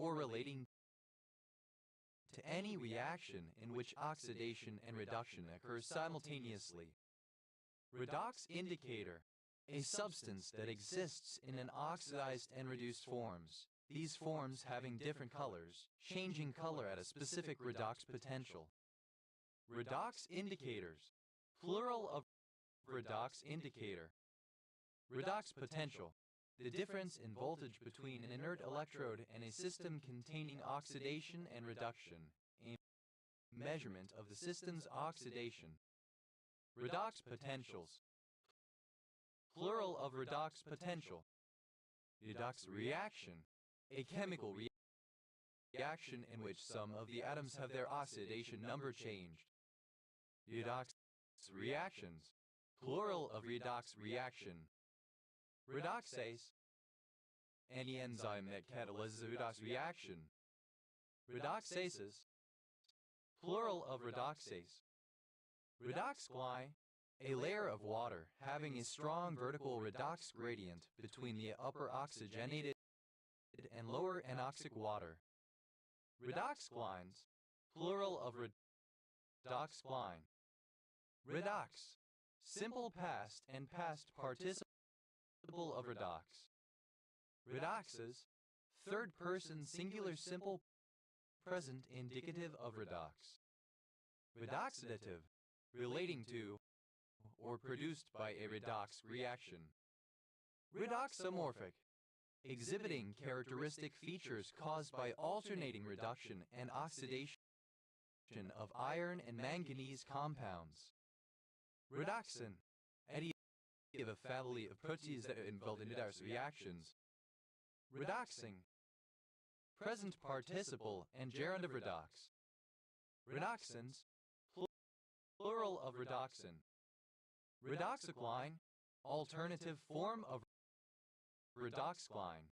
or relating to any reaction in which oxidation and reduction occurs simultaneously. Redox indicator, a substance that exists in an oxidized and reduced forms, these forms having different colors, changing color at a specific redox potential. Redox indicators, plural of redox indicator. Redox potential, the difference in voltage between an inert electrode and a system containing oxidation and reduction, a measurement of the system's oxidation. Redox potentials, plural of redox potential. Redox reaction, a chemical reaction in which some of the atoms have their oxidation number changed. Redox reactions, plural of redox reaction. Redoxase, any enzyme that catalyzes a redox reaction. Redoxases, plural of redoxase. Redoxgly, a layer of water having a strong vertical redox gradient between the upper oxygenated and lower anoxic water. Redoxglines, plural of redoxgline. Redox, simple past and past participle of redox. Redoxes, third person singular simple present indicative of redox. Redoxidative, relating to or produced by a redox reaction. Redoxamorphic, exhibiting characteristic features caused by alternating reduction and oxidation of iron and manganese compounds. Redoxin, additive of a family of proteins that are involved in redox reactions. Redoxing, present participle and gerund of redox. Redoxins, plural of redoxin. Redoxycline, alternative form of redoxgline.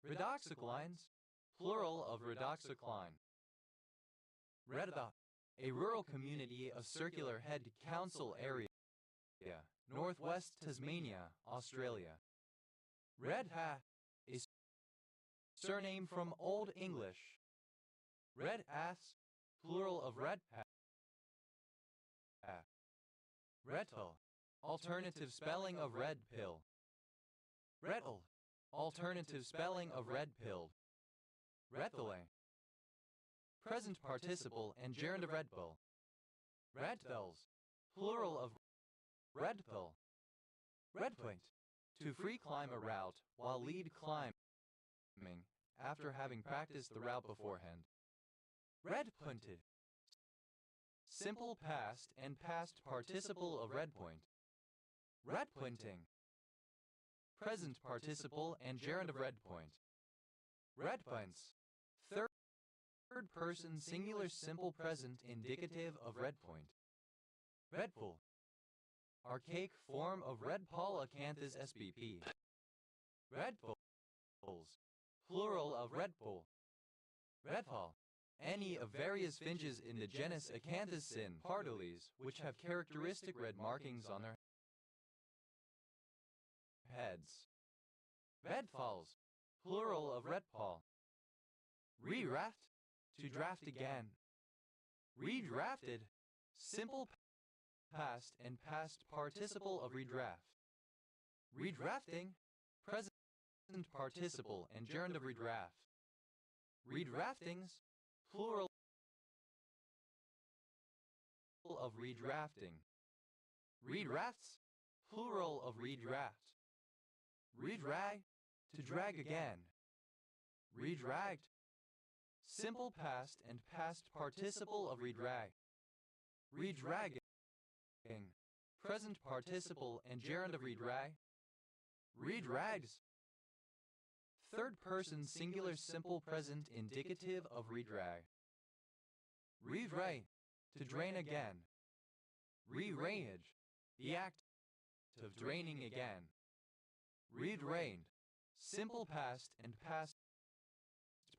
Redoxyclines, plural of redoxycline. Redha, a rural community of Circular Head Council area, Northwest Tasmania, Australia. Redha, a surname from Old English. Red ass, plural of red path. Retal, alternative spelling of red pill. Retal, alternative spelling of red pilled. Retale, present participle and gerund of red pill. Redpills, plural of red pill. Redpoint, to free climb a route while lead climbing after having practiced the route beforehand. Redpointed, simple past and past participle of redpoint. Redpointing, present participle and gerund of redpoint. Redpoints, third person singular simple present indicative of redpoint. Redpool, archaic form of red Paul acanthus spp. Redpools, plural of redpool. Redpoll, any of various finches in the genus Acanthus in Pardoles which have characteristic red markings on their heads. Redfalls, plural of redpaw. Reraft, to draft again. Redrafted, simple past and past participle of redraft. Redrafting, present participle and gerund of redraft. Redraftings, plural of redrafting. Redrafts, plural of redraft. Redrag, to drag again. Redragged, simple past and past participle of redrag. Redragging, present participle and gerund of redrag. Redrags, third person singular simple present indicative of redrag. Redray, to drain again. Re-rainage, the act of draining again. Redrained, simple past and past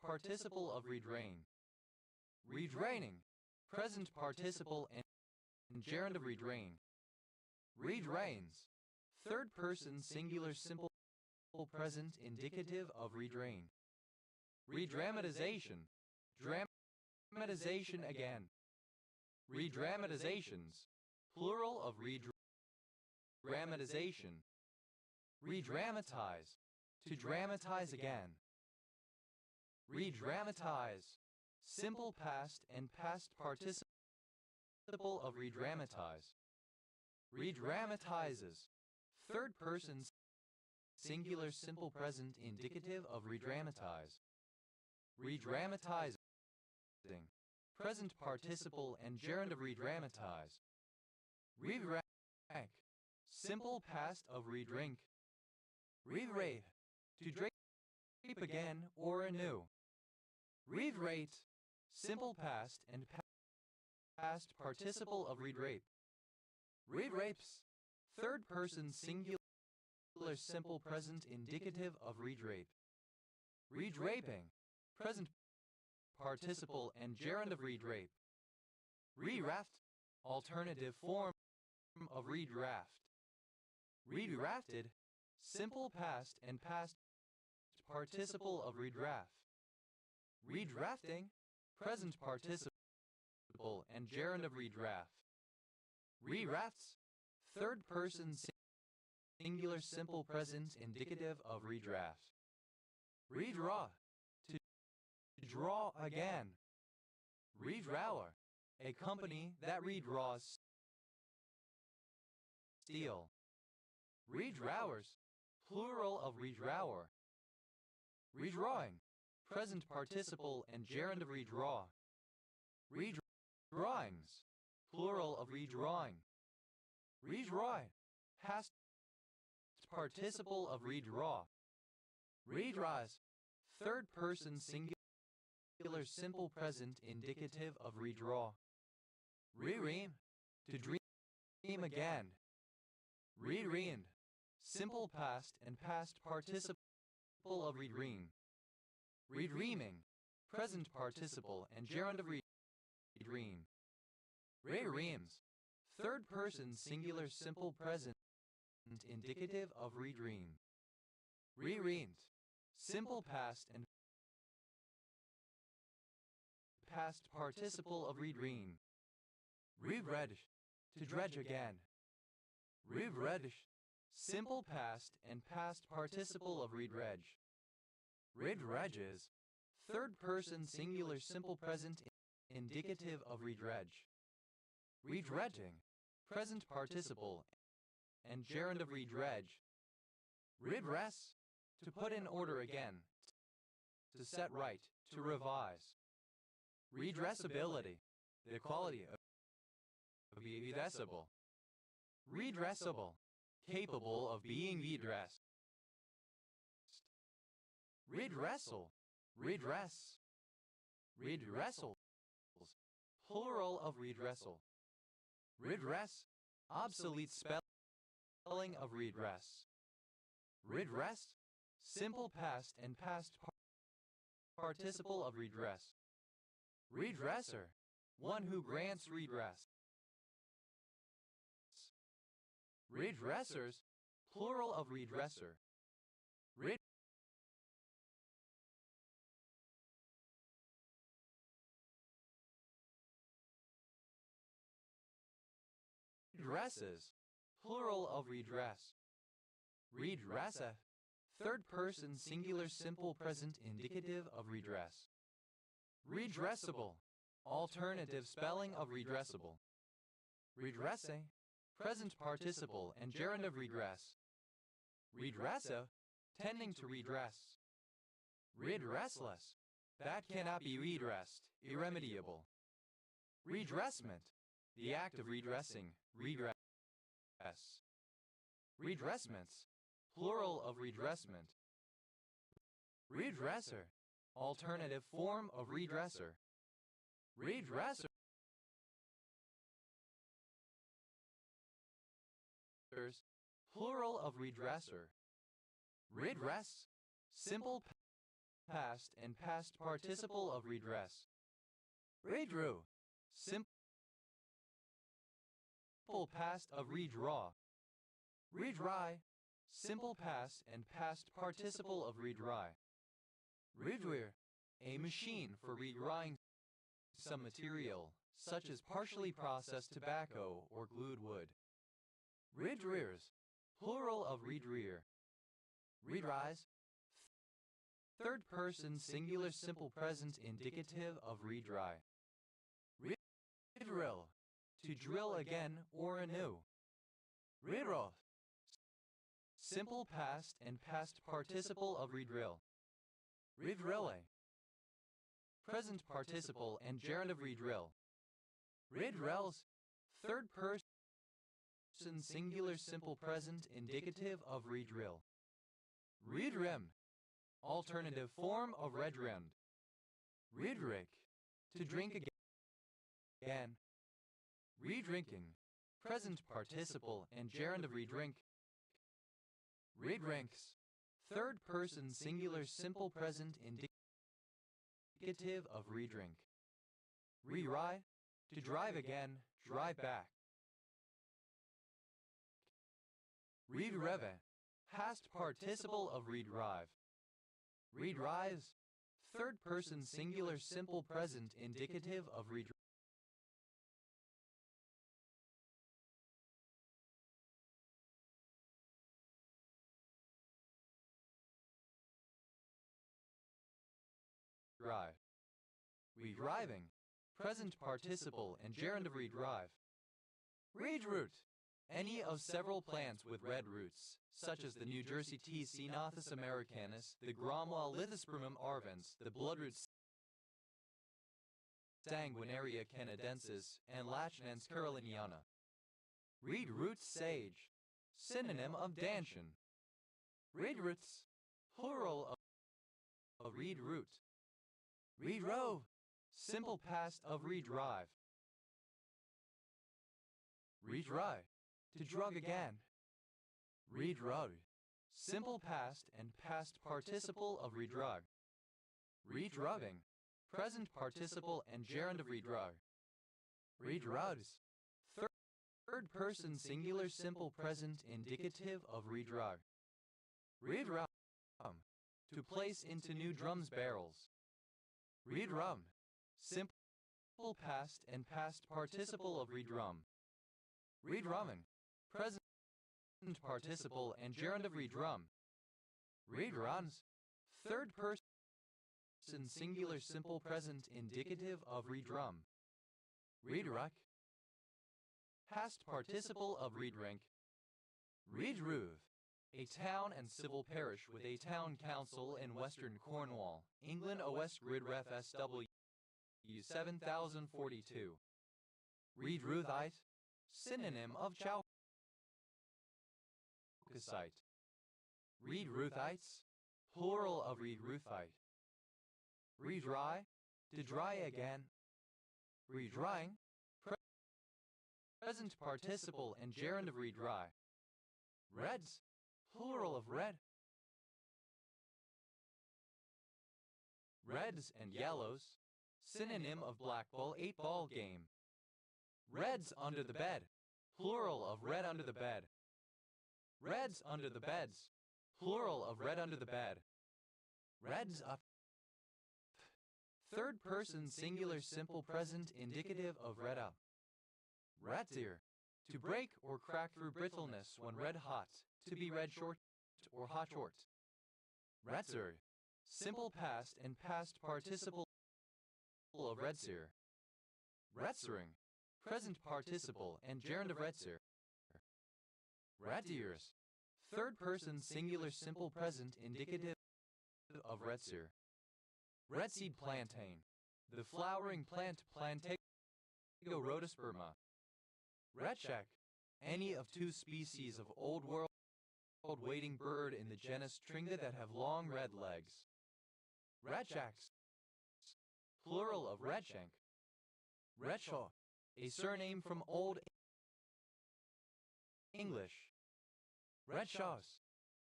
participle of redrain. Redraining, present participle and gerund of redrain. Redrains, third person singular simple present indicative of redrain. Redramatization. Dramatization again. Redramatizations. Plural of redramatization. Redramatize. To dramatize again. Redramatize. Simple past and past participle of redramatize. Redramatizes. Third person singular simple present indicative of redramatize. Redramatizing. Present participle and gerund of redramatize. Re-rank. Simple past of redrink. Re-rape. To drape again or anew. Re-rate. Simple past and past participle of redrape. Re-rapes. Third person singular simple present indicative of redrape. Redraping. Present participle and gerund of redrape. Re-raft. Alternative form of redraft. Redrafted. Simple past and past participle of redraft. Redrafting. Present participle and gerund of redraft. Re-rafts. Third person singular simple present indicative of redraft. Redraw. To draw again. Redrawer. A company that redraws steel. Redrawers. Plural of redrawer. Redrawing. Present participle and gerund of redraw. Redrawings. Plural of redrawing. Redraw. Past participle of redraw. Redraws. Third person singular simple present indicative of redraw. Re-ream. To dream again. Re-reamed. Simple past and past participle of redream. Redreaming. Present participle and gerund of redream. Re-reams. Third person singular simple present indicative of redream. Re-reamed. Simple past and past participle of redream. Re-reddish. To dredge again. Re-reddish. Simple past and past participle of redredge. Redredges. Third person singular simple present indicative of redredge. Redredging. Present participle and gerund of redredge. Redress. To put in order again. To set right. To revise. Redressability. The quality of redressable. Redressable. Capable of being redressed. Redressal. Redress. Redressals. Plural of redressal. Redress. Obsolete spelling of redress. Redress. Simple past and past participle of redress. Redresser. One who grants redress. Redressers. Plural of redresser. Redresses. Plural of redress. Redressa. Third person singular simple present indicative of redress. Redressable. Alternative spelling of redressable. Redressing. Present participle and gerund of redress. Redressa. Tending to redress. Redressless. That cannot be redressed. Irremediable. Redressment. The act of redressing. Redress. Redressments. Plural of redressment. Redresser. Alternative form of redresser. Redresser. Plural of redresser. Redress. Simple past and past participle of redress. Redrew. Simple past of redraw. Redry. Simple past and past participle of redry. Redwear. a machine for redrying some material, such as partially processed tobacco or glued wood. Redryers, plural of redryer. Redryes, third person singular simple present indicative of redry. Redrill, to drill again or anew. Redroth, simple past and past participle of redrill. Redrille, present participle and gerund of redrill. Redrels, third person singular simple present indicative of redrill. Redrim, alternative form of redrimmed. Redrick, to drink again. Redrinking, present participle and gerund of redrink. Redrinks, third person singular simple present indicative of redrink. Rewrite, to drive again, drive back. Redrive, past participle of redrive. Redrives, third person singular simple present indicative of redrive. Redriving, present participle and gerund of redrive. Redroot, any of several plants with red roots, such as the New Jersey tea Ceanothus americanus, the Gromwell Lithospermum arvens, the bloodroot Sanguinaria canadensis, and Lachnans caroliniana. Reedroot sage, synonym of dantian. Reedroots, plural of reedroot. Redrove, simple past of redrive. Redry, to drug again. Redrug, simple past and past participle of redrug. Redrugging, present participle and gerund of redrug. Redrugs, third person singular simple present indicative of redrug. Redrum, to place into new drums barrels. Redrum, simple past and past participle of redrum. Redrumming, present participle and gerund of redrum. Redruns, third person singular simple present indicative of redrum. Redruck, past participle of redrink. Redruth, a town and civil parish with a town council in western Cornwall, England. OS Gridref SW 7042. Redruthite, synonym of chalcocite. Redruthites, plural of redruthite. Redry, to dry again. Redrying, present participle and gerund of redry. Reds, plural of red. Reds and yellows, synonym of black ball 8-ball game. Reds under the bed, plural of red under the bed. Reds under the beds, plural of red under the bed. Reds up, third person singular simple present indicative of red up. Ratzir, to break or crack through brittleness when red hot, to be red short or hot short. Ratzir, simple past and past participle of redsir. Ratzering, present participle and gerund of redsir. Radiers, third person singular simple present indicative of redsir. Redseed plantain, the flowering plant Plantago rhodosperma. Retchek, any of two species of Old World wading bird in the genus Tringa that have long red legs. Retchaks, plural of Retchenk. Retshaw, a surname from Old English. Retshaws,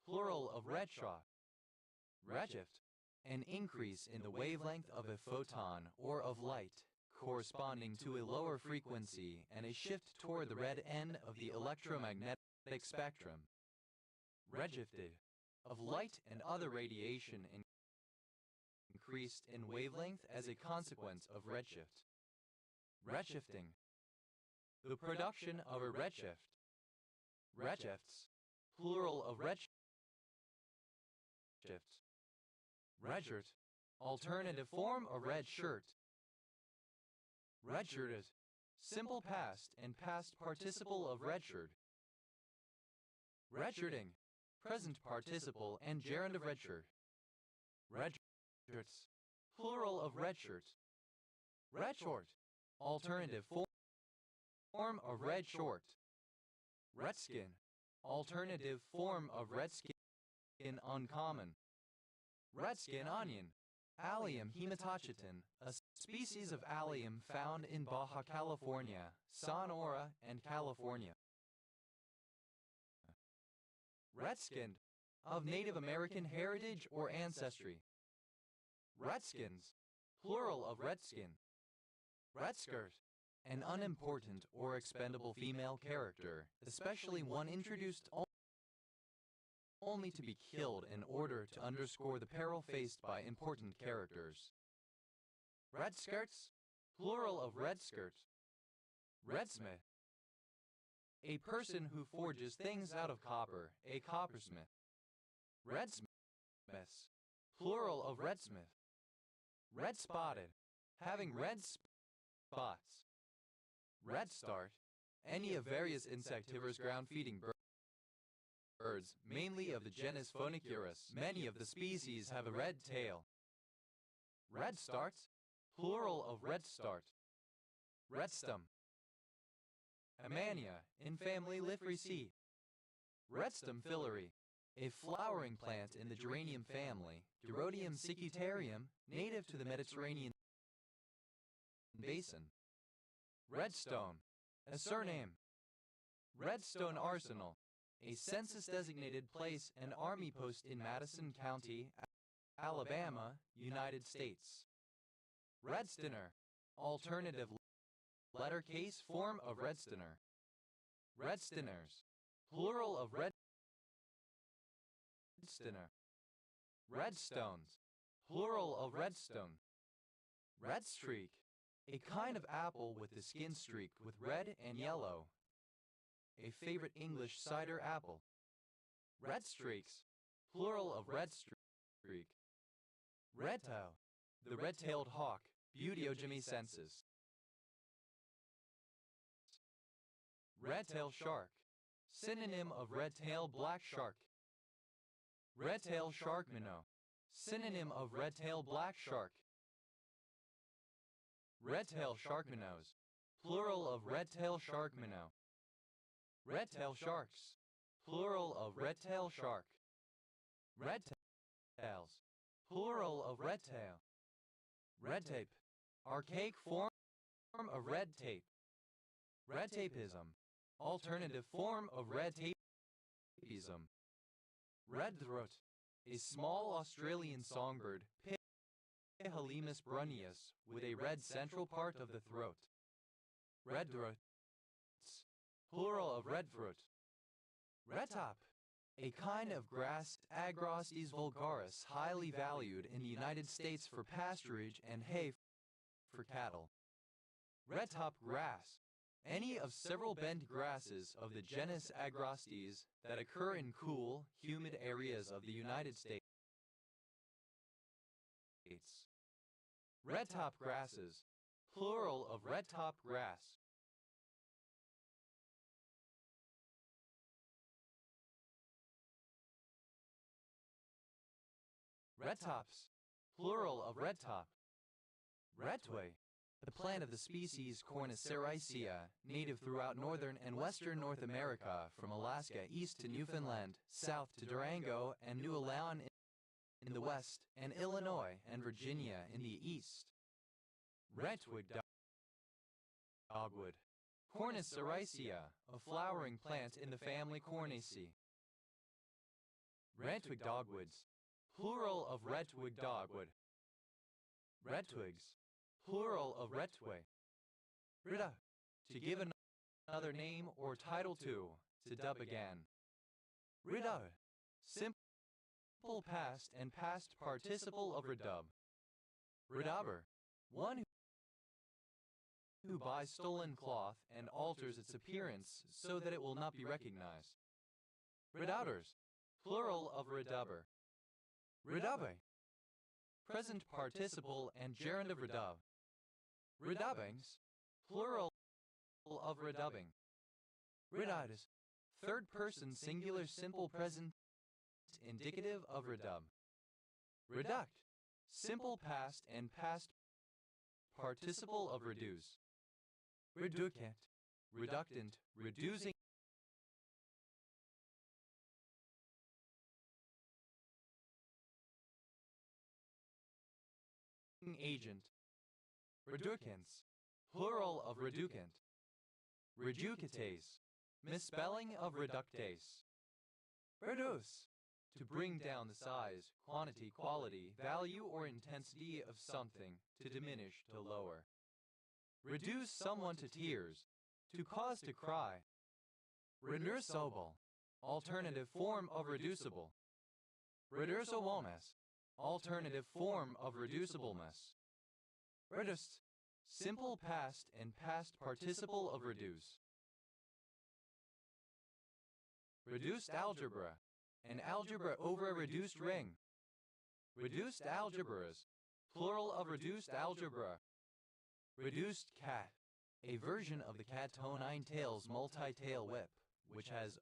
plural of Retshaw. Redshift, an increase in the wavelength of a photon or of light, corresponding to a lower frequency and a shift toward the red end of the electromagnetic spectrum. Redshifted, of light and other radiation increased in wavelength as a consequence of redshift. Redshifting. The production of a redshift. Redshifts. Plural of redshift. Redshirt. Alternative form of red shirt. Redshirted. Simple past and past participle of redshirt. Redshirting. Present participle and gerund of redshirt. Redshirts. Plural of redshirt. Redshort. Alternative form of red short. Redskin. Alternative form of redskin uncommon. Redskin onion. Allium hematochiton, a species of allium found in Baja California, Sonora, and California. Redskinned, of Native American heritage or ancestry. Redskins, plural of redskin. Redskirt, an unimportant or expendable female character, especially one introduced only to be killed in order to underscore the peril faced by important characters. Redskirts, plural of redskirt. Redsmith, a person who forges things out of copper, a coppersmith. Redsmiths, plural of redsmith. Red-spotted, having red spots. Redstart, any of various insectivorous ground-feeding birds, mainly of the genus Phoenicurus. Many of the species have a red tail. Redstarts, plural of redstart. Redstem. Amania, in family Liphraceae. Redstem filari, a flowering plant in the geranium family, Gerodium sicutarium, native to the Mediterranean basin. Redstone, a surname. Redstone Arsenal, a census-designated place and army post in Madison County, Alabama, United States. Redstinner, alternative letter case form of redstinner. Redstinners, plural of redstinner. Redstones, plural of redstone. Redstreak, a kind of apple with the skin streaked with red and yellow. A favorite English cider apple. Redstreaks, plural of redstreak. Redtail, the red-tailed hawk, Buteogymnosensis. Red-tail shark, synonym of red-tail black shark. Red-tail shark minnow, synonym of red-tail black shark. Red-tail shark minnows, plural of red-tail shark minnow. Red-tail sharks, plural of red-tail shark. Red-tails, plural of red-tail. Red tape, archaic form of red tape. Red tapeism, alternative form of red tapeism. Red throat, a small Australian songbird, Pihellemus brunnius, with a red central part of the throat. Red throats, plural of red throat. Redtop, a kind of grass, Agrostis vulgaris, highly valued in the United States for pasturage and hay for cattle. Redtop grass, any of several bent grasses of the genus Agrostis that occur in cool, humid areas of the United States. Redtop grasses, plural of redtop grass. Redtops, plural of redtop. Redtway, the plant of the species Corniceraceae, native throughout northern and western North America from Alaska east to Newfoundland, south to Durango and New Orleans in the west, and Illinois and Virginia in the east. Redtwig dogwood, Corniceraceae, a flowering plant in the family Cornaceae. Redtwig dogwoods, plural of redtwig dogwood. Redtwigs, plural of redtwig. Rida, to give another name or title to dub again. Rida, simple past and past participle of redub. Redaber, one who buys stolen cloth and alters its appearance so that it will not be recognized. Redoubters, plural of redaber. Redabe, present participle and gerund of redub. Redubbings, plural of redubbing. Redidus, third person singular simple present indicative of redub. Reduct, simple past and past participle of reduce. Reducant, reductant, reducing agent. Reducans, plural of reducant. Reducates, misspelling of reductace. Reduce, to bring down the size, quantity, quality, value, or intensity of something, to diminish, to lower. Reduce someone to tears, to cause to cry. Reducible, alternative form of reducible. Reducibleness, alternative form of reducibleness. Reduced, simple past and past participle of reduce. Reduced algebra, an algebra over a reduced ring. Reduced algebras, plural of reduced algebra. Reduced cat, a version of the cat-o' nine tails multi-tail whip, which has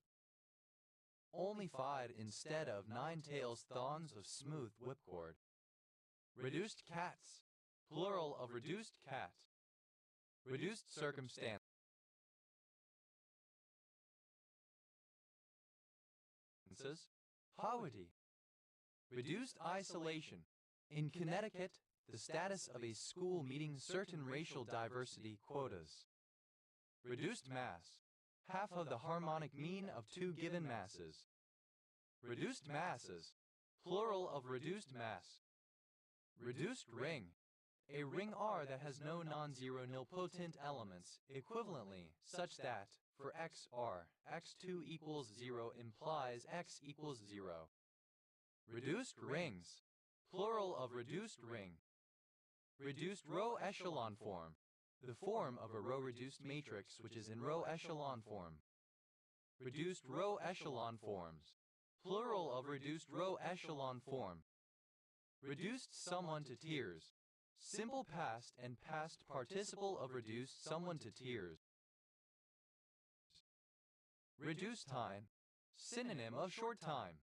only 5 instead of 9 tails thongs of smooth whipcord. Reduced cats, plural of reduced cat. Reduced circumstance. Poverty. Reduced isolation. In Connecticut, the status of a school meeting certain racial diversity quotas. Reduced mass. Half of the harmonic mean of 2 given masses. Reduced masses. Plural of reduced mass. Reduced ring. A ring R that has no non-zero nilpotent elements, equivalently, such that, for XR, x2 equals 0 implies x equals 0. Reduced rings, plural of reduced ring. Reduced row echelon form, the form of a row-reduced matrix which is in row echelon form. Reduced row echelon forms, plural of reduced row echelon form. Reduced someone to tears, simple past and past participle of reduced someone to tears. Reduced time, synonym of short time.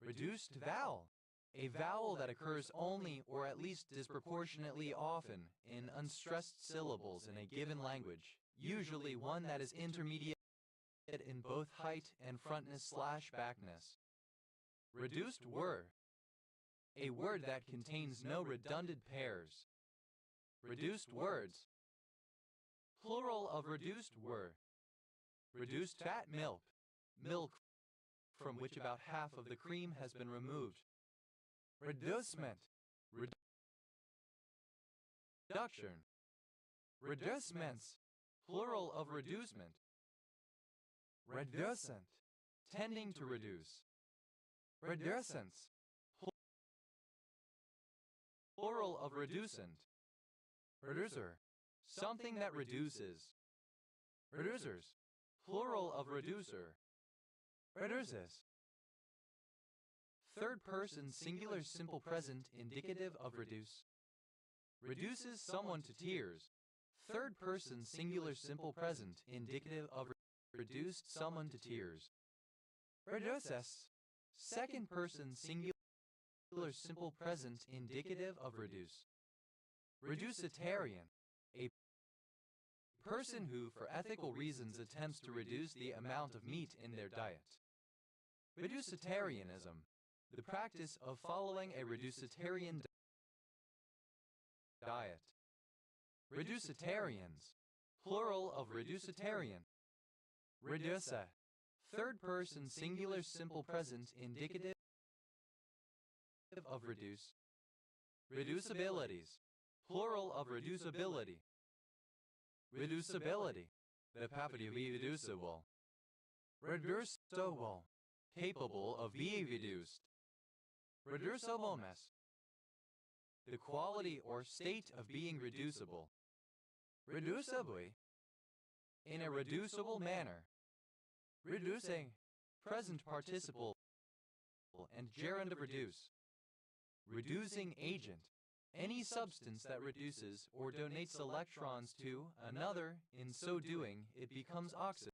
Reduced vowel, a vowel that occurs only or at least disproportionately often in unstressed syllables in a given language, usually one that is intermediate in both height and frontness/backness. Reduced word, a word that contains no redundant pairs. Reduced words, plural of reduced word. Reduced fat milk, milk from which about half of the cream has been removed. Reducement, reduction. Reducements, plural of reducement. Reducent, tending to reduce. Reducents, plural of reducent. Reducer, something that reduces. Reducers, plural of reducer. Reduces, third person singular simple present indicative of reduce. Reduces someone to tears, third person singular simple present indicative of reduced someone to tears. Reduces, second person singular simple present indicative of reduce. Reducitarian, a person who for ethical reasons attempts to reduce the amount of meat in their diet. Reducitarianism, the practice of following a reducitarian diet. Reducitarians, plural of reducitarian. Reduce, third person singular simple present indicative of reduce. Reducibilities, plural of reducibility. Reducibility, the property of being reducible. Reducible, capable of being reduced. Reducibleness, the quality or state of being reducible. Reducibly, in a reducible manner. Reducing, present participle, and gerund of reduce. Reducing agent, any substance that reduces or donates electrons to another. In so doing, it becomes oxidized.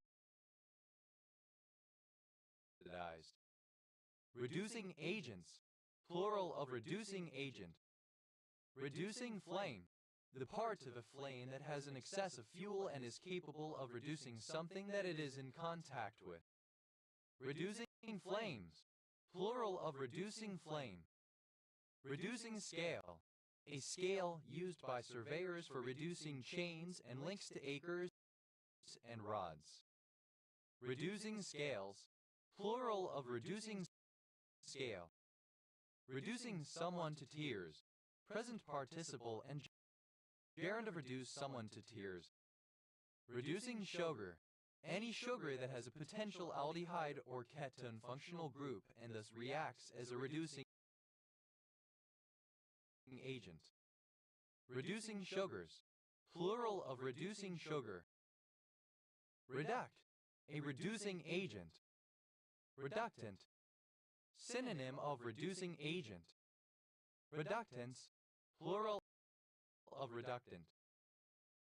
Reducing agents, plural of reducing agent. Reducing flame, the part of a flame that has an excess of fuel and is capable of reducing something that it is in contact with. Reducing flames, plural of reducing flame. Reducing scale, a scale used by surveyors for reducing chains and links to acres and rods. Reducing scales, plural of reducing scale. Reducing someone to tears, present participle and gerund of reduce someone to tears. Reducing sugar, any sugar that has a potential aldehyde or ketone functional group and thus reacts as a reducing agent. Reducing sugars, plural of reducing sugar. Reduct, a reducing agent. Reductant, synonym of reducing agent. Reductants, plural of reductant.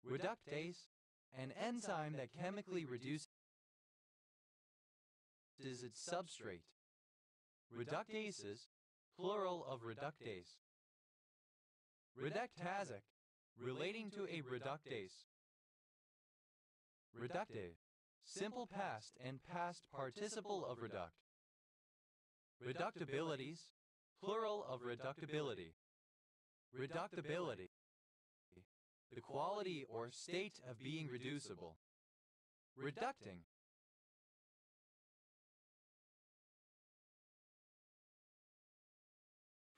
Reductase, an enzyme that chemically reduces its substrate. Reductases, plural of reductase. Reductasic, relating to a reductase. Reductive, simple past and past participle of reduct. Reductibilities, plural of reductibility. Reductibility, the quality or state of being reducible. Reducting,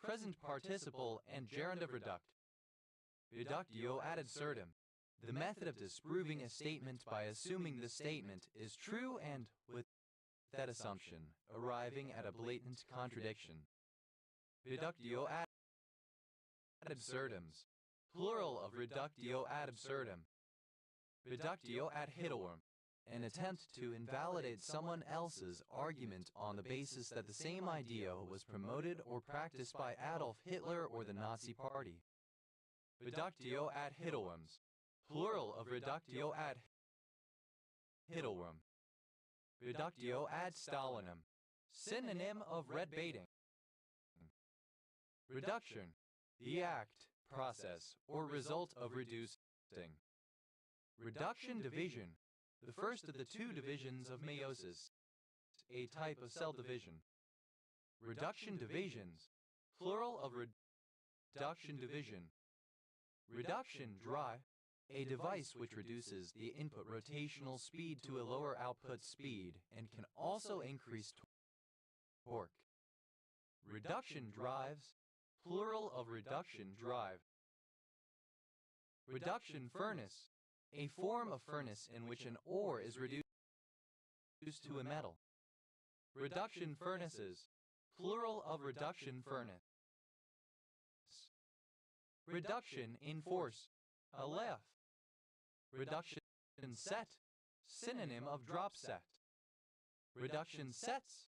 present participle and gerund of reduct. Reductio ad absurdum, the method of disproving a statement by assuming the statement is true and, with that assumption, arriving at a blatant contradiction. Reductio ad absurdums, plural of reductio ad absurdum. Reductio ad hitlerem, an attempt to invalidate someone else's argument on the basis that the same idea was promoted or practiced by Adolf Hitler or the Nazi Party. Reductio ad Hitlerums, plural of reductio ad Hitlerem. Reductio ad Stalinum, synonym of red baiting. Reduction, the act, process, or result of reducing. Reduction division, the first of the two divisions of meiosis, a type of cell division. Reduction divisions, plural of reduction division. Reduction drive, a device which reduces the input rotational speed to a lower output speed and can also increase torque. Reduction drives, plural of reduction drive. Reduction furnace, a form of furnace in which an ore is reduced to a metal. Reduction furnaces, plural of reduction furnace. Reduction in force, aleph. Reduction set, synonym of drop set. Reduction sets,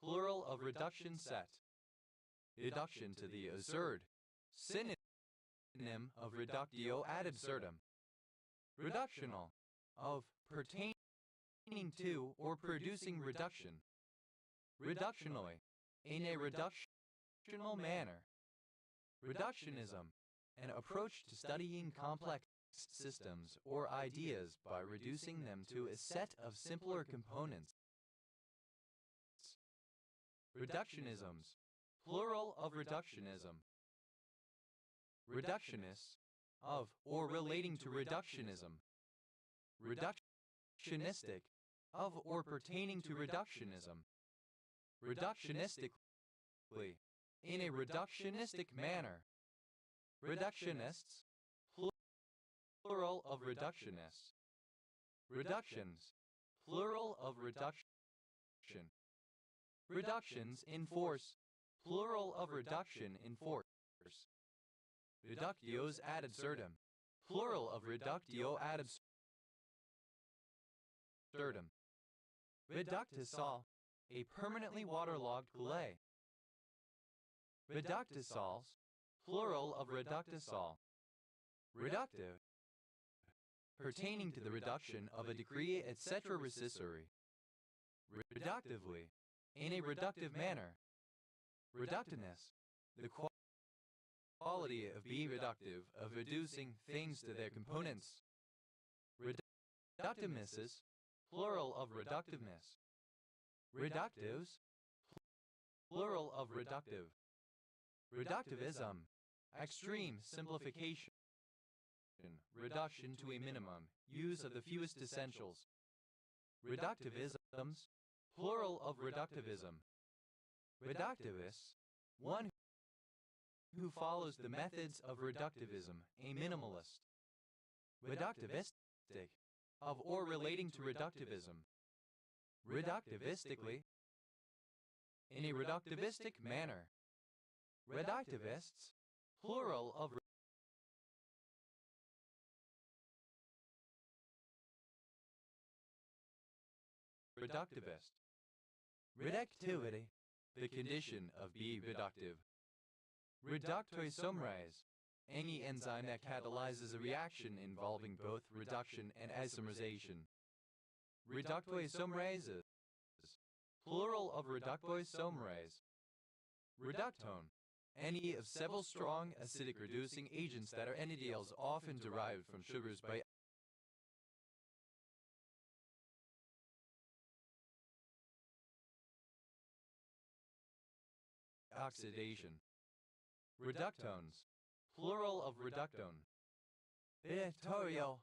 plural of reduction set. Reduction to the absurd, synonym of reductio ad absurdum. Reductional, of pertaining to or producing reduction. Reductionally, in a reductional manner. Reductionism, an approach to studying complex systems or ideas by reducing them to a set of simpler components. Reductionisms, plural of reductionism. Reductionists, of or relating to reductionism. Reductionistic, of or pertaining to reductionism. Reductionistically, in a reductionistic manner. Reductionists, plural of reductionists. Reductions, plural of reduction. Reductions in force, plural of reduction in force. Reductios ad absurdum, plural of reductio ad absurdum. Reductisol, a permanently waterlogged clay. Reductisols, plural of reductisol. Reductive, pertaining to the reduction of a degree etc. recissory. Reductively, in a reductive manner. Reductiveness, the quality of being reductive, of reducing things to their components. Reductivenesses, plural of reductiveness. Reductives, plural of reductive. Reductivism, extreme simplification. Reduction to a minimum, use of the fewest essentials. Reductivisms, plural of reductivism. Reductivist, one who follows the methods of reductivism, a minimalist. Reductivistic, of or relating to reductivism. Reductivistically, in a reductivistic manner. Reductivists, plural of reductivist. Reductivity, the condition of being reductive. Reductoisomerase, any enzyme that catalyzes a reaction involving both reduction and isomerization. Reductoisomerases, plural of reductoisomerase. Reductone, any of several strong acidic reducing agents that are NADLs often derived from sugars by oxidation. Reductones, plural of reductone. Reductorial,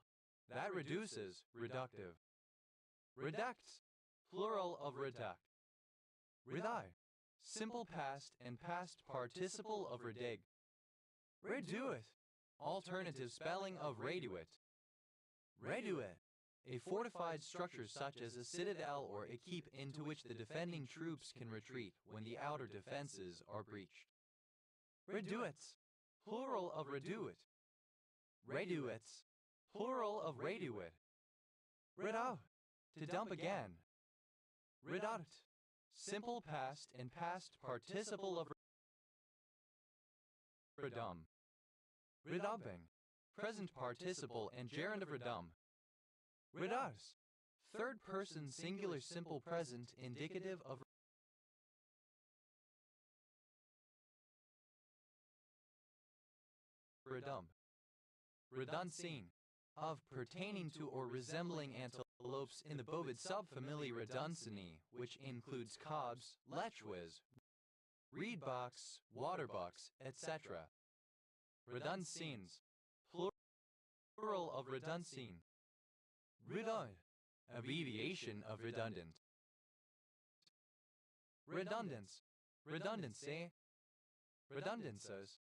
that reduces, reductive. Reduct, plural of reduct. Reduc, simple past and past participle of redig. Reduit, alternative spelling of reduit. Reduit, a fortified structure such as a citadel or a keep into which the defending troops can retreat when the outer defenses are breached. Reduits, plural of reduit. Reduits, plural of reduit. Redout, to dump again. Redout, simple past and past participle of redum. Redubbing, present participle and gerund of redum. Redus, third person singular simple present indicative of redum. Reduncine, of pertaining to or resembling antelopes in the bovid subfamily Reduncinae, which includes cobs, lechwas, reedbucks, waterbucks, etc. Reduncines, plural of reduncine. Redund, abbreviation of redundant. Redundance, redundancy. Redundances,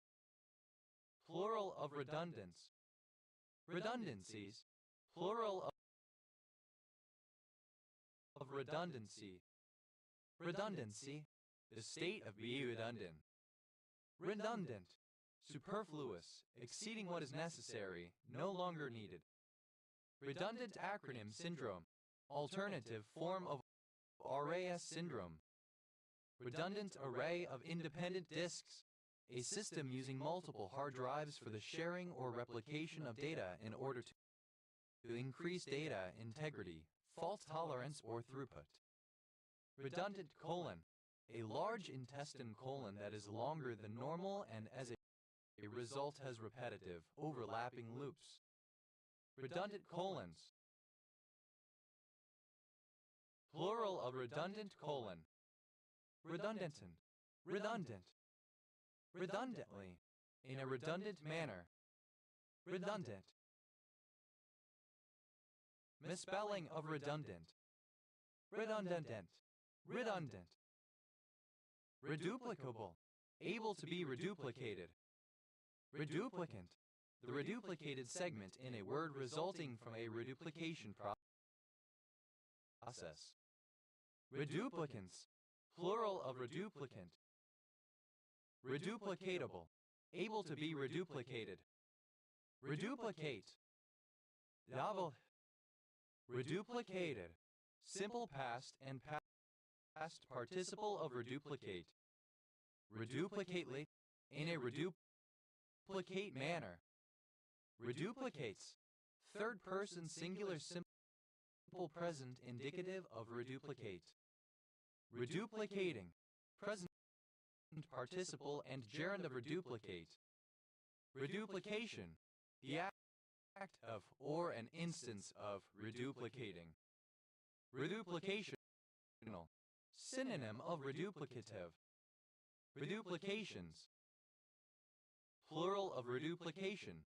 plural of redundance. Redundancies, plural of redundancy. Redundancy, the state of being redundant. Redundant, superfluous, exceeding what is necessary, no longer needed. Redundant acronym syndrome, alternative form of RAS syndrome. Redundant array of independent disks, a system using multiple hard drives for the sharing or replication of data in order to increase data integrity, fault tolerance, or throughput. Redundant colon, a large intestine colon that is longer than normal and as a result has repetitive, overlapping loops. Redundant colons, plural of redundant colon. Redundantant, redundant. Redundantly, in a redundant manner. Redundant. Misspelling of redundant. Redundant. Redundant. Reduplicable, able to be reduplicated. Reduplicant, the reduplicated segment in a word resulting from a reduplication process. Reduplicants, plural of reduplicant. Reduplicatable, able to be reduplicated. Reduplicate. Double. Reduplicated. Simple past and past participle of reduplicate. Reduplicate late in a reduplicate manner. Reduplicates. Third person singular simple present indicative of reduplicate. Reduplicating. Present participle and gerund of reduplicate. Reduplication. The act of or an instance of reduplicating. Reduplicational. Synonym of reduplicative. Reduplications. Plural of reduplication.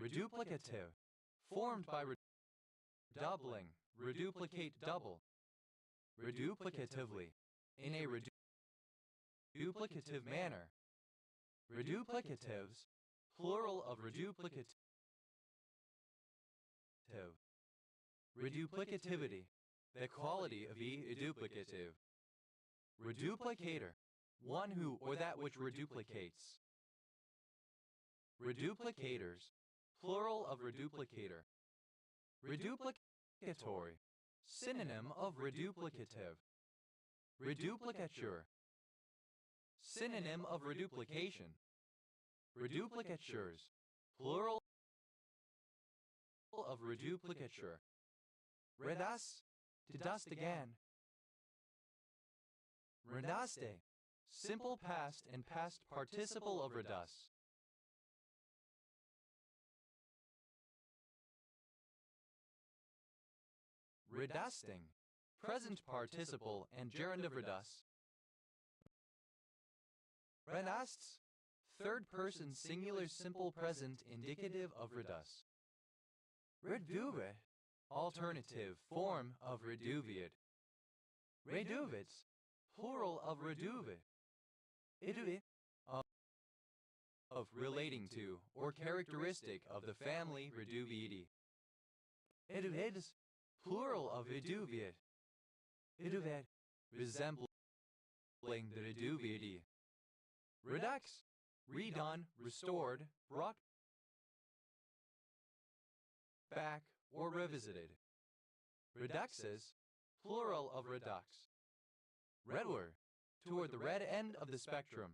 Reduplicative. Formed by redoubling. Reduplicate double. Reduplicatively. In a reduplicative manner. Reduplicatives. Plural of reduplicative. Reduplicativity. The quality of duplicative. Reduplicator. One who or that which reduplicates. Reduplicators. Plural of reduplicator. Reduplicatory. Synonym of reduplicative. Reduplicature. Synonym of reduplication. Reduplicatures. Plural of reduplicature. Redas. To dust again. Redaste. Simple past and past participle of redus. Redusting. Present participle and gerund of redus. Redasts. Third person singular simple present indicative of redus. Reduve. Alternative form of reduviate. Reduvits. Plural of reduve. Iduvi. Of relating to or characteristic of the family reduviati. Iduvids. Plural of reduviate. Iduvet. Resembling the reduviati. Redux. Redone, restored, brought back, or revisited. Reduxes. Plural of redux. Redward. Toward the red end of the spectrum.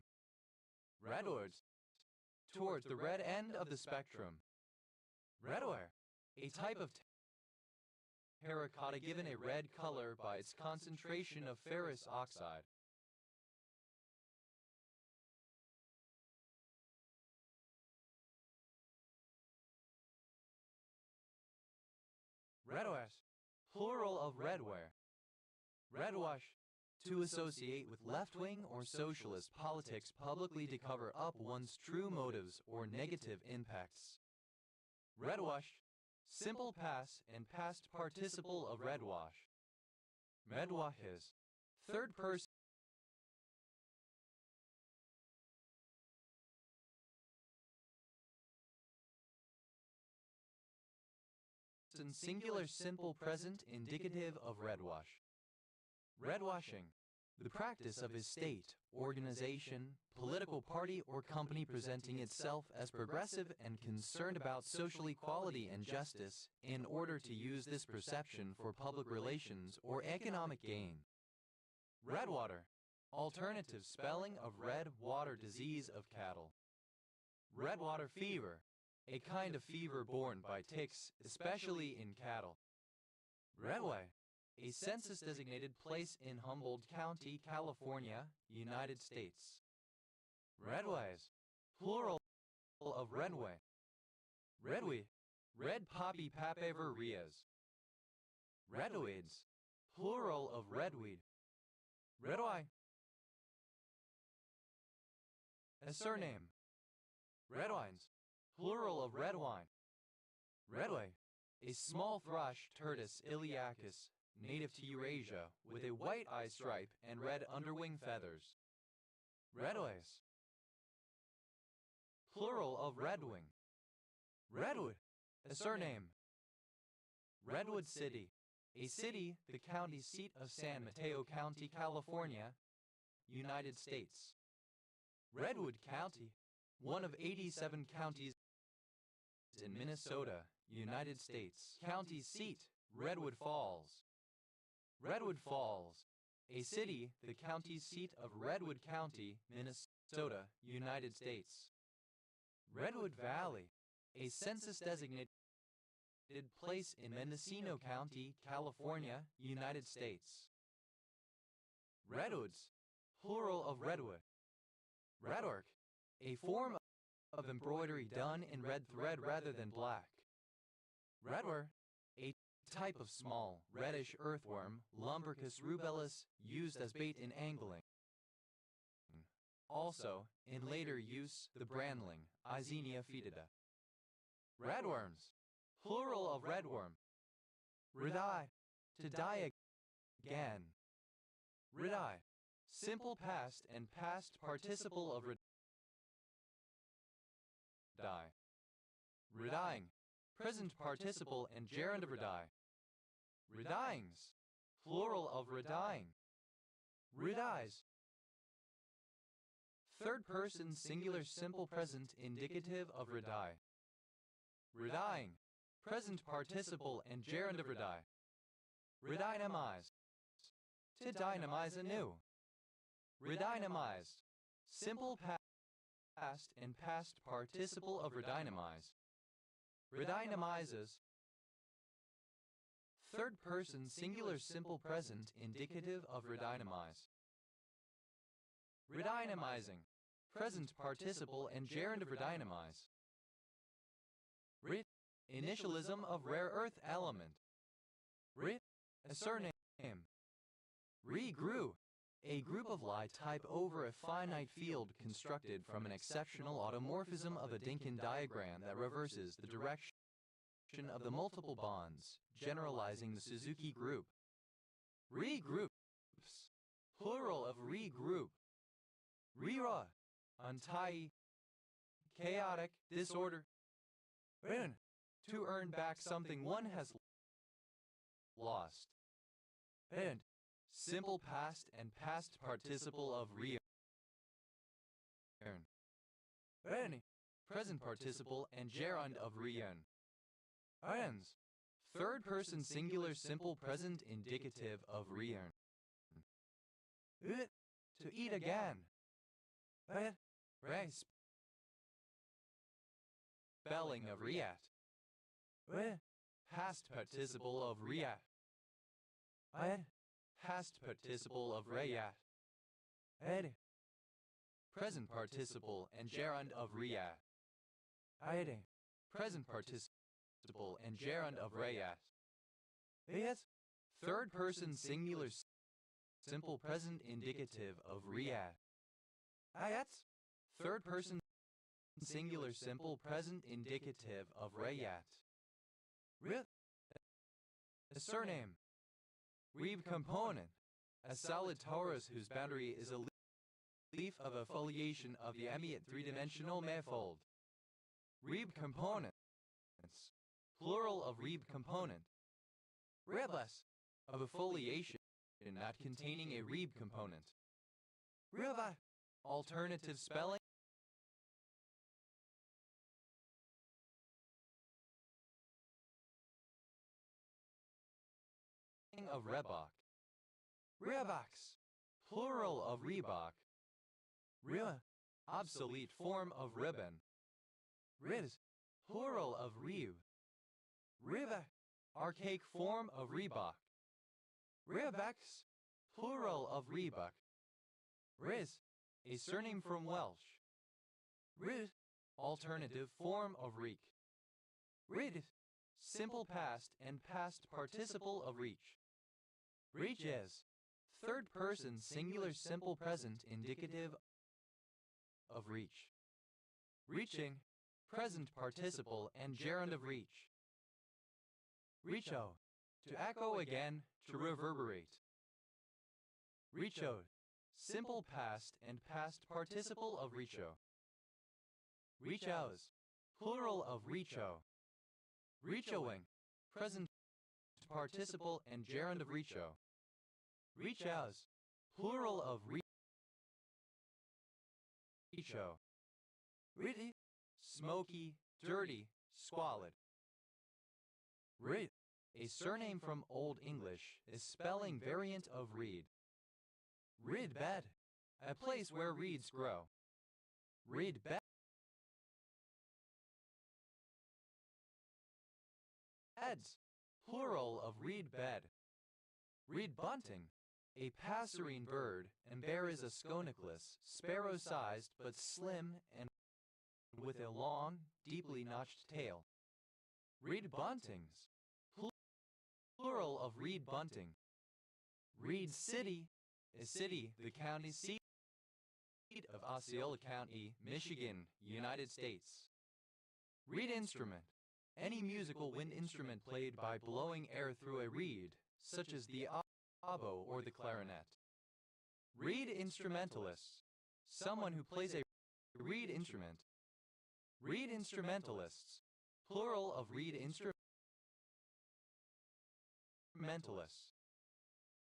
Redwards. Towards the red end of the spectrum. Redware. A type of terracotta given a red color by its concentration of ferrous oxide. Redwash. Plural of redware. Redwash. To associate with left-wing or socialist politics publicly to cover up one's true motives or negative impacts. Redwash. Simple past and past participle of redwash. Medwahes. Third person singular simple present indicative of redwash. Redwashing. The practice of a state, organization, political party, or company presenting itself as progressive and concerned about social equality and justice in order to use this perception for public relations or economic gain. Redwater. Alternative spelling of red water disease of cattle. Redwater fever. A kind of fever borne by ticks, especially in cattle. Redway. A census-designated place in Humboldt County, California, United States. Redways. Plural of redway. Redwe. Red poppy papaver rias. Redweeds. Plural of redweed. Redwine. A surname. Redwines. Plural of red wine. Redway. A small thrush, Turdus iliacus, native to Eurasia, with a white eye stripe and red underwing feathers. Redways. Plural of redwing. Redwood. A surname. Redwood City. A city, the county seat of San Mateo County, California, United States. Redwood County. one of 87 counties in Minnesota, United States. County seat, Redwood Falls. Redwood Falls, a city, the county seat of Redwood County, Minnesota, United States. Redwood Valley, a census-designated place in Mendocino County, California, United States. Redwoods, plural of redwood. Redwork, a form of embroidery done in red thread rather than black. Redware, a type of small, reddish earthworm, Lumbricus rubellus, used as bait in angling. Also, in later use, the brandling, Izenia foetida. Redworms, plural of redworm. Redeye, to die again. Redeye, simple past and past participle of redeye. Redying, present participle and gerund of redy. Redyings, plural of redying. Redyes, third person singular simple present indicative of redy. Redying, present participle and gerund of redy. Redynamize, to dynamize anew. Redynamize, simple past and past participle of redynamize. Redynamizes, third person singular simple present indicative of redynamize. Redynamizing, present participle and gerund of redynamize. Rit, initialism of rare earth element. Rit, a surname. Regrew, a group of Lie type over a finite field constructed from an exceptional automorphism of a Dynkin diagram that reverses the direction of the multiple bonds, generalizing the Suzuki group. Regroups, plural of regroup. Rera, untie, chaotic, disorder. Earn, to earn back something one has lost. And simple past and past participle of re-earn. Earn, present participle and gerund of re-earn. Earns, third person singular simple present indicative of re-earn. To eat again. Rice, spelling of reat. Past participle of reat. Past participle of reyat. Present participle and gerund of reat. Present participle and gerund of reyat. Third person singular simple present indicative of reat. Third person singular simple present indicative of reyat. A surname. Reeb component, a solid torus whose boundary is a leaf of a foliation of the Amiot three-dimensional manifold. Reeb components, plural of Reeb component. Rebless, of a foliation not containing a Reeb component. Reva, alternative spelling of Reebok. Reeboks, plural of Reebok. Ria, obsolete form of ribbon. Riz, plural of Riu. Riva, archaic form of Reebok. Rebex, plural of Reebok. Riz, a surname from Welsh. Riz, alternative form of reek. Rid, simple past and past participle of reach. Reaches, third person singular simple present indicative of reach. Reaching, present participle and gerund of reach. Reacho, to echo again, to reverberate. Reachoed, simple past and past participle of reacho. Reachows, plural of reacho. Reachoing, present participle and gerund of reacho. Reachows, plural of reacho. Ritty, smoky, dirty, squalid. Rit, a surname from Old English, is spelling variant of reed. Rid bed, a place where reeds grow. Reed beds, plural of reed bed. Reed bunting, a passerine bird, Emberiza sconiclus, sparrow-sized but slim and with a long, deeply notched tail. Reed buntings, plural of reed bunting. Reed City, a city, the county seat of Osceola County, Michigan, United States. Reed instrument, any musical wind instrument played by blowing air through a reed, such as the oboe or the clarinet. Reed instrumentalist, someone who plays a reed instrument. Reed instrumentalists, plural of reed instrumentalists.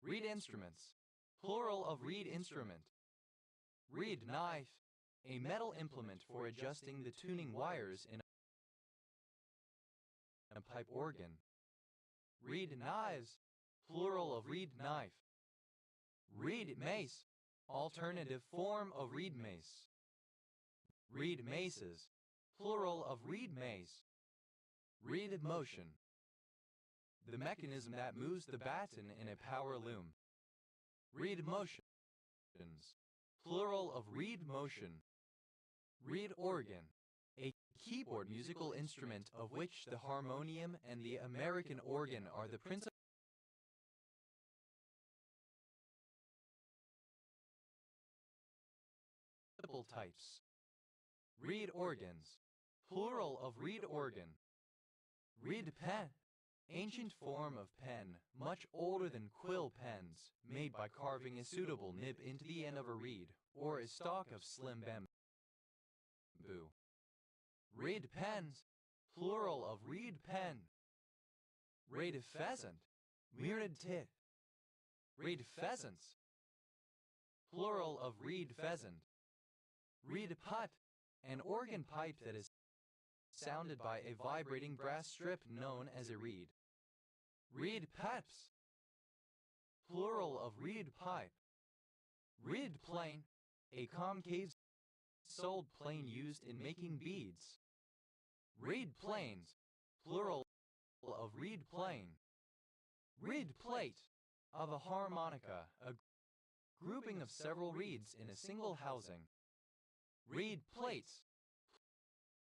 Reed instruments, plural of reed instrument. Reed knife, a metal implement for adjusting the tuning wires in a pipe organ. Reed knives, plural of reed knife. Reed mace, alternative form of reed mace. Reed maces, plural of reed mace. Reed motion, the mechanism that moves the batten in a power loom. Reed motions, plural of reed motion. Reed organ, a keyboard musical instrument of which the harmonium and the American organ are the principal types. Reed organs, plural of reed organ. Reed pen, ancient form of pen, much older than quill pens, made by carving a suitable nib into the end of a reed, or a stalk of slim bamboo. Reed pens, plural of reed pen. Reed pheasant, myriad tit. Reed pheasants, plural of reed pheasant. Reed putt, an organ pipe that is sounded by a vibrating brass strip known as a reed. Reed pipes, plural of reed pipe. Reed plane, a concave soled plane used in making beads. Reed planes, plural of reed plane. Reed plate, of a harmonica, a grouping of several reeds in a single housing. Reed plates,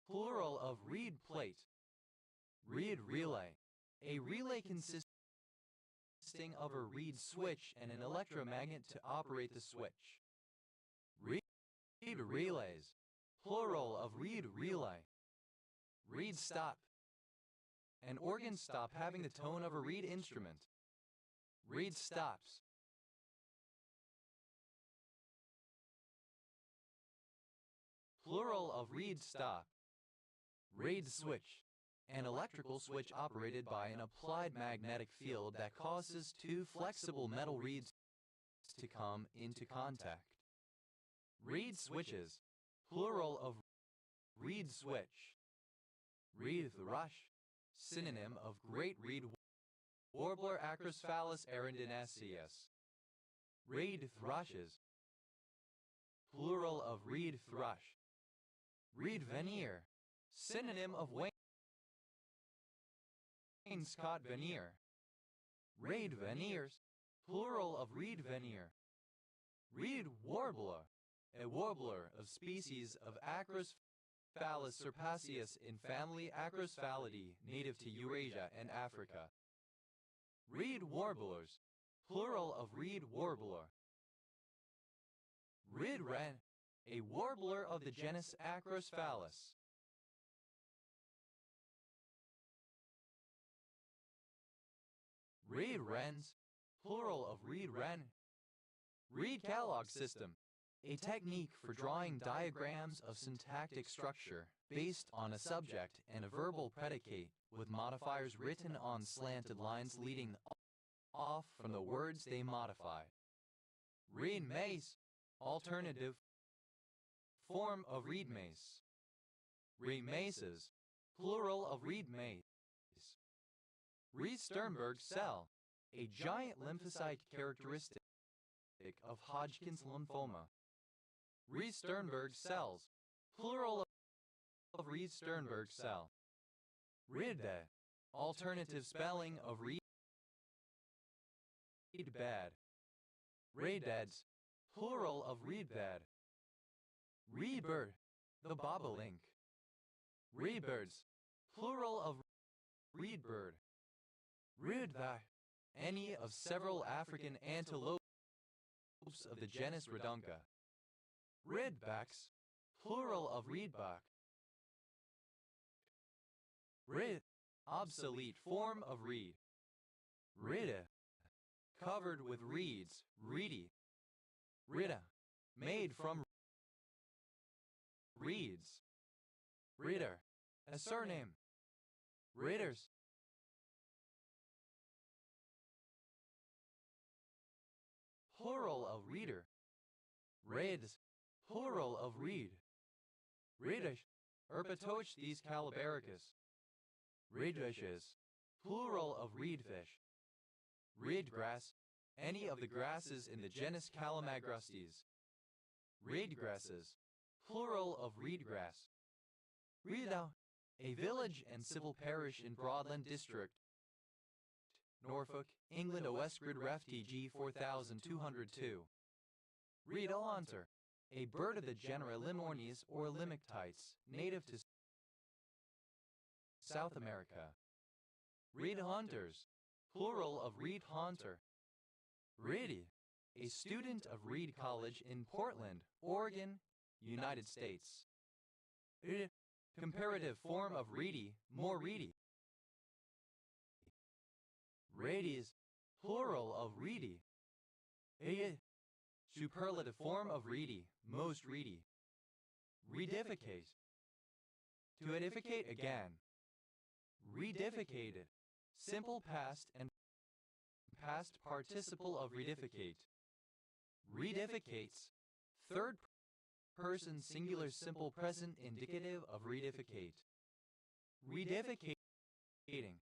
plural of reed plate. Reed relay, a relay consisting of a reed switch and an electromagnet to operate the switch. Reed relays, plural of reed relay. Reed stop, an organ stop having the tone of a reed instrument. Reed stops, plural of reed stop. Reed switch, an electrical switch operated by an applied magnetic field that causes two flexible metal reeds to come into contact. Reed switches, plural of reed switch. Reed thrush, synonym of great reed warbler Acrosphalis arundinensis. Reed thrushes, plural of reed thrush. Reed veneer, synonym of wainscot veneer. Reed veneers, plural of reed veneer. Reed warbler, a warbler of species of Acrosphalis serpaceus in family Acrosphalidae, native to Eurasia and Africa. Reed warblers, plural of reed warbler. Reed wren, a warbler of the genus Acrosphalis. Reed wrens, plural of reed wren. Reed Kellogg system, a technique for drawing diagrams of syntactic structure based on a subject and a verbal predicate with modifiers written on slanted lines leading off from the words they modify. Reed mace, alternative form of reed mace. Remaces, plural of reed mace. Reed-Sternberg cell, a giant lymphocyte characteristic of Hodgkin's lymphoma. Reed-Sternberg cells, plural of Reed-Sternberg cell. Reedbed, alternative spelling of reedbed. Reedbeds, plural of reedbed. Rebird, the bobolink. Rebirds, plural of reedbird. Reedback, any of several African antelopes of the genus Redunca. Reedbacks, plural of reedback. Reed, obsolete form of reed. Rida, covered with reeds, reedy. Rida, made from reeds. Reader, a surname. Readers. Plural of reader. Raids, plural of reed. Reedish, Herpetochthys calibaricus. Reedfishes, plural of reedfish. Reedgrass, any of the grasses in the genus Calamagrostes. Reedgrasses, plural of reedgrass. Reedow, a village and civil parish in Broadland District, Norfolk, England. Westgrid Ref TG 4202. Reedalhunter, a bird of the genera Limornis or Limictites, native to South America. Reed hunters, plural of reed hunter. Reedy, a student of Reed College in Portland, Oregon, United States. Comparative form of reedy, more reedy. Radies, plural of reedy. Superlative form of reedy, most reedy. Reedificate, to edificate again. Reedificated, simple past and past participle of reedificate. Reedificates, third person singular simple present indicative of reedificate. Reedificating,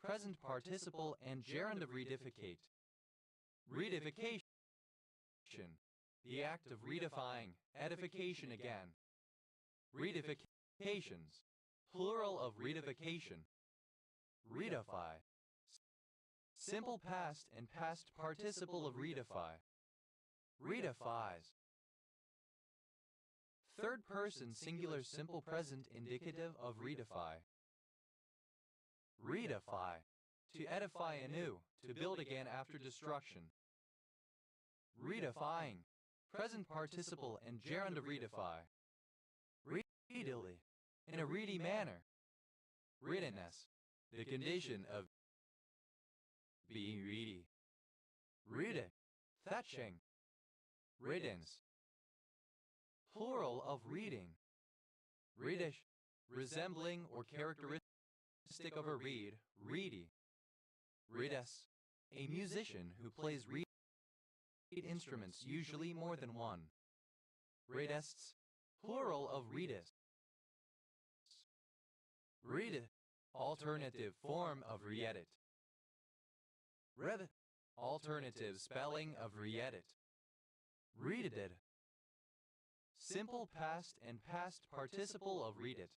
present participle and gerund of reedificate. Reedification, the act of reedifying, edification again. Reedifications, plural of reedification. Reedify, simple past and past participle of reedify. Reedifies, third person singular simple present indicative of reedify. Reedify, to edify anew, to build again after destruction. Reedifying, present participle and gerund of reedify. Reedily, in a reedy manner. Readiness, the condition of being reedy. Reedic, thatching. Riddance, plural of reading. Reedish, resembling or characteristic of a reed, reedy. Reedus, a musician who plays reed instruments, usually more than one. Reedists, plural of reedus. Reed, alternative form of reedit. Reed, alternative spelling of reedit. Reedited, simple past and past participle of reedit.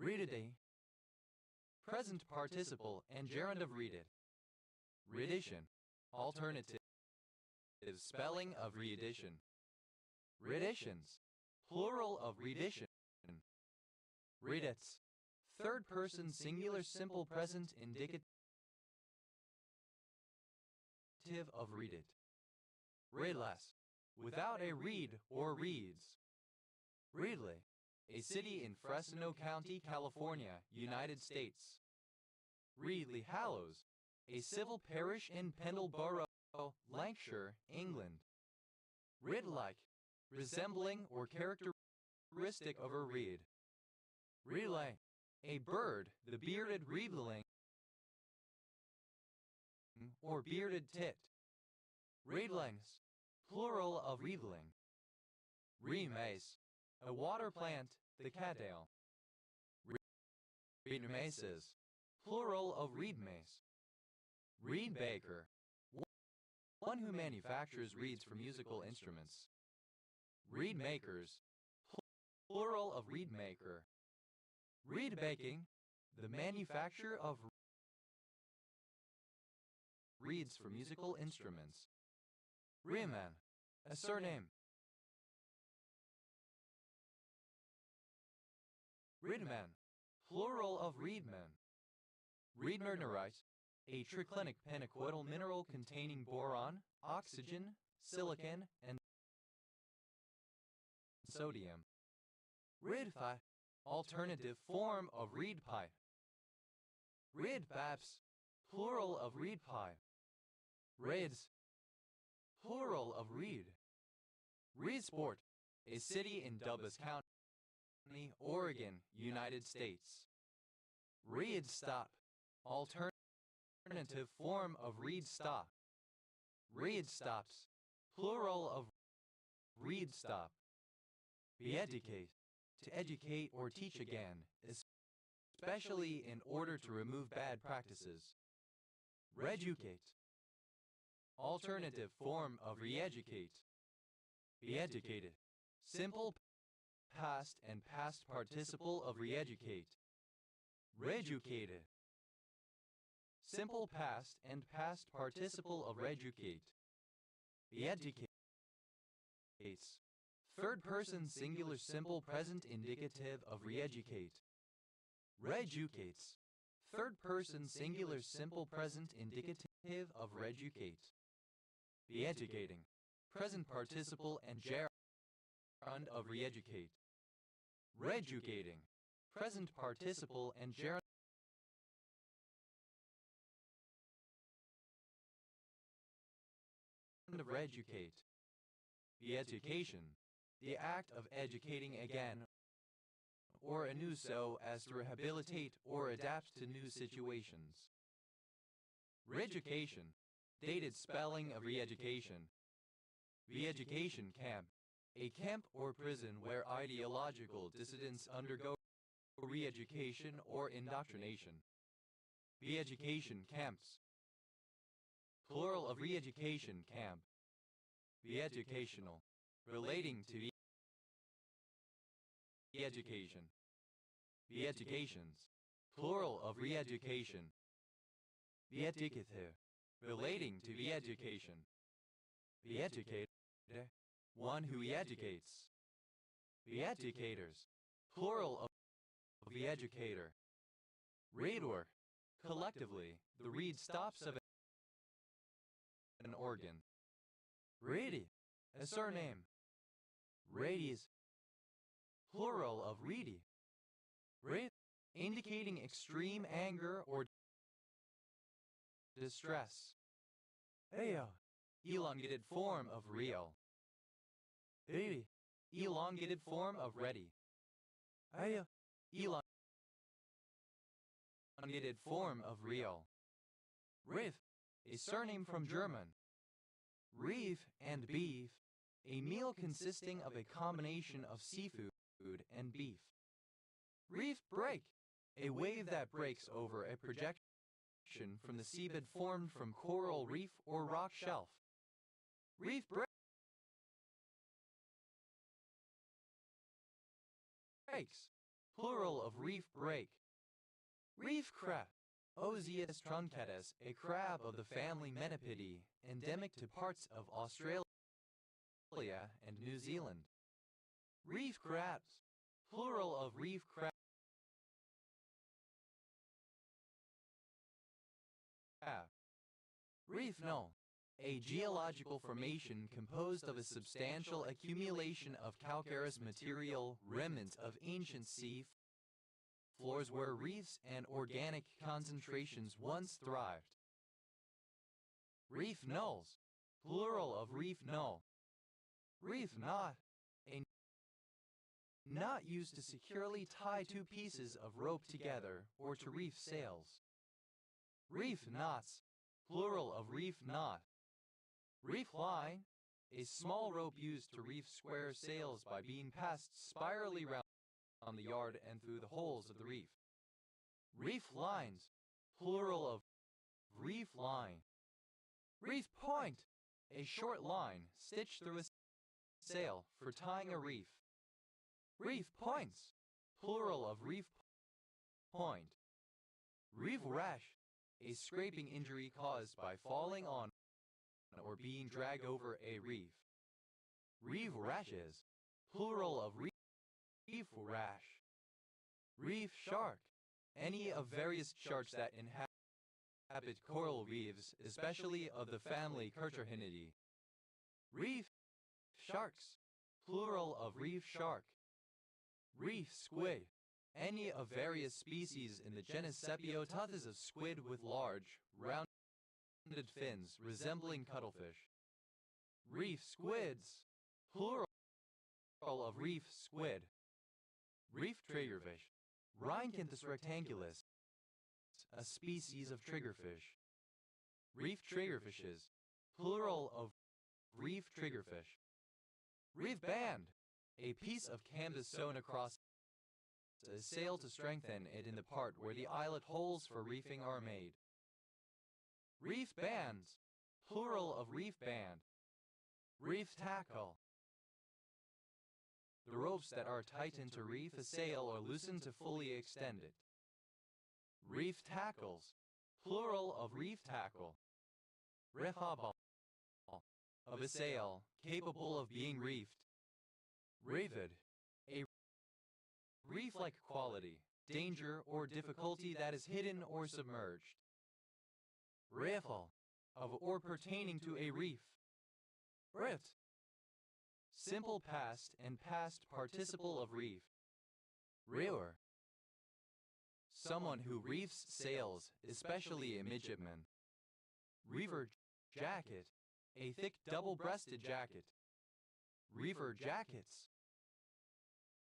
Reedidy, present participle and gerund of reedit. Reedition, alternative spelling of reedition. Reeditions, plural of reedition. Reedits, third person singular simple present indicative of reedit. Reedless, without a reed or reeds. Reedley, a city in Fresno County, California, United States. Reedley Hallows, a civil parish in Pendle Borough, Lancashire, England. Reed-like, resembling or characteristic of a reed. Relay, a bird, the bearded reedling or bearded tit. Reedlings, plural of reedling. Remace, a water plant, the cattail. Reedmaces, plural of reed mace. Reed baker, one who manufactures reeds for musical instruments. Reed makers, plural of reed maker. Reed baking, the manufacture of reeds for musical instruments. Riemann, a surname. Reedman, plural of reedman. Reedmernerite, a triclinic pentaquadyl mineral containing boron, oxygen, silicon, and sodium. Reedpie, alternative form of reed pipe. Reedpaps, plural of reed pipe. Reeds, plural of reed. Reedsport, a city in Dubas County, Oregon, United States. Reedstop, alternative form of reedstop. Reedstops, plural of reedstop. Beeducate, to educate or teach again, especially in order to remove bad practices. Reeducate, alternative form of reeducate. Beeducated, simple past and past participle of reeducate. Reeducated, simple past and past participle of reeducate. Beeducates, third person singular simple present indicative of reeducate. Reeducates, third person singular simple present indicative of reeducate. Beeducating, present participle and gerund of reeducate. Reeducating, present participle and gerund of reeducate. Beeducation, the act of educating again or anew so as to rehabilitate or adapt to new situations. Reeducation, dated spelling of reeducation. Reeducation camp, a camp or prison where ideological dissidents undergo reeducation or indoctrination. Reeducation camps, plural of reeducation camp. Reeducational, relating to reeducation. Reeducations, plural of reeducation. Reeducative, relating to reeducation. Reeducator, one who educates. Reeducators, plural of reeducator. Reedwork, collectively, the reed stops of an organ. Reedy, a surname. Radies, plural of reedy. Reed, indicating extreme anger or distress. Ayo, elongated form of real. Reedy, elongated form of ready. Ayo, elongated form of real. Riff, a surname from German. Reef and beef, a meal consisting of a combination of seafood and beef. Reef break, a wave that breaks over a projection from the seabed formed from coral reef or rock shelf. Reef breaks, plural of reef break. Reef crab, Ozius truncatus, a crab of the family Menipidae, endemic to parts of Australia and New Zealand. Reef crabs, plural of reef crab. Reef knoll, a geological formation composed of a substantial accumulation of calcareous material, remnants of ancient sea floors where reefs and organic concentrations once thrived. Reef knolls, plural of reef knoll. Reef knot, a knot used to securely tie two pieces of rope together or to reef sails. Reef knots, plural of reef knot. Reef line, a small rope used to reef square sails by being passed spirally round on the yard and through the holes of the reef. Reef lines, plural of reef line. Reef point, a short line stitched through a sail for tying a reef. Reef points, plural of reef point. Reef rash, a scraping injury caused by falling on or being dragged over a reef. Reef rashes, plural of reef rash. Reef shark, any of various sharks that inhabit coral reefs, especially of the family Carcharodontidae. Reef sharks, plural of reef shark. Reef squid, any of various species in the genus Sepioteuthis of squid with large, rounded fins resembling cuttlefish. Reef squids, plural of reef squid. Reef triggerfish, Rhyncanthus rectangulus, a species of triggerfish. Reef triggerfishes, plural of reef triggerfish. Reef band, a piece of canvas sewn across a sail to strengthen it in the part where the eyelet holes for reefing are made. Reef bands, plural of reef band. Reef tackle, the ropes that are tightened to reef a sail or loosened to fully extend it. Reef tackles, plural of reef tackle. Reefable, of a sail capable of being reefed. Reefed, a reef-like quality, danger, or difficulty that is hidden or submerged. Riffle, of or pertaining to a reef. Rift, simple past and past participle of reef. Reewer, someone who reefs sails, especially a midshipman. Reefer jacket, a thick double-breasted jacket. Reefer jackets,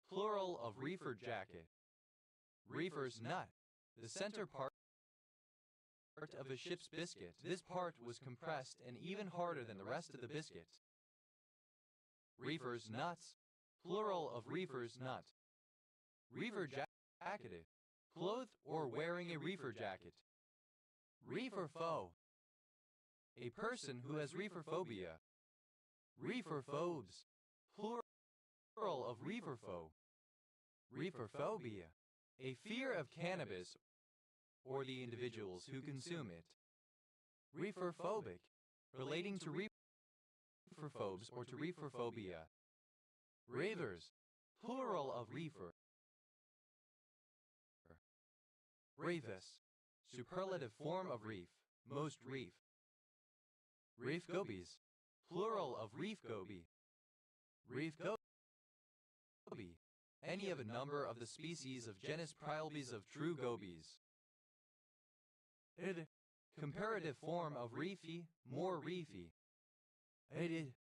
plural of reefer jacket. Reefer's nut, the center part of a ship's biscuit. This part was compressed and even harder than the rest of the biscuit. Reefer's nuts, plural of reefer's nut. Reefer jacketed, clothed or wearing a reefer jacket. Reefer foe, a person who has reefer phobia. Reefer phobes, plural of reefer foe. Reefer phobia, a fear of cannabis or the individuals who consume it. Reefer phobic, relating to reefer phobes or to reefer phobia. Reefers, plural of reefer. Reefus, superlative form of reef, most reef. Reef gobies, plural of reef goby. Reef goby, any of a number of the species of genus Prialbes of true gobies. Id, comparative form of reefy, more reefy. Id,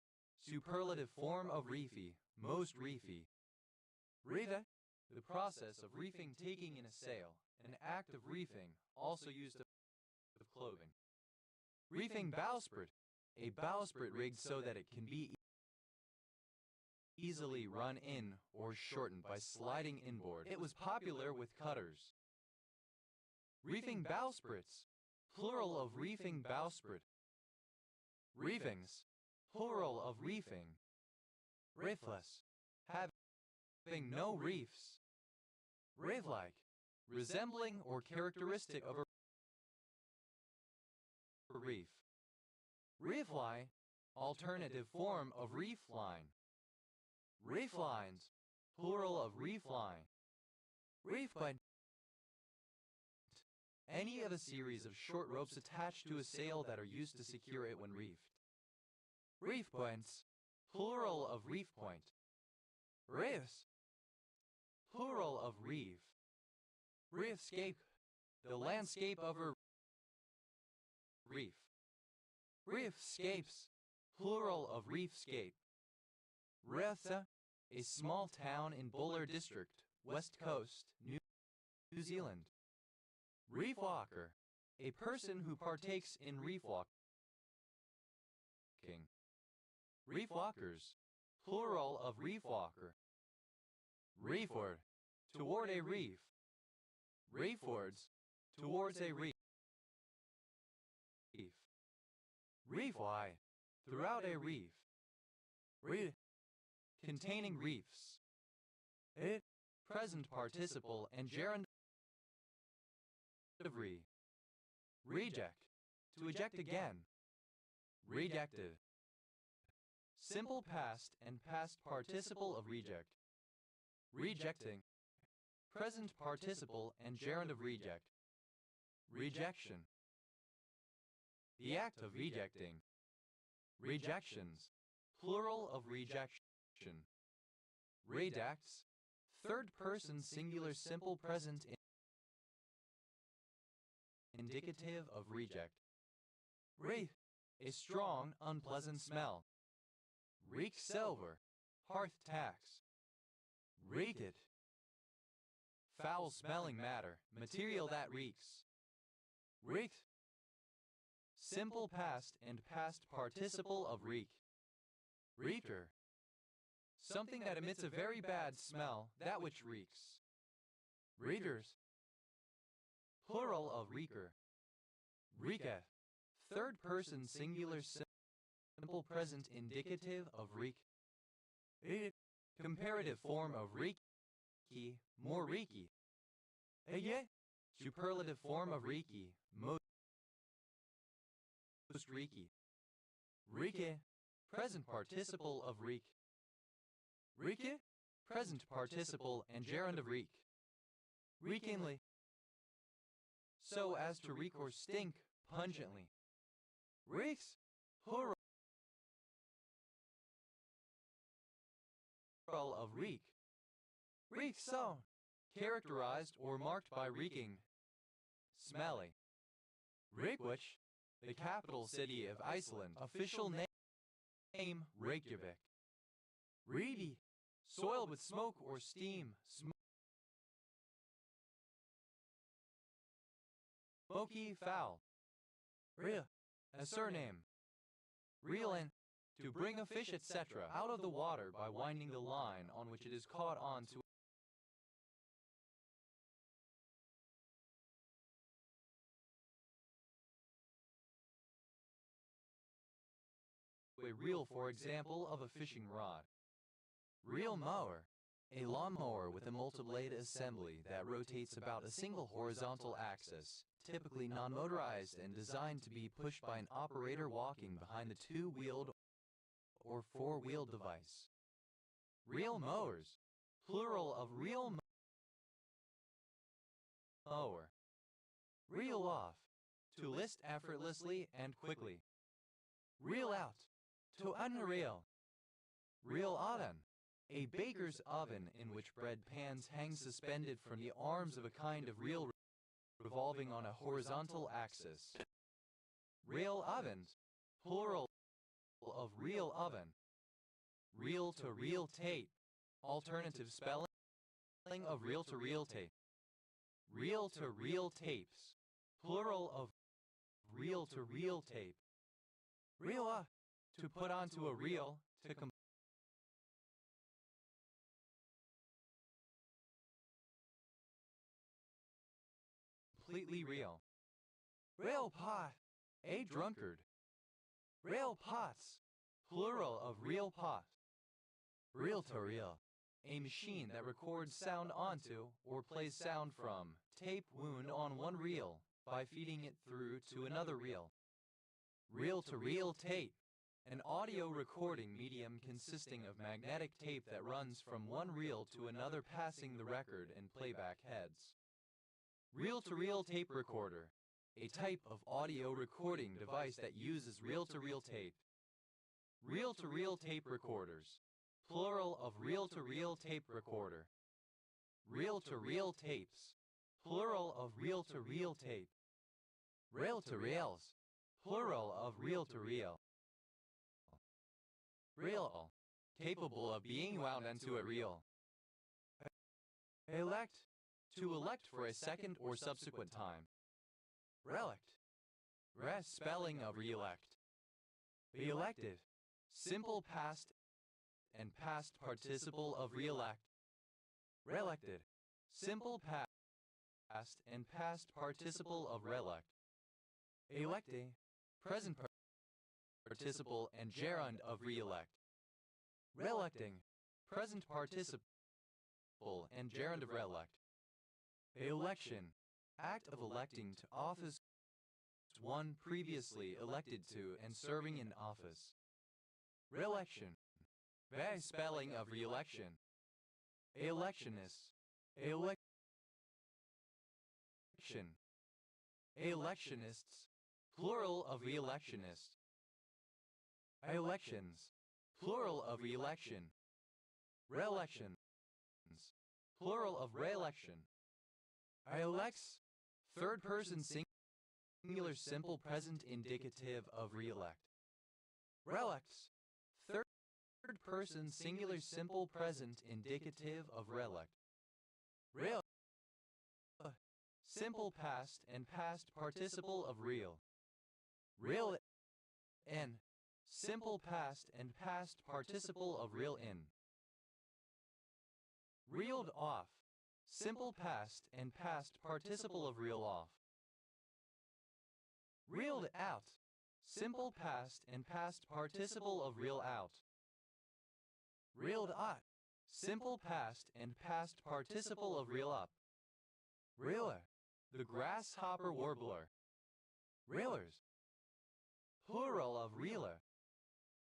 superlative form of reefy, most reefy. Reefa, the process of reefing taking in a sail, an act of reefing, also used of clothing. Reefing bowsprit, a bowsprit rigged so that it can be easily run in or shortened by sliding inboard. It was popular with cutters. Reefing bowsprits, plural of reefing bowsprit. Reefings, plural of reefing. Reefless, having no reefs. Reef-like, resembling or characteristic of a reef. Reefly, alternative form of reef line. Reef lines, plural of reef line. Reef point, any of a series of short ropes attached to a sail that are used to secure it when reefed. Reef points, plural of reef point. Reefs, plural of reef. Reefscape, the landscape of a reef. Reefscapes, plural of reefscape. Reatha, a small town in Buller District, West Coast, New Zealand. Reefwalker, a person who partakes in reef walking. Reefwalkers, plural of reefwalker. Reefward, toward a reef. Reefwards, towards a reef. Reefway, throughout a reef. Reef, containing reefs. It, present participle and gerund of re. Reject, to eject again. Rejected. Simple past and past participle of reject. Rejecting. Present participle and gerund of reject. Rejection. The act of rejecting. Rejections. Plural of rejection. Redacts. Third person singular simple present indicative of reject. Wreath. A strong, unpleasant smell. Reek silver. Hearth tax. Reek it. Foul smelling matter, material that reeks. Reeked. Simple past and past participle of reek. Reeker. Something that emits a very bad smell, that which reeks. Reekers. Plural of reeker. Reeketh. Third person singular simple present indicative of reek. It. Comparative form of reeky, more reeky. Again. Superlative form of reeky, most reeky. Reeke. Present participle of reek. Reeke. Present participle and gerund of reek. Reekingly. So as to reek or stink pungently. Reeks. Plural of reek. Reek so. Characterized or marked by reeking. Smelly. Reykjavik. The capital city of Iceland. Official name Reykjavik. Reedy. Soiled with smoke or steam. Smoky foul. Rhea. A surname. Reel in. To bring a fish, etc., out of the water by winding the line on which it is caught on to a reel, for example, of a fishing rod. Reel mower. A lawnmower with a multi-blade assembly that rotates about a single horizontal axis, typically non-motorized and designed to be pushed by an operator walking behind the two-wheeled or four-wheeled device. Reel mowers. Plural of reel mower. Reel off. To list effortlessly and quickly. Reel out. To unreel. Reel oven. A baker's oven in which bread pans hang suspended from the arms of a kind of reel revolving on a horizontal axis. Reel ovens. Plural of reel oven. Reel to reel tape. Alternative spelling of reel to reel tape. Reel to reel tapes. Plural of reel to reel tape. Reel to put onto a reel, to completely reel. Rail pot. A drunkard. Rail pots. Plural of reel pot. Reel to reel. A machine that records sound onto or plays sound from tape wound on one reel by feeding it through to another reel. Reel to reel tape. An audio recording medium consisting of magnetic tape that runs from one reel to another, passing the record and playback heads. Reel to reel tape recorder. A type of audio recording device that uses reel to reel tape. Reel to reel tape recorders. Plural of reel to reel tape recorder. Reel to reel tapes. Plural of reel to reel tape. Rail to rails. Plural of reel to reel. Reel. Capable of being wound into a reel. Elect. To elect for a second or subsequent time. Relict. Rest spelling of re-elect. Be elected. Simple past and past participle of re-elect. Reelected. Simple past and past participle of relect. Electe, present participle and gerund of reelect. Reelecting, present participle and gerund of relect. Election, act of electing to office one previously elected to and serving in office. Reelection, very spelling of reelection. Electionists, election. Electionists, plural of reelectionists. Elections, plural of reelection. Reelections, plural of reelection. Elects, third person singular simple present indicative of reelect. Reelects, third person singular simple present indicative of reelect. Real, simple past and past participle of real. Real in, simple past and past participle of real in. Reeled off, simple past and past participle of reel off. Reeled out, simple past and past participle of reel out. Reeled out, simple past and past participle of reel up. Reeler, the grasshopper warbler. Reelers, plural of reeler.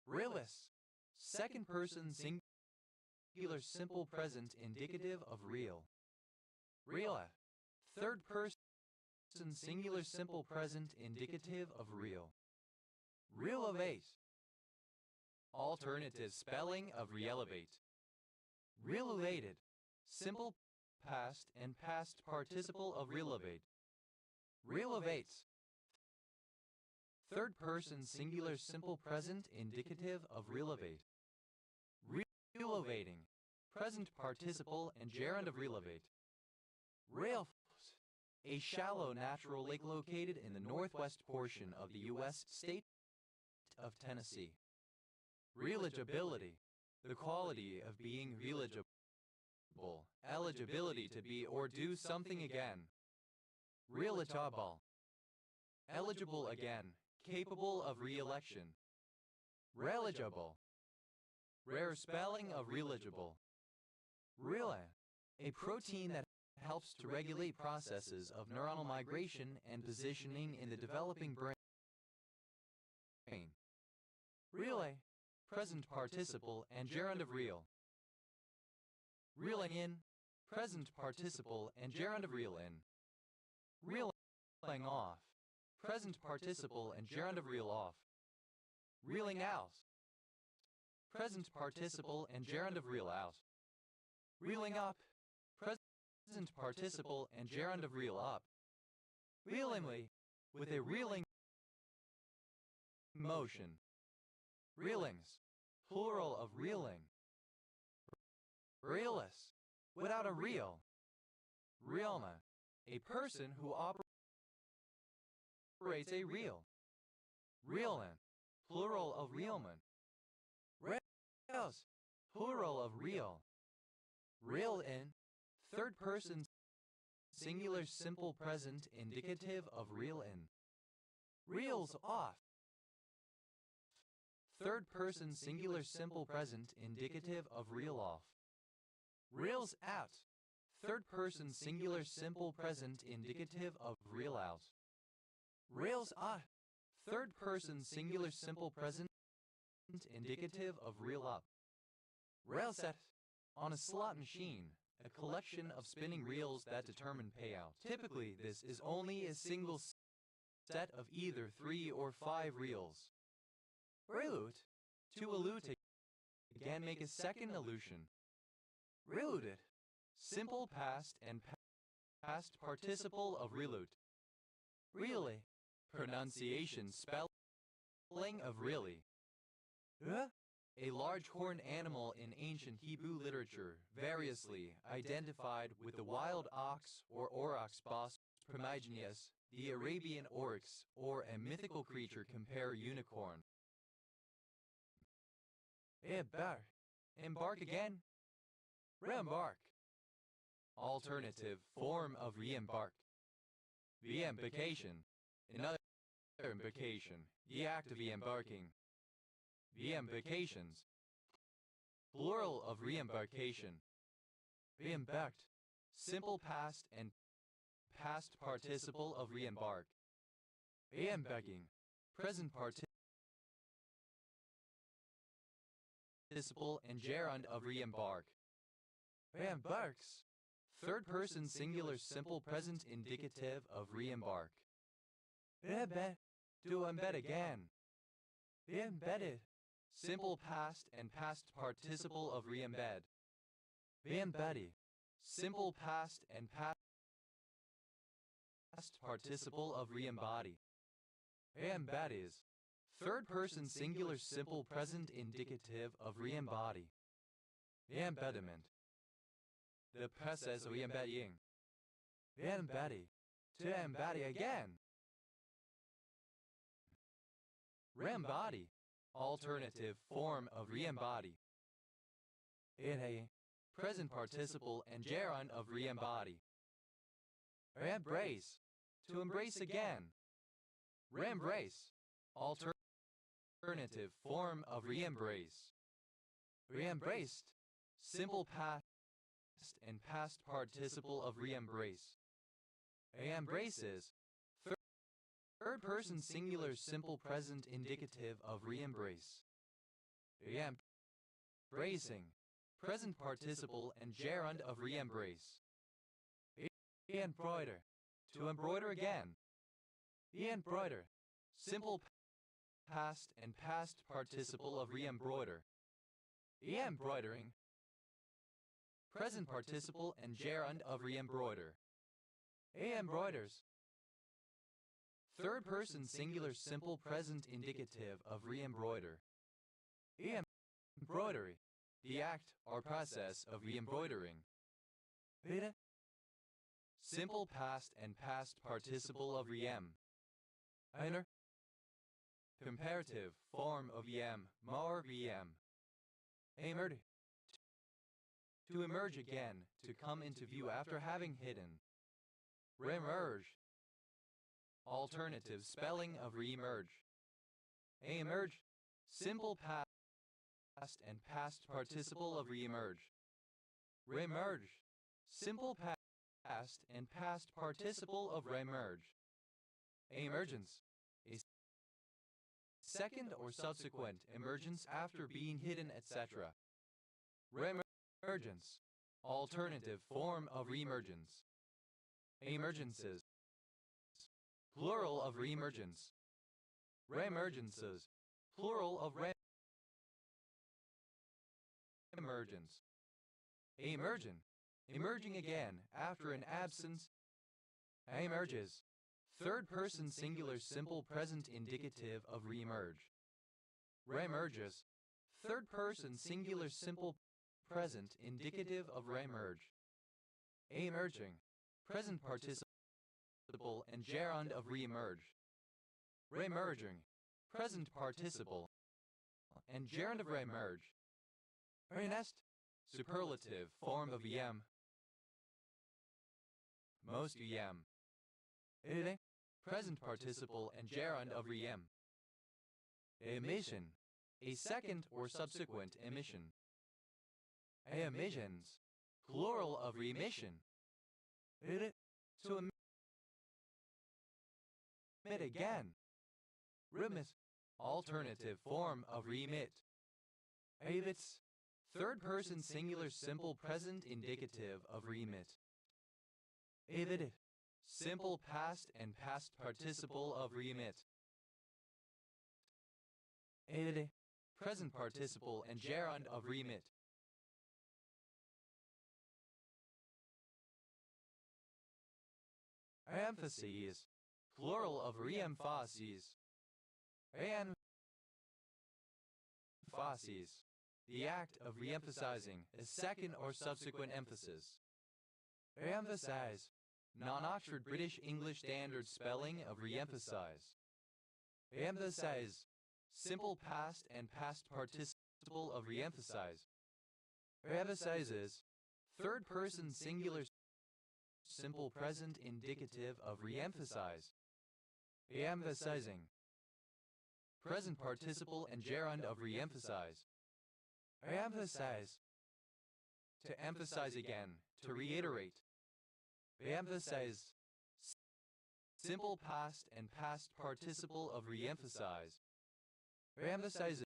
Reelis, second person singular simple present indicative of real. Reela, third person singular simple present indicative of real. Relevate, alternative spelling of reelevate. Relelated, simple past and past participle of relevate. Relevates, third person singular simple present indicative of relevate. Relevating, present participle and gerund of relevate. Railfs, a shallow natural lake located in the northwest portion of the U.S. state of Tennessee. Reeligibility, the quality of being reeligible, eligibility to be or do something again. Reeligible, eligible again, capable of re-election. Reeligible, rare spelling of reeligible. Relay, a protein that helps to regulate processes of neuronal migration and positioning in the developing brain. Relay, present participle and gerund of reel. Reeling in, present participle and gerund of reel in. Reeling off, present participle and gerund of reel off. Reeling out, present participle and gerund of reel out. Reeling up, present participle and gerund of reel up. Reelingly, with a reeling motion. Reelings, plural of reeling. Reelless, without a reel. Realma, a person who operates a reel. Reelman, plural of reelman. Reels, plural of reel. Reel in, third person singular simple present indicative of reel in. Reels off, third person singular simple present indicative of reel off. Reels out, third person singular simple present indicative of reel out. Reels on, third person singular simple present indicative of reel up. Rail set, on a slot machine, a collection of spinning reels that determine payout. Typically, this is only a single set of either 3 or 5 reels. Relute, to elute again make a second elution. Reluted, simple past and past participle of relute. Really, pronunciation spelling of really. A large horned animal in ancient Hebrew literature, variously identified with the wild ox or aurochs bos primigenius, the Arabian oryx, or a mythical creature compare unicorn. Embark again. Reembark. alternative form of re-embark. Re-embarkation, another embarkation, the act of re-embarking. Re-embarkations, plural of re-embarkation. Re-embarked, simple past and past participle of re-embark. Re-embarking, present participle and gerund of re-embark. Re-embarks, third person singular simple present indicative of re-embark. Re-embed, to embed again. Re-embedded, simple past and past participle of re-embed. Re-embody, simple past and past participle of re-embody. Re-embodies, third person singular simple present indicative of re-embody. Re-embodiment, the process of re-embodying. Re-embody, to embody again. Re-embody, alternative form of re-embody. In a present participle and gerund of re-embody. Re-embrace, to embrace again. Re-embrace, alternative form of re-embrace. Re-embraced, simple past and past participle of re-embrace. Re-embraces, third person singular simple present indicative of re-embrace. Re-embracing, present participle and gerund of re-embrace. Re-embroider, to embroider again. Re-embroider, simple past and past participle of re-embroider. Re-embroidering, present participle and gerund of re-embroider. Re-embroiders, third person singular simple present indicative of re-embroider. Re-embroidery, the act or process of re-embroidering. Simple past and past participle of re-em. Einer, comparative form of em, more re-em. Emerge, to emerge again, to come into view after having hidden. Re-emerge, alternative spelling of re-emerge. Emerge, simple past and past participle of re-emerge. Re-emerge, simple past and past participle of re-emerge. Emergence, a second or subsequent emergence after being hidden, etc. Re-emergence, alternative form of re-emergence. Emergences, plural of re-emergence. Re-emergences, plural of re-emergence. Emergent, emerging again after an absence. Emerges, third person singular simple present indicative of re-emerge. Re-emerges, third person singular simple present indicative of re-emerge. Emerging, present participle and gerund of re-emerge. Re-emerging, present participle and gerund of re-emerge. Earnest, superlative form of em. Most em. Ede, present participle and gerund of re-em. Emission, a second or subsequent emission. Emissions, plural of remission. Ede, to emit again. Remit, alternative form of remit. Evits, third person singular simple present indicative of remit. Evidit, simple past and past participle of remit. Edit, present participle and gerund of remit. Emphases, plural of re-emphases. Emphases, the act of re-emphasizing a second or subsequent emphasis. Emphasize, non-Oxford British English Standard spelling of re-emphasize. Emphasize, simple past and past participle of re-emphasize. Emphasizes, third person singular simple present indicative of re-emphasize. Emphasizing. Present participle and gerund of re-emphasize. Emphasize. To emphasize again, to reiterate. Emphasize. Simple past and past participle of re-emphasize. Emphasize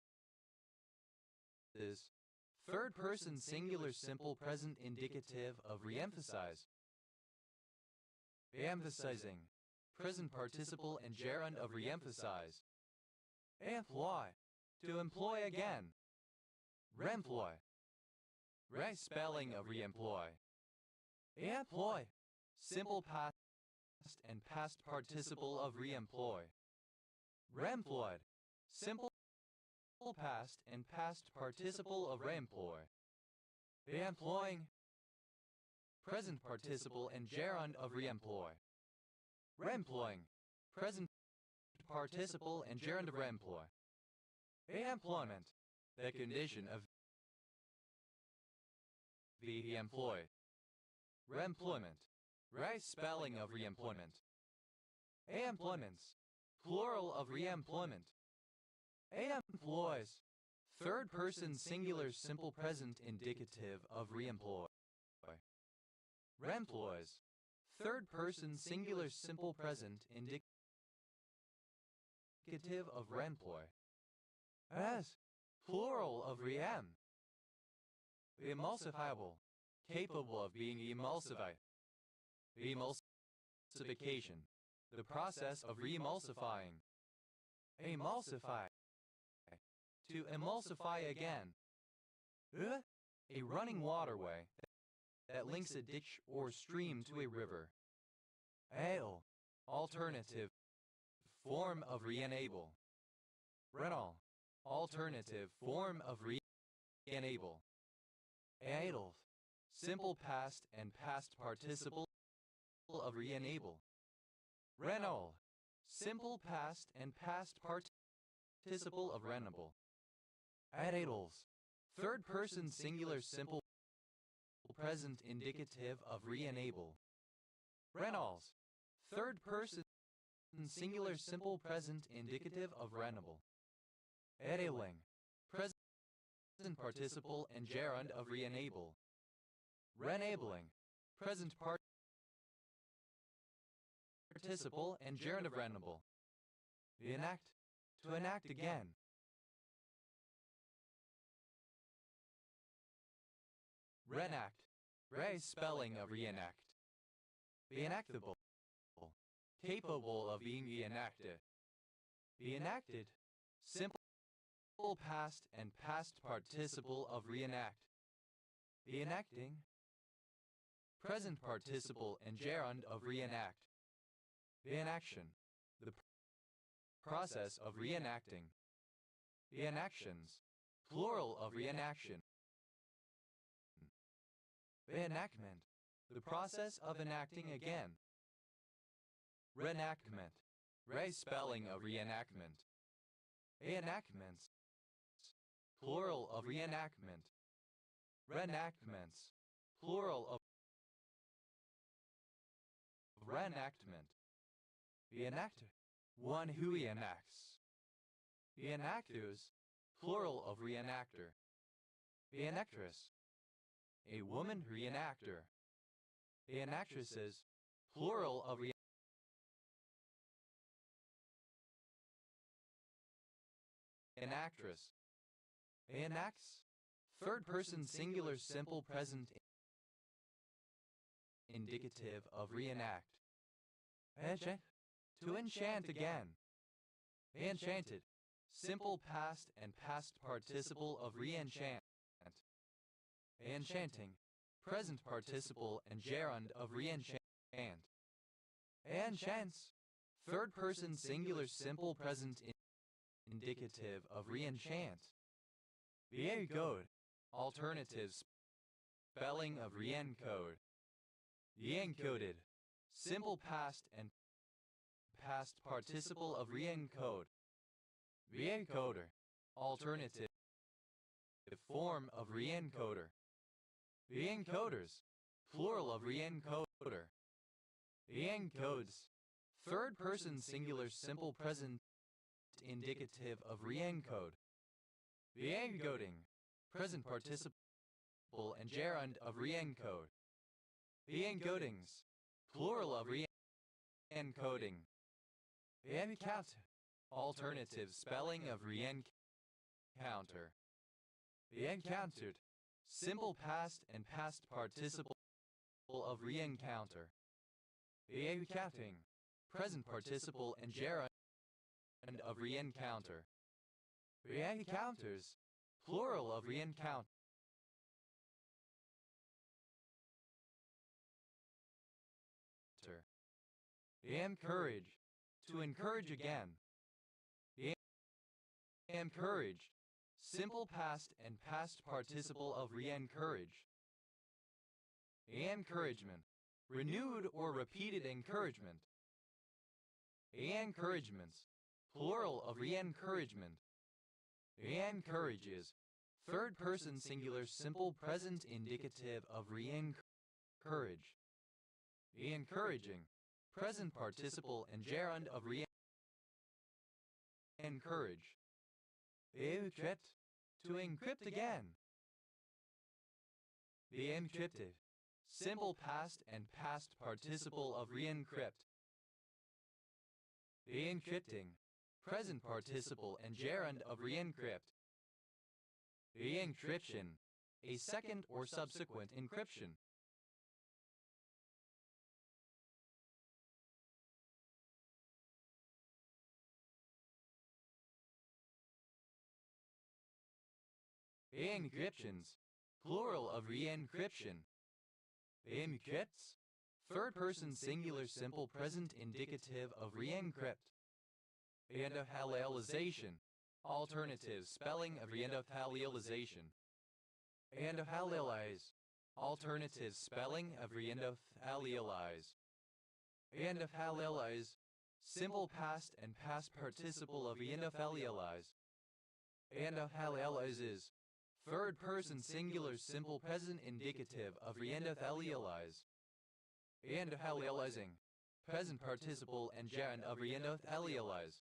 is third person singular simple present indicative of re-emphasize. Emphasizing. Present participle and gerund of re-emphasize. Employ. To employ again. Remploy. Spelling of re-employ. Employ. Simple past and past participle of re-employ. Remployed. Simple past and past participle of reemploy. Employing. Present participle and gerund of reemploy. Reemploying. Present participle and gerund of reemploy. Employment. The condition of the employed. Reemployment. Spelling of reemployment. Employments. Plural of reemployment. Employs. Third person singular simple present indicative of reemploy. Remploys. Third person singular simple present indicative of remploy. As. Plural of reem. Emulsifiable. Capable of being emulsified. Emulsification. The process of re-emulsifying. Emulsify. To emulsify again. A running waterway that links a ditch or stream to a river. Ale. Alternative. Form of re-enable. Renal. Alternative form of re-enable. Adolf. Simple past and past participle of re-enable. Renal. Simple past and past participle of renable. Adels. Third person singular simple present indicative of re-enable. Renals. Third person singular simple present indicative of renable. Enabling. Present participle and gerund of re-enable. Renabling. Present participle and gerund of renable. Enact. To enact again. Renact. Spelling of reenact. Enactable. Capable of being enacted. Enacted. Simple past and past participle of reenact. Enacting. Present participle and gerund of reenact. Enaction. The process of reenacting. Enactions. Plural of reenaction. Enactment. The process of enacting again. Reenactment. Spelling of reenactment. Enactments. Plural of reenactment. Reenactments. Plural of reenactment. Enactor. One who enacts. Enactors. Plural of reenactor. Enactress. A woman reenactor. Enactresses. Plural of enactress. Enacts. Third person singular simple present indicative of reenact. Enchant. To enchant again. Enchanted. Simple past and past participle of re-enchant. Enchanting. Present participle and gerund of re-enchant. Enchants. Third person singular simple present indicative of re-enchant. Re-encode. Alternatives. Spelling of re-encode. Re-encoded. Simple past and past participle of re-encode. Re-encoder. Alternative form of re-encoder. Re-encoders. Plural of re-encoder. Encodes. Third person singular simple present indicative of re-encode. Encoding. Present participle and gerund of re-encode. Encodings. Plural of re-encoding. Encounter. Alternative spelling of re-encounter. Encountered. Simple past and past participle of re-encounter. Encountering. Present participle and gerund of re-encounter. Re-encounters. Plural of re-encounter. Encourage. To encourage again. Encouraged. Simple past and past participle of re-encourage. Encouragement. Renewed or repeated encouragement. Encouragements. Plural of re-encouragement. Encourages. Third person singular simple present indicative of re-encourage. Encouraging. Present participle and gerund of re-encourage. Encrypt. To encrypt again. The encrypted. Simple past and past participle of re-encrypt. The encrypting. Present participle and gerund of re-encrypt. The encryption. A second or subsequent encryption. Encryptions. Plural of re-encryption. Encrypts. Third person singular simple present indicative of re-encrypt. Endothalalization. Alternative spelling of re-endothalalization. Endothalalize. Alternative spelling of re-endothalalize. Endothalalize. Simple past and past participle of re-endothalalize. Endothalalizes. Third person singular simple present indicative of re-endothalalize. Endothalalizing. Present participle and gerund of re-endothalalize.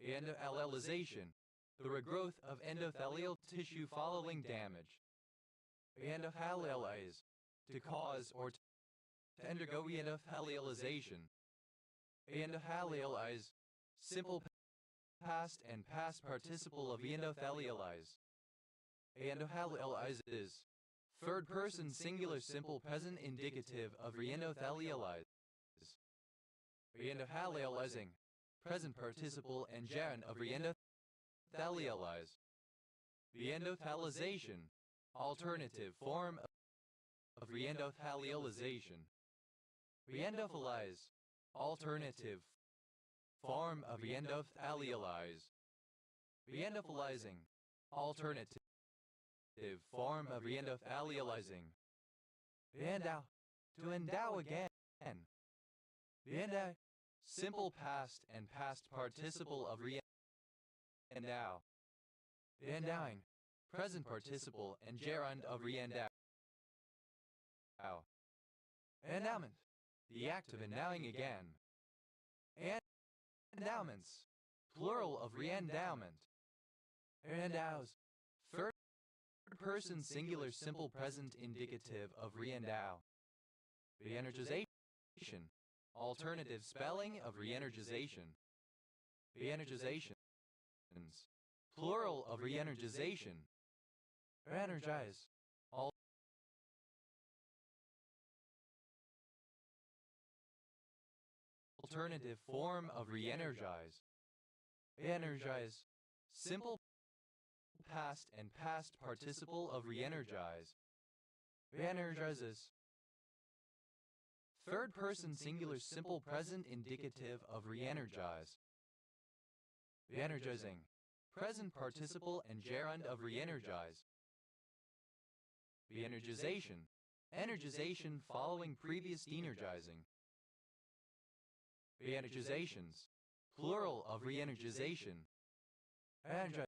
Endothalalization. The regrowth of endothelial tissue following damage. Endothalalize. To cause or to undergo re-endothalalization. Endothalalize. Simple past and past participle of re-endothalalize. Endothalalizes. Third person singular simple present indicative of re-endothalalize. Re-endothalalizing. Present participle and gerund of re-endothalalize. Re-endothalalization. Alternative form of re-endothalalization. Re-endothalize. Alternative form of re-endothalalize. Re-endothalizing. Alternative form of re-endothalalizing. Endow. To endow again. Endow. Simple past and past participle of re-endow. Endowing. Present participle and gerund of re-endow. Endowment. The act of endowing again. Endowments. Plural of re-endowment. Endows. Third person singular simple present indicative of re-endow. Re-energization. Alternative spelling of re-energization. Re-energizations. Plural of re-energization. Re-energize. Alternative form of re-energize. Re-energize. Simple past and past participle of re-energize. Re-energizes. Third person singular simple present indicative of re-energize. Re-energizing. Present participle and gerund of re-energize. Re-energization. Energization following previous energizing. Re-energizations. Plural of re-energization. Energize.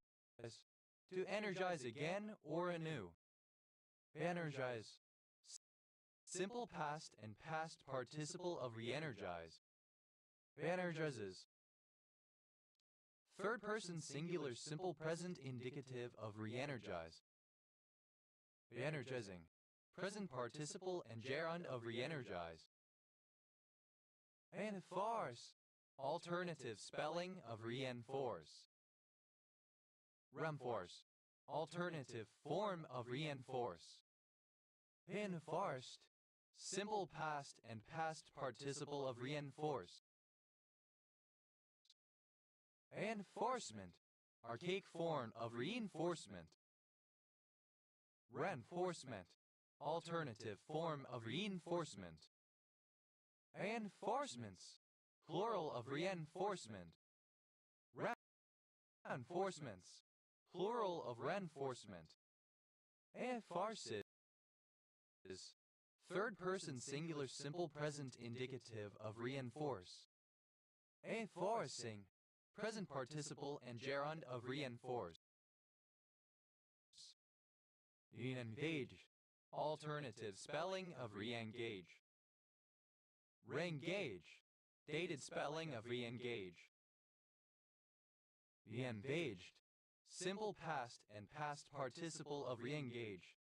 To energize again or anew. Energize. simple past and past participle of re-energize, re-energizes. Third person singular simple present indicative of re-energize, re-energizing, present participle and gerund of re-energize. And farce, alternative spelling of reinforce. Reinforce, alternative form of reinforce. Enforced, simple past and past participle of reinforce. Enforcement, archaic form of reinforcement. Reinforcement, alternative form of reinforcement. Reinforcements, plural of reinforcement. Reinforcements, plural of reinforcement. Enforces, third person singular simple present indicative of reinforce. Enforcing, present participle and gerund of reinforce. Engage, alternative spelling of re-engage. Re-engage, dated spelling of re-engage. Re-engaged, simple past and past participle of re-engage.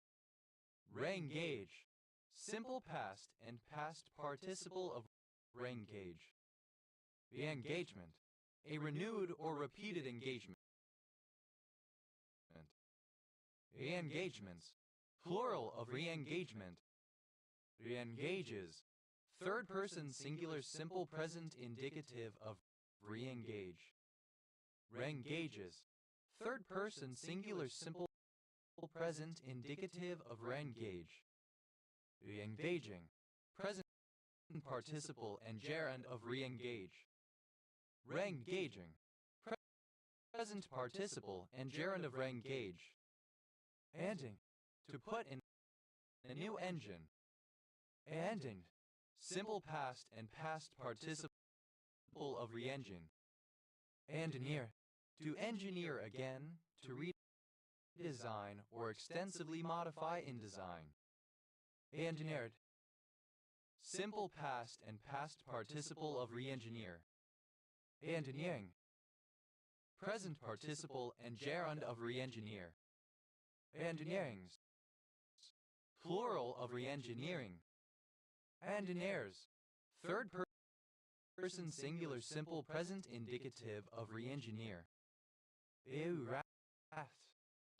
Re-engage, simple past and past participle of re-engage. Re-engagement, a renewed or repeated engagement. Re-engagements, plural of re-engagement. Re-engages, third person singular simple present indicative of re-engage. Re-engages, third person singular simple present indicative of re-engage. Re-engaging, present participle and gerund of re-engage. Re-engaging, present participle and gerund of re-engage. Ending, to put in a new engine. Ending, simple past and past participle of re-engine. Engineer, to engineer again, to redesign or extensively modify in design. Engineered, simple past and past participle of re-engineer. Engineering, present participle and gerund of re-engineer. Engineerings, plural of re-engineering. Engineers, third person singular simple present indicative of re-engineer. Engraft,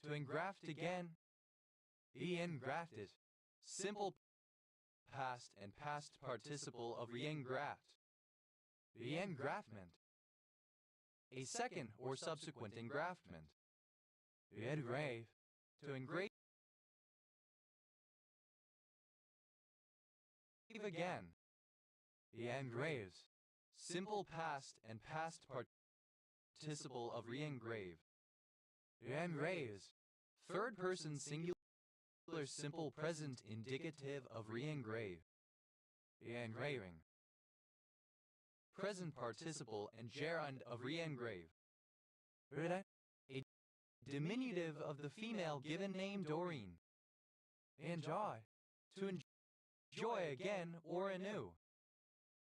to engraft again. Engrafted, simple past and past participle of re-engraft. Re-engraftment, a second or subsequent engraftment. Engrave, to engrave again. Engraves, simple past and past participle of re-engrave. Engraves, third person singular simple present indicative of re-engrave. Engraving, present participle and gerund of re-engrave. A diminutive of the female given name Doreen. Enjoy, to enjoy again or anew.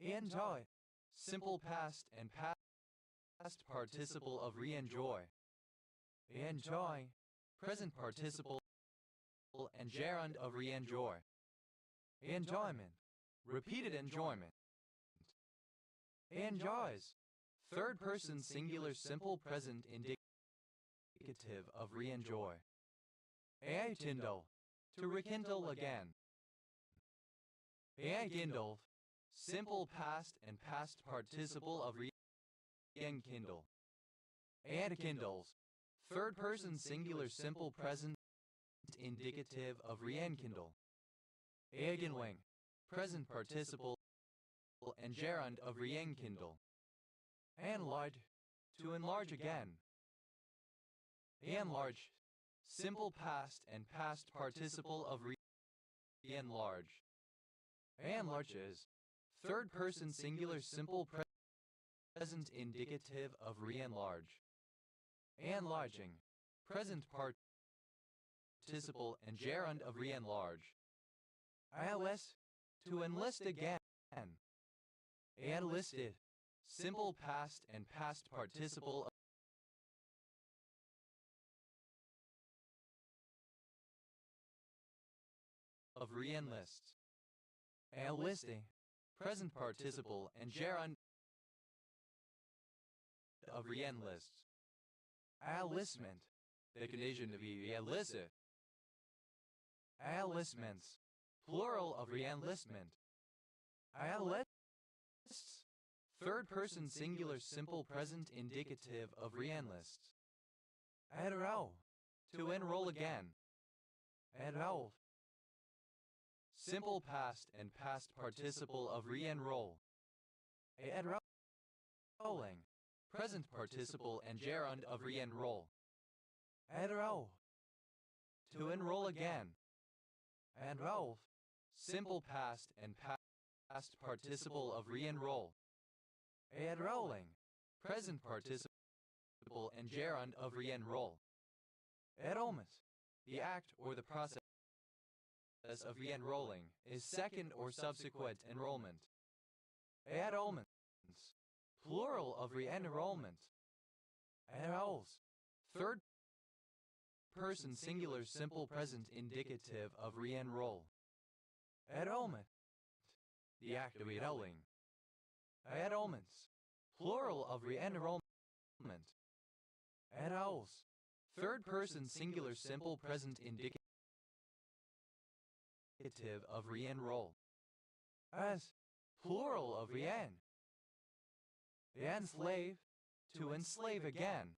Enjoy, simple past and past participle of re-enjoy. Enjoy, present participle and gerund of re-enjoy. Enjoyment, repeated enjoyment. Enjoys, third person singular simple present indicative of re-enjoy. Rekindle, to rekindle again. Rekindled, simple past and past participle of re-enkindle. Enkindles, third person singular simple present indicative of re-enkindle. Egenwing, present participle and gerund of re-enkindle. Enlarge, to enlarge again. Enlarge, simple past and past participle of re-enlarge. Enlarges, third person singular simple present indicative of re-enlarge. Enlarging, present participle and gerund of re-enlarge. ILS. To enlist again. Enlisted. Simple past and past participle of re-enlist. Enlisting. Present participle and gerund of re-enlist. Enlistment. The condition to be enlisted. Enlistments. Plural of re-enlistment. Enlists. Third person singular simple present indicative of re-enlist. Enroll. To enroll again. Enroll. Simple past and past participle of re-enroll. Enrolling. Present participle and gerund of re-enroll. Enroll. To enroll again. Enroll. Simple past and past participle of re-enroll. Enrolling. Present participle and gerund of re-enroll. Enrollment. The act or the process of re-enrolling is second or subsequent enrollment. Enrollments. Plural of re-enrollment. Enrolls. Third person singular simple present indicative of re-enroll. Enrollment. The act of enrolling. Enrollments. Plural of re-enrollment. Enrolls. Third person singular simple present indicative of re-enroll. As. Plural of re-en. Enslave. To enslave again.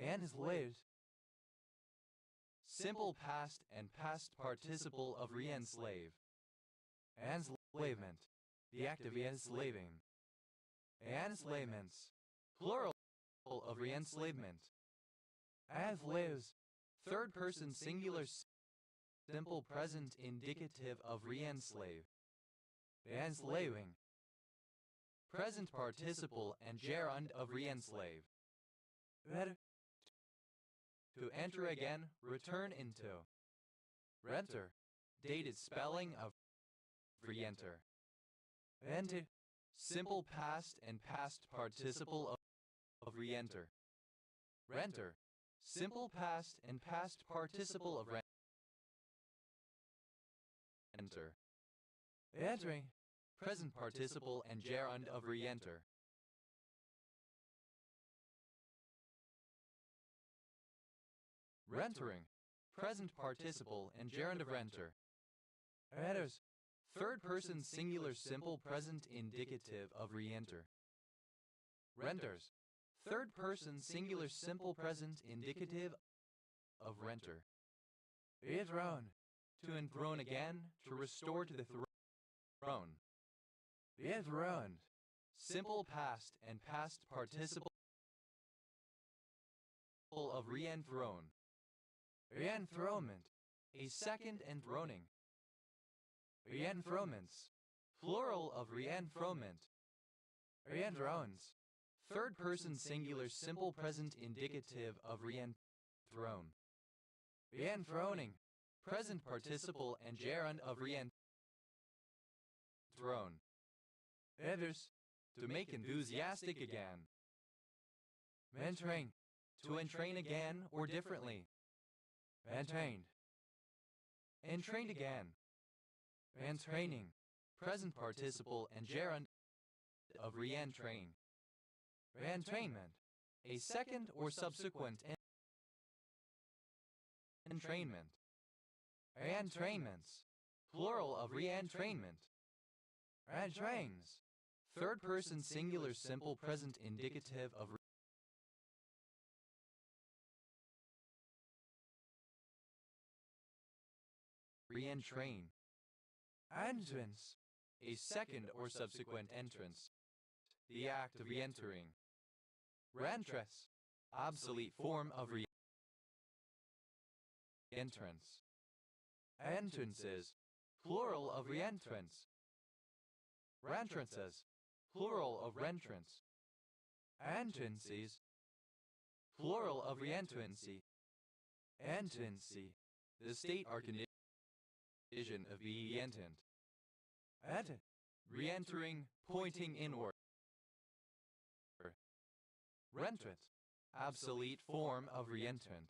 Enslaved. Simple past and past participle of re-enslave. Enslavement. The act of enslaving. Enslavements. Plural of re-enslavement. Enslaves. Third person singular simple present indicative of re-enslave. Enslaving. Present participle and gerund of re-enslave. To enter again, return into. Renter. Dated spelling of re-enter. Enter. Simple past and past participle of re-enter. Renter. Simple past and past participle of enter. Entering. Present participle and gerund of re-enter. Rentering. Present participle and gerund of renter. Renters. Third person singular simple present indicative of re-enter. Renters. Third person singular simple present indicative of renter. Enthrone. To enthrone again, to restore to the throne. Enthroned. Simple past and past participle of re-enthrone. Re-enthronement. A second enthroning. Re-enthronements. Plural of re-enthronement. Re-enthrones. Third person singular simple present indicative of re-enthrone. Re-enthroning. Present participle and gerund of re-enthrone. Enters. To make enthusiastic again. Entrain. To entrain again or differently. Entrained. Entrained again. Entraining. Present participle and gerund of re-entrain. Re-entrainment. A second or subsequent entrainment. Re-entrainments. Plural of re-entrainment. Re-entrains. Third person singular simple present indicative of re-entrain. Entrance. A second or subsequent entrance. The act of re-entering. Reentrance. Obsolete form of re-entrance. Entrances. Plural of re-entrance. Reentrances. Plural of reentrance. Entrances. Plural of re-entrancy. Entrancy. The state or condition of reentient. Re-entering, pointing inward. Rentrant, obsolete form of reentrant.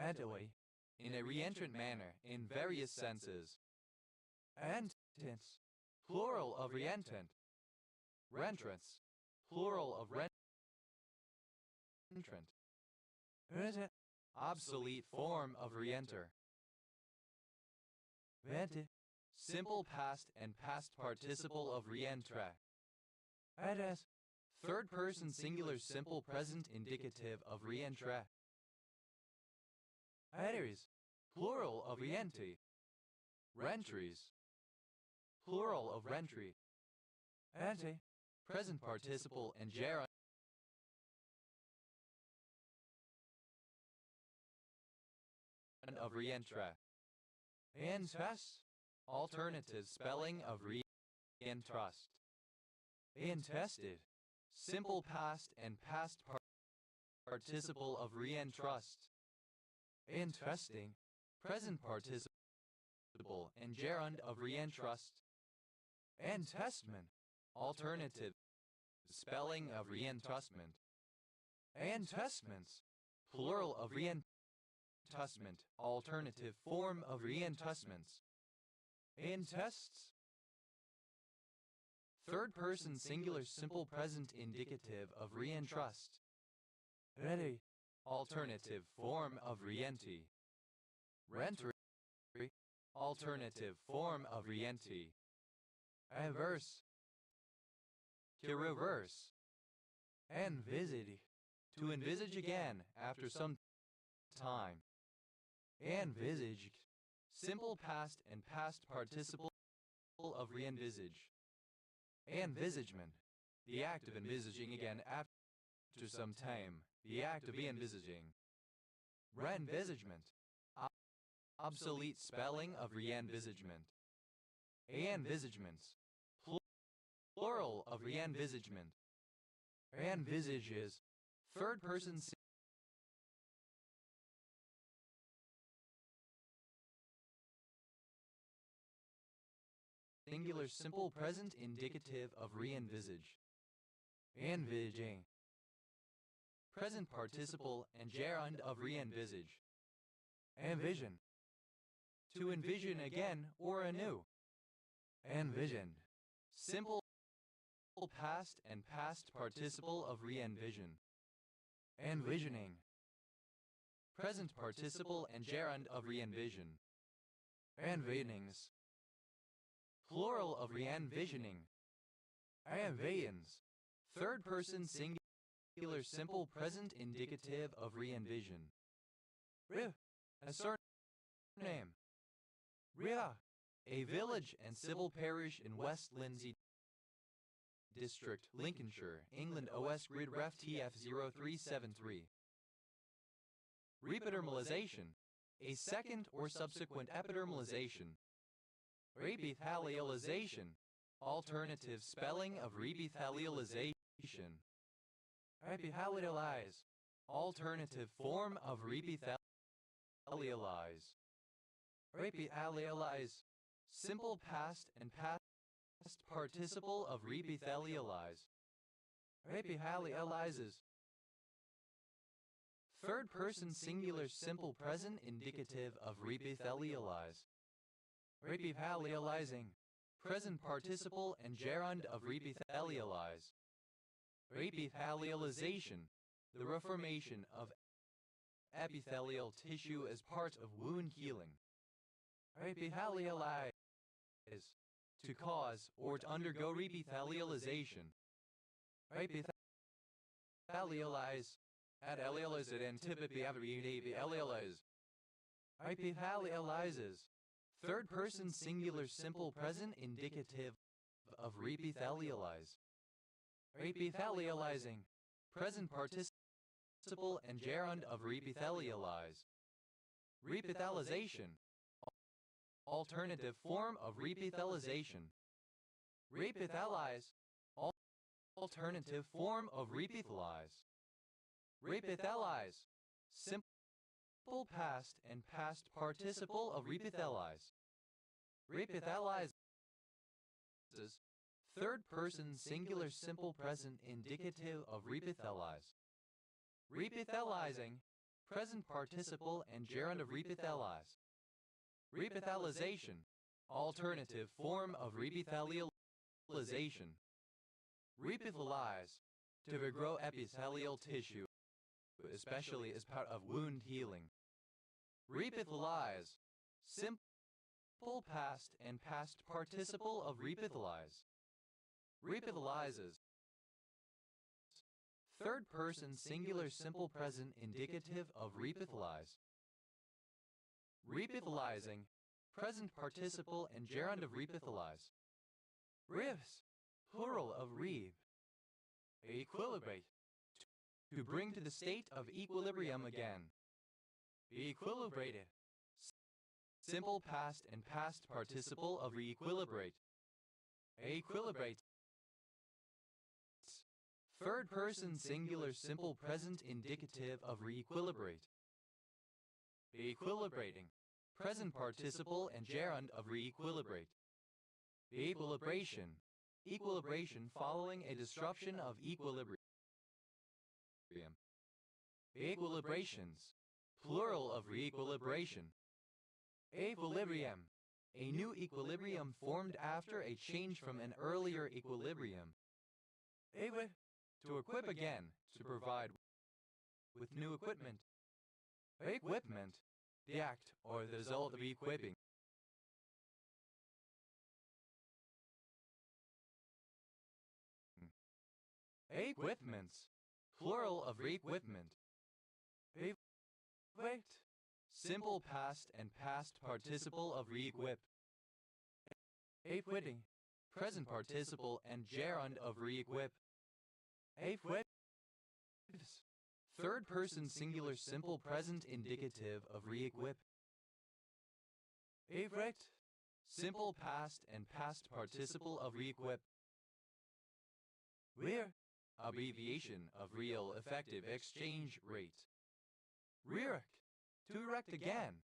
Adaway, in a reentrant manner, in various senses. Antents, plural of reentrant. Rentrants, plural of reentrant. Obsolete form of reenter. Simple past and past participle of reentra. Third person singular simple present indicative of reentra. Plural of rienti. Rentries, plural of rentry. Present participle and gerund of reentra. Entrust, alternative spelling of reentrust. Intested, simple past and past participle of reentrust. Interesting, present participle and gerund of reentrust. Entestment, alternative spelling of reentrustment. Entestments, plural of reentrustment, alternative form of reentrustments. Intests, third person singular simple present indicative of reentrust. Ready, alternative form of reenti. Rentry, alternative form of reenti. Averse, to reverse. Envisage, to envisage again after some time. Envisaged, simple past and past participle of re-envisage. Envisagement, the act of envisaging again after some time, the act of re-envisaging. Re-envisagement, obsolete spelling of re-envisagement. Envisagements, plural of re-envisagement. Envisages, third person singular simple present indicative of re-envisage. Envisaging, present participle and gerund of re-envisage. Envision, to envision again or anew. Envisioned, simple past and past participle of re-envision. Envisioning, present participle and gerund of re-envision. Envisionings, plural of re-envisioning. Envisions, third person singular simple present indicative of re-envision. A surname. Ria, a village and civil parish in West Lindsey District, Lincolnshire, England. OS Grid Ref TF 0373. Reepidermalization, a second or subsequent epidermalization. Rebethalialization, alternative spelling of rebethalialization. Rebethalialize, alternative form of rebethalialize. Rebethalialize, simple past and past participle of rebethalialize. Rebethalializes, third person singular simple present indicative of rebethalialize. Rebethalializing, present participle and gerund of rebethalialize. Rebethalialization, the reformation of epithelial tissue as part of wound healing. Rebethalialize, to cause or to undergo rebethalialization. Rebethalialize, ad allelis at antipathy after rebethalialize. Rebethalializes, third person singular simple present indicative of rebethalialize. Rebethalializing, present participle and gerund of rebethalialize. Rebethalization, alternative form of rebethalization. Rebethalize, alternative form of rebethalize. Rebethalize, simple simple past and past participle of repithalize. Repithalizes. Third person singular simple present indicative of repithalize. Repithalizing, present participle and gerund of repithalize. Repithalization, alternative form of repithalization. Repithalize, to regrow epithelial tissue, especially as part of wound healing. Repithalize, simple past and past participle of repithalize. Repithalizes. Third person singular simple present indicative of repithalize. Repithalizing, present participle and gerund of repithalize. Rivs, plural of reeve. Equilibrate, to bring to the state of equilibrium again. Equilibrated, simple past and past participle of re-equilibrate. Equilibrate. Third person singular simple present indicative of re-equilibrate. Equilibrating, present participle and gerund of re-equilibrate. Equilibration, equilibration following a disruption of equilibrium. Equilibrations, plural of re-equilibration. Equilibrium, a new equilibrium formed after a change from an earlier equilibrium. To equip again, to provide with new equipment. Equipment, the act or the result of equipping. Equipments, plural of re-equipment. Equip, simple past and past participle of re-equip. Equitting, present participle and gerund of re-equip. Equip, third person singular simple present indicative of re-equip. Equipped, simple past and past participle of re-equip. Rear, abbreviation of real effective exchange rate. Rearect, to erect again.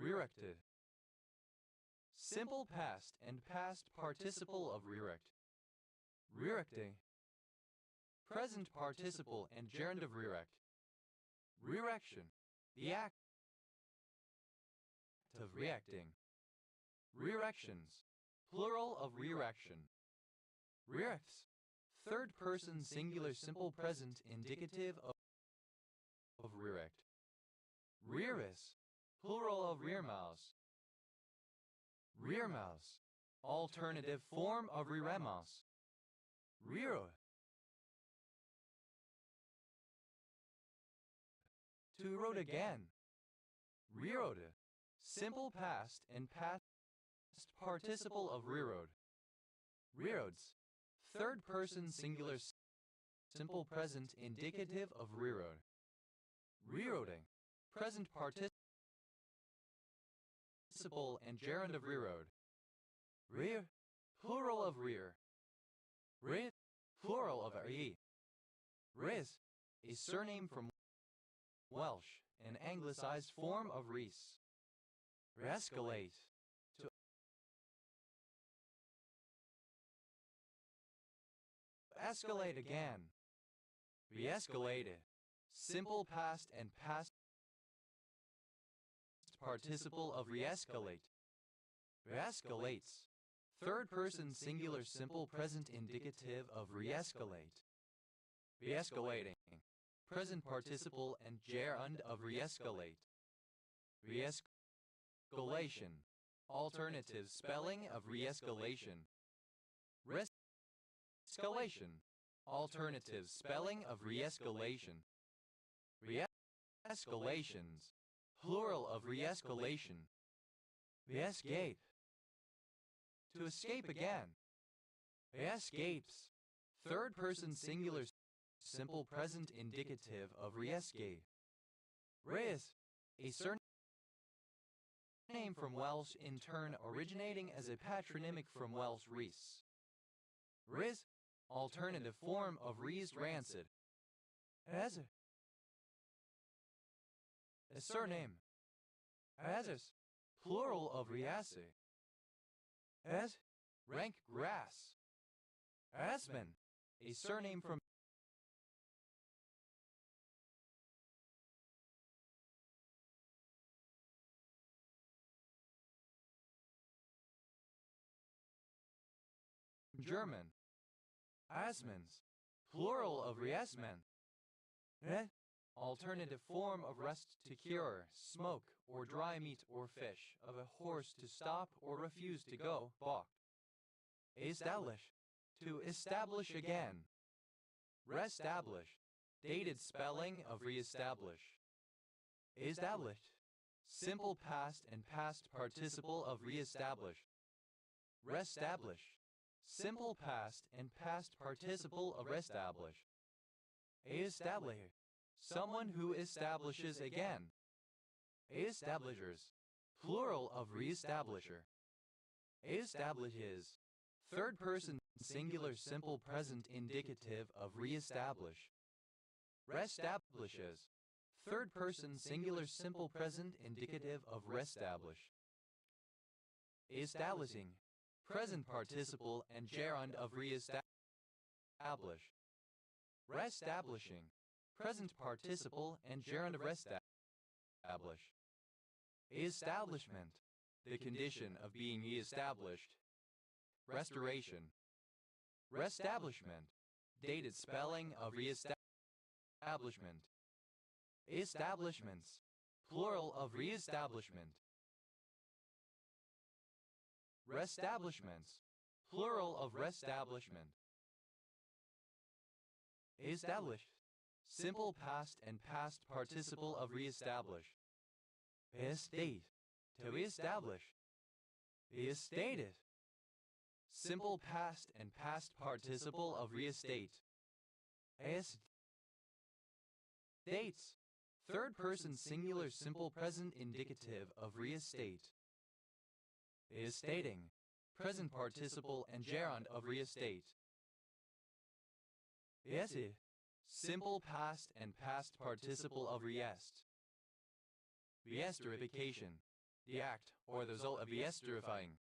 Rerected. Simple past and past participle of rearect. Rerecting. Present participle and gerund of rearect. Rerection, the act of reacting. Rerections, plural of rerection. Rerects, third person singular simple present indicative of rearect. Rearis, plural of rearmouse. Rearmouse, alternative form of reremouse. Rear, to erode again. Rearode, simple past and past participle of rearode. Rearodes, third person singular simple present indicative of rearode. Rearoding, present participle and gerund of rearode. Rear, plural of rear. Rid, plural of re. Riz, a surname from Welsh, an anglicized form of Rees. Reescalate, to escalate again. Reescalated, simple past and past participle of reescalate. Reescalates, third person singular simple present indicative of reescalate. Reescalating, present participle and gerund of reescalate. Reescalation, alternative spelling of reescalation. Reescalation, alternative spelling of reescalation. Reescalations, plural of reescalation. Reescape, to escape again. Reescapes, third person singular simple present indicative of reescape. Reis, a surname from Welsh in turn originating as a patronymic from Welsh Rhys. Riz, alternative form of Rhys rancid. As A surname. Asis, plural of riase. As, rank grass. Asman, a surname from German. Asmans, plural of riasman. Alternative form of rest to cure, smoke, or dry meat or fish, of a horse to stop or refuse to go, balk. Establish, to establish again. Restablish, dated spelling of reestablish. Established, simple past and past participle of reestablish. Restablish, simple past and past participle of restablish. Establish, someone who establishes again. Establishers, plural of reestablisher. Establishes, third person singular simple present indicative of reestablish. Restablishes, third person singular simple present indicative of restablish. Establishing, present participle and gerund of reestablish. Restablishing, present participle and gerund of restablish. Establishment, the condition of being established. Restoration. Restablishment, dated spelling of reestablishment. Establishments, plural of reestablishment. Restablishments, plural of restablishment. Established, simple past and past participle of reestablish. Estate, to establish. Estated, simple past and past participle of reestate. Estates, third person singular simple present indicative of reestate. Estating, present participle and gerund of reestate. Esse, simple past and past participle of reest. Reesterification, the act or the result of reesterifying.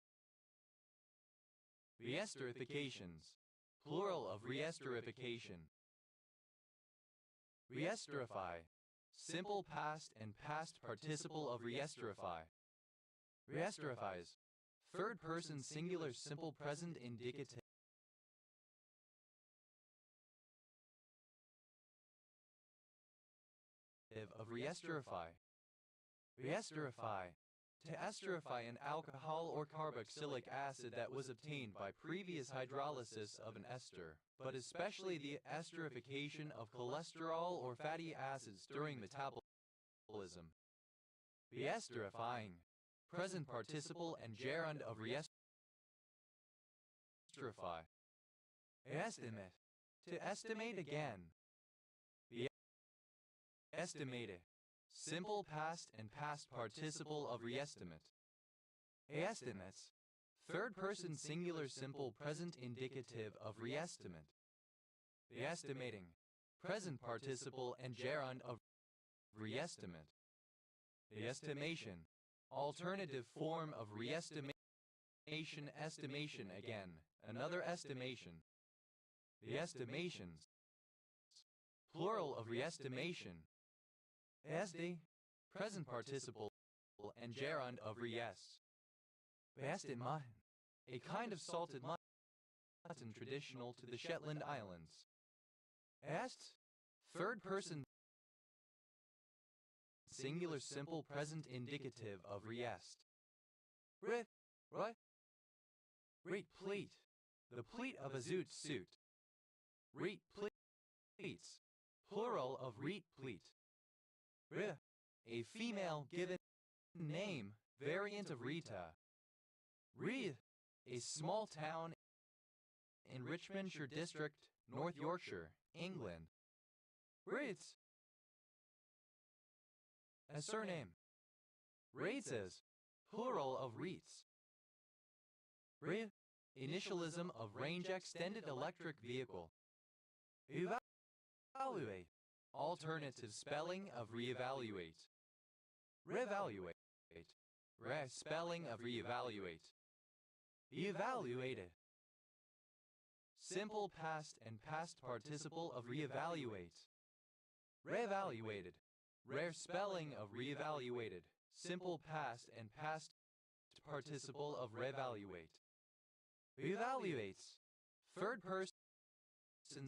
Reesterifications, plural of reesterification. Reesterify, simple past and past participle of reesterify. Reesterifies, third person singular simple present indicative of reesterify. Reesterify, to esterify an alcohol or carboxylic acid that was obtained by previous hydrolysis of an ester, but especially the esterification of cholesterol or fatty acids during metabolism. Reesterifying, present participle and gerund of reesterify. Estimate, to estimate again. Estimate, simple past and past participle of reestimate. Estimates, third person singular simple present indicative of reestimate. Reestimating, present participle and gerund of reestimate. Reestimation, alternative form of reestimation. Estimation again, another estimation. Reestimations, plural of reestimation. Esde, present participle and gerund of reest. Vestimutton, a kind of salted mutton traditional to the Shetland Islands. Est, third person singular simple present indicative of reest. Rith, right? Reet pleat, the pleat of a zoot suit. Reet pleats, plural of reet pleat. A female given name, variant of Rita. Reeth, a small town in Richmondshire District, North Yorkshire, England. Reeds, a surname. Reetzes, plural of Reets. Reeth, initialism of range extended electric vehicle. Evaluate, alternative spelling of reevaluate. Reevaluate. Spelling of reevaluate. Evaluated. Simple past and past participle of reevaluate. Reevaluated. Rare spelling of reevaluated. Simple past and past participle of reevaluate. Evaluates. Third person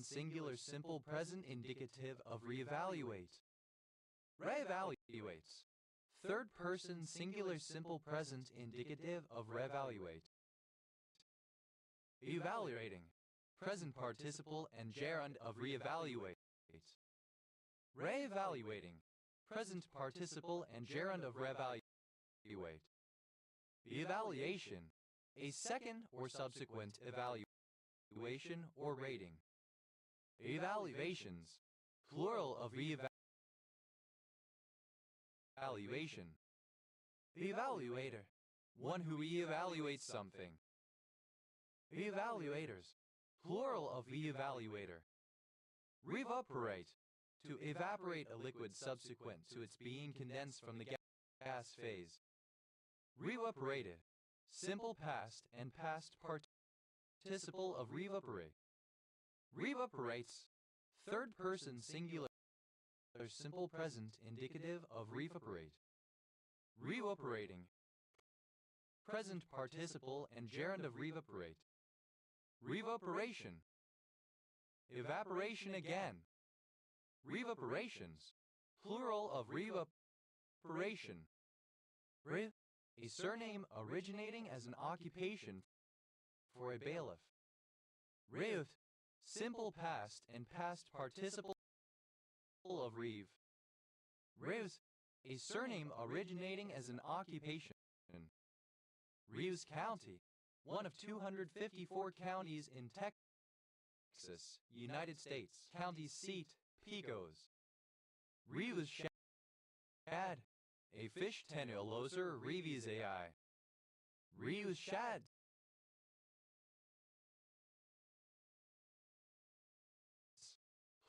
singular simple present indicative of reevaluate. Reevaluates. Third person singular simple present indicative of reevaluate. Evaluating. Present participle and gerund of reevaluate. Reevaluating. Present participle and gerund of reevaluate. Evaluation. A second or subsequent evaluation or rating. Evaluations. Plural of reevaluation. Evaluator. One who reevaluates something. Evaluators. Plural of reevaluator. Revaporate. To evaporate a liquid subsequent to its being condensed from the gas phase. Revaporated. Simple past and past participle of revaporate. Revaporates. Third person singular simple present indicative of revaporate. Revaporating. Present participle and gerund of revaporate. Revaporation. Evaporation again. Revaporations. Plural of revaporation. A surname originating as an occupation for a bailiff. Reuth. Simple past and past participle of reeve. Reeves. A surname originating as an occupation. Reeves County. One of 254 counties in Texas, United States. County seat, Pecos. Reeves shad. A fish tenuloser reeves ai. Reeves shad.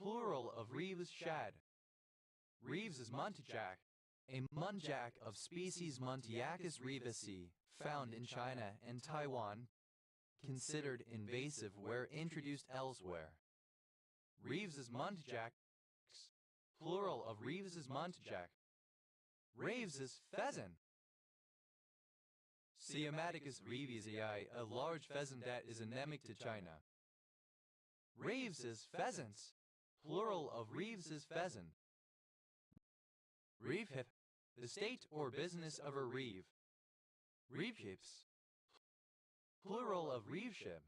Plural of Reeves shad. Reeves is muntjac. A muntjac of species Muntiacus reevesi, found in China and Taiwan, considered invasive where introduced elsewhere. Reeves is muntjacs. Plural of Reeves is muntjac. Raves is pheasant. Siamaticus reevesii, a large pheasant that is endemic to China. Raves is pheasants. Plural of reeves is pheasant. Reevehip. The state or business of a reeve. Reeveships. Plural of reeveship.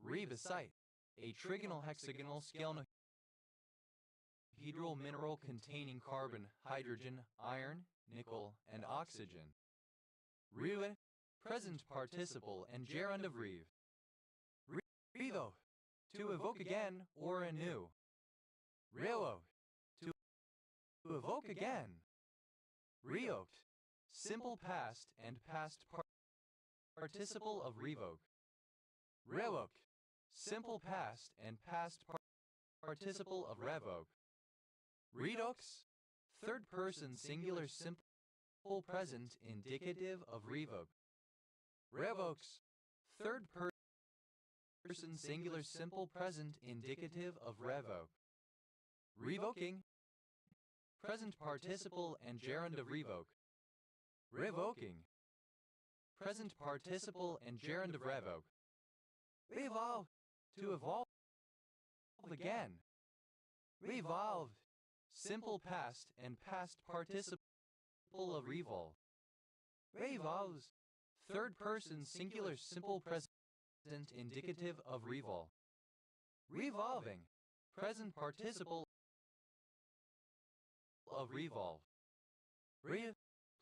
Reevesite. A trigonal hexagonal scalenohedral mineral containing carbon, hydrogen, iron, nickel, and oxygen. Reeve. Present participle and gerund of reeve. Reevo. To evoke again or anew. Reevoke. To evoke again. Reoked. Simple past and past participle of revoke. Revoke. Simple past and past participle of revoke. Redox. Third person singular simple present indicative of revoke. Revokes. Third person singular simple present indicative of revoke. Revoking. Present participle and gerund of revoke. Revoking. Present participle and gerund of revoke. Revolve. To evolve again. Revolve. Simple past and past participle of revolve. Revolves. Third person singular simple present indicative of revolve. Revolving. Present participle of revolve.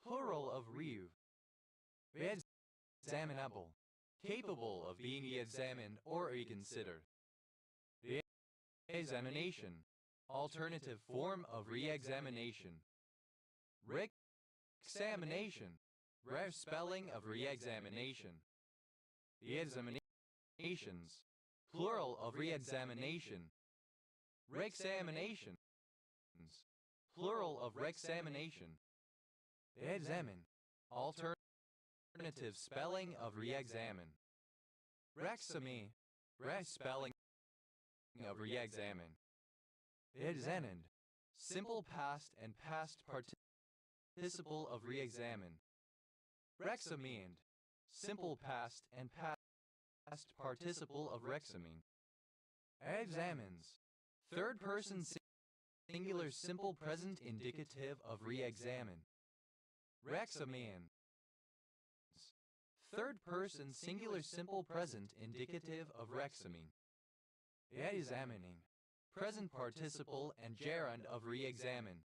Plural of reeve. Reexaminable. Capable of being examined or reconsidered. Reexamination. Alternative form of reexamination. Reexamination. Rare spelling of reexamination. Reexaminations. Plural of reexamination. Reexaminations. Plural of reexamination. Examine. Alternative spelling of re-examine. Rexamine. Spelling of re-examine. Examined. Simple past and past participle of re-examine. Rexamined. Simple past and past participle of rexamine. Examines. Third person singular simple present indicative of re-examine. Rexamines. Third person singular simple present indicative of rexamine. Examining. Present participle and gerund of re-examine.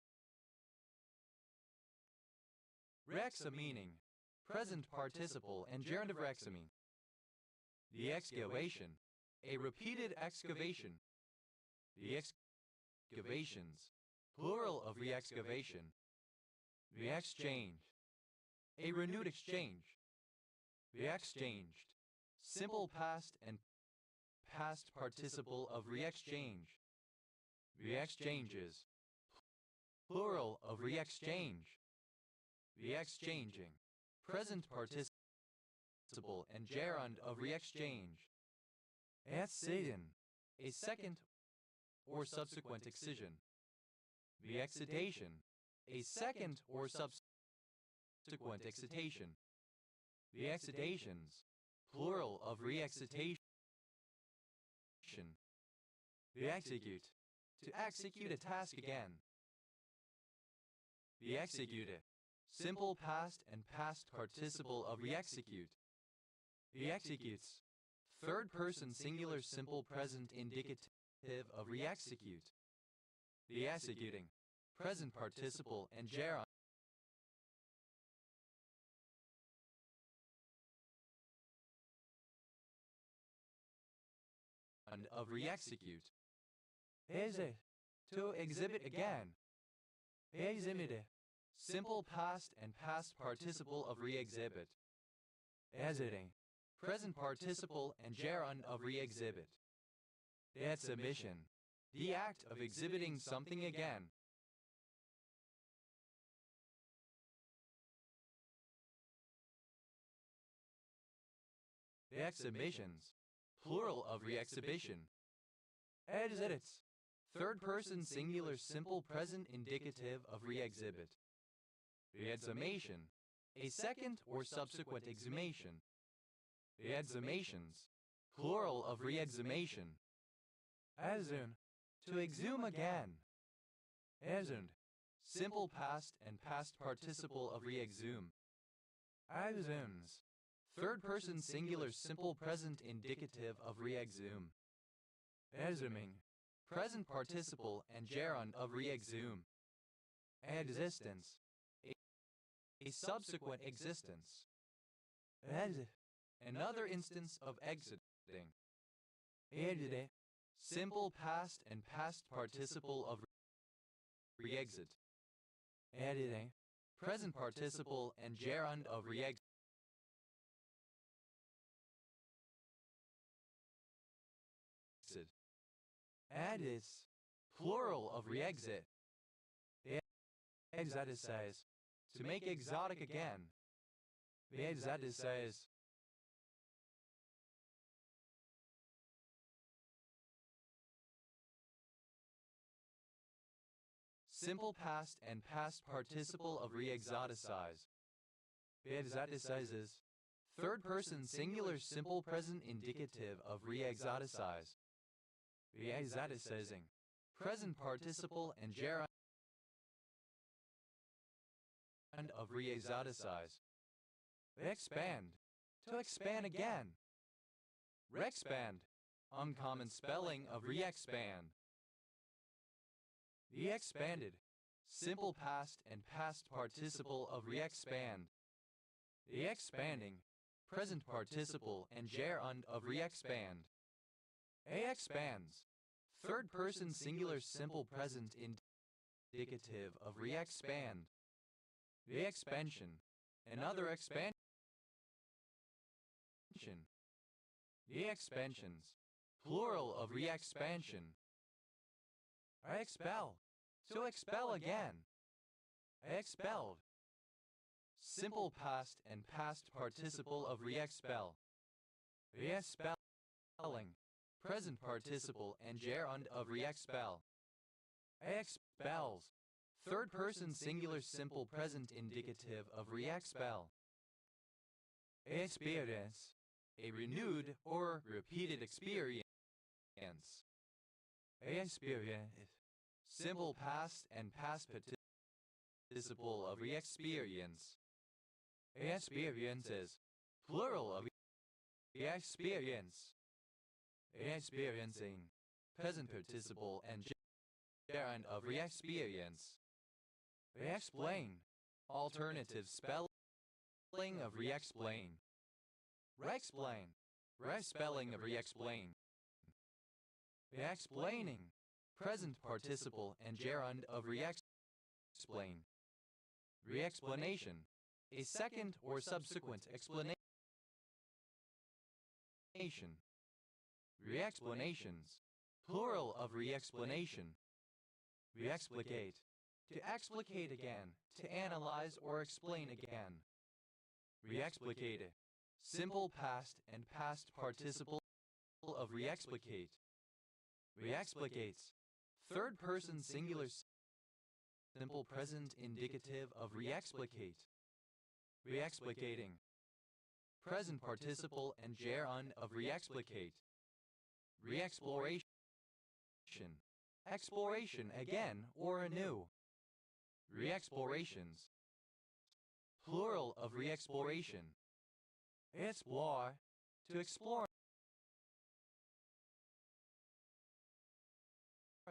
Rexamining. Present participle and gerund of rexamine. The excavation. A repeated excavation. The excavations. Plural of re-excavation. The exchange. A renewed exchange. The exchanged. Simple past and past participle of re-exchange. The exchanges. Plural of re-exchange. The exchanging. Present participle and gerund of re-exchange. Excision. A second or subsequent excision. The excitation. A second or subsequent excitation. The excitations. Plural of re-excitation. The execute. To execute a task again. The executed. Simple past and past participle of re-execute. The executes. Third person singular simple present indicative of re-execute. The executing. Present participle and gerund of re-execute. Exit. To exhibit again. Exhibit. Simple past and past participle of re-exhibit. Exiting. Present participle and gerund of re-exhibit. Exhibition. The act of exhibiting something again. Exhibitions. Plural of re-exhibition. Exhibits. Third person singular simple present indicative of re-exhibit. Exhumation. A second or subsequent exhumation. Exhumations. Plural of re-exhumation. Exhumed. To exhume again. Exhumed. Simple past and past participle of re-exhume. Exhumes. Third person singular simple present indicative of re-exhume. Exhuming. Present participle and gerund of re-exhume. Existence. A subsequent existence. Another instance of exiting. Exit. Simple past and past participle of re-exit. Editing. Present participle and gerund of re-exit. Exits. Plural of re-exit. Exoticize. To make exotic again. Exoticize. Simple past and past participle of re-exoticize. Exoticizes. Third person singular simple present indicative of re-exoticize. Re-exoticizing. Present participle and gerund of re-exoticize. Expand. To expand again. Rexpand. Uncommon spelling of re-expand. The expanded. Simple past and past participle of re-expand. The expanding. Present participle and gerund of re-expand. A expands. Third person singular simple present indicative of re-expand. The expansion. Another expansion. The expansions. Plural of re-expansion. Expel. To expel again. Expelled. simple past and past participle of re-expel. Re-expelling, present participle and gerund of re-expel. Expels, third person singular simple present indicative of re-expel. Experience, a renewed or repeated experience. Experience, simple past and past participle of re-experience. Experiences, plural of experience. Experiencing, present participle and gerund of re-experience. Re-explain, alternative spelling of re-explain. Re-explain, re-spelling of re-explain. Re-explaining, present participle and gerund of re-explain. Re-explanation, a second or subsequent explanation. Re-explanations, plural of re-explanation. Re-explicate, to explicate again, to analyze or explain again. Re-explicate, simple past and past participle of re-explicate. Re-explicates, third person singular simple present indicative of re-explicate. Re-explicating, present participle and gerund of re-explicate. Re-exploration, exploration again or anew. Re-explorations, plural of re-exploration. Explore, to explore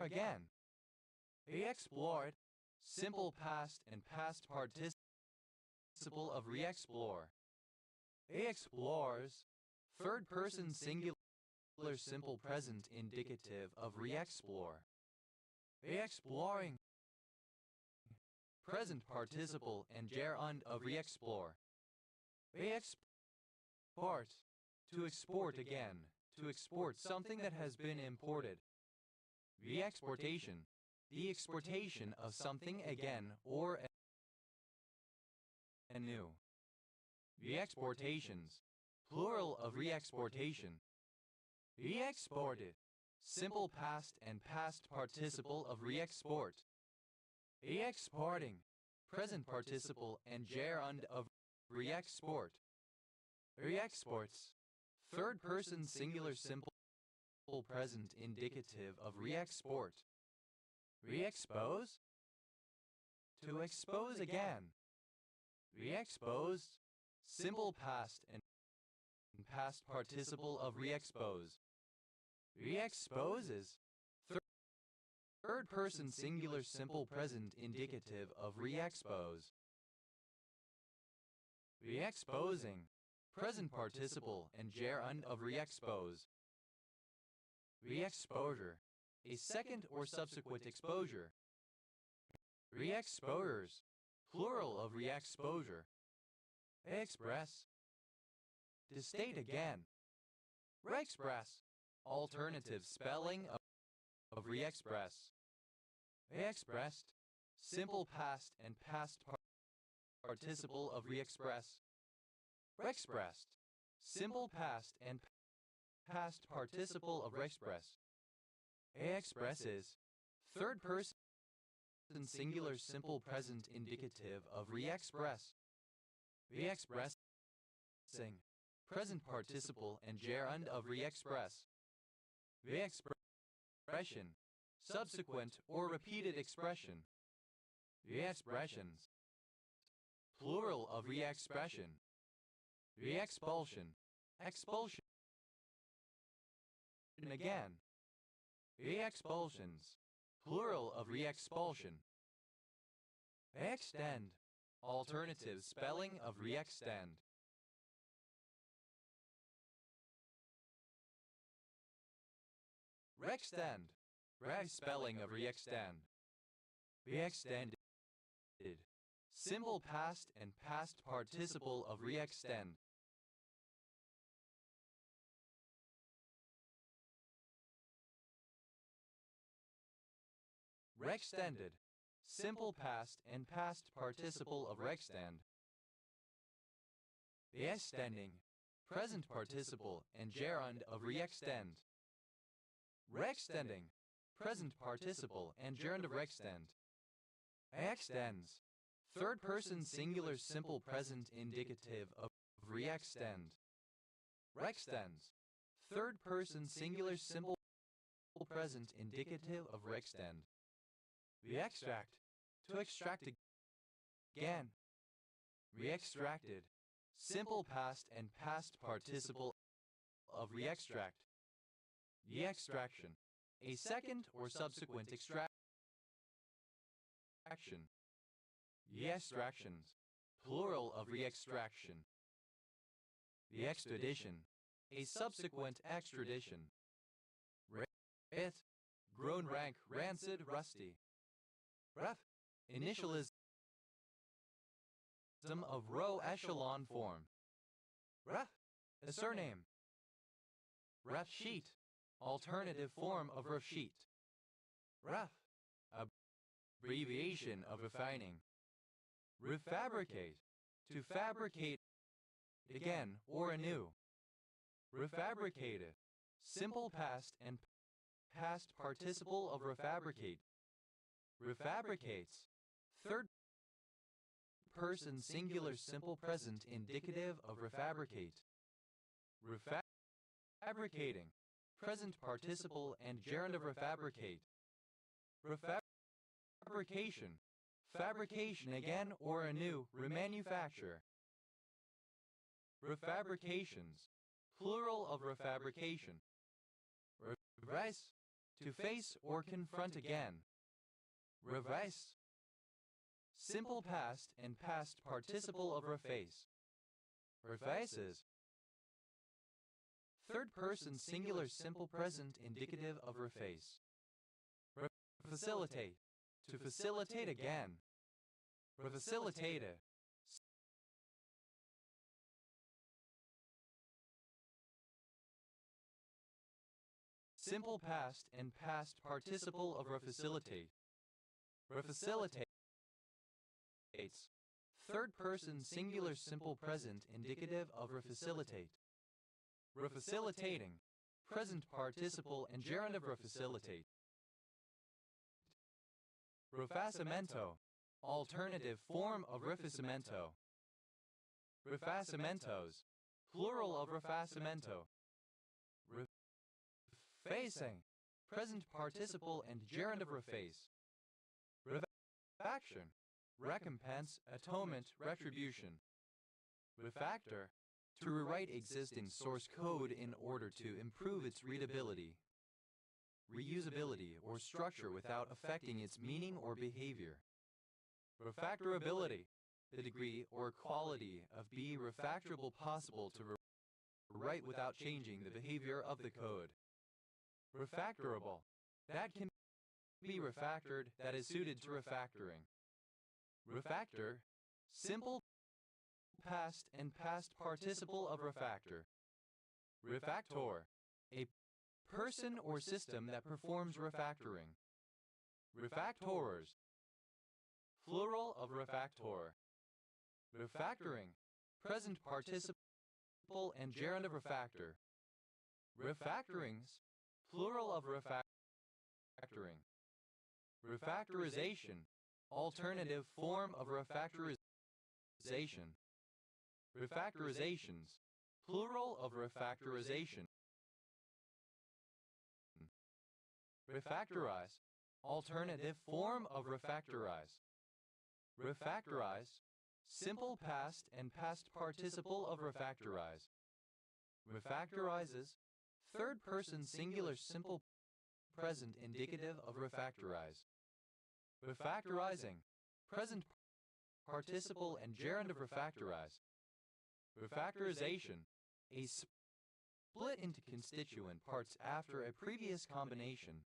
again. Re-explored, simple past and past participle of re-explore. Explores, third person singular simple present indicative of re-explore. Re-exploring, present participle and gerund of re-explore. Re-export, to export again, to export something that has been imported. Re-exportation, the exportation of something again or anew. Re-exportations, plural of re-exportation. Re-exported, simple past and past participle of re-export. Re-exporting, present participle and gerund of re-export. Re-exports, third person singular simple present indicative of re-export. Re-expose, to expose again. Re-exposed, simple past and past participle of re-expose. Re-exposes, third person singular simple present indicative of re-expose. Re-exposing, present participle and gerund of re-expose. Re-exposure, a second or subsequent exposure. Re-exposures, plural of re-exposure. Express, to state again. Re-express, alternative spelling of re-express. Re-expressed, simple past and past participle of re-express. Re-expressed, simple past and past participle of re-express. Expresses, third person singular simple present indicative of re-express. Re-expressing, present participle and gerund of re-express. Re-expression, subsequent or repeated expression. Re-expressions, plural of re-expression. Re-expulsion, expulsion again. Re-expulsions, plural of re-expulsion. Extend, alternative spelling of re-extend. Re-extend, re-spelling of re-extend. Re-extended, simple past and past participle of re-extend. Re-extended, simple past and past participle of re-extend. Reextending, present participle and gerund of reextend. Reextending, present participle and gerund of reextend. Extends, third person singular simple present indicative of reextend. Reextends, third person singular simple present indicative of reextend. Reextract, to extract again. Reextracted, simple past and past participle of reextract. Reextraction, a second or subsequent extraction. Reextractions, plural of reextraction. Reextradition, a subsequent extradition. It, grown rank, rancid, rusty. Ref, initialism of row echelon form. Ref, a surname. Ref sheet, alternative form of ref sheet. Ref, abbreviation of refining. Refabricate, to fabricate again or anew. Refabricated, simple past and past participle of refabricate. Refabricates, third person singular simple present indicative of refabricate. Refabricating, present participle and gerund of refabricate. Refabrication, fabrication again or anew, remanufacture. Refabrications, plural of refabrication. Revice, to face or confront again. Revice, simple past and past participle of reface. Refaces, third person singular simple present indicative of reface. Facilitate, to facilitate again. Refacilitated, simple past and past participle of refacilitate. Refacilitates, third person singular simple present indicative of refacilitate. Refacilitating, present participle and gerund of refacilitate. Refacimento, alternative form of refacimento. Refacimentos, plural of refacimento. Refacing, present participle and gerund of reface. Refaction, recompense, atonement, retribution. Refactor, to rewrite existing source code in order to improve its readability, reusability, or structure without affecting its meaning or behavior. Refactorability, the degree or quality of be refactorable possible to write without changing the behavior of the code. Refactorable, that can be refactored that is suited to refactoring. Refactor, simple past and past participle of refactor. Refactor, a person or system that performs refactoring. Refactorers, plural of refactor. Refactoring, present participle and gerund of refactor. Refactorings, plural of refactoring. Refactorization, alternative form of refactorization. Refactorizations, plural of refactorization. Refactorize, alternative form of refactorize. Refactorize, simple past and past participle of refactorize. Refactorizes, third person singular simple present indicative of refactorize. Refactorizing, present participle and gerund of refactorize. Refactorization, a split into constituent parts after a previous combination.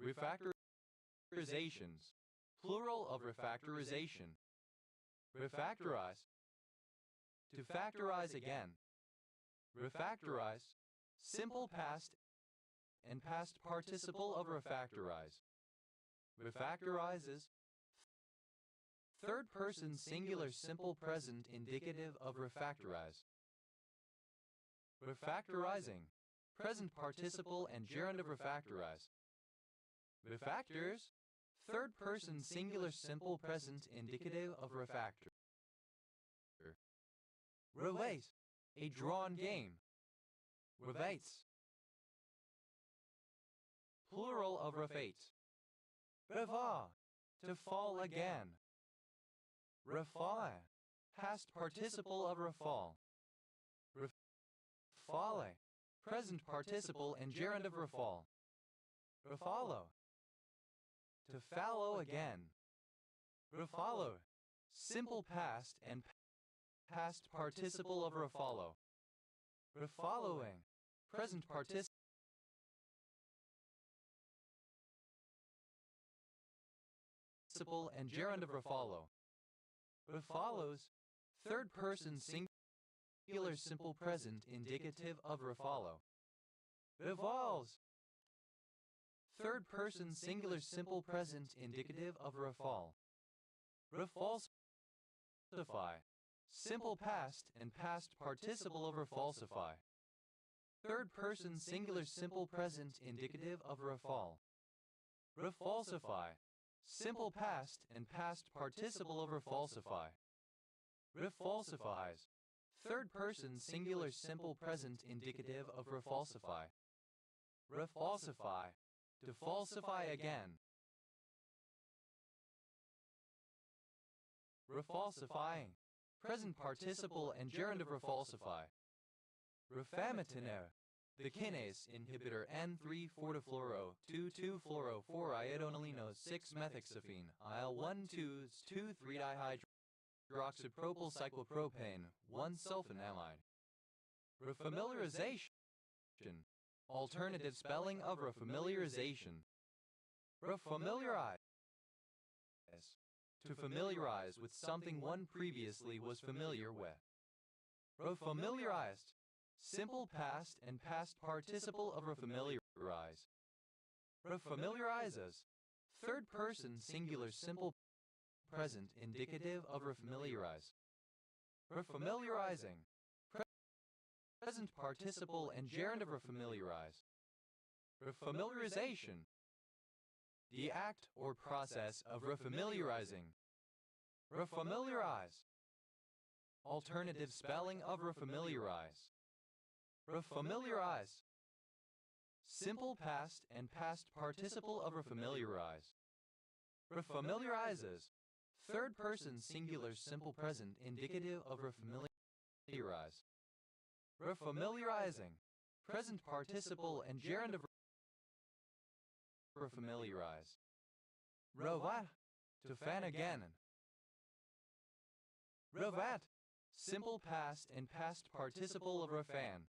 Refactorizations, plural of refactorization. Refactorize, to factorize again. Refactorize, simple past and past participle of refactorize. Refactorizes, Third person singular simple present indicative of refactorize. Refactorizing. Present participle and gerund of refactorize. Refactors. Third person singular simple present indicative of refactor. Revate. A drawn game. Revates. Plural of refate. Revar. To fall again. Refale. Past participle of refall. Refale. Present participle and gerund of refall. Refallo. To fallow again. Refallo. Simple past and past participle of refallo. Refollowing. Present participle and gerund of refollow. Refollows. Third person singular simple present indicative of refollow. Revolves. Third person singular simple present indicative of refall. Refalsify. Simple past and past participle of refalsify. Third person singular simple present indicative of refall. Refalsify. Simple past and past participle of refalsify. Refalsifies. Third person singular simple present indicative of refalsify. Refalsify. To falsify again. Refalsifying. Present participle and gerund of refalsify. Rifamycin. The kinase inhibitor N3-4-fluoro 2,2-fluoro-4-iodinyleno 6-methoxyphene IL-1,2,3-dihydroxypropylcyclopropane 1-sulfonamide. Refamiliarization. Alternative spelling of refamiliarization. Refamiliarize. To familiarize with something one previously was familiar with. Refamiliarized. Simple past and past participle of refamiliarize. Refamiliarizes. Third person singular simple present indicative of refamiliarize. Refamiliarizing. Present participle and gerund of refamiliarize. Refamiliarization. The act or process of refamiliarizing. Refamiliarize. Alternative spelling of refamiliarize. Refamiliarize. Simple past and past participle of refamiliarize. Refamiliarizes. Third person singular simple present indicative of refamiliarize. Refamiliarizing. Present participle and gerund of refamiliarize. Rovat. To fan again. Rovat. Simple past and past participle of refan.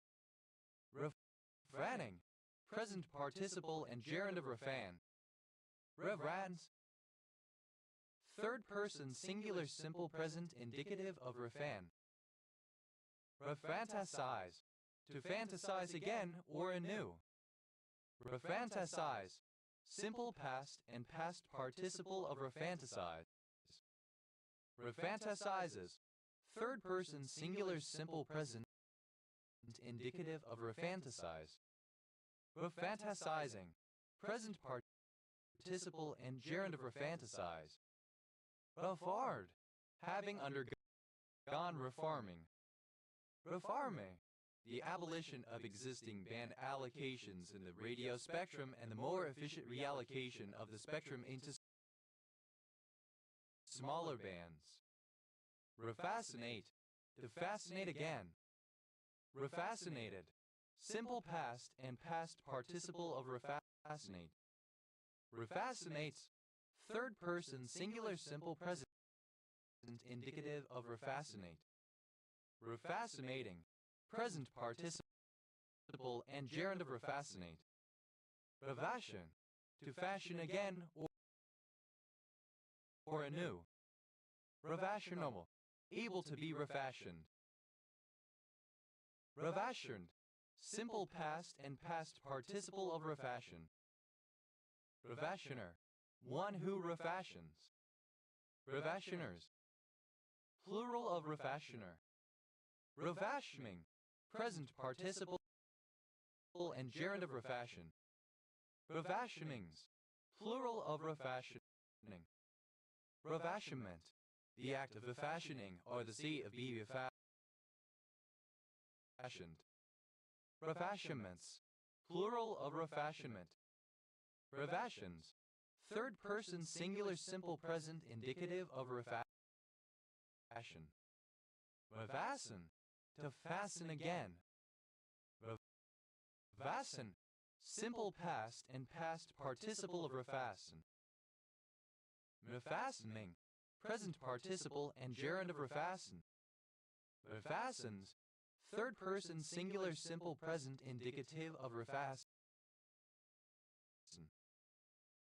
Refranning. Present participle and gerund of refan. Revrans. Third person singular simple present indicative of refan. Refantasize. To fantasize again or anew. Refantasize. Simple past and past participle of refantasize. Refantasizes. Third person singular simple present indicative of refantasize. Refantasizing. Present participle and gerund of refantasize. Refard. Having undergone reforming. Refarme. The abolition of existing band allocations in the radio spectrum and the more efficient reallocation of the spectrum into smaller bands. Refascinate. To fascinate again. Refascinated. Simple past and past participle of refascinate. Refascinates. Third person singular simple present indicative of refascinate. Refascinating. Present participle and gerund of refascinate. Revashion. To fashion again or anew. Revashionable. Able to be refashioned. Revashioned. Simple past and past participle of refashion. Refashioner. One who refashions. Refashioners. Plural of refashioner. Refashioning. Present participle and gerund of refashion. Refashionings. Plural of refashioning. Refashionment. The act of refashioning or the state of being refashioned. Refashionments. Plural of refashionment. Refashions. Third person singular simple present indicative of refashion. Refasten. To fasten again. Refasten. Simple past and past participle of refasten. Refastening. Present participle and gerund of refasten. Refastens. Third person singular simple present indicative of refasten.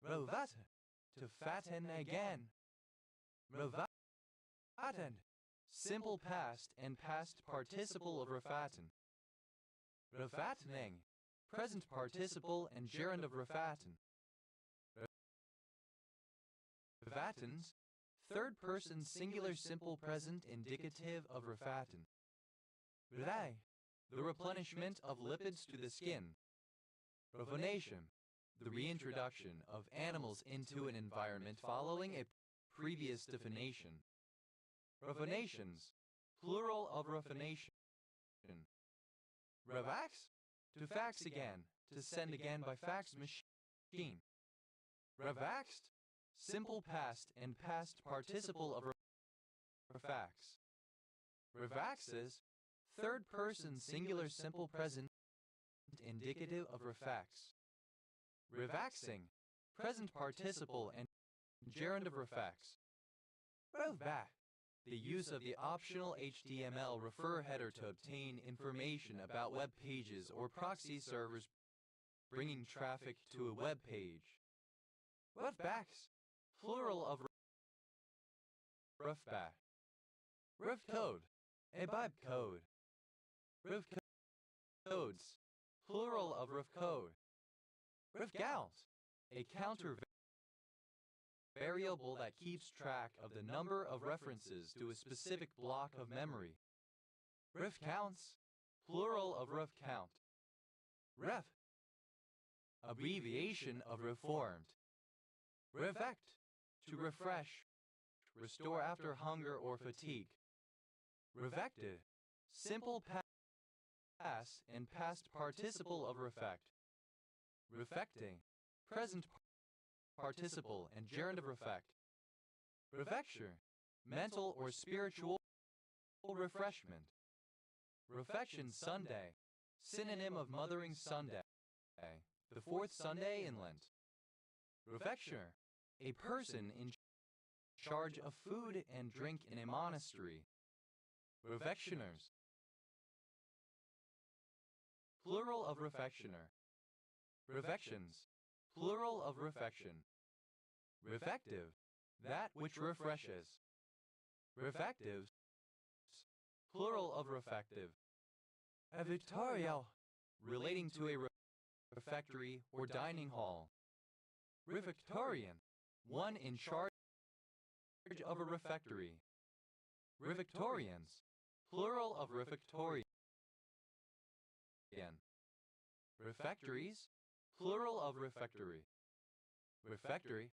Revatte. To fatten again. Revatten. Simple past and past participle of refatten. Refattening. Present participle and gerund of refatten. Refattens. Third person singular simple present indicative of refatten. Relay. The replenishment of lipids to the skin. Refination. The reintroduction of animals into an environment following a previous definition. Refinations. Plural of refination. Revax. To fax again. To send again by fax machine. Revaxed. Simple past and past participle of refax. Revaxes. Third person singular simple present indicative of refax. Revaxing. Present participle and gerund of refax. Revback. The use of the optional HTML refer header to obtain information about web pages or proxy servers bringing traffic to a web page. Refbacks. Plural of refback. Refcode. A bytecode. Refcodes. Plural of refcode. Refcount. A counter variable that keeps track of the number of references to a specific block of memory. Refcounts. Plural of refcount. Ref. Abbreviation of reformed. Refect. To refresh. Restore after hunger or fatigue. Refected. Simple past and past participle of refect. Refecting. Present participle and gerund of refect. Refecture. Mental or spiritual refreshment. Refection Sunday. Synonym of Mothering Sunday. The fourth Sunday in Lent. Refectioner. A person in charge of food and drink in a monastery. Refectioners. Plural of refectioner. Refections. Plural of refection. Refective. That which refreshes. Refectives. Plural of refective. A victorial. Relating to a refectory or dining hall. Refectorian. One in charge of a refectory. Refectorians. Plural of refectorian. Refectories. Plural of refectory. Refectory.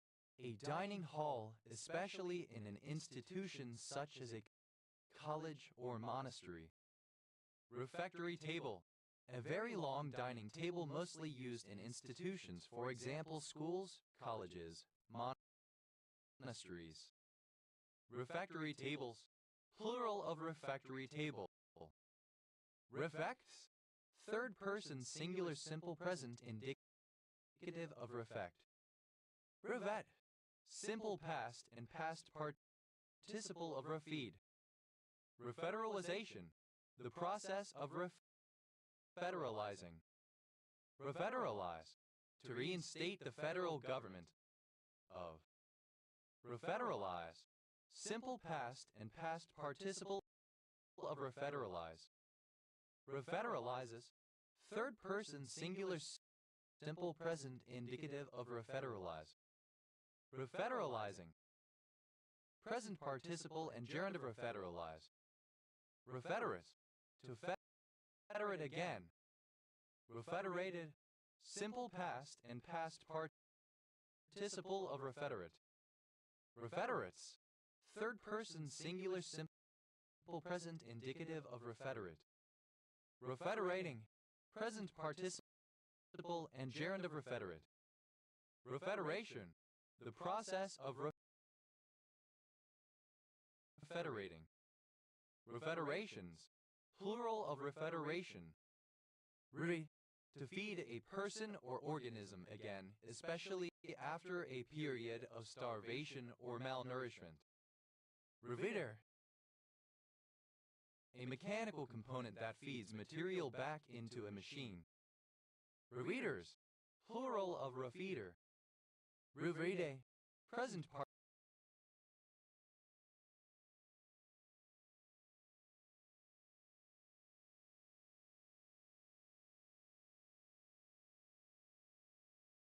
A dining hall, especially in an institution such as a college or monastery. Refectory table. A very long dining table mostly used in institutions, for example schools, colleges, monasteries. Refectory tables. Plural of refectory table. Refects. Third person singular simple present indicative of refect. Revet. Simple past and past participle of refeed. Refederalization. The process of refederalizing. Refederalize. To reinstate the federal government of. Refederalize. Simple past and past participle of refederalize. Refederalizes. Third person singular simple present indicative of refederalize. Refederalizing. present participle and gerund of refederalize. Refederate, to federate again. Refederated, simple past and past participle of refederate. Refederates, third person singular simple present indicative of refederate. Refederating, present participle and gerund of refederate. Refederation, the process of refederating. Refederations, plural of refederation. To feed a person or organism again, especially after a period of starvation or malnourishment. Reviter, a mechanical component that feeds material back into a machine. Reveaters, plural of refeeder. Reveride, present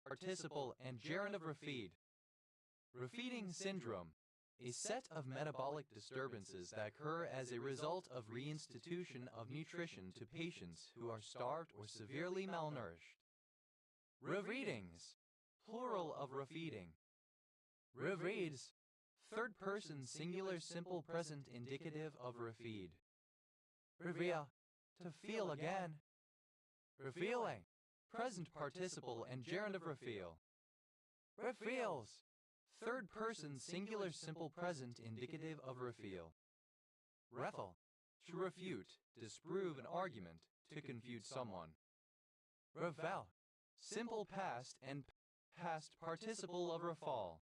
participle and gerund of refeed. Refeeding syndrome, a set of metabolic disturbances that occur as a result of reinstitution of nutrition to patients who are starved or severely malnourished. Rereadings, plural of refeeding. Rereads, third person singular simple present indicative of refeed. Reveal, to feel again. Revealing, present participle and gerund of reveal. Reveals, third person singular simple present indicative of reveal. Refel, to refute, disprove an argument, to confute someone. Revel, simple past and past participle of refall.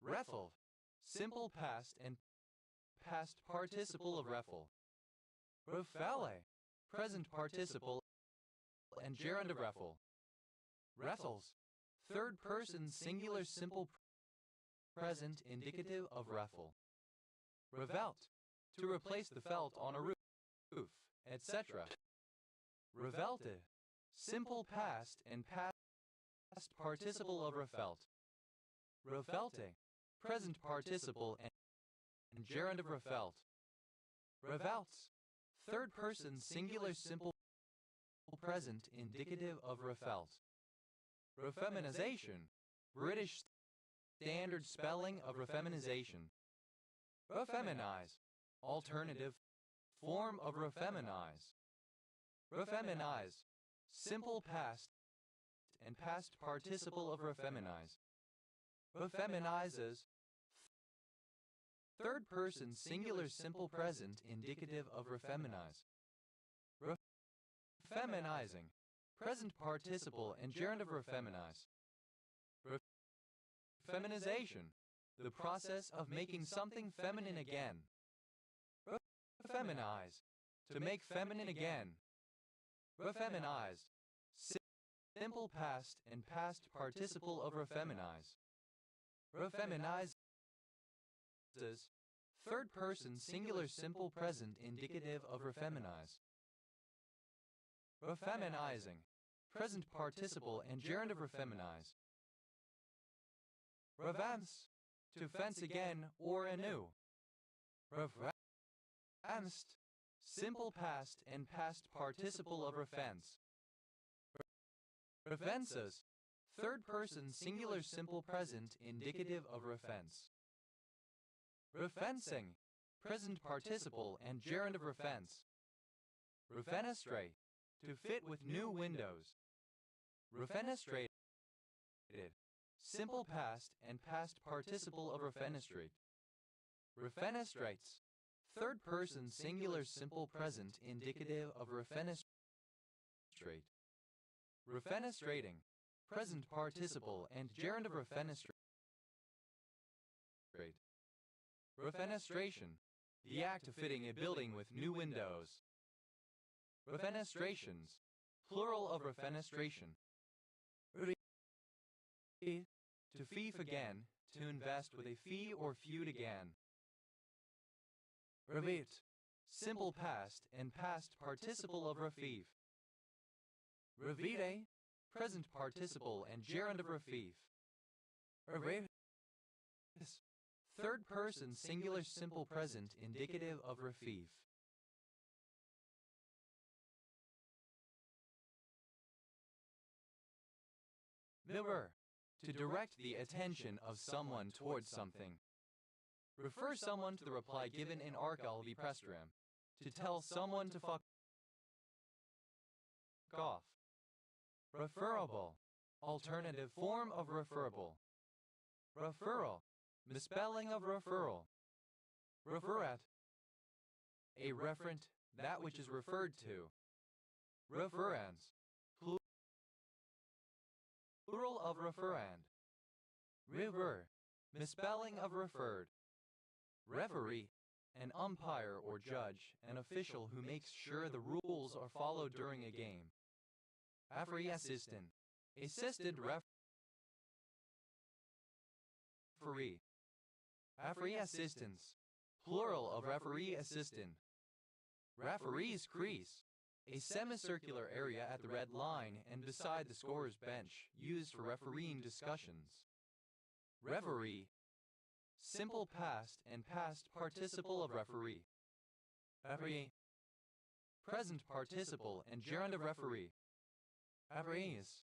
Refel, simple past and past participle of refel. Refele, present participle and gerund of refel. Refels, third person singular simple present indicative of refel. Revelt, to replace the felt on a roof, etc. Revelted, simple past and past participle of refelt. Refelte, present participle and gerund of refelt. Revelts, third person singular simple present indicative of refelt. Refeminization, British standard spelling of refeminization. Refeminize, alternative form of refeminize. Refeminize, simple past and past participle of refeminize. Refeminizes, third person singular simple present indicative of refeminize. Feminizing, present participle and gerund of refeminize. Feminization, the process of making something feminine again. Feminize, to make feminine again. Refeminize, simple past and past participle of refeminize. Refeminizes, third person singular simple present indicative of refeminize. Refeminizing, present participle and gerund of refeminize. Revance, to fence again or anew. Revanced, simple past and past participle of refence. Revences, third person singular simple present indicative of refence. Refencing, present participle and gerund of refence. Refenestrate, to fit with new windows. Refenestrated, simple past and past participle of refenestrate. Refenestrates, third person singular simple present indicative of refenestrate. Refenestrating, present participle and gerund of refenestrate. Refenestration, the act of fitting a building with new windows. Refenestrations, plural of refenestration. To fief again, to invest with a fee or feud again. Revit, simple past and past participle of refief. Revite, present participle and gerund of refief. Revetis, Third person singular simple present indicative of refieve. Mirror. To direct the attention of someone towards something. Refer someone to the reply given in Arkel v. Prestram. To tell someone to fuck off. Referable. Alternative form of referable. Referral. Misspelling of referral. Referat. A referent, that which is referred to. Referans. Plural of referand. Rever. Misspelling of referred. Referee. An umpire or judge, an official who makes sure the rules are followed during a game. Referee assistant. Assistant referee. Referee assistants. Plural of referee assistant. Referee's crease. A semicircular area at the red line and beside the scorer's bench, used for refereeing discussions. Referee. Simple past and past participle of referee. Referee. Present participle and gerund of referee. Referees.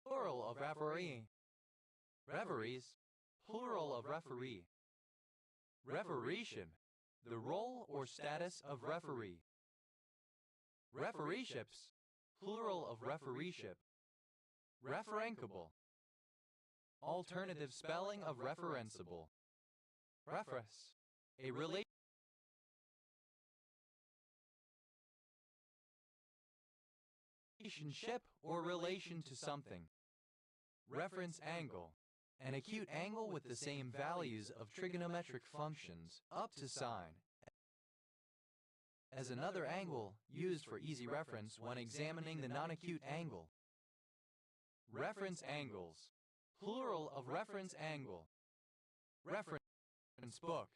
Plural of referee. Referees. Plural of referee. Refereeship. The role or status of referee. Refereeships. Plural of refereeship. Referencable. Alternative spelling of referenceable. Reference. A relationship or relation to something. Reference angle. An acute angle with the same values of trigonometric functions, up to sine, as another angle used for easy reference when examining the non-acute angle. Reference angles. Plural of reference angle. Reference book.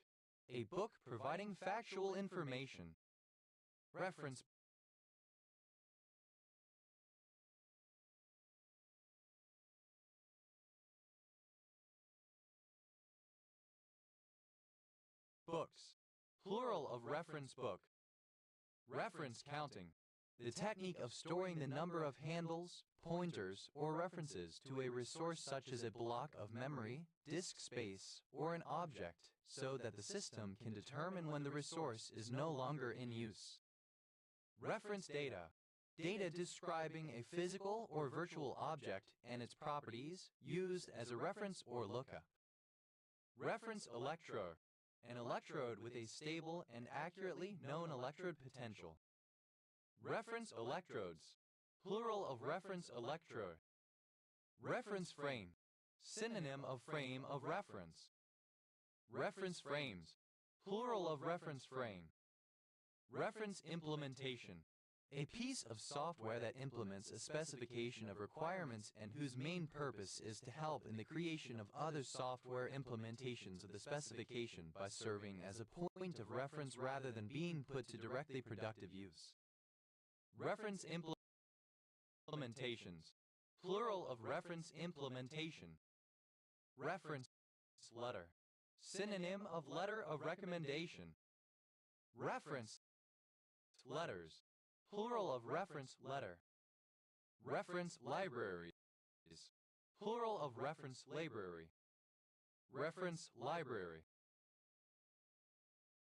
A book providing factual information. Reference books. Plural of reference book. Reference counting. The technique of storing the number of handles, pointers, or references to a resource such as a block of memory, disk space, or an object, so that the system can determine when the resource is no longer in use. Reference data. Data describing a physical or virtual object and its properties used as a reference or lookup. Reference electrode. An electrode with a stable and accurately known electrode potential. Reference electrodes. Plural of reference electrode. Reference frame. Synonym of frame of reference. Reference frames. Plural of reference frame. Reference implementation. A piece of software that implements a specification of requirements and whose main purpose is to help in the creation of other software implementations of the specification by serving as a point of reference rather than being put to directly productive use. Reference implementations. Plural of reference implementation. Reference letter. Synonym of letter of recommendation. Reference letters. Plural of reference letter. Reference libraries. Plural of reference library. Reference library.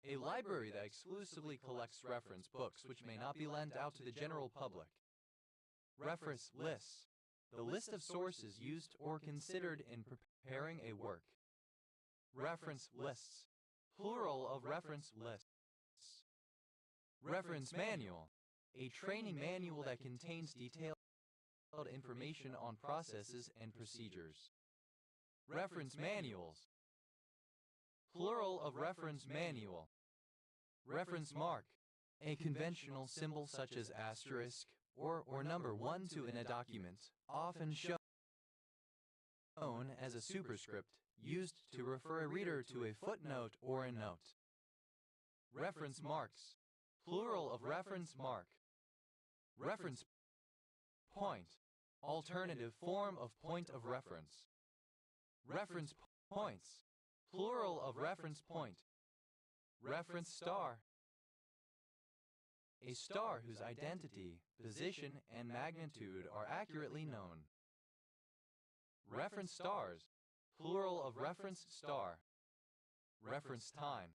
A library that exclusively collects reference books which may not be lent out to the general public. Reference lists. The list of sources used or considered in preparing a work. Reference lists. Plural of reference lists. Reference manual. A training manual that contains detailed information on processes and procedures. Reference manuals. Plural of reference manual. Reference mark. A conventional symbol such as asterisk or number 1 in a document, often shown as a superscript, used to refer a reader to a footnote or a note. Reference marks. Plural of reference mark. Reference point. Alternative form of point of reference. Reference points, plural of reference point. Reference star, a star whose identity, position, and magnitude are accurately known. Reference stars, plural of reference star. Reference time,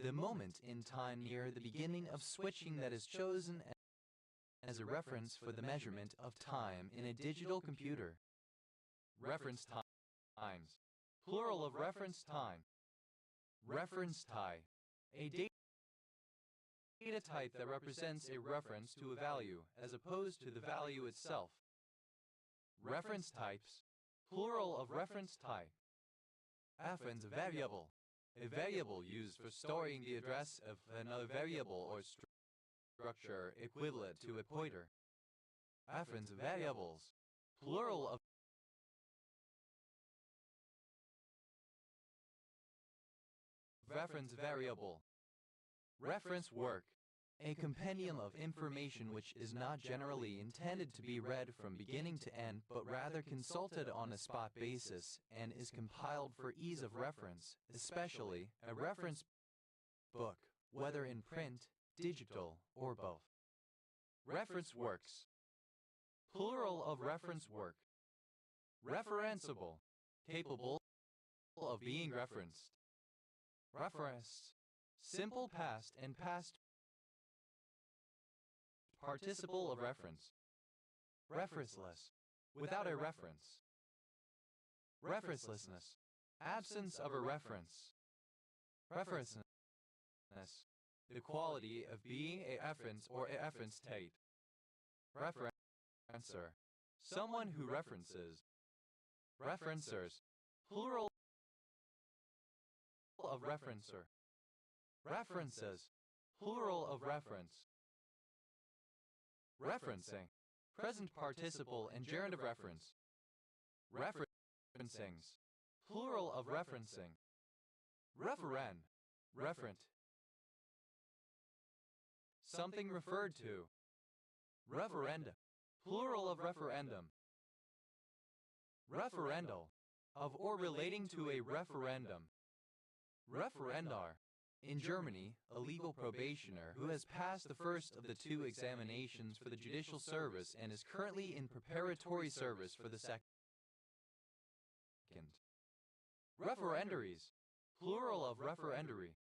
the moment in time near the beginning of switching that is chosen as a reference for the measurement of time in a digital computer. Reference times, plural of reference time. Reference type, a data type that represents a reference to a value as opposed to the value itself. Reference types, plural of reference type. Afferents variable, a variable used for storing the address of another variable or structure equivalent to a pointer. Afferents variables, plural of reference variable. Reference work, a compendium of information which is not generally intended to be read from beginning to end but rather consulted on a spot basis and is compiled for ease of reference, especially a reference book, whether in print, digital, or both. Reference works, plural of reference work. Referenceable, capable of being referenced. Referenced, simple past and past participle of reference. Referenceless, without a reference. Referencelessness, absence of a reference. Referencelessness, the quality of being a reference or a reference state. Referencer, someone who references. Referencers, plural of referencer. References, plural of reference. Referencing, present participle and gerund of reference. Referencings, plural of referencing. Referend, referent. Something referred to. Referenda, plural of referendum. Referendal, of or relating to a referendum. Referendar, in Germany, a legal probationer who has passed the first of the two examinations for the judicial service and is currently in preparatory service for the second. Referendaries, plural of referendary.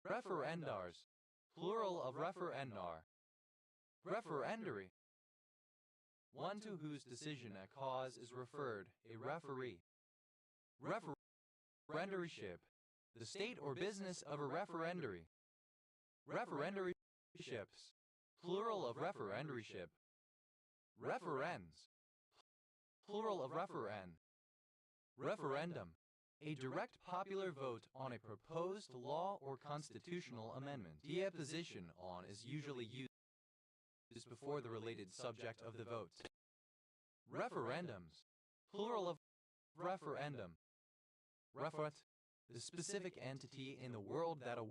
Referendars, plural of referendar. Referendary, one to whose decision a cause is referred, a referee. Referendaryship, the state or business of a referendary. Referendaryships, plural of referendaryship. Referends, plural of referend. Referendum, a direct popular vote on a proposed law or constitutional amendment. The apposition on is usually used before the related subject of the vote. Referendums, plural of referendum. Referat, the specific entity in the world that a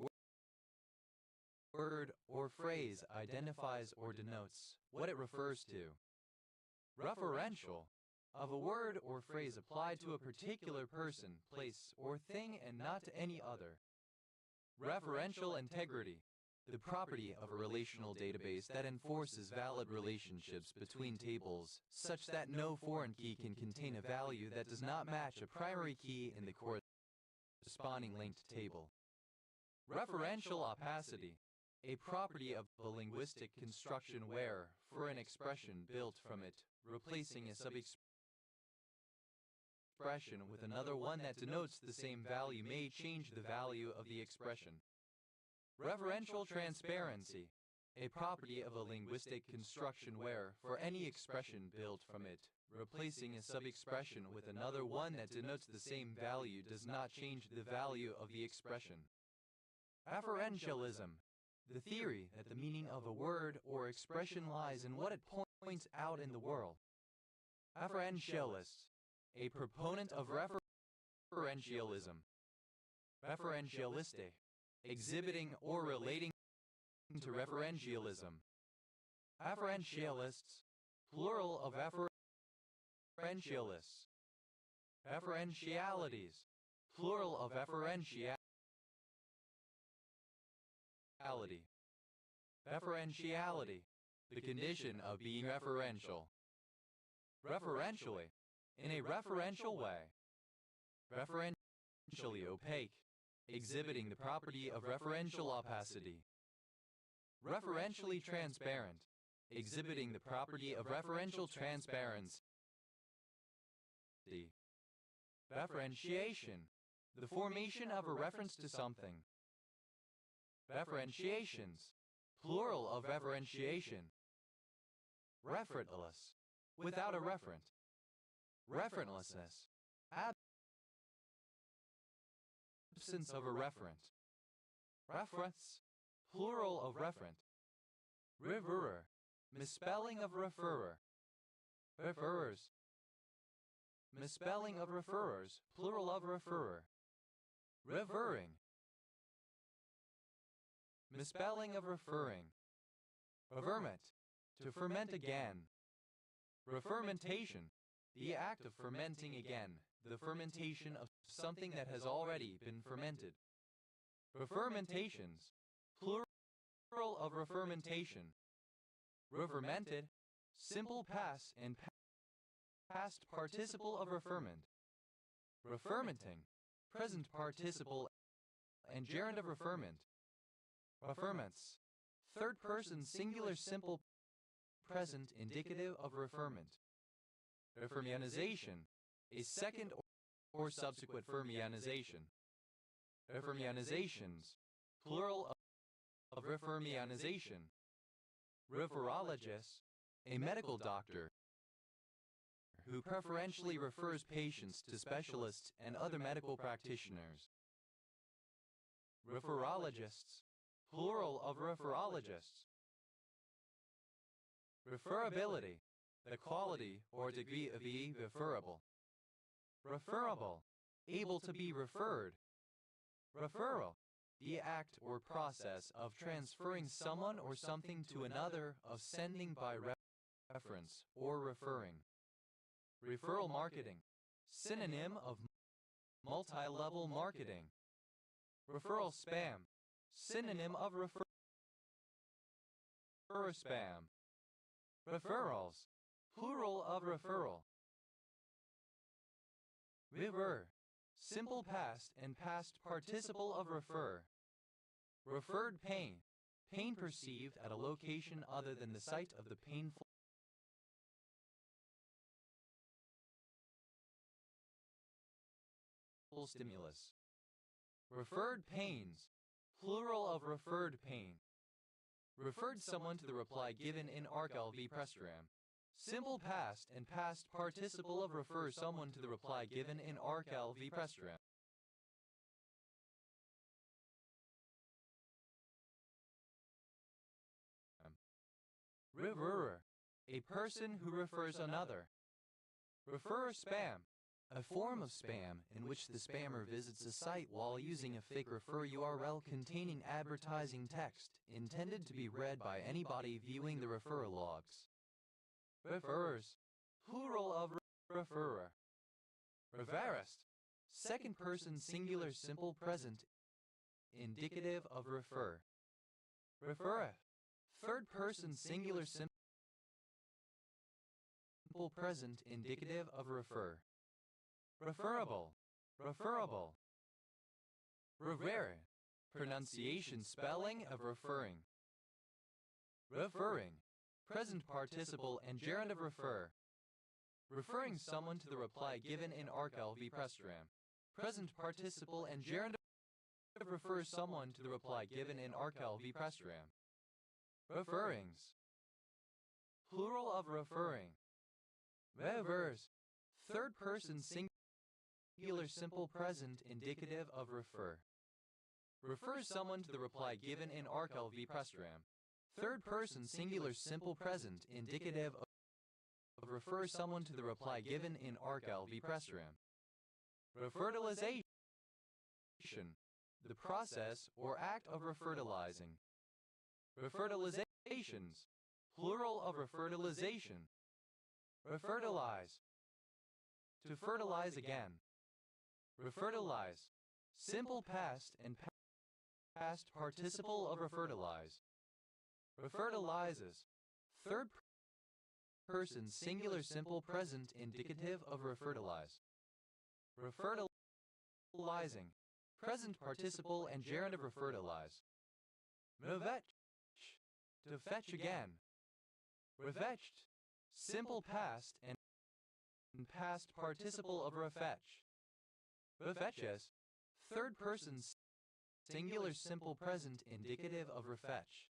word or phrase identifies or denotes, what it refers to. Referential, of a word or phrase applied to a particular person, place, or thing and not to any other. Referential integrity, the property of a relational database that enforces valid relationships between tables, such that no foreign key can contain a value that does not match a primary key in the corresponding linked table. Referential opacity, a property of a linguistic construction where, for an expression built from it, replacing a sub-expression with another one that denotes the same value may change the value of the expression. Referential transparency, a property of a linguistic construction where, for any expression built from it, replacing a sub-expression with another one that denotes the same value does not change the value of the expression. Afferentialism, the theory that the meaning of a word or expression lies in what it points out in the world. Afferentialists, a proponent of referentialism. Referentialistic, exhibiting or relating to referentialism. Afferentialists, plural of afferentialists. Efferentialities, plural of efferentiality. Efferentiality, the condition of being referential. Referentially, in a referential way. Referentially opaque, exhibiting the property of referential opacity. Referentially transparent, exhibiting the property of referential transparency. Referentiation, the formation of a reference to something. Referentiations, plural of referentiation. Referentless, without a referent. Referentlessness, absence of a referent. Reference, plural of referent. Referrer, misspelling of referrer. Referrers, misspelling of referrers, plural of referrer. Referring, misspelling of referring. Referment, to ferment again. Refermentation, the act of fermenting again, the fermentation of something that has already been fermented. Refermentations, plural of refermentation. Refermented, simple past and past participle of referment. Refermenting, present participle and gerund of referment. Referments, third person singular simple present indicative of referment. Refermianization, a second or subsequent fermianization. Refermianizations, plural of refermianization. Referologist, a medical doctor who preferentially refers patients to specialists and other medical practitioners. Referologists, plural of referologists. Referability, the quality or degree of being referable. Referable, able to be referred. Referral, the act or process of transferring someone or something to another, of sending by reference or referring. Referral marketing, synonym of multi-level marketing. Referral spam, synonym of refer spam. Referrals, plural of referral. Refer, simple past and past participle of refer. Referred pain, pain perceived at a location other than the site of the painful stimulus. Referred pains, plural of referred pain. Referred someone to the reply given in Arkel v. Prestram. Simple past and past participle of refer someone to the reply given in Arkel v. Prestram. Referrer, a person who refers another. Refer spam, a form of spam in which the spammer visits a site while using a fake refer URL containing advertising text intended to be read by anybody viewing the referrer logs. Referrers, plural of referrer. Referist, second person singular simple present indicative of refer. Refereth, third person singular simple present indicative of refer. Referable, referable. Revere, pronunciation spelling of referring. Referring, present participle and gerund of refer. Referring someone to the reply given in Arkel v. Prestram. Present participle and gerund of refer someone to the reply given in Arkel v. Prestram. Referrings, plural of referring. Revers, third person singular simple present indicative of refer. Refers someone to the reply given in Arkel v. Prestram. Third person singular simple present indicative of refer someone to the reply given in Arkel v. Prestram. Refertilization, the process or act of refertilizing. Refertilizations, plural of refertilization. Refertilize, To fertilize again. Refertilize. Simple past and past participle of refertilize. Refertilizes. Third person singular simple present indicative of refertilize. Refertilizing. Present participle and gerund of refertilize. Revetch. To fetch again. Revetched. Simple past and past participle of refetch. Refetches. Third person singular simple present indicative of refetch.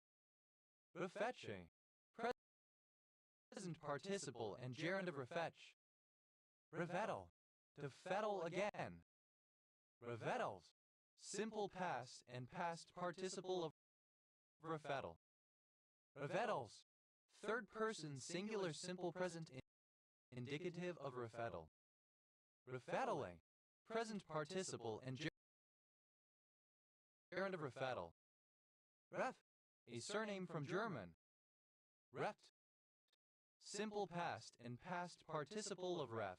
Refetching. Present participle and gerund of refetch. Revettle. To fettle again. Revettles. Simple past and past participle of refettle. Revettles. Third person singular simple present indicative of refettle. Refettling. Present participle and gerund of refettle. Ref. A surname from German. Reft. Simple past and past participle of ref.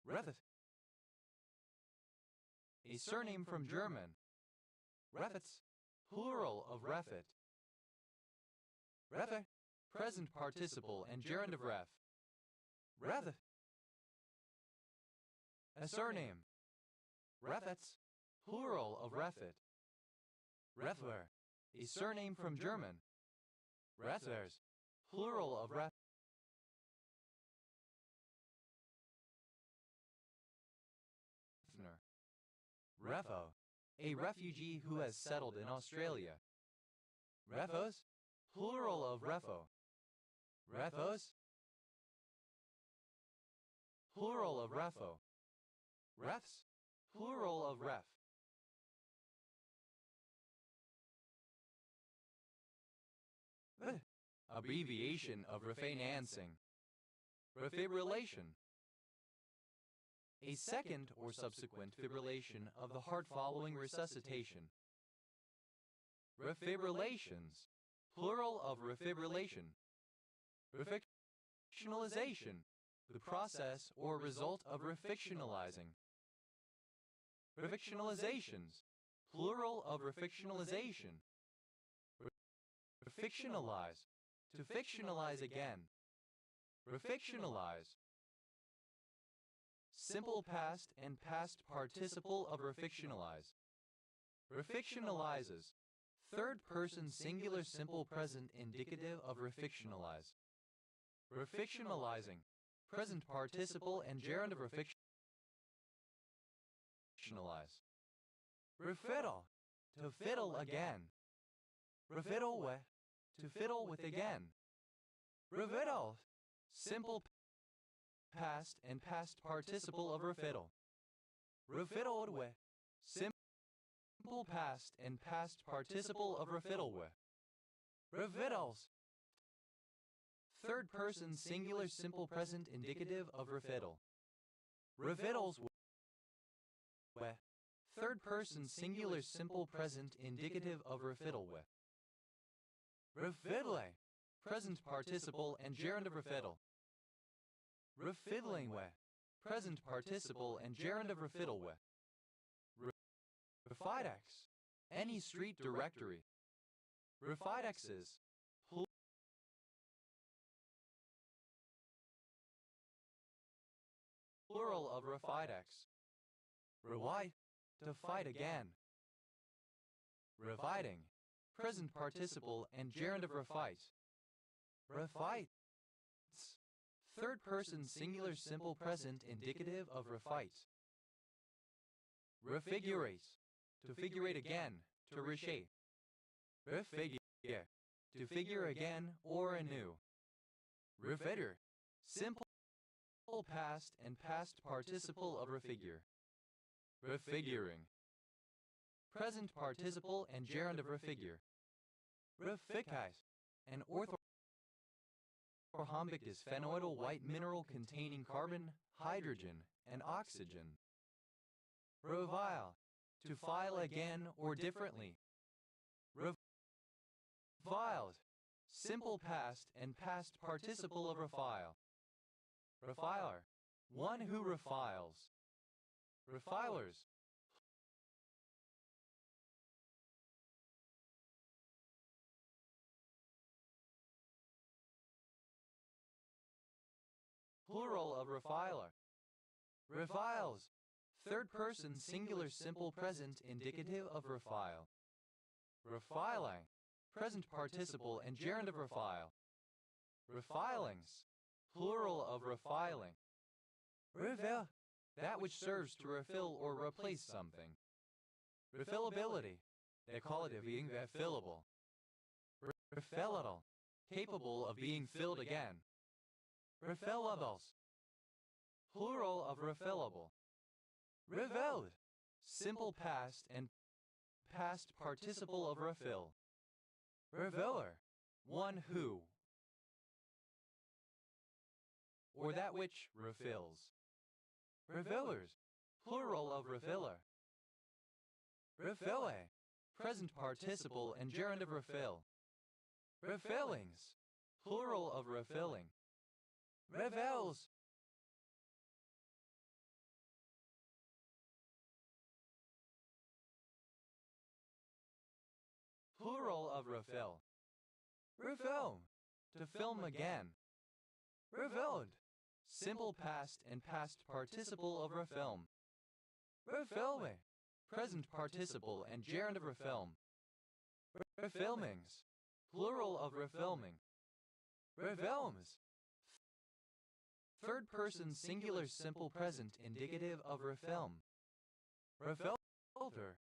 Refet. A surname from German. Refets. Plural of refet. Refe. Present participle and gerund of ref. Refet. A surname. Refets. Plural of refet. Refler. A surname from German. Refers. Plural of ref. Refo. A refugee who has settled in Australia. Refos. Plural of refo. Refos. Plural of refo. Refs. Plural of ref. Abbreviation of refinancing. Refibrillation. A second or subsequent fibrillation of the heart following resuscitation. Refibrillations. Plural of refibrillation. Refictionalization. The process or result of refictionalizing. Refictionalizations. Plural of refictionalization. Refictionalize. To fictionalize again. Refictionalize. Simple past and past participle of refictionalize. Refictionalizes. Third person singular simple present indicative of refictionalize. Refictionalizing. Present participle and gerund of refictionalize. Refiddle. To fiddle again. Refiddle with. To fiddle with again. Reviddle. Simple past and past participle of refiddle. Refiddled with. Simple past and past participle of refiddle with. Refiddles. Third person singular simple present indicative of refiddle. Refiddles with. Third person singular simple present indicative of refiddle with. Refiddling. Present participle and gerund of refiddle. Refiddling with. Present participle and gerund of refiddle with. Refidex. Any street directory. Refidexes. Plural of refidex. Rewide. To fight again. Refiting. Present participle and gerund of refite. Refites. Third person singular simple present indicative of refite. Refigurate. To figurate again. To reshape. Refigure. To figure again or anew. Refitter. Simple past and past participle of refigure. Refiguring. Present participle and gerund of refigure. Reficise. An orthorhombic dysphenoidal white mineral containing carbon, hydrogen, and oxygen. Revile. To file again or differently. Reviled. Simple past and past participle of refile. Refiler. one who refiles. Refilers. Plural of refiler. Refiles. Third person singular simple present indicative of refile. Refiling. Present participle and gerund of refile. Refilings. Plural of refiling. Refill. That which serves to refill or replace something. Refillability. They call it being refillable. Refillable. Capable of being filled again. Refillables. Plural of refillable. Refilled. Simple past and past participle of refill. Refiller. One who. Or that which refills. Refillers. Plural of refiller. Refille. Present participle and gerund of refill. Refillings. Plural of refilling. Refills. Plural of refill. Refilm. To film again. Refilled. Simple past and past participle of refilm. Refilme. Present participle and gerund of refilm. Refilmings. Plural of refilming. Refilms. Third person singular simple present indicative of refilm. Refilter.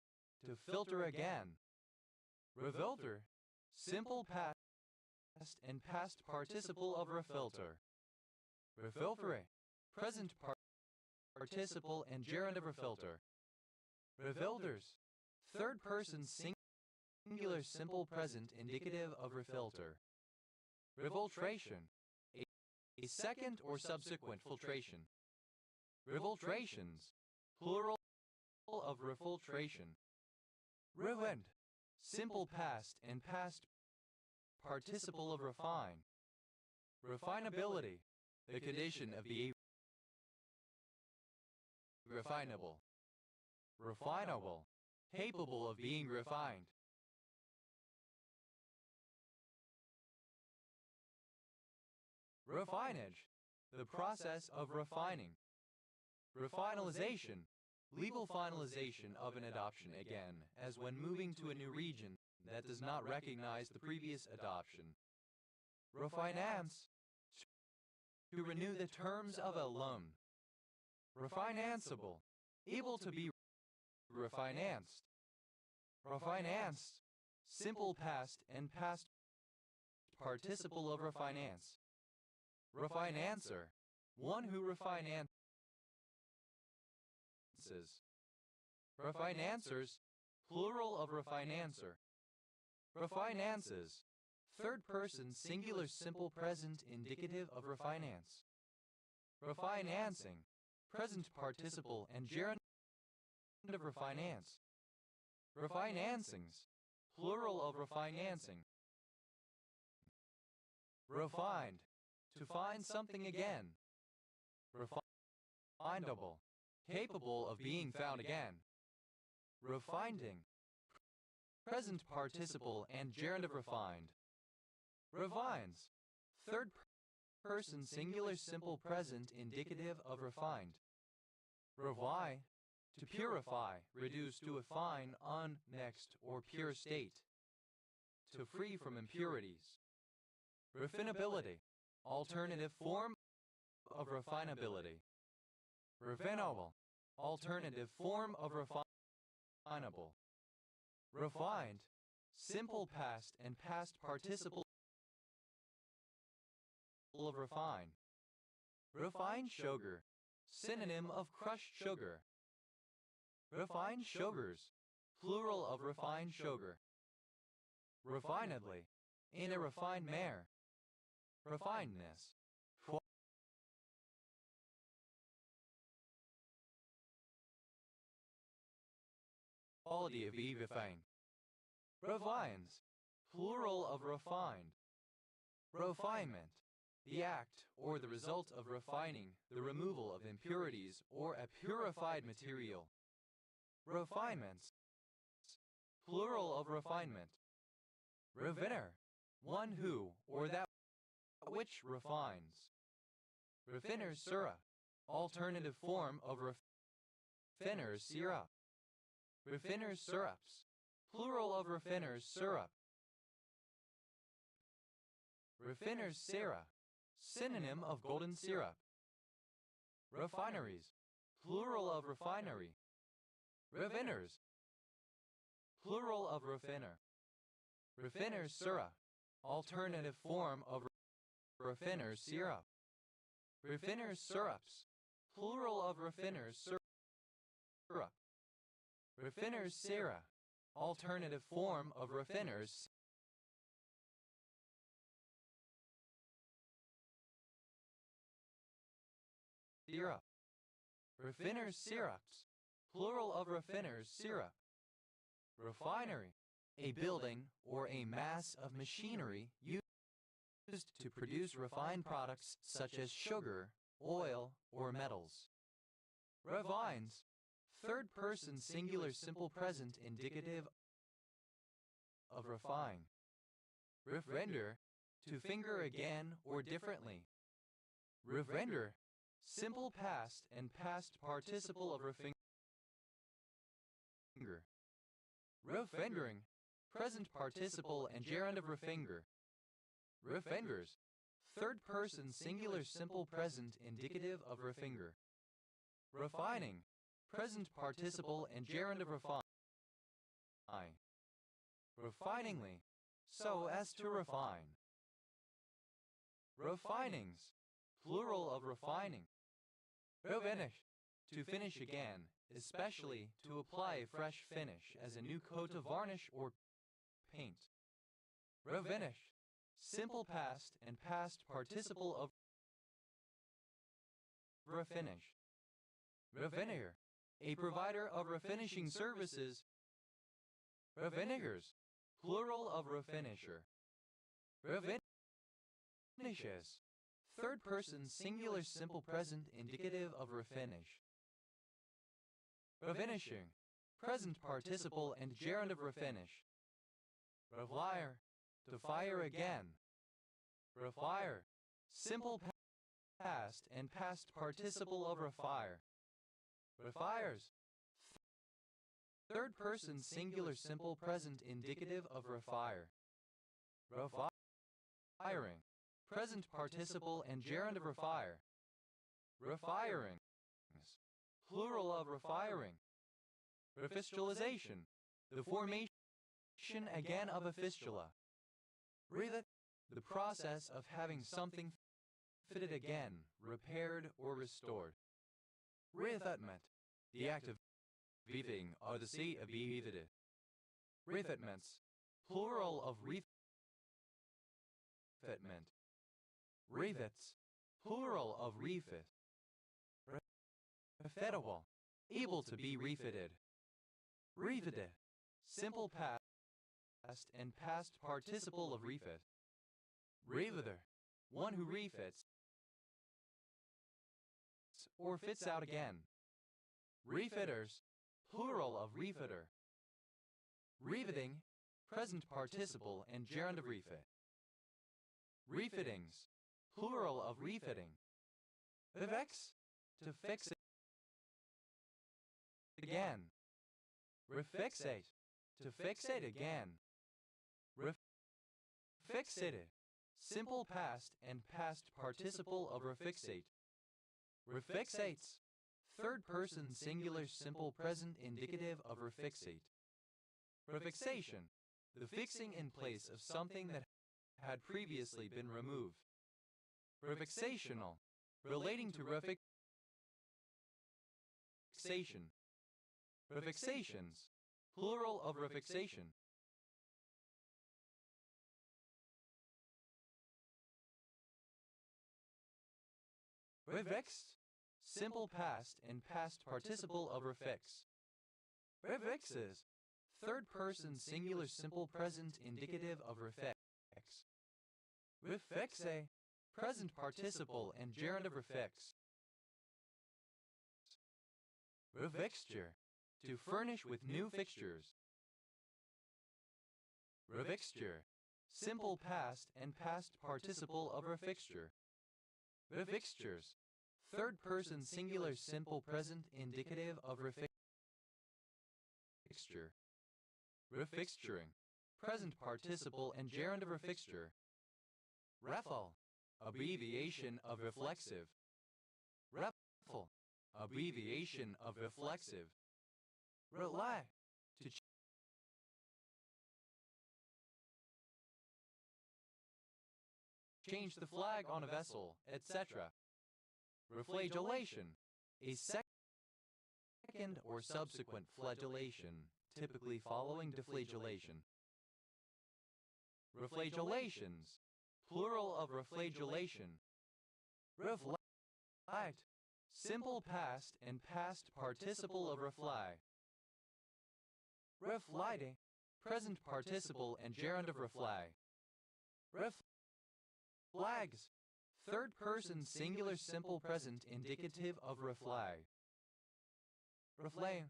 To filter again. Refilter. Simple past and past participle of refilter. Refiltre. Present participle and gerund of refilter. Refilters. Third person singular simple present indicative of refilter. Revultration. A second or subsequent filtration. Revultrations. Plural of refiltration. Revend. Simple past and past participle of refine. Refinability. The condition of being refinable. Refinable. Capable of being refined. Refinage. The process of refining. Refinalization. Legal finalization of an adoption again, as when moving to a new region that does not recognize the previous adoption. Refinance. To renew the terms of a loan. Refinanceable. Able to be refinanced. Refinanced. Simple past and past participle of refinance. Refinancer. One who refinances. Refinancers. Plural of refinancer. Refinances. Third person singular simple present indicative of refinance. Refinancing. Present participle and gerund of refinance. Refinancings. Plural of refinancing. Refined. To find something again. Refindable. Capable of being found again. Refinding. Present participle and gerund of refined. Refines. Third person singular simple present indicative of refined. Revie. To purify, reduce to a fine, unmixed, or pure state. To free from impurities. Refinability. Alternative form of refinability. Refinable. Alternative form of refinable. Refined. Simple past and past participle of refine. Refined sugar. Synonym of crushed sugar. Refined sugars. Plural of refined sugar. Refinedly. In a refined manner. Refinedness. Quality of refine. Refines. Plural of refined. Refinement. the act or the result of refining, the removal of impurities or a purified material. Refinements, plural of refinement. Refiner, one who or that which refines. Refiner's syrup, alternative form of refiner's syrup. Refiner's syrups, plural of refiner's syrup. Refiner's syrup, synonym of golden syrup. Refineries, plural of refinery. Refiners, plural of refiner. Refiner's syrup, alternative form of refiner's syrup. Refiner's syrups, plural of refiner's syrup. Refiner's syrup, alternative form of refiner's syrup. Refiner's syrups, plural of refiner's syrup. Refinery, a building or a mass of machinery used to produce refined products such as sugar, oil, or metals. Refines, third person singular simple present indicative of refine. Render, to finger again or differently. Render, simple past and past participle of refinger. Refendering, present participle and gerund of refinger. Refenders, third person singular simple present indicative of refinger. Refining, present participle and gerund of refine. Refiningly, so as to refine. Refinings, plural of refining. Refinish, to finish again, especially to apply a fresh finish as a new coat of varnish or paint. Refinish, simple past and past participle of refinish. Refiniger, a provider of refinishing services. Refinigers, plural of refinisher. Refinishes, third person singular simple present indicative of refinish. Refinishing, present participle and gerund of refinish. Refire, to fire again. Refire, simple past and past participle of refire. Refires, third person singular simple present indicative of refire. Refiring, present participle and gerund of refire. Refirings, plural of refiring. Refistulization, the formation again of a fistula. Refit, the process of having something fitted again, repaired or restored. Refitment, the act of refitting or the state of being refitted. Refitments, plural of refitment. Refits, plural of refit. Refitable, able to be refitted. Refitted, simple past and past participle of refit. Refiter, one who refits or fits out again. Refitters, plural of refitter. Refiting, present participle and gerund of refit. Refittings, plural of refitting. Refix, to fix it again. Refixate, to fixate again. Refixated, simple past and past participle of refixate. Refixates, third person singular simple present indicative of refixate. Refixation, the fixing in place of something that had previously been removed. Refixational, relating to refixation. Refixations, plural of refixation. Refixed, simple past and past participle of refix. Refixes, third person singular simple present indicative of refix. Refixe, present participle and gerund of refix. Refixture, to furnish with new fixtures. Refixture, simple past and past participle of refixture. Refixtures, third person singular simple present indicative of refixture. Refixturing, present participle and gerund of refixture. Refl, abbreviation of reflexive. Refl, abbreviation of reflexive. Rely, to change the flag on a vessel, etc. Reflagellation, a second or subsequent flagellation, typically following deflagellation. Reflagellations, plural of reflagellation. Reflect, simple past and past participle of refly. Reflite, present participle and gerund of refly. Reflags, third person singular simple present indicative of refly. Reflame,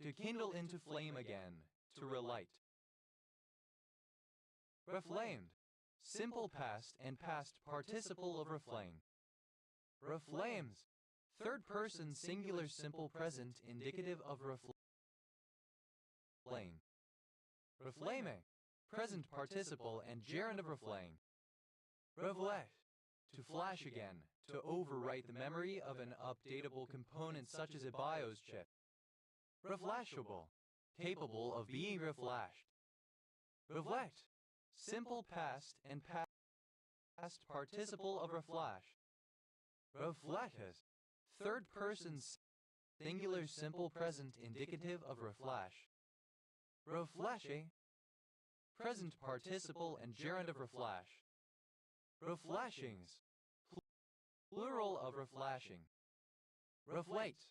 to kindle into flame again, to relight. Reflamed, simple past and past participle of reflame. Reflames, third person singular simple present indicative of reflame. Reflame, present participle and gerund of reflame. Reflect, to flash again, to overwrite the memory of an updatable component such as a BIOS chip. Reflashable, capable of being reflashed. Reflect, simple past and past participle of reflash. Reflectus, third person singular simple present indicative of reflash. Reflashe, present participle and gerund of reflash. Reflashings, plural of reflashing. Reflate,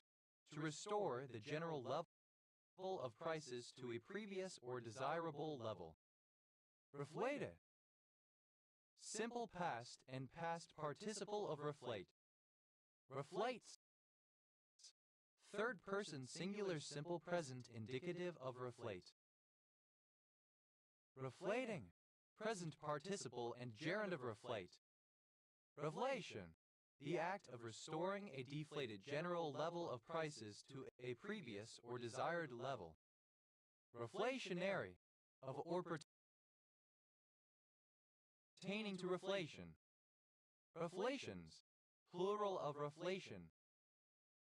to restore the general level of prices to a previous or desirable level. Reflate, simple past and past participle of reflate. Reflates, third person singular simple present indicative of reflate. Reflating, present participle and gerund of reflate. Reflation, the act of restoring a deflated general level of prices to a previous or desired level. Reflationary, of or pertaining to reflation. Reflations, plural of reflation.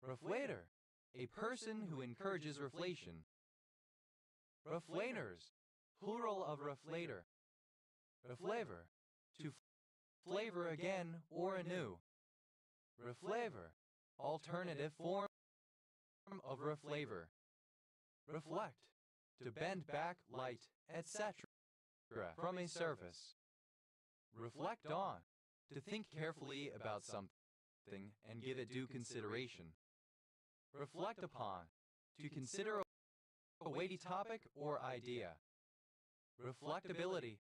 Reflator, a person who encourages reflation. Reflaners, plural of reflator. Reflavor, to flavor again or anew. Reflavor, alternative form of reflavor. Reflect, to bend back light, etc. from a surface. Reflect on, to think carefully about something and give it due consideration. Reflect upon, to consider a weighty topic or idea. Reflectability,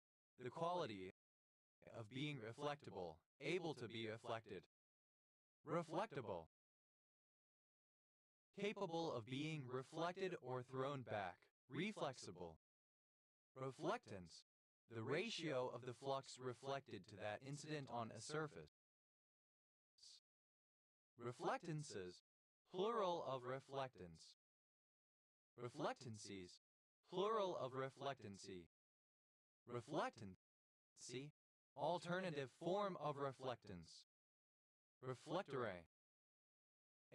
the quality of being reflectable, able to be reflected. Reflectable, capable of being reflected or thrown back, reflexible. Reflectance, the ratio of the flux reflected to that incident on a surface. Reflectances, plural of reflectance. Reflectancies, plural of reflectancy. Reflectancy, alternative form of reflectance. Reflectarray,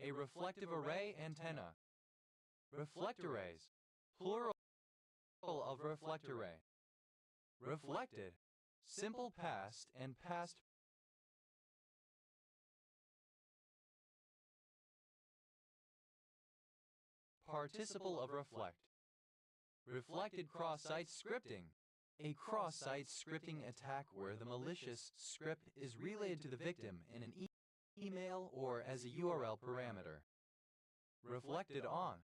a reflective array antenna. Reflectorrays, plural of reflectarray. Reflected, simple past and past participle of reflect. Reflected cross-site scripting, a cross-site scripting attack where the malicious script is relayed to the victim in an email or as a URL parameter. Reflected on,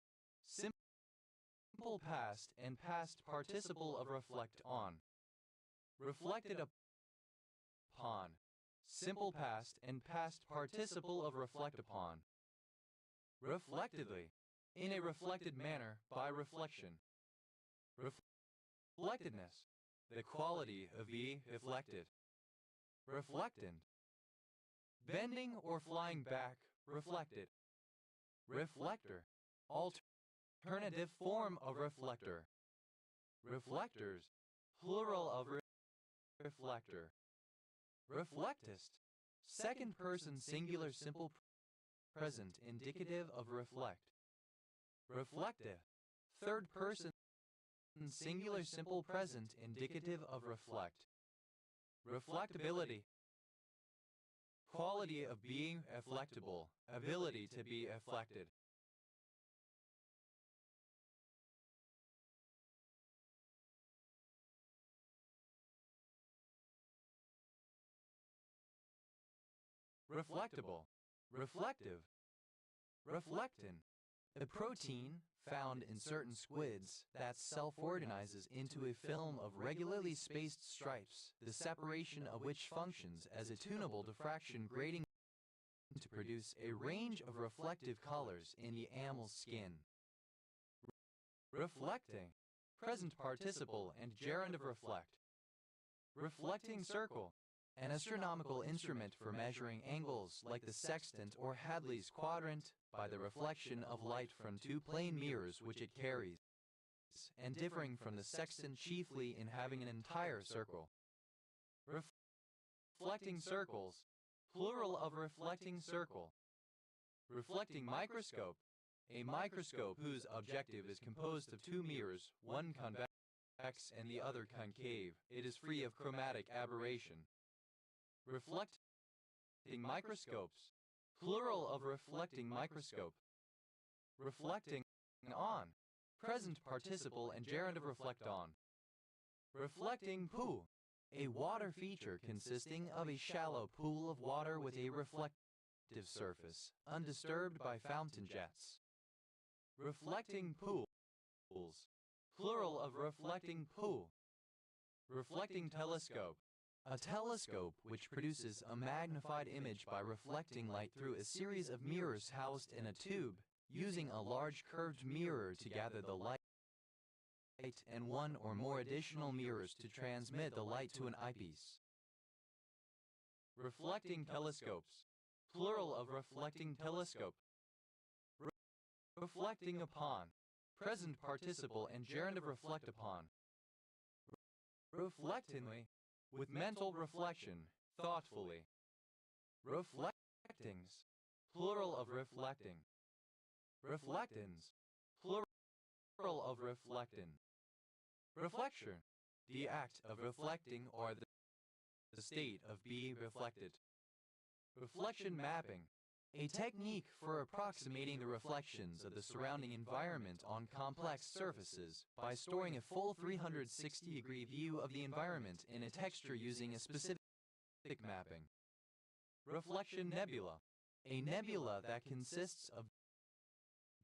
simple past and past participle of reflect on. Reflected upon, simple past and past participle of reflect upon. Reflectively, in a reflected manner by reflection. Reflectedness, the quality of being reflected. Reflectant, bending or flying back, reflected. Reflector, alternative form of reflector. Reflectors, plural of reflector. Reflectist, second person singular simple present indicative of reflect. Reflective, third person singular simple present indicative of reflect. Reflectability, quality of being reflectable, ability to be reflected. Reflectable, reflective, reflectin, a protein found in certain squids that self-organizes into a film of regularly spaced stripes, the separation of which functions as a tunable diffraction grating to produce a range of reflective colors in the animal's skin. Reflecting, present participle and gerund of reflect. Reflecting circle, an astronomical instrument for measuring angles like the sextant or Hadley's quadrant by the reflection of light from two plane mirrors which it carries, and differing from the sextant chiefly in having an entire circle. Reflecting circles, plural of reflecting circle. Reflecting microscope, a microscope whose objective is composed of two mirrors, one convex and the other concave. It is free of chromatic aberration. Reflecting microscopes, plural of reflecting microscope. Reflecting on, present participle and gerund of reflect on. Reflecting pool, a water feature consisting of a shallow pool of water with a reflective surface, undisturbed by fountain jets. Reflecting pools, plural of reflecting pool. Reflecting telescope, a telescope which produces a magnified image by reflecting light through a series of mirrors housed in a tube, using a large curved mirror to gather the light and one or more additional mirrors to transmit the light to an eyepiece. Reflecting telescopes, plural of reflecting telescope. Reflecting upon, present participle and gerund of reflect upon. Reflectingly, with mental reflection, thoughtfully. Reflectings, plural of reflecting. Reflectins, plural of reflectin. Reflection, the act of reflecting or the state of being reflected. Reflection mapping, a technique for approximating the reflections of the surrounding environment on complex surfaces by storing a full 360-degree view of the environment in a texture using a specific mapping. Reflection nebula, a nebula that consists of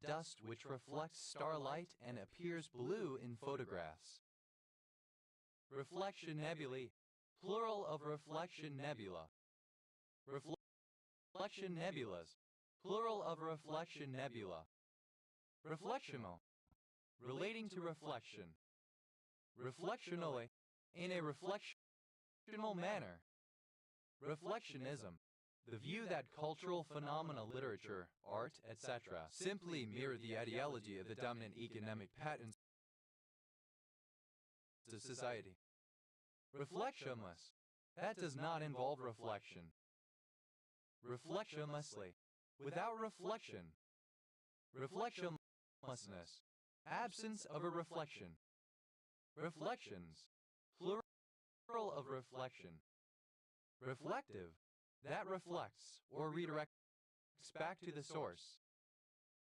dust which reflects starlight and appears blue in photographs. Reflection nebulae, plural of reflection nebula. Reflection nebulas, plural of reflection nebula. Reflectional, relating to reflection. Reflectionally, in a reflectional manner. Reflectionism, the view that cultural phenomena, literature, art, etc. simply mirror the ideology of the dominant economic patterns of society. Reflectionless, that does not involve reflection. Reflectionlessly, without reflection. Reflectionlessness, absence of a reflection. Reflections, plural of reflection. Reflective, that reflects or redirects back to the source.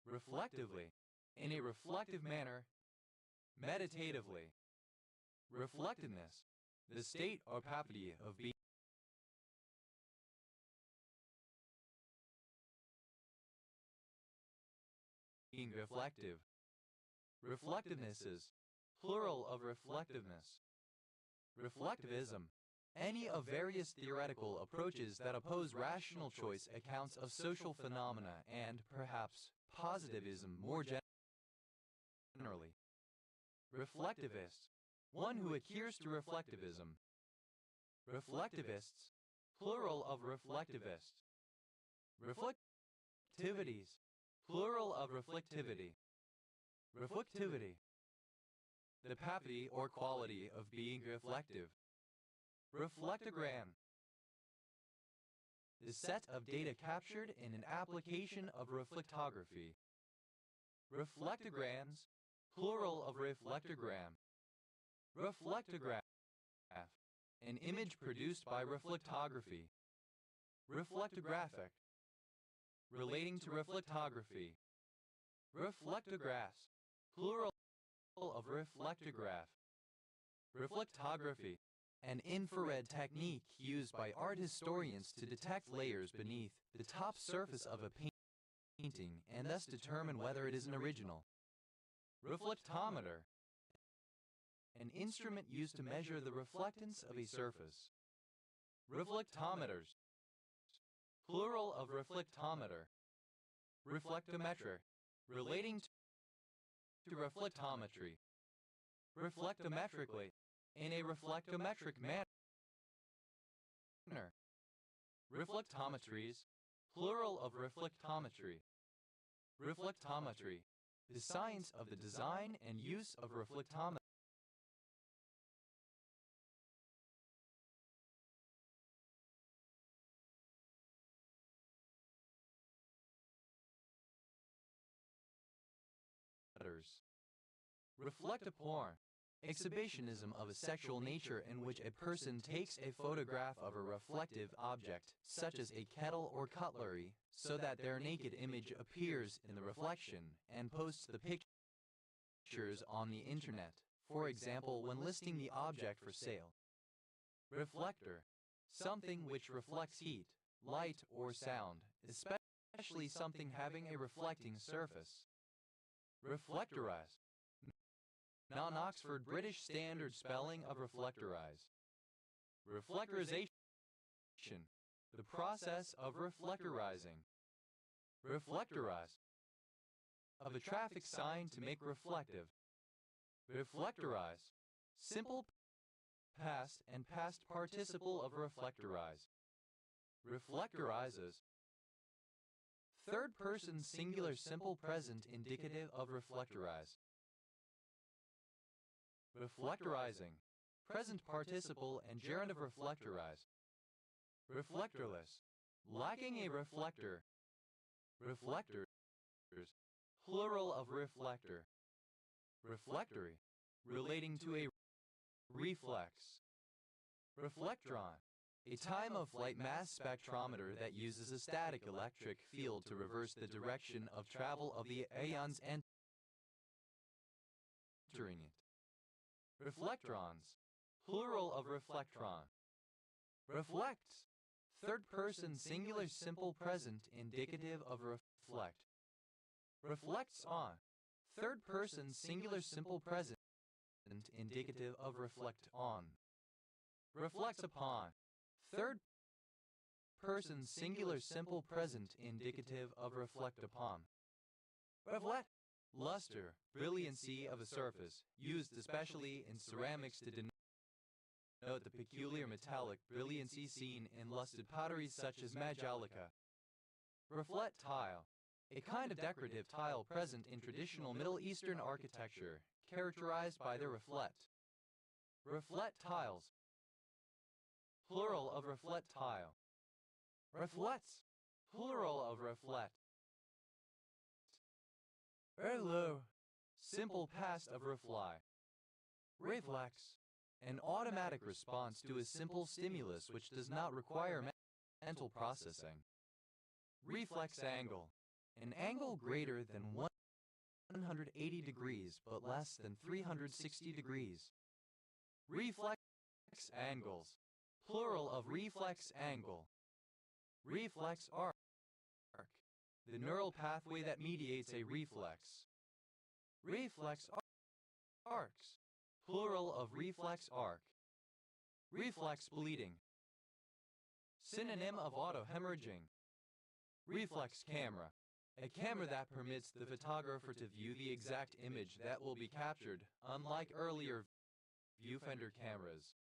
Reflectively, in a reflective manner. Meditatively. Reflectedness, the state or property of being reflective. Reflectiveness is, plural of reflectiveness. Reflectivism, any of various theoretical approaches that oppose rational choice accounts of social phenomena and, perhaps, positivism more generally. Reflectivist, one who adheres to reflectivism. Reflectivists, plural of reflectivist. Reflectivities, plural of reflectivity. Reflectivity, the property or quality of being reflective. Reflectogram, the set of data captured in an application of reflectography. Reflectograms, plural of reflectogram. Reflectograph, an image produced by reflectography. Reflectographic, relating to reflectography. Reflectographs, plural of reflectograph. Reflectography, an infrared technique used by art historians to detect layers beneath the top surface of a painting and thus determine whether it is an original. Reflectometer, an instrument used to measure the reflectance of a surface. Reflectometers, plural of reflectometer. Reflectometric, relating to reflectometry. Reflectometrically, in a reflectometric manner. Reflectometries, plural of reflectometry. Reflectometry, the science of the design and use of reflectometers. Reflectoporn, exhibitionism of a sexual nature in which a person takes a photograph of a reflective object, such as a kettle or cutlery, so that their naked image appears in the reflection, and posts the pictures on the internet, for example when listing the object for sale. Reflector, something which reflects heat, light, or sound, especially something having a reflecting surface. Reflectorize, non-Oxford British Standard spelling of reflectorize. Reflectorization, the process of reflectorizing. Reflectorize, of a traffic sign to make reflective. Reflectorize, simple past and past participle of reflectorize. Reflectorizes, third person singular simple present indicative of reflectorize. Reflectorizing, present participle and gerund of reflectorize. Reflectorless, lacking a reflector. Reflectors, plural of reflector. Reflectory, relating to a reflex. Reflectron, a time-of-flight mass spectrometer that uses a static electric field to reverse the direction of travel of the ions entering it. Reflectrons, plural of reflectron. Reflects, third person singular simple present indicative of reflect. Reflects on, third person singular simple present indicative of reflect on. Reflects upon, third person singular simple present indicative of reflect upon. Reflect, luster, brilliancy of a surface, used especially in ceramics to denote the peculiar metallic brilliancy seen in lusted potteries such as majolica. Reflect tile, a kind of decorative tile present in traditional Middle Eastern architecture, characterized by their reflect. Reflect tiles, plural of reflect tile. Reflects, plural of reflect. Hello, simple past of reply. Reflex, an automatic response to a simple stimulus which does not require mental processing. Reflex angle, an angle greater than 180 degrees but less than 360 degrees. Reflex angles, plural of reflex angle. Reflex arc, the neural pathway that mediates a reflex. Reflex arcs, plural of reflex arc. Reflex bleeding. Synonym of autohemorrhaging. Reflex camera. A camera that permits the photographer to view the exact image that will be captured, unlike earlier viewfinder cameras.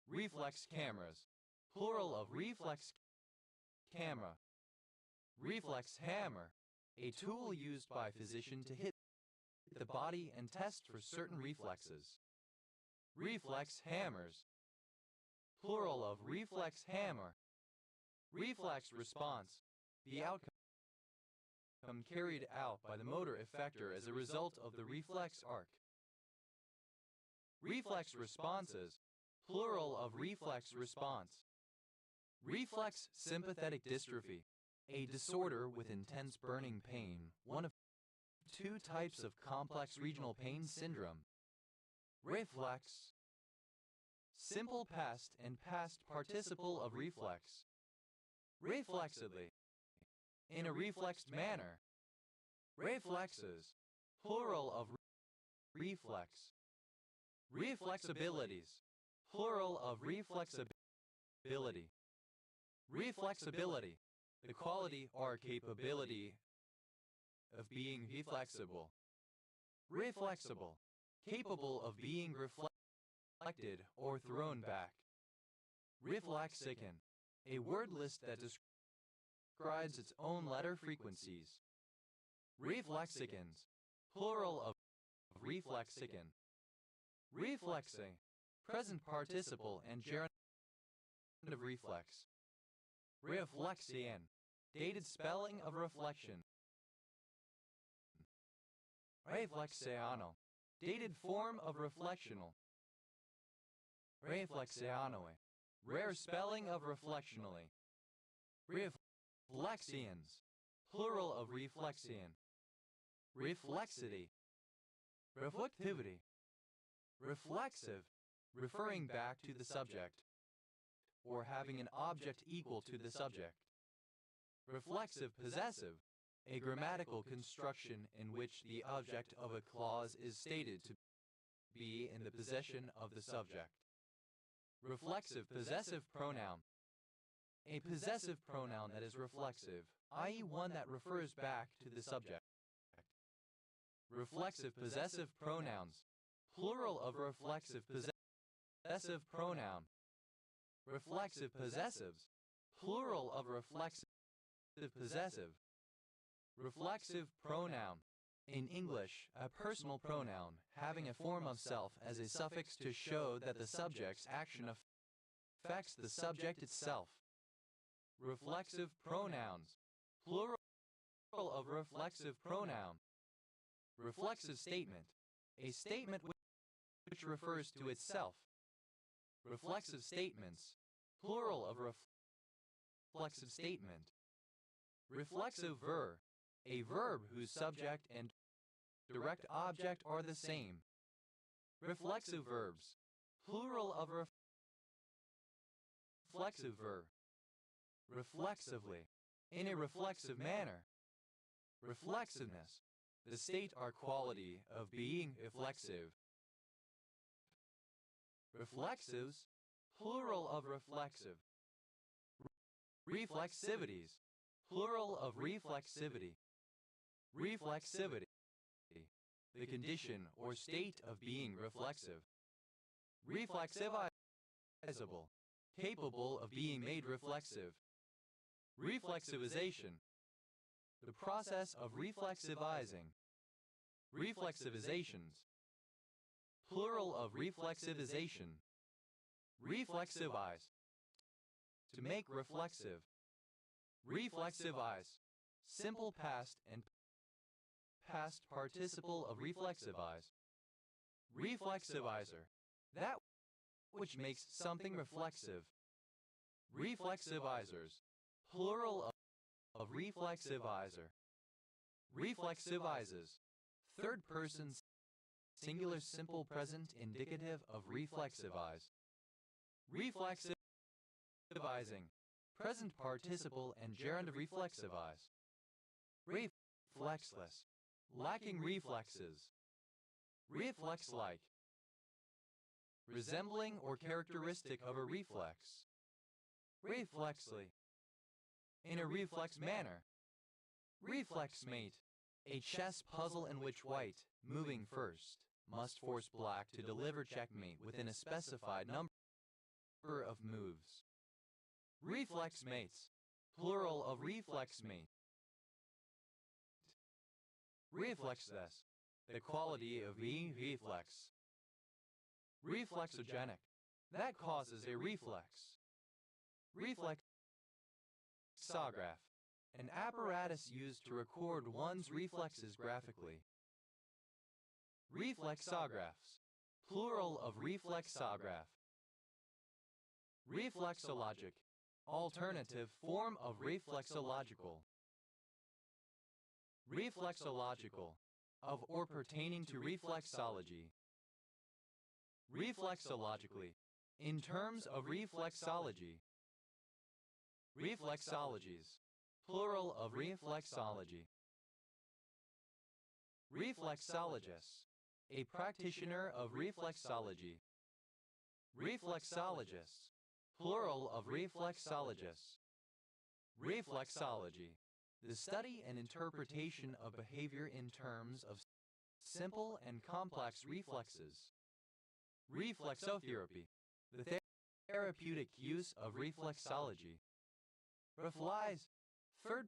Reflex cameras. Plural of reflex camera. Reflex hammer. A tool used by physician to hit the body and test for certain reflexes. Reflex hammers. Plural of reflex hammer. Reflex response. The outcome carried out by the motor effector as a result of the reflex arc. Reflex responses. Plural of reflex response. Reflex sympathetic dystrophy. A disorder with intense burning pain, one of two types of complex regional pain syndrome. Reflex. Simple past and past participle of reflex. Reflexively. In a reflexed manner. Reflexes. Plural of reflex. Reflexibilities. Plural of reflexability. Reflexibility. The quality or capability of being reflexible. Reflexible. Capable of being reflected or thrown back. Reflexicon. A word list that describes its own letter frequencies. Reflexicons. Plural of reflexicon. Reflexing. Present participle and gerund of reflex. Reflexion. Dated spelling of reflection. Reflexiano. Dated form of reflectional. Reflexianoe. Rare spelling of reflectionally. Reflexions. Plural of reflexion. Reflexity. Reflectivity. Reflexive. Referring back to the subject, or having an object equal to the subject. Reflexive possessive. A grammatical construction in which the object of a clause is stated to be in the possession of the subject. Reflexive possessive pronoun. A possessive pronoun that is reflexive, i.e. one that refers back to the subject. Reflexive possessive pronouns. Plural of reflexive possessive pronoun. Reflexive possessives. Plural of reflexive possessive. Reflexive pronoun. In English, a personal pronoun, having a form of self as a suffix to show that the subject's action affects the subject itself. Reflexive pronouns. Plural of reflexive pronoun. Reflexive statement. A statement which refers to itself. Reflexive statements. Plural of reflexive statement. Reflexive verb. A verb whose subject and direct object are the same. Reflexive verbs. Plural of reflexive verb. Reflexively. In a reflexive manner. Reflexiveness. The state or quality of being reflexive. Reflexives. Plural of reflexive. Reflexivities. Plural of reflexivity. Reflexivity. The condition or state of being reflexive. Reflexivizable. Capable of being made reflexive. Reflexivization. The process of reflexivizing. Reflexivizations. Plural of reflexivization. Reflexivize. To make reflexive. Reflexivize. Simple past and past participle of reflexivize. Reflexivizer. That which makes something reflexive. Reflexivizers. Plural of reflexivizer. Reflexivizes. Third person singular simple present indicative of reflexivize. Reflexivizing. Present participle and gerund of reflexivize. Reflexless. Lacking reflexes. Reflex-like. resembling or characteristic of a reflex. Reflexly. In a reflex manner. Reflexmate. A chess puzzle in which white, moving first, must force black to deliver checkmate within a specified number of moves. Reflexmates. Plural of reflexmate. Reflexes. The quality of a reflex. Reflexogenic. That causes a reflex. Reflexograph. An apparatus used to record one's reflexes graphically. Reflexographs. Plural of reflexograph. Reflexologic. Alternative form of reflexological. Reflexological. Of or pertaining to reflexology. Reflexologically. In terms of reflexology. Reflexologies. Plural of reflexology. Reflexologist. A practitioner of reflexology. Reflexologists. Plural of reflexologists. Reflexology. The study and interpretation of behavior in terms of simple and complex reflexes. Reflexotherapy. The therapeutic use of reflexology. Reflies. Third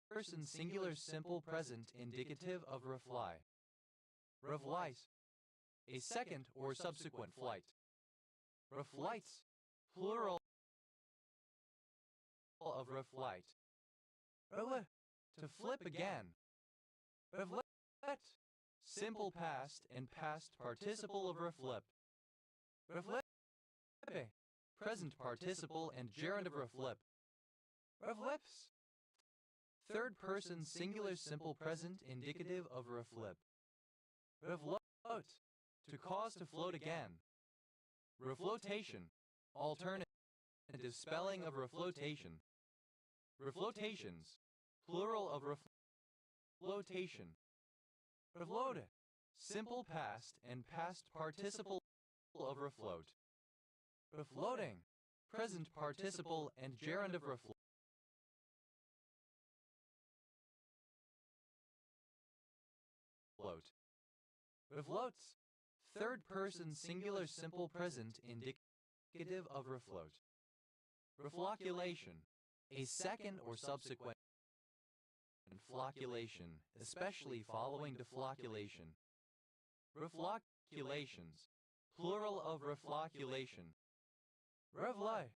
person singular simple present indicative of refly. Reflies. A second or subsequent flight. Reflights. Plural of reflight. To flip again. Reflet. Simple past and past participle of reflip. Reflip. Present participle and gerund of reflip. Reflips. Third person singular simple present indicative of reflip. Refloat. To cause to float again. Reflotation. Alternative spelling of reflotation. Reflotations. Plural of reflotation. Refloated. Simple past and past participle of refloat. Refloating. Present participle and gerund of refloat. Refloats. Third person singular simple present indicative of refloat. Refloculation. A second or subsequent flocculation, especially following deflocculation. Reflocculations. Plural of reflocculation. Refly.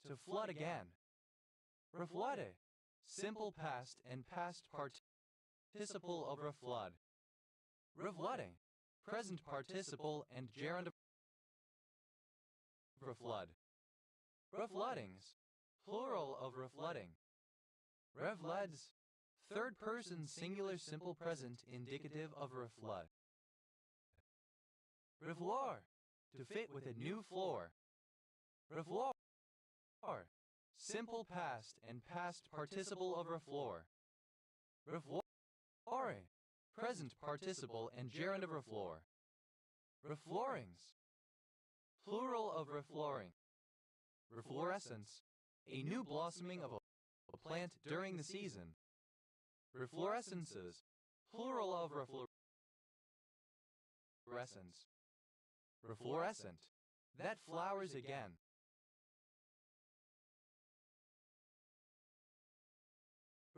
To flood again. Refloode. Simple past and past participle of reflood. Reflooding. Present participle and gerund of reflood. Refloodings. Plural of reflooding. Refloods. Third person singular simple present indicative of reflood. Refloor. To fit with a new floor. Refloor. Simple past and past participle of refloor. Refloore. Present participle and gerund of refloor. Refloorings. Plural of reflooring. Reflorescence. A new blossoming of a plant during the season. Reflorescences. Plural of reflorescence. Reflorescent. That flowers again.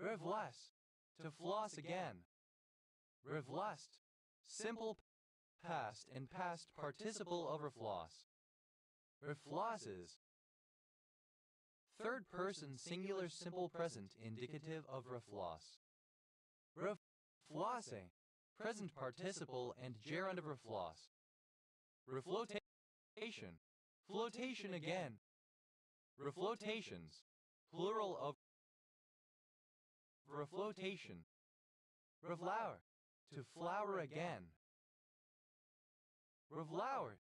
Refloss. To floss again. Reflossed. Simple past and past participle of refloss. Reflosses. Third person singular simple present indicative of refloss. Reflossing. Present participle and gerund of refloss. Reflotation. Flotation again. Reflotations. Plural of reflotation. Reflower. To flower again. Reflower.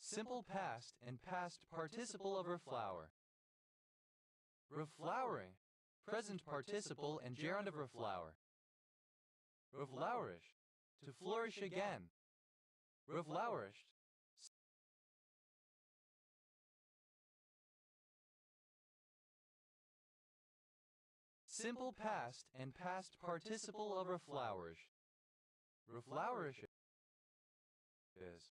Simple past and past participle of reflower. Reflowering. Present participle and gerund of reflower. Reflowerish. To flourish again. Reflourished. simple past and past participle of reflourish. Reflourish is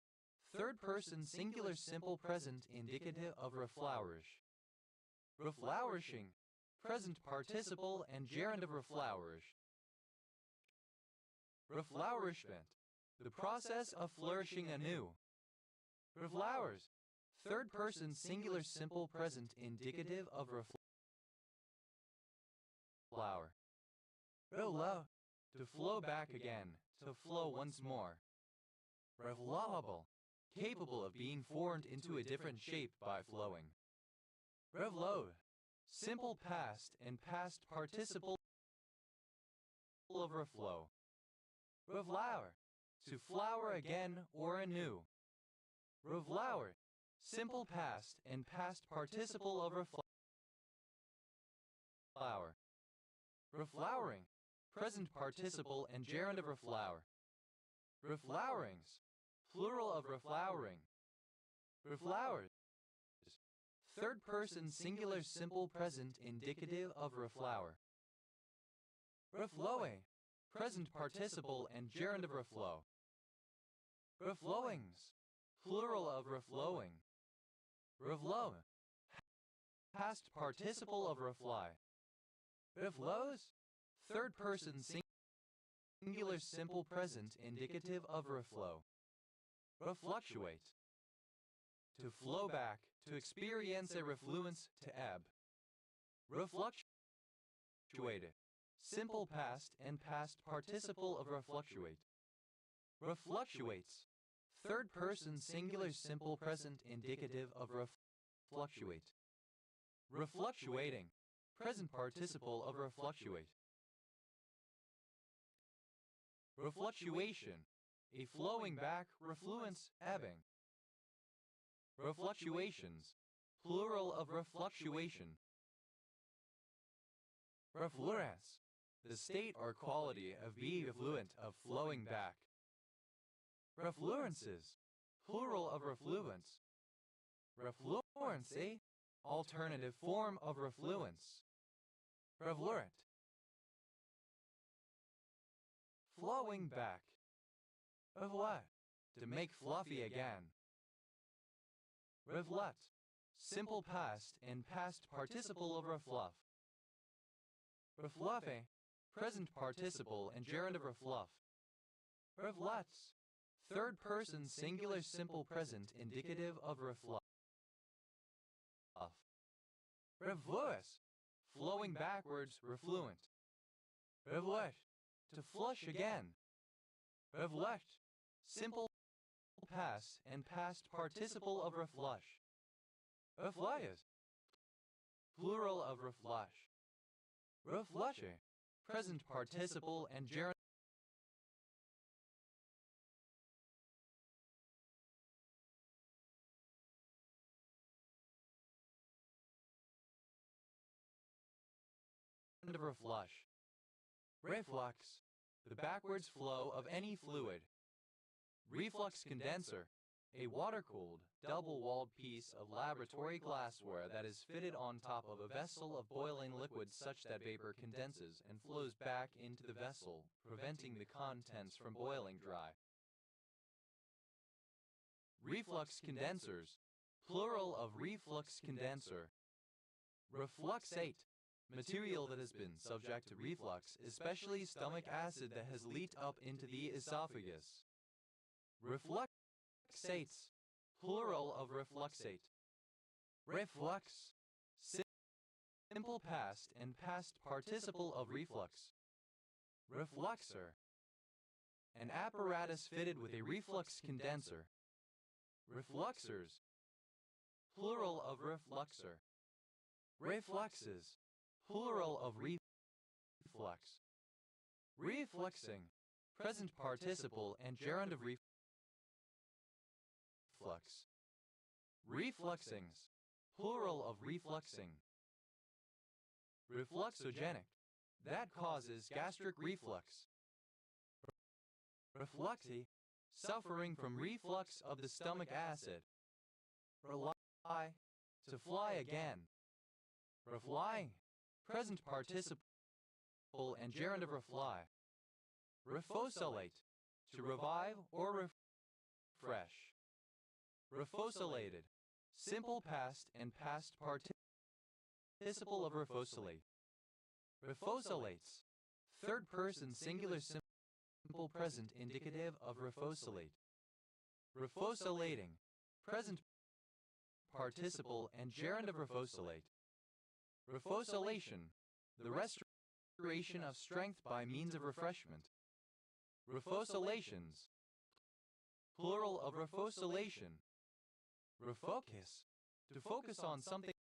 third person singular simple present indicative of reflourish. Reflourishing, present participle and gerund of reflourish. Reflourishment, the process of flourishing anew. Reflowers, third person singular simple present indicative of reflower. Reflow, to flow back again, to flow once more. Reflowable, capable of being formed into a different shape by flowing. Revload, simple past and past participle of reflow. Revlower, to flower again or anew. Revlower, simple past and past participle of reflower. Reflowering, present participle and gerund of reflower. Reflowerings, plural of reflowering. Reflowers, third person singular simple present indicative of reflower. Reflowing, present participle and gerund of reflow. Reflowings, plural of reflowing. Reflow, past participle of refly. Reflows, third person singular simple present indicative of reflow. Refluctuate, to flow back, to experience a refluence, to ebb. Refluctuate, simple past and past participle of refluctuate. Refluctuates, third person singular simple present indicative of refluctuate. Refluctuating, present participle of refluctuate. Refluctuation, a flowing back, refluence, ebbing. Refluctuations, plural of refluctuation. Refluence, the state or quality of being effluent, of flowing back. Refluences, plural of refluence. Refluency, alternative form of refluence. Refluent, flowing back. Of what? To make fluffy again. Reflut, simple past and past participle of refluff. Refluffing, present participle and gerund of refluff. Refluts, third person singular simple present indicative of refluff. Refluous, flowing backwards, refluent. Reflush, to flush again. Reflush, simple past and past participle of reflush. Reflush, plural of reflush. Reflusher, present participle and gerund of reflush. Reflux, the backwards flow of any fluid. Reflux condenser, a water-cooled, double-walled piece of laboratory glassware that is fitted on top of a vessel of boiling liquid such that vapor condenses and flows back into the vessel, preventing the contents from boiling dry. Reflux condensers, plural of reflux condenser. Refluxate, material that has been subject to reflux, especially stomach acid that has leaked up into the esophagus. Refluxates, plural of refluxate. Reflux, simple past and past participle of reflux. Refluxer, an apparatus fitted with a reflux condenser. Refluxers, plural of refluxer. Refluxes, plural of reflux. Refluxing, present participle and gerund of reflux. Refluxings, plural of refluxing. Refluxogenic, that causes gastric reflux. Refluxy, suffering from reflux of the stomach acid. Refly, to fly again. Reflying, present participle and gerund of refly. Refocillate, to revive or refresh. Refocillated, simple past and past participle of refocillate. Refocillates, third person singular simple present indicative of refocillate. Refocillating, present participle and gerund of refocillate. Refocillation, the restoration of strength by means of refreshment. Refocillations, plural of refocillation. Refocus, to focus on something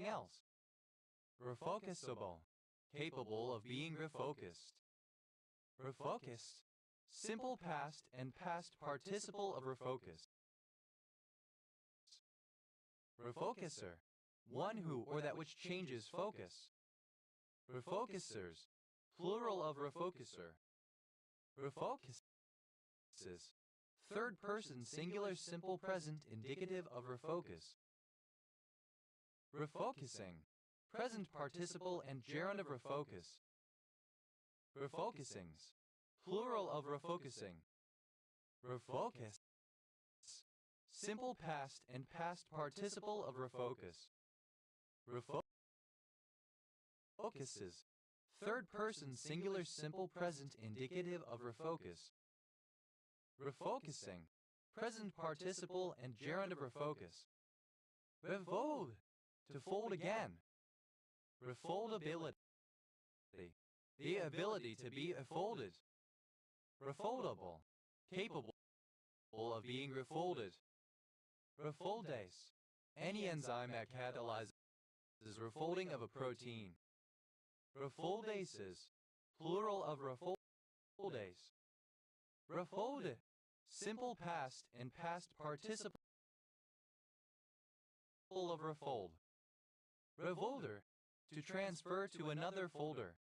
else. Refocusable, capable of being refocused. Refocused, simple past and past participle of refocus. Refocuser, one who or that which changes focus. Refocusers, plural of refocuser. Refocuses, third person singular simple present indicative of refocus. Refocusing, present participle and gerund of refocus. Refocusings, plural of refocusing. Refocus, simple past and past participle of refocus. Refocuses, third person singular simple present indicative of refocus. Refocusing, present participle and gerund of refocus. Refold, to fold again. Refoldability, the ability to be folded. Refoldable, capable of being refolded. Refoldase, any enzyme that catalyzes refolding of a protein. Refoldases, plural of refoldase. Refolded, simple past and past participle of refold. Revolder, to transfer to another folder.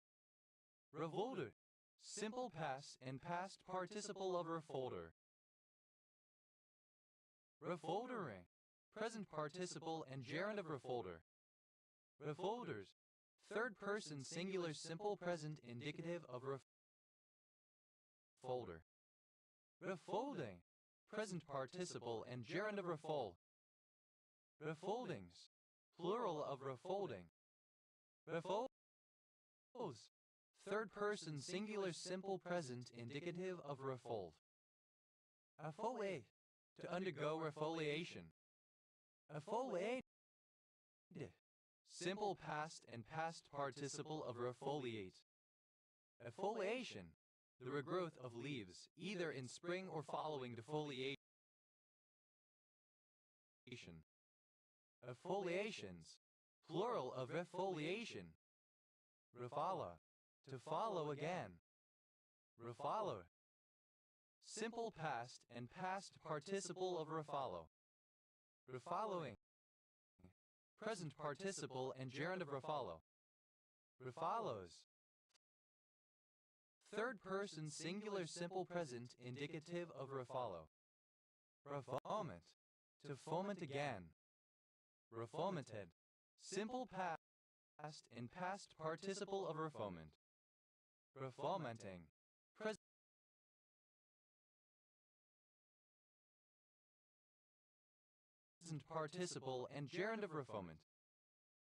Revolder, simple past and past participle of refolder. Refoldering, present participle and gerund of refolder. Refolders, third person singular simple present indicative of refolder. Refolding, present participle and gerund of refold. Refoldings, plural of refolding. Refolds, third person singular simple present indicative of refold. Affoliate, to undergo refoliation. Affoliate, simple past and past participle of refoliate. Affoliation, the regrowth of leaves, either in spring or following defoliation. Affoliations, plural of refoliation. Refollow, to follow again. Refollow, simple past and past participle of refollow. Refollowing, present participle and gerund of refollow. Refollows, third person singular simple present indicative of refollow. Refoment, to foment again. Refomented, simple past and past participle of refoment. Refomenting, present participle and gerund of refoment.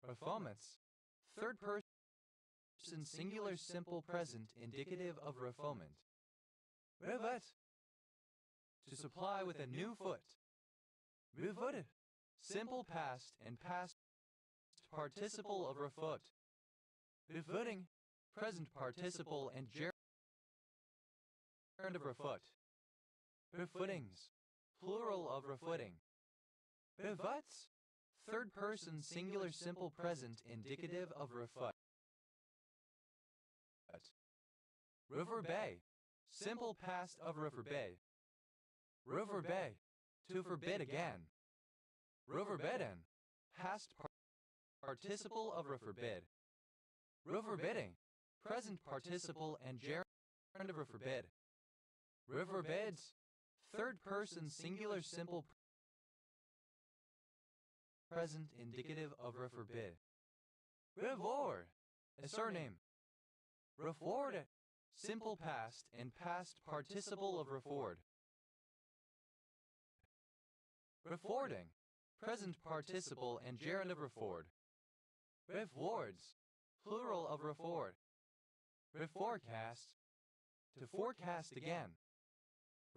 Refoments, third person singular simple present indicative of refoment. Revet, to supply with a new foot. Revoted, simple past and past participle of refoot. Refooting, present participle and gerund of refoot. Refootings, plural of refooting. Refuts, third person singular simple present indicative of refoot. Reverbay, simple past of reverbay. Reverbay, to forbid again. Reverbidden, past participle of reforbid. Reverbidding, present participle and gerund of reforbid. Reverbids, third person singular simple present indicative of reforbid. Reward. A surname. Reformed. Simple past and past participle of reformed. Refording. Present participle and gerund of reformed. Rewards. Plural of reformed. Reforecast. To forecast again.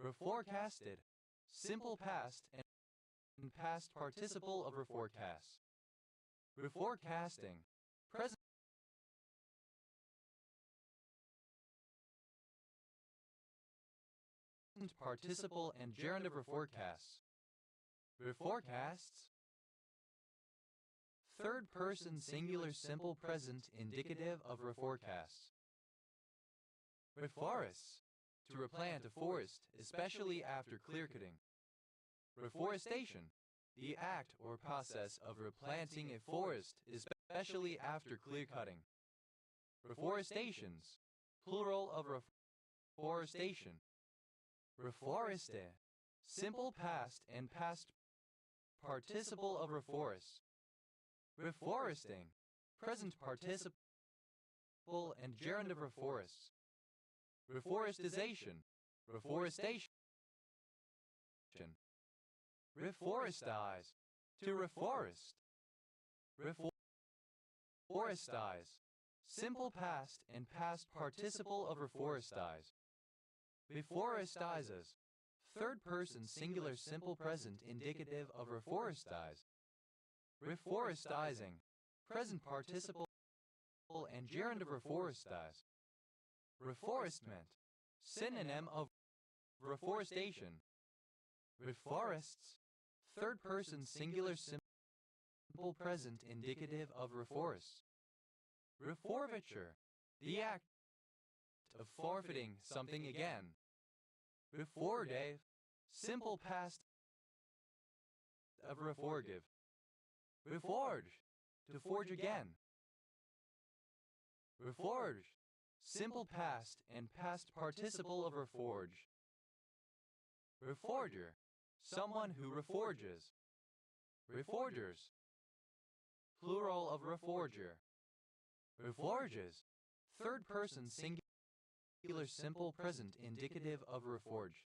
Reforecasted. Simple past and past participle of reforecast. Reforecasting. Present participle and gerund of reforecasts. Reforecasts. Third person singular simple present indicative of reforecasts. Reforest. To replant a forest, especially after clear-cutting. Reforestation. The act or process of replanting a forest, especially after clear-cutting. Reforestations. Plural of reforestation. Reforeste. Simple past and past participle of reforest. Reforesting. Present participle and gerund of reforest. Reforestization. Reforestation. Reforestize. To reforest. Reforestize. Simple past and past participle of reforestize. Reforestizes. Third person singular simple present indicative of reforestize. Reforestizing. Present participle and gerund of reforestize. Reforestment. Synonym of reforestation. Reforests. Third person singular simple present indicative of reforests. Reforfeiture. The act of forfeiting something again. Reforgave. Simple past of reforgive. Reforge. To forge again. Reforge. Simple past and past participle of reforge. Reforger. Someone who reforges. Reforgers. Plural of reforger. Reforges. Third person singular simple present indicative of reforge.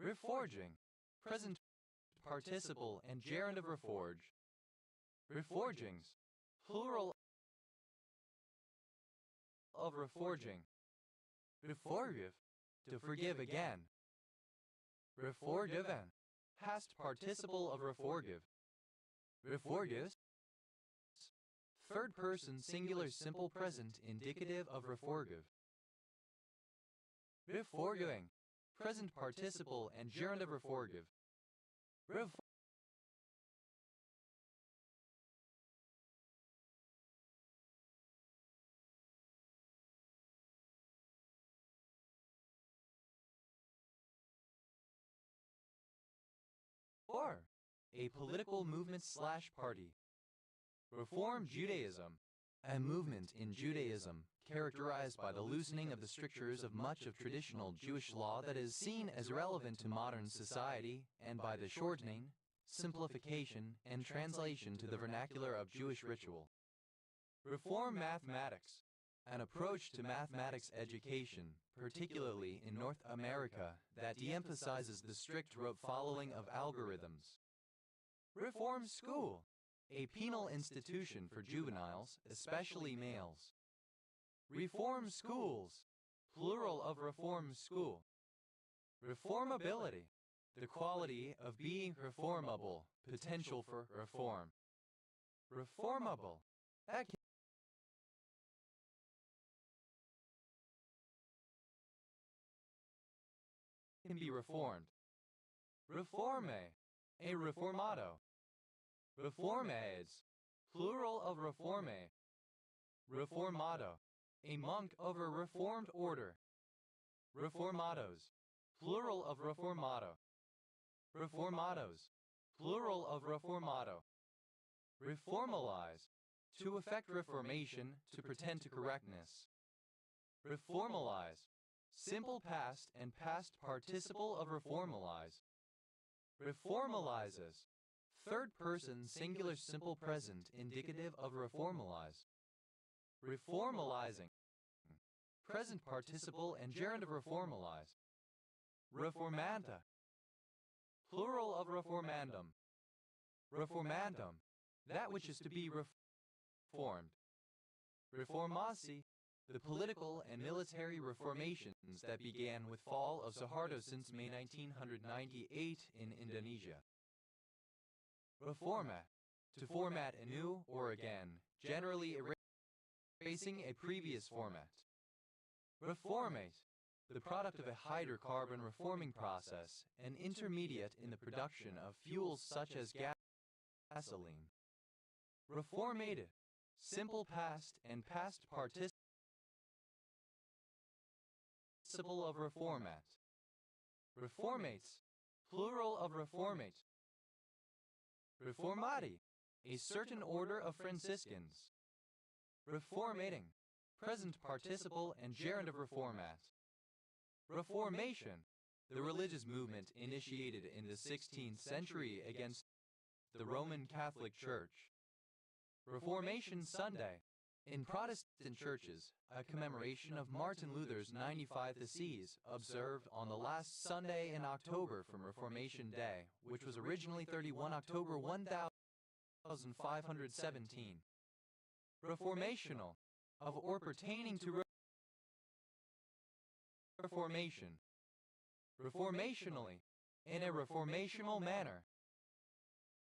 Reforging. Present participle and gerund of reforge. Reforgings. Plural of reforging. Reforgive. To forgive again. Reforgiven. Past participle of reforgive. Reforgives. Third person singular simple present indicative of reforgive. Reforgiving. Present participle and gerund of reforgive. Or a political movement/party. Reform Judaism. A movement in Judaism characterized by the loosening of the strictures of much of traditional Jewish law that is seen as relevant to modern society, and by the shortening, simplification, and translation to the vernacular of Jewish ritual. Reform Mathematics. An approach to mathematics education, particularly in North America, that de-emphasizes the strict rote following of algorithms. Reform School. A penal institution for juveniles, especially males. Reform schools. Plural of reform school. Reformability. The quality of being reformable, potential for reform. Reformable. That can be reformed. Reforme. A reformado. Reformades. Plural of reforme. Reformado. A monk of a reformed order. Reformados. Plural of reformado. Reformados. Plural of reformado. Reformalize. To effect reformation, to pretend to correctness. Reformalize. Simple past and past participle of reformalize. Reformalizes. Third person singular simple present indicative of reformalize. Reformalizing. Present participle and gerund of reformalize. Reformanda. Plural of reformandum. Reformandum. That which is to be reformed. Reformasi. The political and military reformations that began with fall of Suharto since May 1998 in Indonesia. Reformat. To format anew or again, generally erasing a previous format. Reformate. The product of a hydrocarbon reforming process, an intermediate in the production of fuels such as gasoline. Reformated. Simple past and past participle of reformat. Reformates. Plural of reformate. Reformati. A certain order of Franciscans. Reformating. Present participle and gerund of reformat. Reformation. The religious movement initiated in the 16th century against the Roman Catholic Church. Reformation Sunday. In Protestant churches, a commemoration of Martin Luther's 95 Theses, observed on the last Sunday in October from Reformation Day, which was originally 31 October 1517. Reformational. Of or pertaining to reformation. Reformationally. In a reformational manner.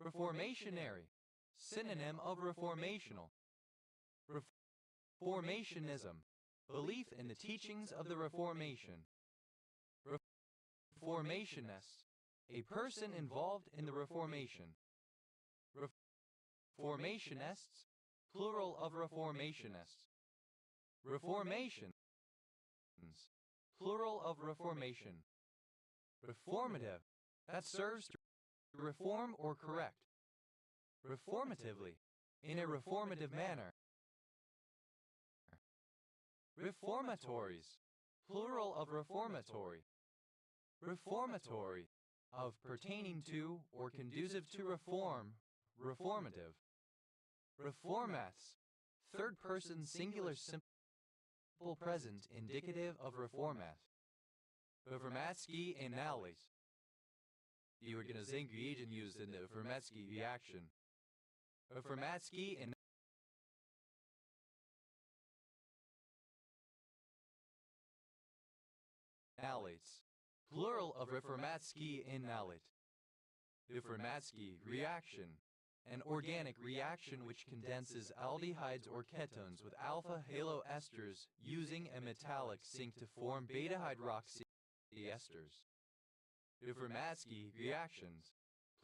Reformationary. Synonym of reformational. Reformationism. Belief in the teachings of the Reformation. Reformationists. A person involved in the Reformation. Reformationists. Plural of reformationists. Reformations. Plural of reformation. Reformative. That serves to reform or correct. Reformatively. In a reformative manner. Reformatories. Plural of reformatory. Reformatory. Of pertaining to or conducive to reform. Reformative. Reformats. Third person singular simple present indicative of reformat. Reformatsky analysis. Die Organisation used in the Reformatsky reaction. Reformatsky analytes. Plural of Reformatsky analyte. Reformatsky reaction. An organic reaction which condenses aldehydes or ketones with alpha haloesters using a metallic sink to form beta hydroxy esters. Reformatsky reactions.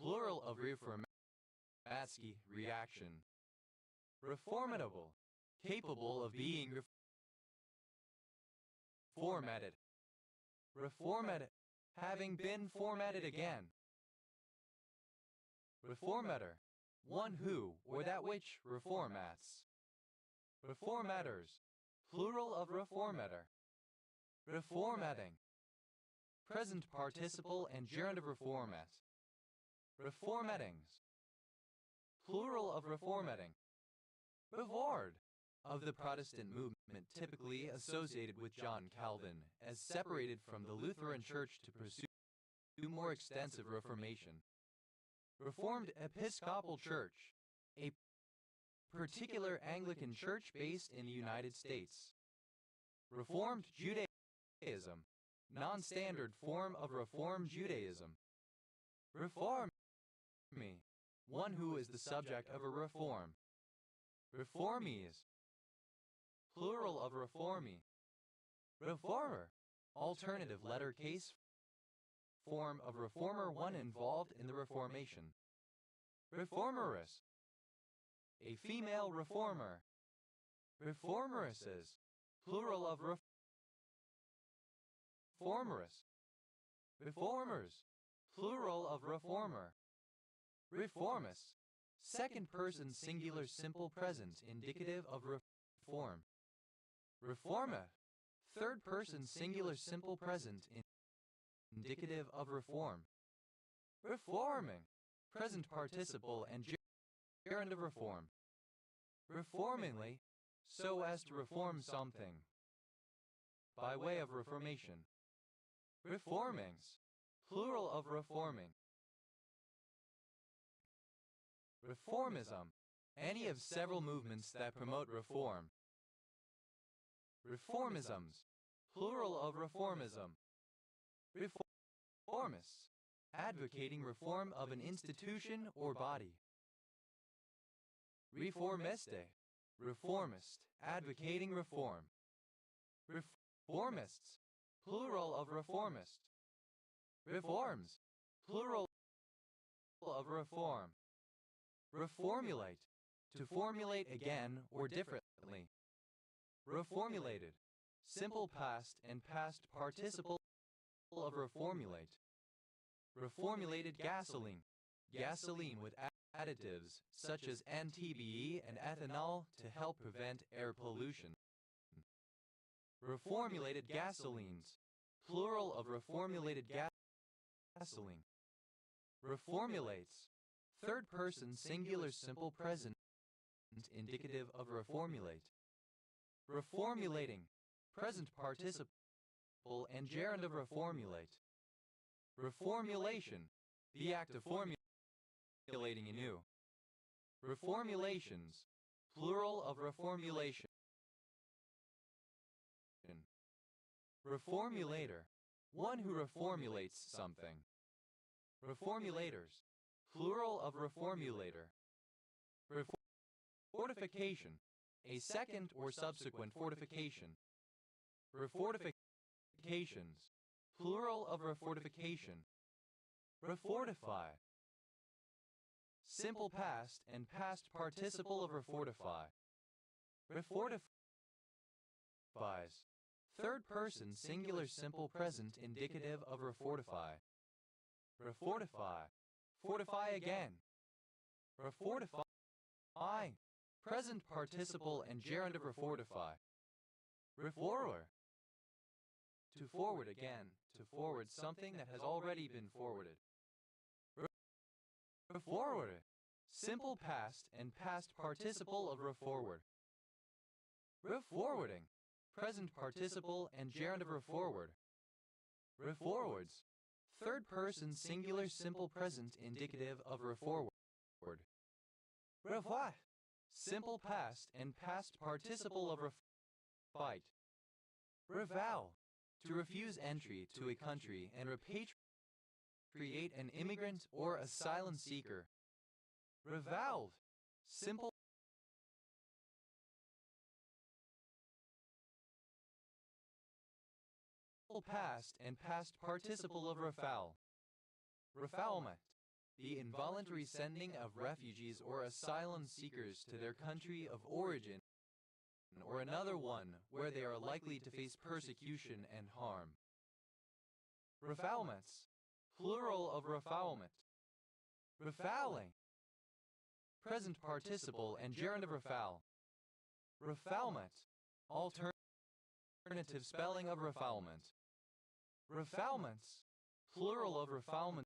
Plural of Reformatsky reaction. Reformatable. Capable of being reformatted. Reformatted. Having been formatted again. Reformator. One who, or that which, reformats. Reformators. Plural of reformator. Reformatting. Present participle and gerund of reformat. Reformattings. Plural of reformatting. Revard. Of the Protestant movement typically associated with John Calvin, as separated from the Lutheran Church to pursue more extensive reformation. Reformed Episcopal Church, a particular Anglican church based in the United States. Reformed Judaism, non-standard form of Reform Judaism. Reformi, one who is the subject of a reform. Reformies, plural of reformi. Reformer, alternative letter case form of reformer, one involved in the Reformation. Reformeress, a female reformer. Reformeresses, plural of reformeress. Reformers, plural of reformer. Reformist, second person singular simple present indicative of reform. Reforma, third person singular simple present indicative of reform. Reforming, present participle and gerund of reform. Reformingly, so as to reform something. By way of reformation. Reformings, plural of reforming. Reformism, any of several movements that promote reform. Reformisms, plural of reformism. Reformists, advocating reform of an institution or body. Reformiste, reformist, advocating reform. Reformists, plural of reformist. Reforms, plural of reform. Reformulate, to formulate again or differently. Reformulated, simple past and past participle of reformulate. Reformulated gasoline, gasoline with additives such as MTBE and ethanol to help prevent air pollution. Reformulated gasolines, plural of reformulated gasoline. Reformulates, third person singular simple present indicative of reformulate. Reformulating, present participle and gerund of reformulate. Reformulation, the act of formulating anew. Reformulations, plural of reformulation. Reformulator, one who reformulates something. Reformulators, plural of reformulator. Fortification, a second or subsequent fortification. Refortifications, plural of refortification. Refortify, simple past and past participle of refortify. Refortifies, third person singular simple present indicative of refortify. Refortify, fortify again. Refortify, present participle and gerund of refortify. Reforwer, to forward again, to forward something that has already been forwarded. Reforward, simple past and past participle of reforward. Reforwarding, present participle and gerund of reforward. Reforwards, third person singular simple present indicative of reforward. Revoir, simple past and past participle of fight. Revow, to refuse entry to a country and repatriate an immigrant or asylum seeker. Revolve, simple past and past participle of refoul. Refoulement, the involuntary sending of refugees or asylum seekers to their country of origin or another one where they are likely to face persecution and harm. Refoulments, plural of refoulement. Refouling, present participle and gerund of refoul. Refoulement, alternative spelling of refoulement. Refoulements, plural of refoulement,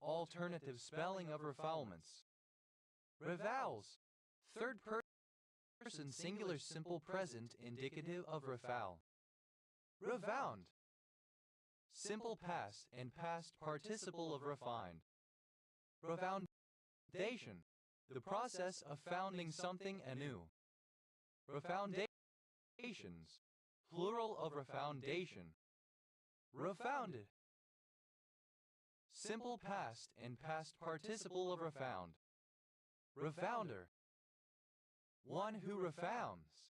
alternative spelling of refoulements. Revowels, third person singular simple present indicative of refoul. Refound, simple past and past participle of refined. Refoundation, the process of founding something anew. Refoundations, plural of refoundation. Refounded, simple past and past participle of refound. Refounder, one who refounds.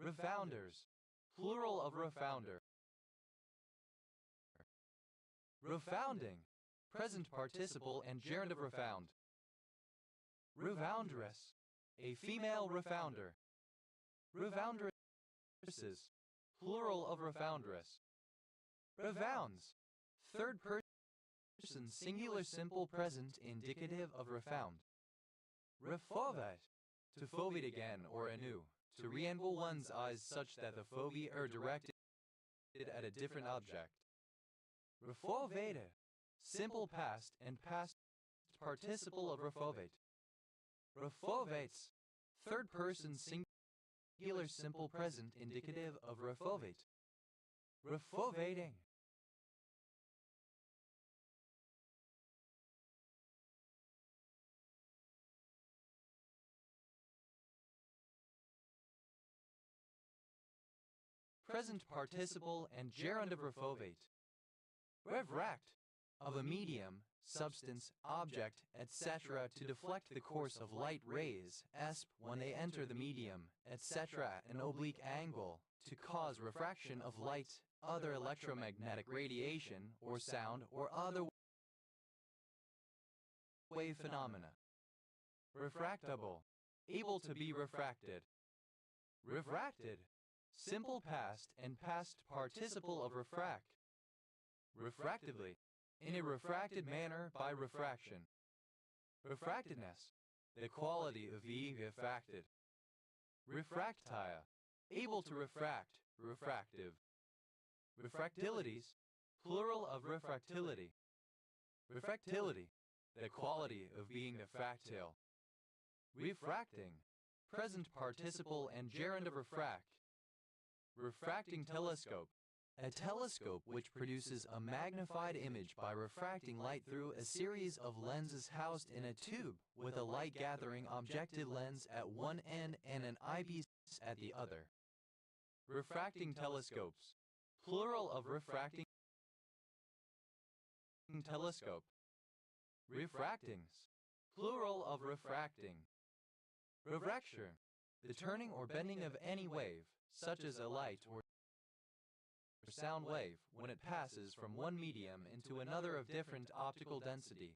Refounders, plural of refounder. Refounding, present participle and gerund of refound. Refoundress, a female refounder. Refoundresses, plural of refoundress. Refounds, third person singular simple present indicative of refound. Refovate, to fovate again or anew, to re-angle one's eyes such that the fovea are directed at a different object. Refovate, simple past and past participle of refovate. Refovates, third person singular simple present indicative of refovate. Refovating. Present participle and gerundive refovate. Revract, of a medium, substance, object, etc. to deflect the course of light rays, esp when they enter the medium, etc. at an oblique angle, to cause refraction of light, other electromagnetic radiation, or sound, or other wave phenomena. Refractable, able to be refracted. Refracted, simple past and past participle of refract. Refractively, in a refracted manner by refraction. Refractedness, the quality of being refracted. Refractile, able to refract, refractive. Refractilities, plural of refractility. Refractility, the quality of being refractile. Refracting, present participle and gerund of refract. Refracting telescope, a telescope which produces a magnified image by refracting light through a series of lenses housed in a tube with a light-gathering objective lens at one end and an eyepiece at the other. Refracting telescopes, plural of refracting telescope. Refractings, plural of refracting. Refracture, the turning or bending of any wave, such as a light or sound wave, when it passes from one medium into another of different optical density.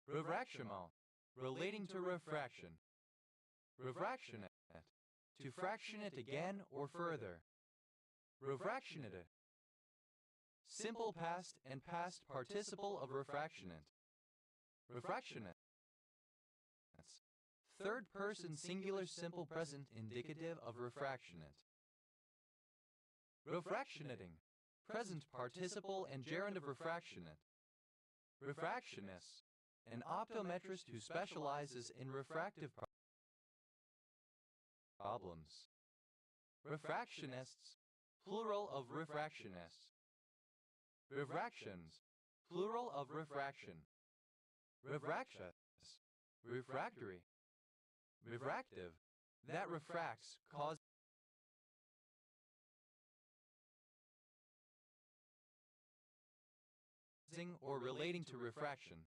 Refractional, relating to refraction. Refractionate, to fraction it again or further. Refractionate, simple past and past participle of refractionate. Refractionate, third person singular simple present indicative of refractionate. Refractionating, present participle and gerund of refractionate. Refractionist, an optometrist who specializes in refractive problems. Refractionists, plural of refractionists. Refractions, plural of refraction. Refractious, refractory. Refractive, that refracts, causing or relating to refraction.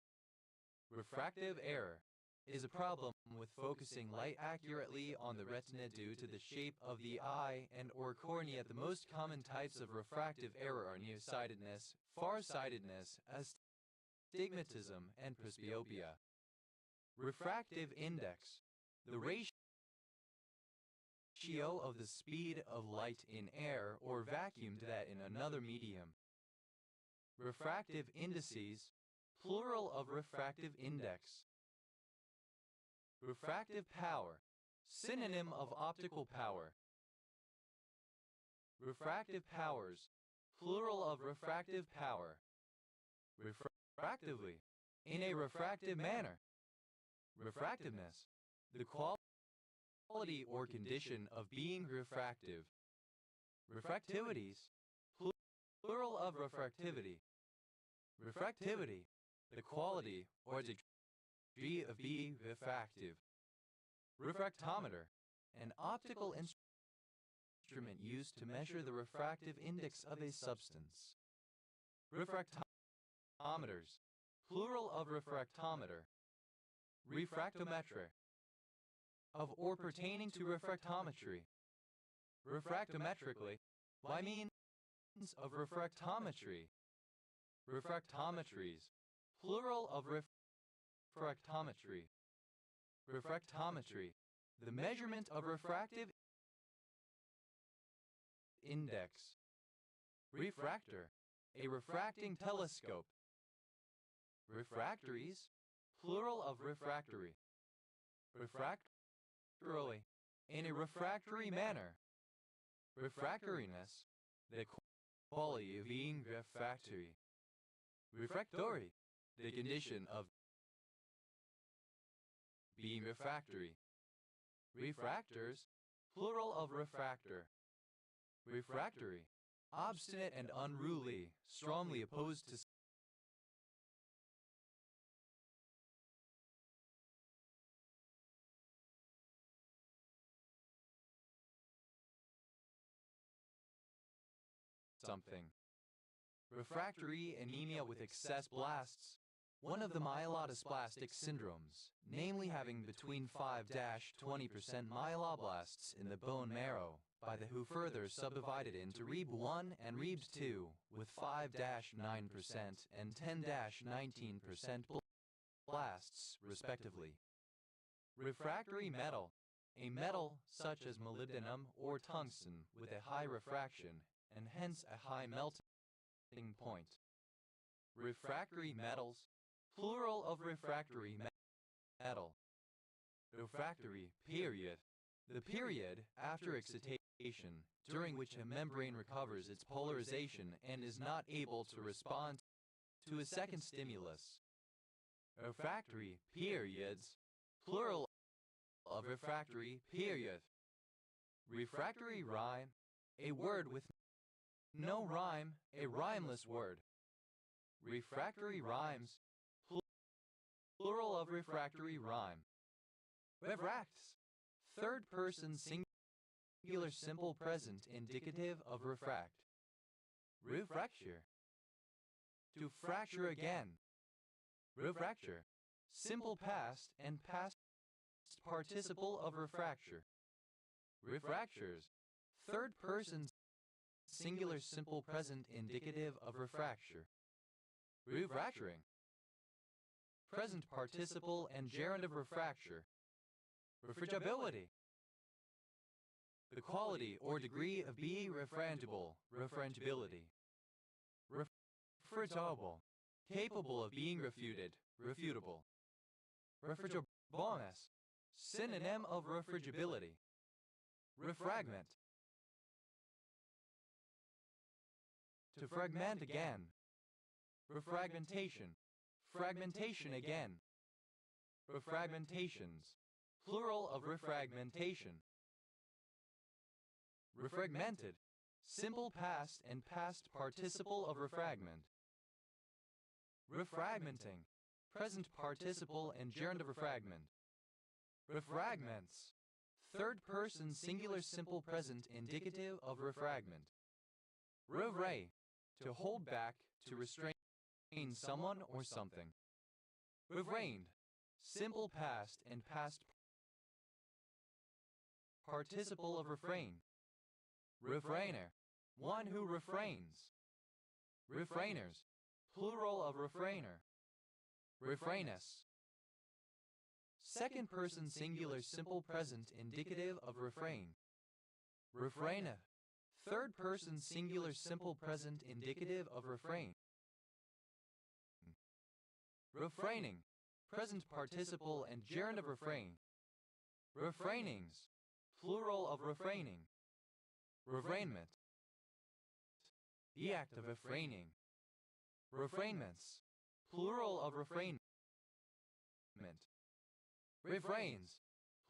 Refractive error is a problem with focusing light accurately on the retina due to the shape of the eye and or cornea. The most common types of refractive error are nearsightedness, farsightedness, astigmatism, and presbyopia. Refractive index, the ratio of the speed of light in air or vacuum to that in another medium. Refractive indices, plural of refractive index. Refractive power, synonym of optical power. Refractive powers, plural of refractive power. Refractively, in a refractive manner. Refractiveness, the quality or condition of being refractive. Refractivities, plural of refractivity. Refractivity, the quality or degree of being refractive. Refractometer, an optical instrument used to measure the refractive index of a substance. Refractometers, plural of refractometer. Refractometric, of or pertaining to refractometry. Refractometrically, by means of refractometry. Refractometries, plural of refractometry. Refractometry, the measurement of refractive index. Refractor, a refracting telescope. Refractories, plural of refractory. Refractorily, in a refractory manner. Refractoriness, the quality of being refractory. Refractory, the condition of being refractory. Refractors, plural of refractor. Refractory, obstinate and unruly, strongly opposed to something. Refractory anemia with excess blasts, one of the myelodysplastic syndromes, namely having between 5-20% myeloblasts in the bone marrow, by the WHO further subdivided into REB1 and REB2, with 5-9% and 10-19% blasts, respectively. Refractory metal, a metal such as molybdenum or tungsten with a high refraction and hence a high melting point. Refractory metals, plural of refractory metal. Refractory period, the period after excitation during which a membrane recovers its polarization and is not able to respond to a second stimulus. Refractory periods, plural of refractory period. Refractory rhyme, a word with no rhyme, a rhymeless word. Refractory rhymes, plural of refractory rhyme. Refracts, third person singular simple present indicative of refract. Refracture, to fracture again. Refracture, simple past and past participle of refracture. Refractures, third person singular simple present indicative of refracture. Refracturing, present participle and gerund of refracture. Refrigibility, the quality or degree of being refrangible, refrangibility. Refutable, capable of being refuted, refutable. Refrigibility, synonym of refrigibility. Refragment, to fragment again. Refragmentation, fragmentation again. Refragmentations, plural of refragmentation. Refragmented, simple past and past participle of refragment. Refragmenting, present participle and gerund of refragment. Refragments, third person singular simple present indicative of refragment. Revray, to hold back, to restrain someone or something. Refrained, simple past and past participle of refrain. Refrainer, one who refrains. Refrainers, plural of refrainer. Refrainess, second person singular simple present indicative of refrain. Refraineth, third person singular simple present indicative of refrain. Refraining, present participle and gerund of refrain. Refrainings, plural of refraining. Refrainment, the act of refraining. Refrainments, plural of refrainment. Refrains,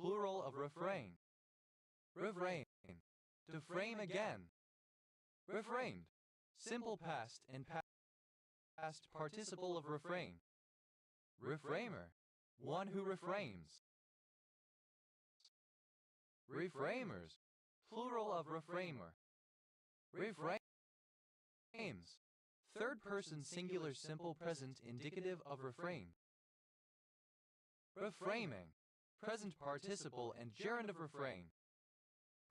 plural of refrain. Refrain, to frame again. Refrained, simple past and past participle of refrain. Reframer, one who reframes. Reframers, plural of reframer. Reframes, third person singular simple present indicative of refrain. Reframing, present participle and gerund of refrain.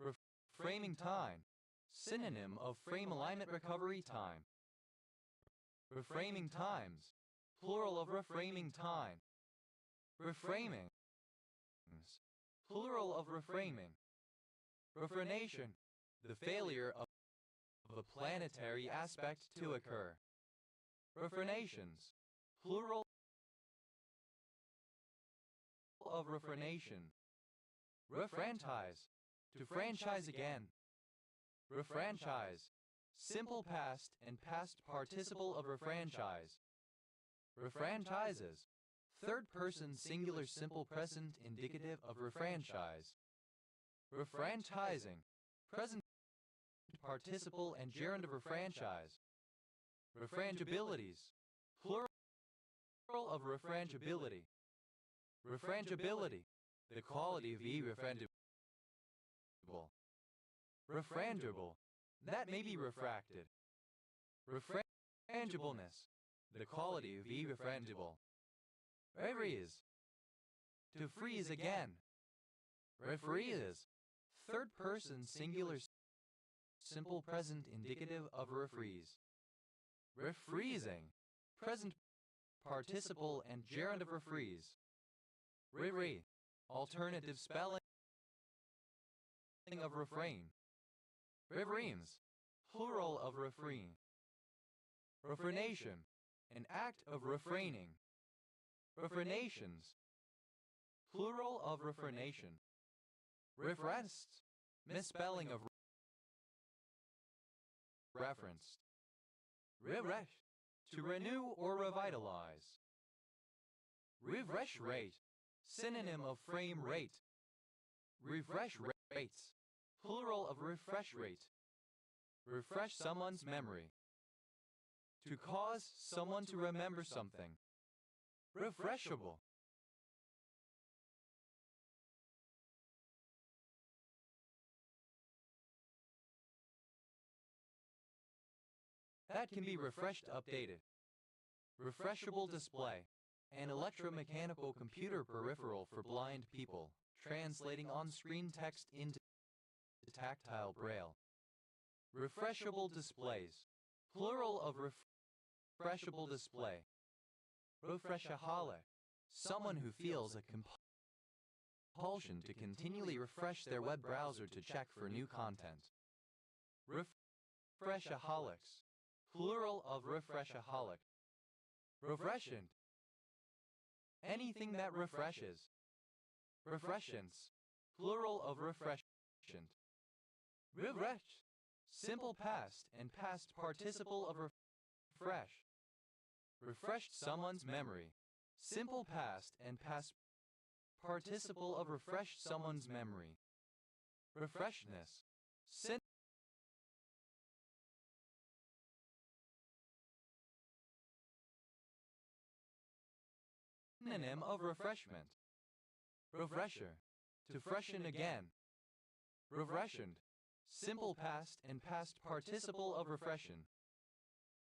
Reframing time, synonym of frame alignment recovery time. Reframing times, plural of reframing time. Reframings, plural of reframing. Refrenation, the failure of a planetary aspect to occur. Refrenations, plural of refrenation. Refranchise, to franchise again. Refranchise, simple past and past participle of refranchise. Refranchises, Third person singular simple present indicative of refranchise. Refranchising. Present participle and gerund of refranchise. Refrangibilities. Plural of refrangibility. Refrangibility. The quality of refrangible. Refrangible. That may be refracted. Refrangibleness. The quality of refrangible. Refreeze. To freeze again. Refreeze. Third person singular simple present indicative of refreeze. Refreezing. Present participle and gerund of refreeze. Re. Alternative spelling of refrain. Refrains. Plural of refrain. Refrenation. An act of refraining. Refrenations. Plural of refrenation. Referenced. Misspelling of referenced. Refresh. To renew or revitalize. Refresh rate. Synonym of frame rate. Refresh rates. Plural of refresh rate. Refresh someone's memory. To cause someone to remember something. Refreshable. That can be refreshed, updated. Refreshable display. An electromechanical computer peripheral for blind people, translating on-screen text into tactile braille. Refreshable displays. Plural of refreshable display. Refreshaholic. Someone who feels a compulsion to continually refresh their web browser to check for new content. Refreshaholics. Plural of refreshaholic. Refreshant. Anything that refreshes. Refreshants. Plural of refreshant. Refresh. Simple past and past participle of refresh. Refreshed someone's memory. Simple past and past participle of refresh someone's memory. Refreshness. Synonym of refreshment. Refresher. To freshen again. Refreshened. Simple past and past participle of refreshen.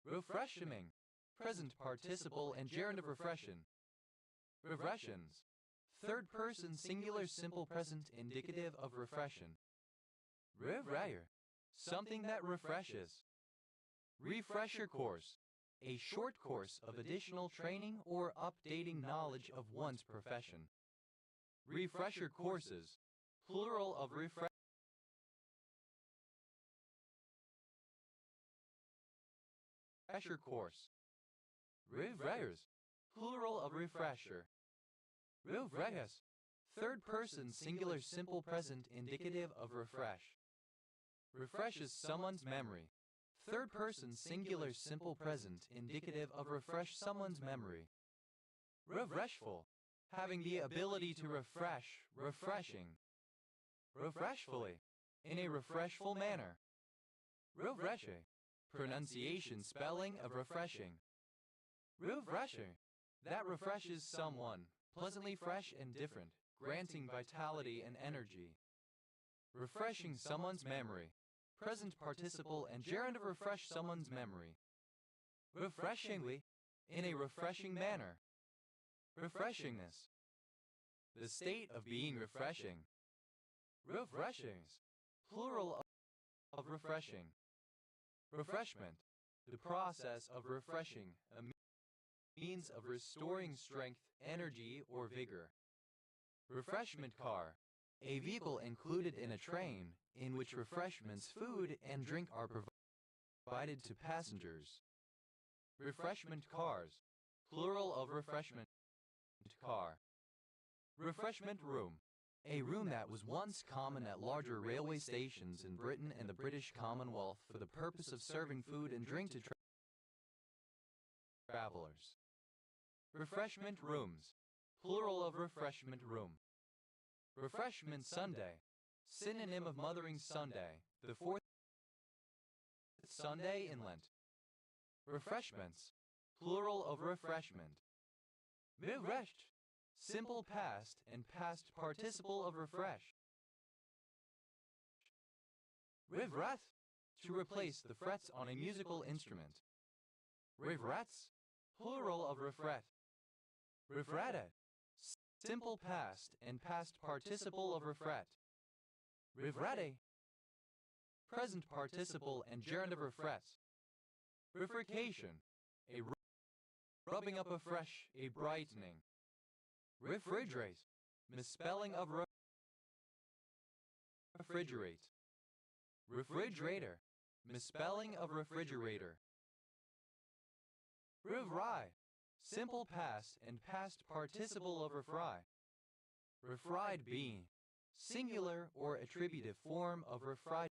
Refreshing. Present participle and gerund of refreshen. Refressions. Third person singular simple present indicative of refreshen. Refresher. Something that refreshes. Refresher course. A short course of additional training or updating knowledge of one's profession. Refresher courses. Plural of refresher course. Refreshers. Plural of refresher. Refreshes. Third person singular simple present indicative of refresh. Refreshes someone's memory. Third person singular simple present indicative of refresh someone's memory. Refreshful. Having the ability to refresh, refreshing. Refreshfully. In a refreshful manner. Refresher. Pronunciation spelling of refreshing. Refresher. That refreshes someone, pleasantly fresh and different, granting vitality and energy. Refreshing someone's memory. Present participle and gerund of refresh someone's memory. Refreshingly. In a refreshing manner. Refreshingness. The state of being refreshing. Refreshings. Plural of refreshing. Refreshment. The process of refreshing, a means of restoring strength, energy, or vigor. Refreshment car. A vehicle included in a train, in which refreshments, food, and drink are provided to passengers. Refreshment cars. Plural of refreshment car. Refreshment room. A room that was once common at larger railway stations in Britain and the British Commonwealth for the purpose of serving food and drink to travelers. Refreshment rooms. plural of refreshment room. Refreshment Sunday, synonym of Mothering Sunday, the fourth Sunday in Lent. Refreshments, plural of refreshment. Refreshed, simple past and past participle of refresh. Rivrath, to replace the frets on a musical instrument. Rivrats, plural of refret. Rifrated, simple past and past participle of refret. Rivrate, present participle and gerund of refrets. Refrication, a rubbing up afresh, a brightening. Refrigerate, misspelling of refrigerate. Refrigerator, misspelling of refrigerator. Revry, simple past and past participle of refry. Refried bean, singular or attributive form of refried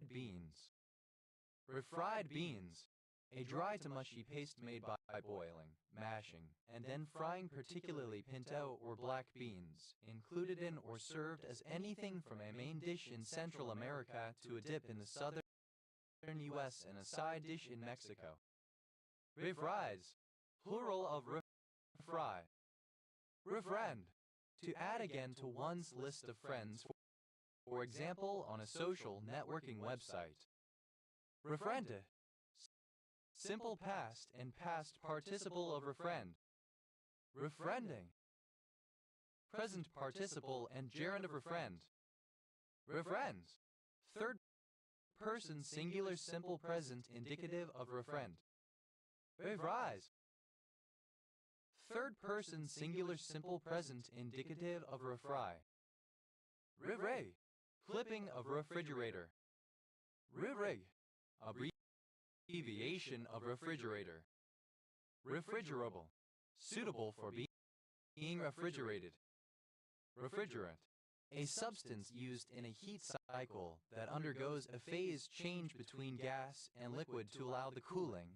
beans. Refried beans, a dry to mushy paste made by boiling, mashing, and then frying particularly pinto or black beans, included in or served as anything from a main dish in Central America to a dip in the southern U.S. and a side dish in Mexico. Refries, plural of refry. Refriend, to add again to one's list of friends, for example on a social networking website. Refriende, simple past and past participle of refriend. Refriending, present participle and gerund of refriend. Refriends, third person singular simple present indicative of refriend. Refrise, third person singular simple present indicative of refry. Rivray, flipping of refrigerator. Rivrig, abbreviation of refrigerator. Refrigerable, suitable for being refrigerated. Refrigerant, a substance used in a heat cycle that undergoes a phase change between gas and liquid to allow the cooling,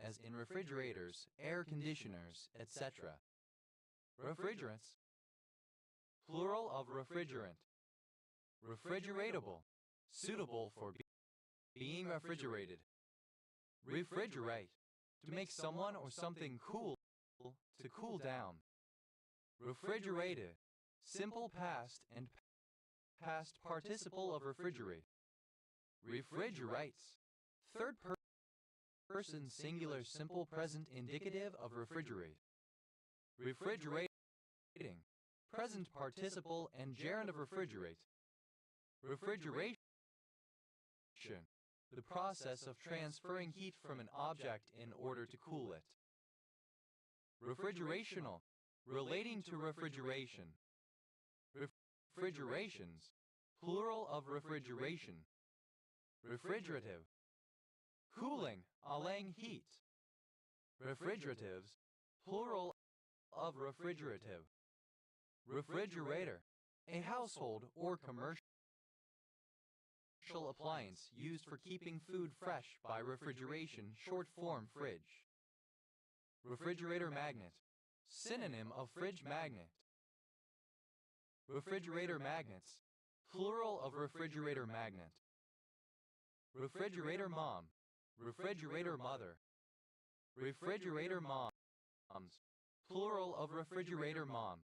as in refrigerators, air conditioners, etc. Refrigerants, plural of refrigerant. Refrigeratable, suitable for being refrigerated. Refrigerate, to make someone or something cool, to cool down. Refrigerated, simple past and past participle of refrigerate. Refrigerates, third person singular simple present indicative of refrigerate. Refrigerating, present participle and gerund of refrigerate. Refrigeration, the process of transferring heat from an object in order to cool it. Refrigerational, relating to refrigeration. Refrigerations, plural of refrigeration. Refrigerative, cooling, allaying heat. Refrigeratives, plural of refrigerative. Refrigerator, a household or commercial appliance used for keeping food fresh by refrigeration, short form fridge. Refrigerator magnet, synonym of fridge magnet. Refrigerator magnets, plural of refrigerator magnet. Refrigerator mom, refrigerator mother. Refrigerator moms, plural of refrigerator mom.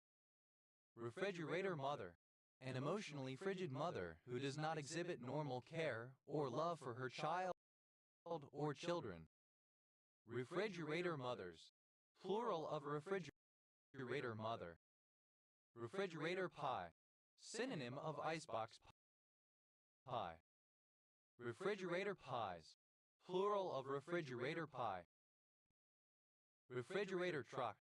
Refrigerator mother, an emotionally frigid mother who does not exhibit normal care or love for her child or children. Refrigerator mothers, plural of refrigerator mother. Refrigerator pie, synonym of icebox pie. Refrigerator pies, plural of refrigerator pie. Refrigerator truck,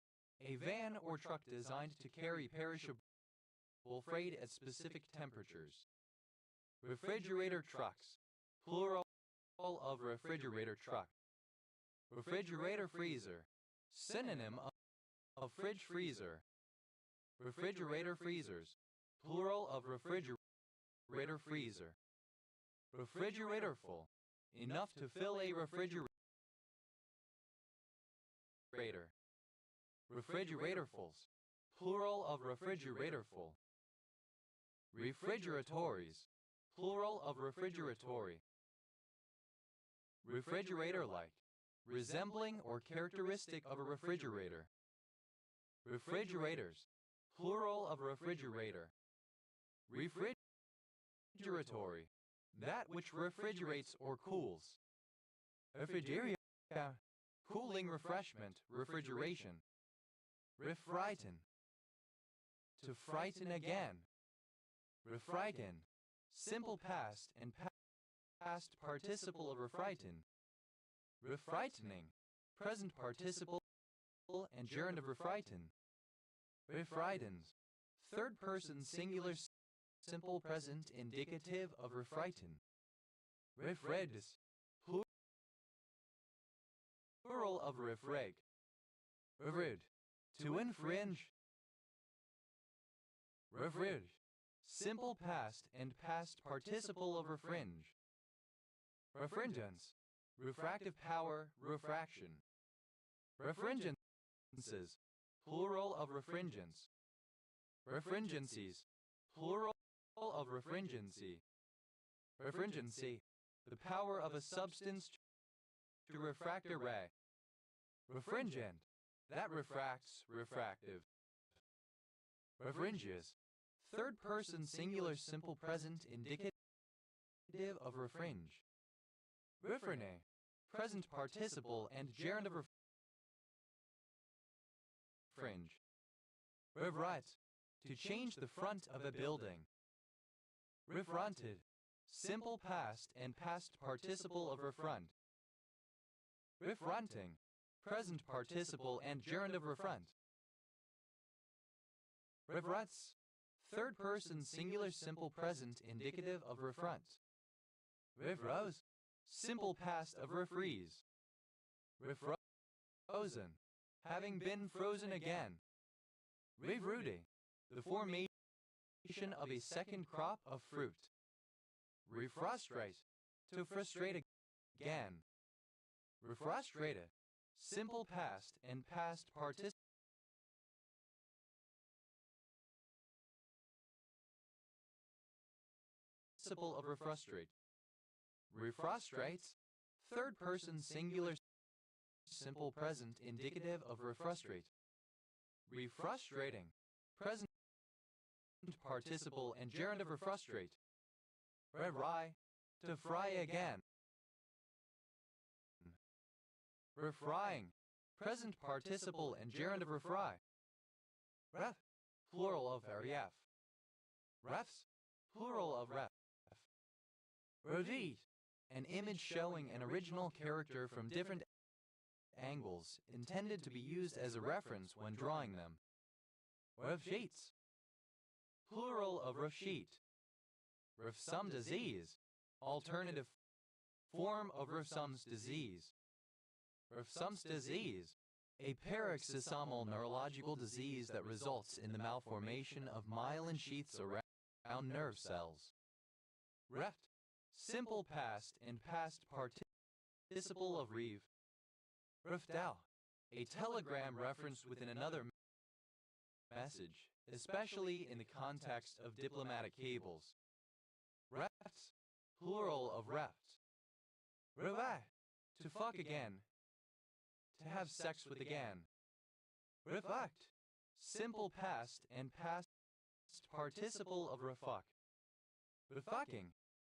a van or truck designed to carry perishable freight at specific temperatures. Refrigerator trucks, plural of refrigerator truck. Refrigerator freezer, synonym of fridge freezer. Refrigerator freezers, plural of refrigerator freezer. Refrigerator full, enough to fill a refrigerator. Refrigeratorfuls, plural of refrigeratorful. Refrigeratories, plural of refrigeratory. Refrigerator-like, resembling or characteristic of a refrigerator. Refrigerators, plural of refrigerator. Refrigeratory, that which refrigerates or cools. Refrigeria, cooling refreshment, refrigeration. Refrighten, to frighten again. Refrighten, simple past and past participle of refrighten. Refrightening, present participle and gerund of refrighten. Refrightens, third person singular simple present indicative of refrighten. Refregs, plural of refreg. Refrid, to infringe. Refringe, simple past and past participle of refringe. Refringence, refractive power, refraction. Refringences, plural of refringence. Refringencies, plural of refringency. Refringency, the power of a substance to refract a ray. Refringent, that refracts, refractive. Refringes, third person singular simple present indicative of refringe. Refrene, present participle and gerund of refringe. Refrite, to change the front of a building. Refronted, simple past and past participle of refront. Refronting, present participle and gerund of refront. Refruts, third person singular simple present indicative of refront. Refrose, simple past of refreeze. Refrozen, having been frozen again. Refruiting, the formation of a second crop of fruit. Refrustrate, to frustrate again. Refrustrated, simple past and past participle of refrustrate. Refrustrates, third person singular simple present indicative of refrustrate. Refrustrating, present participle and gerund of refrustrate. Refry, to fry again. Refrying, present participle and gerund of refry. Ref, plural of ref. Refs, plural of ref. Reveat, an image showing an original character from different angles intended to be used as a reference when drawing them. Refsheets, plural of refsheet. Refsum disease, alternative form of refsum's disease. Refsum's disease, a paroxysmal neurological disease that results in the malformation of myelin sheaths around nerve cells. Reft, simple past and past participle of reeve. Reftau, a telegram referenced within another message, especially in the context of diplomatic cables. Refts, plural of reft. Revai, to fuck again, to have sex with again. Refuct, simple past and past participle of refuck. Refucking,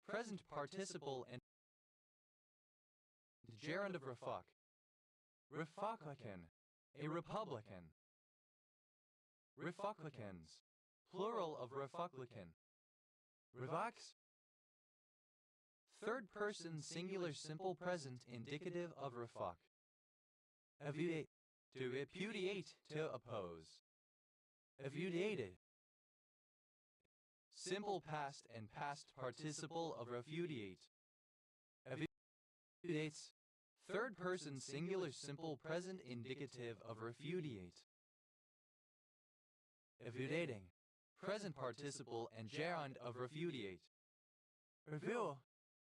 present participle and gerund of refuck. Refucklican, a republican. Refucklicans, plural of refucklican. Revox, third person singular simple present indicative of refuck. Evuate, to repudiate, to oppose. Evudated, simple past and past participle of repudiate. Evudates, third person singular simple present indicative of repudiate. Evudating, present participle and gerund of refugiate. Refuel,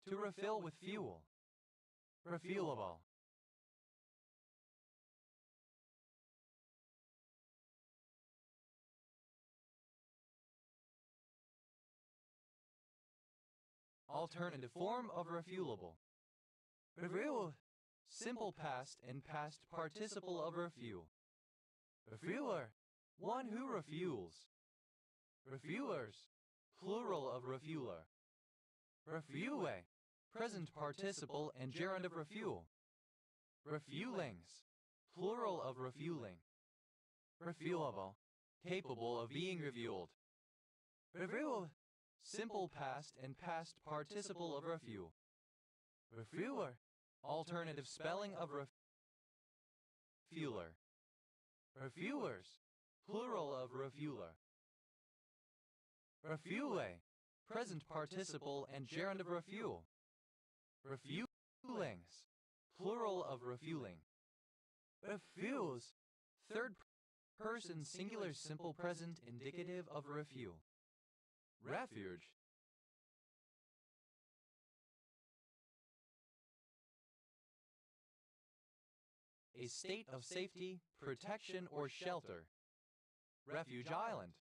to refill with fuel. Refuelable. Alternative form of refuelable. Refuel, simple past and past participle of refuel. Refueler, one who refuels. Refuelers, plural of refueler. Refuele, present participle and gerund of refuel. Refuelings, plural of refueling. Refuelable, capable of being refueled. Refuel, simple past and past participle of refuel. Refueler, alternative spelling of refueler. Refuelers, plural of refueler. Refuele, present participle and gerund of refuel. Refuelings, plural of refueling. Refuels, third person singular simple present indicative of refuel. Refuge, a state of safety, protection, or shelter. Refuge island,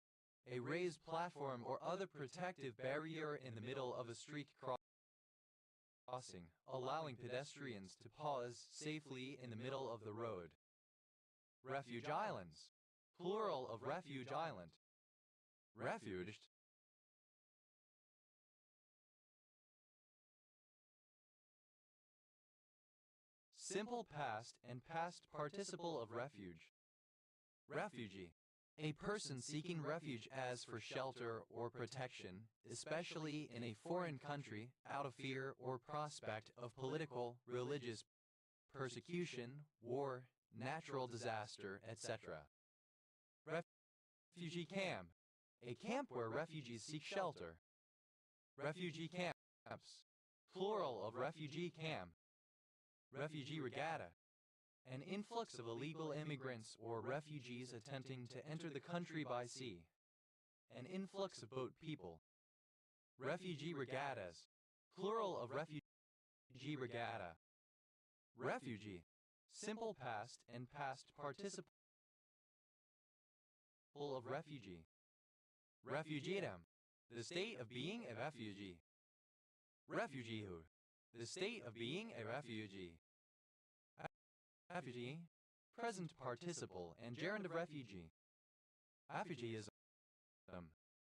a raised platform or other protective barrier in the middle of a street crossing, allowing pedestrians to pause safely in the middle of the road. Refuge islands, plural of refuge island. Refuged, simple past and past participle of refuge. Refugee, a person seeking refuge as for shelter or protection, especially in a foreign country, out of fear or prospect of political, religious persecution, war, natural disaster, etc. Refugee camp, a camp where refugees seek shelter. Refugee camps, plural of refugee camp. Refugee regatta, an influx of illegal immigrants or refugees attempting to enter the country by sea. An influx of boat people. Refugee regattas, plural of refugee regatta. Refugee, simple past and past participle of refugee. Refugiatum, the state of being a refugee. Refugeehood, the state of being a refugee. Refugee, present participle and gerund of refugee. Refugeeism,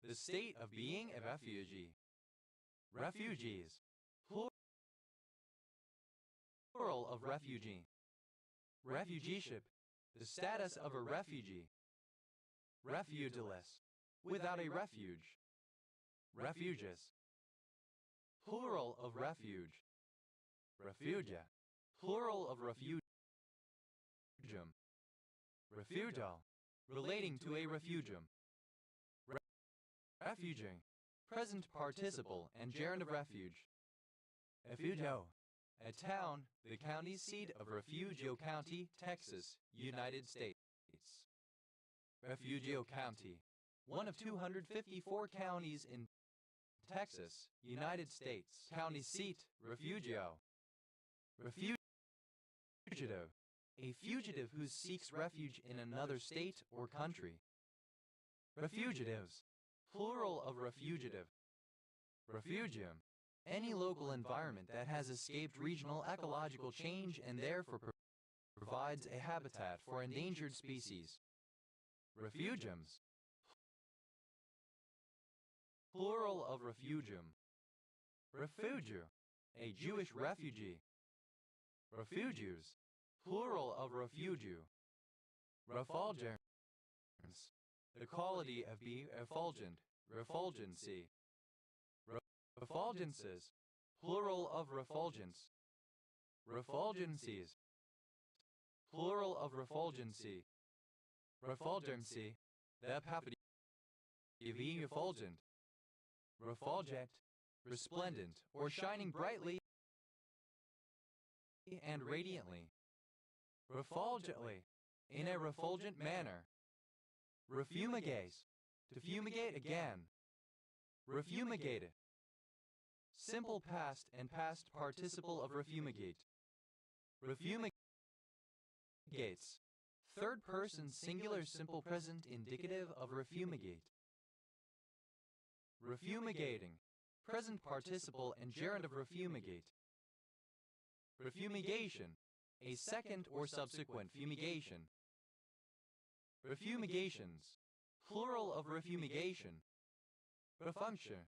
the state of being a refugee. Refugees, plural of refugee. Refugeeship, the status of a refugee. Refugiless, without a refuge. Refuges, plural of refuge. Refugia, plural of refugium. Refugio, relating to a refugium. Refuging, present participle and gerund of refuge. Refugio, a town, the county seat of Refugio County, Texas, United States. Refugio County, one of 254 counties in Texas, United States. County seat, Refugio. Fugitive, a fugitive who seeks refuge in another state or country. Refugitives, plural of refugitive. Refugium, any local environment that has escaped regional ecological change and therefore provides a habitat for endangered species. Refugiums, plural of refugium. Refugiu, a Jewish refugee. Refugius, plural of refugiu. Refulgence, the quality of being effulgent, refulgency. Refulgences, plural of refulgence. Refulgencies, plural of refulgency. Refulgency, the property of being effulgent. Refulgent, resplendent or shining brightly and radiantly. Refulgently, in a refulgent manner. Refumigase, To fumigate again. Refumigate. Simple past and past participle of refumigate. Refumigates. Third person singular simple present indicative of refumigate. Refumigating. Present participle and gerund of refumigate. Refumigation. A second or subsequent fumigation. Refumigations. Plural of refumigation. Refunction.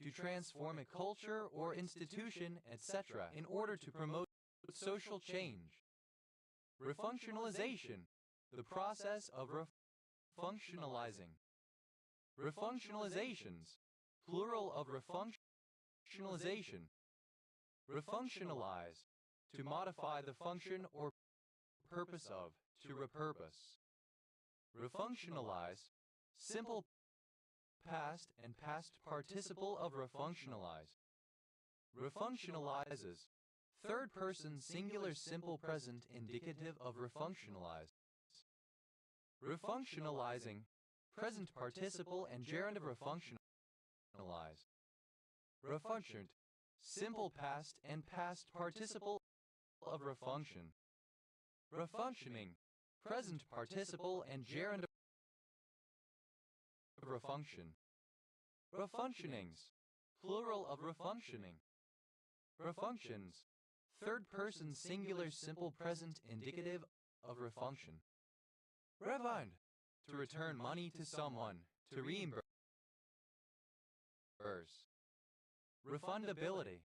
To transform a culture or institution, etc. in order to promote social change. Refunctionalization. The process of refunctionalizing. Refunctionalizations. Plural of refunctionalization. Refunctionalize. To modify the function or purpose of, to repurpose. Refunctionalize. Simple past and past participle of refunctionalize. Refunctionalizes. Third person singular simple present indicative of refunctionalize. Refunctionalizing. Present participle and gerund of refunctionalize. Refunctioned. Simple past and past participle of refunction. Refunctioning. Present participle and gerund of refunction. Refunctionings. Plural of refunctioning. Refunctions. Third person singular simple present indicative of refunction. Refund. To return money to someone. To reimburse. Refundability.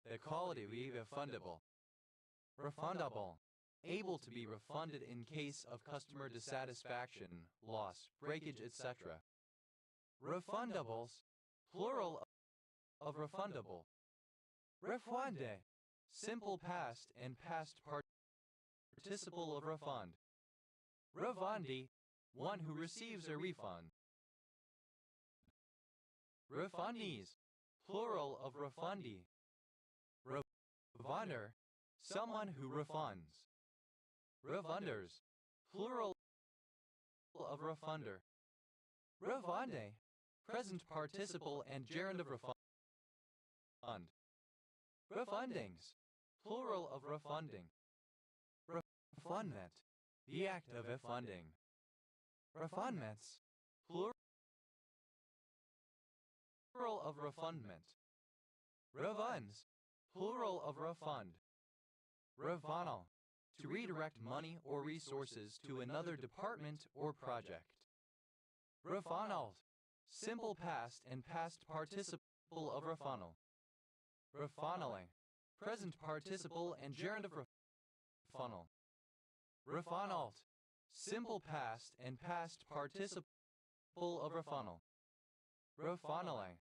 The quality refundable. Refundable. Able to be refunded in case of customer dissatisfaction, loss, breakage, etc. Refundables. Plural of refundable. Refunde. Simple past and past participle of refund. Refundi. One who receives a refund. Refundees. Plural of refundi. Refunder. Someone who refunds. Refunders. Plural of refunder. Refunde. Present participle and gerund of refund. Refundings. Plural of refunding. Refundment. The act of refunding. Refundments. Plural of refundment. Refunds. Plural of refund. Refunnel. To redirect money or resources to another department or project. Refunneled. Simple past and past participle of refunnel. Refunneling. Present participle and gerund of refunnel. Refunneled. Simple past and past participle of refunnel. Refunneling.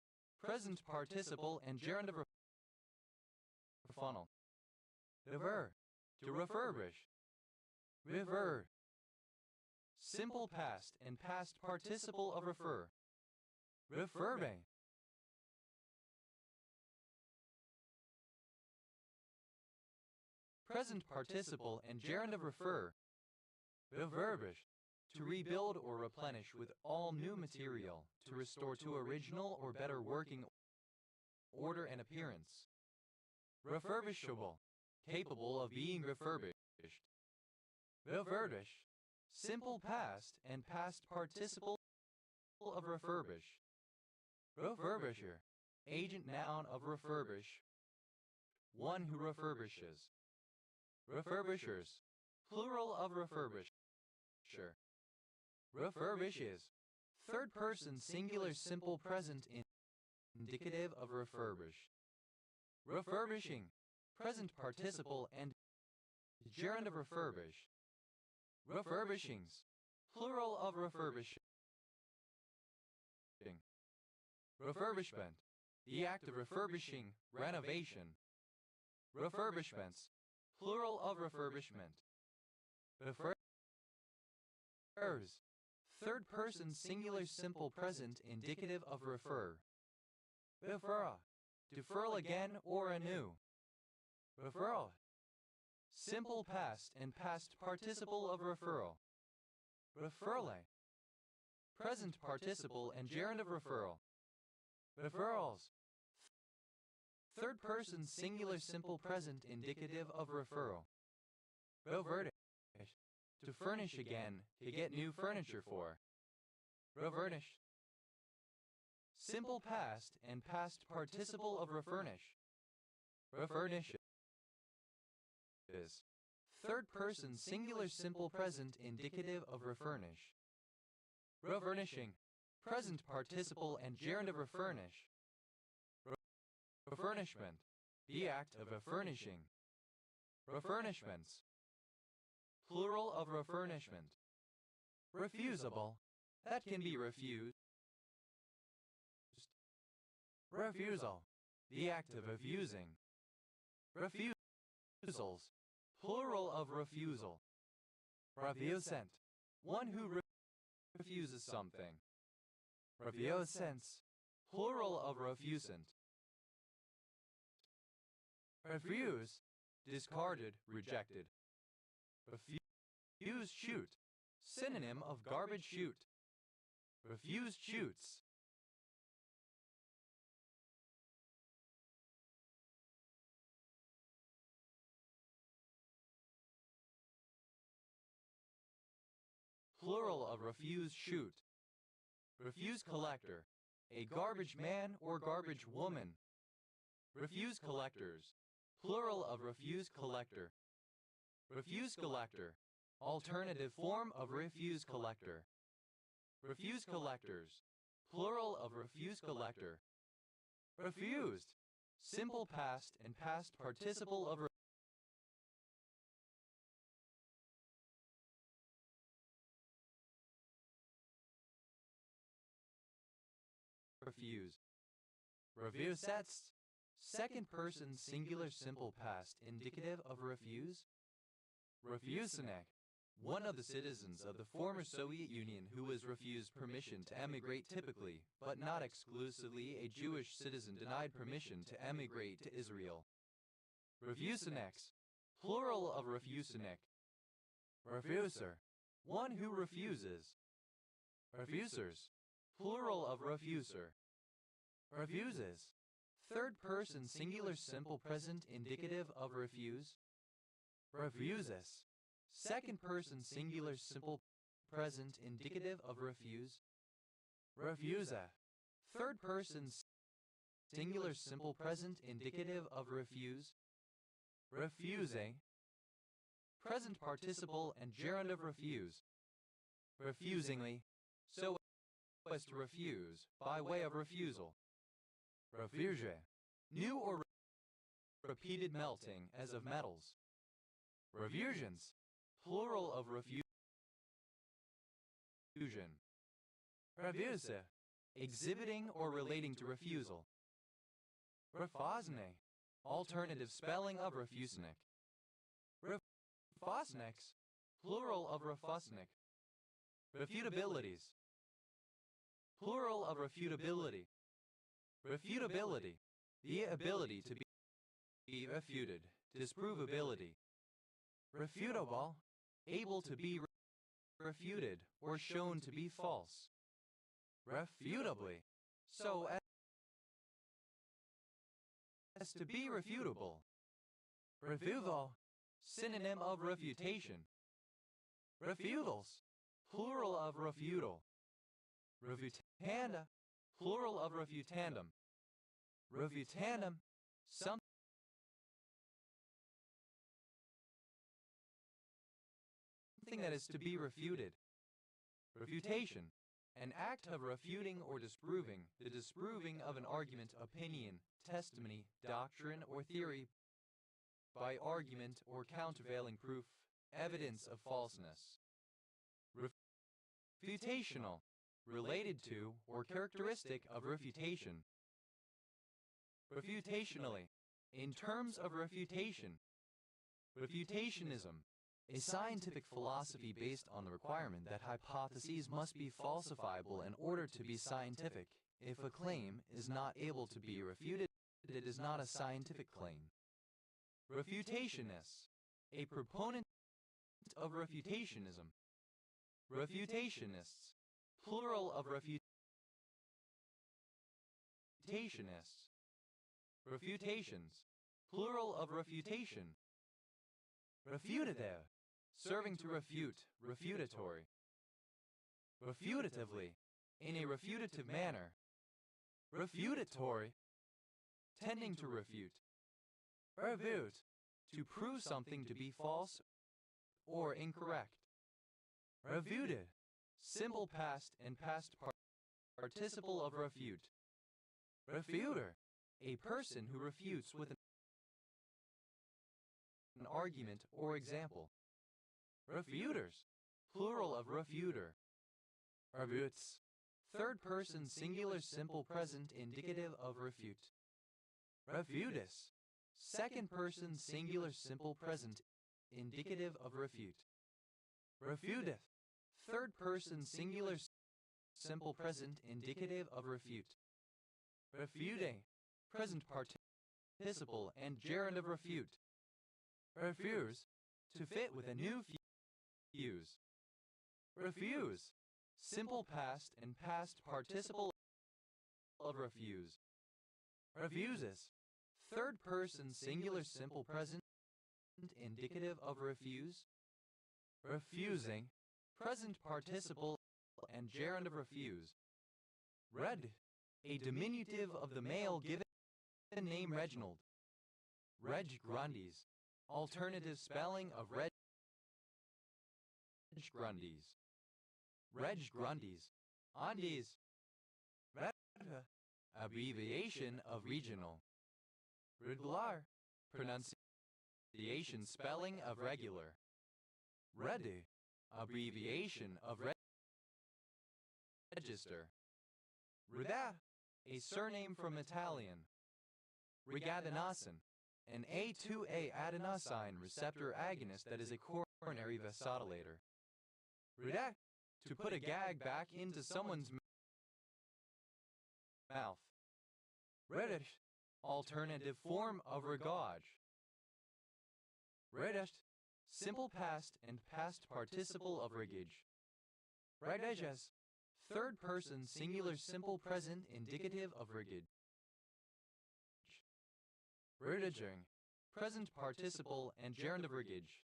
Present participle and gerund of refunnel. Rever. To refurbish. Rever. Simple past and past participle of refer. Refurbe. Present participle and gerund of refer. Refurbish. To rebuild or replenish with all new material, to restore to original or better working order and appearance. Refurbishable. Capable of being refurbished. Refurbish. Simple past and past participle of refurbish. Refurbisher. Agent noun of refurbish. One who refurbishes. Refurbishers. Plural of refurbisher. Refurbishes. Third person singular simple present indicative of refurbish. Refurbishing. Present participle and gerund of refurbish. Refurbishings. Plural of refurbishing. Refurbishment. The act of refurbishing, renovation. Refurbishments. Plural of refurbishment. Refers. Third person singular simple present indicative of refer. Referra. To furl again or anew. Referral. Simple past and past participle of referral. Referle. present participle and gerund of referral. Referrals. Third person singular simple present indicative of referral. Revertish. To furnish again, to get new furniture for. Revertish. Simple past and past participle of refurnish. Refurnishes. Third person singular simple present indicative of refurnish. Refurnishing. Present participle and gerund of refurnish. Refurnishment. The act of refurnishing. Refurnishments. Plural of refurnishment. Refusable. That can be refused. Refusal. The act of refusing. Refusals. Plural of refusal. Refusant. One who refuses something. Refusants. Plural of refusant. Refuse. Discarded, rejected. Refuse shoot. Synonym of garbage chute. Refused shoots. Plural of refuse shoot. Refuse collector. A garbage man or garbage woman. Refuse collectors. Plural of refuse collector. Refuse collector. Alternative form of refuse collector. Refuse collectors. Plural of refuse collector. Refused. Simple past and past participle of refuse. Refusets. Second person singular simple past indicative of refuse. Refusenek. One of the citizens of the former Soviet Union who was refused permission to emigrate, typically, but not exclusively a Jewish citizen denied permission to emigrate to Israel. Refuseneks. Plural of refusenek. Refuser. One who refuses. Refusers. Plural of refuser. Refuses. Third person singular simple present indicative of refuse. Refuses. Second person singular simple present indicative of refuse. Refusa. Third person singular simple present indicative of refuse. Refusing. Present participle and gerund of refuse. Refusingly. So as to refuse, by way of refusal. Refuge. New or repeated melting as of metals. Refusions. Plural of refusion. Refuse. Exhibiting or relating to refusal. Refosne. Alternative spelling of refusnik. Refosnex. Plural of refusnik. Refutabilities. Plural of refutability. Refutability. The ability to be refuted. Disprovability. Refutable. Able to be refuted or shown to be false. Refutably. So as to be refutable. Refuval. Synonym of refutation. Refutals. Plural of refutal. Refutanda. Plural of refutandum. Refutandum. Something that is to be refuted. Refutation. An act of refuting or disproving, the disproving of an argument, opinion, testimony, doctrine, or theory by argument or countervailing proof, evidence of falseness. Refutational. Related to or characteristic of refutation. Refutationally. In terms of refutation. Refutationism. A scientific philosophy based on the requirement that hypotheses must be falsifiable in order to be scientific. If a claim is not able to be refuted, it is not a scientific claim. Refutationists. A proponent of refutationism. Refutationists. plural of refutationists. Refutations, plural of refutation. Refutative, serving to refute, refutatory. Refutatively, in a refutative manner. Refutatory, tending to refute. Refute, to prove something to be false or incorrect. Refuted, simple past and past participle of refute. Refuter, a person who refutes with an argument or example. Refuters, plural of refuter. Refutes, third person singular simple present indicative of refute. Refutus, second person singular simple present indicative of refute. Refuteth, third person singular simple present indicative of refute. Refuting, present participle and gerund of refute. Refuse, to fit with a new fuse. Refuse, simple past and past participle of refuse. Refuses, third person singular simple present indicative of refuse. Refusing, present participle and gerund of refuse. Red, a diminutive of the male given name Reginald. Reg Grundis, alternative spelling of Reg Grundis. Reg Grundis, Andes. Abbreviation of regional. Regular, pronunciation spelling of regular. Ready, abbreviation of register. Reda, a surname from Italian. Regadenosin, an A2A adenosine receptor agonist that is a coronary vasodilator. Reda, to put a gag back into someone's mouth. Reddish, alternative form of regage. Reddish, simple past and past participle of regage. Redages, third person singular simple present indicative of regage. Redaging, present participle and gerund of regage.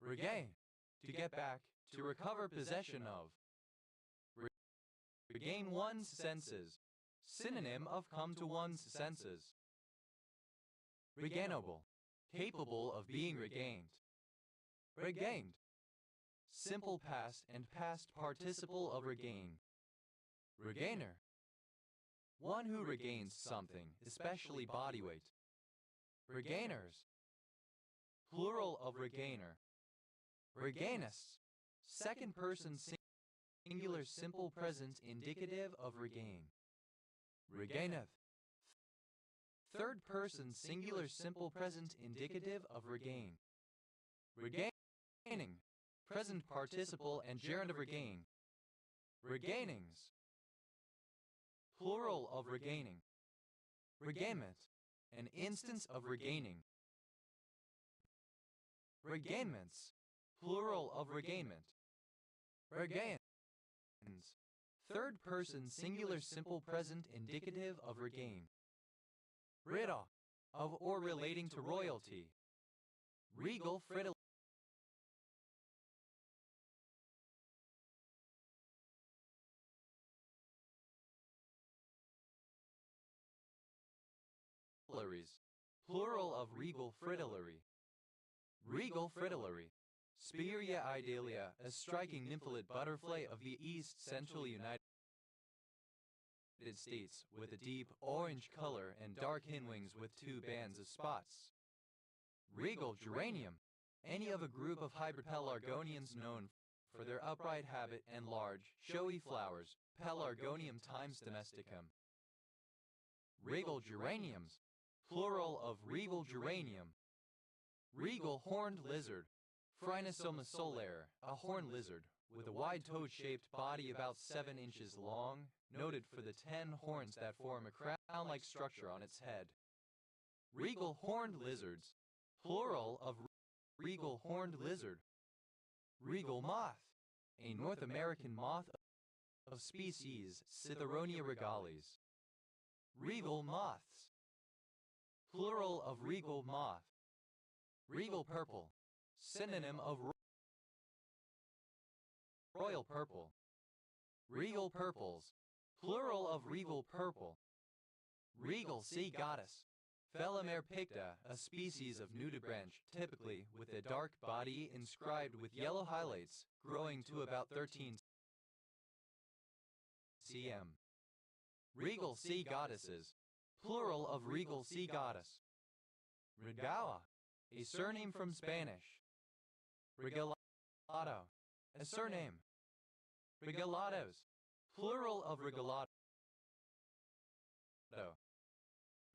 Regain, to get back, to recover possession of. Regain one's senses, synonym of come to one's senses. Regainable, capable of being regained. Regained, simple past and past participle of regain. Regainer, one who regains something, especially body weight. Regainers, plural of regainer. Regainists, second person singular simple present indicative of regain. Regaineth, third person singular simple present indicative of regain. Regaining, present participle and gerund of regain. Regainings, plural of regaining. Regainment, an instance of regaining. Regainments, plural of regainment. Regains, third person singular simple present indicative of regain. Rid of or relating to royalty. Regal fritillaries. Plural of regal fritillary. Regal fritillary. Spirea idalia, a striking nymphalid butterfly of the East Central United States, with a deep orange color and dark hindwings with two bands of spots. Regal geranium, any of a group of hybrid pelargonians known for their upright habit and large, showy flowers, Pelargonium times domesticum. Regal geraniums, plural of regal geranium. Regal horned lizard, Phrynosoma solare, a horned lizard, with a wide-toed shaped body about 7 inches long, noted for the 10 horns that form a crown-like structure on its head. Regal horned lizards, plural of regal horned lizard. Regal moth, a North American moth of species Citheronia regalis. Regal moths. Plural of regal moth. Regal purple. Synonym of royal purple. Regal purples. Plural of regal purple. Regal sea goddess. Felomere picta, a species of nudibranch, typically with a dark body inscribed with yellow highlights, growing to about 13 cm. Regal sea goddesses. Plural of regal sea goddess. Regala, a surname from Spanish. Regalado, a surname. Regalados. Plural of regalado.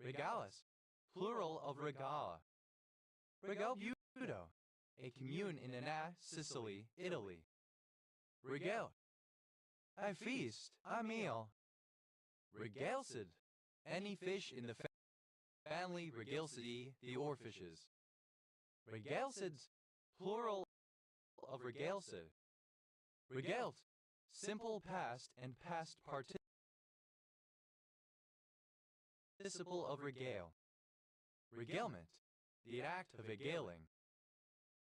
Regalis. Plural of regala. Regalbudo, a commune in Enna, Sicily, Italy. Regale, a feast, a meal. Regalcid, any fish in the family Regalcidae, the oarfishes. Regalcids, plural of regalcid. Regalt, simple past and past participle of regale. Regalement, the act of regaling.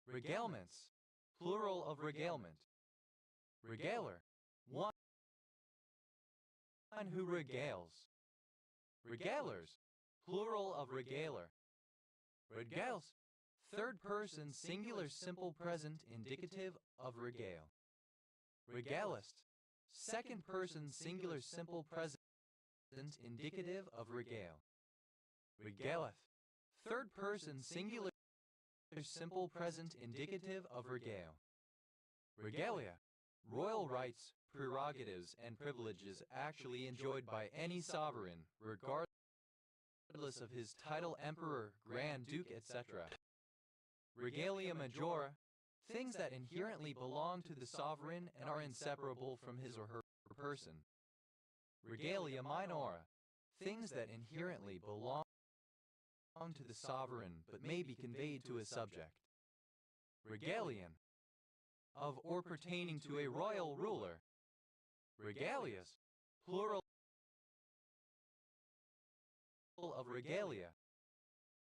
Regalements, plural of regalement. Regaler, one who regales. Regalers, plural of regaler. Regales, third person singular simple present indicative of regale. Regalist, second person singular simple present indicative of regale. Regaleth, third person singular simple present indicative of regale. Regalia, royal rights, prerogatives, and privileges actually enjoyed by any sovereign, regardless of his title emperor, grand duke, etc. Regalia majora, things that inherently belong to the sovereign and are inseparable from his or her person. Regalia minora, things that inherently belong to the sovereign but may be conveyed to a subject. Regalian, of or pertaining to a royal ruler. Regalias, plural of regalia.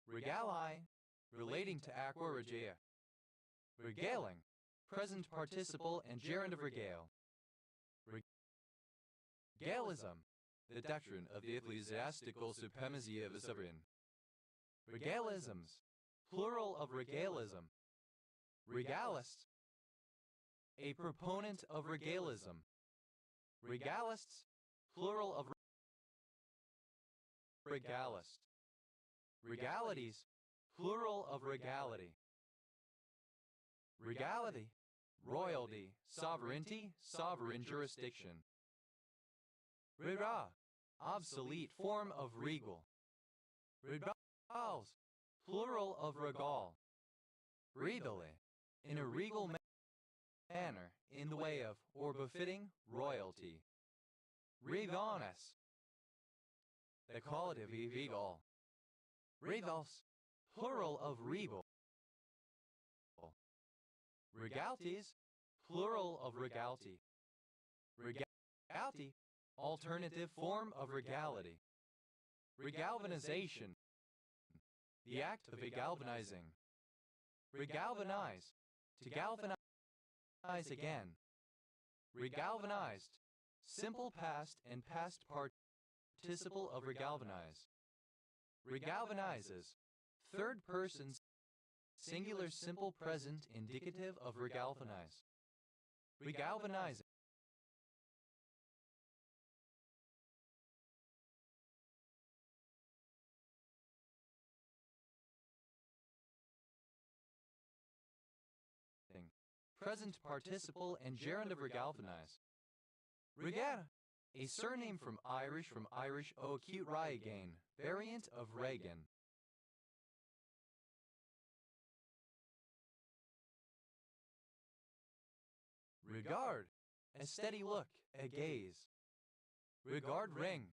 Regali, relating to aqua regia. Regaling, present participle and gerund of regale. Regalism, the doctrine of the ecclesiastical supremacy of a sovereign. Regalisms, plural of regalism. Regalist, a proponent of regalism. Regalists, plural of regalist. Regalities, plural of regality. Regality, royalty, sovereignty, sovereign jurisdiction. Rega, obsolete form of regal. Regals, plural of regal. Regally, in a regal manner, in the way of, or befitting, royalty. Regalis, the qualitative regal. Regals, plural of regal. Regalties, plural of regality. Regality, alternative form of regality. Regalvanization, the act of regalvanizing. Regalvanize, to galvanize again. Regalvanized, simple past and past participle of regalvanize. Regalvanizes, third person singular simple present indicative of regalvanize. Regalvanizing, present participle and gerund of regalvanize. Regana, a surname from Irish o acute Ryegain, variant of Reagan. Regard, a steady look, a gaze. Regard ring,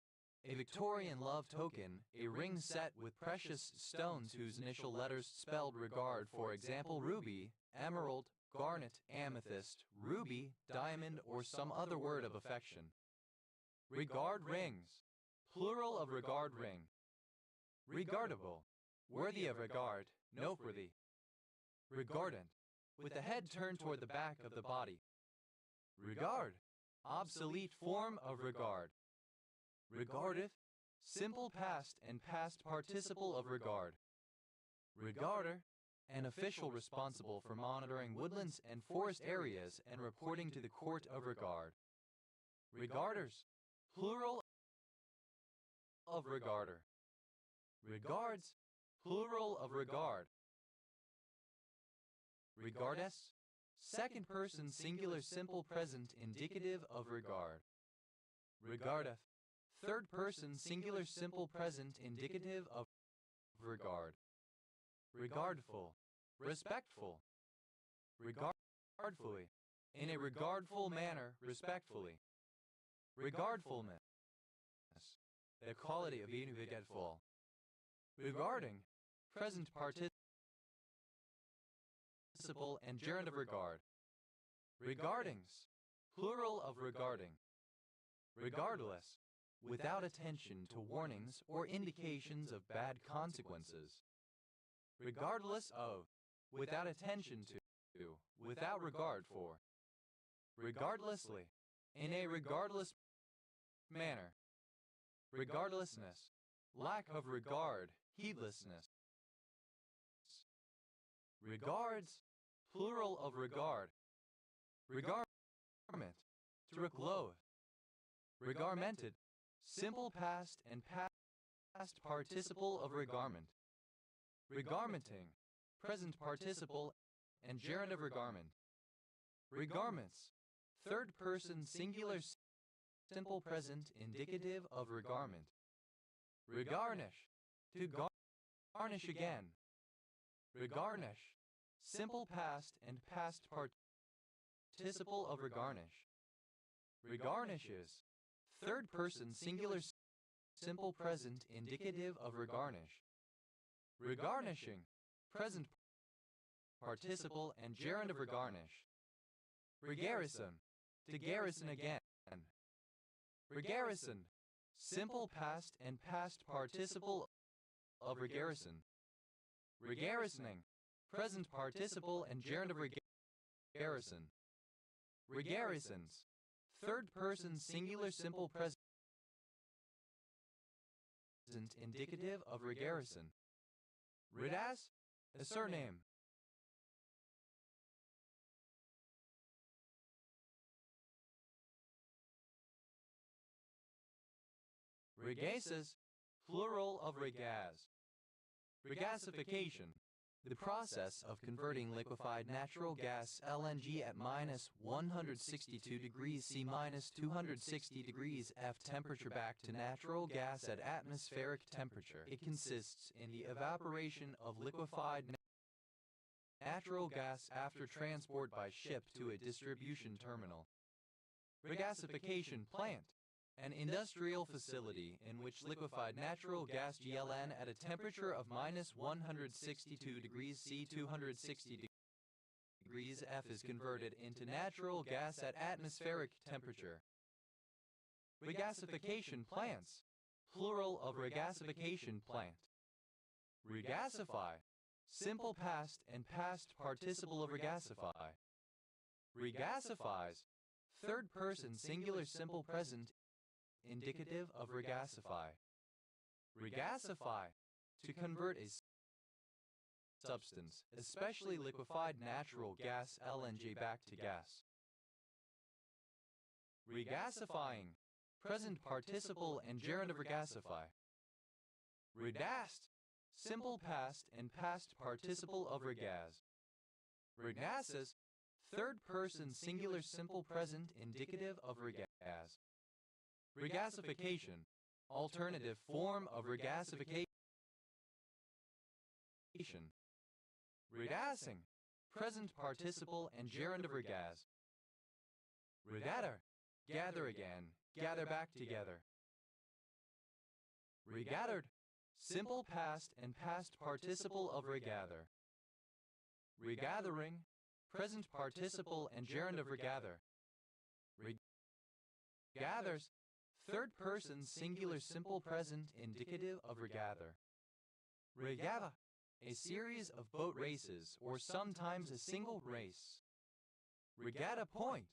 a Victorian love token, a ring set with precious stones whose initial letters spelled regard, for example ruby, emerald, garnet, amethyst, ruby, diamond, or some other word of affection. Regard rings, plural of regard ring. Regardable, worthy of regard, noteworthy. Regardant, with the head turned toward the back of the body. Regard, obsolete form of regard. Regardeth, simple past and past participle of regard. Regarder, an official responsible for monitoring woodlands and forest areas and reporting to the court of regard. Regarders, plural of regarder. Regards, plural of regard. Regardess, second person singular simple present indicative of regard. Regardeth, third person singular simple present indicative of regard. Regardful, respectful. Regardfully, in a regardful manner, respectfully. Regardfulness, the quality of being regardful. Regarding, present participle and gerund of regard. Regardings, plural of regarding. Regardless, without attention to warnings or indications of bad consequences. Regardless of, without attention to, without regard for. Regardlessly, in a regardless manner. Regardlessness, lack of regard, heedlessness. Regards, plural of regard. Regarment, to reclothe. Regarmented, simple past and past participle of regarment. Regarmenting, present participle and gerund of regarment. Regarments, third person singular simple present indicative of regarment. Regarnish, to garnish again. Regarnish, simple past and past participle of regarnish. Regarnishes, third person singular simple present indicative of regarnish. Regarnishing, present participle and gerund of regarnish. Regarrison, to garrison again. Regarrison, simple past and past participle of regarrison. Regarrisoning, present participle and gerund of regarrison. Regarrisons, third person singular simple present indicative of regarrison. Ridas, a surname. Regases, plural of regaz. Regasification, the process of converting liquefied natural gas LNG at minus 162 degrees C minus 260 degrees F temperature back to natural gas at atmospheric temperature. It consists in the evaporation of liquefied natural gas after transport by ship to a distribution terminal. Regasification plant, an industrial facility in which liquefied natural gas GLN at a temperature of minus 162 degrees C 260 degrees F is converted into natural gas at atmospheric temperature. Regasification plants, plural of regasification plant. Regasify, simple past and past participle of regasify. Regasifies, third person singular simple present indicative of regasify. Regasify, to convert a substance, especially liquefied natural gas LNG back to gas. Regasifying, present participle and gerund of regasify. Redast, simple past and past participle of regaz. Regases, third person singular simple present indicative of regaz. Regasification, alternative form of regasification. Regassing, present participle and gerund of regaz. Regather, gather again, gather back together. Regathered, simple past and past participle of regather. Regathering, present participle and gerund of regather. Regathers, Third person singular simple present indicative of regather. Regava, a series of boat races or sometimes a single race. Regatta Point,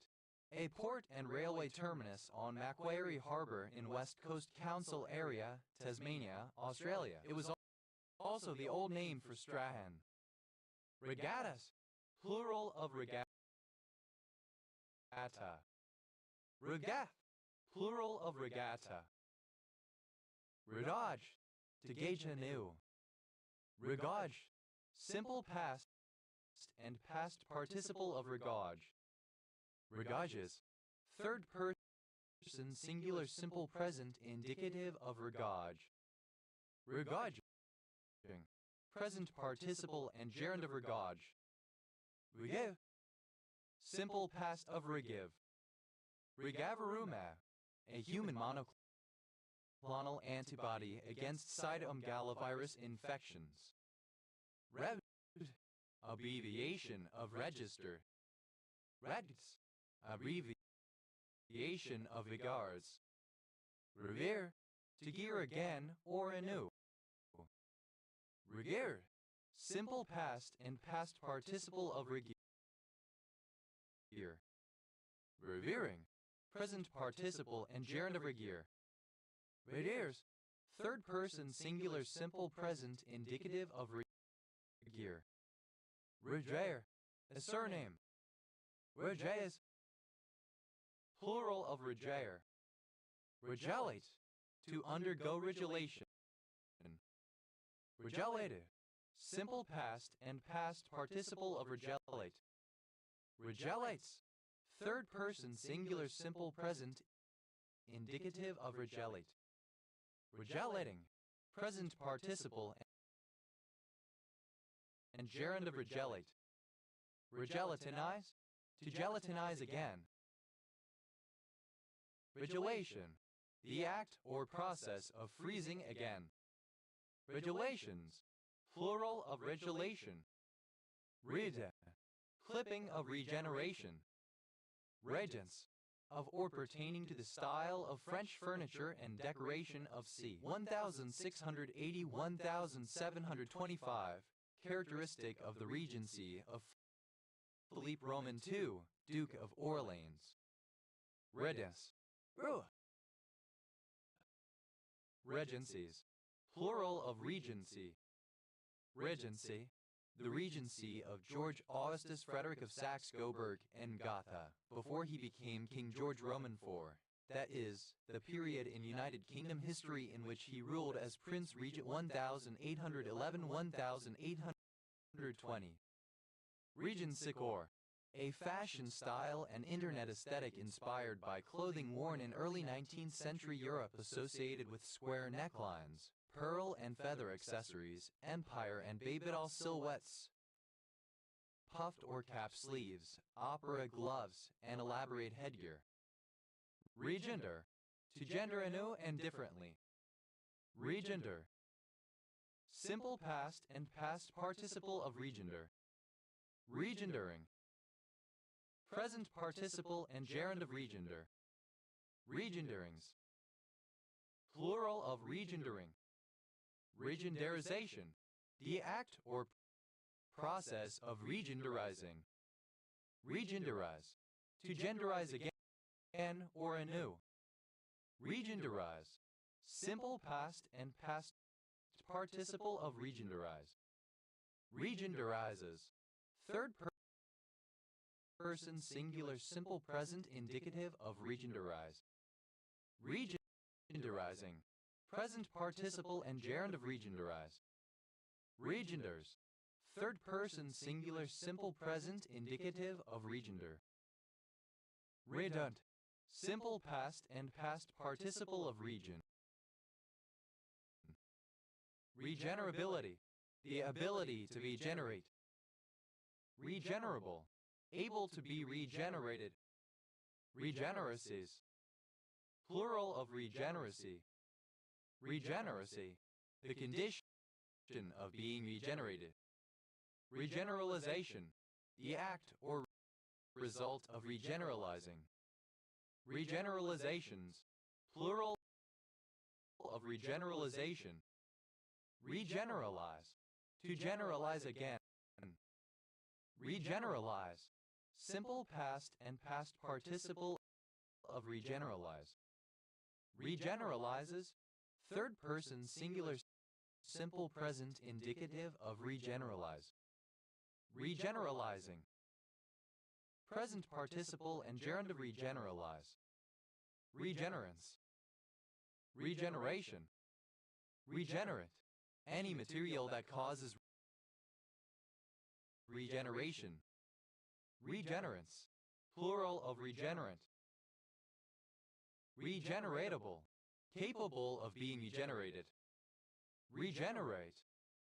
a port and railway terminus on Macquarie Harbour in West Coast Council area, Tasmania, Australia. It was also the old name for Strahan. Regattas, plural of regatta. Regath, plural of regatta. Redage, to gauge anew. Regage, simple past and past participle of regage. Regages, third person singular simple present indicative of regage. Regaging, present participle and gerund of regage. Regive, simple past of regive. Regavirumab, a human monoclonal antibody against cytomegalovirus infections. Rev, abbreviation of register. Regs, abbreviation of regards. Revere, to gear again or anew. Regere, simple past and past participle of regere. Revering, present participle and gerund of regere. Regeres, third person singular simple present indicative of regere. Regeer, a surname. Regeas, plural of regeer. Regelate, to undergo regellation. Regellated, simple past and past participle of regellate. Regellates, third person singular simple present indicative of regellate. Regellating, present participle and gerund of regellate. Regelatinize, to gelatinize again. Regellation, the act or process of freezing again. Regellations, plural of regellation. Rede, clipping of regeneration. Regents, of or pertaining to the style of French furniture and decoration of c. 1680-1725, characteristic of the regency of Philippe Roman II, Duke of Orleans. Regens, regencies, plural of regency. Regency, the regency of George Augustus Frederick of Saxe-Coburg and Gotha, before he became King George Roman IV, that is, the period in United Kingdom history in which he ruled as Prince Regent 1811-1820. Regency-core, a fashion style and internet aesthetic inspired by clothing worn in early 19th century Europe associated with square necklines, pearl and feather accessories, empire and Baby-doll silhouettes, puffed or cap sleeves, opera gloves, and elaborate headgear. Regender, to gender anew and differently. Regender, simple past and past participle of regender. Regendering, present participle and gerund of regender. Regenderings, plural of regendering. Regenderization, the act or process of regenderizing. Regenderize, to genderize again or anew. Regenderize, simple past and past participle of regenderize. Regenderizes, third person singular simple present indicative of regenderize. Regenderizing, present participle and gerund of regenderize. Regenders, third person singular simple present indicative of regender. Redunt, simple past and past participle of regen. Regenerability, the ability to regenerate. Regenerable, able to be regenerated. Regeneracies, plural of regeneracy. Regeneracy, the condition of being regenerated. Regeneralization, the act or result of regeneralizing. Regeneralizations, plural of regeneralization, regeneralize, to generalize again, regeneralize, simple past and past participle of regeneralize, regeneralizes, third person singular simple present indicative of regeneralize, regeneralizing, present participle and gerund of regeneralize, regenerance, regeneration, regenerate, any material that causes regeneration, regenerance, plural of regenerant, regeneratable, capable of being regenerated, regenerate,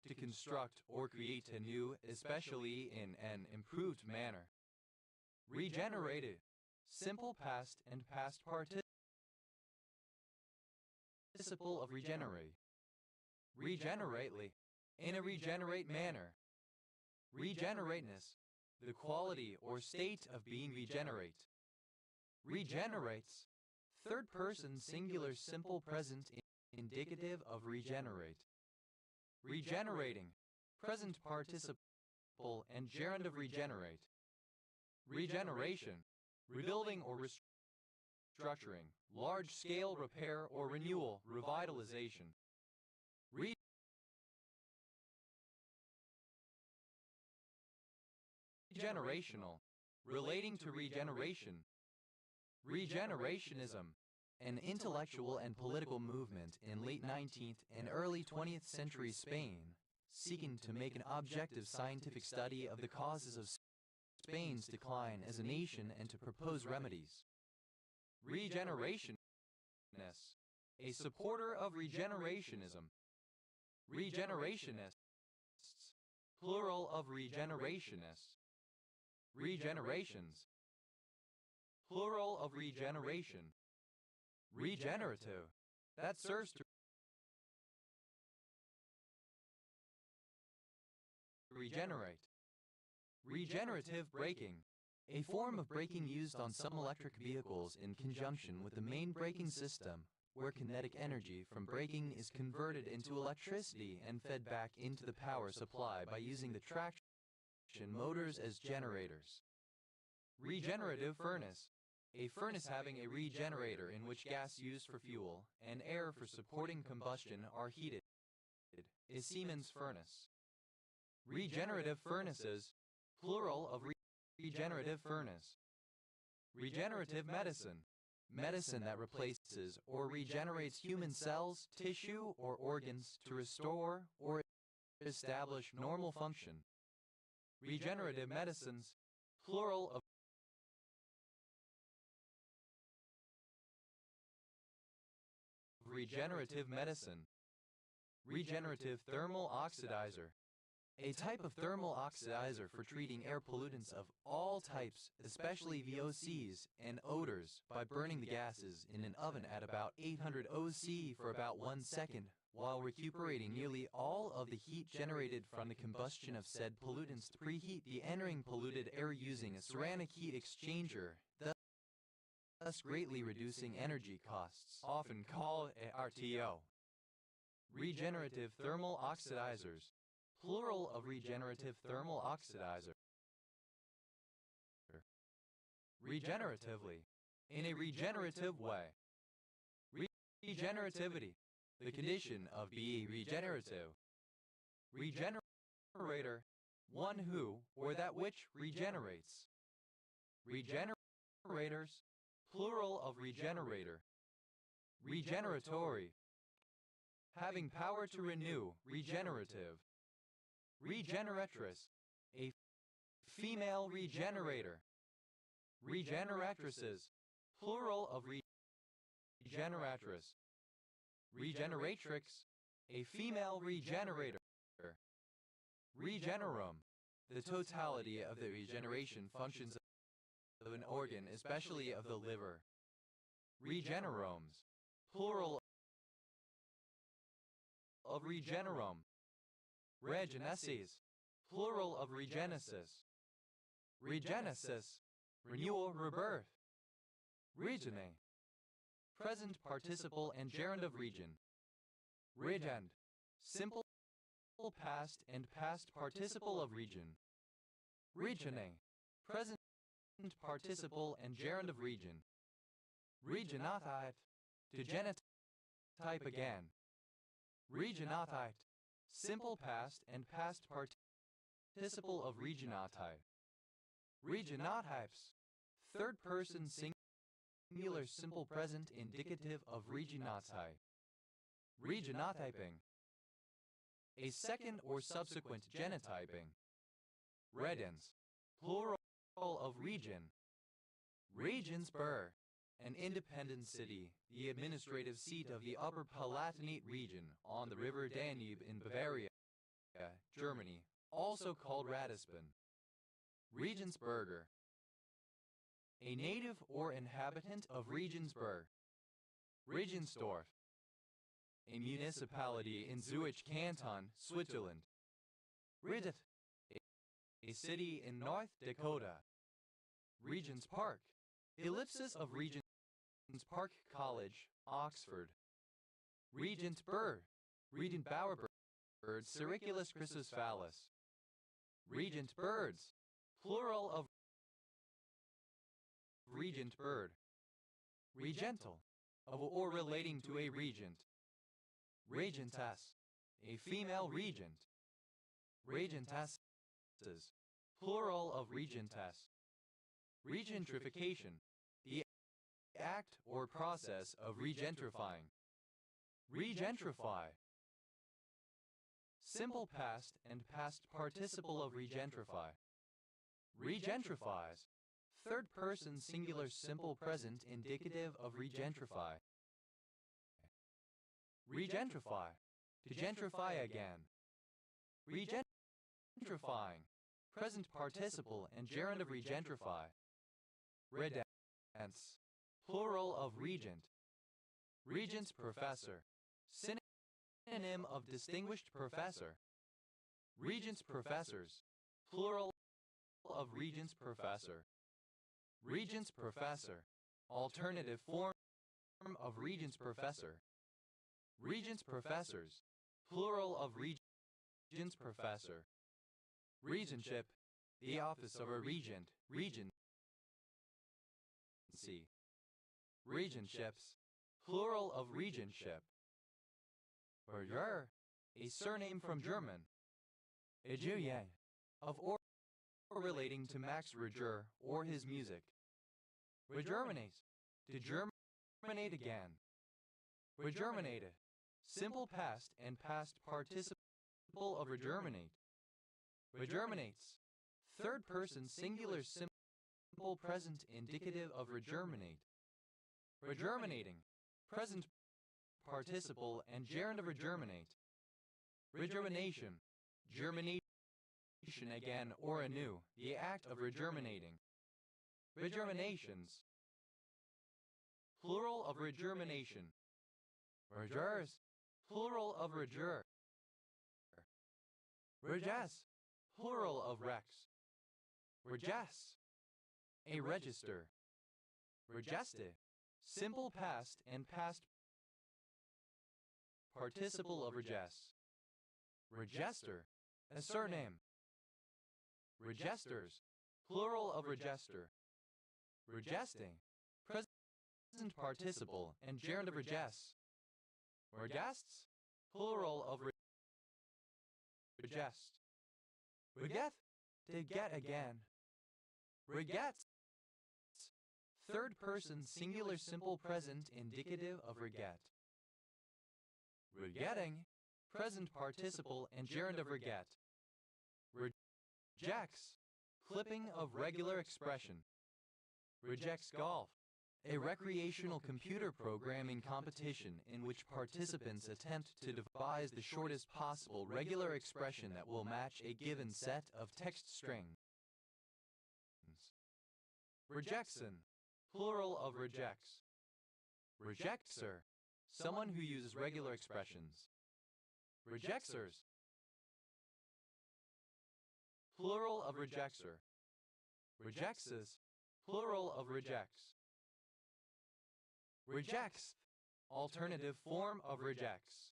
to construct or create anew, especially in an improved manner, regenerated, simple past and past participle of regenerate, regenerately, in a regenerate manner, regenerateness, the quality or state of being regenerate, regenerates, third person singular simple present indicative of regenerate, regenerating, present participle and gerund of regenerate, regeneration, rebuilding or restructuring, large-scale repair or renewal, revitalization, regenerational, relating to regeneration, regenerationism, an intellectual and political movement in late 19th and early 20th century Spain, seeking to make an objective scientific study of the causes of Spain's decline as a nation and to propose remedies. Regenerationists, a supporter of regenerationism, regenerationists, plural of regenerationists, regenerations, plural of regeneration, regenerative, that serves to regenerate, regenerative braking, a form of braking used on some electric vehicles in conjunction with the main braking system, where kinetic energy from braking is converted into electricity and fed back into the power supply by using the traction motors as generators. Regenerative furnace, a furnace having a regenerator in which gas used for fuel and air for supporting combustion are heated, a Siemens furnace. Regenerative furnaces, plural of regenerative furnace. Regenerative medicine, medicine that replaces or regenerates human cells, tissue, or organs to restore or establish normal function. Regenerative medicines, plural of regenerative medicine. Regenerative thermal oxidizer, a type of thermal oxidizer for treating air pollutants of all types, especially VOCs and odors, by burning the gases in an oven at about 800 OC for about 1 second, while recuperating nearly all of the heat generated from the combustion of said pollutants to preheat the entering polluted air using a ceramic heat exchanger, thus greatly reducing energy costs, often called RTO. Regenerative thermal oxidizers, plural of regenerative thermal oxidizer. Regeneratively, in a regenerative way. Regenerativity, the condition of being regenerative. Regenerator, one who or that which regenerates. Regenerators, plural of regenerator. Regeneratory, having power to renew, regenerative. Regeneratress, a female regenerator. Regeneratrices, plural of regeneratress. Regeneratrix, a female regenerator. Regenerum, the totality of the regeneration functions of an organ, especially of the liver. Regeneromes, plural of regenerum. Regenesis, plural of regenesis. Regenesis, renewal, rebirth. Regene, present participle and gerund of region. Regend, simple past and past participle of region. Regione, present participle and gerund of region. Regionatheit, to genotype again. Regionatheit, simple past and past participle of regionatheit. Regionatypes, third person singular simple present indicative of regionatheit. Regionatyping, a second or subsequent genotyping. Redens, plural of region. Regensburg, an independent city, the administrative seat of the Upper Palatinate region on the river Danube in Bavaria, Germany, also called Ratisbon. Regensburger, a native or inhabitant of Regensburg. Regensdorf, a municipality in Zurich Canton, Switzerland. Ridet, a city in North Dakota. Regents Park, ellipsis of Regents Park College, Oxford. Regentburg, Regenbauerbird, Sericulus chrysocephalus. Regent birds, plural of regent bird. Regental, of or relating to a regent. Regentess, a female regent. Regentesses, plural of regentess. Regentrification, the act or process of regentrifying. Regentrify, simple past and past participle of regentrify. Regentrifies, third person singular simple present indicative of regentrify. Regentrify, to gentrify again. Regentrifying, present participle and gerund of regentrify. Redence, plural of regent. Regents professor, synonym of distinguished professor. Regents professors, plural of regents professor. Regents professor, alternative form of regents professor. Regents professors, plural of regents professor. Regentship, the office of a regent, regency. Regentships, plural of regentship. Berger, a surname from German. Ejuye, of or relating to Max Reger or his music. Regerminate, to germinate again. Regerminated, simple past and past participle of regerminate. Regerminates, third person singular simple present indicative of regerminate. Regerminating, present participle and gerund of regerminate. Regermination, germination again or anew, the act of regerminating. Regerminations, plural of regermination. Regers, plural of reger. Reges, plural of rex. Reges, a register. Regeste, simple past and past participle of regest. Regester, a surname. Regesters, plural of regester. Regesting, present participle and gerund of regest. Regests, plural of regest. Regeth, to get again. Regets, third person singular simple present indicative of reget. Regetting, present participle and gerund of reget. Rejects, clipping of regular expression. Rejects golf, a recreational computer programming competition in which participants attempt to devise the shortest possible regular expression that will match a given set of text strings. Rejection, plural of rejects. Rejecter, someone who uses regular expressions. Rejecters, plural of rejecter. Rejects, plural of rejects. Rejects, alternative form of rejects.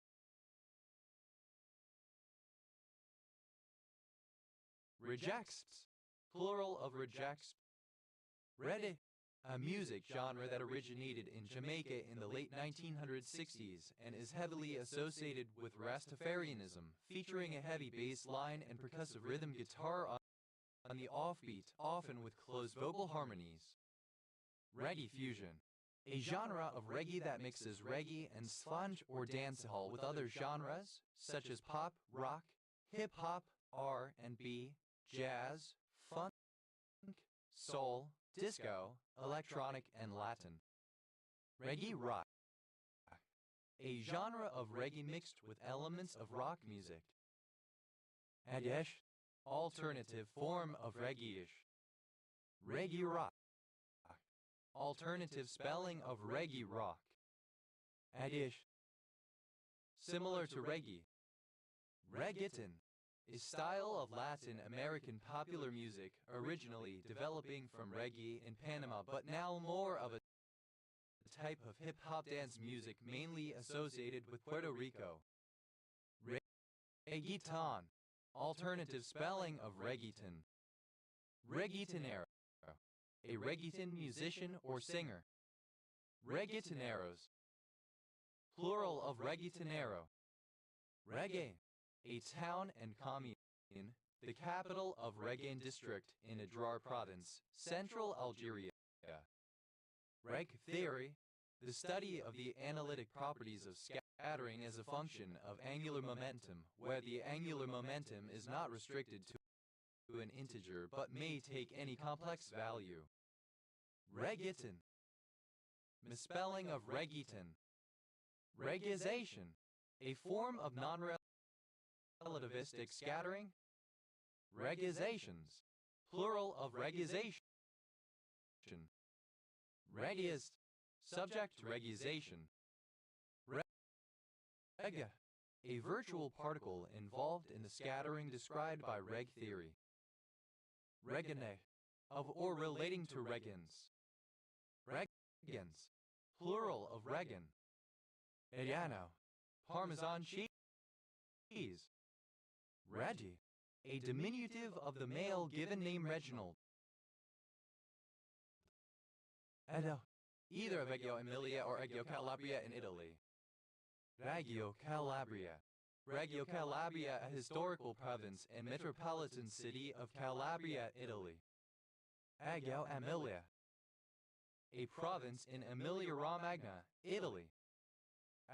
Rejects, plural of rejects. Reggae, a music genre that originated in Jamaica in the late 1960s and is heavily associated with Rastafarianism, featuring a heavy bass line and percussive rhythm guitar on the offbeat, often with close vocal harmonies. Reggae fusion, a genre of reggae that mixes reggae and sponge or dancehall with other genres, such as pop, rock, hip-hop, R&B, jazz, funk, soul, disco, electronic, and Latin. Reggae rock, a genre of reggae mixed with elements of rock music. Adish, alternative form of reggae-ish. Reggae rock, alternative spelling of reggae rock. Adish, similar to reggae. Reggaeton, a style of Latin American popular music originally developing from reggae in Panama but now more of a type of hip-hop dance music mainly associated with Puerto Rico. Reggaeton, alternative spelling of reggaeton. Reggaetonero, a reggaeton musician or singer. Reggaetoneros, plural of reggaetonero. Reggae, a town and commune, the capital of Regain district in Adrar province, central Algeria. Reg theory, the study of the analytic properties of scattering as a function of angular momentum, where the angular momentum is not restricted to an integer but may take any complex value. Reggaeton, misspelling of reggaeton. Reggaization, a form of non-relativistic scattering. Reggaizations, plural of reggaization. Reggaist, subject to reggaization. Regga, a virtual particle involved in the scattering described by Reg theory. Reggae, of or relating to Regans. Regans, plural of Regan. Reggiano, Parmesan cheese. Reggie, a diminutive of the male given name Reginald. Edo, either Reggio Emilia or Reggio Calabria in Italy. Reggio Calabria. Reggio Calabria, a historical province and metropolitan city of Calabria, Italy. Reggio Emilia, a province in Emilia-Romagna, Italy.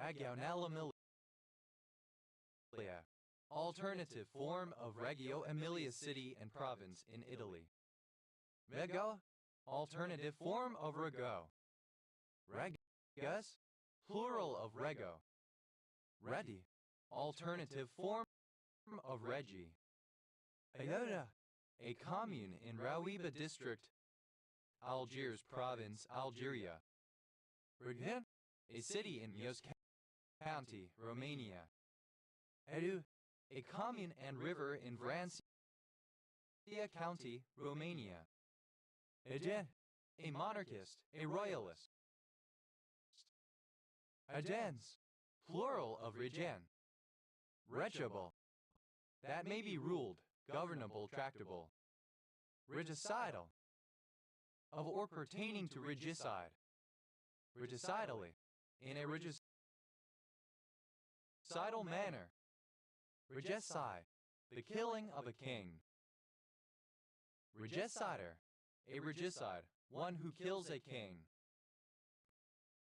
Reggio nell'Emilia, alternative form of Reggio Emilia city and province in Italy. Rego, alternative form of Rego. Regas, plural of Rego. Redi, alternative form of Regi. Ayota, a commune in Rouiba district, Algiers province, Algeria. Reghin, a city in Mios County, Romania. Edu, a commune and river in Vrancia County, Romania. Eden, a monarchist, a royalist. Adens, plural of regen. Regible, that may be ruled, governable, tractable. Regicidal, of or pertaining to regicide. Regicidally, in a regicidal manner. Regicide, the killing of a king. Regicider, a regicide, one who kills a king.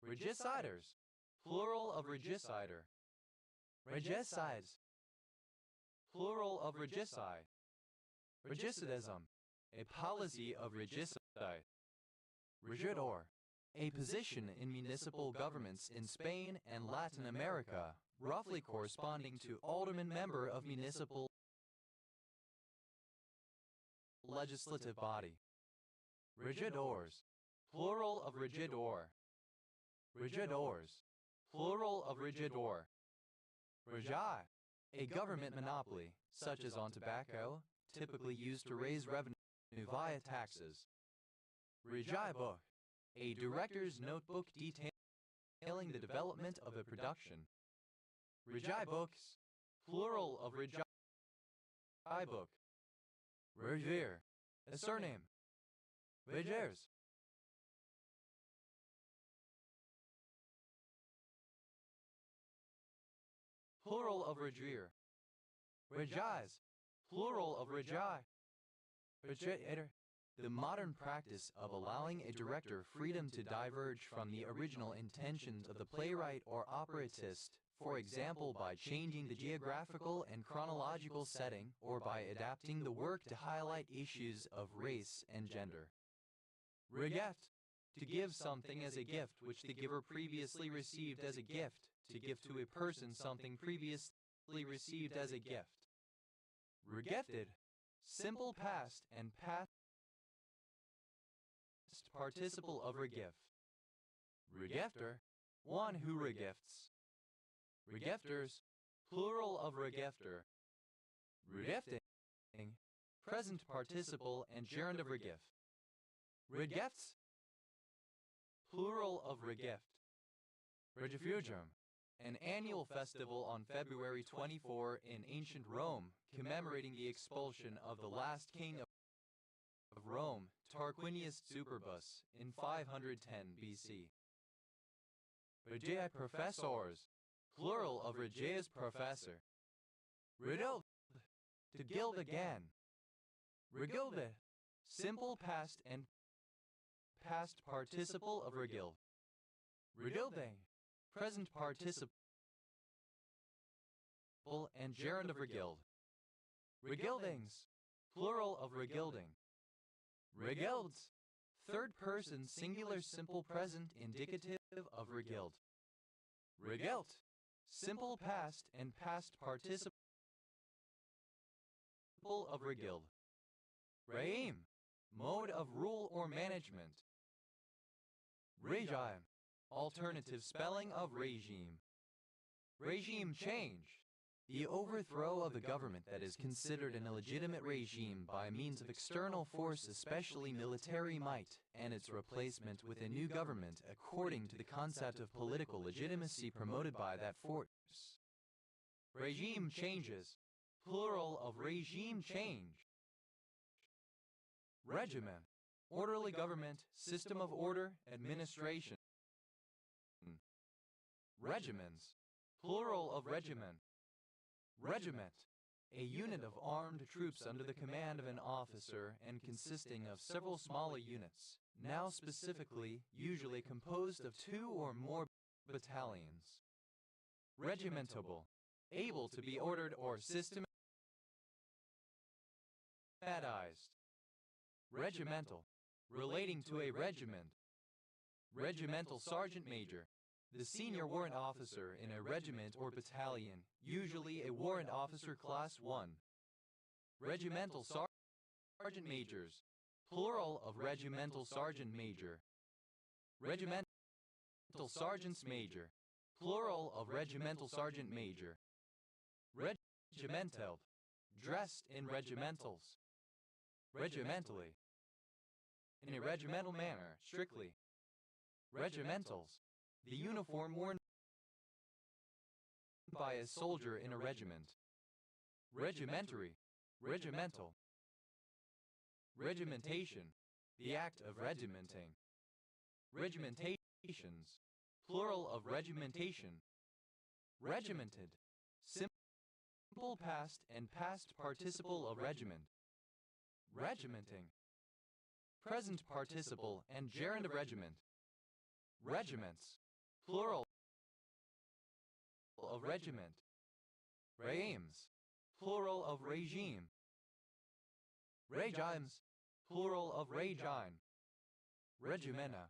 Regiciders, plural of regicider. Regicides, plural of regicide. Regicidism, a policy of regicide. Regidor, a position in municipal governments in Spain and Latin America, roughly corresponding to alderman member of municipal legislative body. Regidors, plural of regidor. Regidors, plural of regidor. Regai, a government monopoly, such as on tobacco, typically used to raise revenue via taxes. Regai book, a director's notebook detailing entailing the development of a production. Rejai books, plural of Rejai book. Revere, a surname. Regeres, plural of Regier. Rejais, plural of Rejai. Regiator. The modern practice of allowing a director freedom to diverge from the original intentions of the playwright or operatist, for example by changing the geographical and chronological setting or by adapting the work to highlight issues of race and gender. Regeft, to give something as a gift which the giver previously received as a gift, to give to a person something previously received as a gift. Regefted, simple past and past participle of regift. Regefter, one who regifts. Regifters, plural of regifter. Regifting, present participle and gerund of regift. Regifts, plural of regift. Regifugium, an annual festival on February 24 in ancient Rome, commemorating the expulsion of the last king of Rome, Tarquinius Superbus, in 510 BC. Regiae professors, plural of regius professor. Regild, to gild again. Regilde, simple past and past participle of regild. Regilding, present participle and gerund of regild. Regildings, plural of regilding. Regilds, third person singular simple present indicative of regild. Regilt, simple past and past participle of regild. Reim, mode of rule or management. Regime, alternative spelling of regime. Regime change, the overthrow of the government that is considered an illegitimate regime by means of external force, especially military might, and its replacement with a new government according to the concept of political legitimacy promoted by that force. Regime changes, plural of regime change. Regimen, orderly government, system of order, administration. Regiments, plural of regimen. Regiment, a unit of armed troops under the command of an officer and consisting of several smaller units, now specifically, usually composed of 2 or more battalions. Regimentable, able to be ordered or systematized. Regimental, relating to a regiment. Regimental sergeant major, the senior warrant officer in a regiment or battalion, usually a warrant officer class 1. Regimental sergeant majors, plural of regimental sergeant major. Regimental sergeants major, plural of regimental sergeant major. Regimental, dressed in regimentals. Regimentally, in a regimental manner, strictly. Regimentals, the uniform worn by a soldier in a regiment. Regimentary, regimental. Regimentation, the act of regimenting. Regimentations, plural of regimentation. Regimented, simple past and past participle of regiment. Regimenting, present participle and gerund of regiment. Regiments, plural of regiment. Regimes, plural of regime. Regimes, plural of regime. Regimena,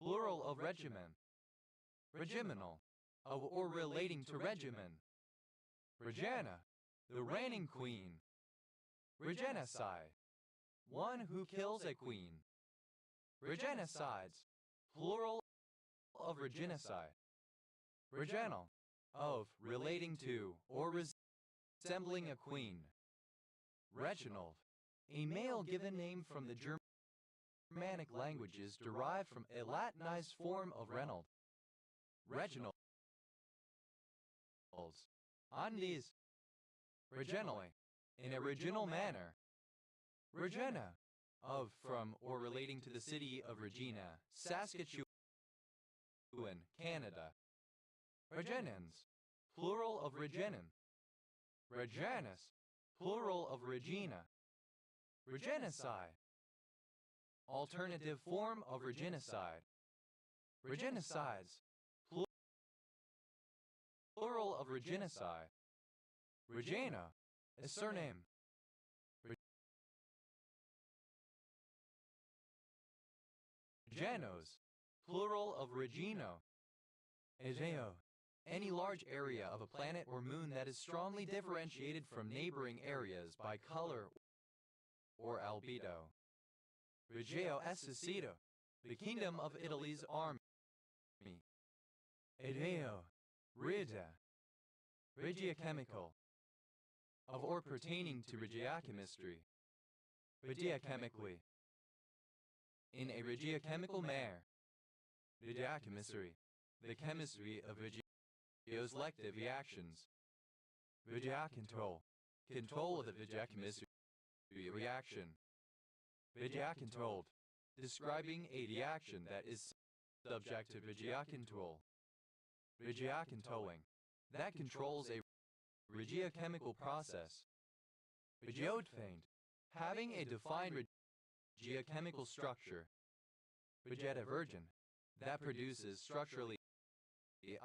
plural of regimen. Regimenal, of or relating to regimen. Regina, the reigning queen. Regenocide, one who kills a queen. Regenocides, plural of regenocide. Regenal, of, relating to, or resembling a queen. Reginald, a male given name from the German Germanic languages derived from a Latinized form of Reynold. Regionals. Andes. Regionally. In a regional manner. Regina. Of, from, or relating to the city of Regina, Saskatchewan, Canada. Regenans. Plural of Regenin. Regenus. Plural of Regina. Regenicide. Alternative form of regenocide. Regenicides. Plural of regenocide. Regina. A surname. Regenos. Plural of Regino. Egeo. Any large area of a planet or moon that is strongly differentiated from neighboring areas by color or albedo. Regio Esposito, the Kingdom of Italy's army. Egeo, Rida, Regiochemical, of or pertaining to regiochemistry. Regiochemically, in a regiochemical manner. Regiochemistry, the chemistry of regioselective reactions. Regiocontrol, control of the regiochemistry reaction. Regiocontrolled, describing a reaction that is subject to regiocontrol. Regiocontrolling, that controls a regiochemical process. Regiophane, having a defined regiochemical structure. Regedivergent, that produces structurally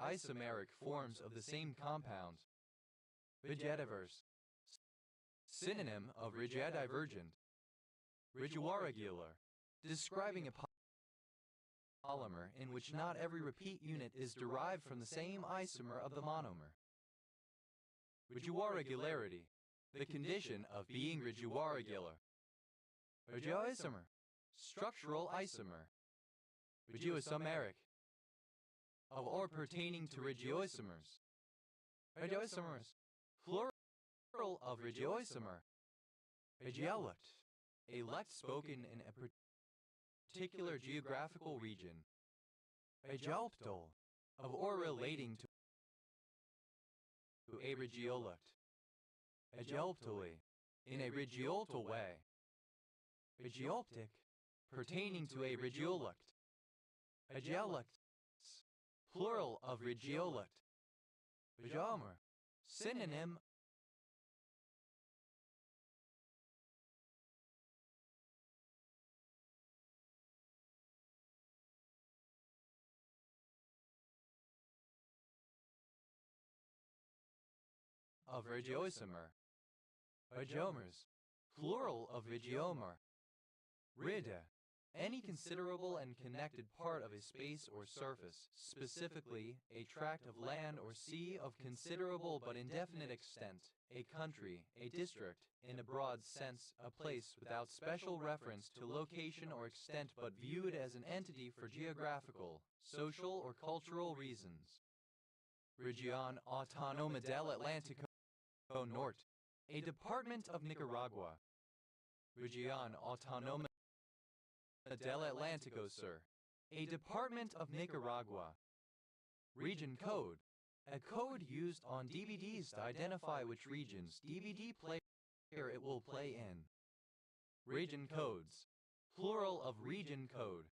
isomeric forms of the same compound. Regediverse, synonym of regedivergent. Regioirregular, describing a polymer in which not every repeat unit is derived from the same isomer of the monomer. Regioirregularity, the condition of being regioirregular. Regioisomer, structural isomer. Regioisomeric, of or pertaining to regioisomers. Regioisomers, plural of regioisomer. Regiolect, a lect spoken in a particular geographical region. Regiolptol, of or relating to a regiolect. Regiolptally, in a regioltal way. Regiolptic, pertaining to a regiolect. Regiolects, plural of regiolect. Regiomer, synonym of regioisomer. Regiomers, plural of regiomer. Rida, any considerable and connected part of a space or surface, specifically a tract of land or sea of considerable but indefinite extent, a country, a district, in a broad sense, a place without special reference to location or extent but viewed as an entity for geographical, social or cultural reasons. Región Autónoma del Atlántico Norte, a department of Nicaragua. Región Autónoma del Atlántico Sur, a department of Nicaragua. Region code, a code used on DVDs to identify which region's DVD player it will play in. Region codes, plural of region code.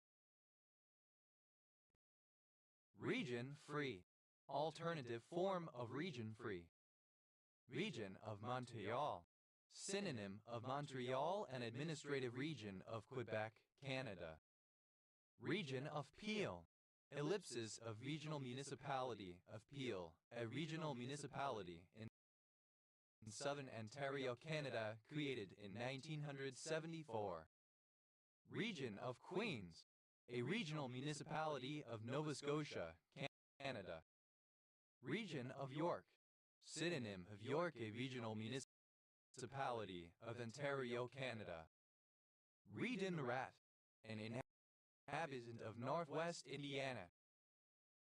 Region free, alternative form of region free. Region of Montreal, synonym of Montreal and administrative region of Quebec, Canada. Region of Peel, ellipsis of regional municipality of Peel, a regional municipality in southern Ontario, Canada, created in 1974. Region of Queens, a regional municipality of Nova Scotia, Canada. Region of York, synonym of York, a regional municipality of Ontario, Canada. Region Rat, an inhabitant of Northwest Indiana.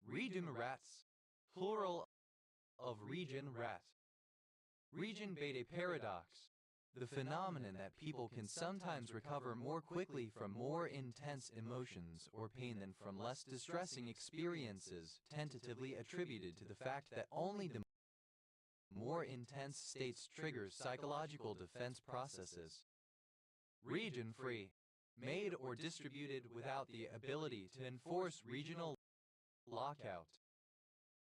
Region Rats, plural of region rat. Region Beta Paradox, the phenomenon that people can sometimes recover more quickly from more intense emotions or pain than from less distressing experiences, tentatively attributed to the fact that only the more intense states triggers psychological defense processes. Region-free, made or distributed without the ability to enforce regional lockout.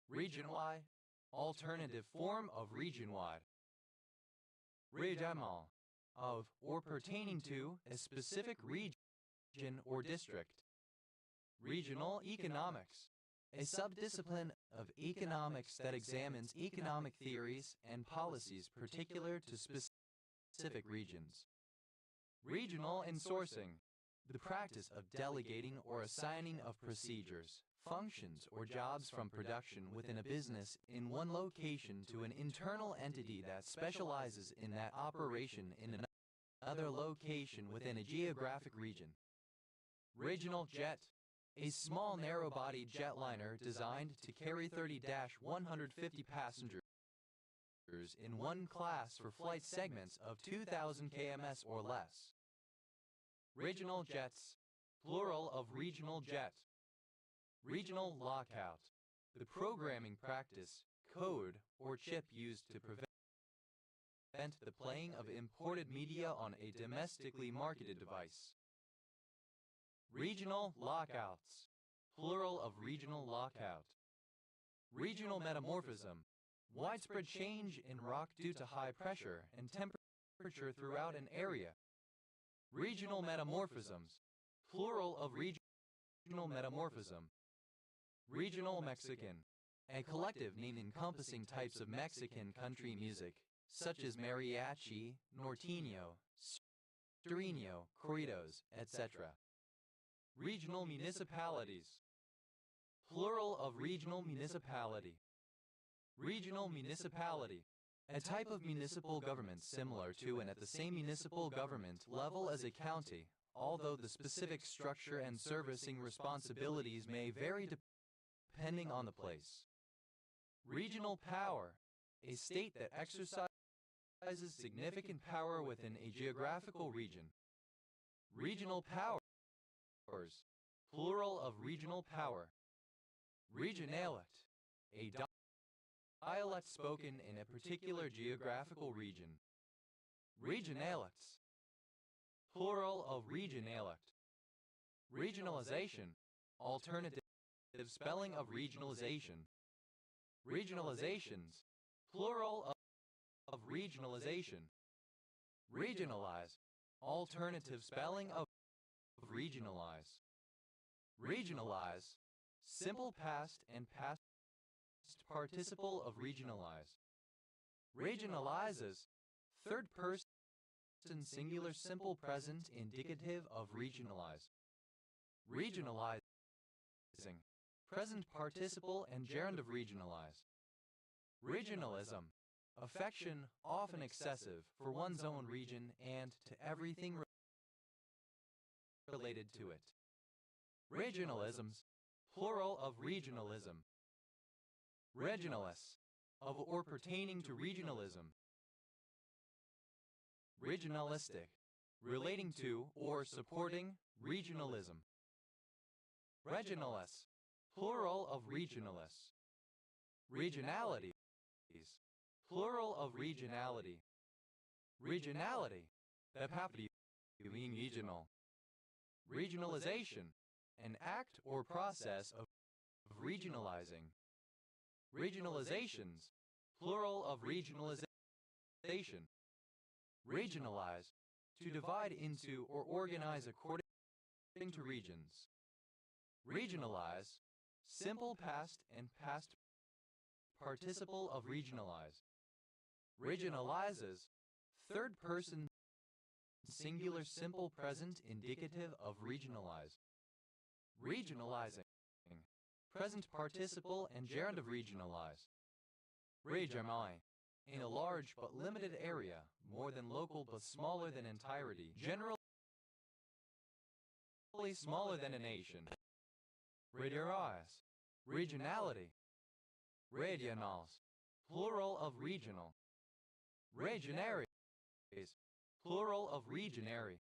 Region-wide, alternative form of region-wide. Régional, of or pertaining to a specific region or district. Regional economics, a subdiscipline of economics that examines economic theories and policies particular to specific regions. Regional insourcing, the practice of delegating or assigning of procedures, functions, or jobs from production within a business in one location to an internal entity that specializes in that operation in another location within a geographic region. Regional jet, a small narrow-body jetliner designed to carry 30-150 passengers in one class for flight segments of 2,000 kms or less. Regional jets, plural of regional jet. Regional lockout, the programming practice, code, or chip used to prevent the playing of imported media on a domestically marketed device. Regional lockouts, plural of regional lockout. Regional metamorphism, widespread change in rock due to high pressure and temperature throughout an area. Regional metamorphisms, plural of regional metamorphism. Regional Mexican, a collective name encompassing types of Mexican country music, such as mariachi, norteño, sereno, corridos, etc. Regional municipalities, plural of regional municipality. Regional municipality, a type of municipal government similar to and at the same municipal government level as a county, although the specific structure and servicing responsibilities may vary depending on the place. Regional power, a state that exercises significant power within a geographical region. Regional powers, plural of regional power. Regionalite, a dialect spoken in a particular geographical region. Regionalites, plural of regionalite. Regionalization, alternative spelling of regionalization. Regionalizations, plural of regionalization. Regionalize, alternative spelling of regionalize. Regionalize, simple past and past participle of regionalize. Regionalizes, third person singular simple present indicative of regionalize. Regionalizing, present participle and gerund of regionalize. Regionalism, affection often excessive for one's own region and to everything related to it. Regionalisms, plural of regionalism. Regionalis, of or pertaining to regionalism. Regionalistic, relating to or supporting regionalism. Regionalis, plural of regionalis. Regionalities, plural of regionality. Regionality, the property of being regional. Regionalization, an act or process of regionalizing. Regionalizations, plural of regionalization. Regionalize, to divide into or organize according to regions. Regionalize, simple past and past participle of regionalize. Regionalizes, third person singular simple present indicative of regionalize. Regionalizing, present participle and gerund of regionalize. Regionai, in a large but limited area, more than local but smaller than entirety, generally smaller than a nation. Regionalize, regionality. Regionals, plural of regional. Regionaries, plural of regionary.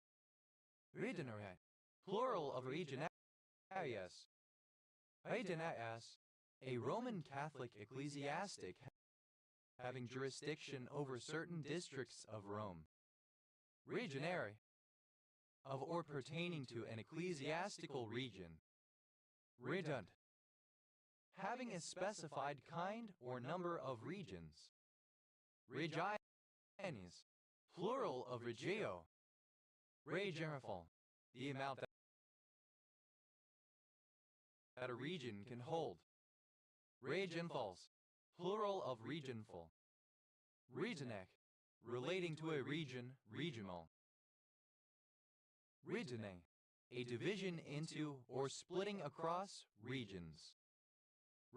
Regionary, plural of regionarius. Regionarius, a Roman Catholic ecclesiastic having jurisdiction over certain districts of Rome. Regionary, of or pertaining to an ecclesiastical region. Redund, having a specified kind or number of regions. Regionis, plural of regio. Regionful, the amount that a region can hold. Regionfuls, plural of regionful. Regionec, relating to a region, regional. Regione, a division into or splitting across regions.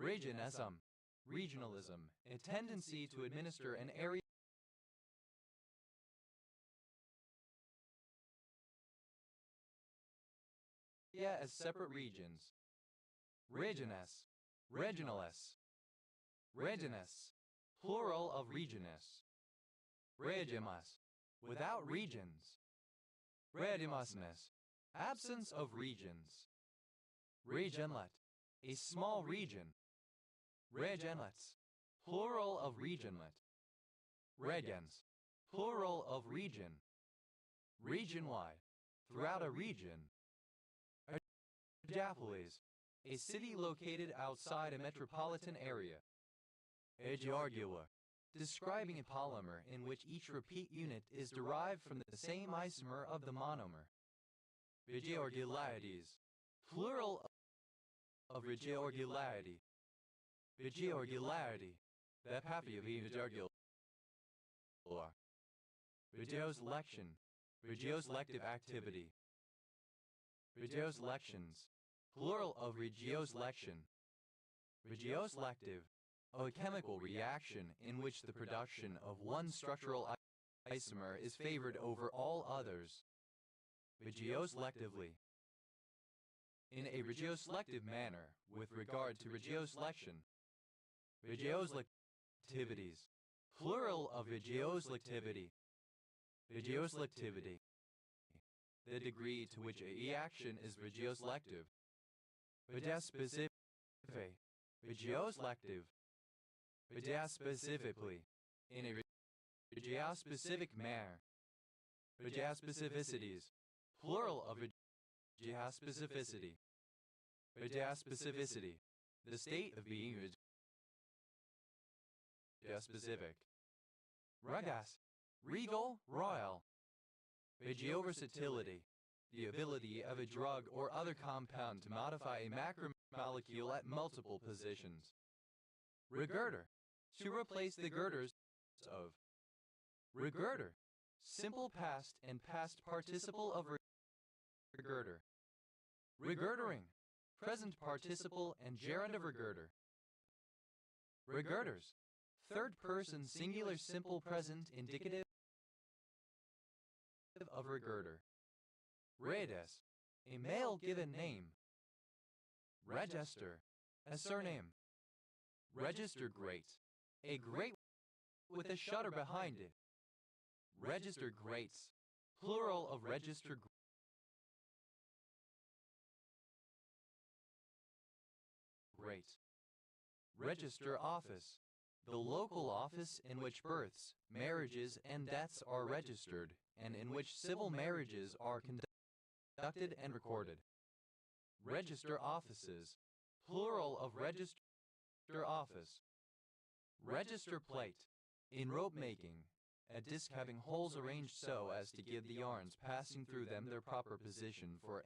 Regionalism, regionalism, a tendency to administer an area as separate regions. Regiones, regionalis. Regionis, plural of regionis. Regimus, without regions. Regimusness, absence of regions. Regionlet, a small region. Regionlets, plural of regionlet. Regens, plural of region. Region-wide, throughout a region. Agiapolis, a city located outside a metropolitan area. Agiargula, describing a polymer in which each repeat unit is derived from the same isomer of the monomer. Regiorgularities, plural of regiorgularity. Regiorgularity, the papy of regiorgula. Regioselection, regioselective activity. Regioselections, plural of regioselection. Regioselective, a chemical reaction in which the production of one structural isomer is favored over all others. Regioselectively, in a regioselective manner with regard to regioselection. Regioselectivities, plural of regioselectivity. Regioselectivity, the degree to which a reaction is regioselective. Regiaspecific, regioselective. Regiaspecifically, in a regiospecific manner. Regiospecificities, plural of regiospecificity. Regiospecificity, the state of being regiospecific. Regas, regal, royal. Regioversatility, the ability of a drug or other compound to modify a macromolecule at multiple positions. Regurder, to replace the girders of. Regurder, simple past and past participle of regurder. Regurdering, present participle and gerund of regurder. Regurders, third person singular simple present indicative of regurder. Redes, a male given name. Register, a surname. Register grate, a grate with a shutter behind it. Register grates, plural of register grate. Register office, the local office in which births, marriages, and deaths are registered, and in which civil marriages are conducted and recorded. Register offices, plural of register office. Register plate, in rope making, a disc having holes arranged so as to give the yarns passing through them their proper position for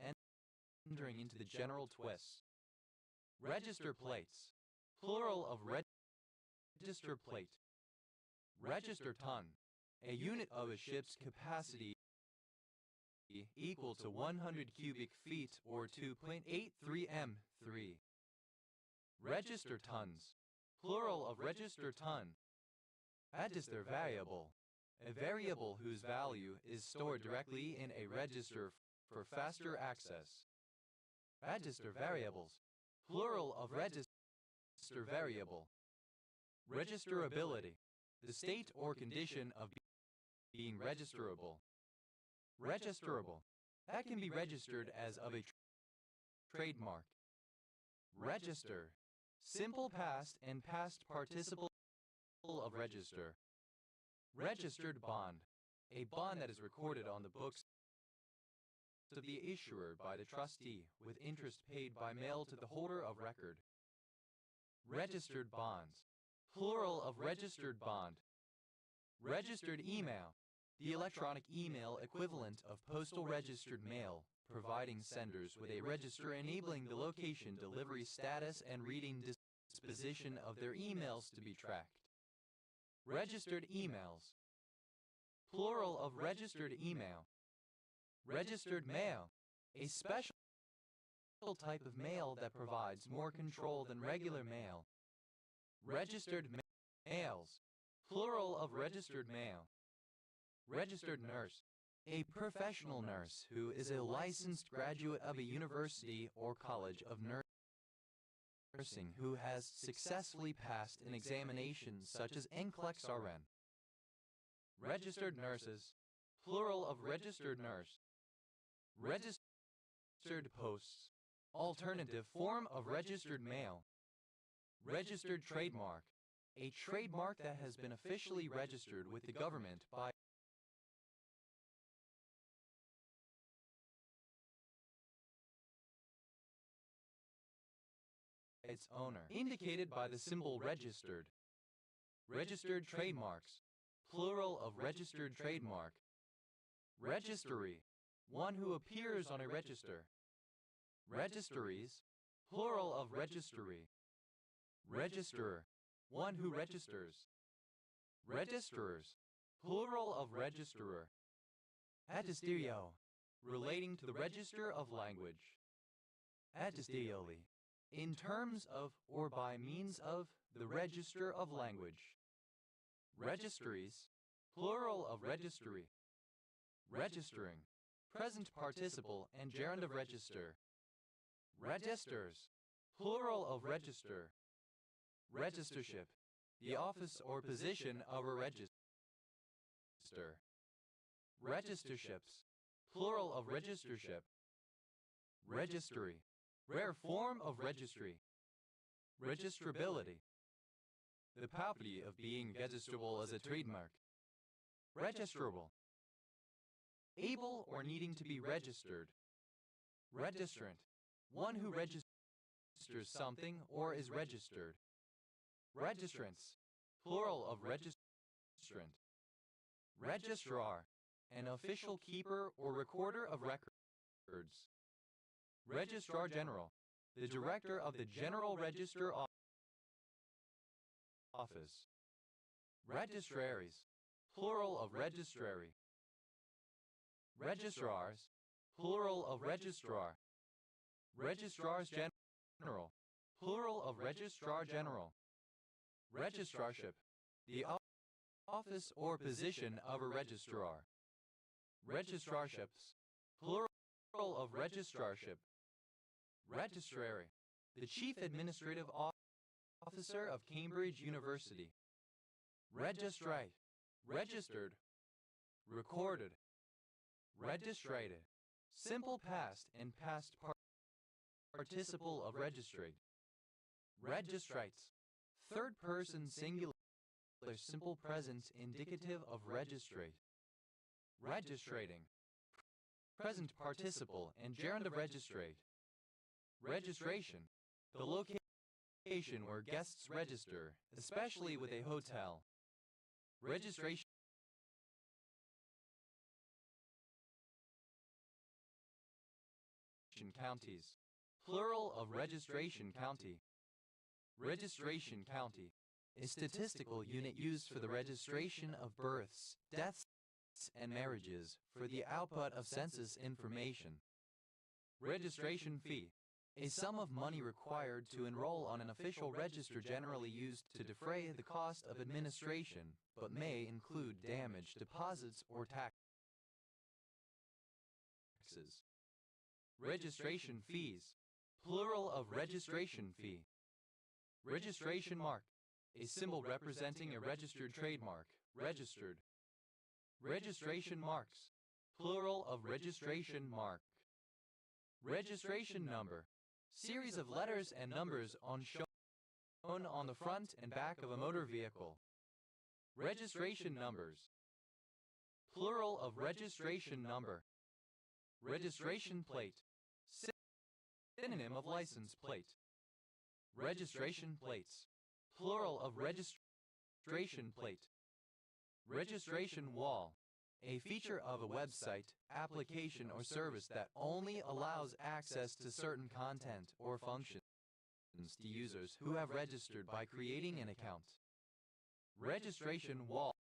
entering into the general twists. Register plates, plural of register plate. Register ton, a unit of a ship's capacity equal to 100 cubic feet or 2.83 m3. Register tons, plural of register ton. Register variable, a variable whose value is stored directly in a register for faster access. Register variables, plural of register variable. Registerability, the state or condition of being registerable. Registerable. That can be registered as of a trademark. Register. Simple past and past participle of register. Registered bond. A bond that is recorded on the books of the issuer by the trustee, with interest paid by mail to the holder of record. Registered bonds. Plural of registered bond. Registered email. The electronic email equivalent of postal registered mail, providing senders with a register enabling the location, delivery status, and reading disposition of their emails to be tracked. Registered emails. Plural of registered email. Registered mail. A special type of mail that provides more control than regular mail. Registered mails. Plural of registered mail. Registered nurse. A professional nurse who is a licensed graduate of a university or college of nursing who has successfully passed an examination such as NCLEX RN. Registered nurses. Plural of registered nurse. Registered posts. Alternative form of registered mail. Registered trademark. A trademark that has been officially registered with the government by its owner, indicated by the symbol registered. Registered trademarks. Plural of registered trademark. Registry. One who appears on a register. Registries. Plural of registry. Registerer. One who registers. Registrars. Plural of registerer. Attisterio. Relating to the register of language. Attistilioli. In terms of or by means of the register of language. Registries. Plural of registry. Registering. Present participle and gerund of register. Registers. Plural of register. Registership. The office or position of a register. Registerships. Plural of registership. Registry. Rare form of registry. Registrability. The property of being registrable as a trademark. Registrable. Able or needing to be registered. Registrant. One who registers something or is registered. Registrants. Plural of registrant. Registrar. An official keeper or recorder of records. Registrar General. The Director of the General Register Office. Registraries. Plural of registrary. Registrars. Plural of registrar. Registrars General. Plural of Registrar General. Registrarship. The office or position of a registrar. Registrarships. Plural of registrarship. Registrary. The Chief Administrative Officer of Cambridge University. Registrate. Registered. Recorded. Registrated. Simple past and past participle of registrate. Registrates. Third person singular simple present indicative of registrate. Registrating. Present participle and gerund of registrate. Registration. The location where guests register, especially with a hotel. Registration. Counties. Plural of registration county. Registration county. A statistical unit used for the registration of births, deaths, and marriages, for the output of census information. Registration fee. A sum of money required to enroll on an official register, generally used to defray the cost of administration, but may include damage deposits or taxes. Registration fees. Plural of registration fee. Registration mark. A symbol representing a registered trademark, registered. Registration marks. plural of registration mark. Registration number, series of letters and numbers shown on the front and back of a motor vehicle. Registration numbers, plural of registration number. Registration plate, synonym of license plate. Registration plates, plural of registration plate. Registration wall, a feature of a website, application, or service that only allows access to certain content or functions to users who have registered by creating an account. Registration walls,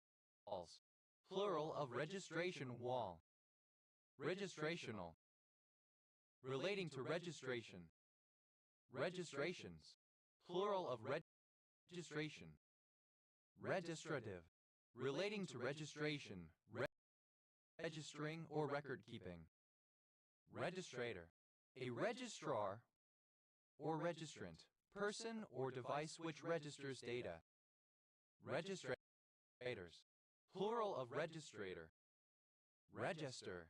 plural of registration wall. Registrational, relating to registration. Registrations, plural of registration. Registrative, relating to registration, registering or record keeping. Registrator, a registrar or registrant, person or device which registers data. Registrators, plural of registrator. Register,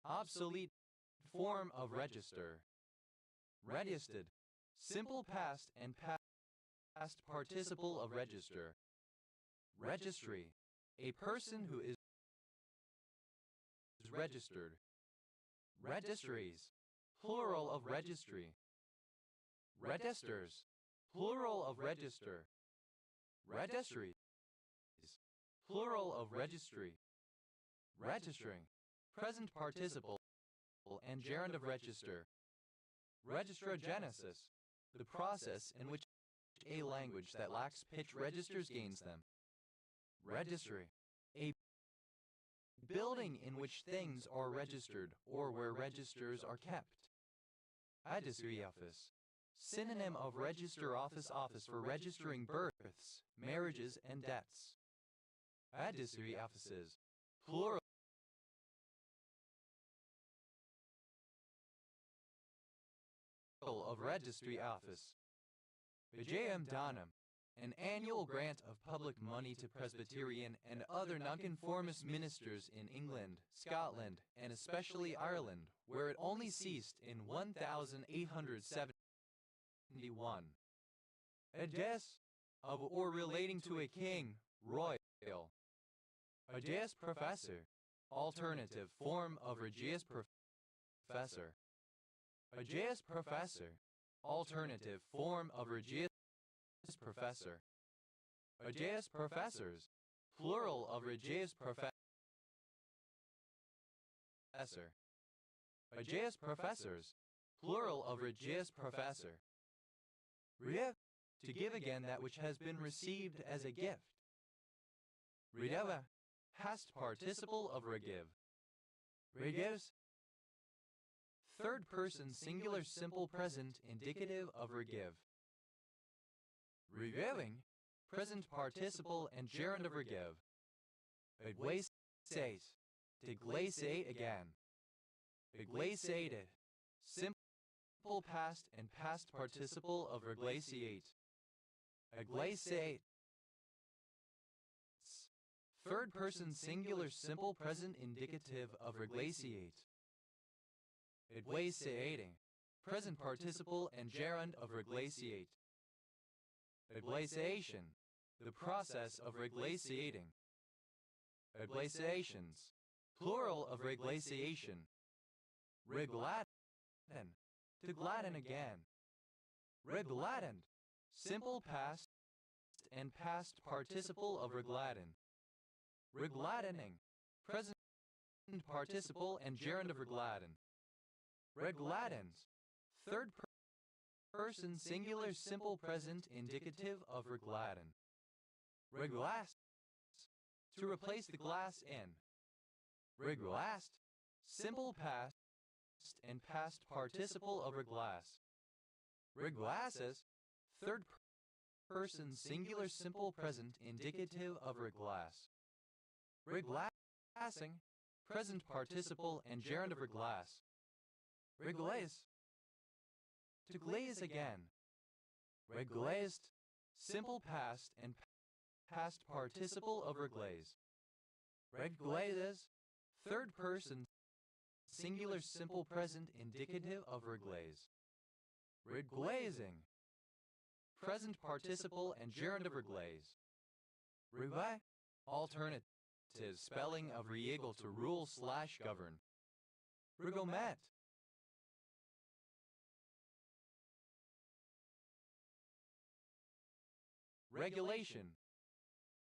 obsolete form of register. Registered, simple past and past participle of register. Registry, a person who is registered. Registries, plural of registry. Registers, plural of register. Registries, plural of registry. Registering, present participle and gerund of register. Registrogenesis, the process in which a language that lacks pitch registers gains them. Registry, a building in which things are registered or where registers are kept. Registry office, synonym of register office for registering births, marriages, and deaths. Registry offices, plural of registry office. Vijayam Danam, an annual grant of public money to Presbyterian and other nonconformist ministers in England, Scotland, and especially Ireland, where it only ceased in 1871. Address of or relating to a king, royal. Regius professor, alternative form of regius professor. Regius professor, alternative form of regius professor. Regius professors, plural of regius professor. Regius professors, plural of regius professor. Regive, to give again that which has been received as a gift. Redeva, past participle of regive. Regives, third person singular simple present indicative of regive. Regiving, present participle and gerund of regive. Iglaces, to glaciate again. Iglaciated, simple past and past participle of reglaciate. Iglaciate, third person singular simple present indicative of reglaciate. Iglaciating, present participle and gerund of reglaciate. Iglaciation, the process of reglaciating. Iglaciations, plural of reglaciation. Regladen, to gladden again. Regladdened, simple past and past participle of regladden. Regladdening, present participle and gerund of regladden. Regladdens, third person singular simple present indicative of regladden. Reglass, to replace the glass in. Reglassed, simple past and past participle of reglass. Reglasses, third person singular simple present indicative of reglass. Reglassing, present participle and gerund of reglass. Reglaze, to glaze again. Reglazed, simple past and past participle of reglaze. Reglazes, third person singular simple present indicative of reglaze. Reglazing. Present participle and gerund of reglaze. Reglay. Alternative spelling of re-equal to rule/govern. Rigomet. Regulation.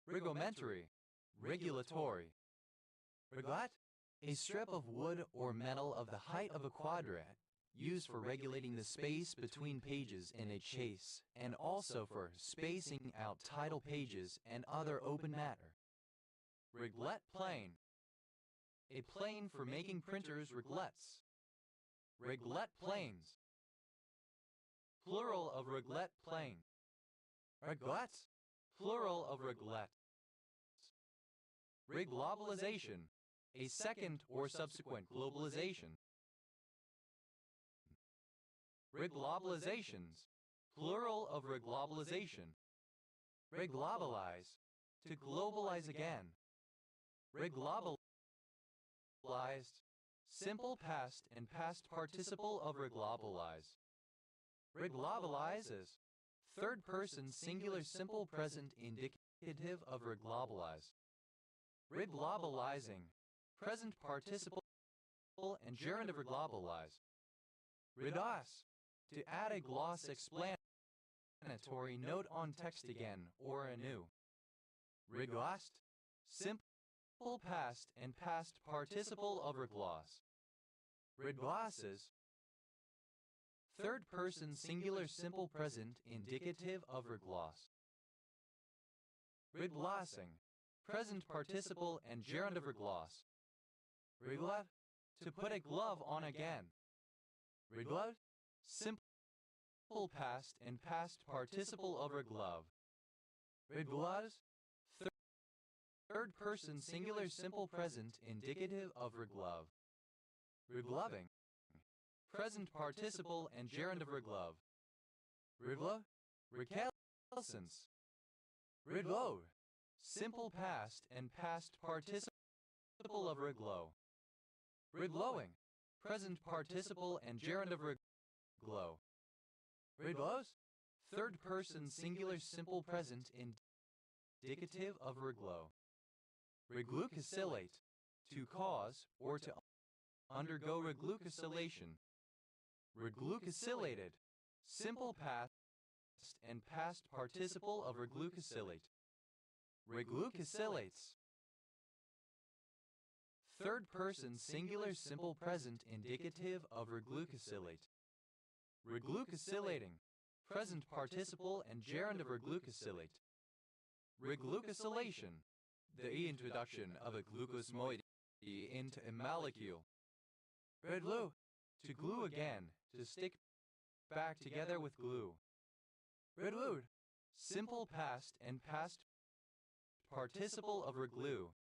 Reglementary. Regulatory. Reglat. A strip of wood or metal of the height of a quadrat, used for regulating the space between pages in a chase, and also for spacing out title pages and other open matter. Reglet plane. A plane for making printers reglets. Reglet planes. Plural of reglet plane. Reglets. Plural of reglets. Reglobalization. A second or subsequent globalization. Reglobalizations. Plural of reglobalization. Reglobalize. To globalize again. Reglobalized. Simple past and past participle of reglobalize. Reglobalizes. Third person singular simple present indicative of reglobalize. Reglobalizing. Present participle and gerund of reglobalize. Redos. To add a gloss explanatory note on text again or anew. Reglost. Simple past and past participle of regloss. Reglosses. Third person singular simple present indicative of regloss. Reglossing. Present participle and gerund of regloss. Reglove. To put a glove on again. Reglove. Simple past and past participle of reglove. Regloves. Third person singular simple present indicative of reglove. Regloving. Present participle and gerund of reglove. Reglove. Recalcitrance. Reglow. Simple past and past participle of reglow. Reglowing. Present participle and gerund of reglow. Reglows. Third person singular simple present indicative of reglow. Reglucosylate. To cause or to undergo reglucosylation. Reglucosylated. Simple past and past participle of reglucosylate. Reglucosylates. Third person singular simple present indicative of reglucosylate. Reglucosylating. Present participle and gerund of reglucosylate. Reglucosylation. The introduction of a glucose moiety into a molecule. Reglue. To glue again, to stick back together with glue. Reglued. Simple past and past participle of reglue.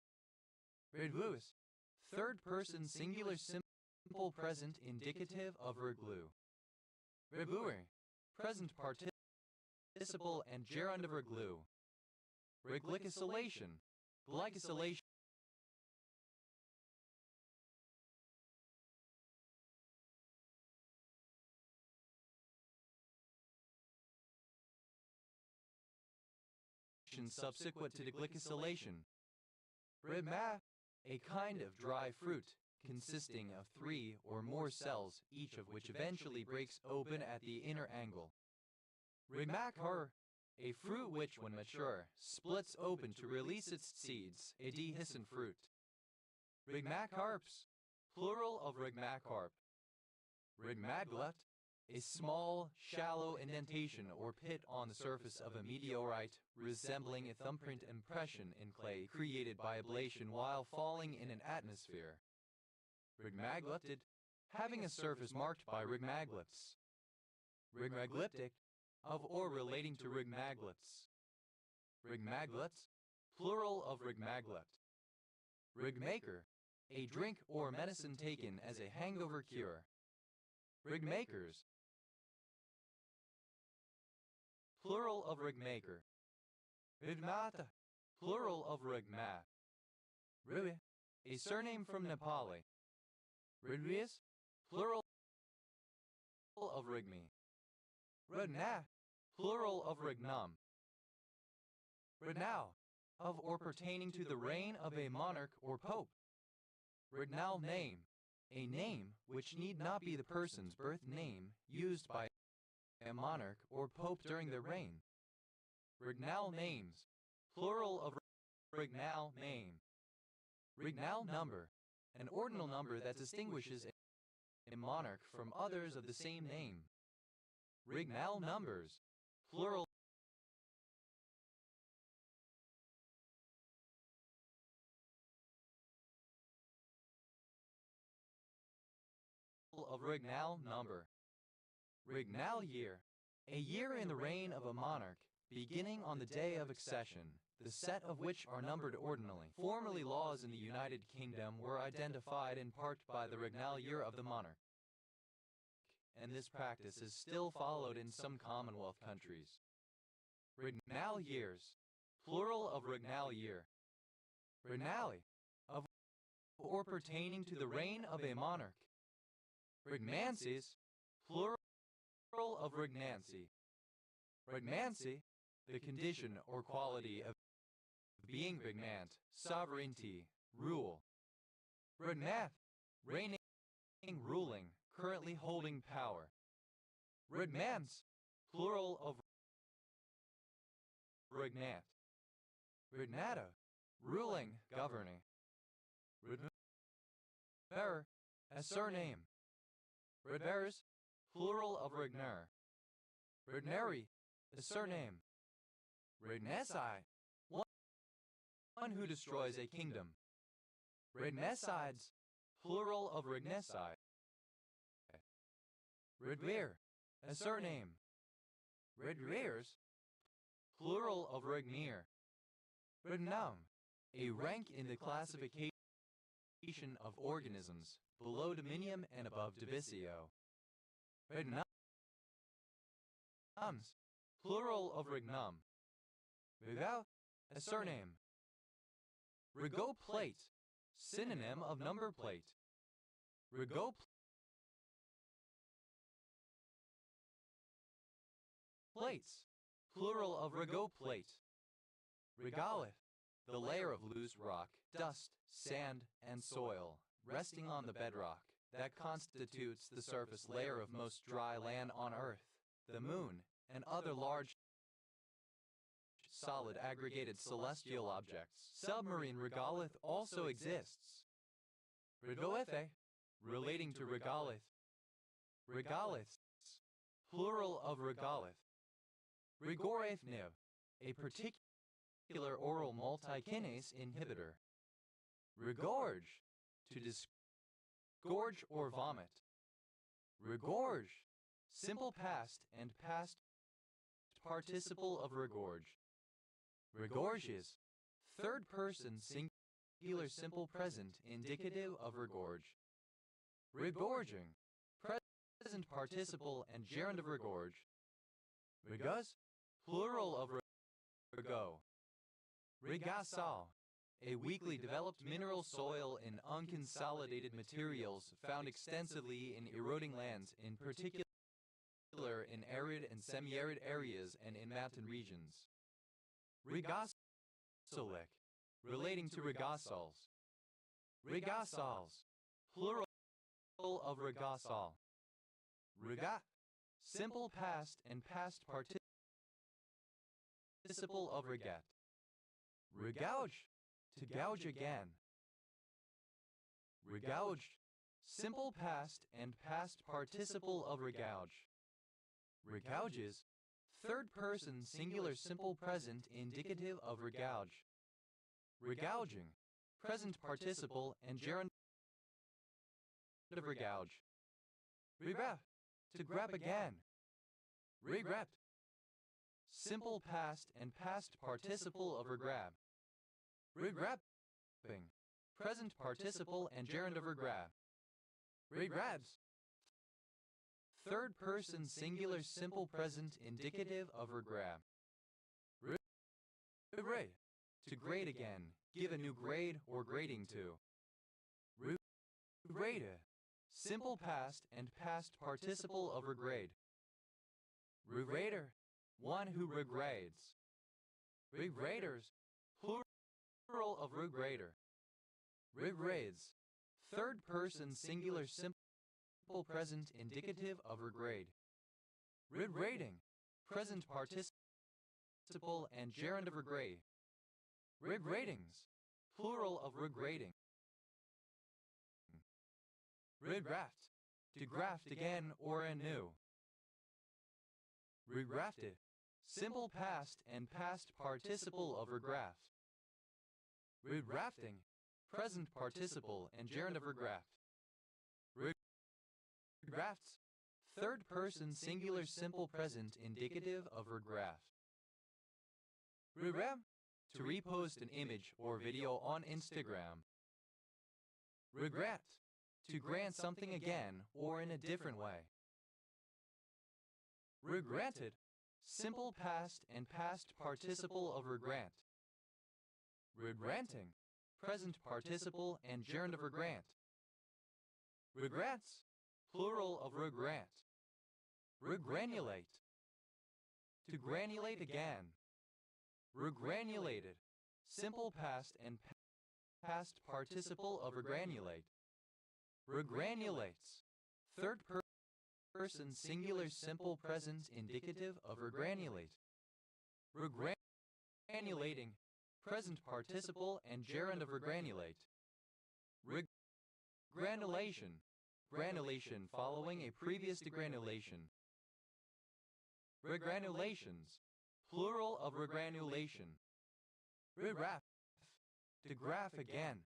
Reglues. Third person singular simple present indicative of reglue. Regluing. Present participle and gerund of reglue. Reglycosylation. Glycosylation. Subsequent to deglycosylation. Ribma. A kind of dry fruit, consisting of 3 or more cells, each of which eventually breaks open at the inner angle. Rigmacar. A fruit which, when mature, splits open to release its seeds, a dehiscent fruit. Rigmacarps. Plural of rigmacarp. Rigmaglet. A small, shallow indentation or pit on the surface of a meteorite, resembling a thumbprint impression in clay created by ablation while falling in an atmosphere. Rigmagleptid. Having a surface marked by rigmagleps. Rigmagleptic. Of or relating to rigmagleps. Rigmaglets. Plural of rigmaglet. Rigmaker. A drink or medicine taken as a hangover cure. Rigmakers. Plural of rigmaker. Rigmata. Plural of rigmat. Rui. A surname from Nepali. Ridrius, plural of rigmi. Ridna, plural of rignum. Ridnau, of or pertaining to the reign of a monarch or pope. Rignal name, a name which need not be the person's birth name used by a monarch or pope during their reign. Rignal names, plural of rignal name. Rignal number, an ordinal number that distinguishes a monarch from others of the same name. Rignal numbers, plural of Rignal number. Rignal year, a year in the reign of a monarch, beginning on the day of accession, the set of which are numbered ordinally. Formerly laws in the United Kingdom were identified in part by the Rignal year of the monarch, and this practice is still followed in some Commonwealth countries. Rignal years, plural of Rignal year. Rignali, of or pertaining to the reign of a monarch. Rigmancies, plural of Rignancy. Rignancy, the condition or quality of being regnant, sovereignty, rule. Rignath, reigning, ruling, currently holding power. Rigmans, plural of Rignat. Rignata, ruling, governing. Rigner, a surname. Rigners, plural of Rigner. Rigneri, a surname. Rignesi, one who destroys a kingdom. Rignesides, plural of Rignesi. Ridweir, a surname. Ridweirs, plural of Rignir. Rignum, a rank in the classification of organisms, below Dominium and above Divisio. Rignums, plural of Rignum. Rigau, a surname. Rigaud plate, synonym of number plate. Rigaud plates, plural of Rigaud plate. Regolith, the layer of loose rock, dust, sand, and soil, resting on the bedrock, that constitutes the surface layer of most dry land on Earth, the Moon, and other large solid aggregated celestial objects. Submarine regolith also exists. Regoethe, relating to regolith. Regoliths, plural of regolith. Rigorethniv, a particular oral multikinase inhibitor. Regorge, to disgorge or vomit. Regorge, simple past and past participle of regorge. Regorges, third person singular simple present indicative of regorge. Regorging, present participle and gerund of regorge. Regus, plural of rego. Regasal, a weakly developed mineral soil in unconsolidated materials found extensively in eroding lands, in particular in arid and semi-arid areas and in mountain regions. Regasolic, relating to regasals. Regasals, plural of regasal. Rega, simple past and past participle of regat. Regouge, to gouge again. Regouged, simple past and past participle of regouge. Regouges, third person singular simple present indicative of regouge. Regouging, present participle and gerund of regouge. Regrap, to grab again. Regrept, simple past and past participle of regrab. Regrapping, present participle and gerund of regrab. Regrabs, third person singular simple present indicative of regrab. Regrade, to grade again, give a new grade or grading to. Regrade, simple past and past participle of regrade. Regrader, one who regrades. Regraders, plural of regrader. Regrades, third person singular simple present indicative of regrade. Regrading, present participle and gerund of regrade. Regradings, plural of regrading. Regraft, to graft again or anew. Regrafted, simple past and past participle of regraft. Regrafting, present participle and gerund of regraft. Regrafts, third person singular simple present indicative of regraft. Regram, to repost an image or video on Instagram. Regret, to grant something again or in a different way. Regretted, simple past and past participle of regrant. Regranting, present participle and gerund of regrant. Regrets, plural of regrant. Regranulate, to granulate again. Regranulated, simple past and past participle of regranulate. Regranulates, third person singular simple present indicative of regranulate. Regranulating, present participle and gerund of regranulate. Granulation, granulation following a previous degranulation. Regranulations, plural of regranulation. Regraph, to graph again.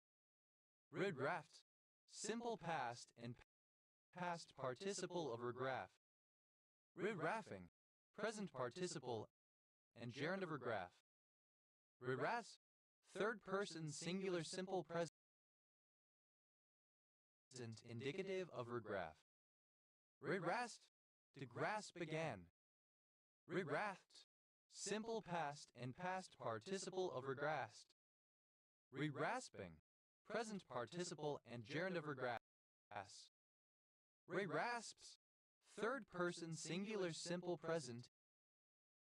Regraft, simple past and past participle of regraph. Regraphing, present participle and gerund of regraph. Regraph, third person singular simple present indicative of regraph. Regrasp, to grasp again. Regraft, simple past and past participle of regrasp. Regrasping, present participle and gerund of regrasp. Regrasps, third person singular simple present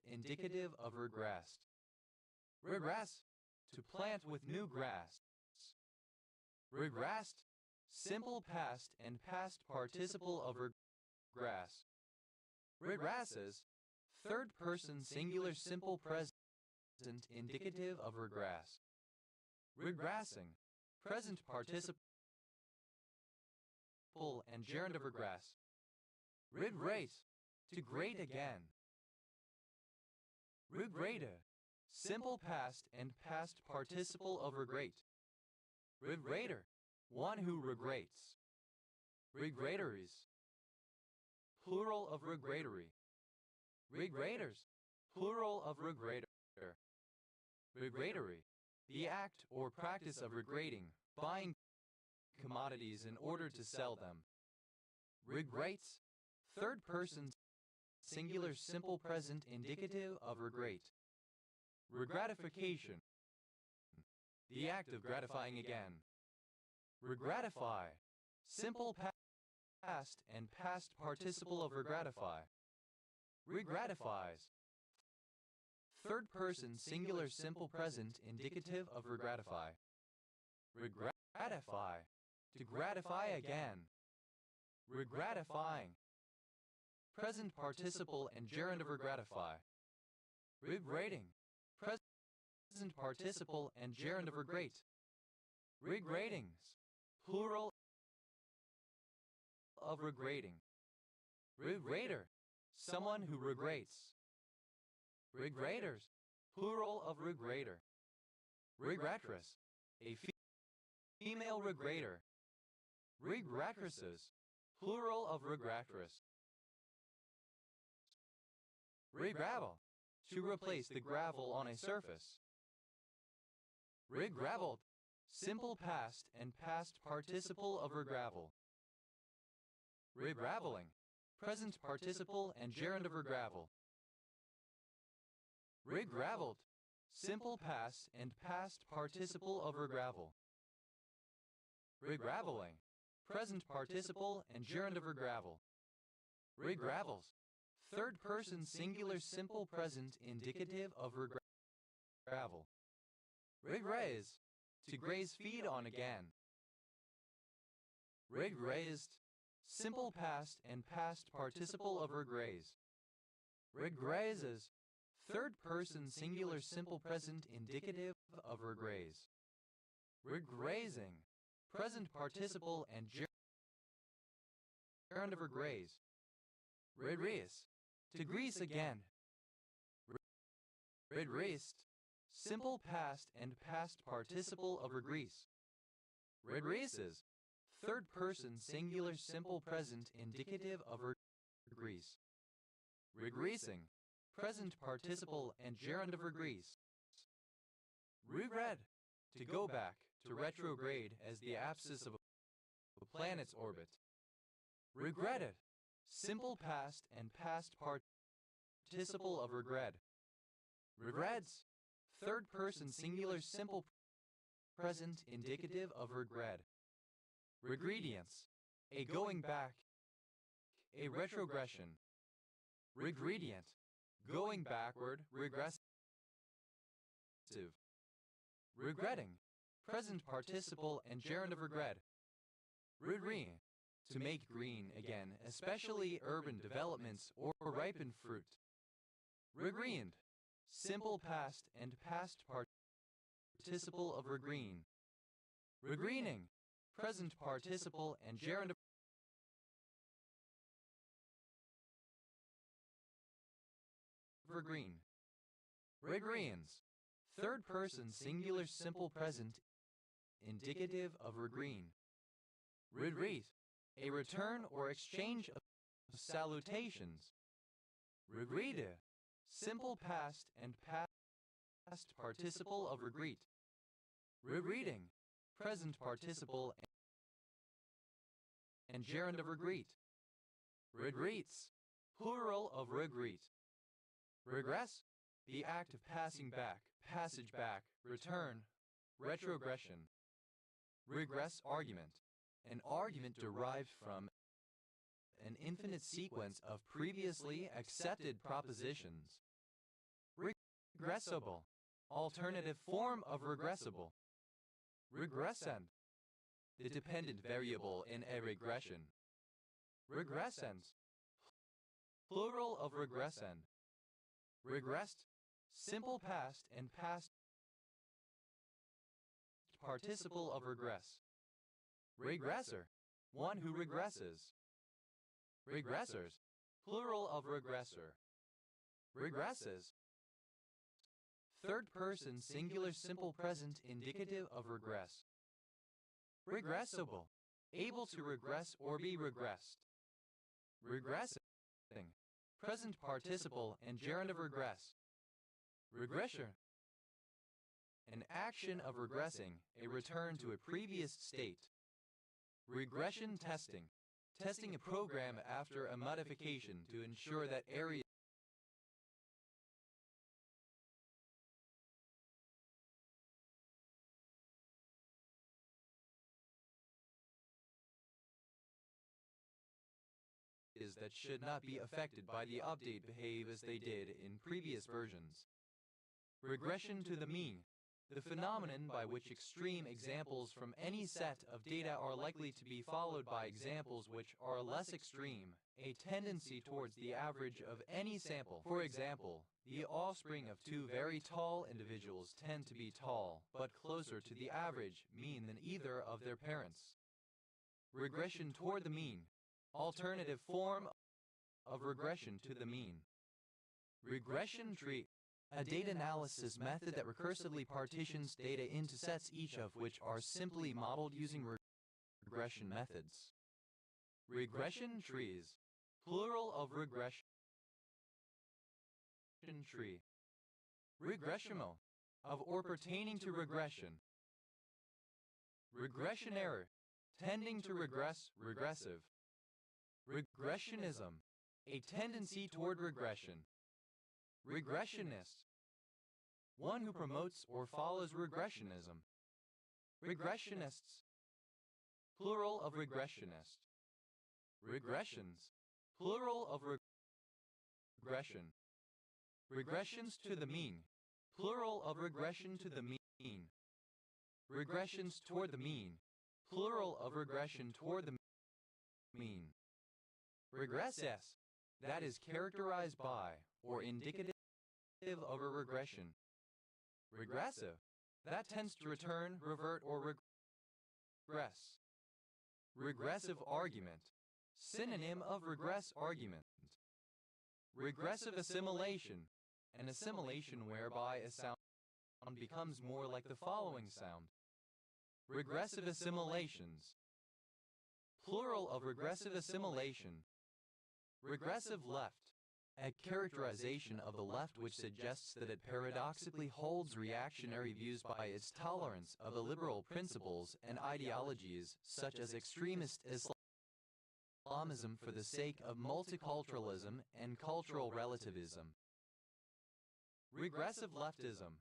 indicative of regrasp. Regrass, to plant with new grass. Regrassed, simple past and past participle of regrass. Regrasses, third person singular simple present indicative of regrass. Regrassing, present participle and gerund of regress. Regrate, to grate again. Regrata, simple past and past participle of regrate. Regrater, one who regrates. Regratories, plural of regratory. Regrators, plural of regrator. Regratory, the act or practice of regrating, buying commodities in order to sell them. Regrates, third person singular simple present indicative of regrate. Regratification, the act of gratifying again. Regratify, simple past and past participle of regratify. Regratifies, third person singular simple present indicative of regratify. Regratify, to gratify again. Regratifying, present participle and gerund of regratify. Regrating, present participle and gerund of regrate. Regratings, plural of regrating. Regrater, someone who regrates. Regraters, plural of regrater. Regratress, a female regrater. Regratresses, plural of regratress. Regravel, to replace the gravel on a surface. Regravelled, simple past and past participle of regravel. Regraveling, present participle and gerund of regravel. Regravelled, simple past and past participle of regravel. Regraveling, present participle and gerund of regravel. Regravels, third person singular simple present indicative of regravel. Regraze, to graze feed on again. Regrazed, simple past and past participle of regraze. Regrazes, third person singular simple present indicative of regraze. Regrazing, present participle and gerund of regraze. Regrease, to grease again. Regreased, simple past and past participle of regrease. Regreases, third person singular simple present indicative of regrease. Regreasing, present participle and gerund of regrease. Regred, to go back, to retrograde as the apsis of a planet's orbit. Regretted, simple past and past participle of regret. Regrets, third person singular simple present indicative of regret. Regredients, a going back, a retrogression. Regredient, going backward, regressive. Regretting, present participle and gerund of regret. Regreen, to make green again, especially urban developments or ripened fruit. Regreened, simple past and past participle of regreen. Regreening, present participle and gerund of regreen. Regreens, third person singular simple present indicative of regreen. Regreet, a return or exchange of salutations. Regrete, simple past and past participle of regreet. Regreeting, present participle and gerund of regreet. Regreets, plural of regreet. Regress, the act of passing back, passage back, return, retrogression. Regress argument, an argument derived from an infinite sequence of previously accepted propositions. Regressible, alternative form of regressible. Regressand, the dependent variable in a regression. Regressans, plural of regressand. Regressed, simple past and past participle of regress. Regressor, one who regresses. Regressors, plural of regressor. Regresses, third person singular simple present indicative of regress. Regressible, able to regress or be regressed. Regressing, present participle and gerund of regress. Regression, an action of regressing, a return to a previous state. Regression testing, testing a program after a modification to ensure that areas that should not be affected by the update behave as they did in previous versions. Regression to the mean, the phenomenon by which extreme examples from any set of data are likely to be followed by examples which are less extreme, a tendency towards the average of any sample. For example, the offspring of two very tall individuals tend to be tall, but closer to the average mean than either of their parents. Regression toward the mean, alternative form of regression to the mean. Regression tree, a data analysis method that recursively partitions data into sets, each of which are simply modeled using regression methods. Regression trees, plural of regression tree. Regressimal, of or pertaining to regression. Regression error, tending to regress, regressive. Regressionism, a tendency toward regression. Regressionist, one who promotes or follows regressionism. Regressionists, plural of regressionist. Regressions, plural of regression. Regressions to the mean, plural of regression to the mean. Regressions toward the mean, plural of regression toward the mean. Regresses, that is characterized by or indicative of a regression. Regressive, that tends to return, revert, or regress. Regressive argument, synonym of regress argument. Regressive assimilation, an assimilation whereby a sound becomes more like the following sound. Regressive assimilations, plural of regressive assimilation. Regressive left, a characterization of the left which suggests that it paradoxically holds reactionary views by its tolerance of the liberal principles and ideologies such as extremist Islamism for the sake of multiculturalism and cultural relativism. Regressive leftism,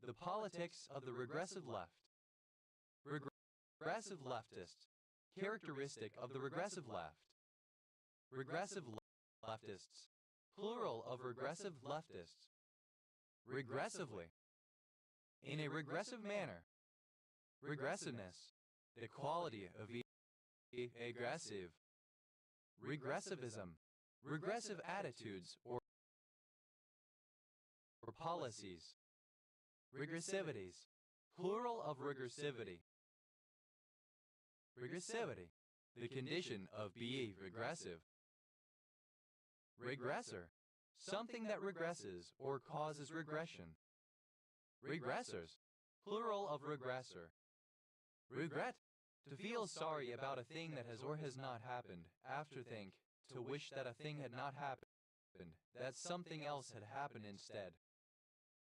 the politics of the regressive left. Regressive leftist, characteristic of the regressive left. Regressive leftists, plural of regressive leftists. Regressively, in a regressive manner. Regressiveness, the quality of aggressive. Regressivism, regressive attitudes or policies. Regressivities, plural of regressivity. Regressivity, the condition of being regressive. Regressor, something that regresses or causes regression. Regressors, plural of regressor. Regret, to feel sorry about a thing that has or has not happened. Afterthink, to wish that a thing had not happened, that something else had happened instead.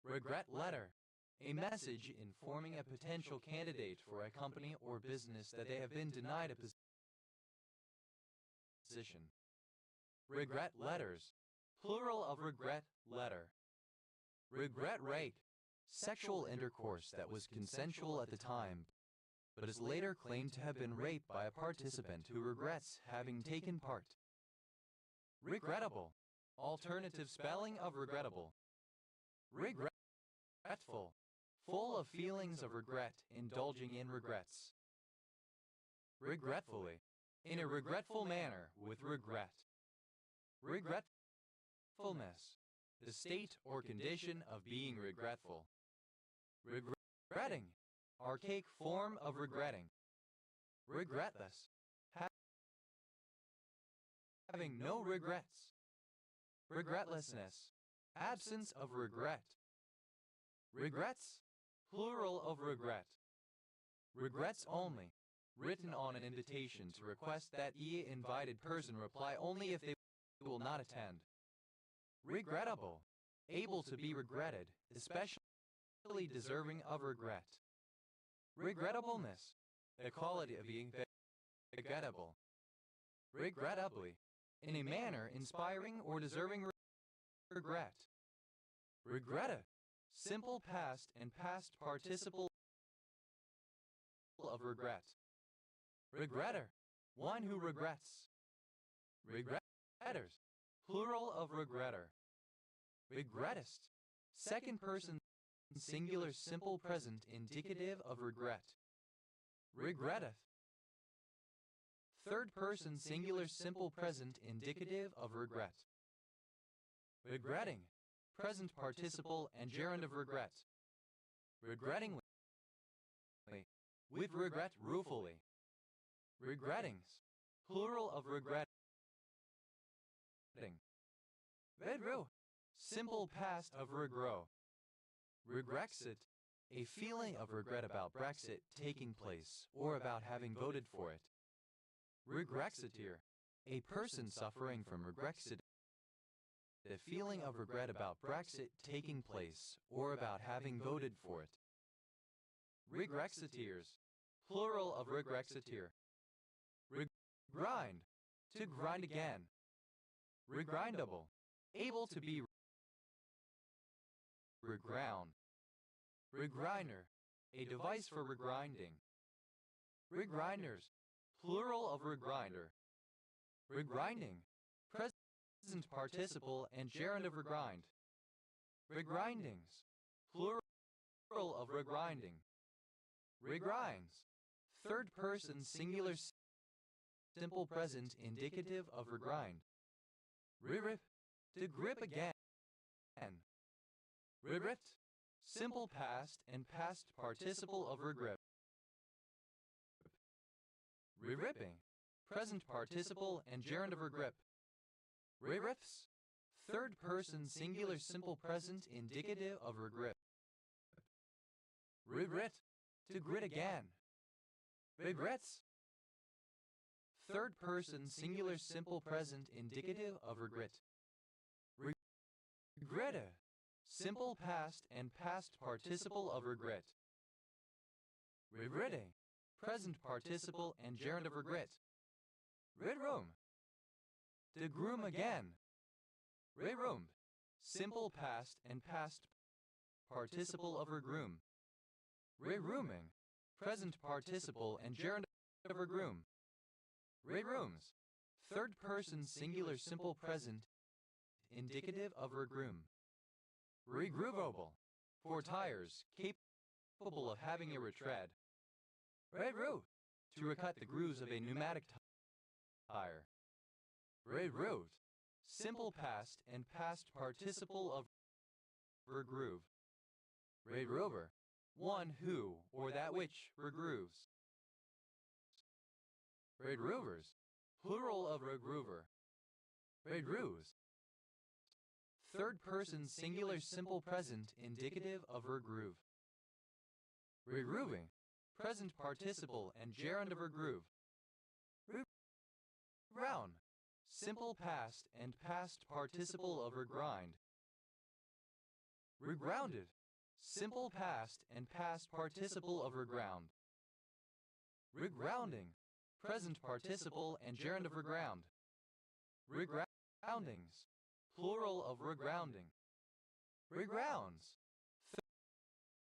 Regret letter, a message informing a potential candidate for a company or business that they have been denied a position. Regret letters, plural of regret letter. Regret rate, sexual intercourse that was consensual at the time, but is later claimed to have been raped by a participant who regrets having taken part. Regrettable, alternative spelling of regrettable. Regretful, full of feelings of regret, indulging in regrets. Regretfully, in a regretful manner, with regret. Regretfulness, the state or condition of being regretful. Regretting, archaic form of regretting. Regretless, having no regrets. Regretlessness, absence of regret. Regrets, plural of regret. Regrets only, written on an invitation to request that the invited person reply only if they will not attend. Regrettable, able to be regretted, especially deserving of regret. Regrettableness, the quality of being regrettable. Regrettably, in a manner inspiring or deserving regret. Regretta, simple past and past participle of regret. Regretter, one who regrets. Regretters, plural of regretter. Regrettist, second person singular simple present indicative of regret. Regretteth, third person singular simple present indicative of regret. Regretting, present participle and gerund of regret. Regrettingly, with regret ruefully. Regrettings, plural of regretting. Regret, simple past of regret. Regrexit, a feeling of regret about Brexit taking place or about having voted for it. Regrexiteer, a person suffering from regrexit, a feeling of regret about Brexit taking place or about having voted for it. Regrexiteers, plural of regrexiteer. Regrind, to grind again. Regrindable, able to be reground. Regrinder, a device for regrinding. Regrinders, plural of regrinder. Regrinding, present participle and gerund of regrind. Regrindings, plural of regrinding. Regrinds, third person singular simple present indicative of regrind. Rerip, to grip again. Reripped, simple past and past participle of regrip. Reripping, present participle and gerund of regrip. Rerips, third person singular simple present indicative of regrip. Regret, to grit again. Regrets, third person singular simple present indicative of regret. Regretta, simple past and past participle of regret. Regrette, present participle and gerund of regret. Redroom, to groom again. Reroomed, simple past and past participle of regroom. Rerooming, present participle and gerund of regroom. Rerooms, third person singular simple present indicative of regroom. Regroovable, for tires capable of having a retread. Redroo, to recut the grooves of a pneumatic tire. Redrooved, simple past and past participle of regroove. Redrover, one who or that which regrooves. Redroovers, plural of regroover. Redroos, third person singular simple present indicative of regroove. Regrooving, present participle and gerund of regroove. Round, simple past and past participle of regrind. Regrounded, simple past and past participle of reground. Regrounding, present participle and gerund of reground. Regroundings, plural of regrounding. Regrounds,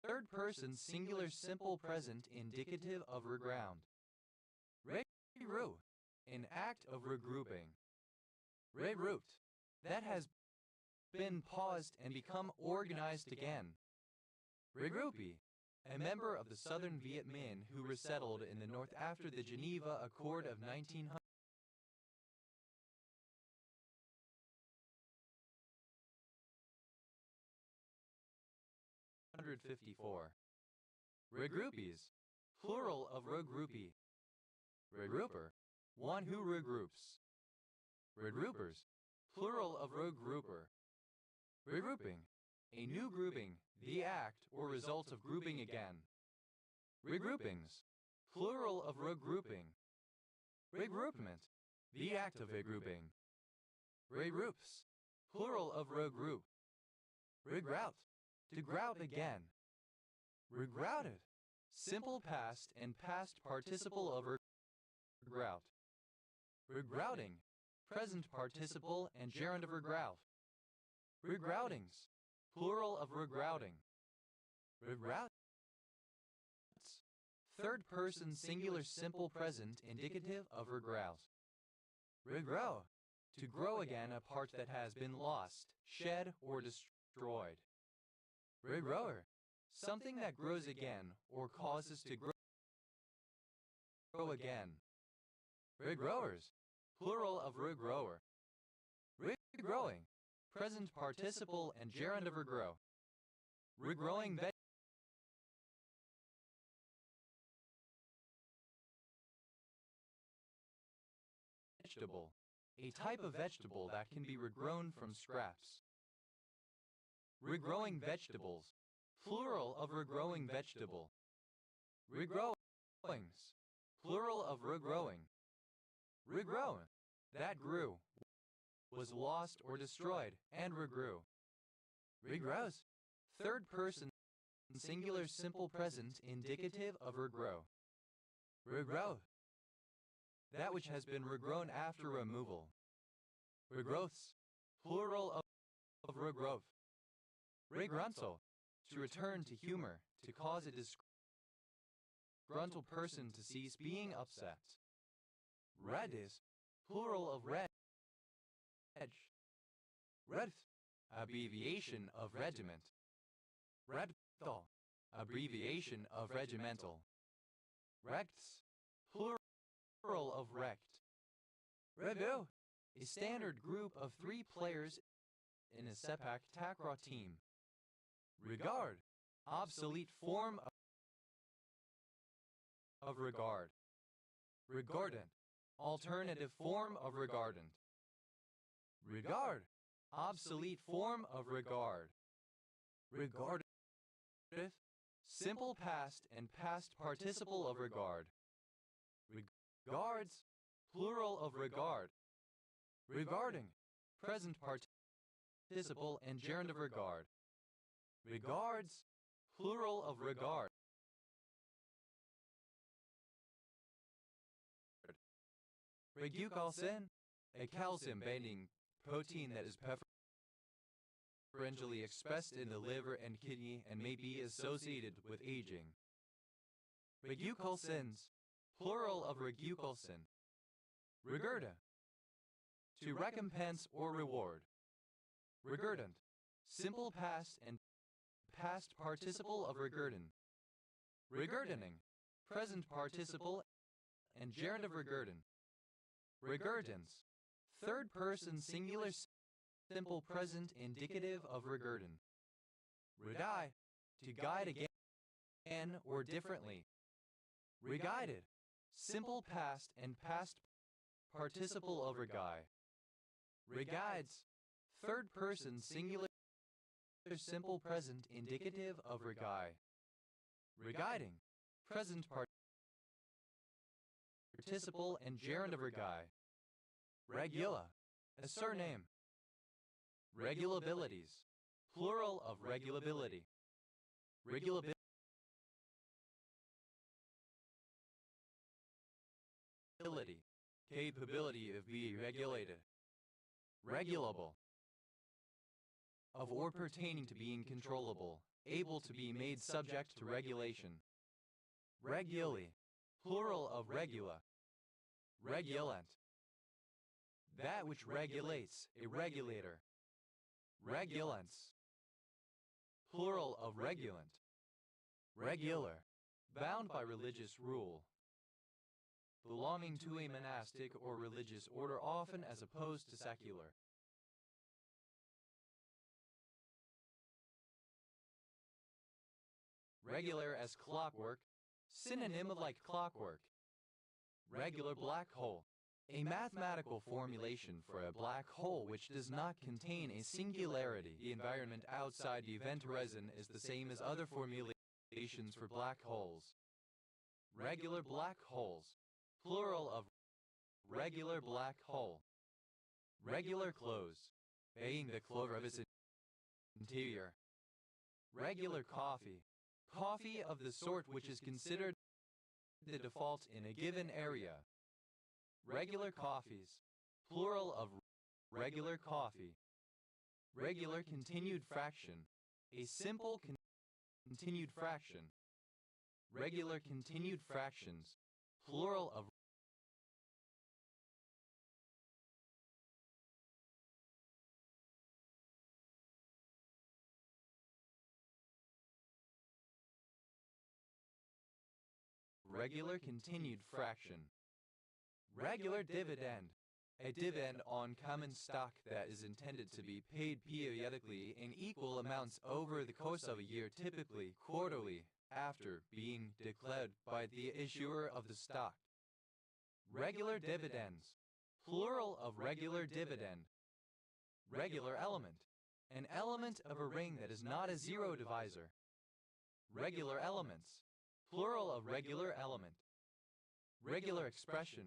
third person singular simple present indicative of reground. Regroo, an act of regrouping. Regrouped, that has been paused and become organized again. Regroupie, a member of the Southern Viet Minh who resettled in the north after the Geneva Accord of 1954. Regroupies, plural of regroupie. Regrouper, one who regroups. Regroupers, plural of regrouper. Regrouping, a new grouping, the act or result of grouping again. Regroupings, plural of regrouping. Regroupment, the act of regrouping. Regroups, plural of regroup. Regrout, to grout again. Regrouted, simple past and past participle of regrout. Regrouting, present participle and gerund of regrout. Regroutings, plural of regrouting. Regrouts, third person singular simple present indicative of regrout. Regrow, to grow again a part that has been lost, shed, or destroyed. Regrower, something that grows again or causes to grow again. Regrowers, plural of regrower. Regrowing, present participle and gerund of regrow. Regrowing vegetable, a type of vegetable that can be regrown from scraps. Regrowing vegetables, plural of regrowing vegetable. Regrowings, plural of regrowing. Regrown, that grew, was lost or destroyed, and regrew. Regrows, third person singular simple present indicative of regrow. Regrow, that which has been regrown after removal. Regrowths, plural of regrowth. Regruntal, to return to humor, to cause a disgruntled person to cease being upset. Redis, plural of reg. Redth, abbreviation of regiment. Redthal, abbreviation of regimental. Rects, plural of rect. Regu, a standard group of 3 players in a sepak takraw team. Regard, obsolete form of regard. Regardant, alternative form of regardant. Regard, obsolete form of regard. Regardeth, simple past and past participle of regard. Regards, plural of regard. Regarding, present participle and gerund of regard. Regards, plural of regard. Regucalcin, a calcium-binding protein that is preferentially expressed in the liver and kidney and may be associated with aging. Regucalcins, plural of regucalcin. Regurda, to recompense or reward. Regurdant, simple past and past participle of regurdan. Regurdaning, present participle and gerund of regurdan. Regurdans, third person singular simple present indicative of regurdan. Redai, to guide again or differently. Reguided, simple past and past participle of reguide. Reguides, third person singular simple present indicative of reguide. Reguiding, present participle and gerund of reguide. Regula, a surname. Regulabilities, plural of regulability. Regulability, capability of being regulated. Regulable, of or pertaining to being controllable, able to be made subject to regulation. Reguli, plural of regula. Regulant, that which regulates, a regulator. Regulants, plural of regulant. Regular, bound by religious rule. Belonging to a monastic or religious order, often as opposed to secular. Regular as clockwork, synonym of like clockwork. Regular black hole, a mathematical formulation for a black hole which does not contain a singularity. The environment outside the event horizon is the same as other formulations for black holes. Regular black holes, plural of regular black hole. Regular clothes, baying the clover of its interior. Regular coffee, coffee of the sort which is considered the default in a given area. Regular coffees, plural of regular coffee. Regular continued fraction, a simple continued fraction. Regular continued fractions, plural of regular continued fraction. Regular dividend, a dividend on common stock that is intended to be paid periodically in equal amounts over the course of a year, typically quarterly, after being declared by the issuer of the stock. Regular dividends, plural of regular dividend. Regular element, an element of a ring that is not a zero divisor. Regular elements, plural of regular element. Regular expression,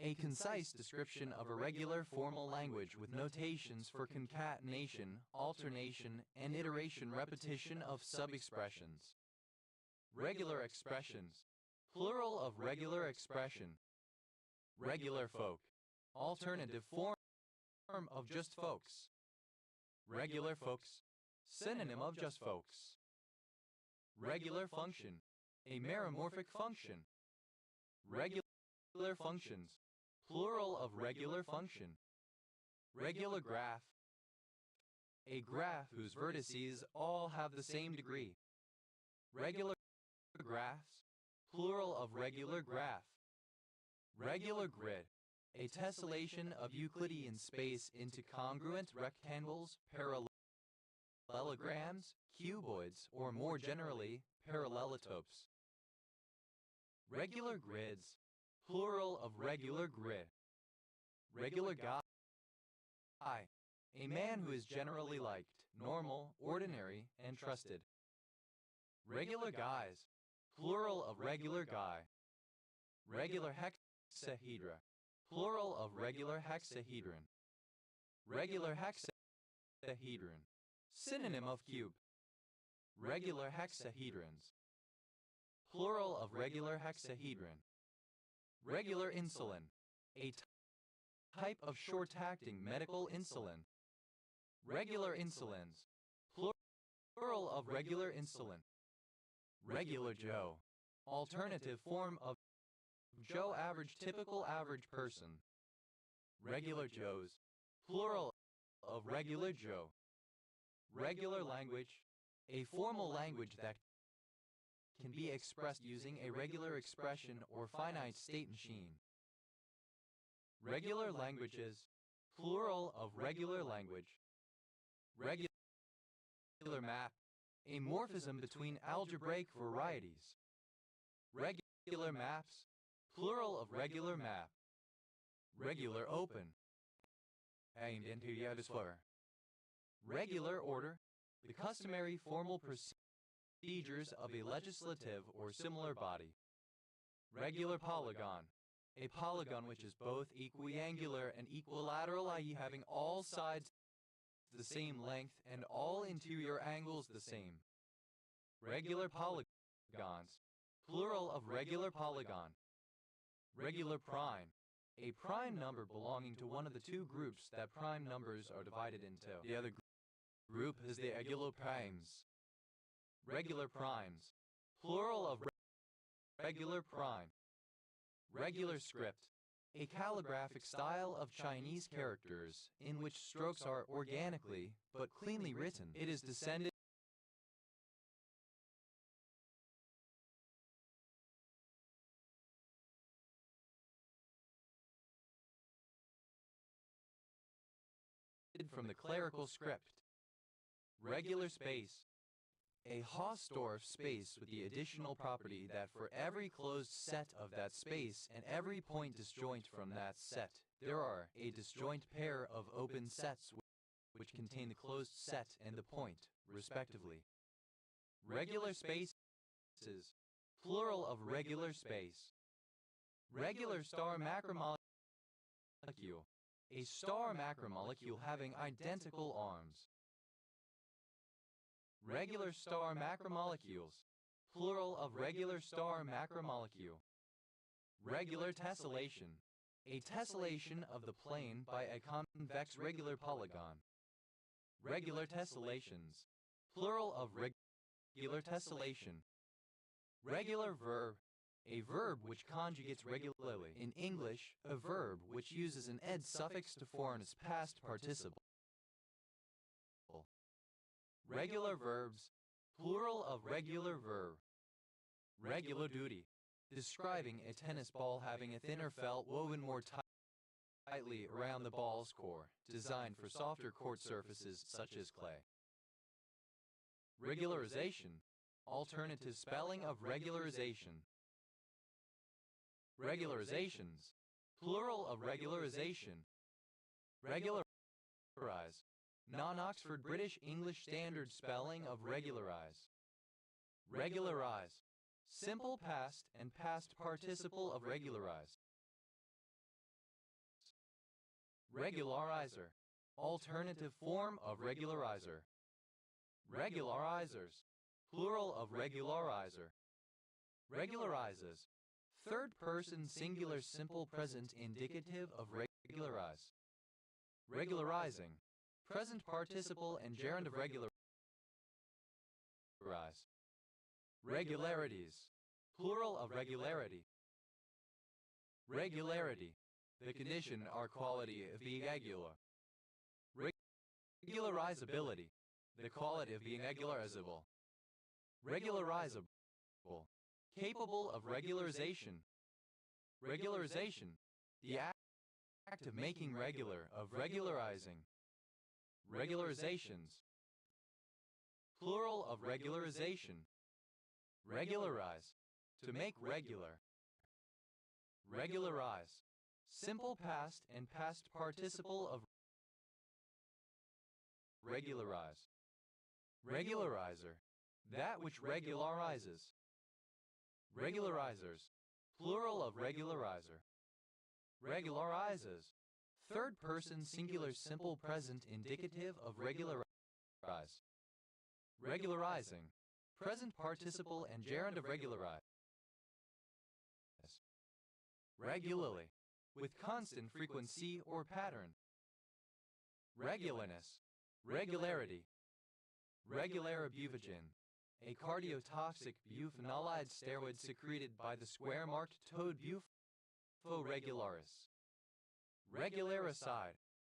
a concise description of a regular formal language with notations for concatenation, alternation, and iteration repetition of sub-expressions. Regular expressions, plural of regular expression. Regular folk, alternative form of just folks. Regular folks, synonym of just folks. Regular function, a meromorphic function. Regular functions, plural of regular function. Regular graph, a graph whose vertices all have the same degree. Regular graphs, plural of regular graph. Regular grid, a tessellation of Euclidean space into congruent rectangles, parallelograms, cuboids, or more generally, parallelotopes. Regular grids, plural of regular grid. Regular guy, a man who is generally liked, normal, ordinary, and trusted. Regular guys, plural of regular guy. Regular hexahedra, plural of regular hexahedron. Regular hexahedron, synonym of cube. Regular hexahedrons, plural of regular hexahedron. Regular insulin, a type of short-acting medical insulin. Regular insulins, plural of regular insulin. Regular Joe, alternative form of Joe average, typical average person. Regular Joes, plural of regular Joe. Regular language, a formal language that can be expressed using a regular expression or finite state machine. Regular languages, plural of regular language. Regular map, a morphism between algebraic varieties. Regular maps, plural of regular map. Regular open, aimed into Yadiswar. Regular order, the customary formal procedures of a legislative or similar body. Regular polygon, a polygon which is both equiangular and equilateral, i.e. having all sides the same length and all interior angles the same. Regular polygons, plural of regular polygon. Regular prime, a prime number belonging to one of the two groups that prime numbers are divided into. The other group is the regular primes. Regular primes, plural of regular prime. Regular script, a calligraphic style of Chinese characters in which strokes are organically but cleanly written. It is descended from the clerical script. Regular space, a Hausdorff space with the additional property that for every closed set of that space and every point disjoint from that set, there are a disjoint pair of open sets which contain the closed set and the point, respectively. Regular spaces, plural of regular space. Regular star macromolecule, a star macromolecule having identical arms. Regular star macromolecules, plural of regular star macromolecule. Regular tessellation, a tessellation of the plane by a convex regular polygon. Regular tessellations, plural of regular tessellation. Regular verb, a verb which conjugates regularly. In English, a verb which uses an ed suffix to form its past participle. Regular verbs, plural of regular verb. Regular duty, describing a tennis ball having a thinner felt woven more tightly around the ball's core, designed for softer court surfaces such as clay. Regularization, alternative spelling of regularization. Regularizations, plural of regularization. Regularize, non-Oxford British English Standard spelling of regularize. Regularize, simple past and past participle of regularize. Regularizer, alternative form of regularizer. Regularizers, plural of regularizer. Regularizes, third person singular simple present indicative of regularize. Regularizing, present participle and gerund of regularize. Regularities, plural of regularity. Regularity, the condition or quality of being regular. Regularizability, the quality of being regularizable. Regularizable, capable of regularization. Regularization, the act of making regular, of regularizing. Regularizations, plural of regularization. Regularize, to make regular. Regularize, simple past and past participle of regularize. Regularizer, that which regularizes. Regularizers, plural of regularizer. Regularizes, third person singular simple present indicative of regularize. Regularizing, present participle and gerund of regularize. Regularly, with constant frequency or pattern. Regularness, regularity. Regularabuvagen, a cardiotoxic buphenolide steroid secreted by the square-marked toad Bupho regularis. Regularicide,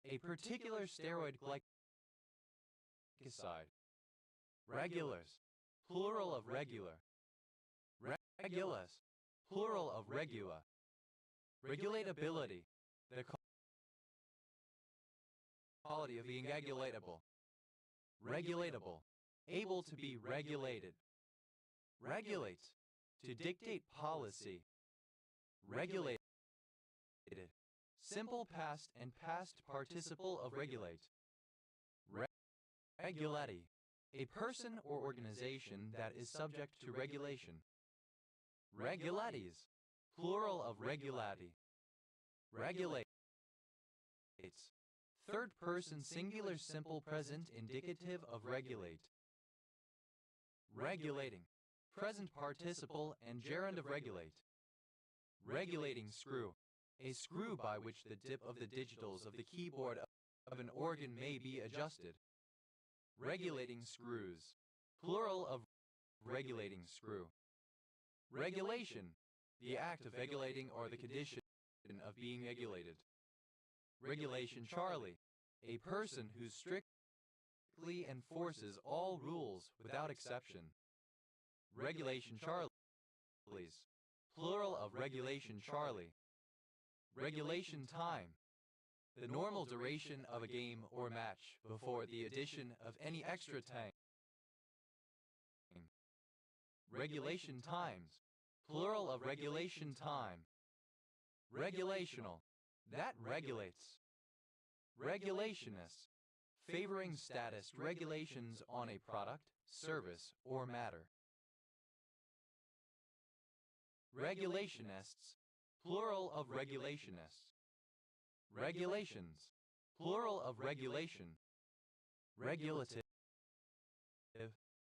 a particular steroid glycoside. Regulars, plural of regular. Regulus, plural of regula. Regulatability, the quality of being regulatable. Regulatable, able to be regulated. Regulate, to dictate policy. Regulated, simple past and past participle of regulate. Regulati, a person or organization that is subject to regulation. Regulates, plural of regulati. Regulates, third person singular simple present indicative of regulate. Regulating, present participle and gerund of regulate. Regulating screw, a screw by which the dip of the digitals of the keyboard of an organ may be adjusted. Regulating screws, plural of regulating screw. Regulation, the act of regulating or the condition of being regulated. Regulation Charlie, a person who strictly enforces all rules without exception. Regulation Charlies, plural of regulation Charlie. Regulation time, the normal duration of a game or match before the addition of any extra time. Regulation times, plural of regulation time. Regulational, that regulates. Regulationist, favoring status regulations on a product, service, or matter. Regulationists, plural of regulationists. Regulations, plural of regulation. Regulative,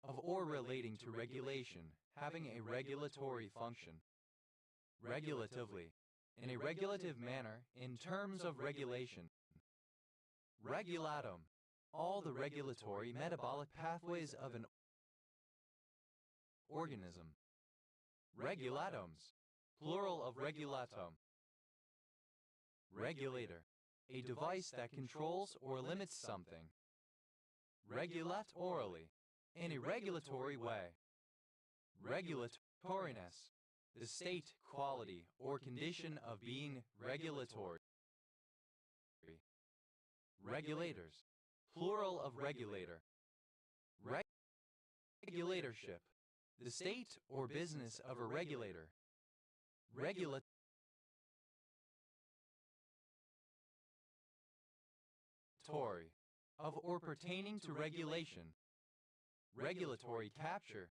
of or relating to regulation, having a regulatory function. Regulatively, in a regulative manner, in terms of regulation. Regulatum, all the regulatory metabolic pathways of an organism. Regulatums, plural of regulatum. Regulator, a device that controls or limits something. Regulatorily, in a regulatory way. Regulatoriness, the state, quality, or condition of being regulatory. Regulators, plural of regulator. Regulatorship, the state or business of a regulator. Regulatory, of or pertaining to regulation. Regulatory capture,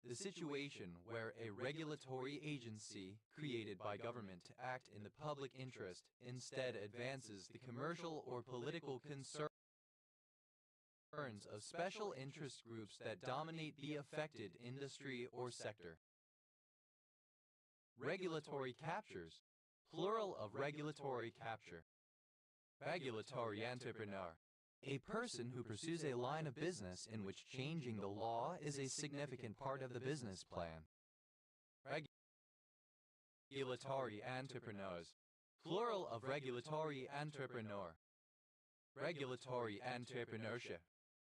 the situation where a regulatory agency created by government to act in the public interest instead advances the commercial or political concerns of special interest groups that dominate the affected industry or sector. Regulatory captures, plural of regulatory capture. Regulatory entrepreneur, a person who pursues a line of business in which changing the law is a significant part of the business plan. Regulatory entrepreneurs, plural of regulatory entrepreneur. Regulatory entrepreneurship.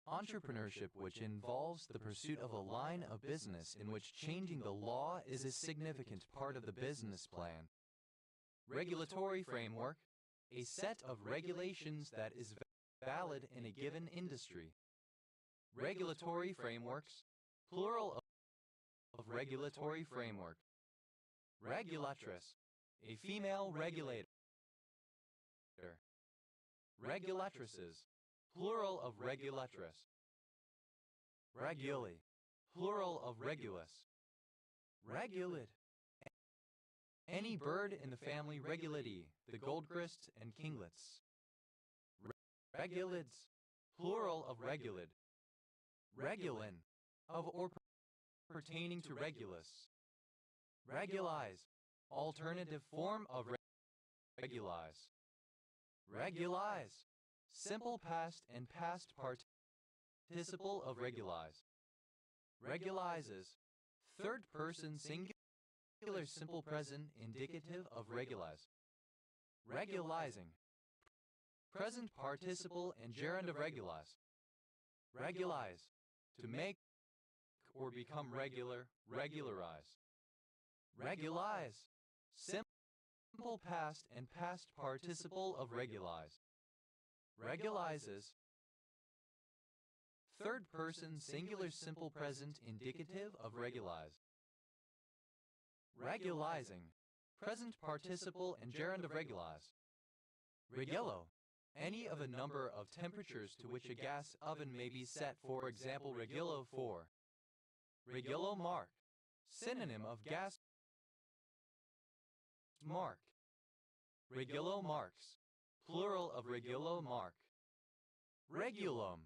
Entrepreneurship which involves the pursuit of a line of business in which changing the law is a significant part of the business plan. Regulatory framework. A set of regulations that is valid in a given industry. Regulatory frameworks. Plural of regulatory framework. Regulatress. A female regulator. Regulatresses. Plural of regulatress. Reguli. Plural of regulus. Regulid. Any bird in the family Regulidae, the goldcrests and kinglets. Regulids. Plural of regulid. Regulin. Of or pertaining to regulus. Regulize. Alternative form of regulize. Regulize. Simple past and past participle of regulize. Regulizes. Third person singular simple present indicative of regulize. Regulizing. Present participle and gerund of regulize. Regulize. To make or become regular, regularize. Regulize. Simple past and past participle of regulize. Regulizes. Third person singular simple present indicative of regulize. Regulizing. Present participle and gerund of regulize. Regulo. Any of a number of temperatures to which a gas oven may be set, for example regulo 4. Regulo mark. Synonym of gas mark. Regulo marks. Plural of regulo mark. Regulum.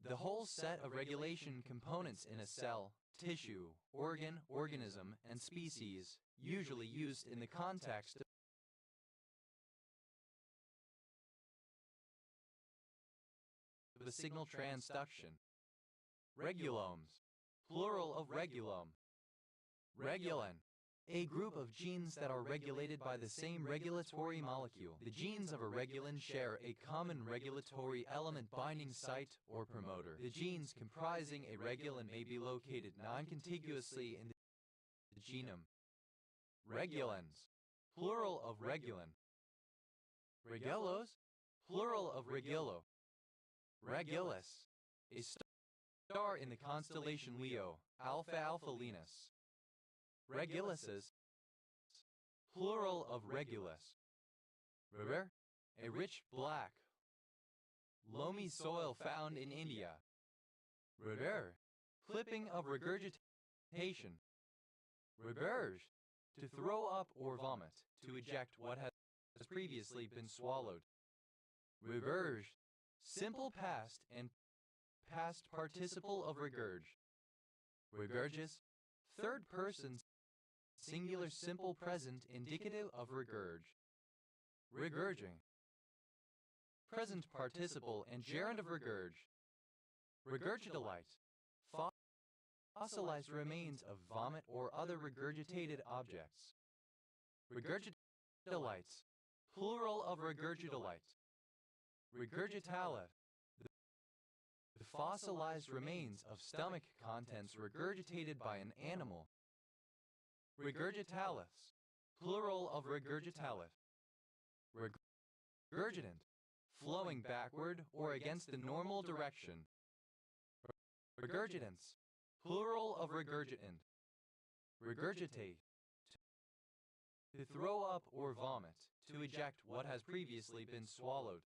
The whole set of regulation components in a cell, tissue, organ, organism, and species, usually used in the context of the signal transduction. Regulomes. Plural of regulum. Regulin. A group of genes that are regulated by the same regulatory molecule. The genes of a regulin share a common regulatory element binding site or promoter. The genes comprising a regulin may be located non-contiguously in the genome. Regulins. Plural of regulin. Regulos. Plural of regulo. Regulus. A star in the constellation Leo, Alpha Alpha Linus. Reguluses. Plural of regulus. River. A rich black, loamy soil found in India. River. Clipping of regurgitation. Regurge. To throw up or vomit, to eject what has previously been swallowed. Regurge. Simple past and past participle of regurge. Regurges. Third person singular simple present indicative of regurge. Regurging. Present participle and gerund of regurge. Regurgitolite. Fossilized remains of vomit or other regurgitated objects. Regurgitolites. Plural of regurgitolite. Regurgitala. The fossilized remains of stomach contents regurgitated by an animal. Regurgitalis. Plural of regurgitalif. Regurgitant. Flowing backward or against the normal direction. Regurgitants. Plural of regurgitant. Regurgitate. To throw up or vomit, to eject what has previously been swallowed.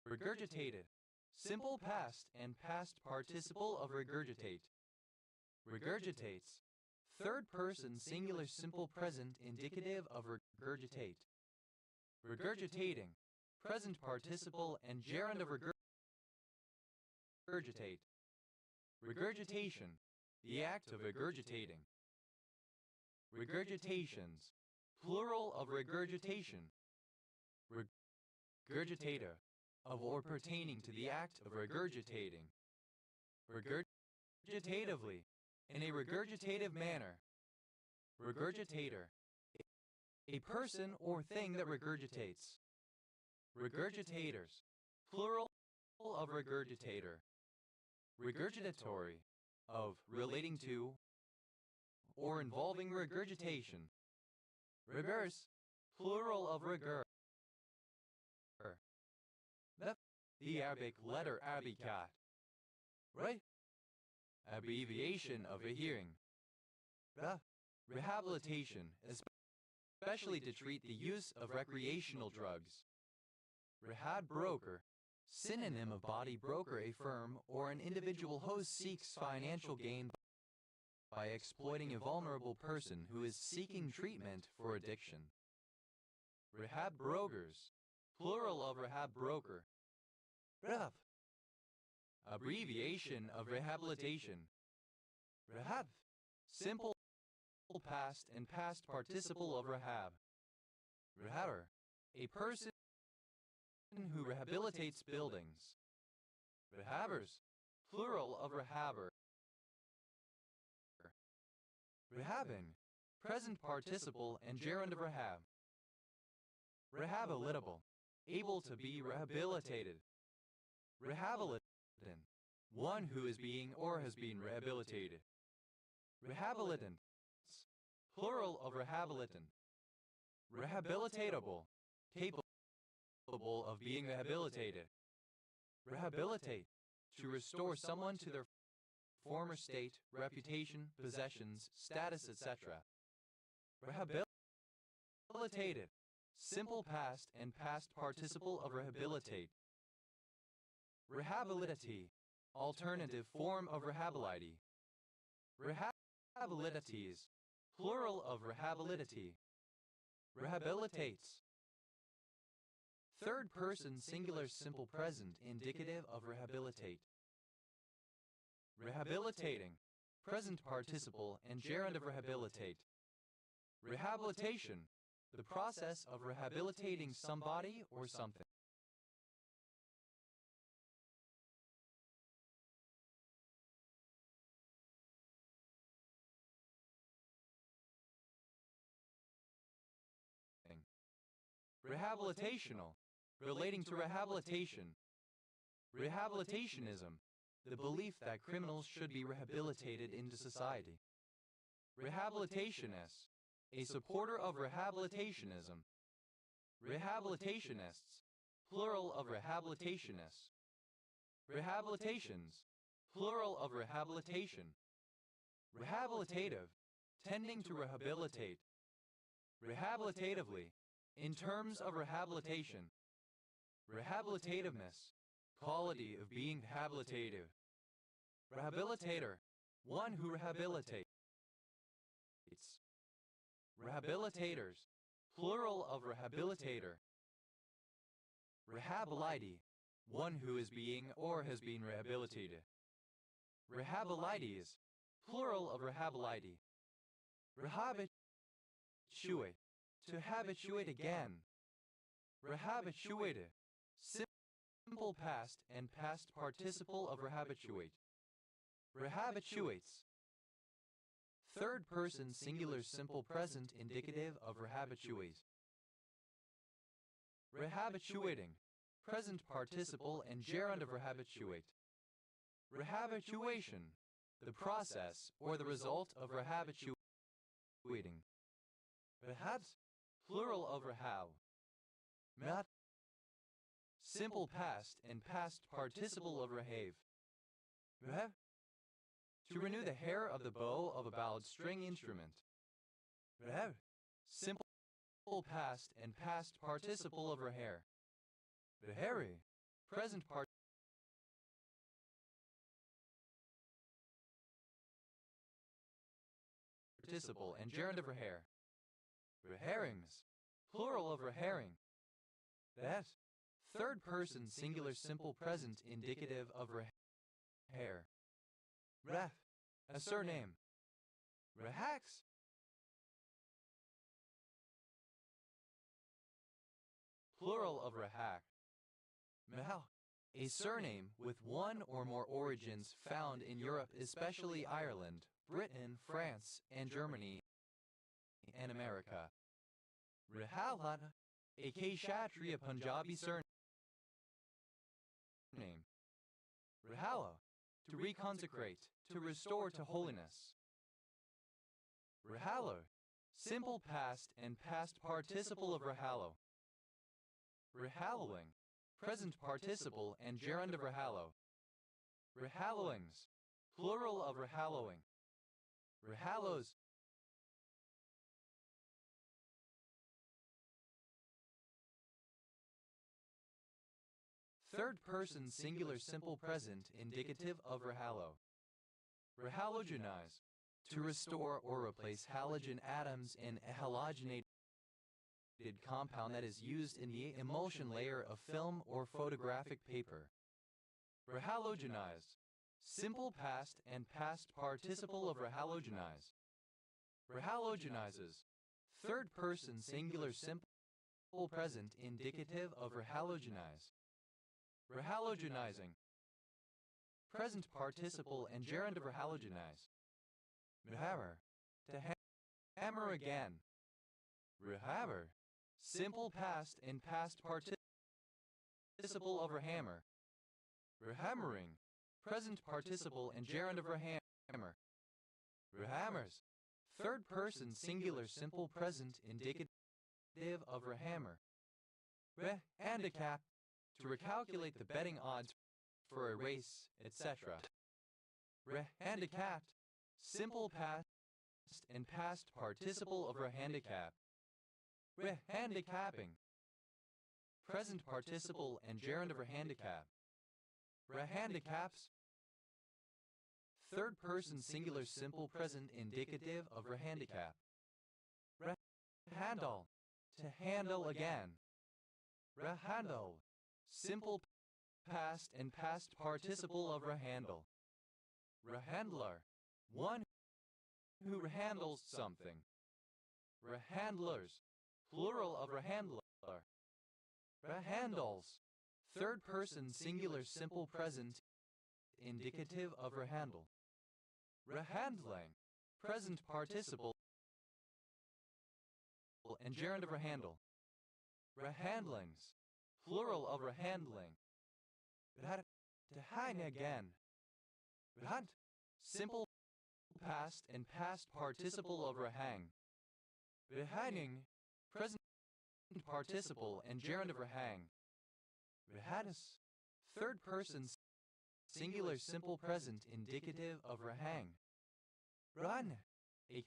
Regurgitated. Simple past and past participle of regurgitate. Regurgitates. Third person singular simple present indicative of regurgitate. Regurgitating. Present participle and gerund of regurgitate. Regurgitation. The act of regurgitating. Regurgitations. Plural of regurgitation. Regurgitator. Of or pertaining to the act of regurgitating. Regurgitatively. In a regurgitative manner. Regurgitator. A person or thing that regurgitates. Regurgitators, plural of regurgitator. Regurgitatory, of relating to or involving regurgitation. Reverse, plural of rigur. The Arabic letter abikat. Right? Abbreviation of a hearing. Rehabilitation, especially to treat the use of recreational drugs. Rehab broker, synonym of body broker. A firm or an individual host seeks financial gain by exploiting a vulnerable person who is seeking treatment for addiction. Rehab brokers, plural of rehab broker. Rehab, abbreviation of rehabilitation. Rehab, simple past and past participle of rehab. Rehabber, a person who rehabilitates buildings. Rehabbers, plural of rehabber. Rehabbing, present participle and gerund of rehab. Rehabilitable, able to be rehabilitated. Rehabilitant, one who is being or has been rehabilitated. Rehabilitants, plural of rehabilitant. Rehabilitatable, capable of being rehabilitated. Rehabilitate, to restore someone to their former state, reputation, possessions, status, etc. Rehabilitated, simple past and past participle of rehabilitate. Rehabilitati, alternative form of rehability. Rehabilitates, plural of rehabilitati. Rehabilitates. Third person singular simple present indicative of rehabilitate. Rehabilitating, present participle and gerund of rehabilitate. Rehabilitation, the process of rehabilitating somebody or something. Rehabilitational, relating to rehabilitation. Rehabilitationism, the belief that criminals should be rehabilitated into society. Rehabilitationist, a supporter of rehabilitationism. Rehabilitationists, plural of rehabilitationists. Rehabilitations, plural of rehabilitation. Rehabilitative, tending to rehabilitate. Rehabilitatively, in terms of rehabilitation. Rehabilitativeness, quality of being rehabilitative. Rehabilitator, one who rehabilitates. Rehabilitators, plural of rehabilitator. Rehabilitee, one who is being or has been rehabilitated. Rehabilitees, plural of rehabilitee. Rehabituate, to habituate again. Rehabituated, simple past and past participle of rehabituate. Rehabituates. Third person singular simple present indicative of rehabituate. Rehabituating, present participle and gerund of rehabituate. Rehabituation, the process or the result of rehabituating. Rehabs, plural of rehab. Mat, simple past and past participle of rehave. Rehab, to renew the hair of the bow of a bowed string instrument. Rehab, simple past and past participle of rehair. Reheri, present participle and gerund of rehair. Reherings, plural of reherring. That, third person singular simple present indicative of rehair. Ref, a surname. Rehax, plural of rehak. Mehal, a surname with one or more origins found in Europe, especially Ireland, Britain, France, and Germany, and America. Rihala, a Kshatriya Punjabi surname. Rihala, to reconsecrate, to restore to holiness. Rihalo, simple past and past participle of rihalo. Rihaloing, present participle and gerund of rihalo. Rihaloings, plural of rihaloing. Rihalos. Third person singular simple present indicative of rihalo. Rihalogenize, to restore or replace halogen atoms in a halogenated compound that is used in the emulsion layer of film or photographic paper. Rihalogenize, simple past and past participle of rihalogenize. Rihalogenizes, third person singular simple present indicative of rihalogenize. Rihalogenizing, present participle and gerund of rihalogenize. Rihammer, to hammer again. Rihammer, simple past and past participle of rihammer. Rihammering, present participle and gerund of rihammer. Rihammers, third person singular simple present indicative of rihammer. Handicap, to recalculate the betting odds for a race, etc. Handicapped, simple past and past participle of handicap. Handicapping, present participle and gerund of handicap. Handicaps, third person singular simple present indicative of handicap. Handle, to handle again. Handle, simple past and past participle of handle. Handler, one who handles something. Handlers, plural of handler. Handles, third person singular simple present indicative of handle. Handling, present participle and gerund of handle. Handlings, plural of handling. To hang again. Hunt, simple past and past participle of hang. Hanging, present participle and gerund of hang. Hadis, third person singular simple present indicative of hang. Run, a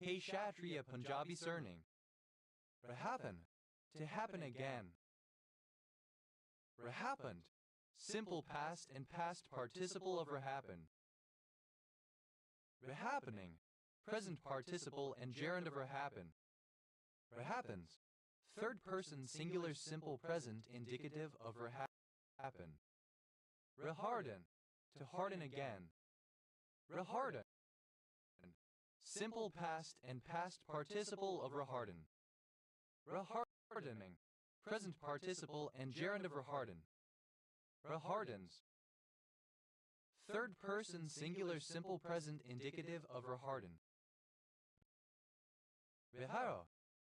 Kshatriya Punjabi surname. Happen, to happen again. Happened, simple past and past participle of happen. Happening, present participle and gerund of happen. Happens, third person singular simple present indicative of happen. Harden, to harden again. Harden, simple past and past participle of harden. Hardening, present participle and gerund of harden. Hardens, third person singular simple present indicative of harden. Riharo,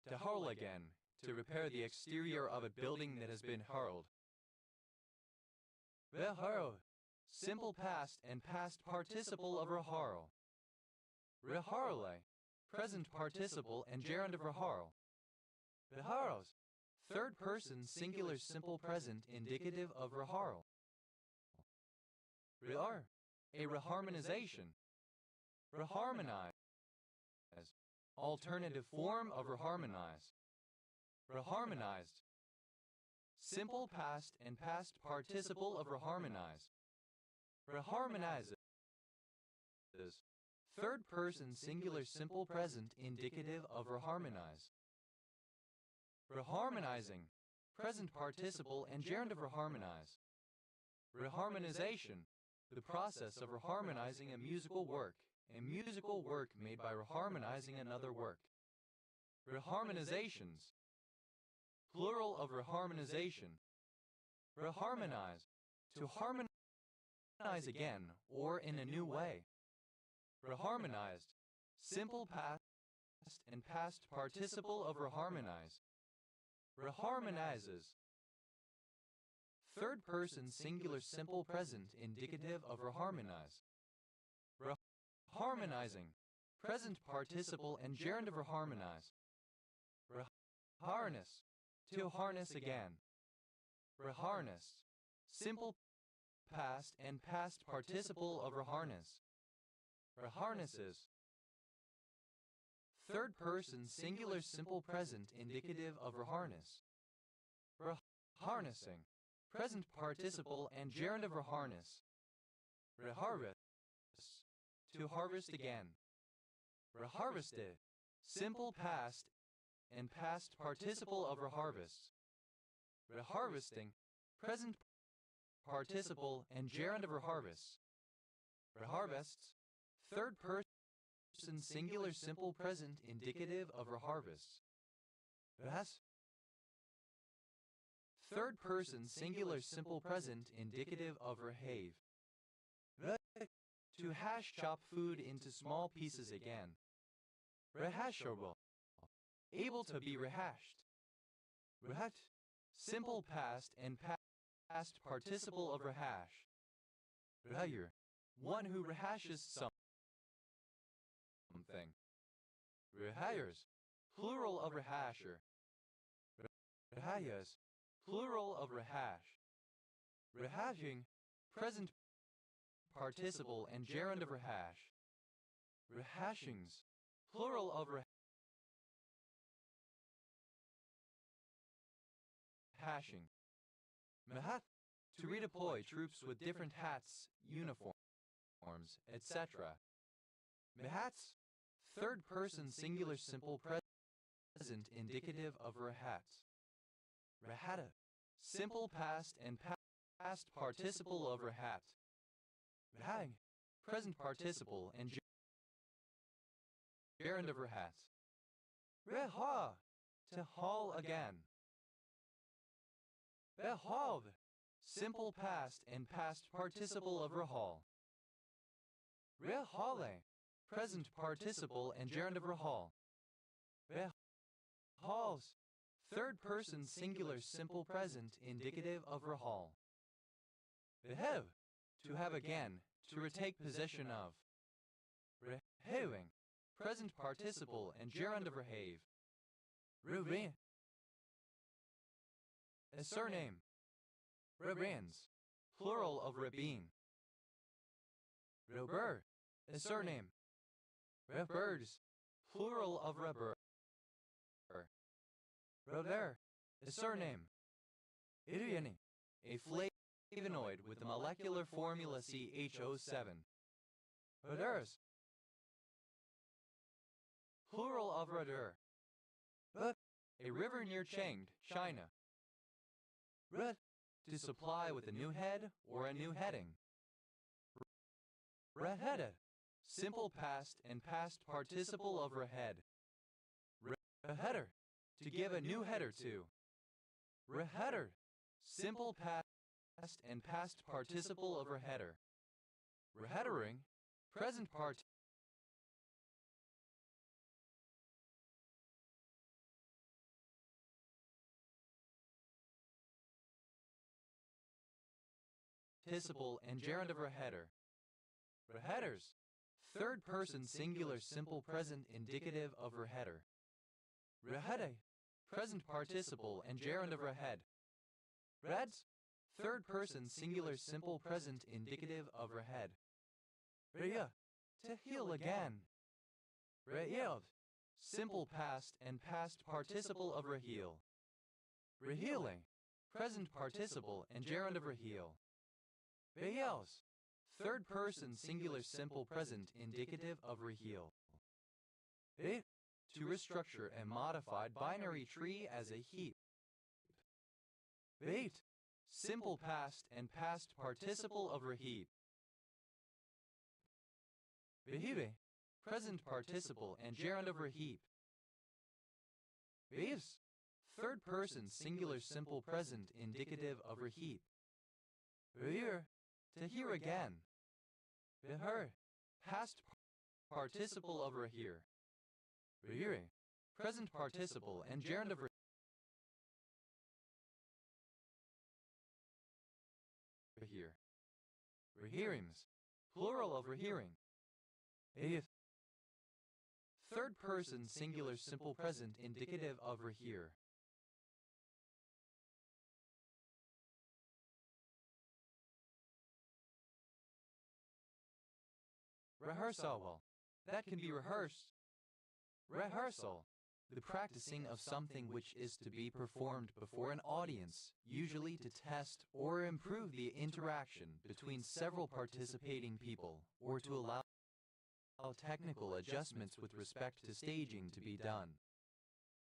to hurl again, to repair the exterior of a building that has been hurled. Riharo, simple past and past participle of riharo. Riharle, present participle and gerund of riharo. Riharos, third person singular simple present indicative of riharo. Rihar, a reharmonization. Reharmonize, alternative form of reharmonize. Reharmonized, simple past and past participle of reharmonize. Reharmonizes, third person singular simple present indicative of reharmonize. Reharmonizing, present participle and gerund of reharmonize. Reharmonization, the process of reharmonizing a musical work made by reharmonizing another work. Reharmonizations, plural of reharmonization. Reharmonize, to harmonize again or in a new way. Reharmonized, simple past and past participle of reharmonize. Reharmonizes. Third person singular simple present indicative of reharmonize. Reharmonizing. Present participle and gerund of reharmonize. Reharness. To harness again. Reharness. Simple past and past participle of reharness. Reharnesses. Third person singular simple present indicative of reharness. Reharnessing. Present participle and gerund of reharness. Reharvest. To harvest again. Reharvested. Simple past and past participle of reharvest. Reharvesting. Present participle and gerund of reharvest. Reharvests. Third person singular simple present indicative of reharvest. Rehas. Third person singular simple present indicative of rehave. To hash chop food into small pieces again. Rehashable. Able to be rehashed. Rehat. Simple past and past participle of rehash. Rehayer. One who rehashes something. Rehayers. Plural of rehasher. Rehayas. Plural of rehash. Rehashing. Present participle and gerund of rehash. Rehashings. Plural of rehashing. Mahat. To redeploy troops with different hats, uniforms, etc. Mahats. Third person singular simple present indicative of rehat. Rahata. Simple past and past participle of rehat. Rahang. Present participle and gerund of rehat. Reha. To haul again. Behav. Simple past and past participle of rehaul. Rehale. Present participle and gerund of rehaul. Rehals. Third person singular simple present indicative of rehaul. Behev. To have again, to retake possession of. Rehaving. Present participle and gerund of rehave. Rubin. A surname. Rebans. Plural of Rabin. Robur. A surname. Rebirds. Plural of Rebur. Roder. A surname. Iriani. A flavonoid with the molecular formula CHO7. Roders. Plural of Roder. A river near Chengde, China. Rut. To supply with a new head or a new heading. Reheaded. Simple past and past participle of rehead. Reheader. To give a new header to. Reheader. Simple past and past participle of reheader. Reheadering. Present participle and gerund of reheader. Reheaders. Third person singular simple present indicative of reheader. Rehede. Present participle and gerund of rehead. Reds. Third person singular simple present indicative of rehead. Reya. To heal again. Rehealed. Simple past and past participle of reheal. Rehealing. Present participle and gerund of reheal. Reheals. Third person singular simple present indicative of reheal. To restructure a modified binary tree as a heap. Bait. Simple past and past participle of reheap. Behive. Present participle and gerund of reheap. Beis. Third person singular simple present indicative of reheap. Rehear. To hear again. Beher. Past participle of rehear. Rehearing. Present participle and gerund of rehear. Rehearings. Plural of rehearing. If. Third person singular simple present indicative of rehear. Rehearsal. That can be rehearsed. Rehearsal. The practicing of something which is to be performed before an audience, usually to test or improve the interaction between several participating people, or to allow technical adjustments with respect to staging to be done.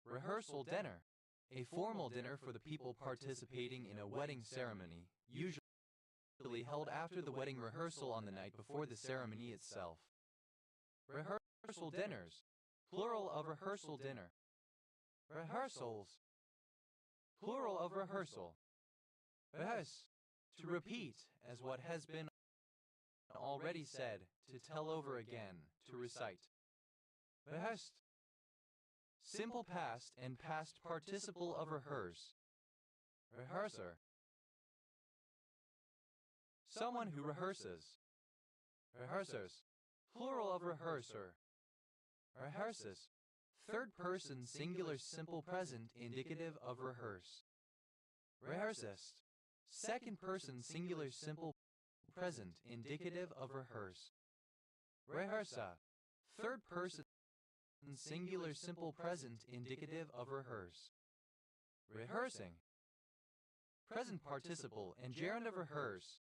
Rehearsal dinner. A formal dinner for the people participating in a wedding ceremony, usually held after the wedding rehearsal on the night before the ceremony itself. Rehearsal dinners. Plural of rehearsal dinner. Rehearsals. Plural of rehearsal. Rehearse. To repeat, as what has been already said, to tell over again, to recite. Rehearsed. Simple past and past participle of rehearse. Rehearser. Someone who rehearses. Rehearsers. Plural of rehearser. Rehearses. Third person singular simple present indicative of rehearse. Rehearsest. Second person singular simple present indicative of rehearse. Rehearsa. Third person singular simple present indicative of rehearse. Rehearsing. Present participle and gerund of rehearse.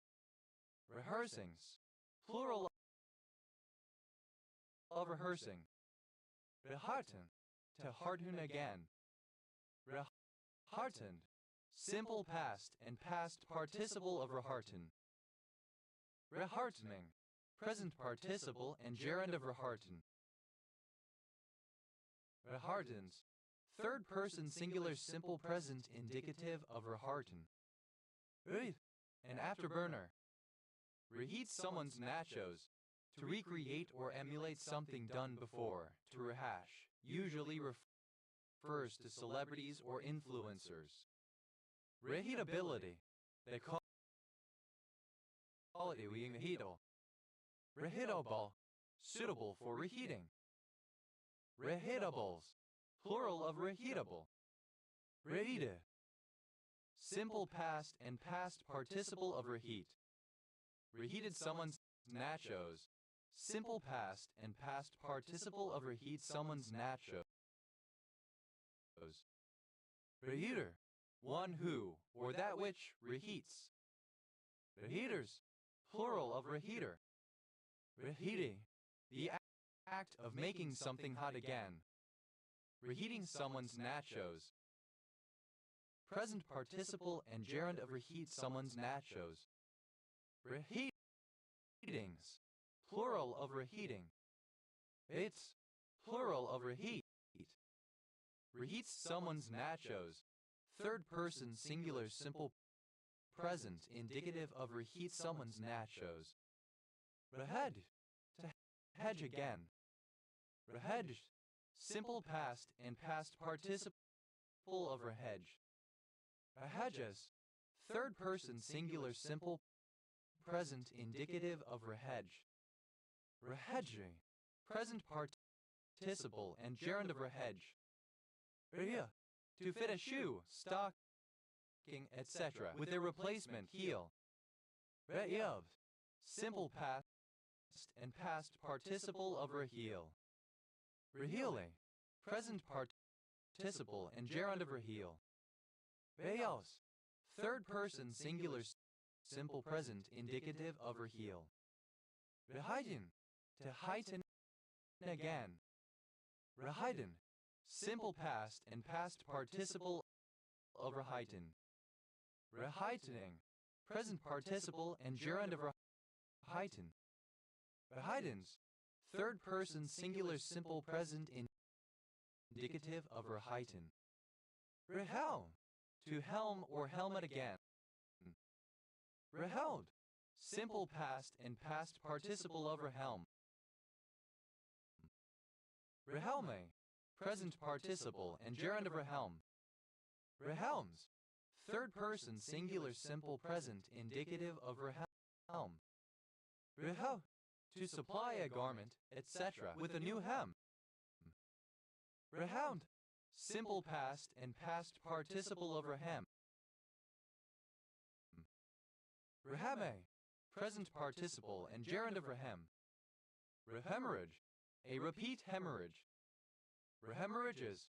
Rehearsings. Plural of rehearsing. Reharten. To harden again. Rehartened. Simple past and past participle of reharten. Rehartening. Present participle and gerund of reharten. Rehartens. Third person singular simple present indicative of reharten. An afterburner. Reheat someone's nachos. To recreate or emulate something done before, to rehash, usually refers to celebrities or influencers. Reheatability. They call it reheatable. Reheatable. Suitable for reheating. Reheatables. Plural of reheatable. Reheated. Simple past and past participle of reheat. Reheated someone's nachos. Simple past and past participle of reheat someone's nachos. Reheater. One who, or that which, reheats. Reheaters. Plural of reheater. Reheating. The act of making something hot again. Reheating someone's nachos. Present participle and gerund of reheat someone's nachos. Reheatings. Plural of reheating. It's. Plural of reheat. Reheats someone's nachos. Third person singular simple present indicative of reheat someone's nachos. Rehed. To hedge again. Rehedged. Simple past and past participle of rehedge. Rehedges. Third person singular simple present indicative of rehedge. Rehedging. Present participle and gerund of rehedge. Rehia. To fit a shoe, stocking, etc. with a replacement heel. Rehiv. Simple past and past participle of reheal. Rehealing. Present participle and gerund of reheal. Reheals. Third person singular simple present indicative of reheal. Reheiten. To heighten again. Reheiten. Simple past and past participle of reheiten. Reheitening. Present participle and gerund of reheiten. Reheitens. Third person singular simple present indicative of reheiten. Rehelm. To helm or helmet again. Rehelmed. Simple past and past participle of rehelm. Rehelme. present participle and gerund of rehelm. Rehelms, third person singular simple present indicative of rehelm. Rehel, to supply a garment, etc. with a new hem. Rehelmed, simple past and past participle of rehem. Reheme, present participle and gerund of rehem. Rehemorrhage, a repeat hemorrhage. Rehemorrhages,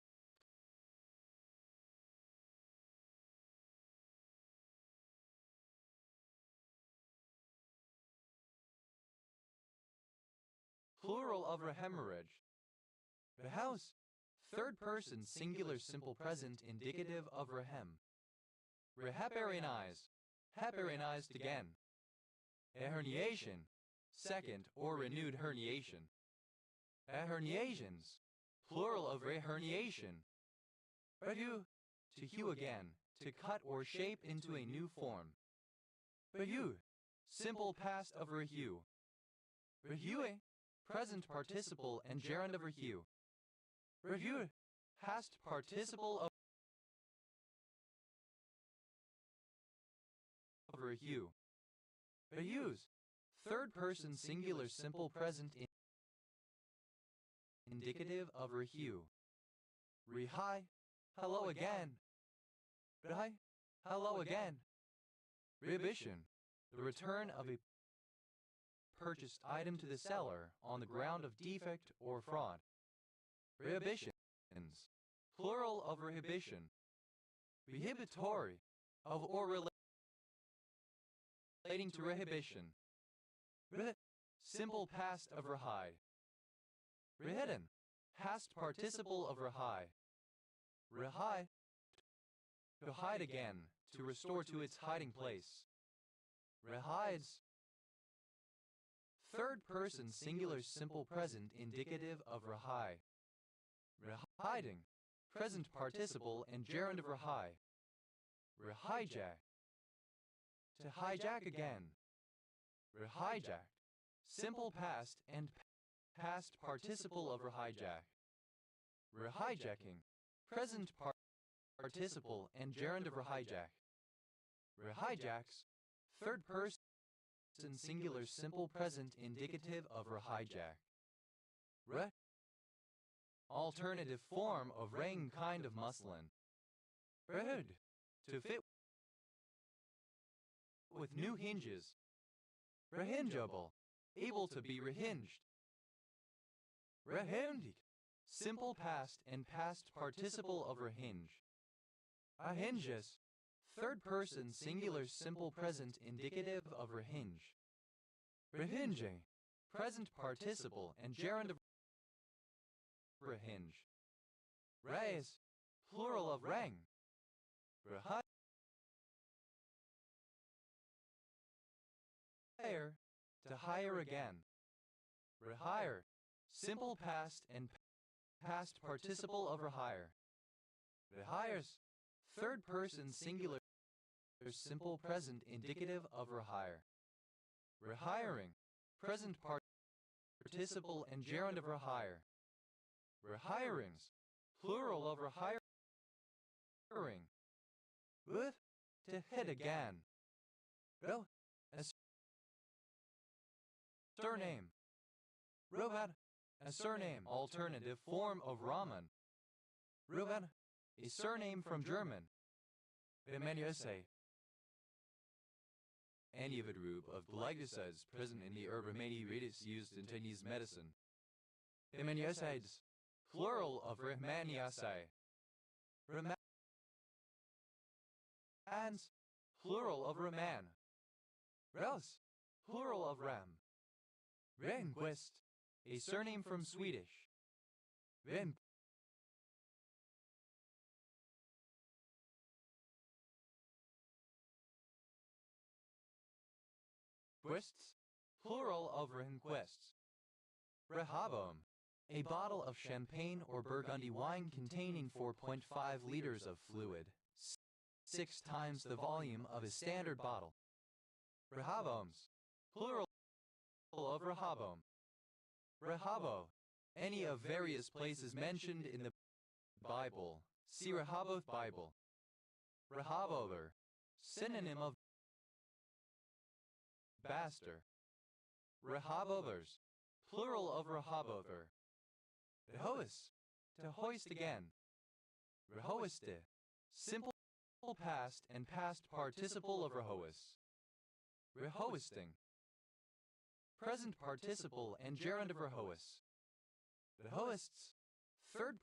plural of rehemorrhage. Rehouse, third person singular simple present indicative of rehem. Reheperinize, heperinized again. A herniation, second or renewed herniation. A herniations, plural of reherniation. Rehew, to hew again, to cut or shape into a new form. Rehew, simple past of rehew. Rehewing, present participle and gerund of rehew. Rehew, past participle of rehew. Rehews, third person singular simple present indicative of rehew. Rehi, hello again. Rehi, hello again. Rehibition, the return of a purchased item to the seller on the ground of defect or fraud. Rehibitions, plural of rehibition. Rehibitory, of or relating to rehibition. Simple past of rehide. Rehidden, past participle of rehide. Rehide, to hide again, to restore to its hiding place. Rehides, third person singular simple present indicative of rehide. Rehiding, present participle and gerund of rehide. Rehijack, to hijack again. Rehijacked, simple past and past participle of rehijack. Rehijacking, present participle and gerund of rehijack. Rehijacks, third person singular simple present indicative of rehijack. Re, alternative form of ring kind of muslin. Rehood, to fit with new hinges. Rehingeable, able to be rehinged. Rehindied, simple past and past participle of rehinge. Ahinges, third person singular simple present indicative of rehinge. Rehinge, present participle and gerund of rehinge. Raise, plural of rang. Rehire, to hire again. Rehire, simple past and past participle of rehire. Rehires, third person singular simple present indicative of rehire. Rehiring, present participle and gerund of rehire. Rehirings, plural of rehiring. With, to hit again. Well, a surname. Ruvad, a surname alternative form of Raman. Ruvad, a surname from German. Remenjese. Anividrub of glycosides present in the herb Remaniridis used in Chinese medicine. Remenjesides, plural of Remaniaceae. Remans, plural of Reman. Rels, plural of Ram. Renquist, a surname from Swedish. Ren, Rehnquists, plural of Rehnquists. Rehoboam, a bottle of champagne or Burgundy wine containing 4.5 liters of fluid, 6 times the volume of a standard bottle. Rehoboams, plural of Rehoboam. Rehobo, any of various places mentioned in the Bible. See Rehoboth Bible. Rehobover, synonym of Baster. Rehovovers, plural of Rehobover. Rehois, to hoist again. Rehoiste, simple past and past participle of rehois. Rehoisting, present participle and gerund of rehois. Rehoists, third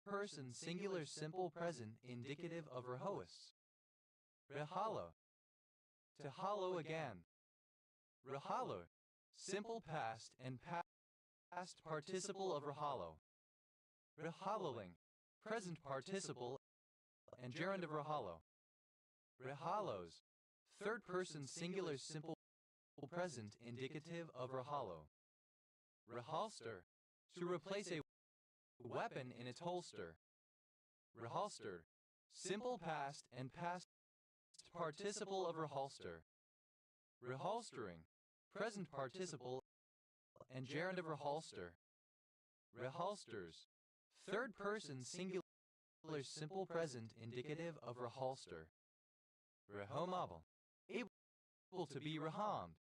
person singular simple present indicative of rehois. Rehalo, to hollow again. Rehalo, simple past and past participle of rehalo. Rehaloing, present participle and gerund of rehalo. Rehalos, third person singular simple present indicative of rehalo. Reholster, to replace a weapon in its holster. Reholstered, simple past and past participle of reholster. Reholstering, present participle and gerund of reholster. Reholsters, third person singular simple present indicative of reholster. Rehomable, able to be rehomed.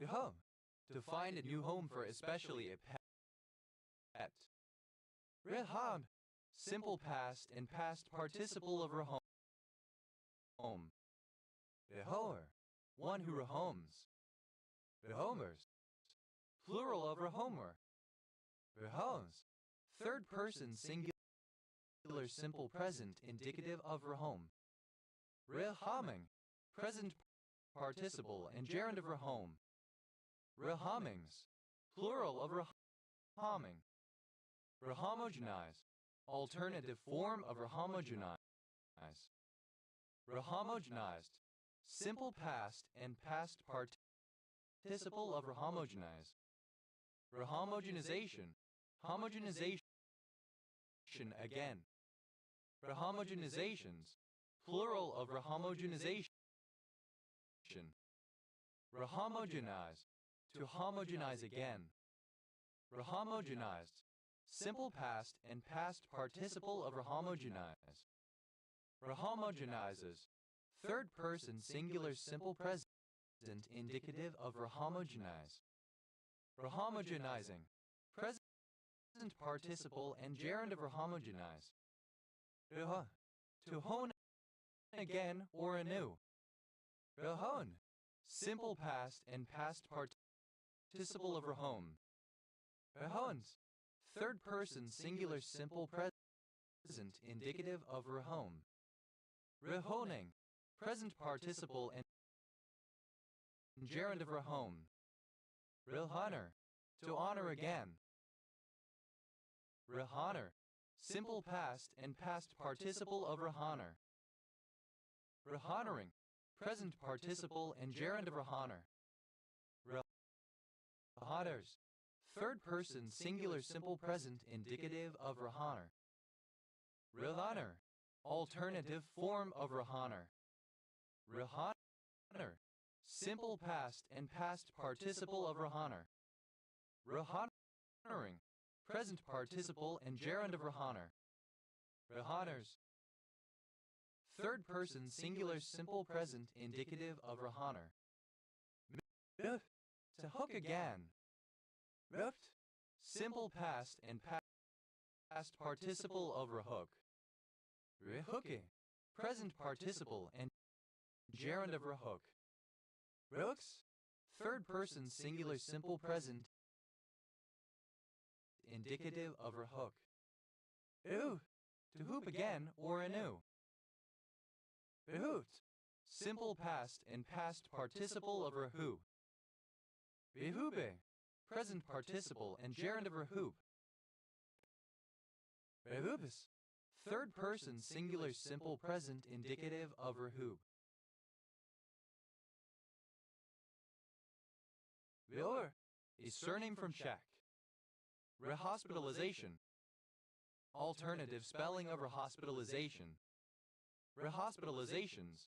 Rehome, to find a new home for especially a pet. Rehomed, simple past and past participle of rehome. Rehoer, one who rehomes. Rehomers, plural of rehomer. Rehomes, third person singular simple present indicative of rehome. Rehoming, present participle and gerund of rehome. Rehomings, plural of rehoming. Rehomogenize, alternative form of rehomogenize. Rehomogenized, simple past and past participle of rehomogenize. Rehomogenization, homogenization again. Rehomogenizations, plural of rehomogenization. Rehomogenize, to homogenize again. Rehomogenized, simple past and past participle of rehomogenize. Rehomogenizes, third person singular simple present indicative of rehomogenize. Rehomogenizing, present participle and gerund of rehomogenize. To hone again or anew. Rehone, simple past and past participle of rehome. Rehones, third person singular simple present indicative of rehome. Rehoning, present participle and gerund of rehome. Rehonor, to honor again. Rehonor, simple past and past participle of rehonor. Rehonoring, present participle and gerund of rehonor. Rehonors, third person singular simple present indicative of rehonor. Rehonor, alternative form of rehonor. Rehonor, simple past and past participle of rehonor. Rehonoring, present participle and gerund of rehonor. Rehonors, third person singular simple present indicative of rehonor. To hook again. Rooked, simple past and past participle of rehook. Rehooking, present participle and gerund of rehook. Rehooks, third person singular simple present indicative of rehook. Ew, to hoop again or anew. Rehooped, simple past and past participle of rehoop. Rehooping, present participle and gerund of rehoop. Rehoopus, third person singular simple present indicative of rehoop. Reor, a surname from Czech. Rehospitalization, alternative spelling of rehospitalization. Rehospitalizations,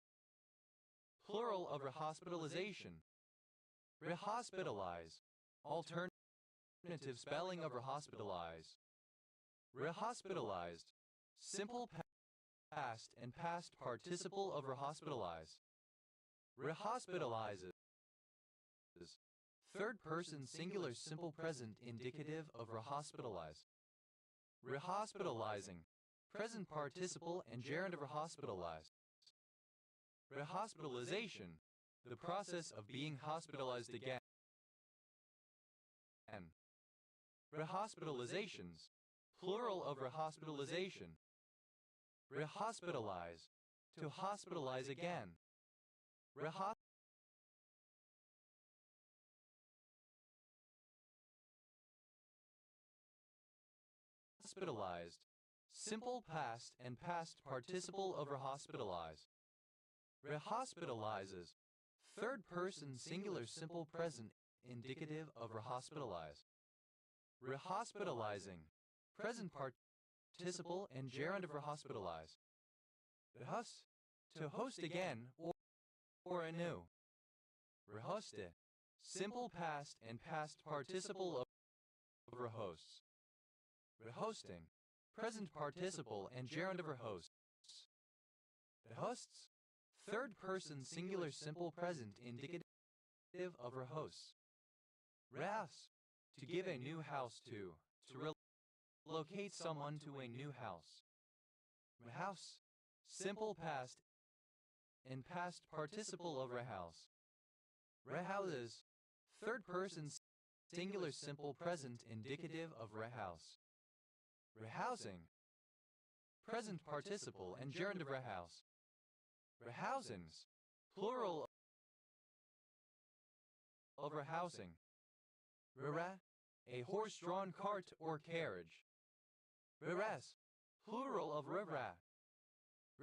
plural of rehospitalization. Rehospitalize, alternative alternative spelling of rehospitalize. Rehospitalized. Simple past and past participle of rehospitalize. Rehospitalizes. Third person singular simple present indicative of rehospitalize. Rehospitalizing. Present participle and gerund of rehospitalize. Rehospitalization. The process of being hospitalized again. Rehospitalizations. Plural of rehospitalization. Rehospitalize. To hospitalize again. Hospitalized. Simple past and past participle of rehospitalize. Rehospitalizes. Third person singular simple present indicative of rehospitalize. Rehospitalizing. Present participle and gerund of rehospitalize. Rehus. To host again or anew. Rehoste. Simple past and past participle of rehosts. Rehosting. Present participle and gerund of rehosts. Rehosts. Third person singular simple present indicative of rehosts. Rehouse. To give a new house to relocate someone to a new house. Rehouse. Simple past and past participle of rehouse. Rehouses. Third person singular simple present indicative of rehouse. Rehousing. Present participle and gerund of rehouse. Rehousings. Plural of rehousing. Rera. A horse-drawn cart or carriage. Reres. Plural of revra.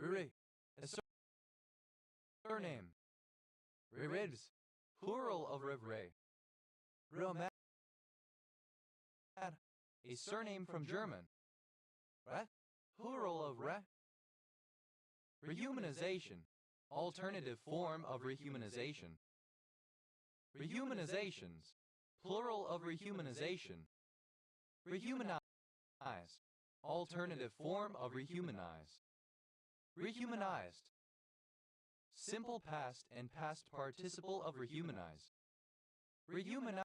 Riri. A surname. Reribs. Plural of revre. Romad. A surname from German. Re. Plural of re. Rehumanization. Alternative form of rehumanization. Rehumanizations. Plural of rehumanization. Rehumanize. Alternative form of rehumanize. Rehumanized. Simple past and past participle of rehumanize. Rehumanizes.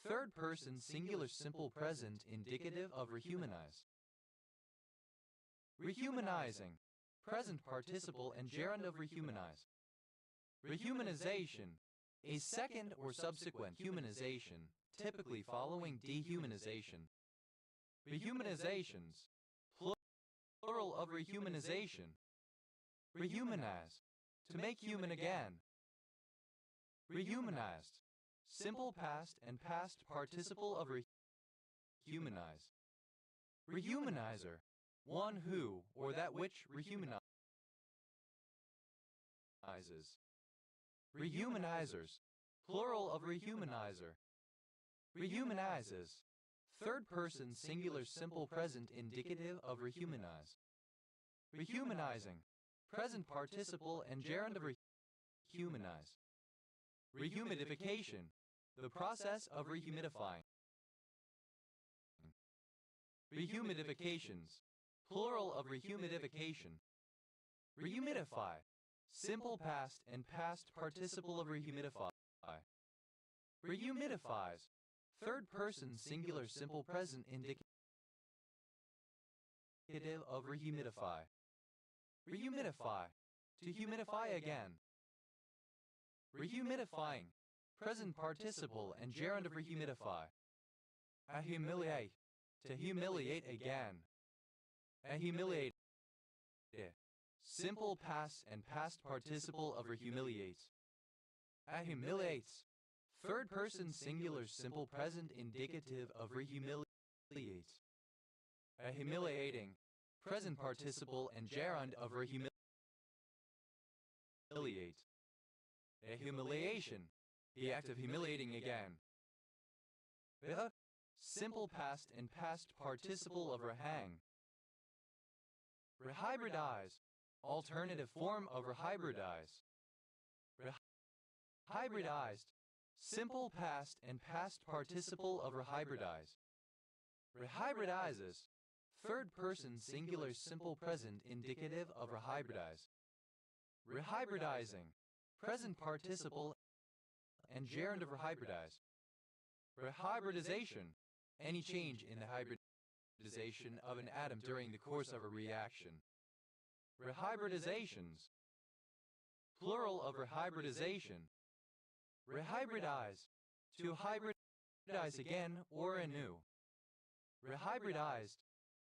Third person singular simple present indicative of rehumanize. Rehumanizing. Present participle and gerund of rehumanize. Rehumanization. A second or subsequent humanization, typically following dehumanization. Rehumanizations. Plural of rehumanization. Rehumanize. To make human again. Rehumanized. Simple past and past participle of rehumanize. Rehumanizer. One who or that which rehumanizes. Rehumanizers. Plural of rehumanizer. Rehumanizes. Third person singular simple present indicative of rehumanize. Rehumanizing. Present participle and gerund of rehumanize. Rehumidification. The process of rehumidifying. Rehumidifications. Plural of rehumidification. Rehumidify. Simple past and past participle of rehumidify. Rehumidifies. Third person singular simple present indicative of rehumidify. Rehumidify. To humidify again. Rehumidifying. Present participle and gerund of rehumidify. Ahumiliate. To humiliate again. Ahumiliate. Simple past and past participle of rehumiliate. Ahumiliates. Third person singular simple present indicative of rehumiliate. Ahumiliating. Present participle and gerund of rehumiliate. A humiliation. The act of humiliating again. Simple past and past participle of rehang. Rehybridize. Alternative form of rehybridize. Rehybridized. Simple past and past participle of rehybridize. Rehybridizes. Third person singular simple present indicative of rehybridize. Rehybridizing. Present participle and gerund of rehybridize. Rehybridization. Any change in the hybridization of an atom during the course of a reaction. Rehybridizations. Plural of rehybridization. Rehybridize. To hybridize again or anew. Rehybridized.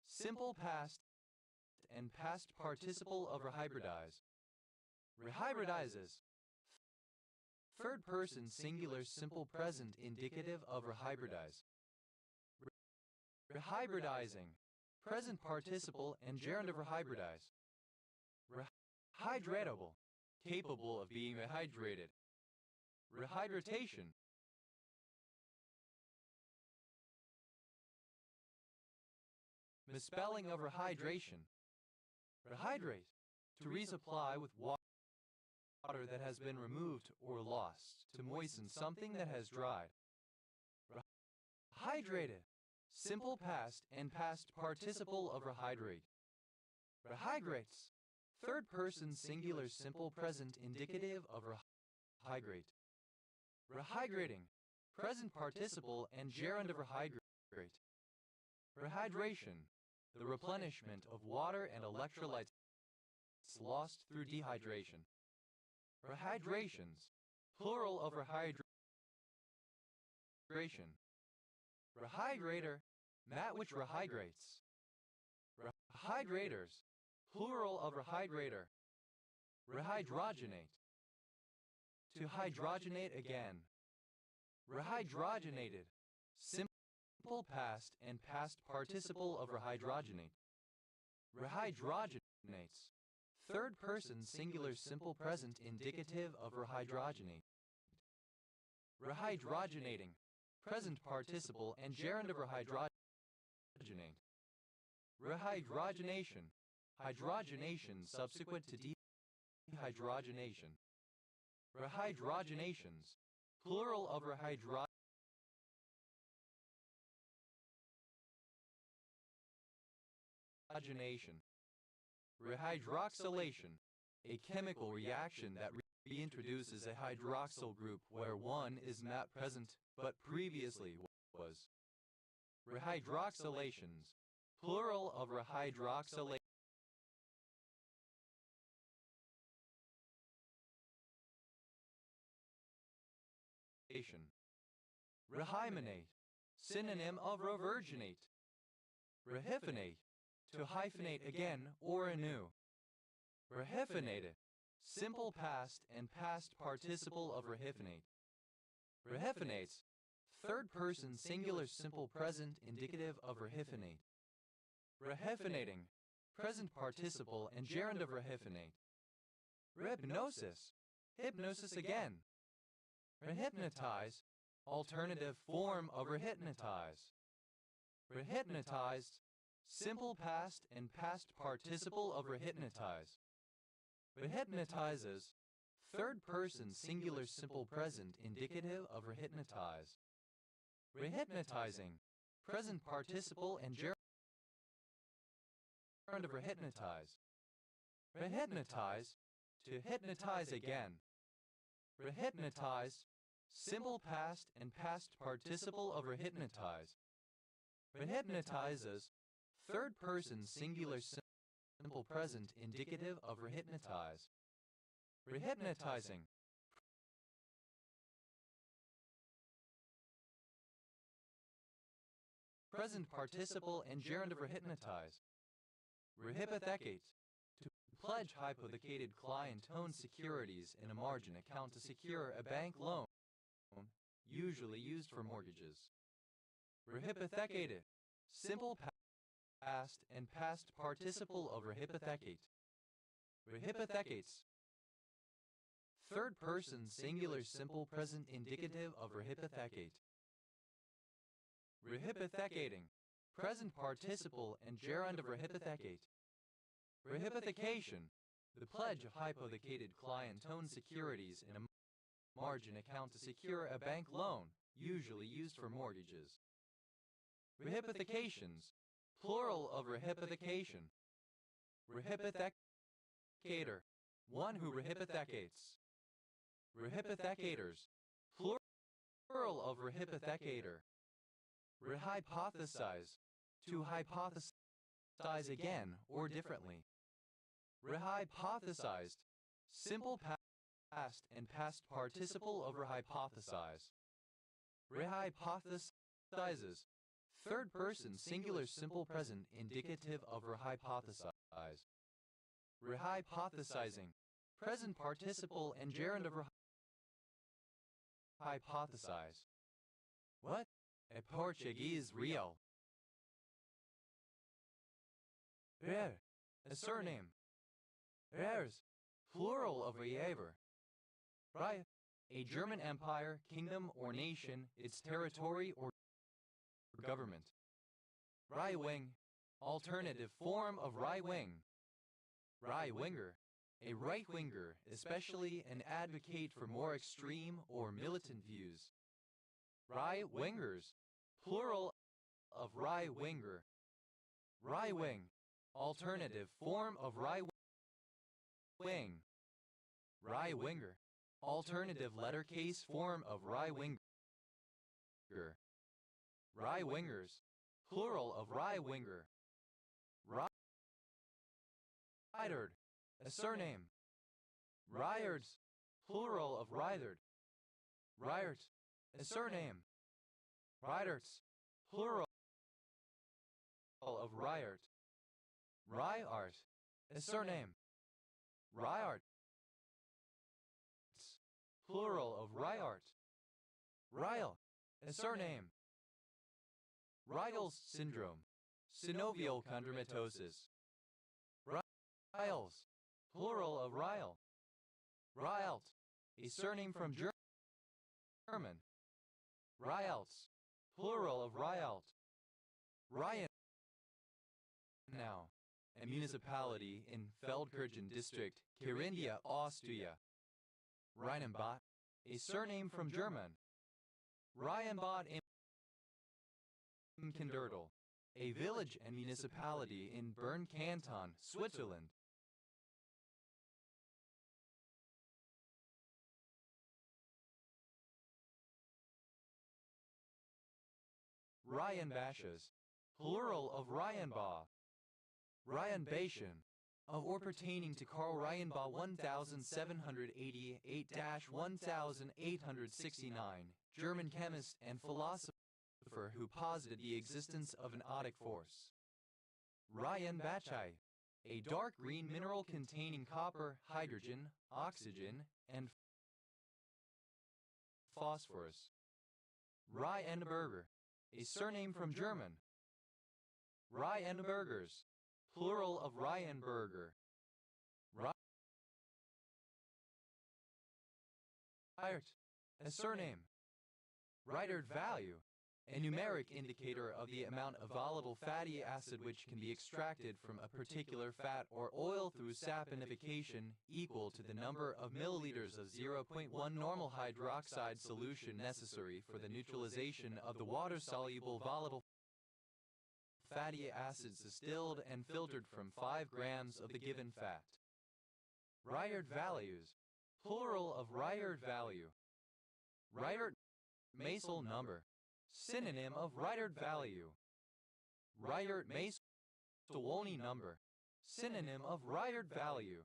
Simple past and past participle of rehybridize. Rehybridizes. Third person singular simple present indicative of rehybridize. Rehybridizing. Present participle and gerund of rehybridize. Rehydratable. Capable of being rehydrated. Rehydratation. Misspelling of rehydration. Rehydrate. To resupply with water that has been removed or lost, to moisten something that has dried. Rehydrated. Simple past and past participle of rehydrate. Rehydrates. Third person singular simple present indicative of rehydrate. Rehydrating. Present participle and gerund of rehydrate. Rehydration. The replenishment of water and electrolytes lost through dehydration. Rehydrations. Plural of rehydration. Rehydrator. That which rehydrates. Rehydrators. Plural of rehydrator. Rehydrogenate. To hydrogenate again. Rehydrogenated. Simple past and past participle of rehydrogenate. Rehydrogenates. Third person singular simple present indicative of rehydrogenate. Rehydrogenating. Present participle and gerund of rehydrogenate. Rehydrogenation. Hydrogenation subsequent to dehydrogenation. Rehydrogenations. Plural of rehydrogenation. Rehydroxylation. A chemical reaction that reintroduces a hydroxyl group where one is not present but previously was. Rehydroxylations. Plural of rehydroxylation. Rehymenate. Synonym of revirginate. Rehyphenate. To hyphenate again or anew. Rehyphenated. Simple past and past participle of rehyphenate. Rehyphenates. Third person singular simple present indicative of rehyphenate. Rehyphenating. Present participle and gerund of rehyphenate. Rehypnosis. Hypnosis again. Rehypnotize. Alternative form of rehypnotize. Rehypnotized. Simple past and past participle of rehypnotize. Rehypnotizes. Third person singular simple present indicative of rehypnotize. Rehypnotizing. Present participle and gerund of rehypnotize. Rehypnotize. To hypnotize again. Rehypnotized. Simple past and past participle of rehypnotize. Rehypnotizes. Third person singular simple present indicative of rehypnotize. Rehypnotizing. Present participle and gerund of rehypnotize. Rehypothecate. To pledge hypothecated client owned securities in a margin account to secure a bank loan, usually used for mortgages. Rehypothecated. Simple past and past participle of rehypothecate. Rehypothecates. Third person singular simple present indicative of rehypothecate. Rehypothecating. Present participle and gerund of rehypothecate. Rehypothecation. The pledge of hypothecated client owned securities in a margin account to secure a bank loan, usually used for mortgages. Rehypothecations, plural of rehypothecation. Rehypothecator, one who rehypothecates. Rehypothecators, plural of rehypothecator. Rehypothesize, to hypothesize again or differently. Rehypothesized, simple past and past participle of rehypothesize. Rehypothesizes, third person singular simple present indicative of rehypothesize. Rehypothesizing, present participle and gerund of rehypothesize. What? A Portuguese real. A surname. Rers, plural of Reaver. Reich, a German empire, kingdom, or nation, its territory or government. Right-wing, alternative form of right-wing. Right-winger, a right-winger, especially an advocate for more extreme or militant views. Right-wingers, plural of right-winger. Right-wing, alternative form of right-wing. Right-winger, alternative lettercase form of right-winger. Right-wingers, plural of right-winger. Ryard, a surname. Ryards, plural of Ryard. Ryart, a surname. Ryarts, plural of Ryart. Ryart, a surname. Ryart, plural of Ryart. Ryle, a surname. Ryle's syndrome, synovial chondromatosis. Ryles, plural of Ryle. Ryalt, a surname from German. Ryalts, plural of Ryalt. Ryan, now, a municipality in Feldkirchen district, Carinthia, Austria. Rheinenbad, a surname from German. Rheinbad im Kinderdel, a village and municipality in Bern Canton, Switzerland. Ryanbasches, plural of Ryanbah. Ryanbation, of or pertaining to Karl Ryanbah 1788-1869, German chemist and philosopher who posited the existence of an odic force. Ryanbachite, a dark green mineral containing copper, hydrogen, oxygen, and phosphorus. Ryanberger, a surname from German. Ryanbergers, plural of Ryanberger. Ryart, a surname. Ryart value, a numeric indicator of the amount of volatile fatty acid which can be extracted from a particular fat or oil through saponification, equal to the number of milliliters of 0.1 normal hydroxide solution necessary for the neutralization of the water-soluble volatile fatty acids distilled and filtered from 5 grams of the given fat. Ryart values, plural of Ryart value. Ryart Masel number, synonym of Ryart value. Ryart Masel number, synonym of Ryart value.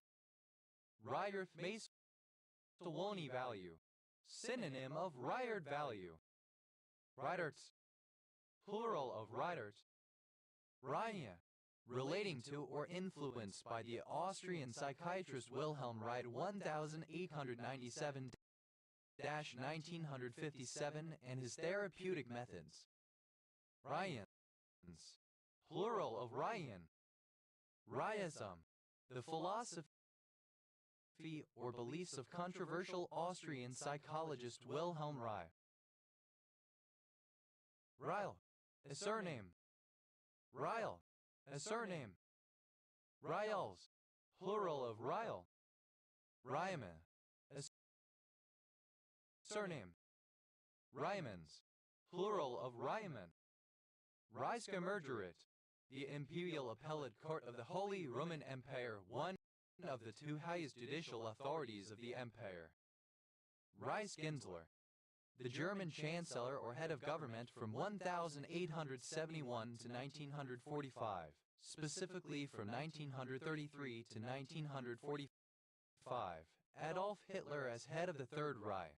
Ryart Masel value, synonym of Ryart value. Ryarts, plural of Ryart. Rhenia, relating to or influenced by the Austrian psychiatrist Wilhelm Reich 1897-1957 and his therapeutic methods. Ryans, plural of Ryan. Ryism, the philosophy or beliefs of controversial Austrian psychologist Wilhelm Reich. Ryle, a surname. Ryle, a surname. Ryles, plural of Ryle. Ryman, surname. Rymans, plural of Ryman. Reiska Mergerit, the Imperial Appellate Court of the Holy Roman Empire, one of the two highest judicial authorities of the empire. Reichskanzler, the German chancellor or head of government from 1871 to 1945, specifically from 1933 to 1945, Adolf Hitler as head of the Third Reich.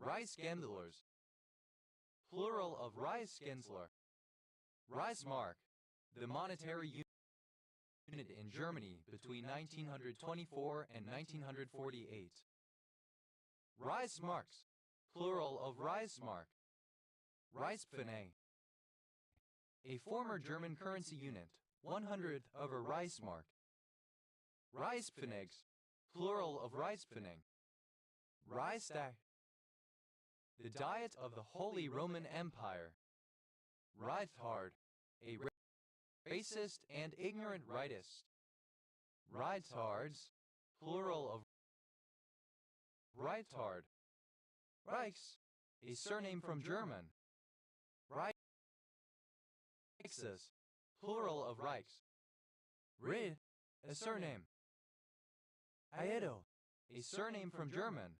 Reichskanzlers, plural of Reichskanzler. Reichsmark, the monetary unit in Germany between 1924 and 1948. Reichsmarks, plural of Reichsmark. Reichspfennig, a former German currency unit, 100th of a Reichsmark. Reichspfennigs, plural of Reichspfennig. Reichstag, the Diet of the Holy Roman Empire. Reithard, a racist and ignorant rightist. Reithards, plural of Reithard. Reichs, a surname from German. Reichses, plural of Reichs. Rid, a surname. Aedo, a surname from German.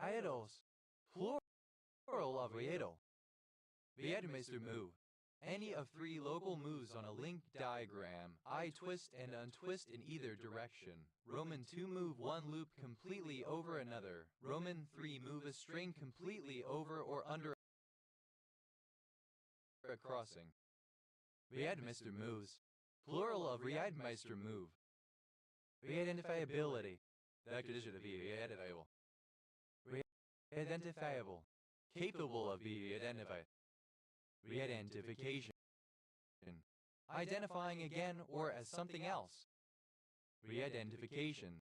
Aedos, plural of Riedo. Vietmeister move, any of three local moves on a linked diagram, I twist and untwist in either direction. Roman 2 move one loop completely over another. Roman 3 move a string completely over or under a crossing. Vietmeister moves, plural of Riedmeister move. Reidentifiability, that condition to be reidentifiable. Reidentifiable, capable of being identified. Reidentification, identifying again or as something else. Reidentifications,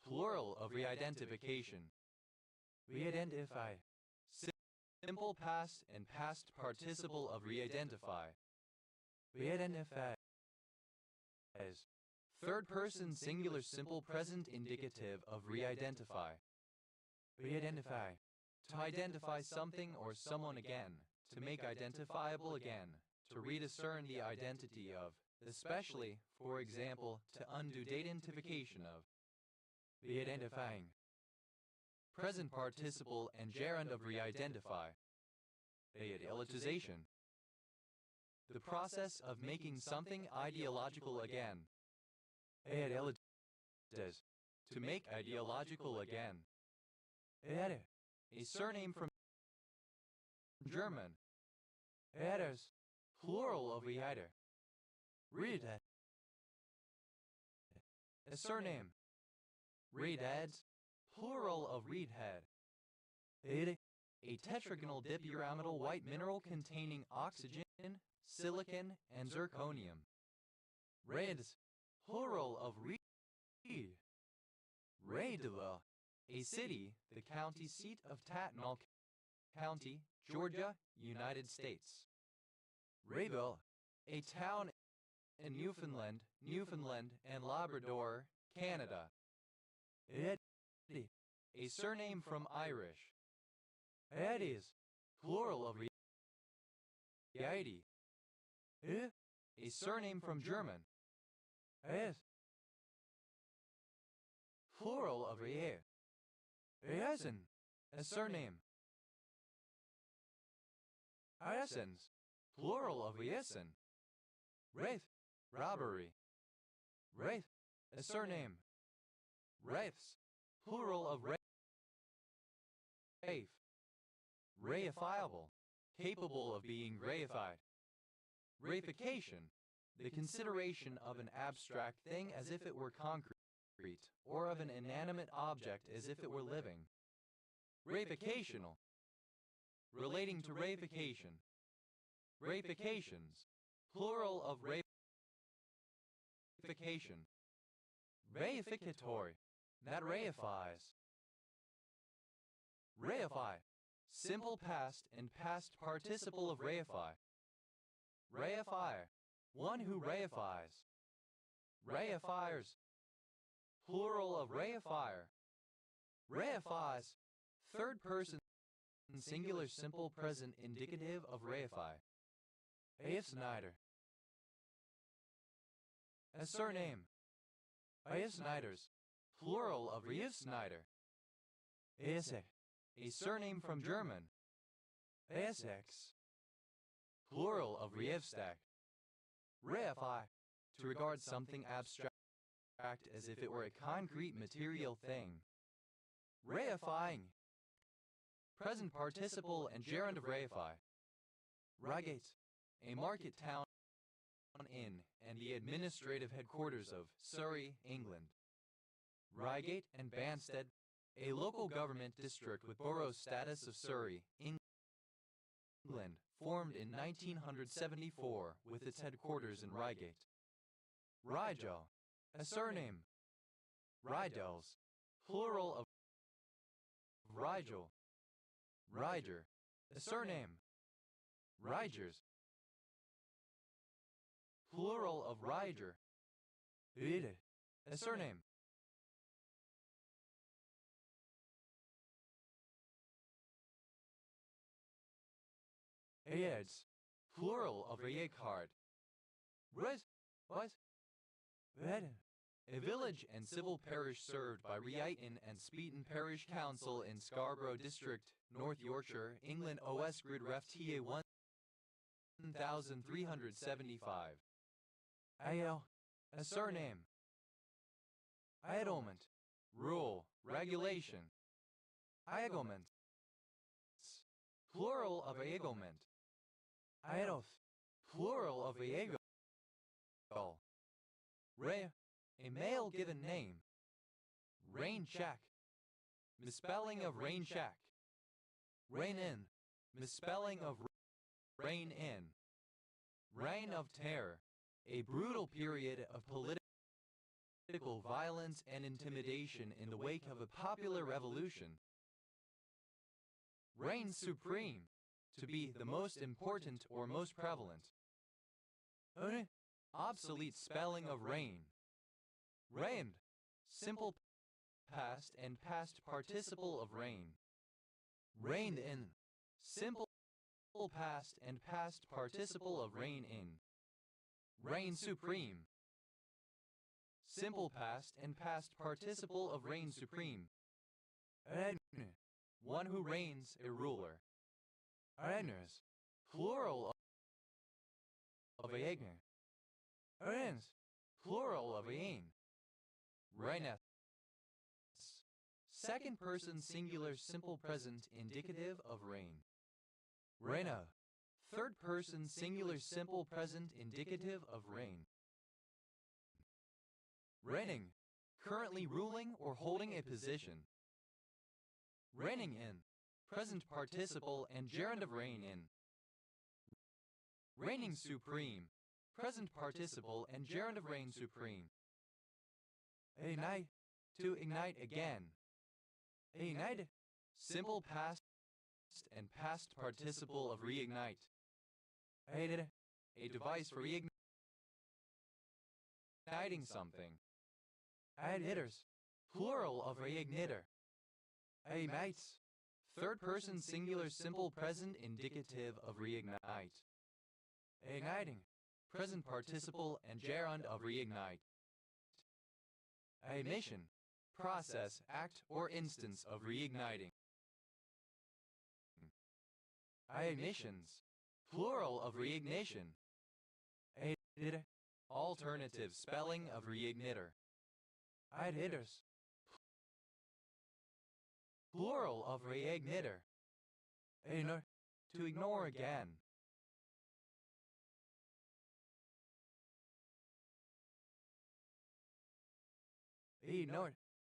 plural of reidentification. Reidentify, simple past and past participle of reidentify. Reidentify, third person singular simple present indicative of reidentify. Reidentify, to identify something or someone again, to make identifiable again, to rediscern the identity of, especially, for example, to undo identification of. Reidentifying, present participle and gerund of reidentify. Idealization, the process of making something ideological again. Idealize, to make ideological again. Ere, a surname from German. Eres, plural of Eider. Read, a surname. Readads, plural of Reedhead. Ere, a tetragonal dipyramidal white mineral containing oxygen, silicon, and zirconium. Reds, plural of Reed. Raidla, a city, the county seat of Tatnall County, Georgia, United States. Rayville, a town in Newfoundland and Labrador, Canada. Eddie, a surname from Irish. Eddies, plural of Eddie. A surname from German. Es, plural of Rier. Eisen, a surname. Eisens, plural of Riesen. Wraith, robbery. Wraith, a surname. Wraiths, plural of Wraith. Reifiable, capable of being reified. Reification, the consideration of an abstract thing as if it were concrete, or of an inanimate object as if it were living. Reificational, relating to reification. Reifications, plural of reification. Reificatory, that reifies. Reify, simple past and past participle of reify. Reifier, one who reifies. Reifiers, plural of reifier. Reifies. Third person singular simple present indicative of reify. A.F. Snyder. A surname. A.F. Snyders. Plural of Reif Snyder. Asek. A surname from German. Asex. Plural of Reifstack. Reify. To regard something abstract as if it were a concrete material thing. Reifying. Present participle and gerund of reify. Reigate. A market town in and the administrative headquarters of Surrey, England. Reigate and Banstead. A local government district with borough status of Surrey, England, formed in 1974 with its headquarters in Reigate. Rigel. A surname. Ridels. Plural of Rigel. Riger. A surname. Rigers. Plural of Riger. Ide. A surname. Aids. Plural of Riecard. What? A village and civil parish served by Reighton and Speeton Parish Council in Scarborough District, North Yorkshire, England. OS Grid Ref TA 1375. Al. A surname. Idlement. Rule. Regulation. Eaglement. Plural of eaglement. Idoth. Plural of eagle. Ray. A male given name. Rain check. Misspelling of rain check. Rain in. Misspelling of rain in. Reign of terror. A brutal period of political violence and intimidation in the wake of a popular revolution. Reign supreme. To be the most important or most prevalent. Obsolete spelling of reign. Reigned. Simple past and past participle of reign. Reigned in. Simple past and past participle of reign in. Reign supreme. Simple past and past participle of reign supreme. One who reigns, a ruler. Regners. Plural of Aegner. Reigns. Plural of Ain. Reigneth. Second person singular simple present indicative of reign. Reina. Third person singular simple present indicative of reign. Reigning. Currently ruling or holding a position. Reigning in. Present participle and gerund of reign in. Reigning supreme. Present participle and gerund of reign supreme. Ignite. To ignite again. Ignite. Simple past and past participle of reignite. Aided. A device for reigniting something. Aiditers. Plural of reigniter. Ignites. Third person singular simple present indicative of reignite. Igniting. Present participle and gerund of reignite. A mission. Process, act, or instance of reigniting. Ignitions. Plural of reignation. Alternative spelling of reigniter. Igniters. Plural of reigniter. To ignore again. Ignore.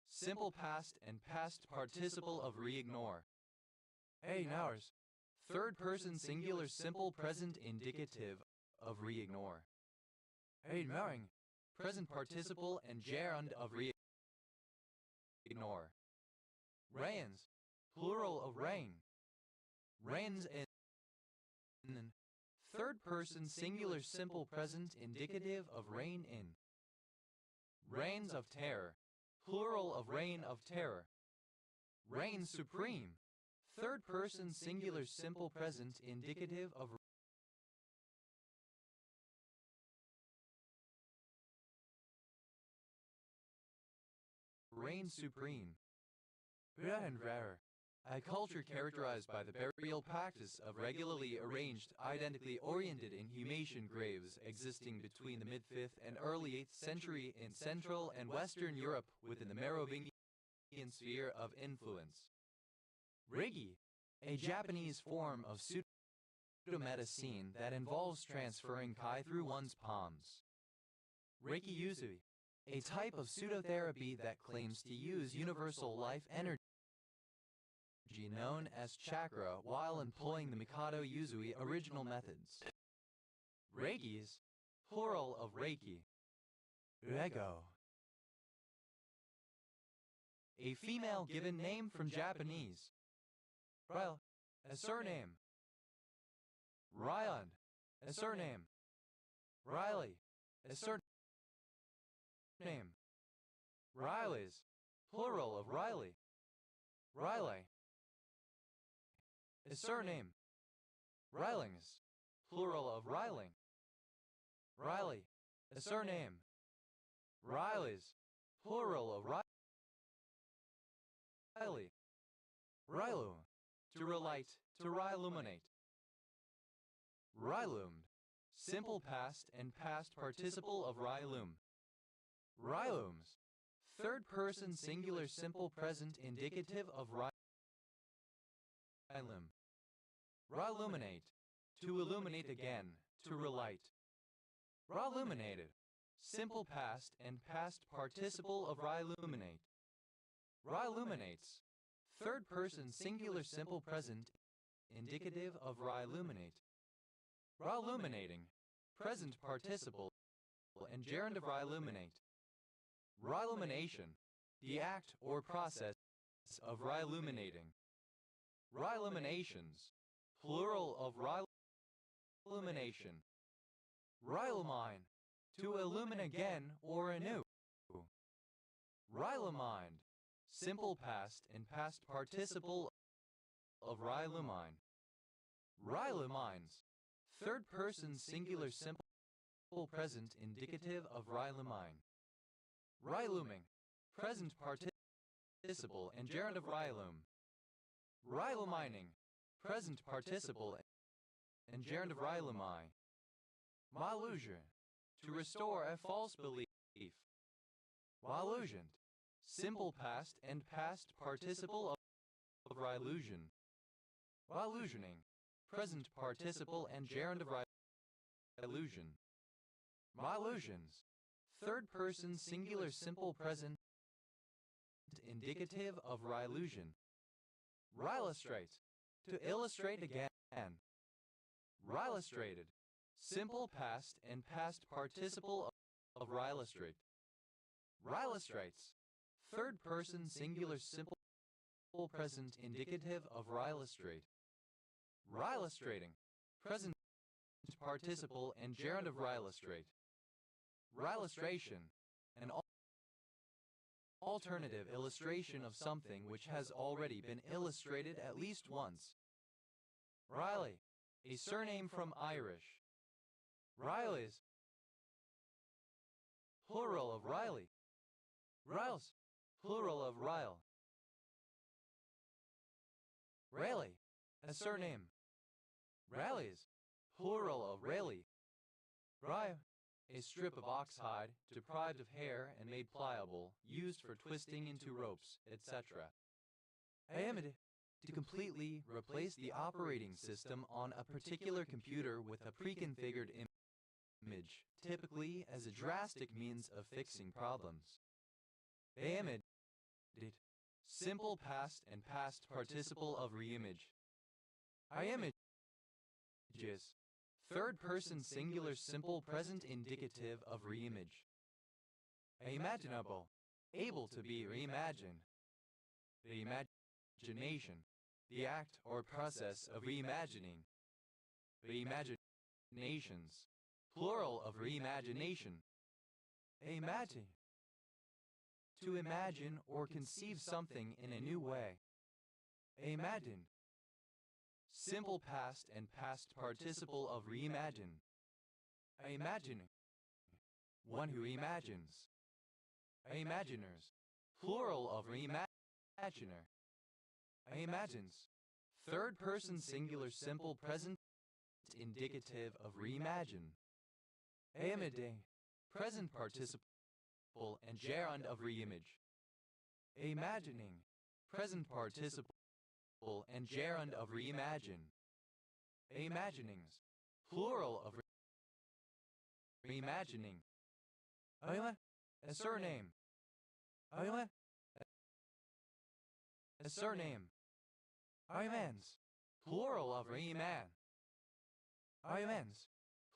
Simple past and past participle of reignore. Ignores. Third person singular simple present indicative of reignore. Ignoring. Present participle and gerund of reignore. Reigns. Plural of reign. Reigns in. Third person singular simple present indicative of reign in. Reigns of terror. Plural of reign of terror. Reign supreme. Third person singular simple present indicative of reign supreme. Rare and rarer. A culture characterized by the burial practice of regularly arranged, identically oriented inhumation graves existing between the mid-5th and early 8th century in Central and Western Europe within the Merovingian sphere of influence. Reiki, a Japanese form of pseudomedicine that involves transferring Kai through one's palms. Reiki Usui, a type of pseudotherapy that claims to use universal life energy known as chakra while employing the Mikado Usui original methods. Reikis, plural of Reiki. Rego, a female given name from Japanese. Ryle, a surname. Ryan, a surname. Riley, a surname. Rileys, plural of Riley. Riley, a surname. Rilings, plural of Riling. Riley, a surname. Rileys, plural of Riley. Rilu, to relate, to riluminate. Rilumed, simple past and past participle of rilum. Rilums, third person singular simple present indicative of rilum. Riluminate, to illuminate again, to relight. Riluminated, simple past and past participle of riluminate. Riluminates, third person singular simple present indicative of riluminate. Riluminating, present participle and gerund of riluminate. Rilumination, the act or process of riluminating. Riluminations, plural of rilumination. Rilumine, to illumine again or anew. Rilumined, simple past and past participle of rilumine. Rilumines, third person singular simple present indicative of rilumine. Riluming, present participle and gerund of rilum. Rilumining, present participle and gerund of rilumi. Mallusion, to restore a false belief. Rilusiant, simple past and past participle of rilusion. Rilusioning, present participle and gerund of rilusion. Milusions, third person singular simple present indicative of rilusion. Rilustrate, to illustrate again. Rilustrated, simple past and past participle of rilustrate. Rilustrates, third person singular simple present indicative of rilustrate. Rilustrating, present participle and gerund of rilustrate. Rilustration, an alternative illustration of something which has already been illustrated at least once. Riley, a surname from Irish. Rileys, plural of Riley. Riles, plural of Ryle. Raleigh, a surname. Rallies, plural of Raleigh. Rye, a strip of ox hide, deprived of hair and made pliable, used for twisting into ropes, etc. Aimid, to completely replace the operating system on a particular computer with a preconfigured image, typically as a drastic means of fixing problems. Aimid, simple past and past participle of reimage. Images, third person singular simple present indicative of reimage. Imaginable, able to be reimagined. Reimagination, the act or process of reimagining. Reimaginations, plural of reimagination. Imagine, to imagine or conceive something in a new way. imagine. Simple past and past participle of reimagine. Imagining. One who imagines. Imaginers. Plural of reimaginer. Imagines. Third person singular simple present indicative of reimagine. Amide. Present participle and gerund of reimage. Imagining. Present participle and gerund of reimagine. Imaginings. Plural of reimagining. A surname. A surname. Imens. Plural of reman. Imens.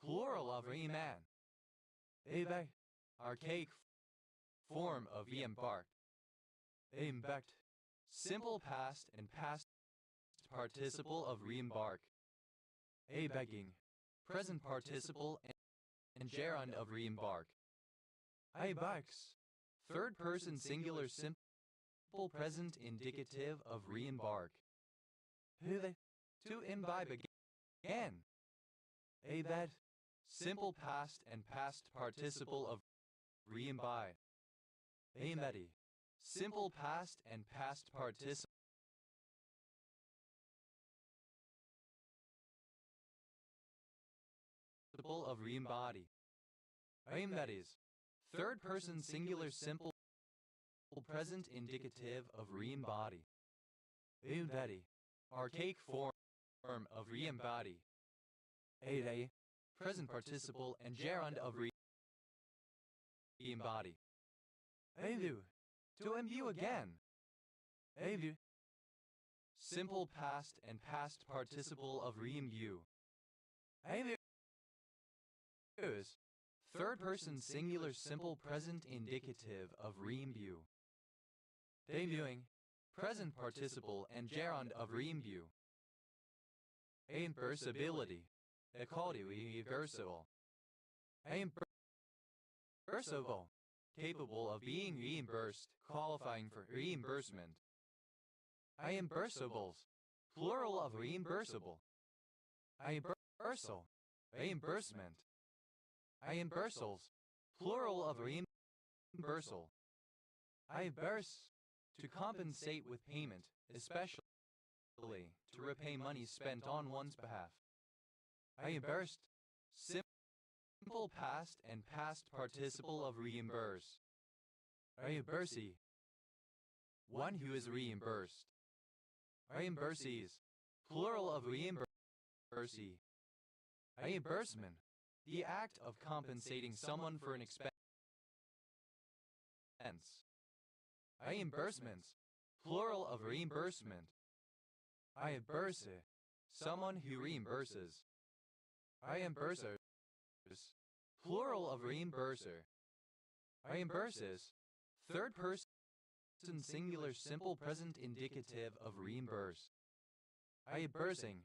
Plural of reman. Ebe. Archaic form of embarked. Embarked. Simple past and past participle of reembark. A begging. Present participle and gerund of reembark. I bikes. Third person singular simple present indicative of reembark. Who they? To imbibe again. A bed. Simple past and past participle of reimbibe. A medi. Simple past and past participle of reembody. Aim that is. Third person singular simple present indicative of reembody. Embody. Archaic form of reembody. A present participle and gerund of reembody. Avu. To imbue again. Avu. Simple past and past participle of reimbue. Avu. Third person singular simple present indicative of reimbue. Debuting. Present participle and gerund of reimbue. Impersability. Equality reversible. Impersable. Capable of being reimbursed, qualifying for reimbursement. Reimbursables. Plural of reimbursable. Reimbursal. Reimbursement. Reimbursals. Plural of reimbursal. Reimburse. To compensate with payment, especially to repay money spent on one's behalf. Reimbursed. Simple past and past participle of reimburse. Reimbursee. One who is reimbursed. Reimbursees. Plural of reimbursee. Reimbursement. The act of compensating someone for an expense. Reimbursements. Plural of reimbursement. Reimburse. Someone who reimburses. Reimbursers. Plural of reimburser. Reimburses. Third person singular simple present indicative of reimburse. Reimbursing.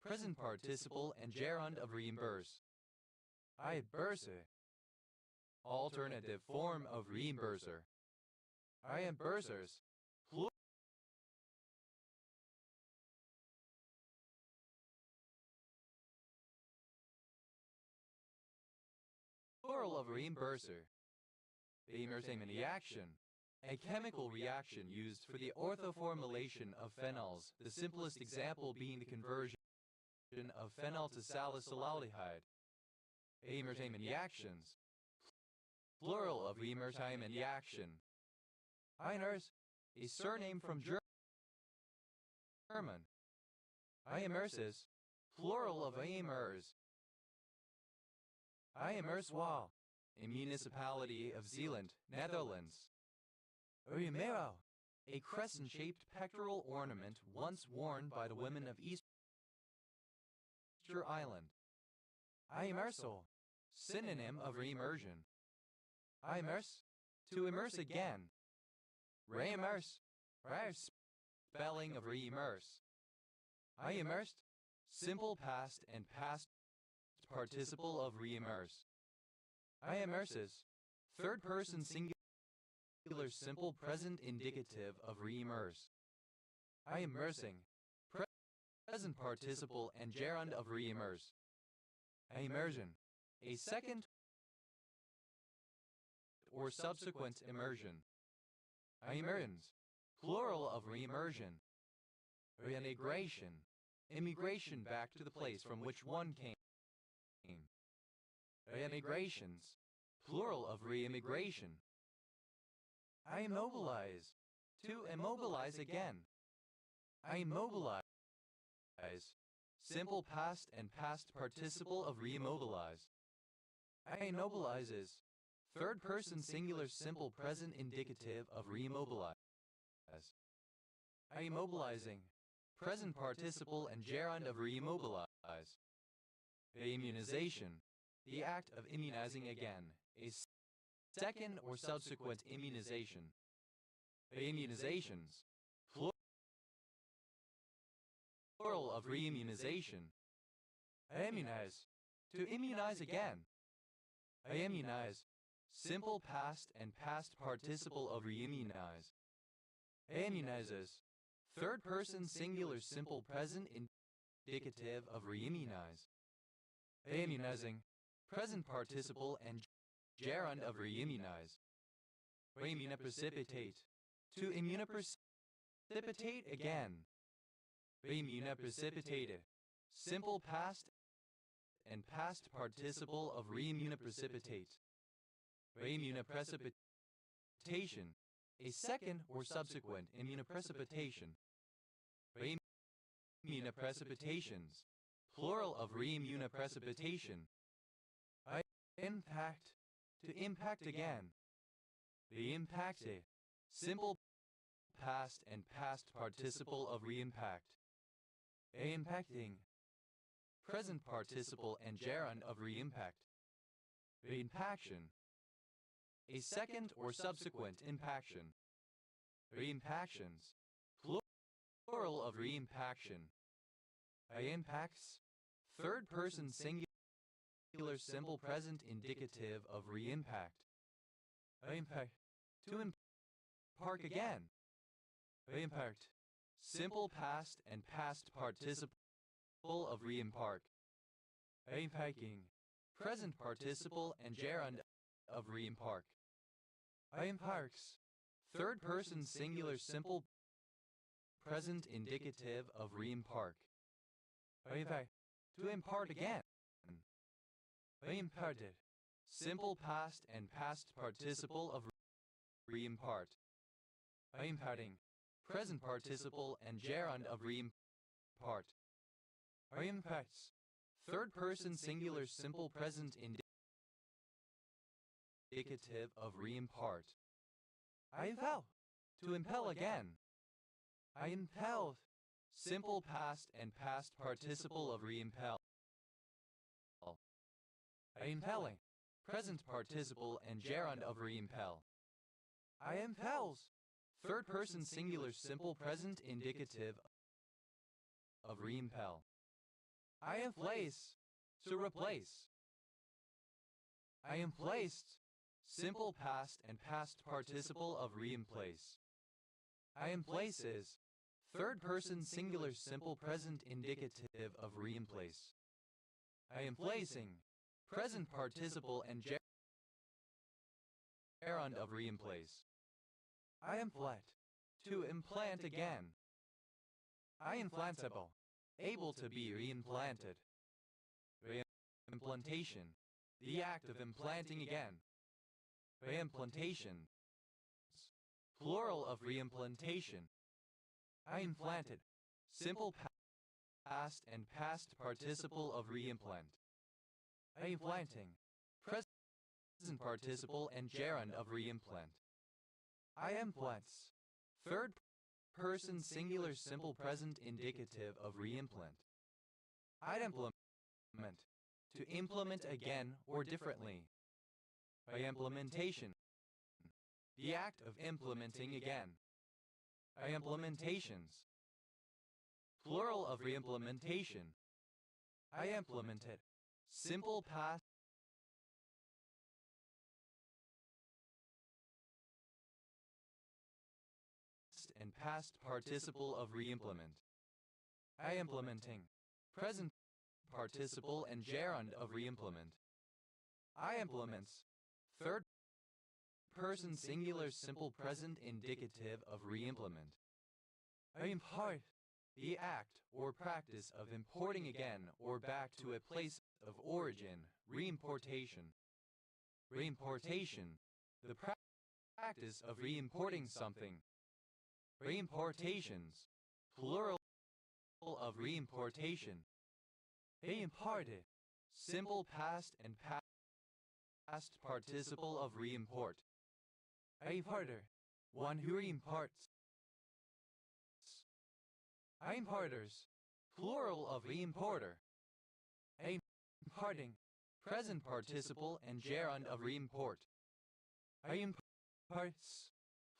Present participle and gerund of reimburse. Reimburse. Alternative form of reimburser. Reimbursers. Plural of reimburser. Reimbursing reaction. A chemical reaction used for the orthoformylation of phenols, the simplest example being the conversion of phenol to salicylaldehyde. Reimbursing reactions. Plural of reimbursing reaction. Einers, a surname from German. Eimmerses, plural of Eimers. Eimmerswaal, a municipality of Zeeland, Netherlands. Eimero, a crescent-shaped pectoral ornament once worn by the women of Easter Island. Eimmersel, synonym of reimmersion. Eimers, to immerse again. Reimmerse, rare spelling of reimmerse. Reimmersed, simple past and past participle of reimmerse. Reimmerses, third person singular simple present indicative of reimmerse. I immersing. Present participle and gerund of re-immerse. Immersion. A second or subsequent immersion. Immersions. Plural of re-immersion. Re-immigration. Immigration back to the place from which one came. Re-immigrations. Plural of re-immigration. I immobilize. To immobilize again. I immobilize. Simple past and past participle of re-immobilize. I immobilizes. Third person singular simple present indicative of re-immobilize. I immobilizing. Present participle and gerund of re-immobilize. Immunization. The act of immunizing again. A second or subsequent immunization. Immunizations. Plural of re-immunization. Immunize. To immunize again. Immunize. Simple past and past participle of re-immunize. Immunizes. Third person singular simple present indicative of re-immunize. Immunizing. Present participle and gerund of re-immunize. Immunoprecipitate. To immunoprecipitate again. Reimmunoprecipitated. Simple past and past participle of reimmunoprecipitate. Reimmunoprecipitation. A second or subsequent immunoprecipitation. Reimmunoprecipitations. Plural of reimmunoprecipitation. Impact. To impact again. The impacte. Simple past and past participle of reimpact. Impacting. Present participle and gerund of reimpact. Reimpaction. A second or subsequent impaction. Reimpactions. Plural of reimpaction. Impacts. Third person singular simple present indicative of reimpact. Impact. To impart again. Reimpact. Simple past and past participle of reimpart. Impacting. Present participle and gerund of reimpart. Imparks. Third person singular simple present indicative of reimpart. Impact. To impart again. Reimparted. Simple past and past participle of reimpart. Imparting. Present participle and gerund of reimpart. Reimpacts. Third person singular simple present indicative of reimpart. I impel. To impel again. I impelled. Simple past and past participle of reimpel. I impelling. Present participle and gerund of reimpel. I impels. Third person singular simple present indicative of reimpel. I am place. To replace. I am placed. Simple past and past participle of reemplace. I am places. Third person singular simple present indicative of reemplace. I am placing. Present participle and gerund of reemplace. I implant. To implant again. I implantable. Able to be reimplanted. Reimplantation. The act of implanting again. Reimplantation. Plural of reimplantation. I implanted. Simple past and past participle of reimplant. I implanting. Present participle and gerund of reimplant. I implants. Third person singular simple present indicative of reimplant. I'd implement. To implement again or differently. By implementation. The act of implementing again. By implementations. Plural of reimplementation. I implemented. Simple past and past participle of reimplement. I implementing. Present participle and gerund of reimplement. I implements. Third person singular simple present indicative of reimplement. I impart. The act or practice of importing again or back to a place of origin, reimportation. Reimportation. The practice of reimporting something. Reimportations. Plural of reimportation. They imparted. Simple past and past participle of reimport. A imparter. One who reimparts. I imparters. Plural of reimporter. A imparting. Present participle and gerund of reimport. I imparts.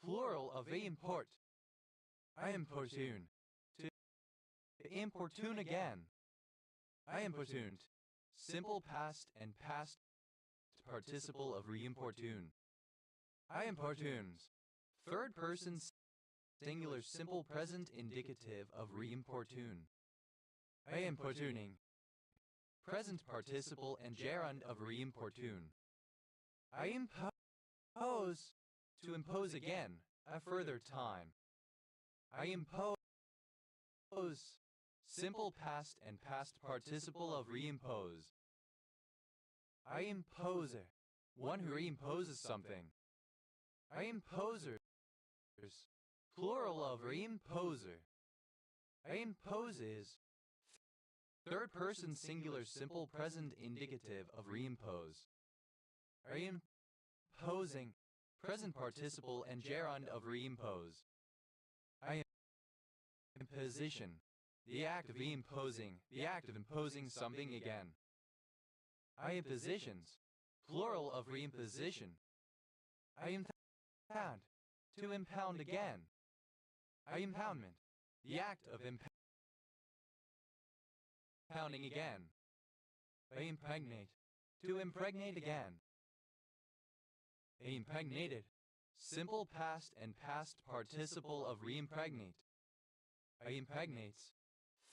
Plural of reimport. I importune. To importune again. I importuned. Simple past and past participle of reimportune. I importunes. Third person singular simple present indicative of reimportune. I importuning. Present participle and gerund of reimportune. I impose. To impose again, a further time. I impose. Simple past and past participle of reimpose. I imposer. One who reimposes something. I imposers. Plural of reimposer. I imposes. Third person singular simple present indicative of reimpose. I imposing. Present participle and gerund of reimpose. I imposition. The act of reimposing. The act of imposing something again. I impositions. Plural of reimposition. I impound. To impound again. I impoundment. The act of impounding again. I impregnate. To impregnate again. I impregnated. Simple past and past participle of reimpregnate. I impregnates.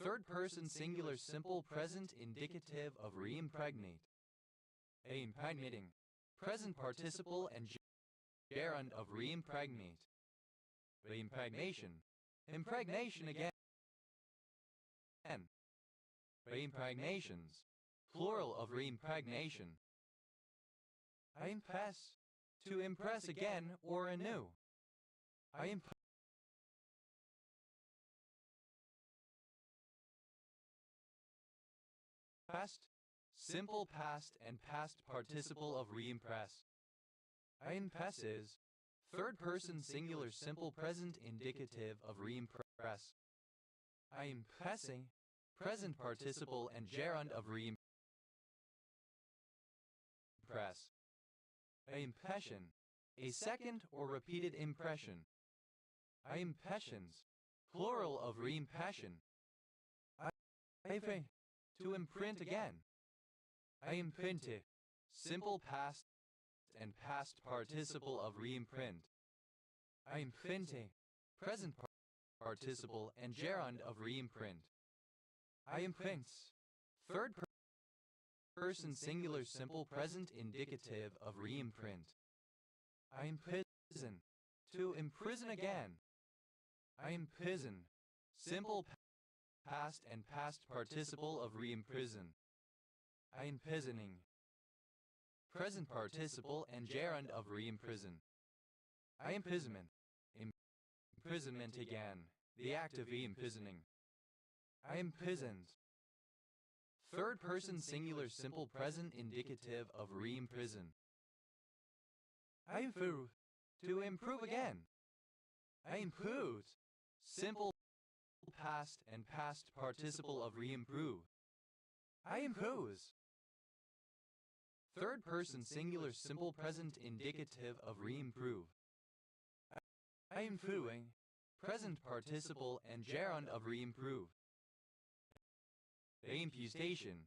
Third person singular simple present indicative of reimpregnate. I impregnating. Present participle and gerund of reimpregnate. Reimpregnation. Impregnation again. Reimpregnations. Plural of reimpregnation. I impress. To impress again or anew. I impress. Past. Simple past and past participle of reimpress. I impresses. Third person singular simple present indicative of reimpress. I impressing. Present participle and gerund of reimpress. A impression. A second or repeated impression. I impressions. Plural of reimpression. I to imprint again. I imprinted. Simple past and past participle of reimprint. I imprinting. Present participle and gerund of reimprint. I imprints. Third person singular simple present indicative of reimprint. I imprison. To imprison again. I imprison. Simple past and past participle of reimprison. I imprisoning. Present participle and gerund of reimprison. I imprisonment. Imprisonment again. The act of reimprisoning. I imprisoned. Third person singular simple present indicative of reimprison. I improve. To improve again. I improved. Simple past and past participle of reimprove. I impose. Third person singular simple present indicative of reimprove. I improving. Present participle and gerund of reimprove. Imputation.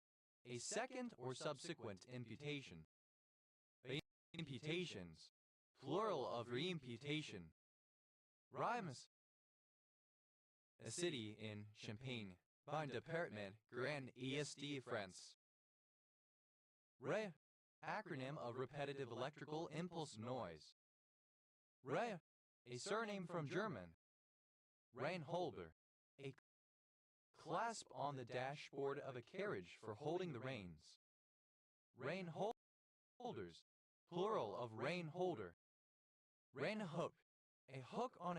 A second or subsequent imputation. Imputations. Plural of reimputation. Rhymes. a city in Champagne, by Departement Grand Est France. RE, acronym of repetitive electrical impulse noise. RE, a surname from German. Rein-holder, a clasp on the dashboard of a carriage for holding the reins. Rein holders, plural of rein holder. Rein hook, a hook on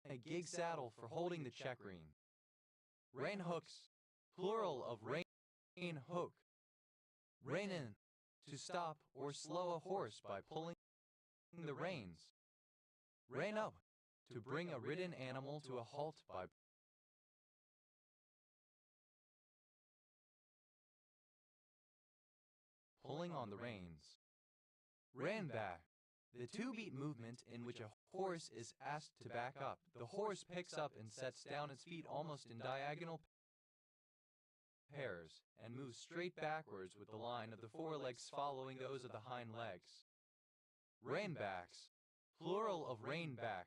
a gig saddle for holding the check rein. Rein hooks, plural of rein hook. Rein in, to stop or slow a horse by pulling the reins. Rein up, to bring a ridden animal to a halt by pulling on the reins. Rein back, the two-beat movement in which a horse is asked to back up. The horse picks up and sets down its feet almost in diagonal pairs and moves straight backwards with the line of the forelegs following those of the hind legs. Reinbacks, plural of rein back.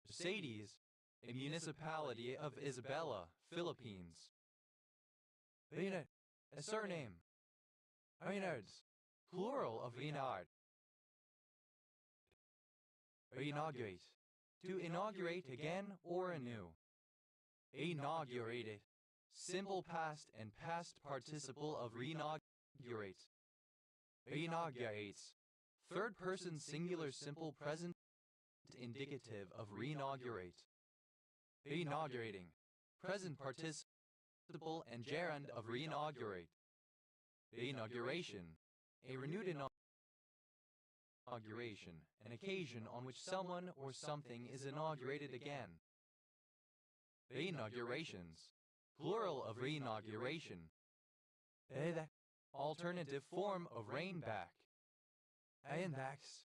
Mercedes, a municipality of Isabela, Philippines. A surname. Reynards, plural of Reynard. Inaugurate, to inaugurate again or anew. Inaugurated, simple past and past participle of reinaugurate. Inaugurates, third person singular simple present indicative of reinaugurate. Inaugurating, present participle and gerund of reinaugurate. Inauguration, a renewed inauguration, an occasion on which someone or something is inaugurated again. Inaugurations, plural of reinauguration. Alternative form of reinback. Reinbacks,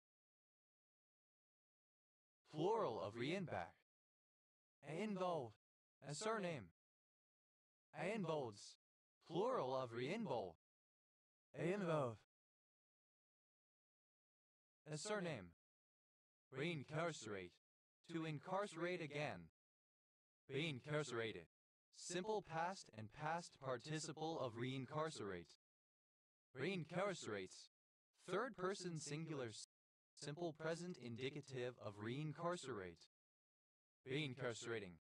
plural of reinback. Involve, a surname. Involves, plural of reinvolve. Involve, a surname. Reincarcerate, to incarcerate again. Reincarcerated, simple past and past participle of reincarcerate. Reincarcerates, third person singular simple present indicative of reincarcerate. Reincarcerating,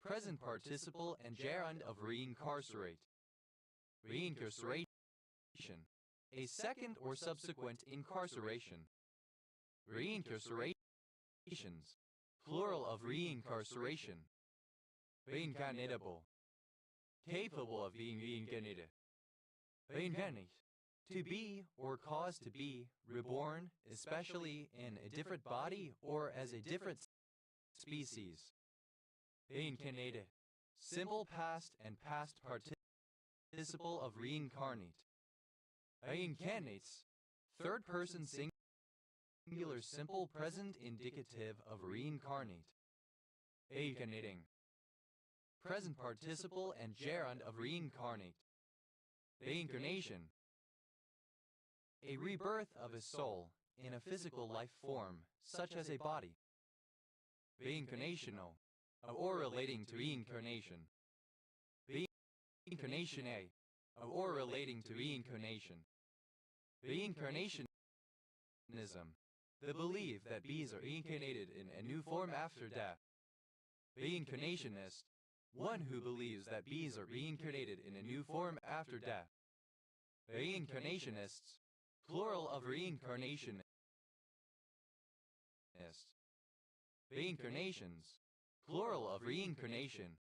present participle and gerund of reincarcerate. Reincarceration, a second or subsequent incarceration. Reincarcerations, plural of reincarceration. Reincarnatable, capable of being reincarnated. Reincarnate, to be or cause to be reborn, especially in a different body or as a different species. Reincarnated, simple past and past participle of reincarnate. Reincarnates, third person singular simple present indicative of reincarnate. Reincarnating, present participle and gerund of reincarnate. Reincarnation, a rebirth of a soul in a physical life form, such as a body. Reincarnational, or relating to reincarnation. Reincarnatione, or relating to reincarnation. Reincarnationism, the belief that beings are reincarnated in a new form after death. Reincarnationist, one who believes that beings are reincarnated in a new form after death. Reincarnationists, plural of reincarnationists. Reincarnations, plural of reincarnation.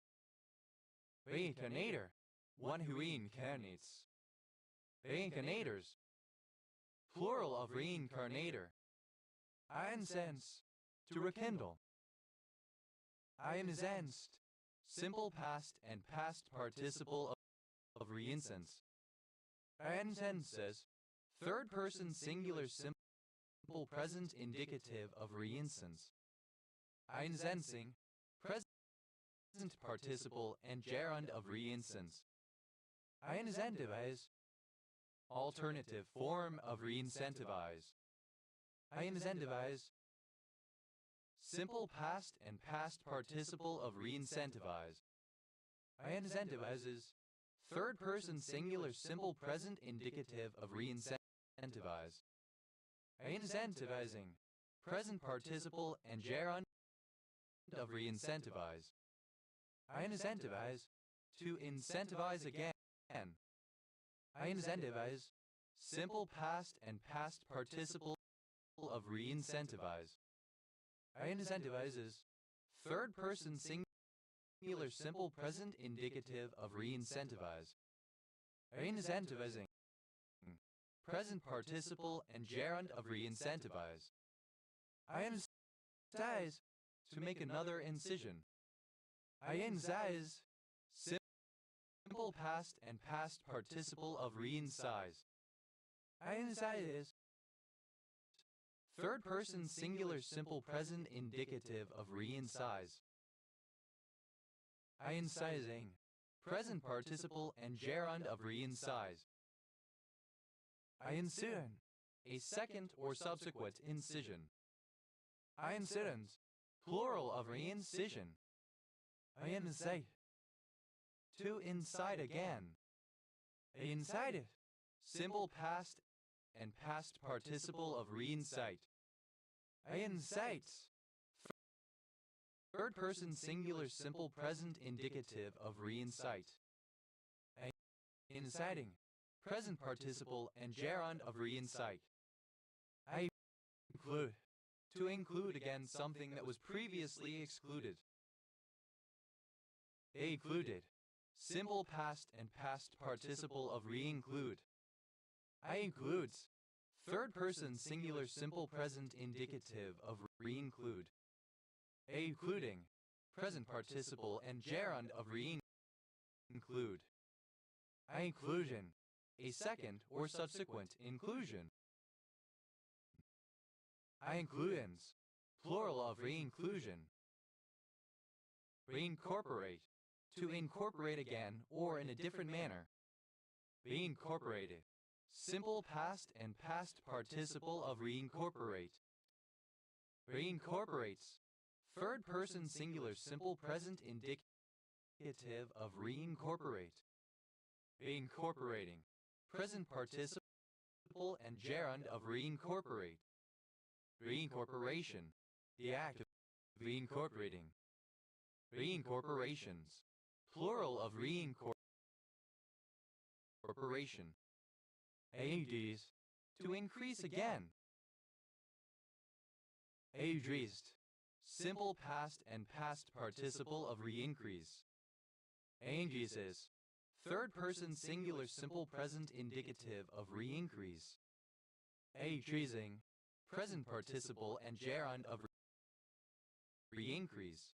Reincarnator, one who reincarnates. Reincarnators, plural of reincarnator. Einsense, to rekindle. Einsensed, simple past and past participle of reincense. Einsenses, third person singular simple present indicative of reincense. Einsensing, present participle and gerund of reincense. Eincentivize, alternative form of reincentivize. Eincentivize, Simple past and past participle of re-incentivize. Incentivizes. Third person singular simple present indicative of re-incentivize. Incentivizing. Present participle and gerund of re-incentivize. Incentivize. To incentivize again. Incentivize. Simple past and past participle of re-incentivize. Incentivizes. Third person singular simple present indicative of re-incentivize. Incentivizing. Present participle and gerund of re-incentivize. Incentivize. To make another incision. Incise. Simple past and past participle of re-incise. Incise. Third person singular simple present indicative of re-incise. Incising. Present participle and gerund of re-incise. Incident. A second or subsequent incision. Incidents. Plural of re-incision. Incite. To incite again. Incited. Simple past and past participle of re-incite. Incites. Third person singular simple present indicative of re-incite. Inciting. Present participle and gerund of re-incite. Include. To include again something that was previously excluded. Included. Simple past and past participle of re-include. Includes. Third person singular simple present indicative of re-include. Including. Present participle and gerund of re-include. Inclusion. A second or subsequent inclusion. Inclusions. Plural of re-inclusion. Reincorporate. To incorporate again or in a different manner. Reincorporated. Simple past and past participle of reincorporate. Reincorporates. Third person singular simple present indicative of reincorporate. Reincorporating. Present participle and gerund of reincorporate. Reincorporation. The act of reincorporating. Reincorporations. Plural of reincorporation. Ages. To increase again. Agreased. Simple past and past participle of re-increase. Increases. Third person singular simple present indicative of re-increase. Increasing. Present participle and gerund of re-increase.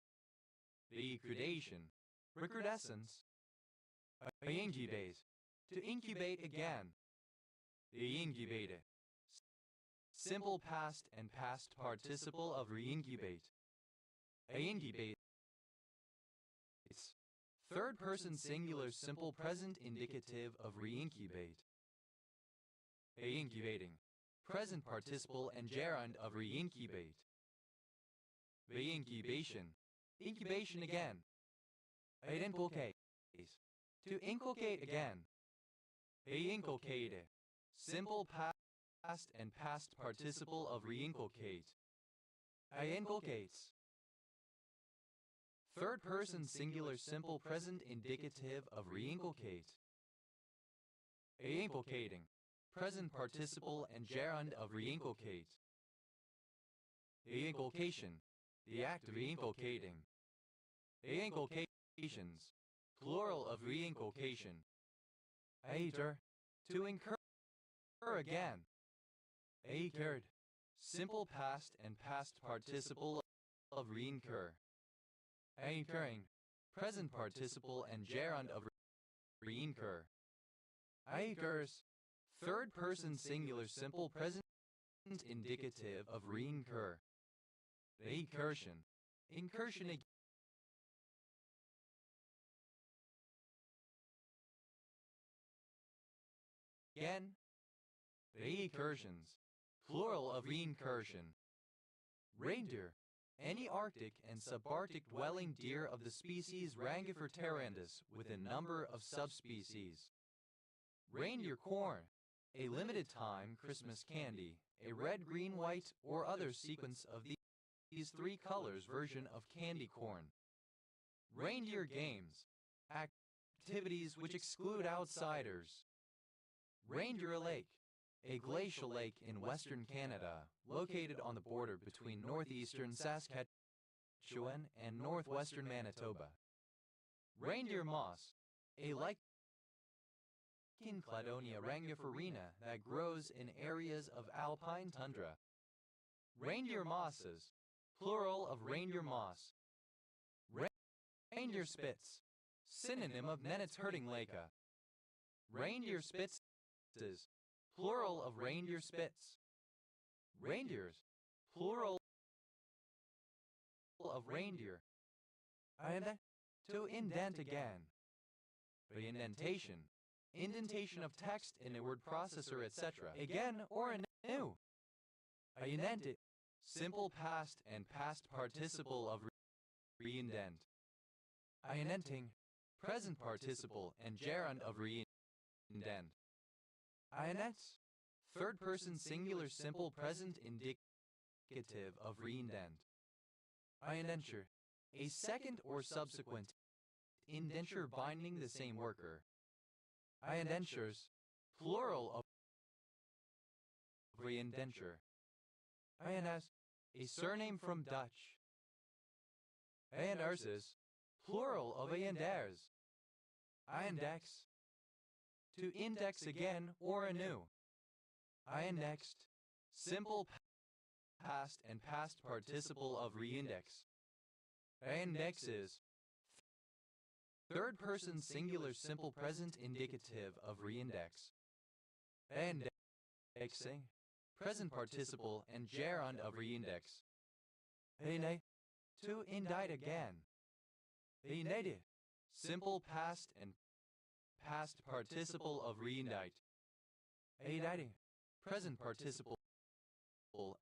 Recrudescence. Recrudescence. Incubate. To incubate again. Reincubated. Simple past and past participle of reincubate. Incubate. Third person singular simple present indicative of reincubate. Incubating. Present participle and gerund of reincubate. Reincubation. Incubation again. Inculcate. To inculcate again. Inculcate. Simple past and past participle of reinculcate. Inculcates. Third person singular simple present indicative of reinculcate. Inculcating. Present participle and gerund of reinculcate. Inculcation. The act of reinculcating. Inculcations. Plural of reinculcation. Ater. To incur again. Incurred. Simple past and past participle of reincur. Incurring. Present participle and gerund of reincur. Incurs. Third person singular simple present indicative of reincur. Recursion. Incursion again. Recursions. Plural of reincursion. Reindeer. any Arctic and subarctic dwelling deer of the species Rangifer tarandus with a number of subspecies. Reindeer corn, a limited-time Christmas candy, a red, green, white, or other sequence of these three colors version of candy corn. Reindeer games, activities which exclude outsiders. Reindeer Lake, a glacial lake in western Canada, located on the border between northeastern Saskatchewan and northwestern Manitoba. Reindeer moss, a lichen Cladonia rangiferina that grows in areas of alpine tundra. Reindeer mosses, plural of reindeer moss. Reindeer spits, synonym of Nenets herdingleica. Reindeer spitzes, plural of reindeer spits. Reindeers, plural of reindeer. And to indent again. Reindentation, indentation of text in a word processor, etc. Again or anew. Indented, simple past and past participle of reindent. Indenting, present participle and gerund of reindent. Inets, third person singular simple present indicative of reindent. Indenture, a second or subsequent indenture binding the same worker. Indentures, plural of reindenture. Ins, a surname from Dutch. Indexes, plural of inders. Index, to index again or anew. Indexed, simple past and past participle of reindex. Indexes, third person singular simple present indicative of reindex. Indexing, present participle and gerund of reindex. To indict again. Indicted, simple past and past participle of reindict. Indicting, present participle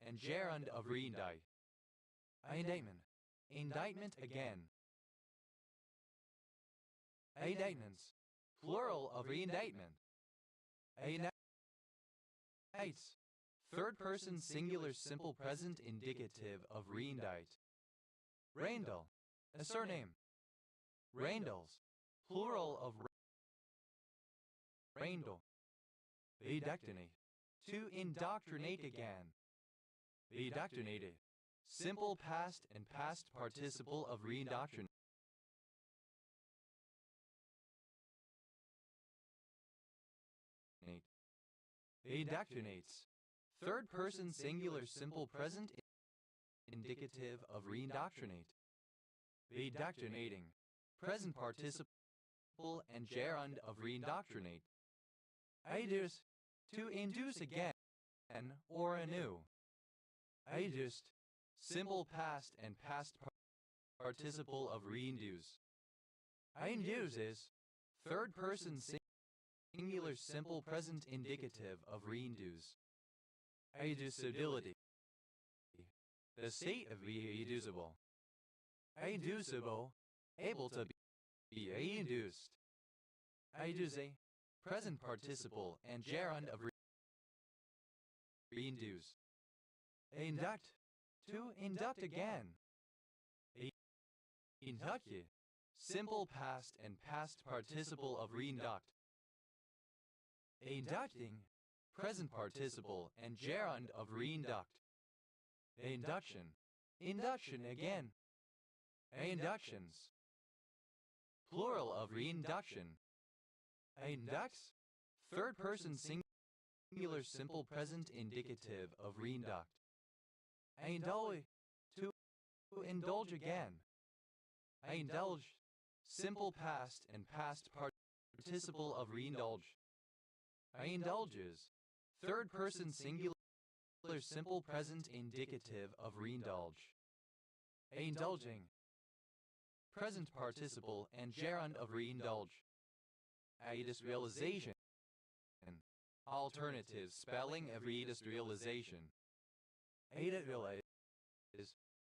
and gerund of reindict. Indictment, indictment again. Indictments, plural of reindictment. Indicts, third person singular simple present indicative of reindict. Reindel, a surname. Reindels, plural of reindel. Indoctrinate, to indoctrinate again. Indoctrinated, simple past and past participle of reindoctrinate. Indoctrinates, third person singular simple present indicative of reindoctrinate. Indoctrinating, present participle and gerund of reindoctrinate. Induce, to induce again or anew. Induced, simple past and past participle of reinduce. Induces, third person singular simple present indicative of reinduce. Inducibility, the state of being inducible. Inducible, able to be induced. Induce, present participle and gerund of reinduce. Induct, to induct again. Induct, simple past and past participle of reinduct. Inducting, present participle and gerund of reinduct. Induction, induction again. Inductions, plural of reinduction. Inducts, third person singular simple present indicative of reinduct. Indulge, to indulge again. Indulge, simple past and past participle of reindulge. Indulges, third person singular simple present indicative of reindulge. Indulging, present participle and gerund of reindulge. Industrialization, alternative spelling of reindustrialization. Industrialize,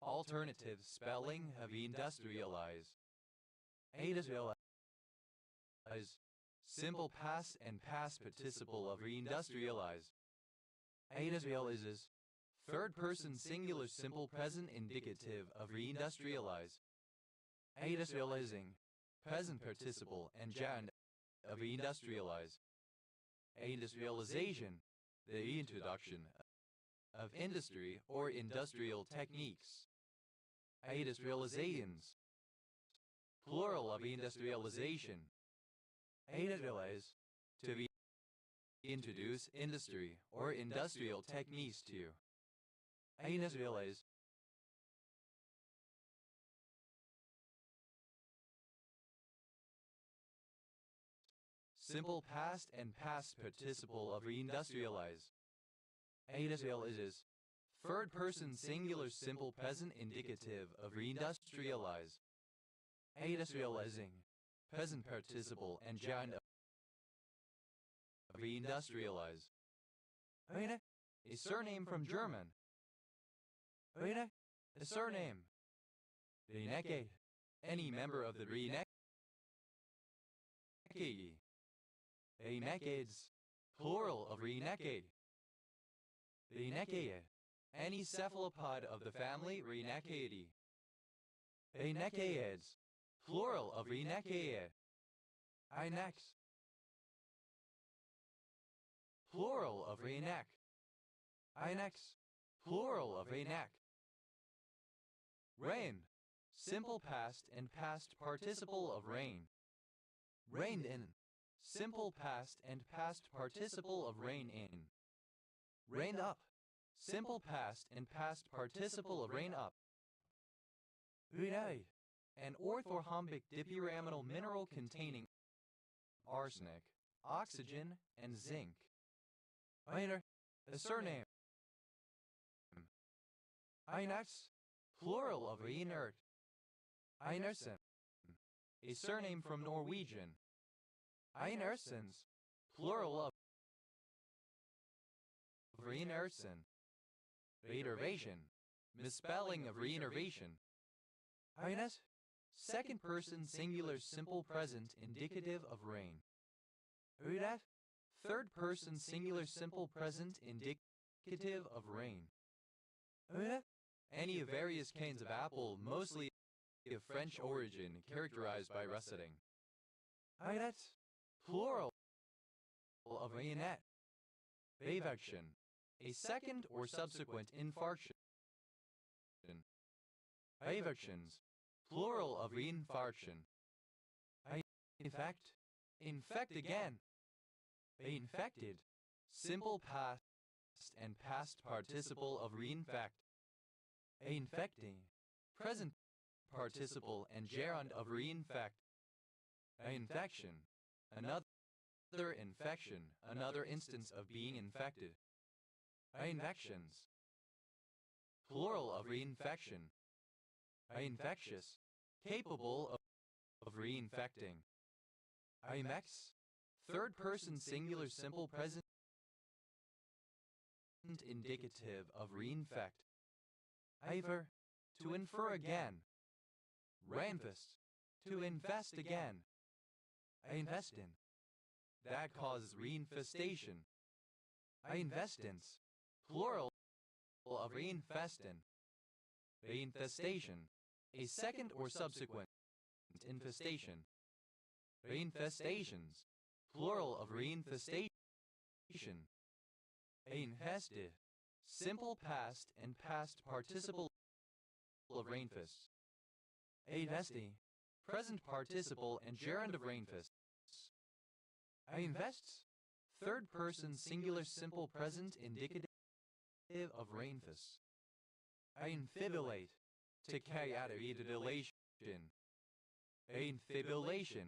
Alternative spelling of industrialize. Industrialize. Simple past and past participle of reindustrialize. Industrializes. Third person singular simple present indicative of reindustrialize. Industrializing. Present participle and gerund of reindustrialize. Industrialization. The introduction of industry or industrial techniques. Industrializations. Plural of industrialization. Industrialize. To be introduce industry or industrial techniques to. Industrialize. Simple past and past participle of reindustrialize. Industrializes. Third person singular simple present indicative of reindustrialize. Industrializing. Present participle and gerund of reindustrialize. A surname from German. A surname. Reinecke. Any member of the Reinecke. Reinecades. Plural of Reinecke. Reinecke. Any cephalopod of the family Reineckidae. Reineckiades. Plural of Reineckiae. Inex. Plural of Reinec. Inex. Plural of Reinec. Rain. Simple past and past participle of rain. Rained in. Simple past and past participle of rain in. Rained up. Simple past and past participle of rain up. Urinate. An orthorhombic dipyramidal mineral containing arsenic, oxygen, and zinc. Einer. A surname. Einerts. Plural of inert. Einersen. A surname from Norwegian. Einersens. Plural of reinnersen. Reinnervation. Misspelling of reinnervation. Eines. Second person singular simple present indicative of rain. Urat. Third person singular simple present indicative of rain. Urat. Any of various kinds of apple, mostly of French origin, characterized by russeting. Urat. Plural of rainet. Bevaction. A second or subsequent infarction. Bevactions. Plural of reinfarction. Infect. Infect again. Infected. Simple past and past participle of reinfect. Infecting. Present participle and gerund of reinfect. Infection. Another infection. Another instance of being infected. Infections. Plural of reinfection. Infectious. Capable of reinfecting. Imex. Third person singular simple present indicative of reinfect. Iver. To infer again. Ranfest. To infest again. Investin. That causes reinfestation. Investins. Plural of reinfestin. Reinfestation. A second or subsequent infestation. Reinfestations. Plural of reinfestation. Infested. Simple past and past participle of rainfests. Investi. Present participle and gerund of rainfests. Invests. Third person singular simple present indicative of rainfests. Infibulate. To carry out a delation. Infibulation.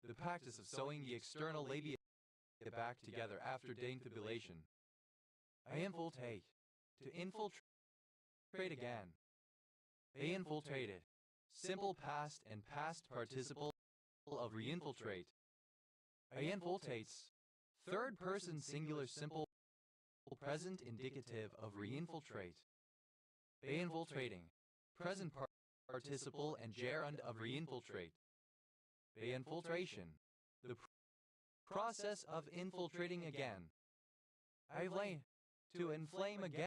The practice of sewing the external labia back together after deinfibulation. Infiltrate. To infiltrate again. Infiltrated. Simple past and past participle of reinfiltrate. Infiltrates. Third person singular simple present indicative of reinfiltrate. Infiltrating. present participle and gerund of reinfiltrate. Infiltration. The process of infiltrating again. Inflame. To inflame again.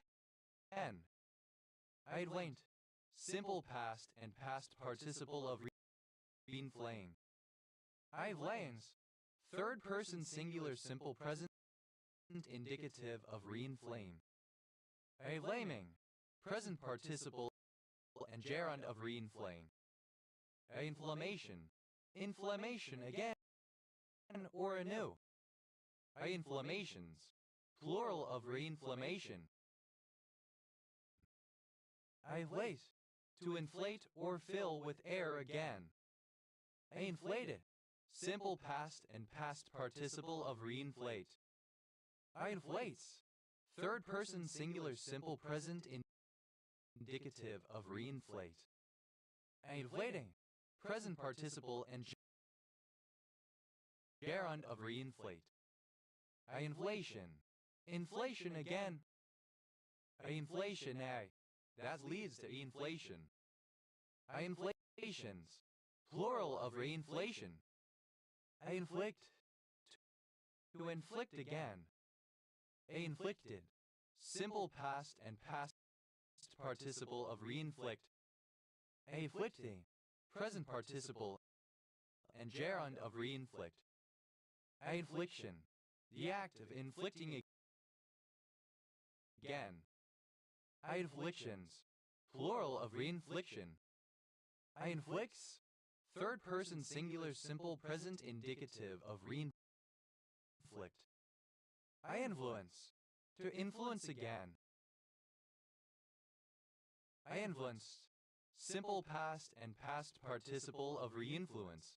Inflamed. Simple past and past participle of reinflame. Inflames. Third person singular simple present indicative of reinflame. Inflaming. Present participle and gerund of reinflame. Inflammation. Inflammation again or anew. Inflammations. Plural of reinflammation. Inflate. To inflate or fill with air again. Inflated. Simple past and past participle of reinflate. Inflates. Third person singular simple present indicative of reinflate. Inflating. Present participle and gerund of reinflate. Inflation. Inflation again. Inflation that leads to inflation. Inflations. Plural of reinflation. Inflict. To inflict again. Inflicted. Simple past and past participle of reinflict. Inflicting. Present participle and gerund of reinflict. Infliction. The act of inflicting again. Inflictions. Plural of reinfliction. Inflicts. Third person singular simple present indicative of reinflict. Influence. To influence again. Influenced. Simple past and past participle of reinfluence.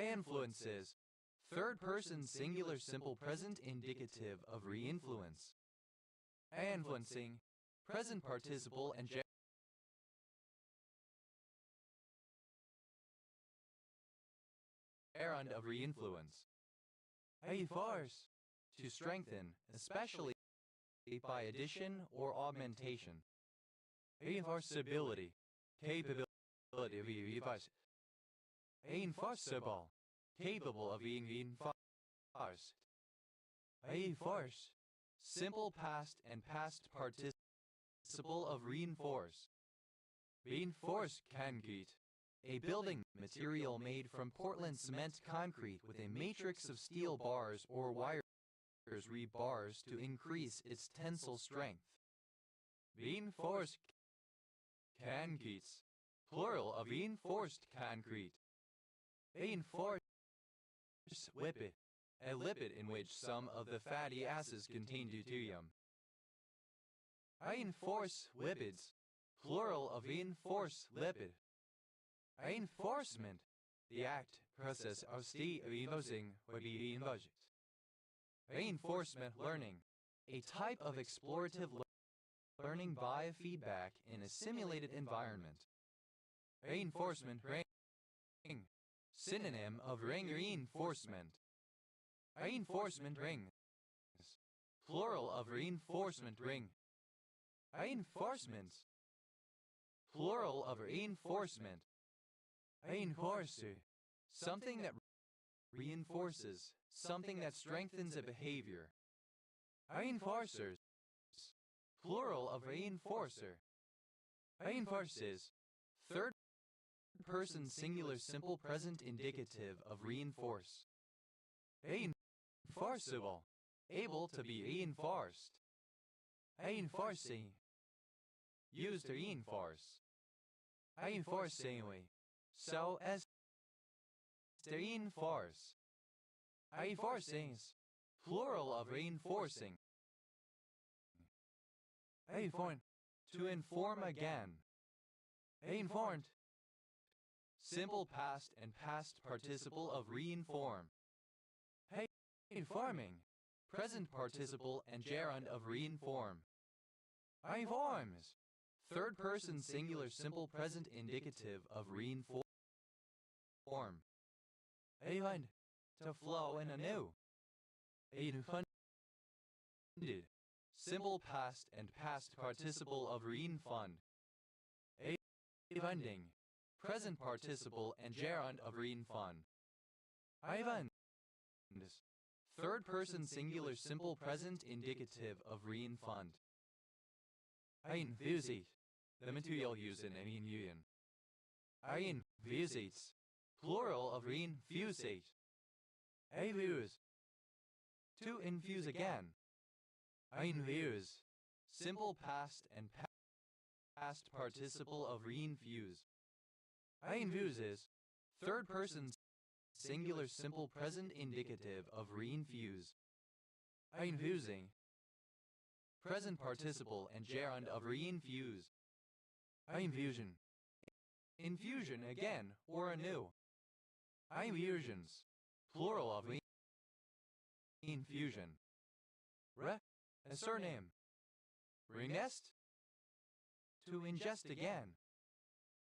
Influences. Third person singular simple present indicative of reinfluence. Influencing. Present participle and gerund of reinfluence. Force. To strengthen, especially by addition or augmentation. Enforceability. Capability of enforce. Enforceable. Capable of being enforced. Force. Simple past and past participle of reinforce. Reinforced concrete. A building material made from Portland cement concrete with a matrix of steel bars or wires rebars to increase its tensile strength. Reinforced concretes. Plural of reinforced concrete. Reinforced lipid. A lipid in which some of the fatty acids contain deuterium. Reinforce lipids. Plural of reinforce lipid. Reinforcement. The act, process of reinforcing or reinforced. Reinforcement learning. A type of explorative learning via feedback in a simulated environment. Reinforcement ring. Synonym of ring reinforcement. Reinforcement rings. Plural of reinforcement ring. Reinforcements. Plural of reinforcement. Reinforcer. Something that reinforces, something that strengthens a behavior. Reinforcers. Plural of reinforcer. Reinforces. Third person singular simple present indicative of reinforce. Reinforceable. Able to be reinforced. Reinforcing. Used to reinforce. Reinforcingly. So as to reinforce. Reinforcings. Plural of reinforcing. Inform. To inform again. Informed. Simple past and past participle of reinform. Informing. Present participle and gerund of reinform. Informs. Third person singular simple present indicative of reinform. Infund. To flow in anew. Infunded. Simple past and past participle of reinfund. Funding. Present participle and gerund of reinfund. Ivan. Third person singular simple present indicative of reinfund. Einfusit. The material used in any union. Einfusit. Plural of reinfusate. Einfuse. To infuse again. Einfuse. Simple past and past participle of reinfuse. Einfuses. Third person singular simple present indicative of reinfuse. Einfusing. Present participle and gerund of reinfuse. Einfusion. Infusion again or anew. Einfusions. Plural of infusion. A surname. Ringest. To ingest again.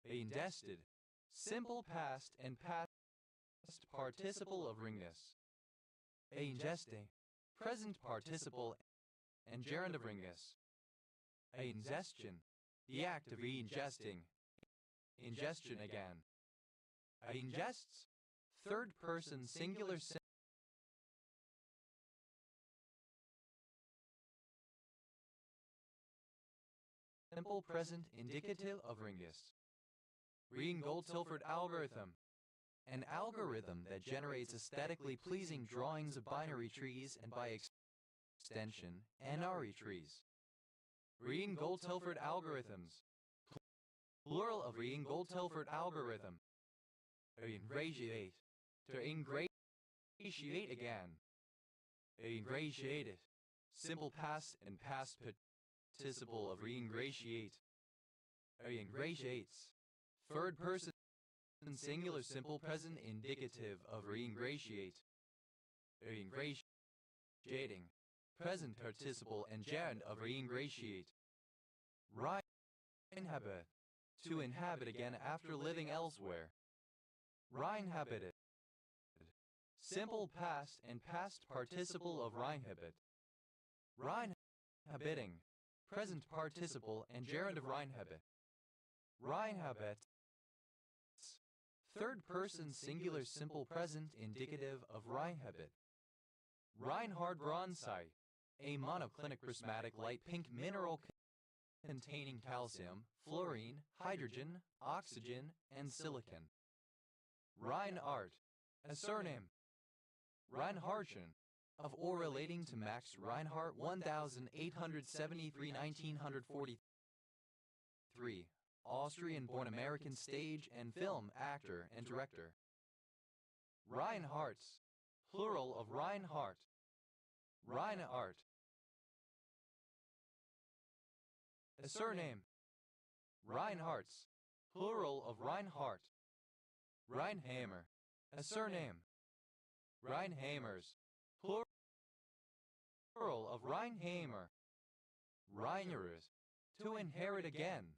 Ingested. Simple past and past participle of ringness. Ingesting. Present participle and gerund of ringness. Ingestion. The act of ingesting. Ingestion again. Ingests. Third person singular simple present indicative of ringness. Ring-Gold-Tilford algorithm. An algorithm that generates aesthetically pleasing drawings of binary trees and by extension, n-ary trees. Ring-Gold-Tilford algorithms. Plural of Ring-Gold-Tilford algorithm. Ingratiate. To ingratiate again. Ingratiated. Simple past and past participle of reingratiate. Ingratiates. Third person singular simple present indicative of reingratiate. Ingratiating. Present participle and gerund of reingratiate. Reinhabit. To inhabit again after living elsewhere. Reinhabited. Simple past and past participle of reinhabit. Reinhabiting. Present participle and gerund of reinhabit. Reinhabit. Third person singular simple present indicative of reinhabit. Reinhard Bronzite. A monoclinic prismatic light pink mineral containing calcium, fluorine, hydrogen, oxygen, and silicon. Reinart. A surname. Reinhardtian. Of or relating to Max Reinhardt 1873-1943. Austrian-born American stage and film actor and director. Reinhardts. Plural of Reinhardt. Reinart. A surname. Reinhardts. Plural of Reinhardt. Reinhammer. A surname. Reinhammers. Plural of Reinhammer. Reiners. To inherit again.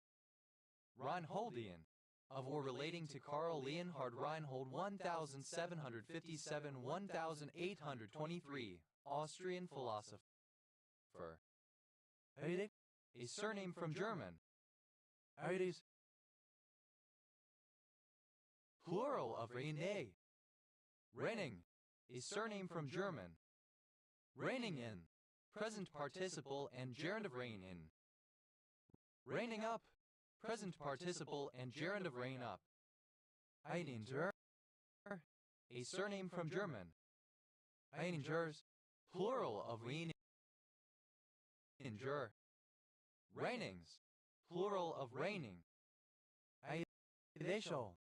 Reinholdian. Of or relating to Karl Leonhard Reinhold 1757-1823, Austrian philosopher. A surname from German. Eides. Plural of Rene. Renning. A surname from German. Reining in. Present participle and gerund of rein in. Reining up. Present participle and gerund of rein up. Eininger. A surname from German. Einingers. Plural of reininger. Rainings. Plural of raining. Initial.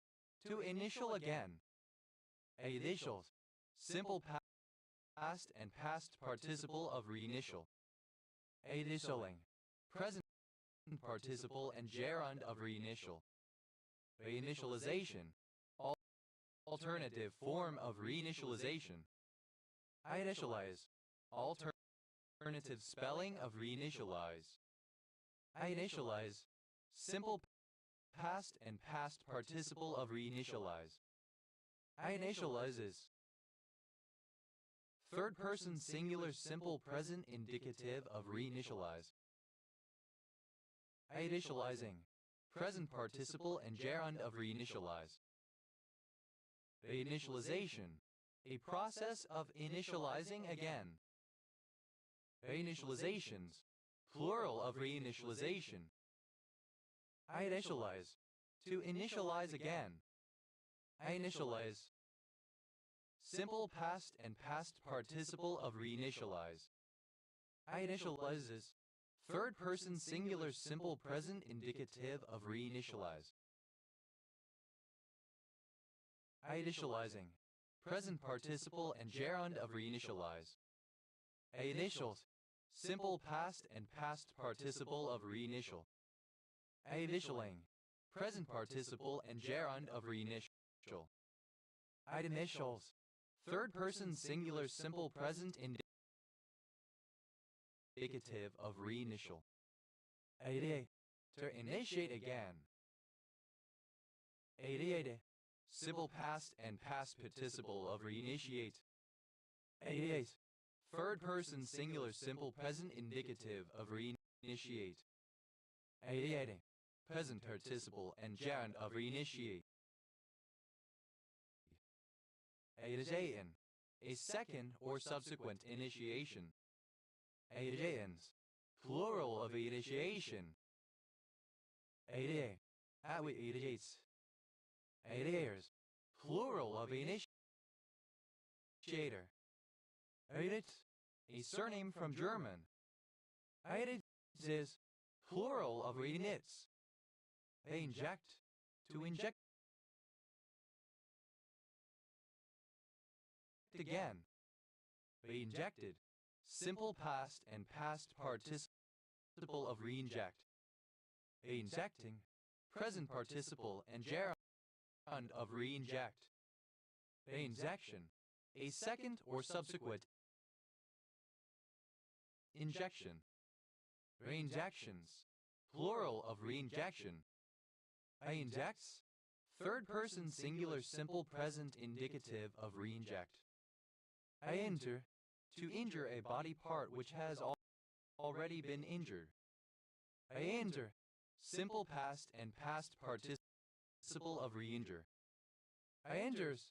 To initial again. Initials. Simple past and past participle of reinitial. Initialing. Present participle and gerund of reinitial. Reinitialization. Alternative form of reinitialization. Initialize. Alternative spelling of reinitialize. Initialize. Simple past and past participle of reinitialize. Initializes. Third person singular simple present indicative of reinitialize. Initializing. present participle and gerund of reinitialize. Reinitialization, a process of initializing again. Reinitializations, plural of reinitialization. I initialize, to initialize again. I initialize. Simple past and past participle of reinitialize. I initializes. Third person singular simple present indicative of reinitialize. I initializing. Present participle and gerund of reinitialize. I initials. Simple past and past participle of reinitial. I initialing. Present participle and gerund of reinitial. I initials. Third person singular simple present indicative of reinitial. I to initiate again. I simple past and past participle of reinitiate. I third person singular simple present indicative of reinitiate. I present participle and gerund of reinitiate. A second or subsequent initiation. Aidens, plural of initiation. Aide, initiates. Aideers, plural of initiator. Aidet, a surname from German. Aidet is plural of inits. Inject, to inject again. Reinjected, simple past and past participle of reinject. Injecting, present participle and gerund of reinject. Injection, a second or subsequent injection. Reinjections, plural of reinjection. Injects, third person singular simple present indicative of reinject. I enter, to injure a body part which has already been injured. I enter, simple past and past participle of reinjure. I enters,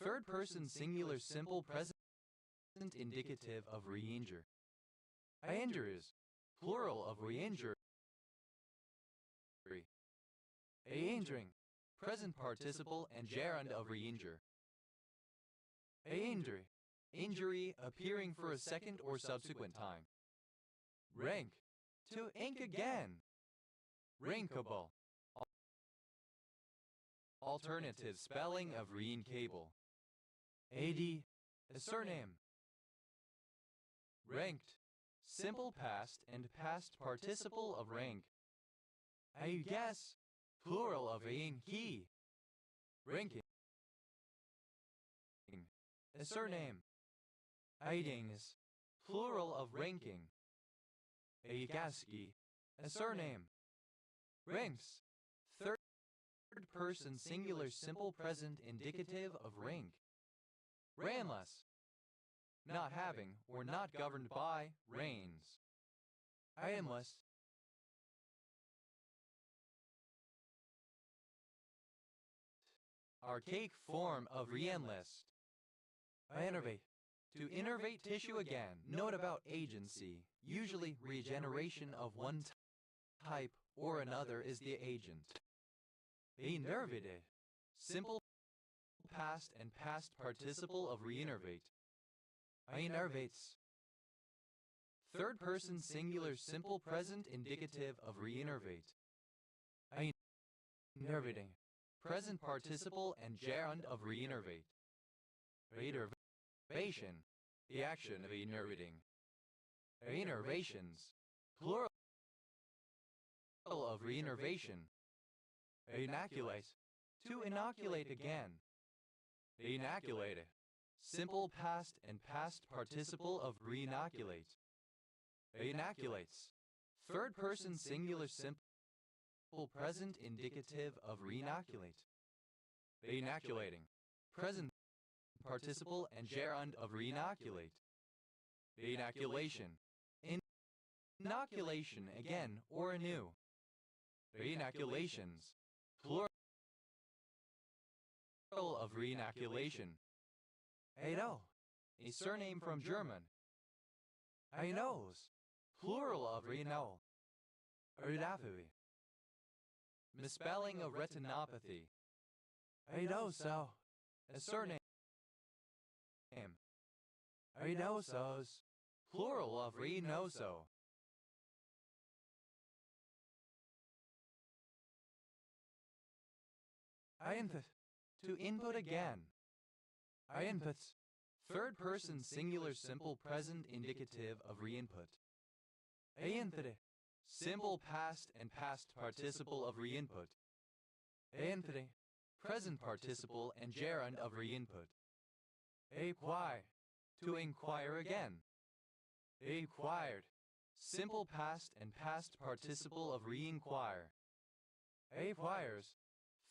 third person singular simple present indicative of reinjure. I enters, plural of reinjure. A injuring, present participle and gerund of reinjure. A injury, injury appearing for a second or subsequent time. Rank, to ink again. Rinkable, alternative spelling of reincable. AD, a surname. Ranked, simple past and past participle of rank. I guess, plural of key. Ranking, a surname. Aidings, plural of ranking. Agaski, a surname. Ranks, third person singular simple present indicative of rank. Rainless, not having or not governed by reigns. Iamless, archaic form of reinlist. Innervate, to innervate tissue again. Note about agency. Usually regeneration of one type or another is the agent. Innervated, simple past and past participle of reinnervate. Innervates, third person singular simple present indicative of reinnervate. Innervating, present participle and gerund of reinnervate. Reinnervation, the action of innervating. Reinnervations, plural of reinnervation. Inoculate, to inoculate again. Inoculate, simple past and past participle of reinoculate. Inoculates, third person singular simple present indicative of reinoculate. Inoculating, present participle and gerund of reinoculate. Inoculation, inoculation again or anew. Reinoculations. Plural of reinoculation. Edo. A surname from German. Ainos. Plural of renal. Erdaphy. Misspelling of retinopathy. Eidoso. A surname. Eidosos. Plural of renoso. Input. To input again. Inputs. Third person singular simple present indicative of reinput. Input. Simple past and past participle of reinput. Input. Present participle and gerund of reinput. Acquire. To inquire again. Acquired. Simple past and past participle of re-inquire. Acquires.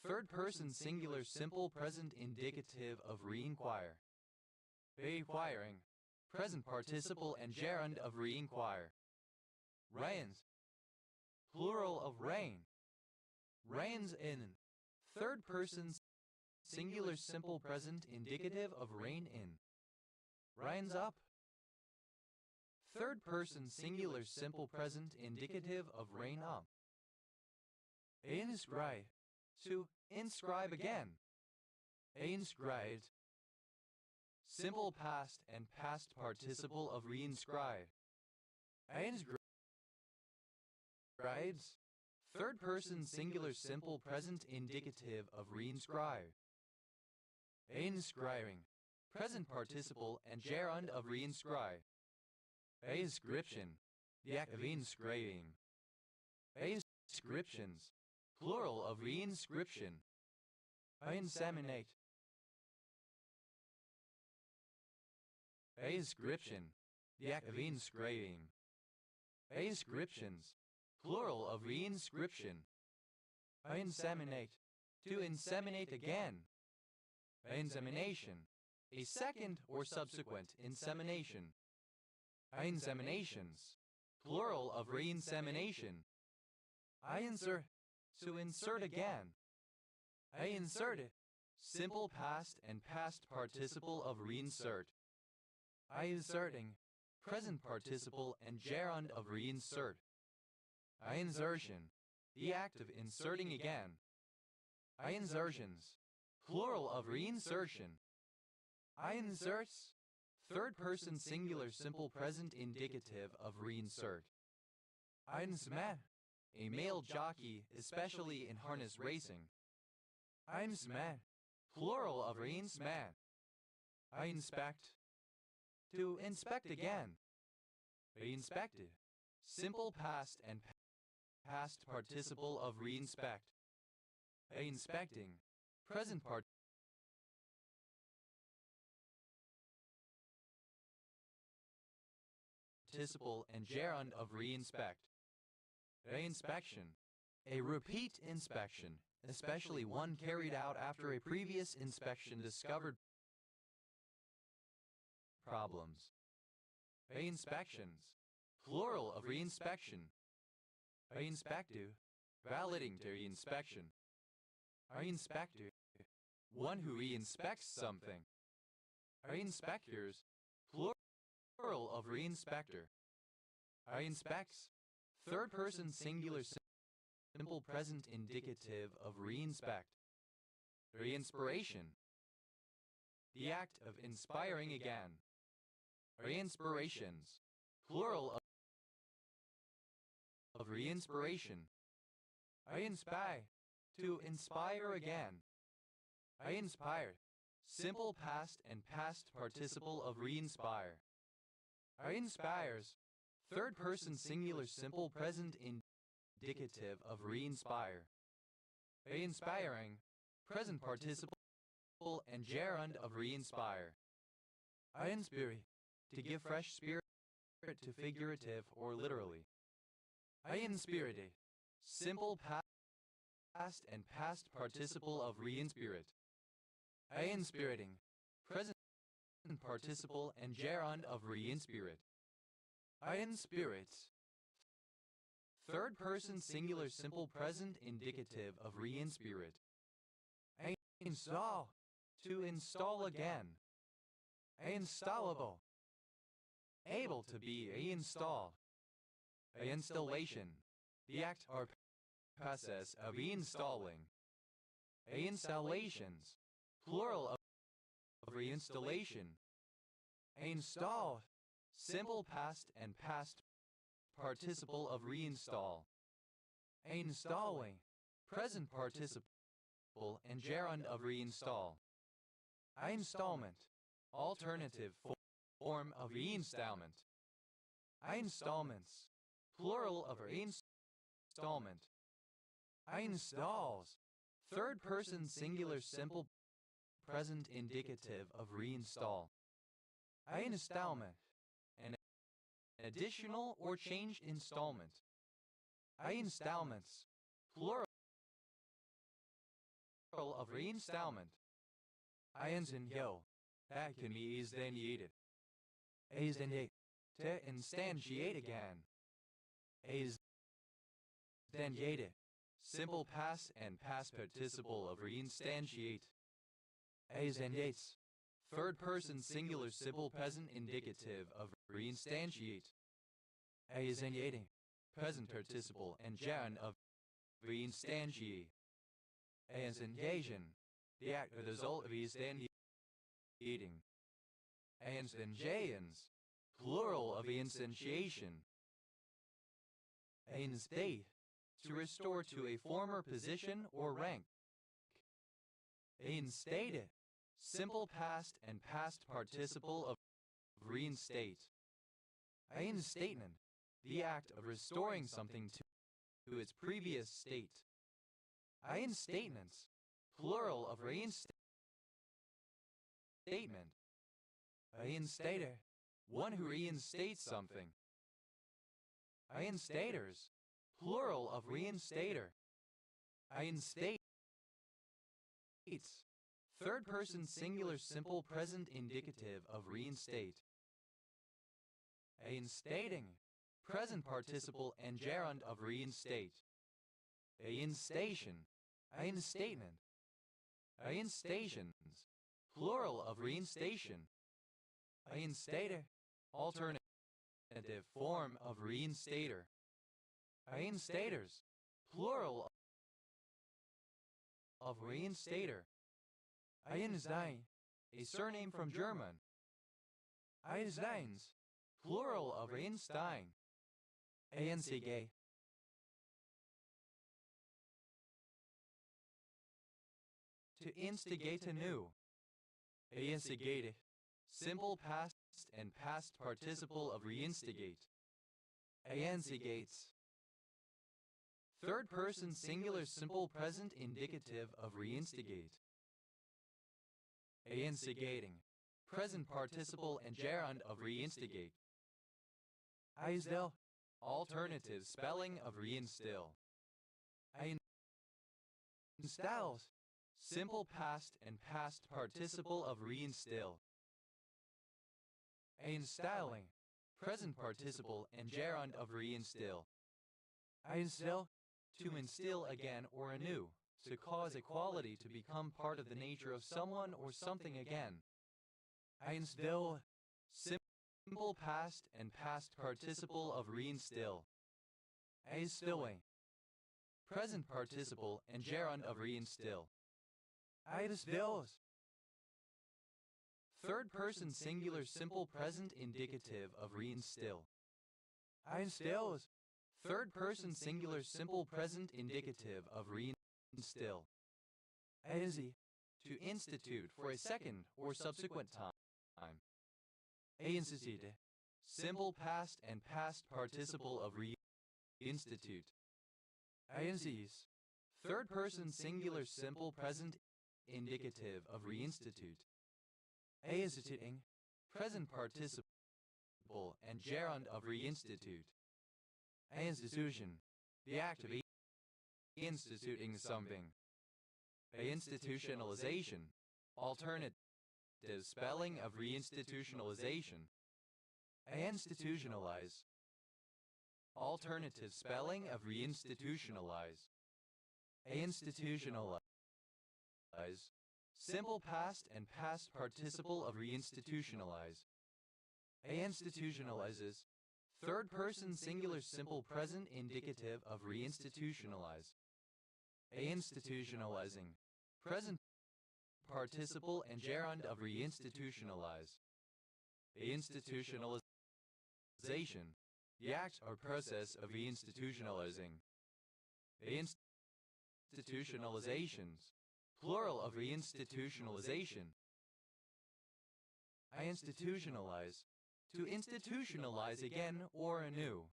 Third person singular simple present indicative of re-inquire. Acquiring. Present participle and gerund of re-inquire. Rains. Plural of rain. Rains in. Third person singular simple present indicative of rain in. Rains up. Third person singular simple present indicative of rain up. Inscribe. To inscribe again. Inscribed. Simple past and past participle of reinscribe. Inscribes. Third person singular simple present indicative of reinscribe. Inscribing. Present participle and gerund of reinscribe. Inscription. The act of inscribing. Inscriptions. Plural of reinscription. Inseminate. Inscription. The act of inscribing. Inscriptions. Plural of reinscription. Inseminate. To inseminate again. Insemination. A second or subsequent insemination. Inseminations. Plural of reinsemination. Insert. To insert again. Inserted. Simple past and past participle of reinsert. Inserting. Present participle and gerund of reinsert. Insertion. The act of inserting again. Insertions. Plural of reinsertion. Inserts. Third person singular simple present indicative of reinsert. Einsmet. A male jockey, especially in harness racing. Einsmet. Plural of reinsmet. Inspect. To inspect again. Inspected. Simple past and past participle of reinspect. Inspecting. Present participle and gerund of reinspect. Reinspection. A repeat inspection, especially one carried out after a previous inspection discovered problems. Reinspections. Plural of reinspection. Reinspective. Validating to reinspection. Reinspector. One who reinspects something. Reinspectors. Plural of reinspector. Reinspects. Third person singular simple present indicative of reinspect. Reinspiration. The act of inspiring again. Reinspirations. Plural of reinspiration. Inspire. To inspire again. Inspired. Simple past and past participle of reinspire. Inspires. Third person singular simple present indicative of reinspire. Inspiring. Present participle and gerund of reinspire. Inspire. To give fresh spirit to figurative or literally. Inspirited. Simple past and past participle of reinspirit. Inspiriting. Present participle and gerund of reinspirit. Inspirits. Third person singular simple present indicative of reinspirit. Install. To install again. Installable. Able to be installed. Installation. The act or process of reinstalling. Installations. Plural of reinstallation. Install. Simple past and past participle of reinstall. Installing. Present participle and gerund of reinstall. Installment. Alternative form of reinstallment. Installments. Plural of reinstallment. Installs. Third person singular simple present indicative of reinstall. Installment. An additional or changed installment. Installments. Plural of reinstallment. Instantiate. That can be instantiated. Instantiate. To instantiate again. Instantiated. Simple past and past participle of reinstantiate. Instantiates. Third person singular simple present indicative of reinstantiate. Instantiating. Present participle and gerund of reinstantiate. Instantiation. The act or the result of instantiating. Instantiations. Plural of instantiation. Instate. To restore to a former position or rank. Instated. Simple past and past participle of reinstate. Instatement. The act of restoring something to its previous state. Instatements. Plural of reinstatement. Instater. One who reinstates something. Reinstaters. Plural of reinstater. Reinstates. Third person singular simple present indicative of reinstate. Reinstating. Present participle and gerund of reinstate. Reinstation. Reinstatement. Reinstations. Plural of reinstation. Reinstater. Alternative form of reinstater. Reinstaters. Plural of reinstater. Einstein. A surname from German. Einsteins. Plural of Einstein. Einstige. To instigate anew. Einstigate. Simple past and past participle of reinstigate. Einstigates. Third person singular simple present indicative of reinstigate. Einstigating. Present participle and gerund of reinstigate. Einstill. Alternative spelling of reinstill. Installs. Simple past and past participle of reinstill. Installing. Present participle and gerund of reinstill. Einstill. To instill again or anew. To cause a quality to become part of the nature of someone or something again. Einstill. Simple past and past participle of reinstill. Einstilling. Present participle and gerund of reinstill. Einstills. Third person singular simple present indicative of reinstill. Einstills. Third person singular simple present indicative of reinstill. Einsi. To institute for a second or subsequent time. Einstitute. Simple past and past participle of reinstitute. Einsies. Third person singular simple present indicative of reinstitute. Einstituting. Present participle and gerund of reinstitute. Institution. The act of instituting something. Institutionalization. Alternative spelling of reinstitutionalization. Institutionalize. Alternative spelling of reinstitutionalize. Institutionalize. Simple past and past participle of reinstitutionalize. Institutionalizes. Third person singular simple present indicative of reinstitutionalize. Institutionalizing. Present participle and gerund of reinstitutionalize. Institutionalization. The act or process of reinstitutionalizing. Institutionalizations. Plural of reinstitutionalization. Institutionalize. To institutionalize again or anew.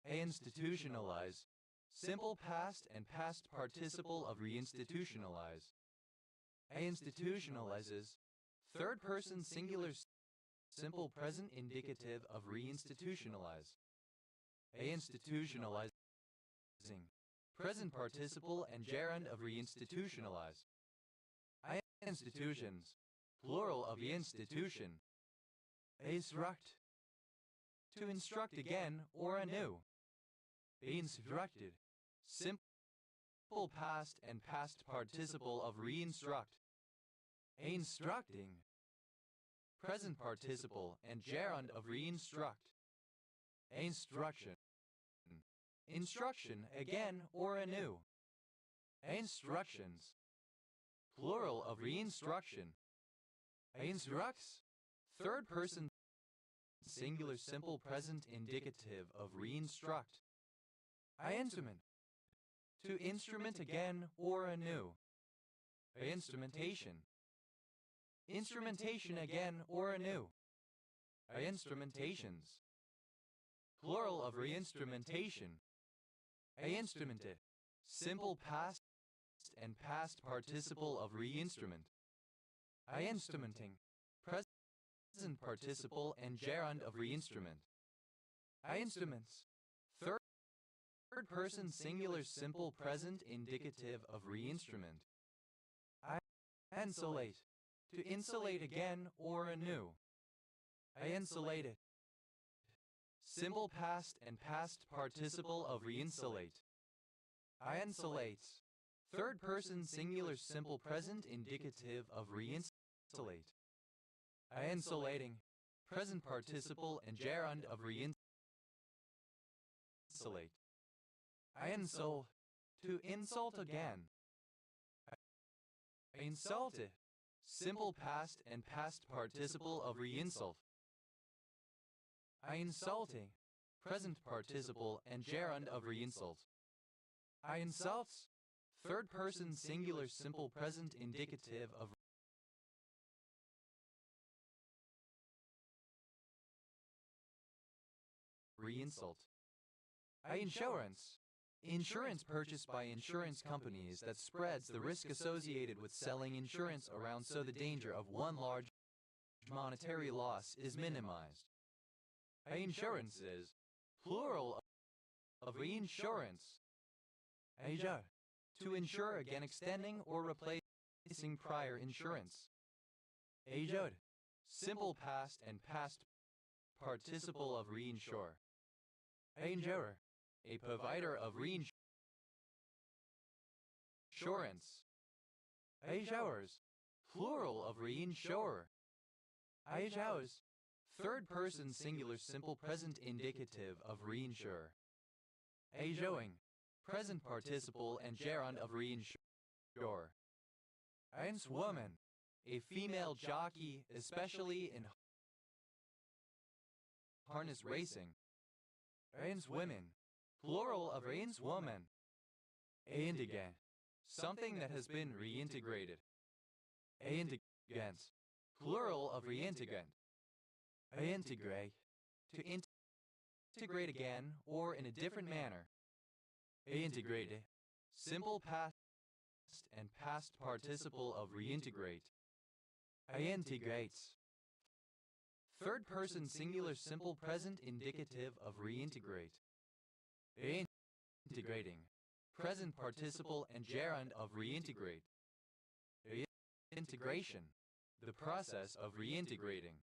Institutionalize. Simple past and past participle of reinstitutionalize. Institutionalizes. Third person singular simple present indicative of reinstitutionalize. Institutionalizing. Present participle and gerund of reinstitutionalize. Institutions. Plural of institution. Instruct. To instruct again or anew. Instructed. Simple past and past participle of reinstruct. Instructing. Present participle and gerund of reinstruct. Instruction. Instruction again or anew. Instructions. Plural of reinstruction. Instructs. Third person singular simple present indicative of reinstruct. Instrument. To instrument again or anew. Instrumentation. Instrumentation again or anew. Instrumentations. Plural of reinstrumentation. Instrumented. Simple past and past participle of reinstrument. Instrumenting. Present participle and gerund of reinstrument. Instruments. Third person singular simple present indicative of reinstrument. Insulate. To insulate again or anew. Insulated. Simple past and past participle of reinsulate. Insulates. Third person singular simple present indicative of reinsulate. Insulating. Present participle and gerund of reinsulate. Insult. To insult again. Insulted. Simple past and past participle of reinsult. Insulting. Present participle and gerund of reinsult. Insults. Third person singular simple present indicative of reinsult. Insurance. Insurance purchased by insurance companies that spreads the risk associated with selling insurance around so the danger of one large monetary loss is minimized. Insurances. Plural of reinsurance. To insure again extending or replacing prior insurance. Simple past and past participle of reinsure. Insurer. A provider of reinsurance. Insurers. Plural of reinsurer. Insurers. Third person singular simple present indicative of reinsurer. Insuring. Present participle and gerund of reinsure. Woman. A female jockey, especially in harness racing. Women. Plural of woman. Indigent. Something that has been reintegrated. Indigents. Plural of reintegrant. Integrate. To integrate again or in a different manner. Integrated. Simple past and past participle of reintegrate. Integrates. Third person singular simple present indicative of reintegrate. Integrating. Present participle and gerund of reintegrate. Integration. The process of reintegrating.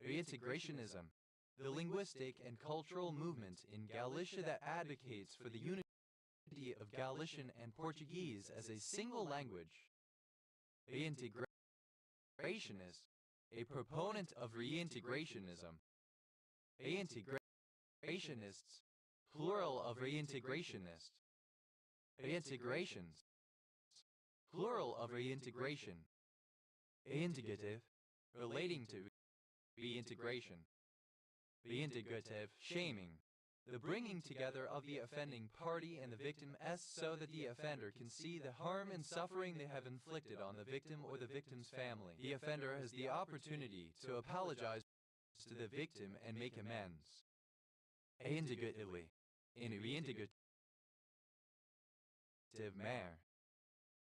Reintegrationism. the linguistic and cultural movement in Galicia that advocates for the unity of Galician and Portuguese as a single language. A integrationist, a proponent of reintegrationism. A integrationists, plural of reintegrationist. A integrations, plural of reintegration. A integrative, relating to reintegration. The integrative, shaming, the bringing together of the offending party and the victim so that the offender can see the harm and suffering they have inflicted on the victim or the victim's family. The offender has the opportunity to apologize to the victim and make amends. Integratively, in a reintegrative manner.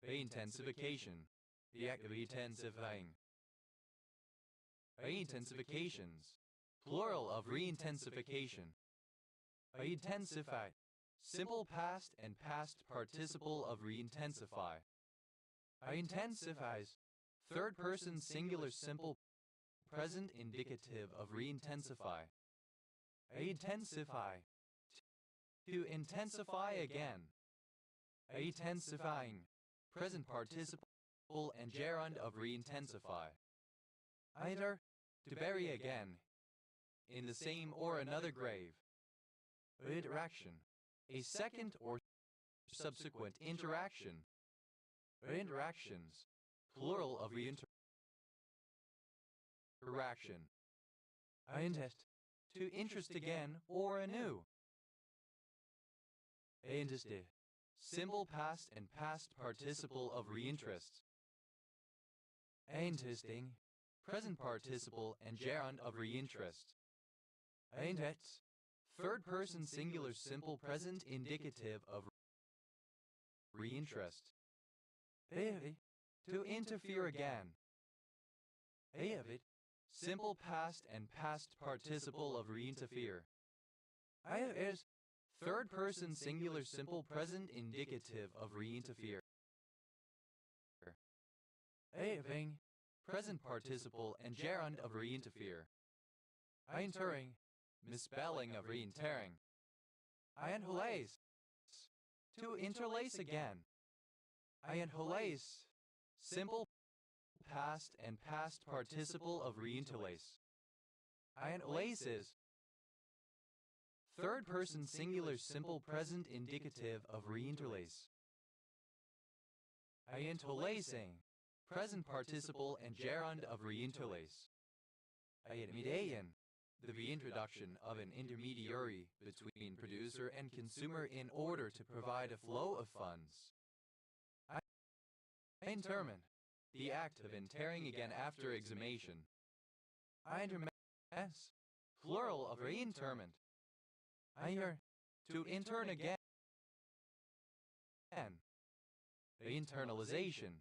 Reintensification, the act of intensifying. Reintensifications, plural of reintensification. Intensify, simple past and past participle of reintensify. Intensifies, third person singular simple present indicative of reintensify. Intensify, to intensify again. Intensifying, present participle and gerund of reintensify. Either, to bury again, in the same or another grave. Interaction, a second or subsequent interaction. Interactions, plural of reinteraction. Interest, to interest again or anew. Interested, simple past and past participle of reinterest. Interesting, present participle and gerund of reinterest. Interest, third person singular simple present indicative of reinterest. To interfere again. Simple past and past participle of reinterfere. Is third person singular simple present indicative of reinterfere. Present participle and gerund of reinterfere. Interring, misspelling of reinterring. Interlace, to interlace again. Interlace, simple past and past participle of reinterlace. Interlaces, third person singular simple present indicative of reinterlace. Interlacing, present participle and gerund of reinterlace. Intermediation, the reintroduction of an intermediary between producer and consumer in order to provide a flow of funds. Interment, the act of interring again after exhumation. Intermess, plural of reinterment. To intern again. Reinternalization,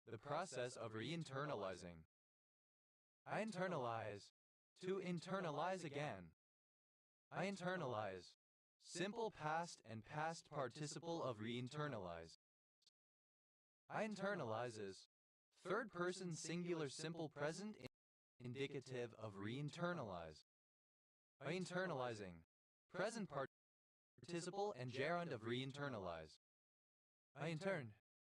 the process of reinternalizing. Internalize, to internalize again. Internalize, simple past and past participle of reinternalize. Internalizes, third person singular simple present indicative of reinternalize. Internalizing, present participle and gerund of reinternalize. Intern,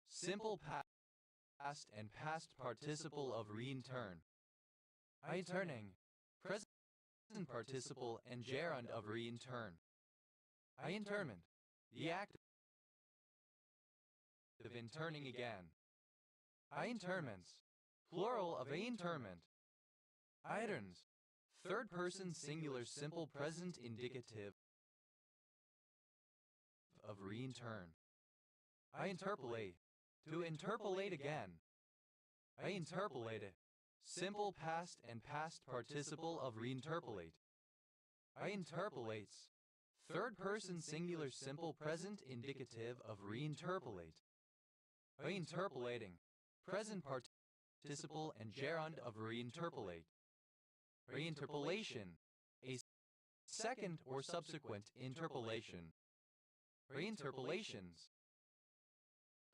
simple past and past participle of reintern. Interning, present participle and gerund of reintern. Interment, the act of interning again. Interments, plural of interment. Interns, third person singular simple present indicative of reintern. Interpolate, to interpolate again. Interpolate, simple past and past participle of reinterpolate. Interpolates, third person singular simple present indicative of reinterpolate. Interpolating, present participle and gerund of reinterpolate. Reinterpolation, a second or subsequent interpolation. Reinterpolations,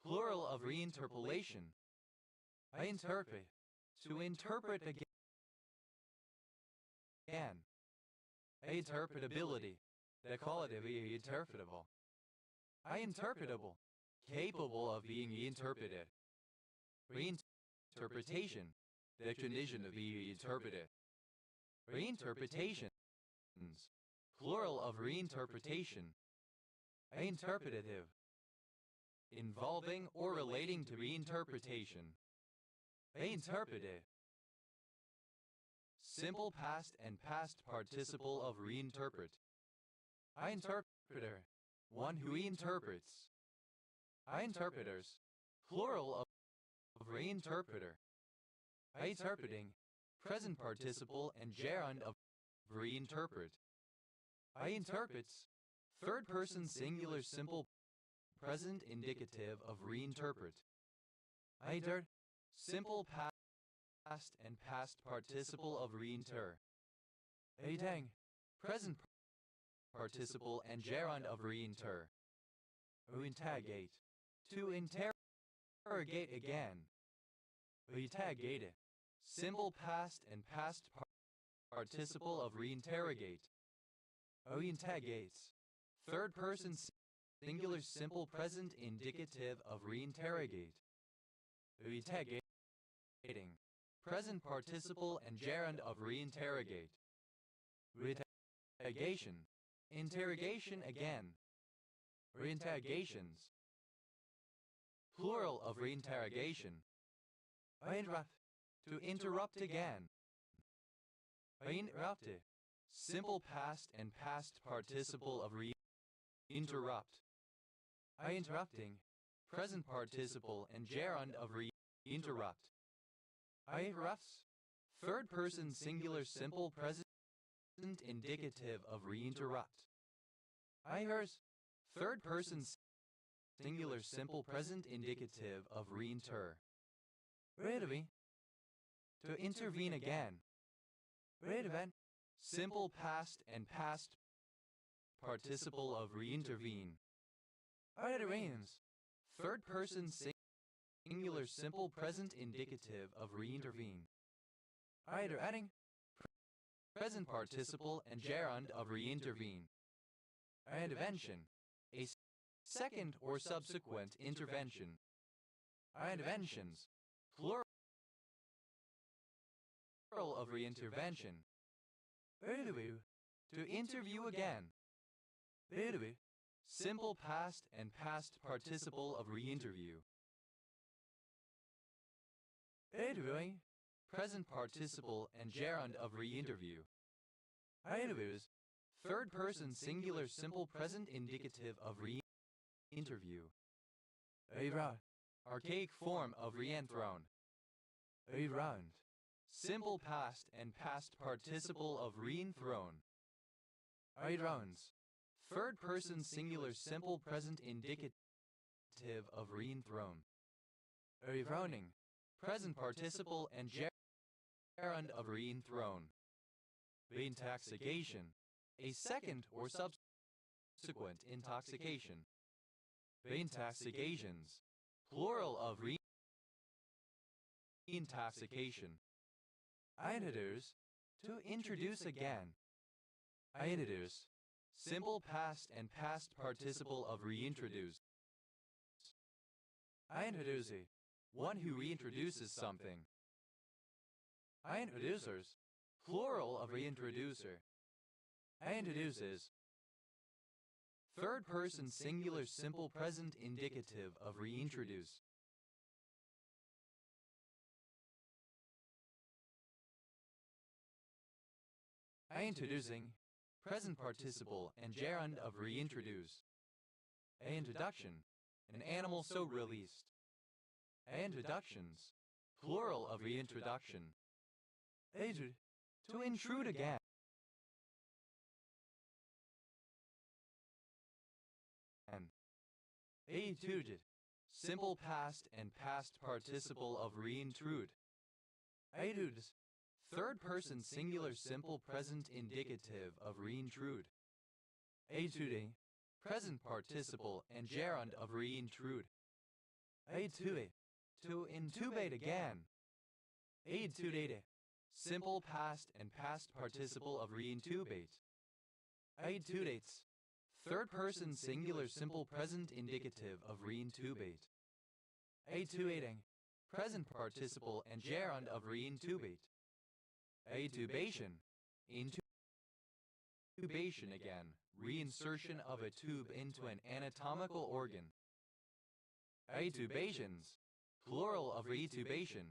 plural of reinterpolation. Interpret, to interpret again. Interpretability, the quality of interpretable. Interpretable, capable of being interpreted. Reinterpretation, the condition of being interpreted. Reinterpretations, plural of reinterpretation. Interpretative, involving or relating to reinterpretation. Interpreted, simple past and past participle of reinterpret. Interpreter, one who interprets. Interpreters, plural of reinterpreter. Interpreting, present participle and gerund of reinterpret. Interprets, third person singular simple present indicative of reinterpret. Simple past and past participle of reinter. Present participle and gerund of reinter. Interrogate, to interrogate again. Interrogate, simple past and past participle of reinterrogate. Interrogates, third person singular simple present indicative of reinterrogate. Interrogating, present participle and gerund of reinterrogate. Reinterrogation, interrogation again. Reinterrogations, plural of reinterrogation. Interrupt, to interrupt again. Interrupted, simple past and past participle of interrupt. Interrupting, present participle and gerund of interrupt. Interrupts, third person singular simple present indicative of reinterrupt. Hers, third person singular simple present indicative of reinter. Redvi, to intervene again. Redven, simple past and past participle of reintervene. Intervenes, third person singular simple present indicative of reintervene. Adding, present participle and gerund of reintervene. Intervention, a second or subsequent intervention. Interventions, plural of reintervention. To interview again. Simple past and past participle of reinterview. Interviewing, present participle and gerund of reinterview. Interviews, third person singular simple present indicative of reinterview. Archaic form of reenthroned. Round, simple past and past participle of reenthrown. Rounds, third person singular simple present indicative of reenthrown. Rethroning, present participle and gerund of reenthrown. Reintoxication, a second or subsequent intoxication. Reintoxications, plural of reintoxication. Introduce, to introduce again. Introduce, simple past and past participle of reintroduce. Introduce, one who reintroduces something. Introducers, plural of reintroducer. Introduces, third person singular simple present indicative of reintroduce. Introducing, present participle and gerund of reintroduce. Introduction, an animal so released. Introductions, plural of reintroduction. To intrude again. Etude, simple past and past participle of reintrude. Etudes, third person singular simple present indicative of reintrude. Etuding, present participle and gerund of reintrude. Etue, to intubate again. Etudate, simple past and past participle of reintubate. Etudates. Third person singular simple present indicative of reintubate. Etuating. Present participle and gerund of reintubate. Etubation. Intubation again. Reinsertion of a tube into an anatomical organ. Etubations. Plural of retubation.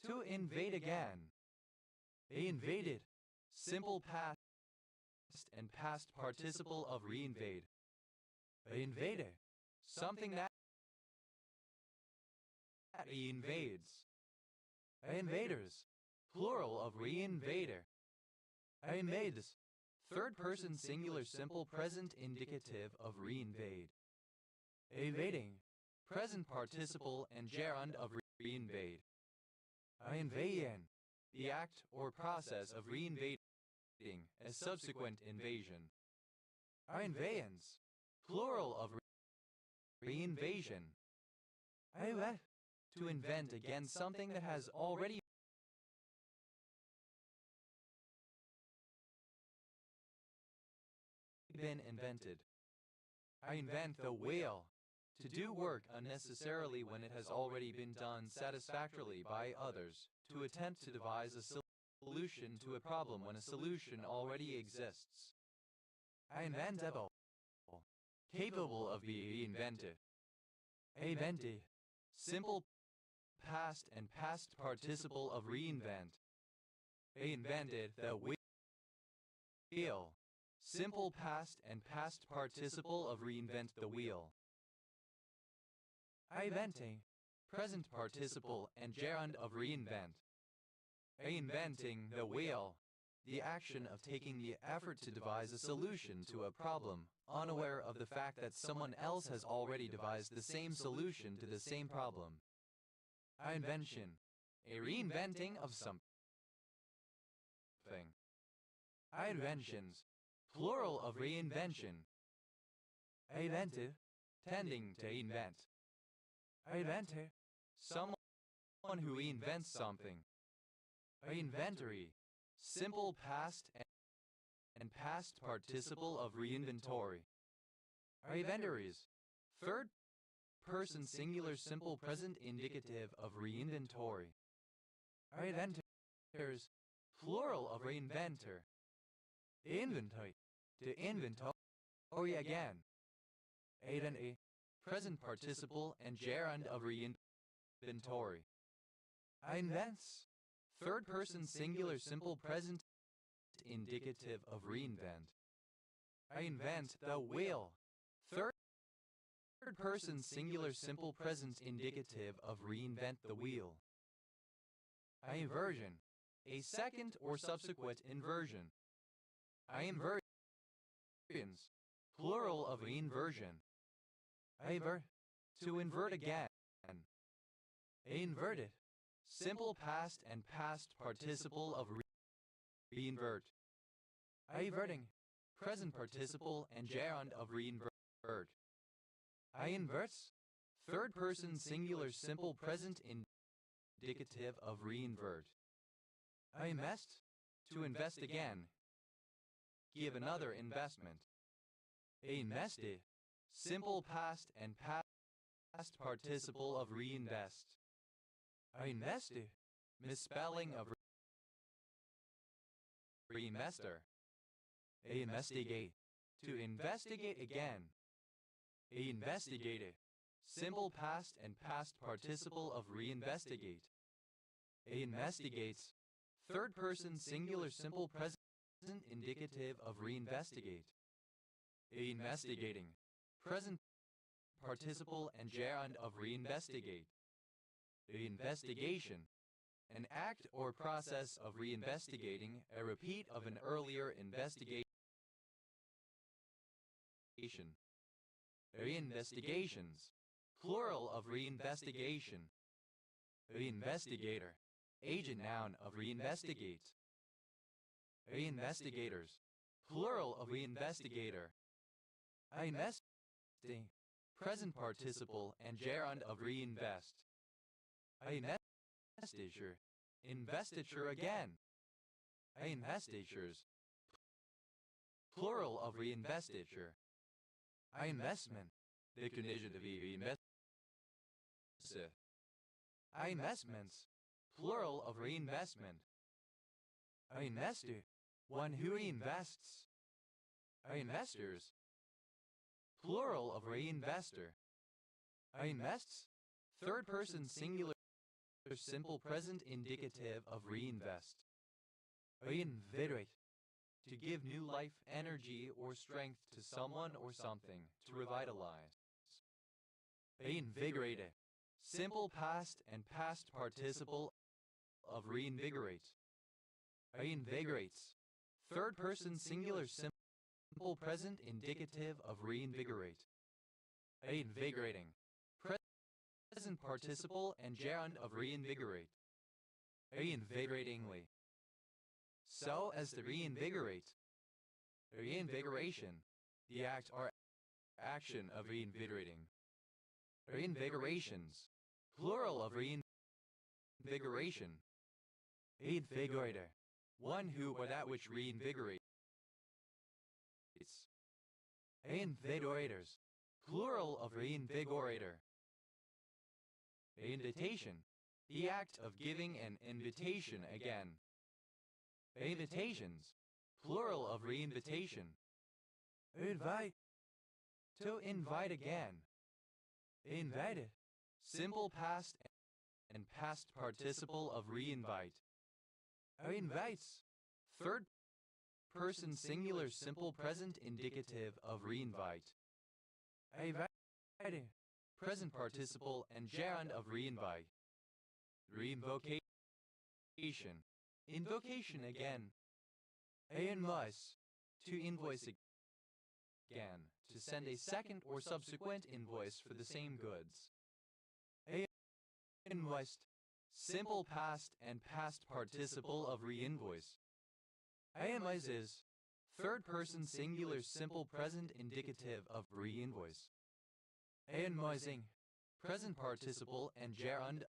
To invade again. Invaded. Simple past and past participle of reinvade. Invade. Something that invades. Invaders. Plural of reinvader. Invades. Third person singular simple present indicative of reinvade. Evading. Present participle and gerund of reinvade. Invasion. The act or process of reinvading a subsequent invasion. Invariance. Plural of reinvasion. To invent again something that has already been invented. I invent the wheel. To do work unnecessarily when it has already been done satisfactorily by others. To attempt to devise a solution to a problem when a solution already exists. Inventable. Capable of being invented. Inventi. Simple past and past participle of reinvent. Invented the wheel. Simple past and past participle of reinvent the wheel. Inventing. Present participle and gerund of reinvent. Inventing the wheel. The action of taking the effort to devise a solution to a problem, unaware of the fact that someone else has already devised the same solution to the same problem. Invention. A reinventing of something. Inventions. Plural of reinvention. Inventive. Tending to invent. Inventor. Someone who invents something. Inventory. Simple past and past participle of reinventory. Inventories. Third person singular simple present indicative of reinventory. Inventors. Plural of reinventor. Inventory. To inventory again. Identi. Present participle and gerund of reinventory. Invents. Third person singular simple present indicative of reinvent. Invent the wheel. Third person singular simple present indicative of reinvent the wheel. Inversion. A second or subsequent inversion. Inversions. Plural of inversion. To invert again. Inverted. Simple past and past participle of reinvert. Inverting. Present participle and gerund of reinvert. Inverts. Third person singular simple present indicative of reinvert. Invest. To invest again. Give another investment. Invested. Simple past and past participle of reinvest. Invested. Misspelling of remester. Investigate. To investigate again. Investigated. Simple past and past participle of reinvestigate. Investigates. Third person singular simple present indicative of reinvestigate. Investigating. Present participle and gerund of reinvestigate. Investigation. An act or process of reinvestigating, a repeat of an earlier investigation. Reinvestigations. Plural of reinvestigation. Reinvestigator. Agent noun of reinvestigate. Reinvestigators. Plural of reinvestigator. Investing. Present participle and gerund of reinvest. Investiture. Investiture again. Investitures. plural of reinvestiture. Investment. The condition of reinvest. Investments, plural of reinvestment. Investor, one who reinvests. Investors, plural of reinvestor. Invests, third person singular simple present indicative of reinvest. Reinvigorate, to give new life, energy, or strength to someone or something, to revitalize. Reinvigorate, simple past and past participle of reinvigorate. Reinvigorates, third person singular simple present indicative of reinvigorate. Reinvigorating, present participle and gerund of reinvigorate. Reinvigoratingly, so as to reinvigorate. Reinvigoration, the act or action of reinvigorating. Reinvigorations, plural of reinvigoration. Reinvigorator, one who or that which reinvigorates. Reinvigorators, plural of reinvigorator. Invitation, the act of giving an invitation again. Invitations, plural of reinvitation. Invite, to invite again. Invited, simple past and past participle of reinvite. Invites, third person singular simple present indicative of reinvite. Invited, present participle and gerund of reinvite. Reinvocation, invocation again. Invoice, to invoice again, to send a second or subsequent invoice for the same goods. Invoiced, simple past and past participle of reinvoice. Invoices, third person singular simple present indicative of reinvoice. Invoicing, present participle and gerund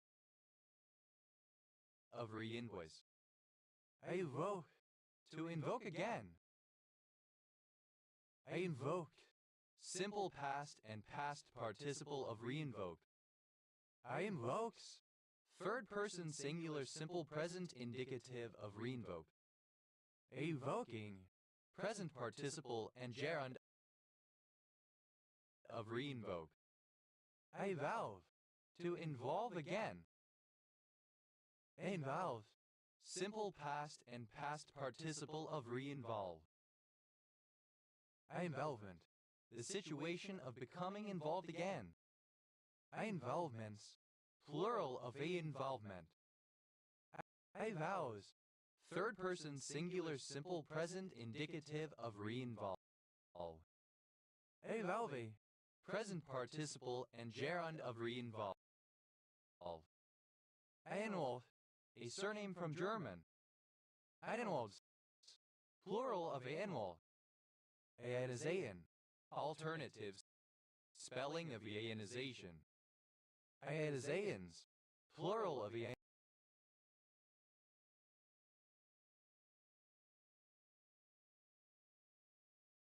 of reinvoice. Invoke, to invoke again. Invoke, simple past and past participle of reinvoke. Invokes, third person singular simple present indicative of reinvoke. Evoking, present participle and gerund of reinvoke. Evolve, to involve again. Involve, simple past and past participle of reinvolve. Involvement, the situation of becoming involved again. Involvements, plural of a involvement. Vows, third person singular simple present indicative of reinvolve. Evolve, present participle and gerund of reinvolve. Einwolf, a surname from German. Einwolfs, plural of Einwolf. Ionization, alternatives, spelling of ionization. Ionizations, plural of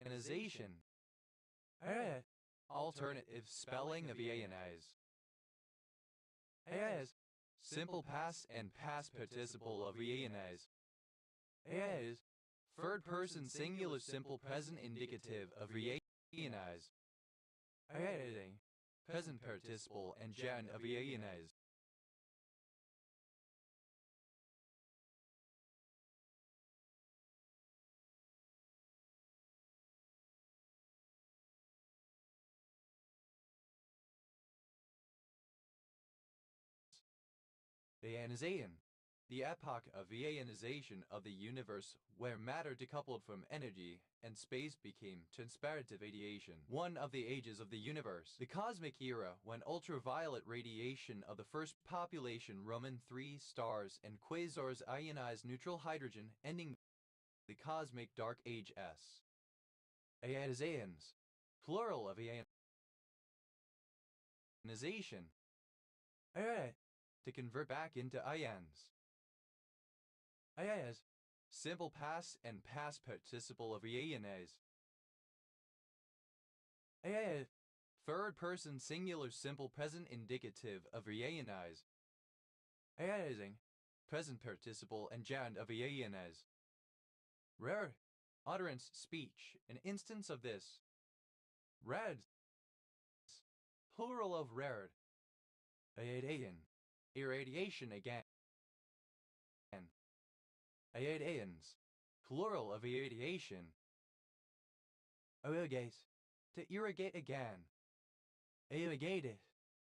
ionization. Alternative spelling of ionize. As, simple past and past participle of ionize. As, third person singular simple present indicative of reionize. Editing, present participle and gerund of reionize. The ionization, the epoch of ionization of the universe where matter decoupled from energy and space became transparative radiation, one of the ages of the universe. The cosmic era when ultraviolet radiation of the first population Roman 3 stars and quasars ionized neutral hydrogen, ending the cosmic dark age S. Ionizations, plural of ionization. To convert back into ions. Ions, simple past and past participle of reienes. Third person singular simple present indicative of reienes. Present participle and gerund of reienes. Rare utterance speech, an instance of this. Red, plural of rared. Irradiation again. Iadians, plural of irradiation. Irrigate, to irrigate again. Irrigated,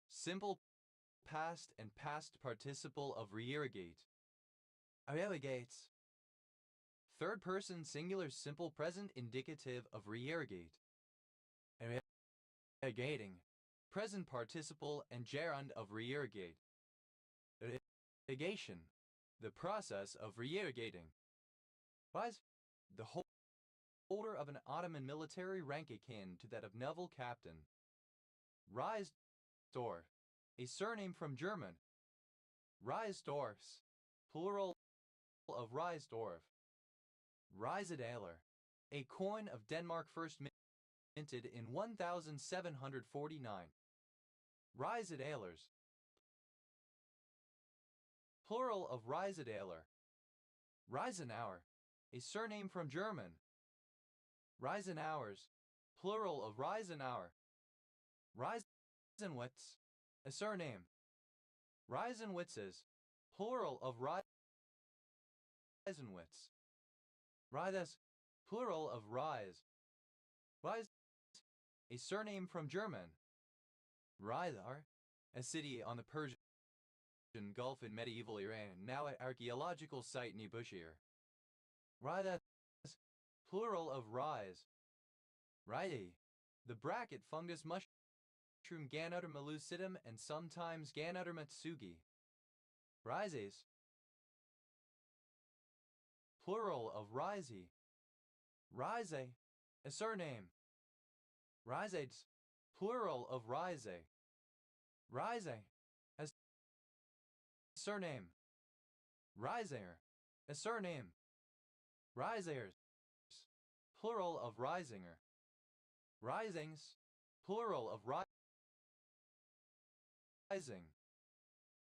simple past and past participle of reirrigate. Irrigates, third person singular simple present indicative of reirrigate. Irrigating, present participle and gerund of reirrigate. Irrigation, the process of reirrigating. Rise, the holder of an Ottoman military rank akin to that of naval captain. Reisdorf, a surname from German. Reisdorfs, plural of Reisdorf. Reisedaler, a coin of Denmark first minted in 1749. Reisedalers, plural of Reisedaler. Reisenauer, a surname from German. Reisenauers, plural of Reisenauer. Reisenwitz, a surname. Reisenwitzes, plural of Reisenwitz. Rides, plural of Rise. Rise, a surname from German. Ridar, a city on the Persian Gulf in medieval Iran, now an archaeological site near Bushire. Rides, plural of rise. Ride, the bracket fungus mushroom Ganoder melucidum and sometimes Ganoder matsugi. Rises, plural of risey. Rise, a surname. Risades, plural of rise. Rise, a surname. Riser, a surname. Risers, plural of risinger. Risings, plural of rising.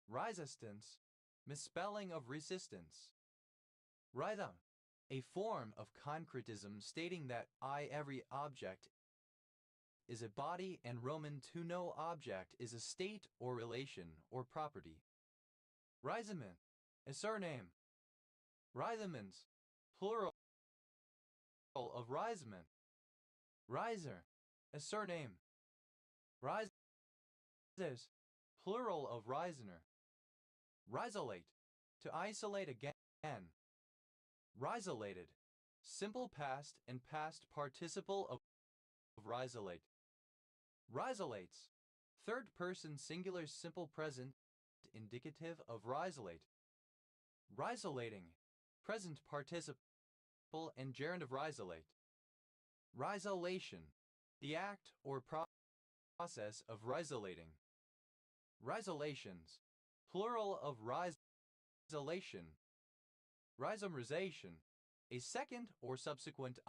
Resistance, misspelling of resistance. Rhythm, a form of concretism stating that every object is a body and Roman to no object is a state or relation or property. Riseman, a surname. Risemans, plural of riseman. Riser, a surname. Risers, plural of risener. Risolate, to isolate again. Risolated, simple past and past participle of risolate. Risolates, third person singular simple present indicative of risolate. Risolating, present participle and gerund of risolate. Risolation, the act or process of risolating. Risolations, plural of risolation. Rhizomerization, a second or subsequent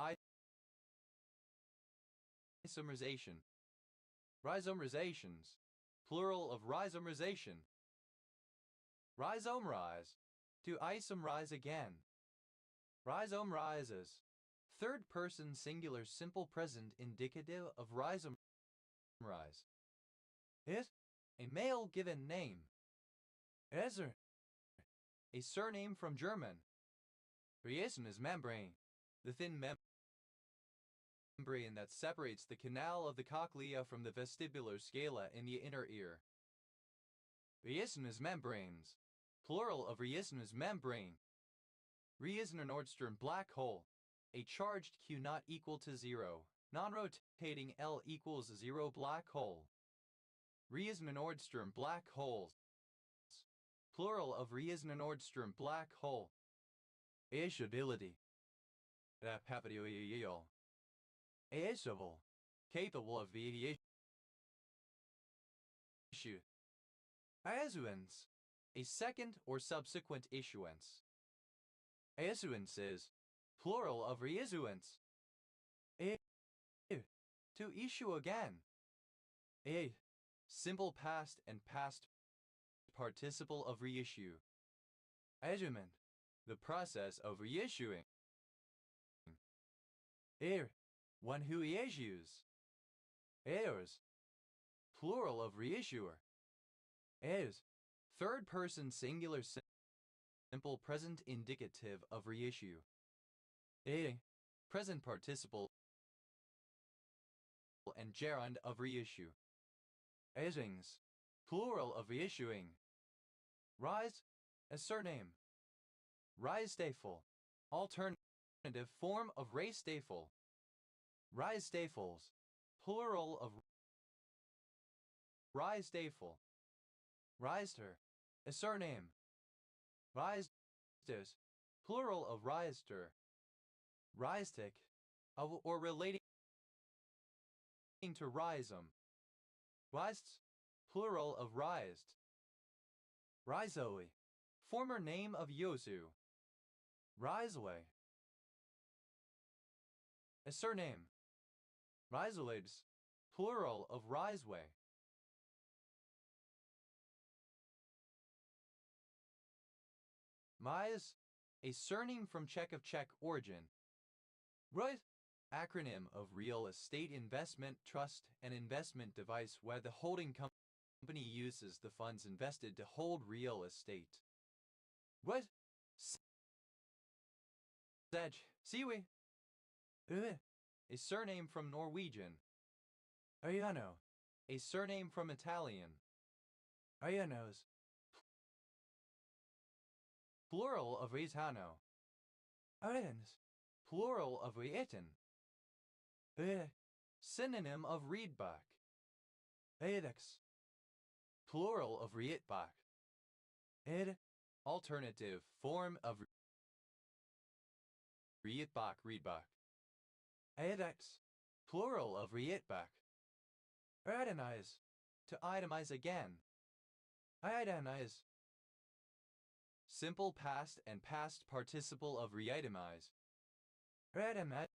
isomerization. Rhizomerizations, plural of rhizomerization. Rhizomerize, to isomerize again. Rhizomerizes, third person singular simple present indicative of rhizomerize. It, a male given name. Ezer, a surname from German. Riesen is membrane, the thin membrane that separates the canal of the cochlea from the vestibular scala in the inner ear. Riesen's membranes, plural of Riesen's membrane. Riesener Nordstrom black hole, a charged Q not equal to 0, non-rotating L equals 0 black hole. Riesener Nordstrom black holes, plural of Riesener Nordstrom black hole. Aisability, rapapidioial. Aisable, capable of issue. Aisuance, a second or subsequent issuance. Reisuences, plural of reissuance. To issue again. Simple past and past participle of reissue. Eisument, the process of reissuing. One who reissues. Heirs, plural of reissuer. Heirs, third person singular simple present indicative of reissue. Present participle and gerund of reissue. Eisings, plural of reissuing. Rise, a surname. Rijstafel, alternative form of Rijstafel. Rijstafels, plural of Rijstafel. Rijster, a surname. Rijsters, plural of Rijster. Rijstek, or relating to rhizome. Rijsts, plural of Rijst. Rizoe, former name of Yosu. Rizwe, a surname. Rizolades, plural of Rizwe. Mies, a surname from Czech of Czech origin. Roy, acronym of Real Estate Investment Trust, an investment device where the holding company uses the funds invested to hold real estate. Roy, Sedge, Siwi, a surname from Norwegian. Ariano, a surname from Italian. Arianos, plural of Rizhano. Arians, plural of Rieten. Synonym of Riedbach. Edex, plural of Rietbach. Alternative form of Rietbach, Riedbach. Edex, plural of Rietbach. Itemize, to itemize again. Itemize, simple past and past participle of reitemize. Itemizes,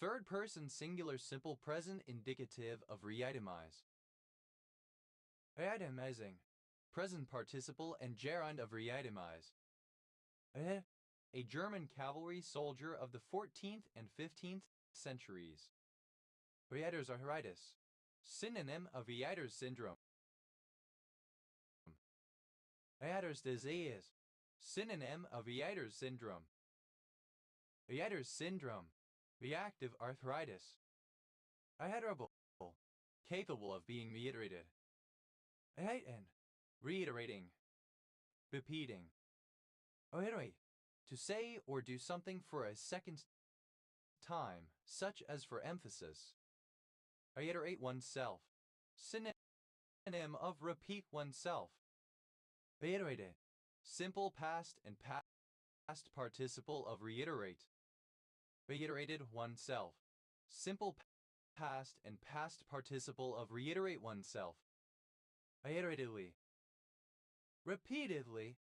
third person singular simple present indicative of reitemize. Itemizing, present participle and gerund of reitemize. A German cavalry soldier of the 14th and 15th centuries. Reiterarthritis, synonym of Reiter's syndrome. Reiter's disease, synonym of Reiter's syndrome. Reiter's syndrome, reactive arthritis. Reiterable, capable of being reiterated. Reiterating, repeating. Reiterate, to say or do something for a second time, such as for emphasis. Reiterate oneself, synonym of repeat oneself. Reiterated, simple past and past participle of reiterate. Reiterated oneself, simple past and past participle of reiterate oneself. Reiteratedly, repeatedly.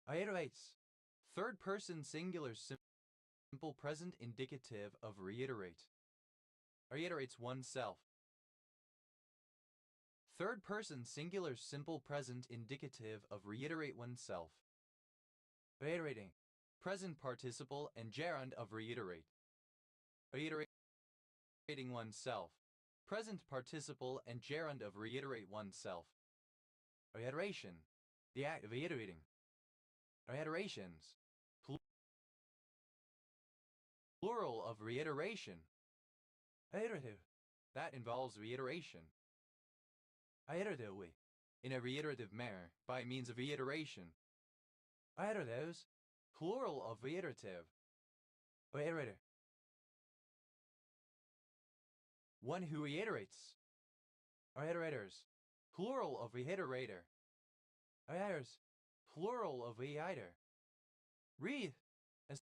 Reiterates, third person singular simple present indicative of reiterate. Reiterates oneself. Third person singular simple present indicative of reiterate oneself. Reiterating, present participle and gerund of reiterate. Reiterating oneself, present participle and gerund of reiterate oneself. Reiteration, the act of reiterating. Reiterations, plural of reiteration. Reiterative, that involves reiteration. Reiteratively, in a reiterative manner, by means of reiteration. Reiteratives, plural of reiterative. Reiterator, one who reiterates. Reiterators, plural of reiterator. Reiterators, plural of reiter. Read, a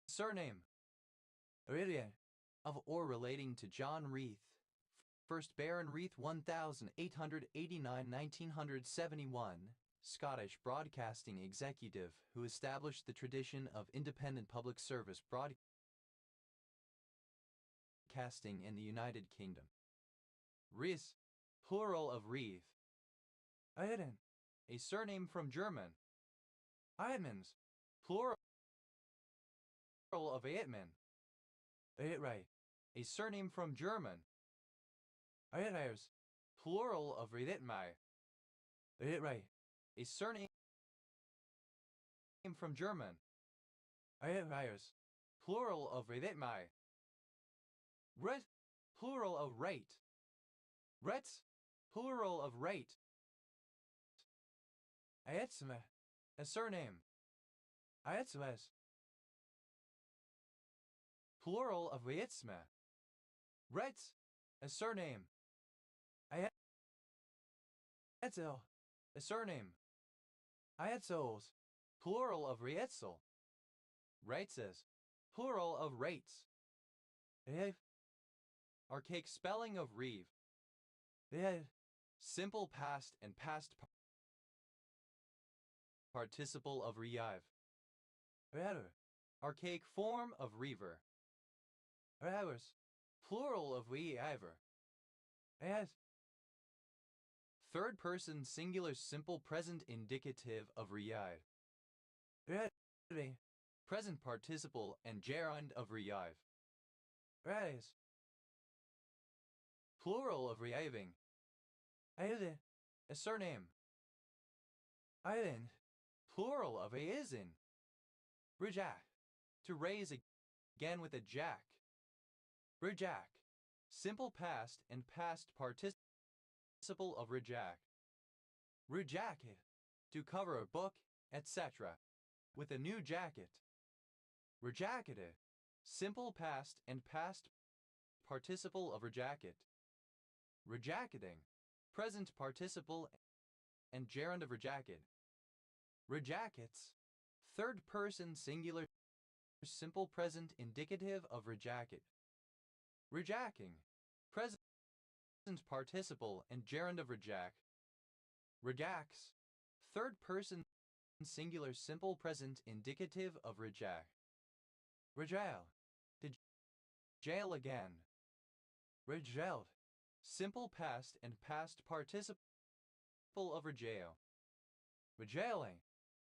surname. Iridian, of or relating to John Reith, 1st Baron Reith 1889–1971, Scottish broadcasting executive who established the tradition of independent public service broadcasting in the United Kingdom. Rees, plural of Reith. Eiden, a surname from German. Eidmans, plural of Eidman. Eidrei, a surname from German. Eidreirs, plural of Reiditmai. Eidrei, a surname from German. Eidreirs, plural of Reiditmai. Ret, plural of rate. Rets, plural of rate. Aetsme, a surname. Aetsmes, plural of Reitsme. Rets, a surname. Aetzel, a surname. Aetzels, plural of Rietzel. Reitzes, plural of rates. Rev, archaic spelling of Reeve. Rev, simple past and past participle of Reive. Rever, archaic form of Reaver. Revers, plural of Reiver. As, third person singular simple present indicative of Reive. Re, present participle and gerund of Reive. Res, plural of reiving. Eide, a surname. Eiden, plural of aizin. Rejak, to raise again with a jack. Rejak, simple past and past participle of reject. Rejacket, to cover a book, etc. with a new jacket. Rejacketed, simple past and past participle of rejacket. Rejacketing, present participle and gerund of rejacket. Rejackets, third person singular simple present indicative of rejacket. Rejacking, present participle and gerund of reject. Regax, third person singular simple present indicative of reject. Rejail, to jail again. Rejailed, simple past and past participle of rejail. Rejailing,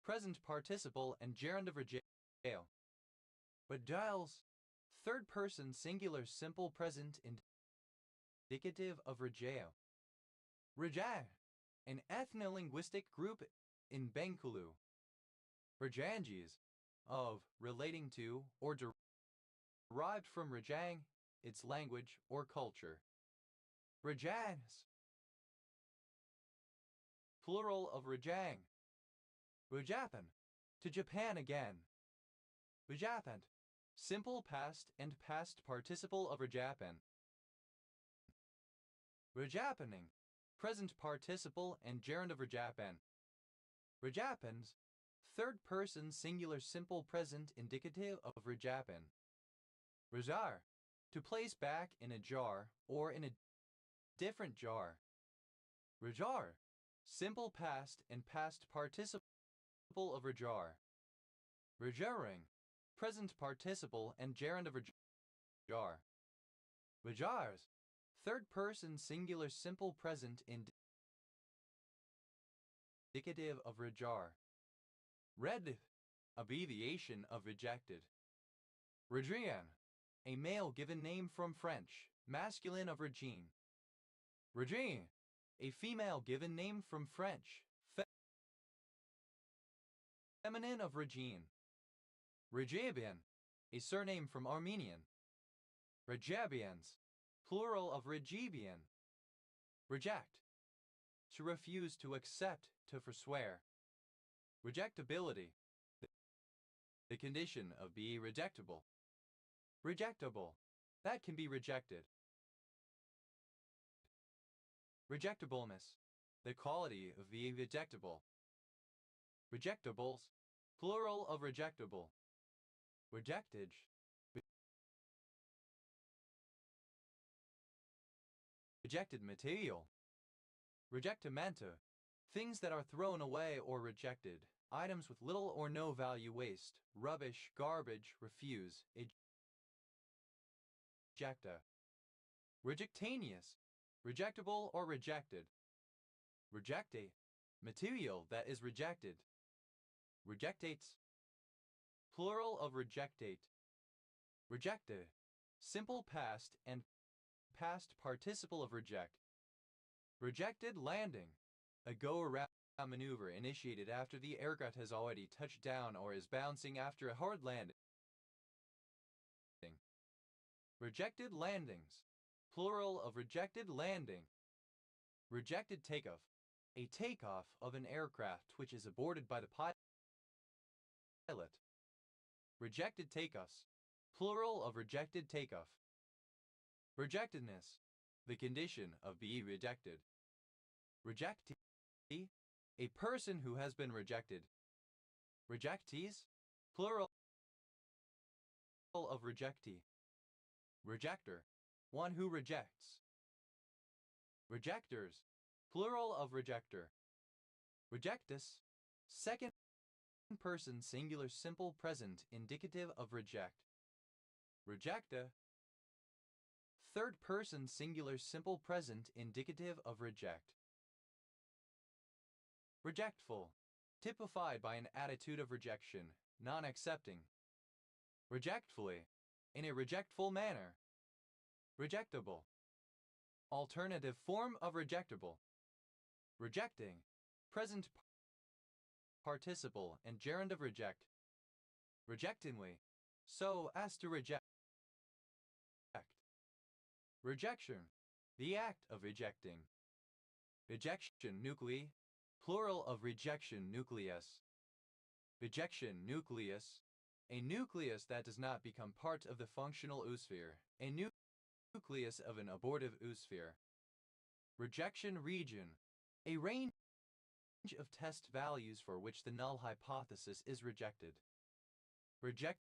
present participle and gerund of rejail. Rejails, third person singular simple present indicative of rejail. Rejang, an ethno-linguistic group in Bengkulu. Rejangis, of, relating to, or derived from Rejang, its language or culture. Rejans, plural of Rejang. Rejapan, to Japan again. Rejapant, simple past and past participle of Rejapan. Rejapaning, present participle and gerund of Rejapan. Rejapans, third person singular simple present indicative of Rejapan. Rejar, to place back in a jar or in a different jar. Rejar, simple past and past participle of rejar. Rejaring, present participle and gerund of rejar. Rejars, third person singular simple present indicative of rejar. Red, abbreviation of rejected. Redrian, a male given name from French, masculine of Regine. Regine, a female given name from French, feminine of Regine. Rejabian, a surname from Armenian. Rejabians, plural of Regibian. Reject, to refuse, to accept, to forswear. Rejectability, the condition of being rejectable. Rejectable, that can be rejected. Rejectableness, the quality of being rejectable. Rejectables, plural of rejectable. Rejectage, rejected material. Rejectamento, things that are thrown away or rejected, items with little or no value, waste, rubbish, garbage, refuse, ejecta. Rejectaneous, rejectable or rejected. Rejecte, material that is rejected. Rejectates, plural of rejectate. Rejecte, simple past and past participle of reject. Rejected landing, a go-around maneuver initiated after the aircraft has already touched down or is bouncing after a hard landing. Rejected landings, plural of rejected landing. Rejected takeoff, a takeoff of an aircraft which is aborted by the pilot. Rejected takeoffs, plural of rejected takeoff. Rejectedness, the condition of being rejected. Rejectee, a person who has been rejected. Rejectees, plural of rejectee. Rejector, one who rejects. Rejectors, plural of rejector. Rejectus, second person singular simple present indicative of reject. Rejecta, third person singular simple present indicative of reject. Rejectful, typified by an attitude of rejection, non-accepting. Rejectfully, in a rejectful manner. Rejectable, alternative form of rejectable. Rejecting, present participle and gerund of reject. Rejectingly, so as to reject. Rejection, the act of rejecting. Rejection nuclei, plural of rejection nucleus. Rejection nucleus, a nucleus that does not become part of the functional oosphere, a nucleus of an abortive oosphere. Rejection region, a range of test values for which the null hypothesis is rejected. Rejection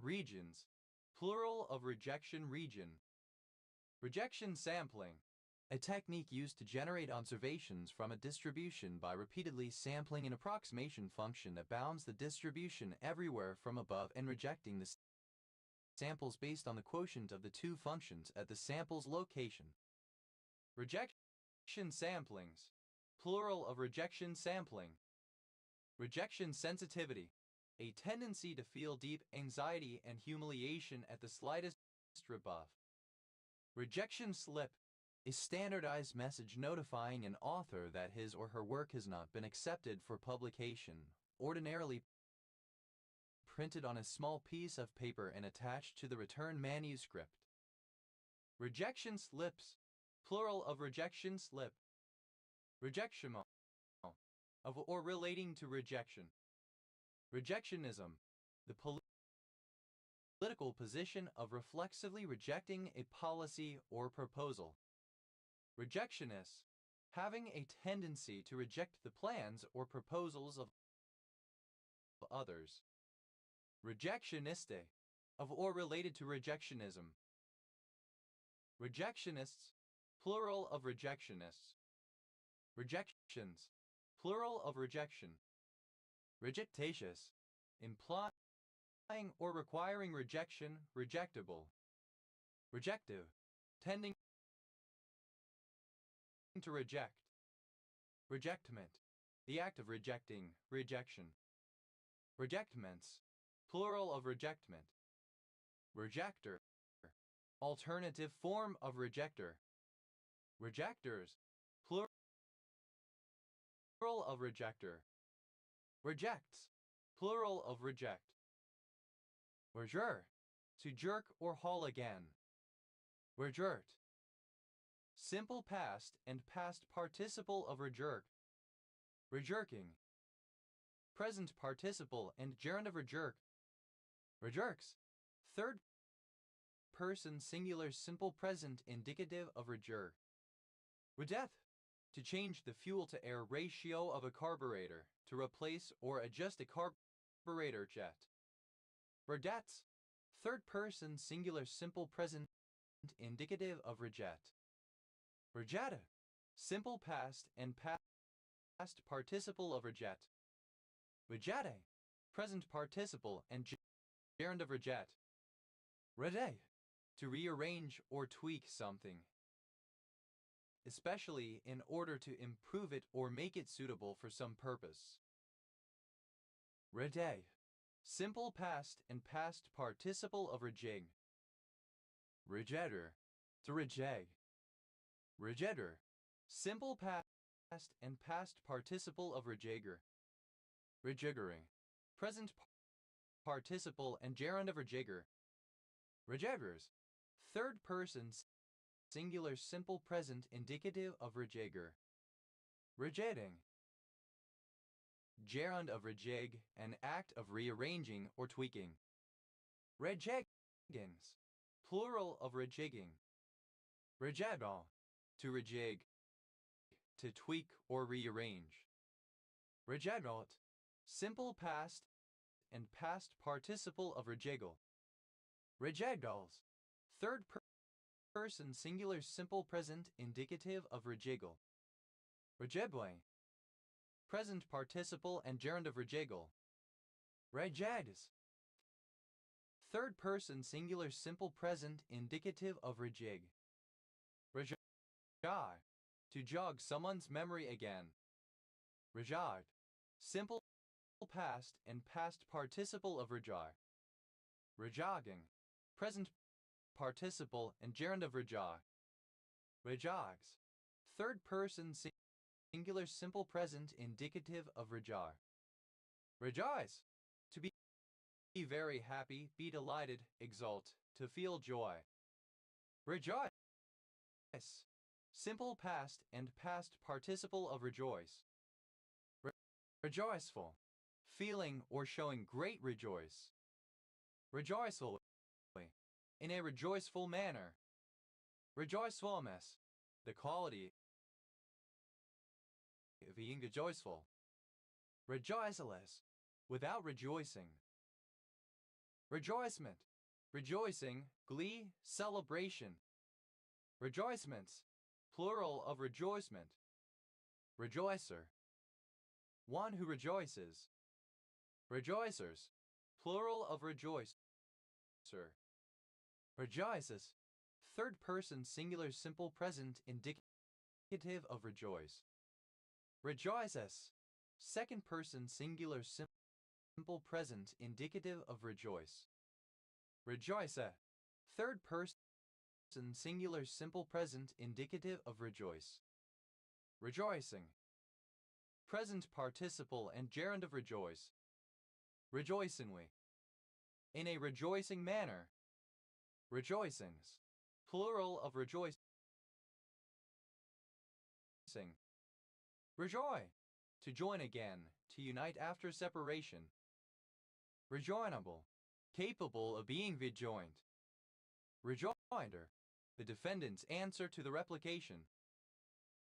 regions, plural of rejection region. Rejection sampling, a technique used to generate observations from a distribution by repeatedly sampling an approximation function that bounds the distribution everywhere from above and rejecting the samples based on the quotient of the two functions at the sample's location. Rejection samplings, plural of rejection sampling. Rejection sensitivity, a tendency to feel deep anxiety and humiliation at the slightest rebuff. Rejection slip, a standardized message notifying an author that his or her work has not been accepted for publication, ordinarily printed on a small piece of paper and attached to the return manuscript. Rejection slips, plural of rejection slip. Rejection of or relating to rejection. Rejectionism, the political position of reflexively rejecting a policy or proposal. Rejectionists, having a tendency to reject the plans or proposals of others. Rejectioniste, of or related to rejectionism. Rejectionists, plural of rejectionists. Rejections, plural of rejection. Rejectatious, implying or requiring rejection, rejectable. Rejective, tending to reject. Rejectment, the act of rejecting, rejection. Rejectments, plural of rejectment. Rejector, alternative form of rejector. Rejectors, plural of rejector. Rejects, plural of reject. Rejure, to jerk or haul again. Rejert, simple past and past participle of rejerk. Rejerking, present participle and gerund of rejerk. Rejerks, third person singular simple present indicative of rejerk. Redeth, to change the fuel-to-air ratio of a carburetor, to replace or adjust a carburetor jet. Redets, third person singular simple present indicative of rejet. Rejetta, simple past and past participle of rejet. Rejette, present participle and gerund of rejet. Rede, to rearrange or tweak something, especially in order to improve it or make it suitable for some purpose. Rede, simple past and past participle of rejig. Rejetter, to rejeg. Rejetter, simple past and past participle of rejigger. Rejiggering, present participle and gerund of rejigger. Rejeggers, third person singular simple present indicative of rejigger. Rejetting, gerund of rejig, an act of rearranging or tweaking. Rejeggings, plural of rejigging. Rejeggal, to rejig, to tweak or rearrange. Rejeggot, simple past and past participle of rejiggle. Rejeggals, third person singular simple present indicative of rejiggle. Rejebwe, present participle and gerund of rejiggle. Rejags, third person singular simple present indicative of rejig. Rejog, to jog someone's memory again. Rejog, simple past and past participle of rejog. Rejogging, present participle and gerund of rejog. Rejogs, third person singular simple present indicative of rejog. Rejoice, to be very happy, be delighted, exult, to feel joy. Rejoice, simple past and past participle of rejoice. Rejoiceful, feeling or showing great rejoice. Rejoicefully, in a rejoiceful manner. Rejoicefulness, the quality of being rejoiceful. Rejoiceless, without rejoicing. Rejoicement, rejoicing, glee, celebration. Rejoicements, plural of rejoicement. Rejoicer, one who rejoices. Rejoicers, plural of rejoicer. Rejoices, third person singular simple present indicative of rejoice. Rejoices, second person singular simple present indicative of rejoice. Rejoice, third person singular simple present indicative of rejoice. Rejoicing, present participle and gerund of rejoice. Rejoicingly, in a rejoicing manner. Rejoicings, plural of rejoicing. Rejoin, to join again, to unite after separation. Rejoinable, capable of being rejoined. Rejoinder, the defendant's answer to the replication.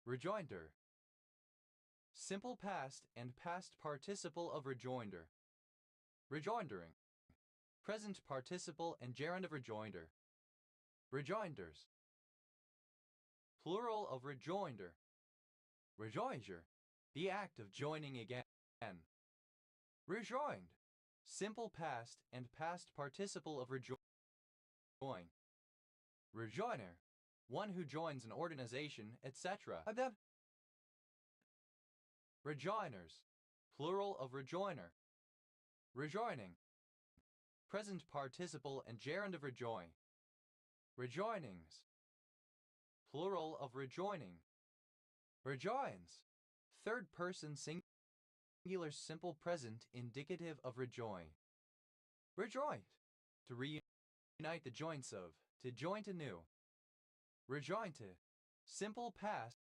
Rejoinder, simple past and past participle of rejoinder. Rejoindering, present participle and gerund of rejoinder. Rejoinders, plural of rejoinder. Rejoinder, the act of joining again. Rejoined, simple past and past participle of rejoin. Rejoiner, one who joins an organization, etc. Rejoiners, plural of rejoiner. Rejoining, present participle and gerund of rejoin. Rejoinings, plural of rejoining. Rejoins, third person singular simple present indicative of rejoin. Rejoint, to reunite the joints of, to joint anew. Rejointe, simple past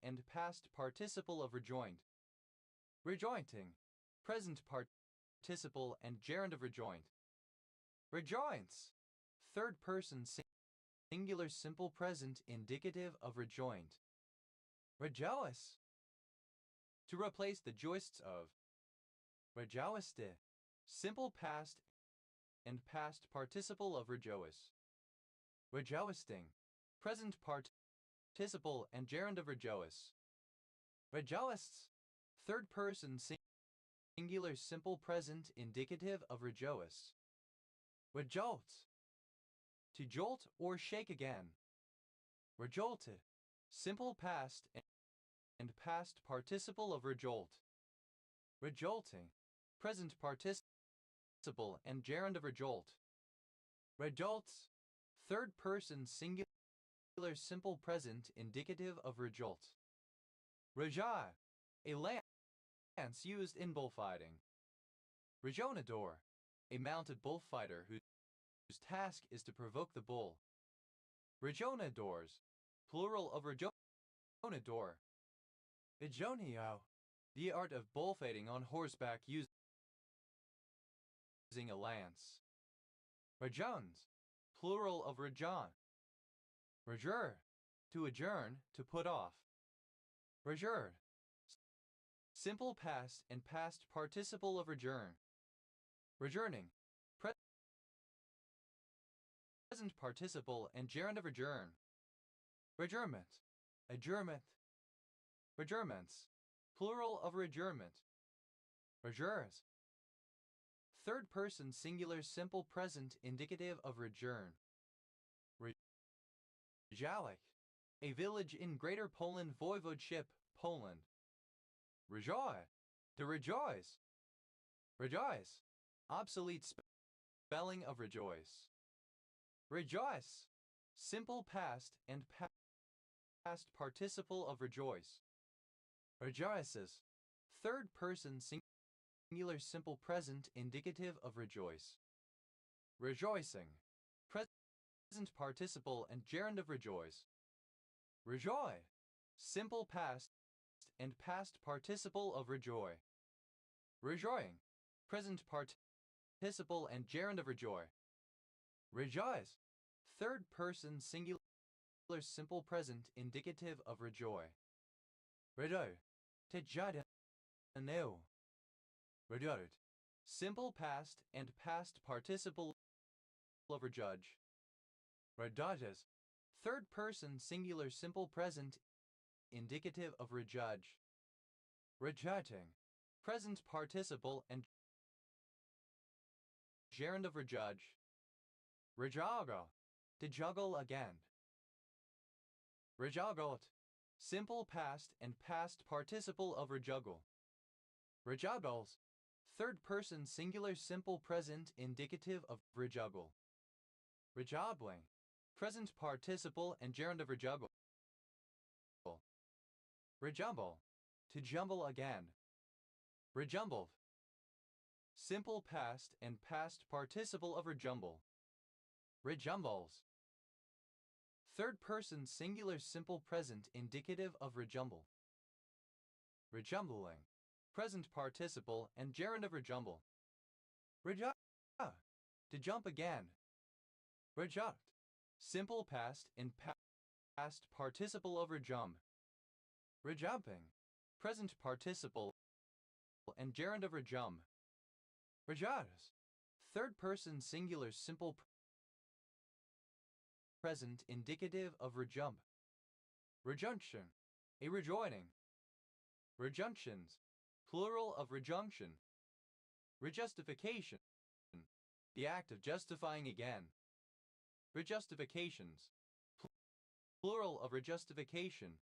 and past participle of rejoined. Rejointing, present participle and gerund of rejoined. Rejoins, third person singular simple present indicative of rejoined. Rejoice. To replace the joists of. Rejoiced. Simple past and past participle of rejoice. Rejoicing. Present participle and gerund of rejoice. Rejoiced. Third person singular simple present indicative of rejoice. Rejolt. To jolt or shake again. Rejolted. Simple past and past participle of rejolt. Rejolting. Present participle and gerund of rejolt. Rejolts. Third person singular simple present indicative of rejolt. Rejai. A lance used in bullfighting. Rejonador. A mounted bullfighter whose task is to provoke the bull. Rejonadors. Plural of rejonador. Rejonio. The art of bullfighting on horseback using a lance. Rejones. Plural of rejon. Rejure. To adjourn, to put off. Rejured. Simple past and past participle of rejourn. Rejourning. Present participle and gerund of rejourn. Rejourment. Adjournment. Rejourments. Plural of rejourment. Rejures. Third person singular simple present indicative of rejourn. Rejalik. A village in Greater Poland Voivodeship, Poland. Rejoice. To rejoice. Rejoice. Obsolete spelling of rejoice. Rejoice. Simple past and past participle of rejoice. Rejoices. Third person singular simple present indicative of rejoice. Rejoicing. Present participle and gerund of rejoice. Rejoice. Simple past and past participle of rejoice. Rejoicing. Present participle and gerund of rejoice. Rejoice. Third person singular simple present indicative of rejoice. Redo. To judge anew. Redud. Simple past and past participle of rejudge. Redudges. Third person singular simple present indicative of rejudge. Rejudging. Present participle and gerund of rejudge. Rejoggle. To juggle again. Rejoggled. Simple past and past participle of rejuggle. Rejuggles. Third person singular simple present indicative of rejuggle. Rejobbling. Present participle and gerund of rejuggle. Rejumble. To jumble again. Rejumbled. Simple past and past participle of rejumble. Rejumbles. Third person singular simple present indicative of rejumble. Rejumbling. Present participle and gerund of rejumble. Rejump. To jump again. Rejuct. Simple past and past participle of rejump. Rejumping. Present participle and gerund of rejump. Rejuts. Third person singular simple present indicative of rejump. Rejunction. A rejoining. Rejunctions. Plural of rejunction. Rejustification. The act of justifying again. Rejustifications. Plural of rejustification.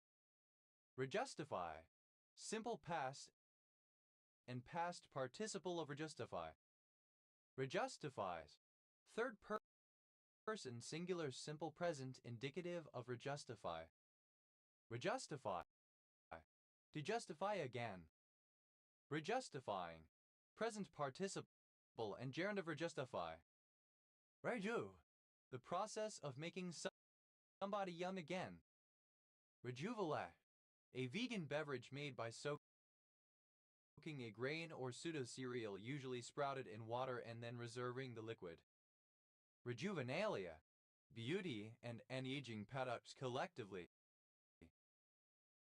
Rejustify. Simple past and past participle of rejustify. Rejustifies. Third person singular simple present indicative of rejustify. Rejustify. To justify again. Rejustifying. Present participle and gerund of rejustify. Reju. The process of making somebody young again. Rejuvelate. A vegan beverage made by soaking a grain or pseudo-cereal usually sprouted in water and then reserving the liquid. Rejuvenalia. Beauty and anti-aging products collectively.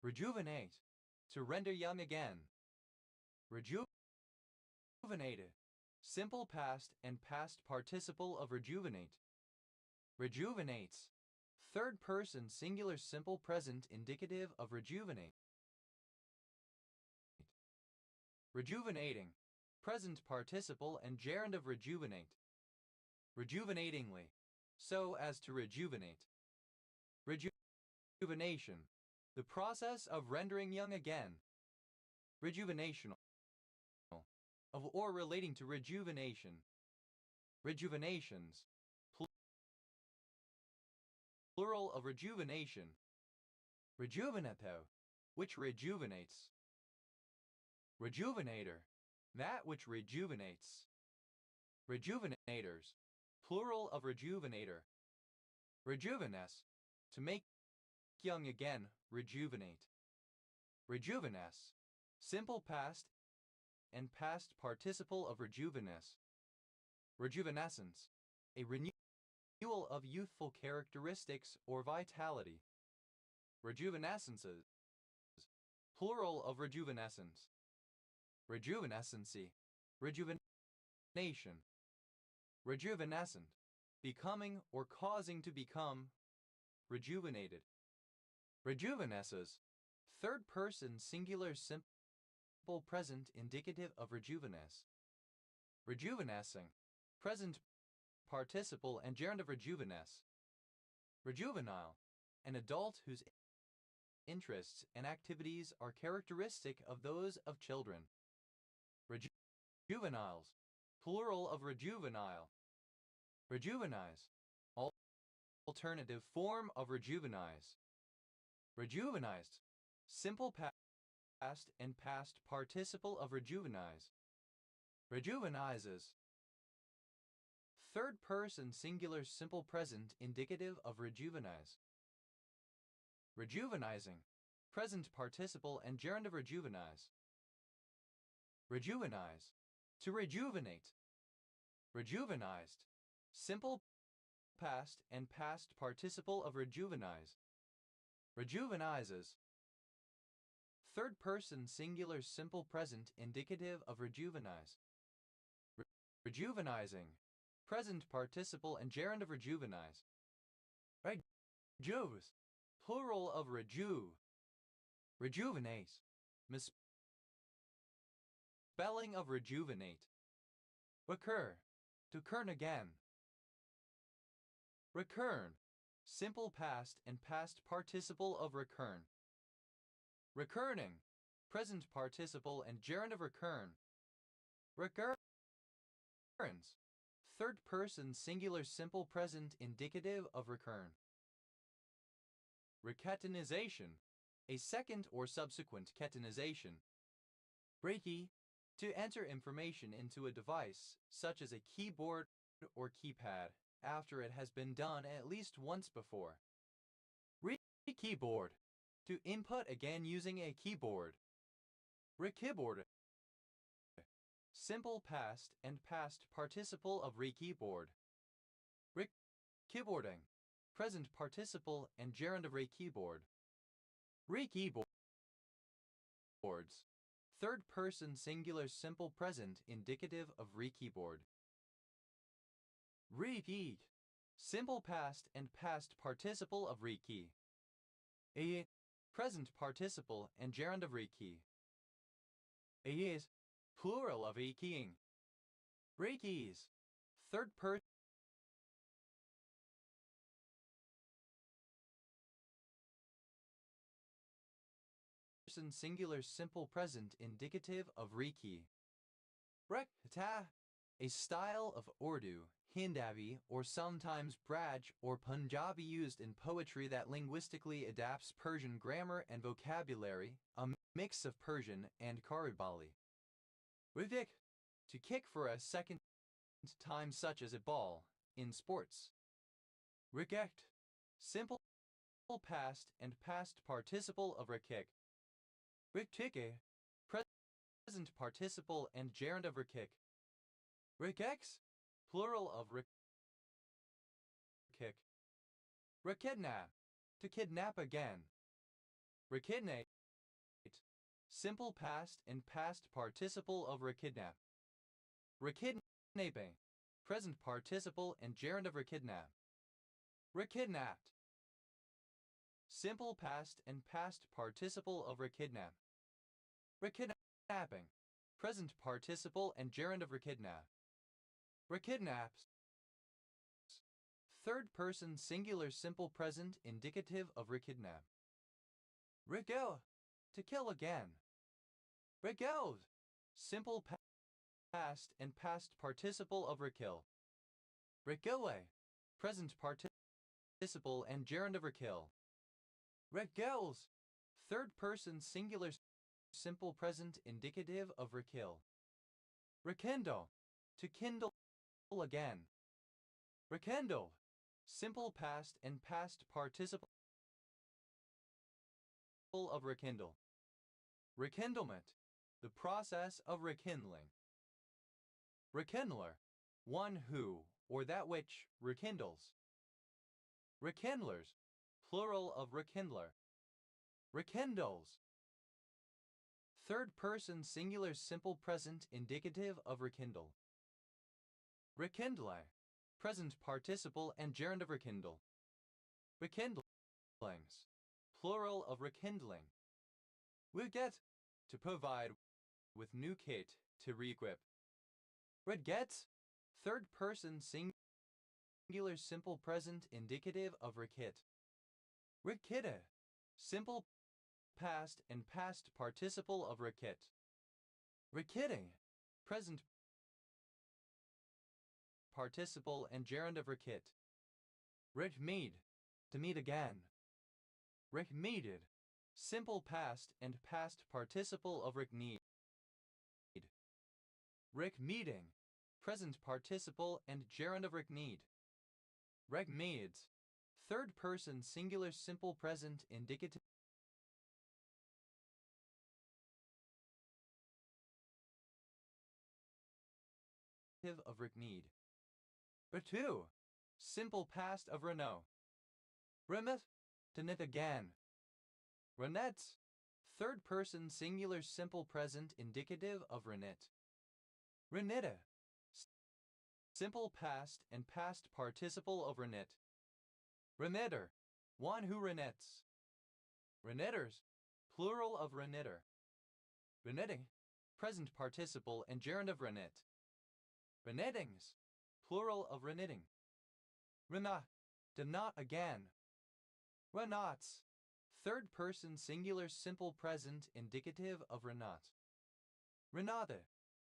Rejuvenate. To render young again. Rejuvenated. Simple past and past participle of rejuvenate. Rejuvenates. Third person singular simple present indicative of rejuvenate. Rejuvenating. Present participle and gerund of rejuvenate. Rejuvenatingly. So as to rejuvenate. Rejuvenation. The process of rendering young again. Rejuvenational. Of or relating to rejuvenation. Rejuvenations. Plural of rejuvenation. Rejuvenato. Which rejuvenates. Rejuvenator. That which rejuvenates. Rejuvenators. Plural of rejuvenator. Rejuvenesce. To make young again, rejuvenate. Rejuvenesce. Simple past and past participle of rejuvenesce. Rejuvenescence. A renewal of youthful characteristics or vitality. Rejuvenescences. Plural of rejuvenescence. Rejuvenescency. Rejuvenation. Rejuvenescent. Becoming or causing to become. Rejuvenated. Rejuvenesces. Third person singular simple present indicative of rejuvenesce. Rejuvenescing. Present participle and gerund of rejuvenesce. Rejuvenile. An adult whose interests and activities are characteristic of those of children. Juveniles. Plural of rejuvenile. Rejuvenize. Alternative form of rejuvenize. Rejuvenized. Simple past and past participle of rejuvenize. Rejuvenizes. Third person singular simple present indicative of rejuvenize. Rejuvenizing. Present participle and gerund of rejuvenize. Rejuvenize. To rejuvenate. Rejuvenized. Simple past and past participle of rejuvenize. Rejuvenizes. Third person singular simple present indicative of rejuvenize. Rejuvenizing. Present participle and gerund of rejuvenize. Rejuves. Plural of reju. Rejuvenates. Spelling of rejuvenate. Recur. To turn again. Recurn. Simple past and past participle of recurn. Recurning. Present participle and gerund of recurn. Recurrence. Third person singular simple present indicative of recurn. Recatenization. A second or subsequent catenization. Reiki. To enter information into a device, such as a keyboard or keypad, after it has been done at least once before. Re-keyboard. To input again using a keyboard. Re-keyboard. Simple past and past participle of re-keyboard. Re-keyboarding. Present participle and gerund of re-keyboard. Re-keyboards. Third person singular simple present indicative of re-keyboard. Repeat. Simple past and past participle of re-key. A present participle and gerund of re-key. A is plural of re-keying. Re-keys. Third person singular simple present indicative of re-key. Rekta. A style of Urdu, Hindavi, or sometimes Braj or Punjabi used in poetry that linguistically adapts Persian grammar and vocabulary, a mix of Persian and Karibali. Rivik. To kick for a second time such as a ball, in sports. Rikekt. Simple past and past participle of rekick. Riktike. Present participle and gerund of rekick. Rikex. Plural of kick. Rekidnap. To kidnap again. Rekidnate. Simple past and past participle of rekidnap. Rekidnaping. Present participle and gerund of rekidnap. Rekidnapped. Simple past and past participle of rekidnap. Rekidnapping. Present participle and gerund of rekidnap. Rekidnaps. Third person singular simple present indicative of rekidnap. Rekill. To kill again. Rekilled. Simple past and past participle of rekill. Rekille. Present participle and gerund of rekill. Rekills. Third person singular simple present indicative of rekill. Rekindle. To kindle again. Rekindled. Simple past and past participle of rekindle. Rekindlement. The process of rekindling. Rekindler. One who, or that which, rekindles. Rekindlers. Plural of rekindler. Rekindles. Third person singular simple present indicative of rekindle. Rekindle. Present participle and gerund of rekindle. Rekindlings. Plural of rekindling. Reget. To provide with new kit, to re-equip. Regets. Third person singular simple present indicative of rekit. Rekitte. Simple past and past participle of rekit. Rekitting. Present participle and gerund of rekit. Rekmeed. To meet again. Rekmeeded. Simple past and past participle of rekmeed. Rekmeeding. Present participle and gerund of rekmeed. Rekmeeds. Third person singular simple present indicative of rekmeed. Retu. Simple past of Renault. Remit. To knit again. Renets. Third person singular simple present indicative of renit. Renitte. Simple past and past participle of renit. Renitter. One who renits. Renitters. Plural of renitter. Renitting. Present participle and gerund of renit. Renittings. Plural of renitting. Renat. To knot again. Renats. Third person singular simple present indicative of renat. Renate.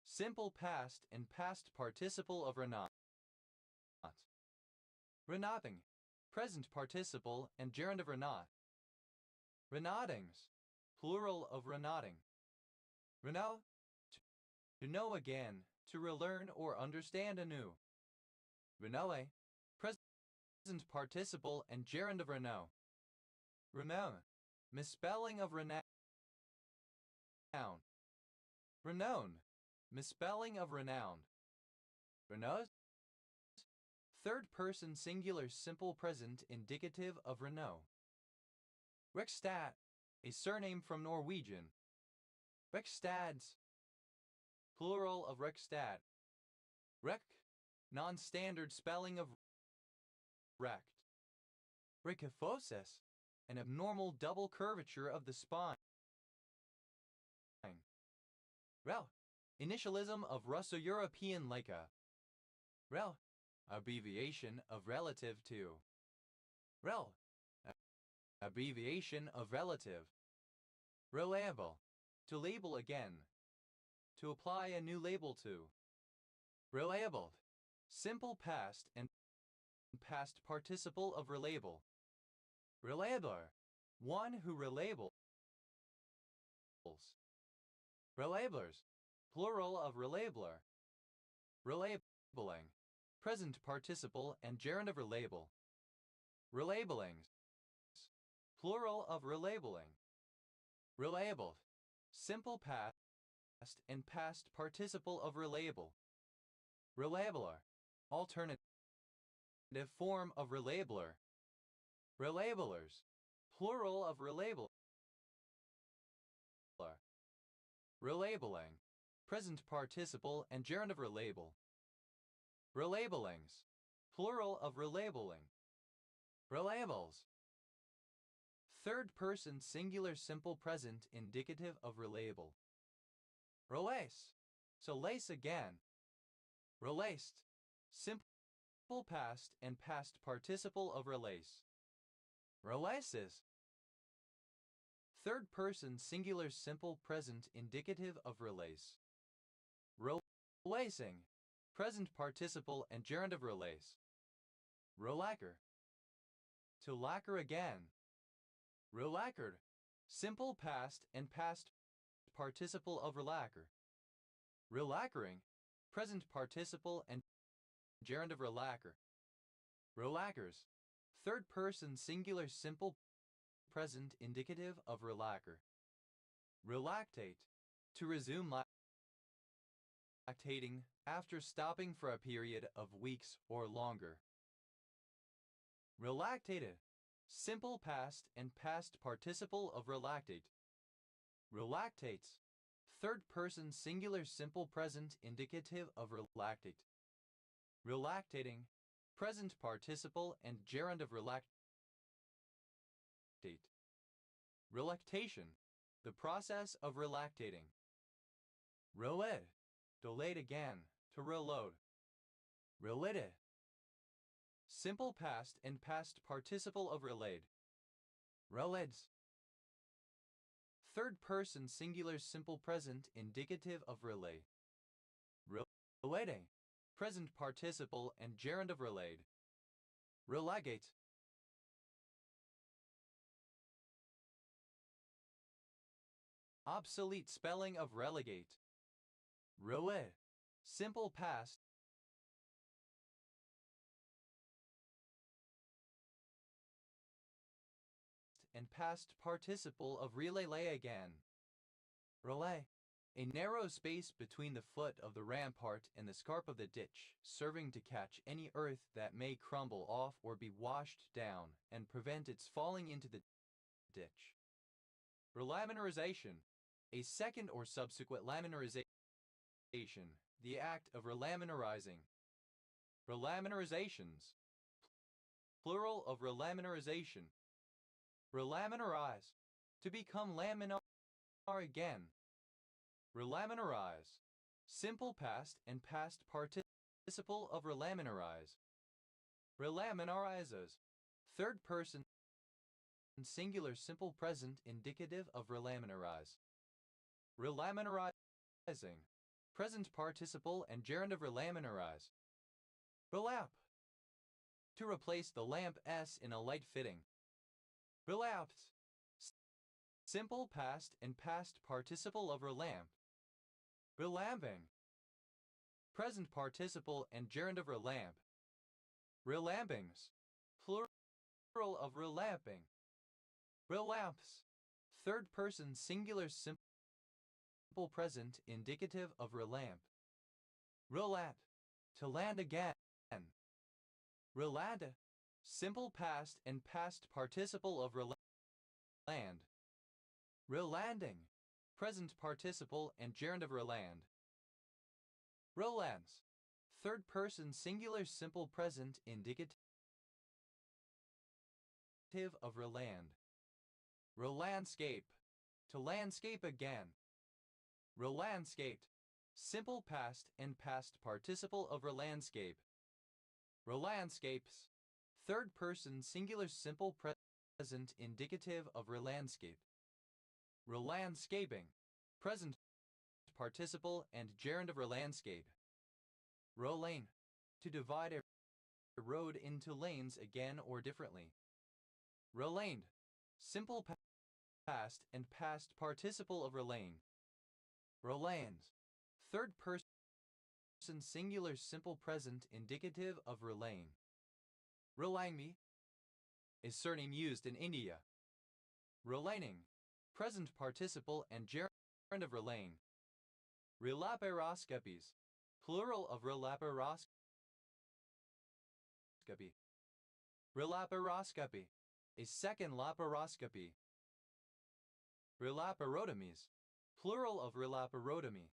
Simple past and past participle of renat. Renating. Present participle and gerund of renat. Renatings. Plural of renating. Renault. To know again, to relearn or understand anew. Renoue. Present participle and gerund of renew. Renown. Misspelling of renown. Renown. Misspelling of renowned. Renault. Third person singular simple present indicative of Renault. Rekstad. A surname from Norwegian. Rekstads. Plural of Rekstad. Rek. Non-standard spelling of rect. Ricophosis. An abnormal double curvature of the spine. Rel. Initialism of Russo-European Leica. Rel. Abbreviation of relative to. Rel. Abbreviation of relative. Reliable. To label again. To apply a new label to. Relabeled. Simple past and past participle of relabel. Relabler. One who relabels. Relablers. Plural of relabler. Relabeling. Present participle and gerund of relabel. Relabelings. Plural of relabeling. Relabeled. Simple past and past participle of relabel. Relabeler. Alternative form of relabeler. Relabelers. Plural of relabel. Relabeling, present participle and gerund of relabel. Relabelings, plural of relabeling. Relabels. Third person singular simple present indicative of relabel. Relace, to lace again. Relaced, simple past and past participle of relace. Relaces. Third person singular simple present indicative of relace. Relacing, present participle and gerund of relace. Relacquer, to lacquer again. Relacquered, simple past and past participle of relacquer. Relacquering, present participle and gerund of relacquer. Relacquers, third person singular simple present indicative of relacquer. Relactate, to resume lactating after stopping for a period of weeks or longer. Relactated, simple past and past participle of relactate. Relactates, third person singular simple present indicative of relactate. Relactating, present participle and gerund of relactate. Relactation, the process of relactating. Relid, delayed again, to reload. Related, simple past and past participle of relayed. Relids, third person singular simple present indicative of relay. Relating, present participle and gerund of relayed. Relegate. Obsolete spelling of relegate. Relet, simple past and past participle of relay again. Relay, a narrow space between the foot of the rampart and the scarp of the ditch, serving to catch any earth that may crumble off or be washed down and prevent its falling into the ditch. Relaminarization, a second or subsequent laminarization, the act of relaminarizing. Relaminarizations, plural of relaminarization. Relaminarize, to become laminar again. Relaminarize, simple past and past participle of relaminarize. Relaminarizes, third person singular simple present indicative of relaminarize. Relaminarizing, present participle and gerund of relaminarize. Relap, to replace the lamp s in a light fitting. Relapse, simple past and past participle of relamp. Relamping, present participle and gerund of relamp. Relampings, plural of relamping. Relamps, third person singular simple present indicative of relamp. Relat, to land again. Relanda, simple past and past participle of reland. Relanding, present participle and gerund of reland. Rolans, third person singular simple present indicative of reland. Relandscape, to landscape again. Relandscaped, simple past and past participle of relandscape. Relandscapes, third person singular simple present indicative of relandscape. Relandscaping, present participle and gerund of relandscape. Rolane, to divide a road into lanes again or differently. Relaned, simple past and past participle of relane. Relanes, third person singular simple present indicative of relane. Relangmi, a surname used in India. Relaning, present participle and gerund of relane. Relaparoscopies, plural of relaparoscopy. Relaparoscopy, a second laparoscopy. Relaparotomies, plural of relaparotomy.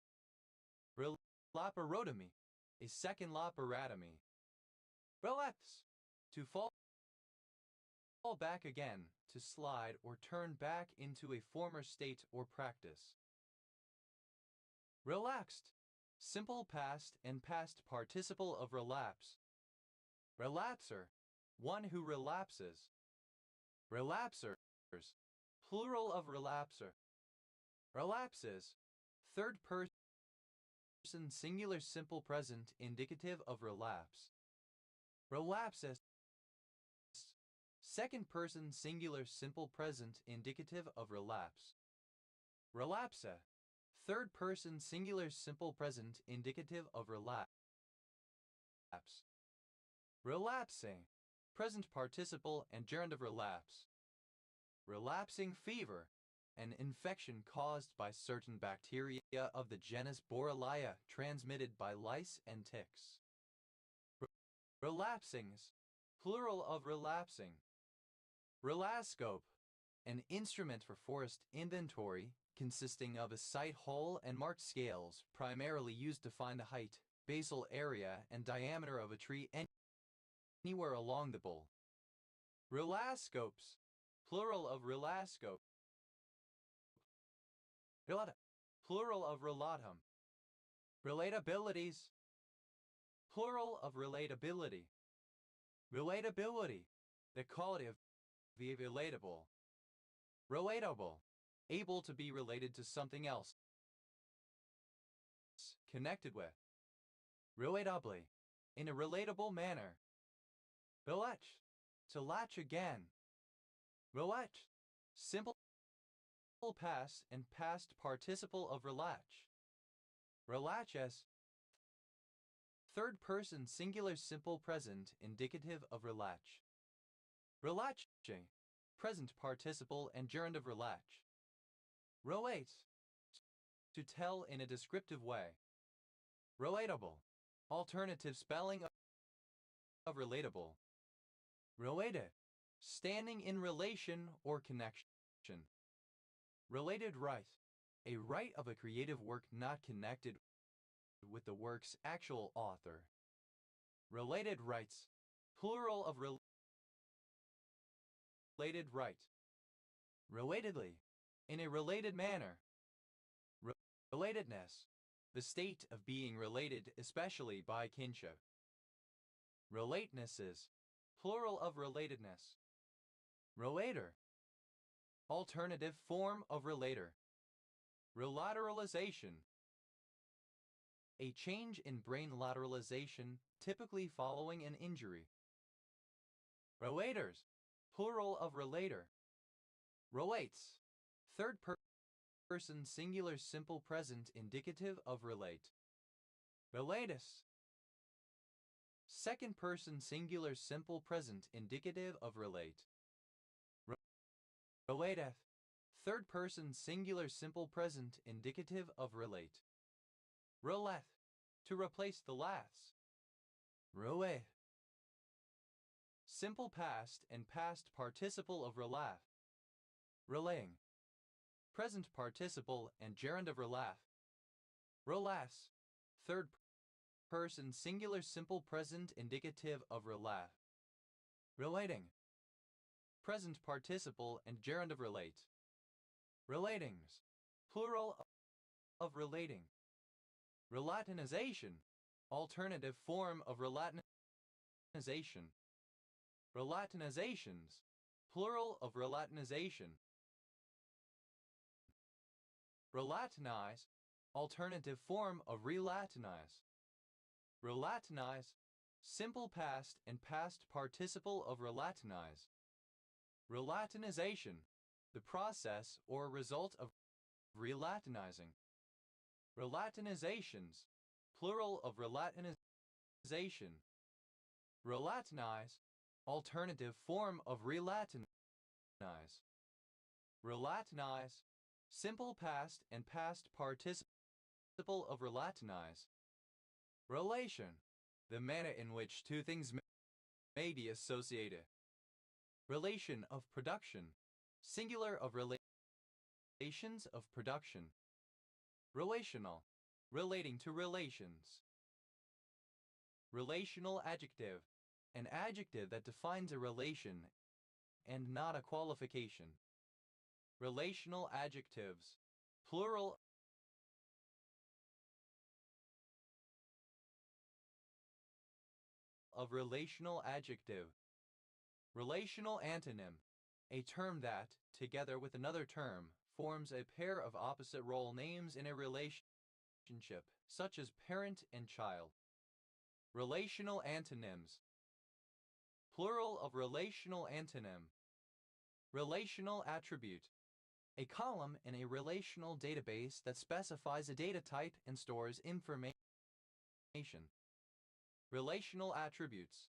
Relaparotomy, a second laparotomy. Relapse, to fall back again, to slide or turn back into a former state or practice. Relaxed, simple past and past participle of relapse. Relapser, one who relapses. Relapsers, plural of relapser. Relapses, third person singular simple present indicative of relapse. Relapses, second person singular simple present indicative of relapse. Relapse, third person singular simple present indicative of relapse. Relapsing, present participle and gerund of relapse. Relapsing fever, an infection caused by certain bacteria of the genus Borrelia transmitted by lice and ticks. Relapsings, plural of relapsing. Relascope, an instrument for forest inventory consisting of a sight hole and marked scales primarily used to find the height, basal area, and diameter of a tree anywhere along the bole. Relascopes, plural of relascope. Relata, plural of relatum. Relatabilities, plural of relatability. Relatability, the quality of being relatable. Relatable, able to be related to something else. Connected with. Relatably, in a relatable manner. Relatch, to latch again. Relatch, simple past and past participle of relatch. Relatches, third person singular simple present indicative of relatch. Relatching, present participle and gerund of relatch. Relate, to tell in a descriptive way. Relatable, alternative spelling of relatable. Related, standing in relation or connection. Related right, a right of a creative work not connected with the work's actual author. Related rights, plural of related right. Relatedly, in a related manner. Relatedness, the state of being related especially by kinship. Relatenesses, plural of relatedness. Relator, alternative form of relator. Relateralization, a change in brain lateralization typically following an injury. Relators, plural of relator. Relates, third person singular simple present indicative of relate. Relatus, second person singular simple present indicative of relate. Relateth, third person singular simple present indicative of relate. Releth, to replace the laths. Relay, simple past and past participle of relath. Relaying, present participle and gerund of relath. Relass, third person singular simple present indicative of relath. Relating, present participle and gerund of relate. Relatings, plural of relating. Relatinization, alternative form of relatinization. Relatinizations, plural of relatinization. Relatinize, alternative form of relatinize. Relatinize, simple past and past participle of relatinize. Relatinization, the process or result of relatinizing. Relatinizations, plural of relatinization. Relatinize, alternative form of relatinize. Relatinize, simple past and past participle of relatinize. Relation, the manner in which two things may be associated. Relation of production, singular of relations of production. Relational, relating to relations. Relational adjective, an adjective that defines a relation and not a qualification. Relational adjectives, plural of relational adjective. Relational antonym, a term that, together with another term, forms a pair of opposite role names in a relationship, such as parent and child. Relational antonyms, plural of relational antonym. Relational attribute, a column in a relational database that specifies a data type and stores information. Relational attributes,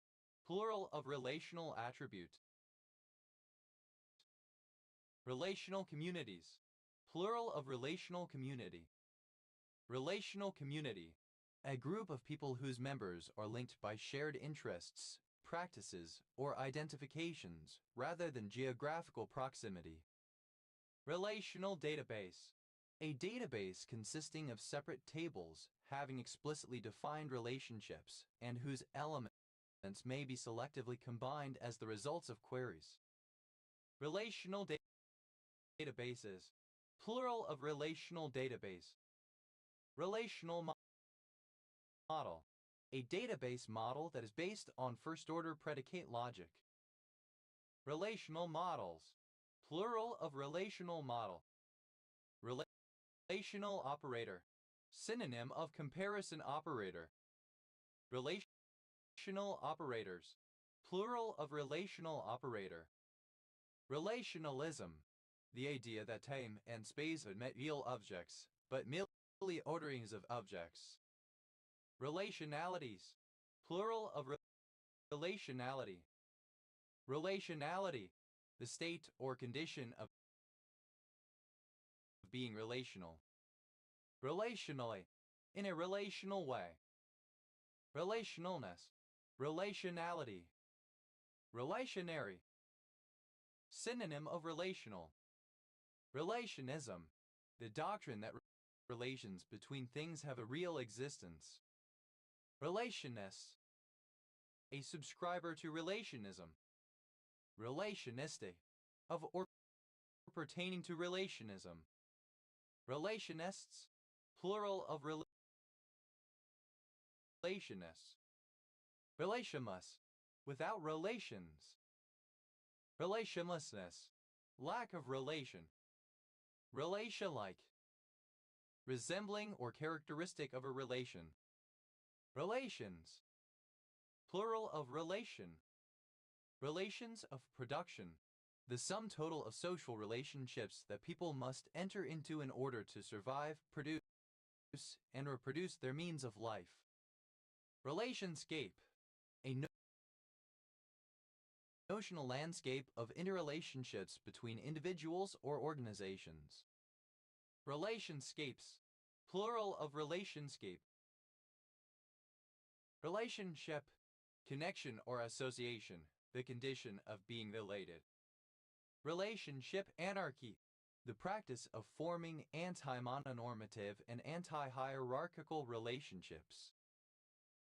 plural of relational attribute. Relational communities, plural of relational community. Relational community, a group of people whose members are linked by shared interests, practices, or identifications rather than geographical proximity. Relational database, a database consisting of separate tables having explicitly defined relationships and whose elements may be selectively combined as the results of queries. Relational databases, plural of relational database. Relational model, a database model that is based on first-order predicate logic. Relational models, plural of relational model. Relational operator, synonym of comparison operator. Relational operators, plural of relational operator. Relationalism, the idea that time and space are not real objects, but merely orderings of objects. Relationalities, plural of relationality. Relationality, the state or condition of being relational. Relationally, in a relational way. Relationalness, relationality. Relationary, synonym of relational. Relationism, the doctrine that relations between things have a real existence. Relationist, a subscriber to relationism. Relationiste, of or pertaining to relationism. Relationists, plural of relationists. Relationless, without relations. Relationlessness, lack of relation. Relation-like, resembling or characteristic of a relation. Relations, plural of relation. Relations of production, the sum total of social relationships that people must enter into in order to survive, produce, and reproduce their means of life. Relationscape, a notional landscape of interrelationships between individuals or organizations. Relationscapes, plural of relationscape. Relationship, connection or association, the condition of being related. Relationship anarchy, the practice of forming anti-mononormative and anti-hierarchical relationships.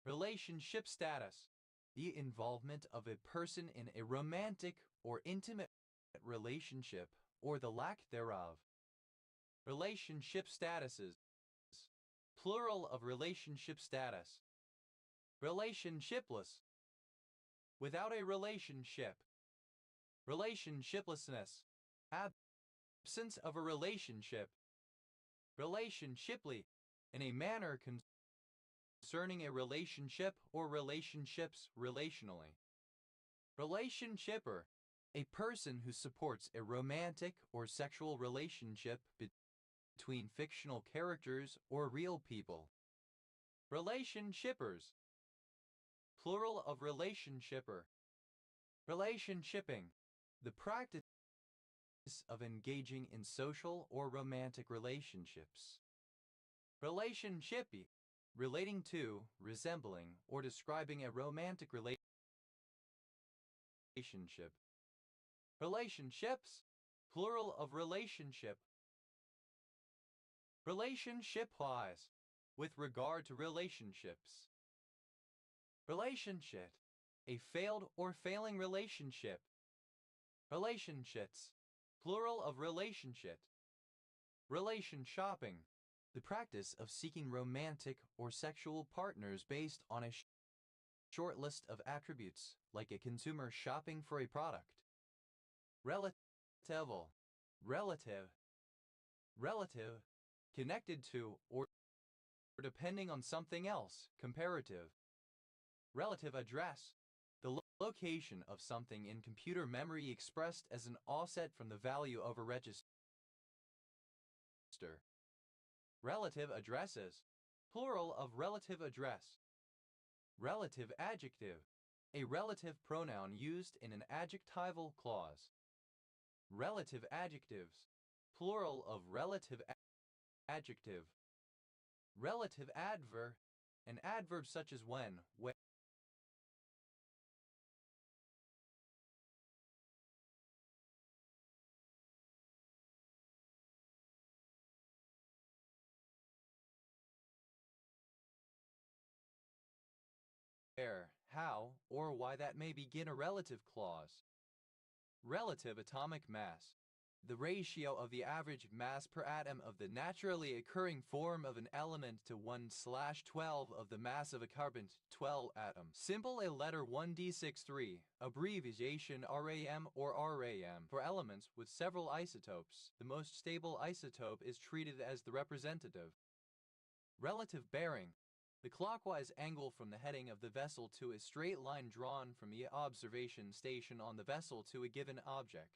Relationship status, the involvement of a person in a romantic or intimate relationship or the lack thereof. Relationship statuses, plural of relationship status. Relationshipless, without a relationship. Relationshiplessness, absence of a relationship. Relationshiply, in a manner concerning a relationship or relationships relationally. Relationshipper, a person who supports a romantic or sexual relationship between fictional characters or real people. Relationshippers, plural of relationshipper. Relationshipping, the practice of engaging in social or romantic relationships. Relationshippy, relating to, resembling, or describing a romantic relationship. Relationships, plural of relationship. Relationship-wise, with regard to relationships. Relationship, a failed or failing relationship. Relationships, plural of relationship. Relation shopping, the practice of seeking romantic or sexual partners based on a short list of attributes, like a consumer shopping for a product. Relatival, relative, relative, connected to or depending on something else, comparative. Relative address, the location of something in computer memory expressed as an offset from the value of a register. Relative addresses, plural of relative address. Relative adjective, a relative pronoun used in an adjectival clause. Relative adjectives, plural of relative adjective. Relative adverb, an adverb such as when, where. How, or why that may begin a relative clause. Relative atomic mass, the ratio of the average mass per atom of the naturally occurring form of an element to 1/12 of the mass of a carbon-12 atom. Symbol a letter 1d63, abbreviation RAM or RAM. For elements with several isotopes, the most stable isotope is treated as the representative. Relative bearing, the clockwise angle from the heading of the vessel to a straight line drawn from the observation station on the vessel to a given object.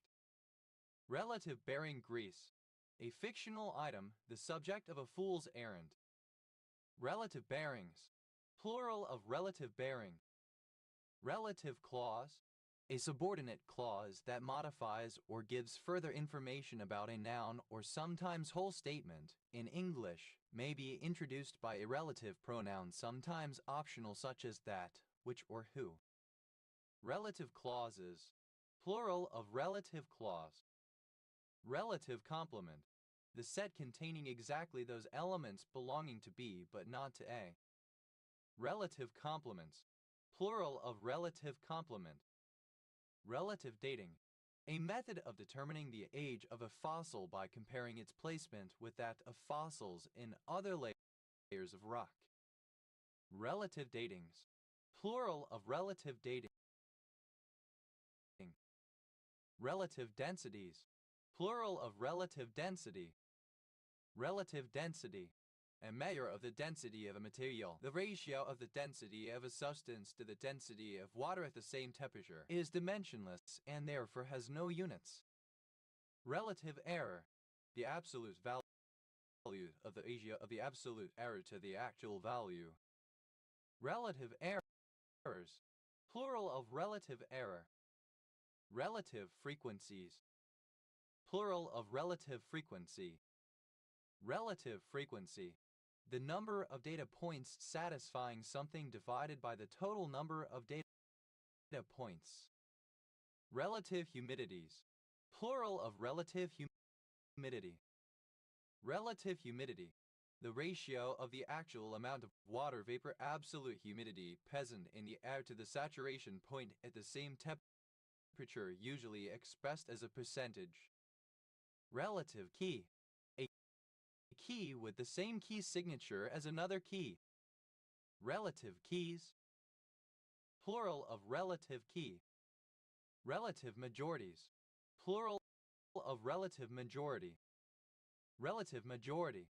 Relative bearing grease, a fictional item, the subject of a fool's errand. Relative bearings, plural of relative bearing. Relative clause, a subordinate clause that modifies or gives further information about a noun or sometimes whole statement, in English, may be introduced by a relative pronoun, sometimes optional, such as that, which, or who. Relative clauses, plural of relative clause. Relative complement, the set containing exactly those elements belonging to B but not to A. Relative complements, plural of relative complement. Relative dating, a method of determining the age of a fossil by comparing its placement with that of fossils in other layers of rock. Relative datings, plural of relative dating. Relative densities, plural of relative density. Relative density, a measure of the density of a material. The ratio of the density of a substance to the density of water at the same temperature is dimensionless and therefore has no units. Relative error, the absolute value of the ratio of the absolute error to the actual value. Relative errors, plural of relative error. Relative frequencies, plural of relative frequency. Relative frequency, the number of data points satisfying something divided by the total number of data points. Relative humidities, plural of relative humidity. Relative humidity, the ratio of the actual amount of water vapor absolute humidity present in the air to the saturation point at the same temperature, usually expressed as a percentage. Relative key, a key with the same key signature as another key. Relative keys, plural of relative key. Relative majorities, plural of relative majority. Relative majority,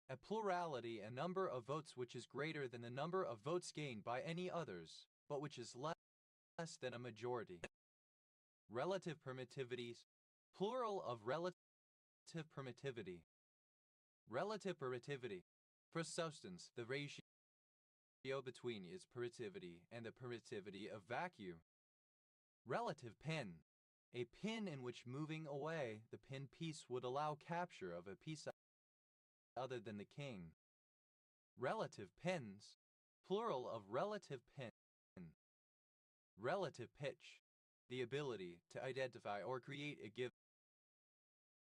a plurality, a number of votes which is greater than the number of votes gained by any others, but which is less than a majority. Relative permittivities, plural of relative permittivity. Relative permittivity, for substance, the ratio between its permittivity and the permittivity of vacuum. Relative pin, a pin in which moving away the pin piece would allow capture of a piece other than the king. Relative pins, plural of relative pin. Relative pitch, the ability to identify or create a given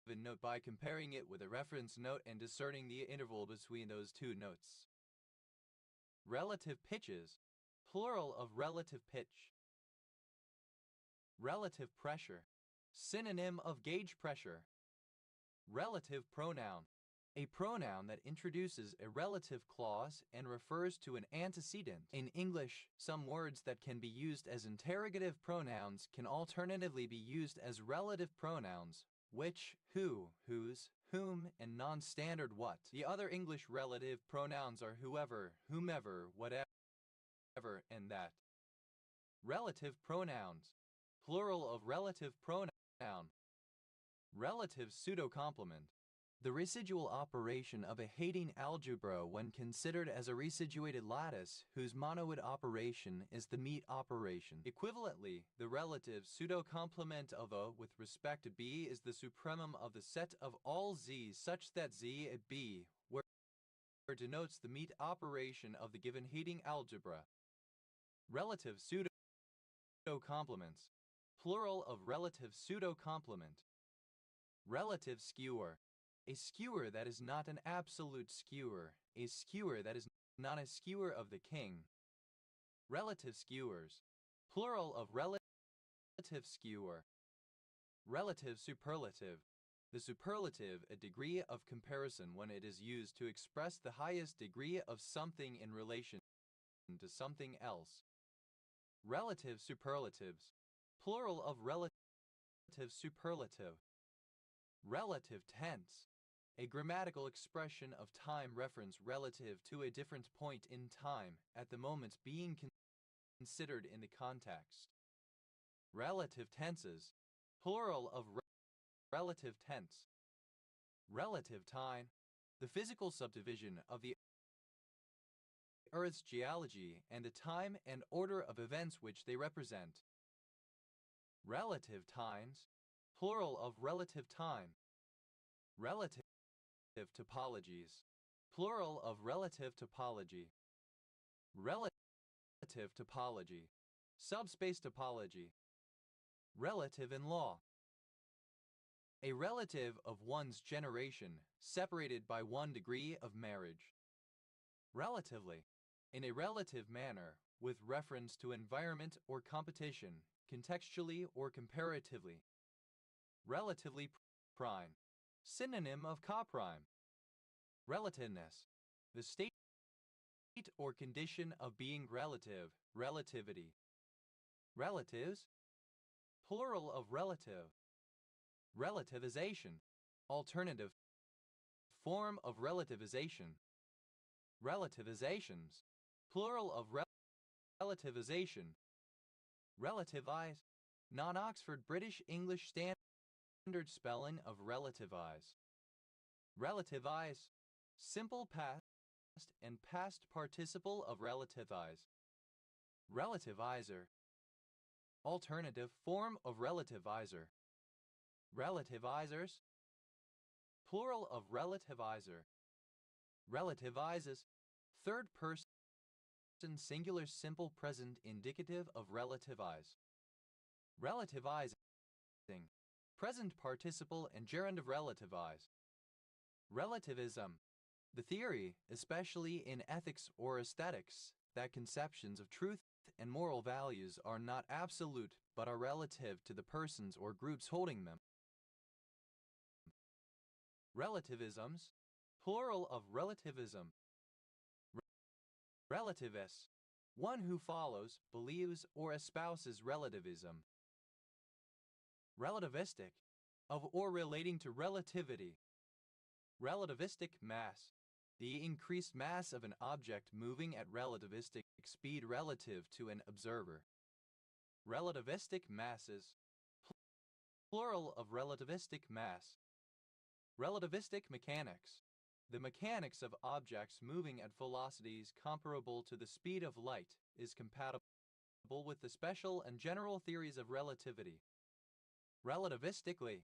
note by comparing it with a reference note and discerning the interval between those two notes. Relative pitches, plural of relative pitch. Relative pressure, synonym of gauge pressure. Relative pronoun, a pronoun that introduces a relative clause and refers to an antecedent. In English, some words that can be used as interrogative pronouns can alternatively be used as relative pronouns: which, who, whose, whom, and non-standard what. The other English relative pronouns are whoever, whomever, whatever, and that. Relative pronouns, plural of relative pronoun. Relative pseudo-complement, the residual operation of a Heyting algebra when considered as a residuated lattice whose monoid operation is the meet operation. Equivalently, the relative pseudo-complement of A with respect to B is the supremum of the set of all Z such that Z at B, where denotes the meet operation of the given Heyting algebra. Relative pseudo-complements, plural of relative pseudo-complement. Relative skewer, a skewer that is not an absolute skewer, a skewer that is not a skewer of the king. Relative skewers, plural of relative skewer. Relative superlative, the superlative, a degree of comparison when it is used to express the highest degree of something in relation to something else. Relative superlatives, plural of relative superlative. Relative tense, a grammatical expression of time reference relative to a different point in time at the moment being considered in the context. Relative tenses, plural of relative tense. Relative time, the physical subdivision of the Earth's geology and the time and order of events which they represent. Relative times, plural of relative time. Relative topologies, plural of relative topology. Relative topology, subspace topology. Relative in law, a relative of one's generation separated by 1 degree of marriage. Relatively, in a relative manner with reference to environment or competition, contextually or comparatively. Relatively prime, synonym of coprime. Relativeness, the state or condition of being relative, relativity. Relatives, plural of relative. Relativization, alternative form of relativization. Relativizations, plural of relativization. Relativize, non-Oxford British English standard spelling of relativize. Relativize, simple past and past participle of relativize. Relativizer, alternative form of relativizer. Relativizers, plural of relativizer. Relativizes, third person singular simple present indicative of relativize. Relativizing, present participle and gerund of relativize. Relativism, the theory, especially in ethics or aesthetics, that conceptions of truth and moral values are not absolute but are relative to the persons or groups holding them. Relativisms, plural of relativism. Relativist, one who follows, believes, or espouses relativism. Relativistic, of or relating to relativity. Relativistic mass, the increased mass of an object moving at relativistic speed relative to an observer. Relativistic masses, plural of relativistic mass. Relativistic mechanics, the mechanics of objects moving at velocities comparable to the speed of light, is compatible with the special and general theories of relativity. Relativistically,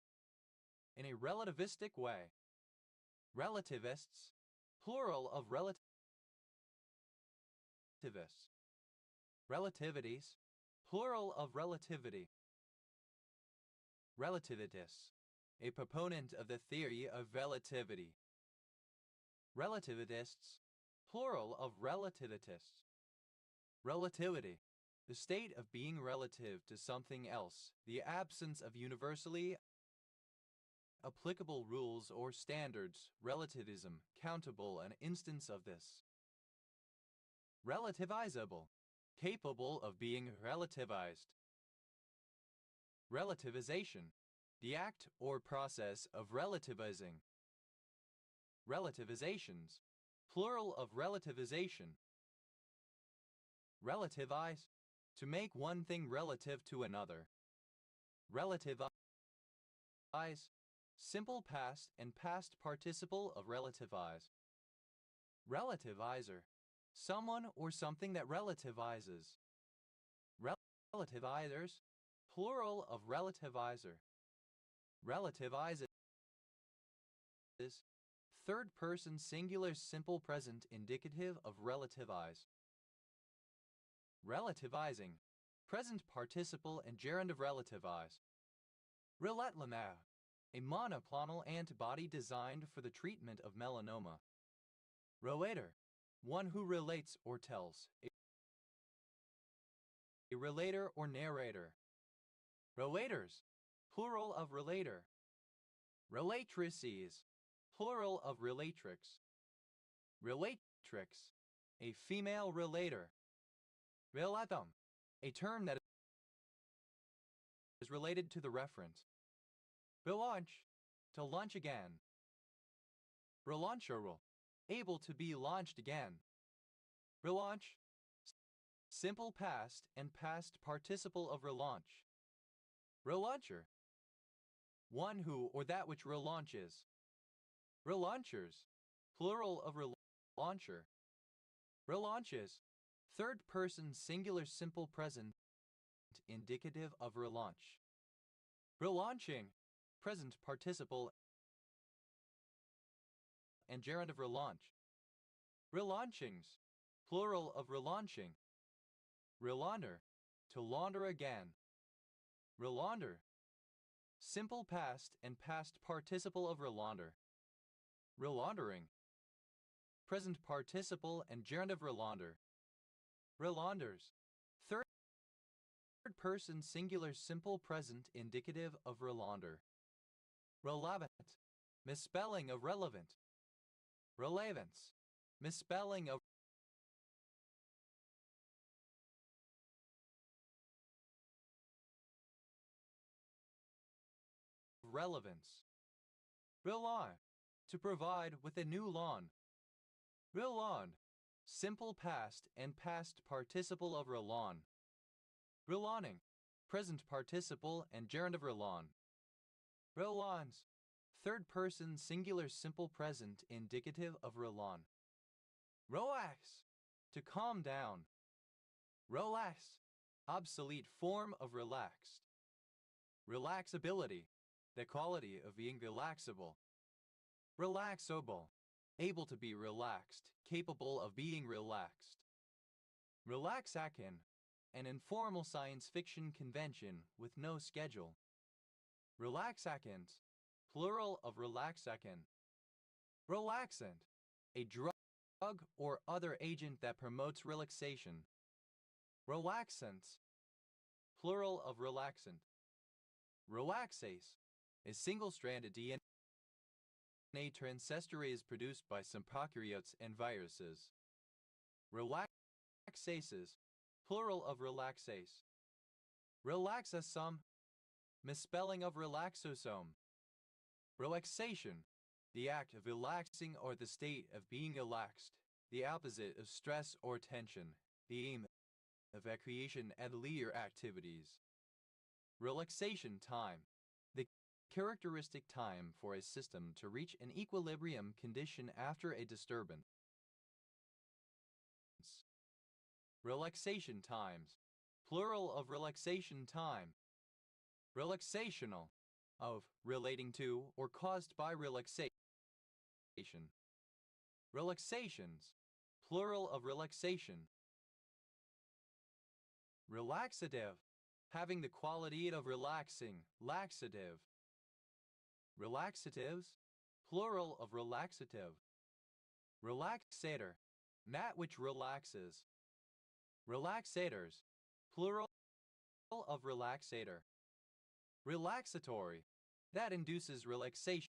in a relativistic way. Relativists, plural of relativists. Relativities, plural of relativity. Relativities, a proponent of the theory of relativity. Relativists, plural of relativists. Relativity, the state of being relative to something else, the absence of universally applicable rules or standards, relativism, countable, an instance of this. Relativizable, capable of being relativized. Relativization, the act or process of relativizing. Relativizations, plural of relativization. Relativize, to make one thing relative to another. Relativize, simple past and past participle of relativize. Relativizer, someone or something that relativizes. Relativizers, plural of relativizer. Relativizes, third person singular simple present indicative of relativize. Relativizing, present participle and gerund of relativize. Relatlimab, a monoclonal antibody designed for the treatment of melanoma. Relator, one who relates or tells. A relator or narrator. Relators, plural of relator. Relatrices, plural of relatrix. Relatrix, a female relator. Relatum, a term that is related to the referent. Relaunch, to launch again. Relaunchable, able to be launched again. Relaunch, simple past and past participle of relaunch. Relauncher, one who or that which relaunches. Relaunchers, plural of relauncher. Relaunches, third person singular simple present indicative of relaunch. Relaunching, present participle and gerund of relaunch. Relaunchings, plural of relaunching. Relaunder, to launder again. Relaunder, simple past and past participle of relaunder. Relaundering, present participle and gerund of relaunder. Relaunders, third person singular simple present indicative of relaunder. Relevant, misspelling of relevant. Relevance, misspelling of relevance. Rely, to provide with a new lawn. Relawn, simple past and past participle of relawn. Relawning, present participle and gerund of relawn. Relawns, third person singular simple present indicative of relawn. Relax, to calm down. Relax, obsolete form of relaxed. Relaxability, the quality of being relaxable. Relaxable, able to be relaxed, capable of being relaxed. Relaxakin, an informal science fiction convention with no schedule. Relaxacant, plural of relaxakin. Relaxant, a drug or other agent that promotes relaxation. Relaxants, plural of relaxant. Relaxase, a single-stranded DNA transcesterase produced by some prokaryotes and viruses. Relaxases, plural of relaxase. Relaxosome, misspelling of relaxosome. Relaxation, the act of relaxing or the state of being relaxed, the opposite of stress or tension, the aim of recreation and leisure activities. Relaxation time, the characteristic time for a system to reach an equilibrium condition after a disturbance. Relaxation times, plural of relaxation time. Relaxational, of relating to or caused by relaxation. Relaxations, plural of relaxation. Relaxative, having the quality of relaxing, laxative. Relaxatives, plural of relaxative. Relaxator, that which relaxes. Relaxators, plural of relaxator. Relaxatory, that induces relaxation.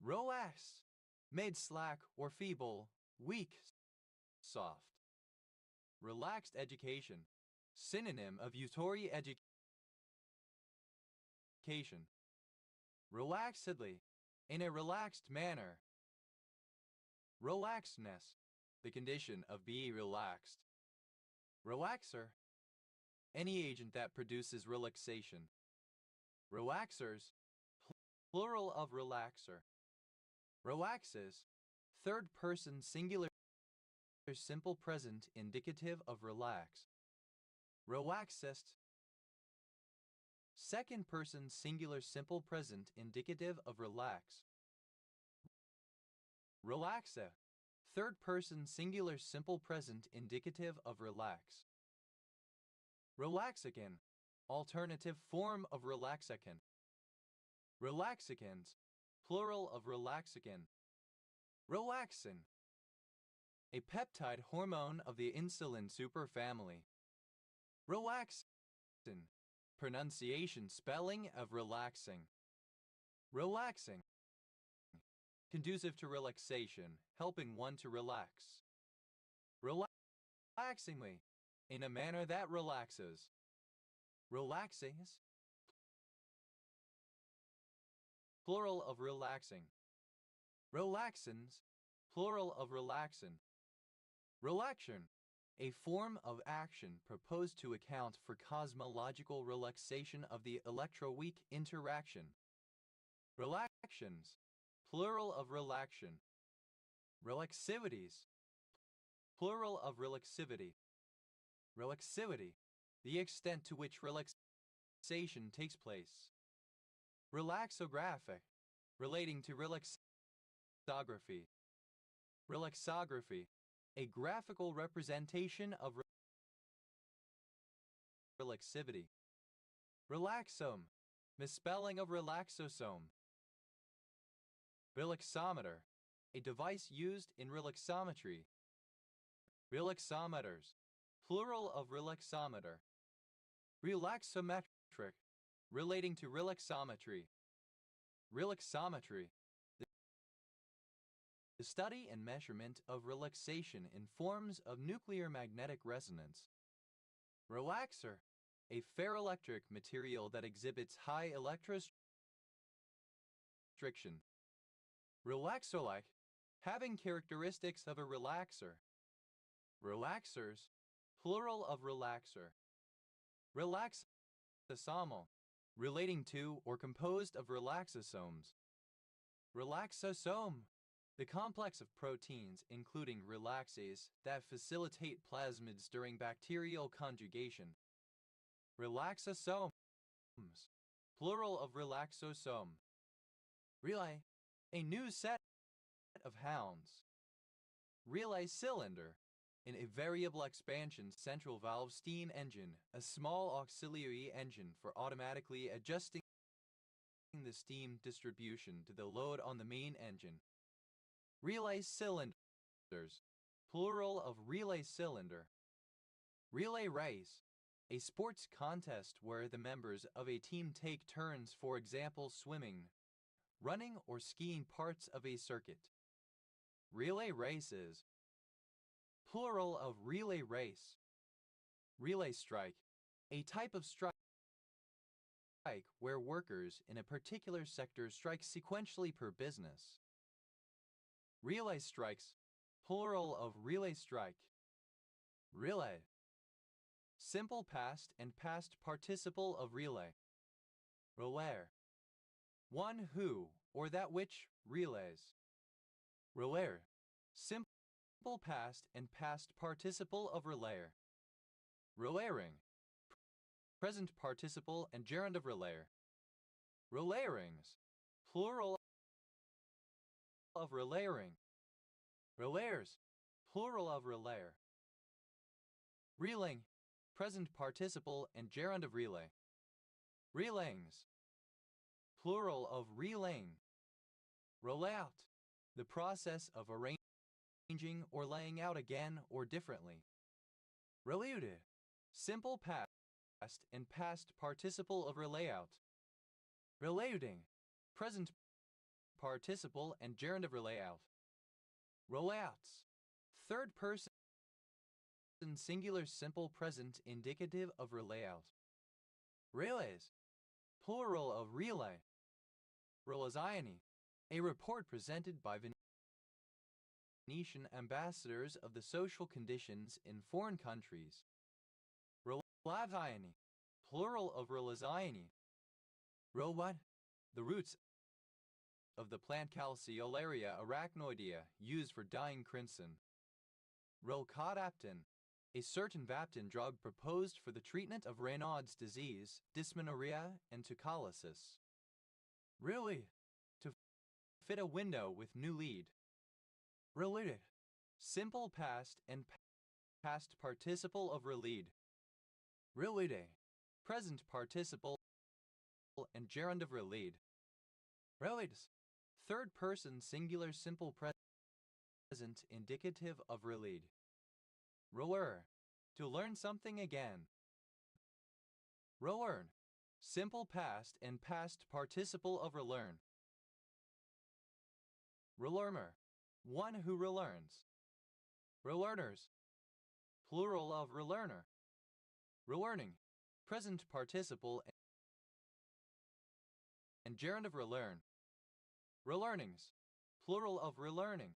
Relax, made slack or feeble, weak, soft. Relaxed education, synonym of utory education. Relaxedly, in a relaxed manner. Relaxedness, the condition of being relaxed. Relaxer, any agent that produces relaxation. Relaxers, plural of relaxer. Relaxes, third person singular simple present indicative of relax. Relaxest, second person singular simple present indicative of relax. Relaxa, third person singular simple present indicative of relax. Relaxicant, alternative form of relaxicant. Relaxicants, plural of relaxicant. Relaxin, a peptide hormone of the insulin superfamily. Relaxin, pronunciation spelling of relaxing. Relaxing, conducive to relaxation, helping one to relax. Relaxingly, in a manner that relaxes. Relaxings, plural of relaxing. Relaxins, plural of relaxin. Relaxation, a form of action proposed to account for cosmological relaxation of the electroweak interaction. Relaxations, plural of relaxation. Relaxivities, plural of relaxivity. Relaxivity, the extent to which relaxation takes place. Relaxographic, relating to relaxography. Relaxography, a graphical representation of relaxivity. Relaxome, misspelling of relaxosome. Relaxometer, a device used in relaxometry. Relaxometers, plural of relaxometer. Relaxometric, relating to relaxometry. Relaxometry, the study and measurement of relaxation in forms of nuclear magnetic resonance. Relaxer, a ferroelectric material that exhibits high electrorestriction. Relaxolike, having characteristics of a relaxer. Relaxers, plural of relaxer. Relaxosomal, relating to or composed of relaxosomes. Relaxosome, the complex of proteins including relaxase that facilitate plasmids during bacterial conjugation. Relaxosomes, plural of relaxosome. Relay, a new set of hounds. Relay cylinder, in a variable expansion central valve steam engine, a small auxiliary engine for automatically adjusting the steam distribution to the load on the main engine. Relay cylinders, plural of relay cylinder. Relay race, a sports contest where the members of a team take turns, for example swimming, running or skiing parts of a circuit. Relay races, plural of relay race. Relay strike, a type of strike where workers in a particular sector strike sequentially per business. Relay strikes, plural of relay strike. Relay, simple past and past participle of relay. Relayer, one who or that which relays. Relayer, simple past and past participle of relayer. Relayering, present participle and gerund of relayer. Relayerings, plural of relayering. Relayers, plural of relayer. Reeling, present participle and gerund of relay. Relayings, plural of relaying. Rollout, the process of arranging or laying out again or differently. Relude, simple past and past participle of relayout. Relaying, present participle and gerund of relayout. Rollouts, third person singular simple present indicative of relayout. Relays, plural of relay. Relazioni, a report presented by Venetian ambassadors of the social conditions in foreign countries. Relazioni, plural of relazioni. What? The roots of the plant Calceolaria arachnoidea used for dyeing crimson. Rocodaptin, a certain Vaptin drug proposed for the treatment of Raynaud's disease, dysmenorrhea, and tuberculosis. Really? To fit a window with new lead. Related, simple past and past participle of relede. Relede, present participle and gerund of relede. Relates, third person singular simple present indicative of relede. Roller, to learn something again. Relearn, simple past and past participle of relearn. Relearner, one who relearns. Relearners, plural of relearner. Relearning, present participle and gerund of relearn. Relearnings, plural of relearning.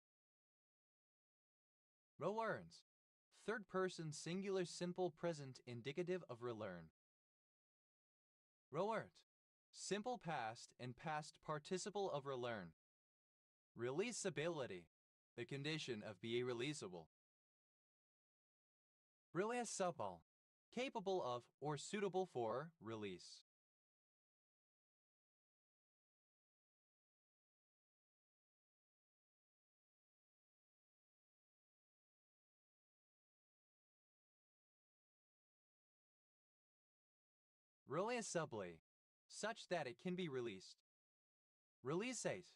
Relearns, third person singular simple present indicative of relearn. Relert, simple past and past participle of relearn. Releasability, the condition of being releasable. Releasable, capable of or suitable for release. Releasably, such that it can be released. Releasate,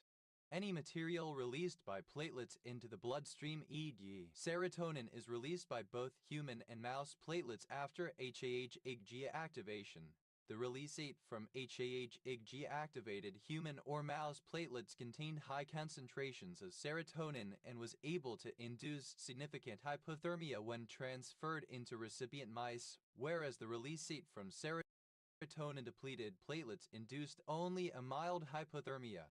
any material released by platelets into the bloodstream, e.g. serotonin is released by both human and mouse platelets after HAH-IgG activation. The releasate from HAH-IgG activated human or mouse platelets contained high concentrations of serotonin and was able to induce significant hypothermia when transferred into recipient mice, whereas the releasate from serotonin-depleted platelets induced only a mild hypothermia.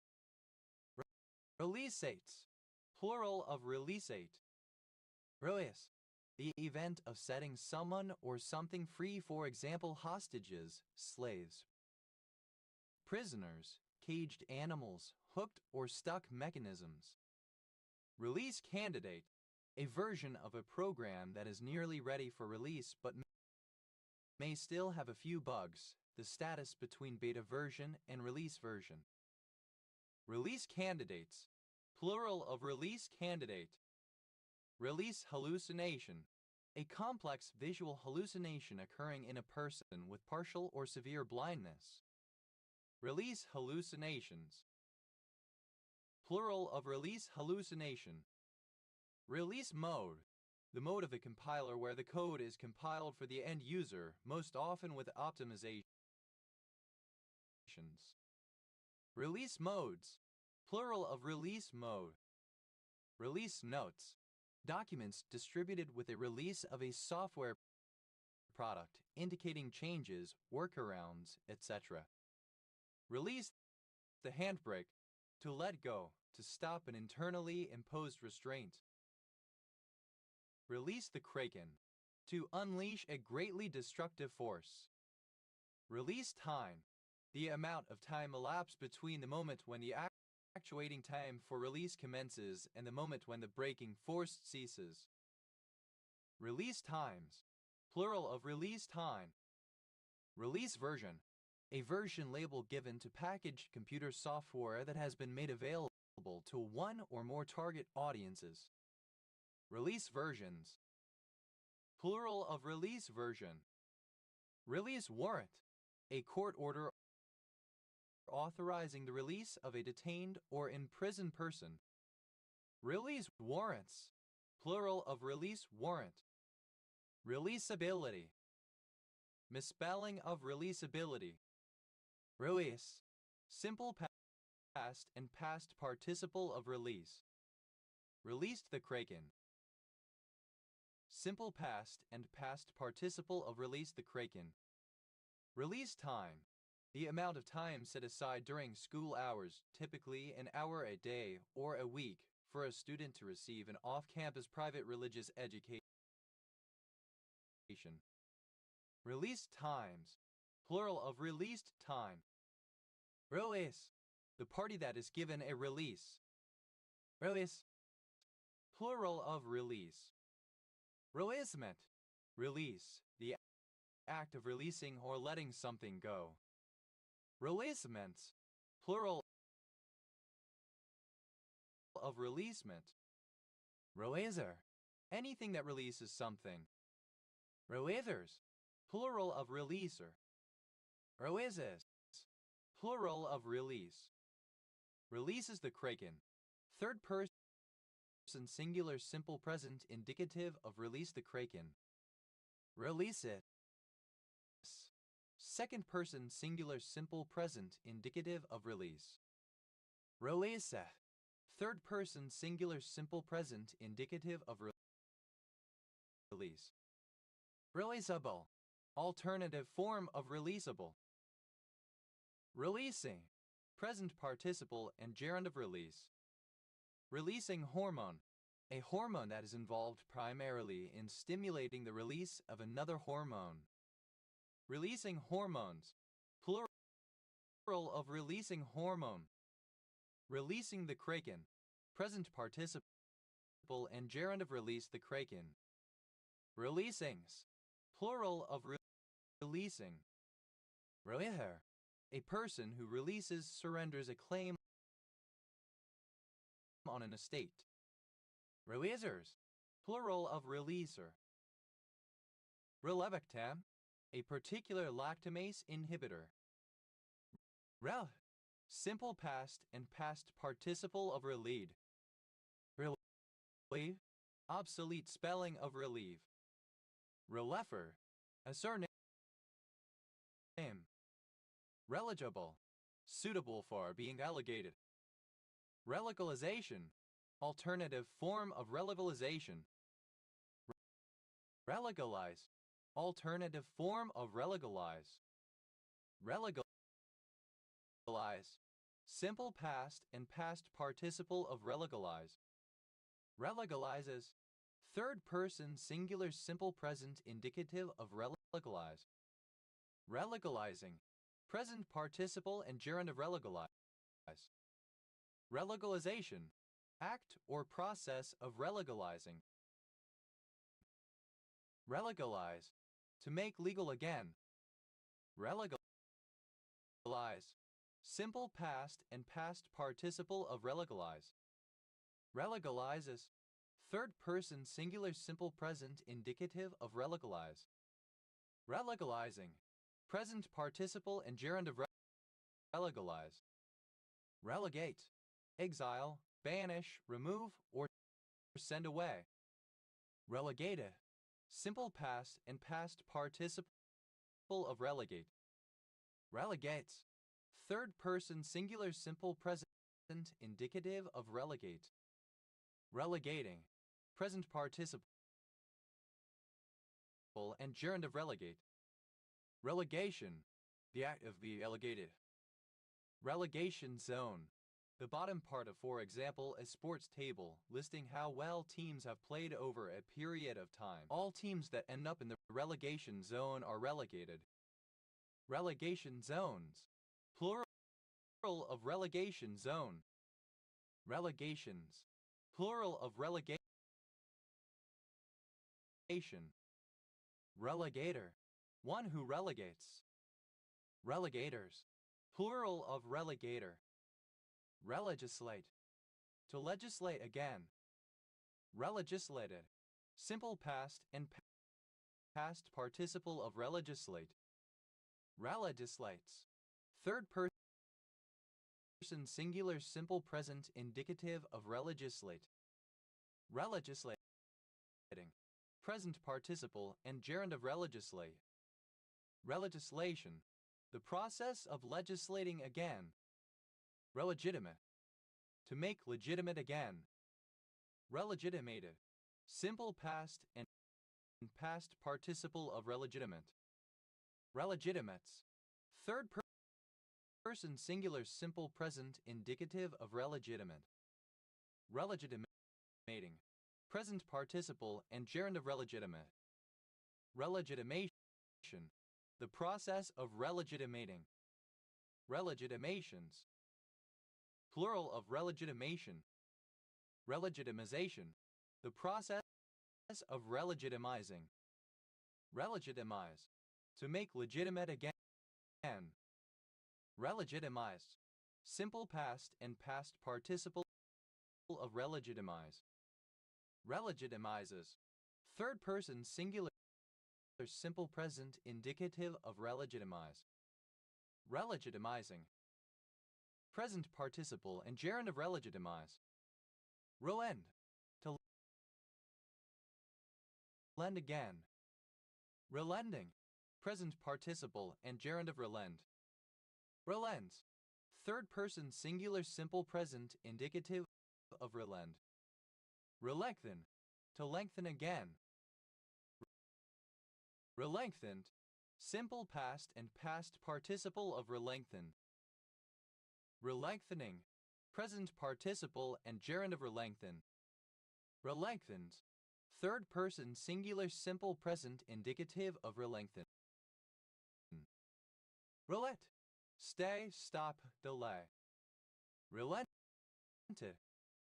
Releasates, plural of releasate. Release, the event of setting someone or something free, for example hostages, slaves. Prisoners, caged animals, hooked or stuck mechanisms. Release candidate, a version of a program that is nearly ready for release but may still have a few bugs, the status between beta version and release version. Release candidates, plural of release candidate. Release hallucination, a complex visual hallucination occurring in a person with partial or severe blindness. Release hallucinations, plural of release hallucination. Release mode, the mode of the compiler where the code is compiled for the end user, most often with optimizations. Release modes, plural of release mode. Release notes, documents distributed with a release of a software product indicating changes, workarounds, etc. Release the handbrake, to let go, to stop an internally imposed restraint. Release the kraken, to unleash a greatly destructive force. Release time, the amount of time elapsed between the moment when the actuating time for release commences and the moment when the braking force ceases. Release times, plural of release time. Release version, a version label given to packaged computer software that has been made available to one or more target audiences. Release versions, plural of release version. Release warrant, a court order authorizing the release of a detained or imprisoned person. Release warrants, plural of release warrant. Releasability. Misspelling of releasability. Release. Simple past and past participle of release. Released the Kraken. Simple past and past participle of release the Kraken. Release time. The amount of time set aside during school hours, typically an hour a day or a week, for a student to receive an off-campus private religious education. Release times. Plural of released time. Release. The party that is given a release. Release. Plural of release. Releasement. Release. The act of releasing or letting something go. Releasements. Plural of releasement. Releaser. Anything that releases something. Releasers. Plural of releaser. Releases. Plural of release. Releases the Kraken. Third person singular simple present indicative of release the Kraken. Release it. Second person singular simple present indicative of release. Release. Third person singular simple present indicative of release. Releasable. Alternative form of releasable. Releasing. Present participle and gerund of release. Releasing hormone. A hormone that is involved primarily in stimulating the release of another hormone. Releasing hormones. Plural of releasing hormone. Releasing the Kraken. Present participle and gerund of release the Kraken. Releasings. Plural of releasing. Releaser. A person who releases surrenders a claim on an estate. Releasers. Plural of releaser. Relevectam. A particular lactamase inhibitor. Rel. Simple past and past participle of relieve. Relieve. Obsolete spelling of relieve. Relefer. A surname. Religible. Suitable for being delegated. Relegalization. Alternative form of relegalization. Relegalize. Alternative form of relegalize. Relegalize. Simple past and past participle of relegalize. Relegalizes. Third person singular simple present indicative of relegalize. Relegalizing. Present participle and gerund of relegalize. Relegalization. Act or process of relegalizing. Relegalize. To make legal again. Relegalize. Simple past and past participle of relegalize. Relegalizes. Third person singular simple present indicative of relegalize. Relegalizing. Present participle and gerund of relegalize. Relegate. Exile, banish, remove, or send away. Relegated. Simple past and past participle of relegate. Relegates. Third person singular simple present indicative of relegate. Relegating. Present participle and gerund of relegate. Relegation. The act of being relegated. Relegation zone. The bottom part of, for example, a sports table listing how well teams have played over a period of time. All teams that end up in the relegation zone are relegated. Relegation zones. Plural of relegation zone. Relegations. Plural of relegation. Relegator. One who relegates. Relegators. Plural of relegator. Relegislate. To legislate again. Relegislated. Simple past and past participle of relegislate. Relegislates. Third person person singular simple present indicative of relegislate. Relegislating. Present participle and gerund of relegislate. Relegislation. The process of legislating again. Relegitimate. To make legitimate again. Relegitimated. Simple past and past participle of relegitimate. Relegitimates. Third person singular simple present indicative of relegitimate. Relegitimating. Present participle and gerund of relegitimate. Relegitimation. The process of relegitimating. Relegitimations. Plural of relegitimation. Relegitimization. The process of relegitimizing. Relegitimize. To make legitimate again. Relegitimize. Simple past and past participle of relegitimize. Relegitimizes. Third person singular simple present indicative of relegitimize. Relegitimizing. Present participle and gerund of relegitimize. Relend. To lend again. Relending. Present participle and gerund of relend. Relents. Third person singular simple present indicative of relend. Relengthen. To lengthen again. Relengthened. Simple past and past participle of relengthen. Relengthening. Present participle and gerund of relengthen. Relengthened. Third person singular simple present indicative of relengthen. Relent. Stay, stop, delay. Relented.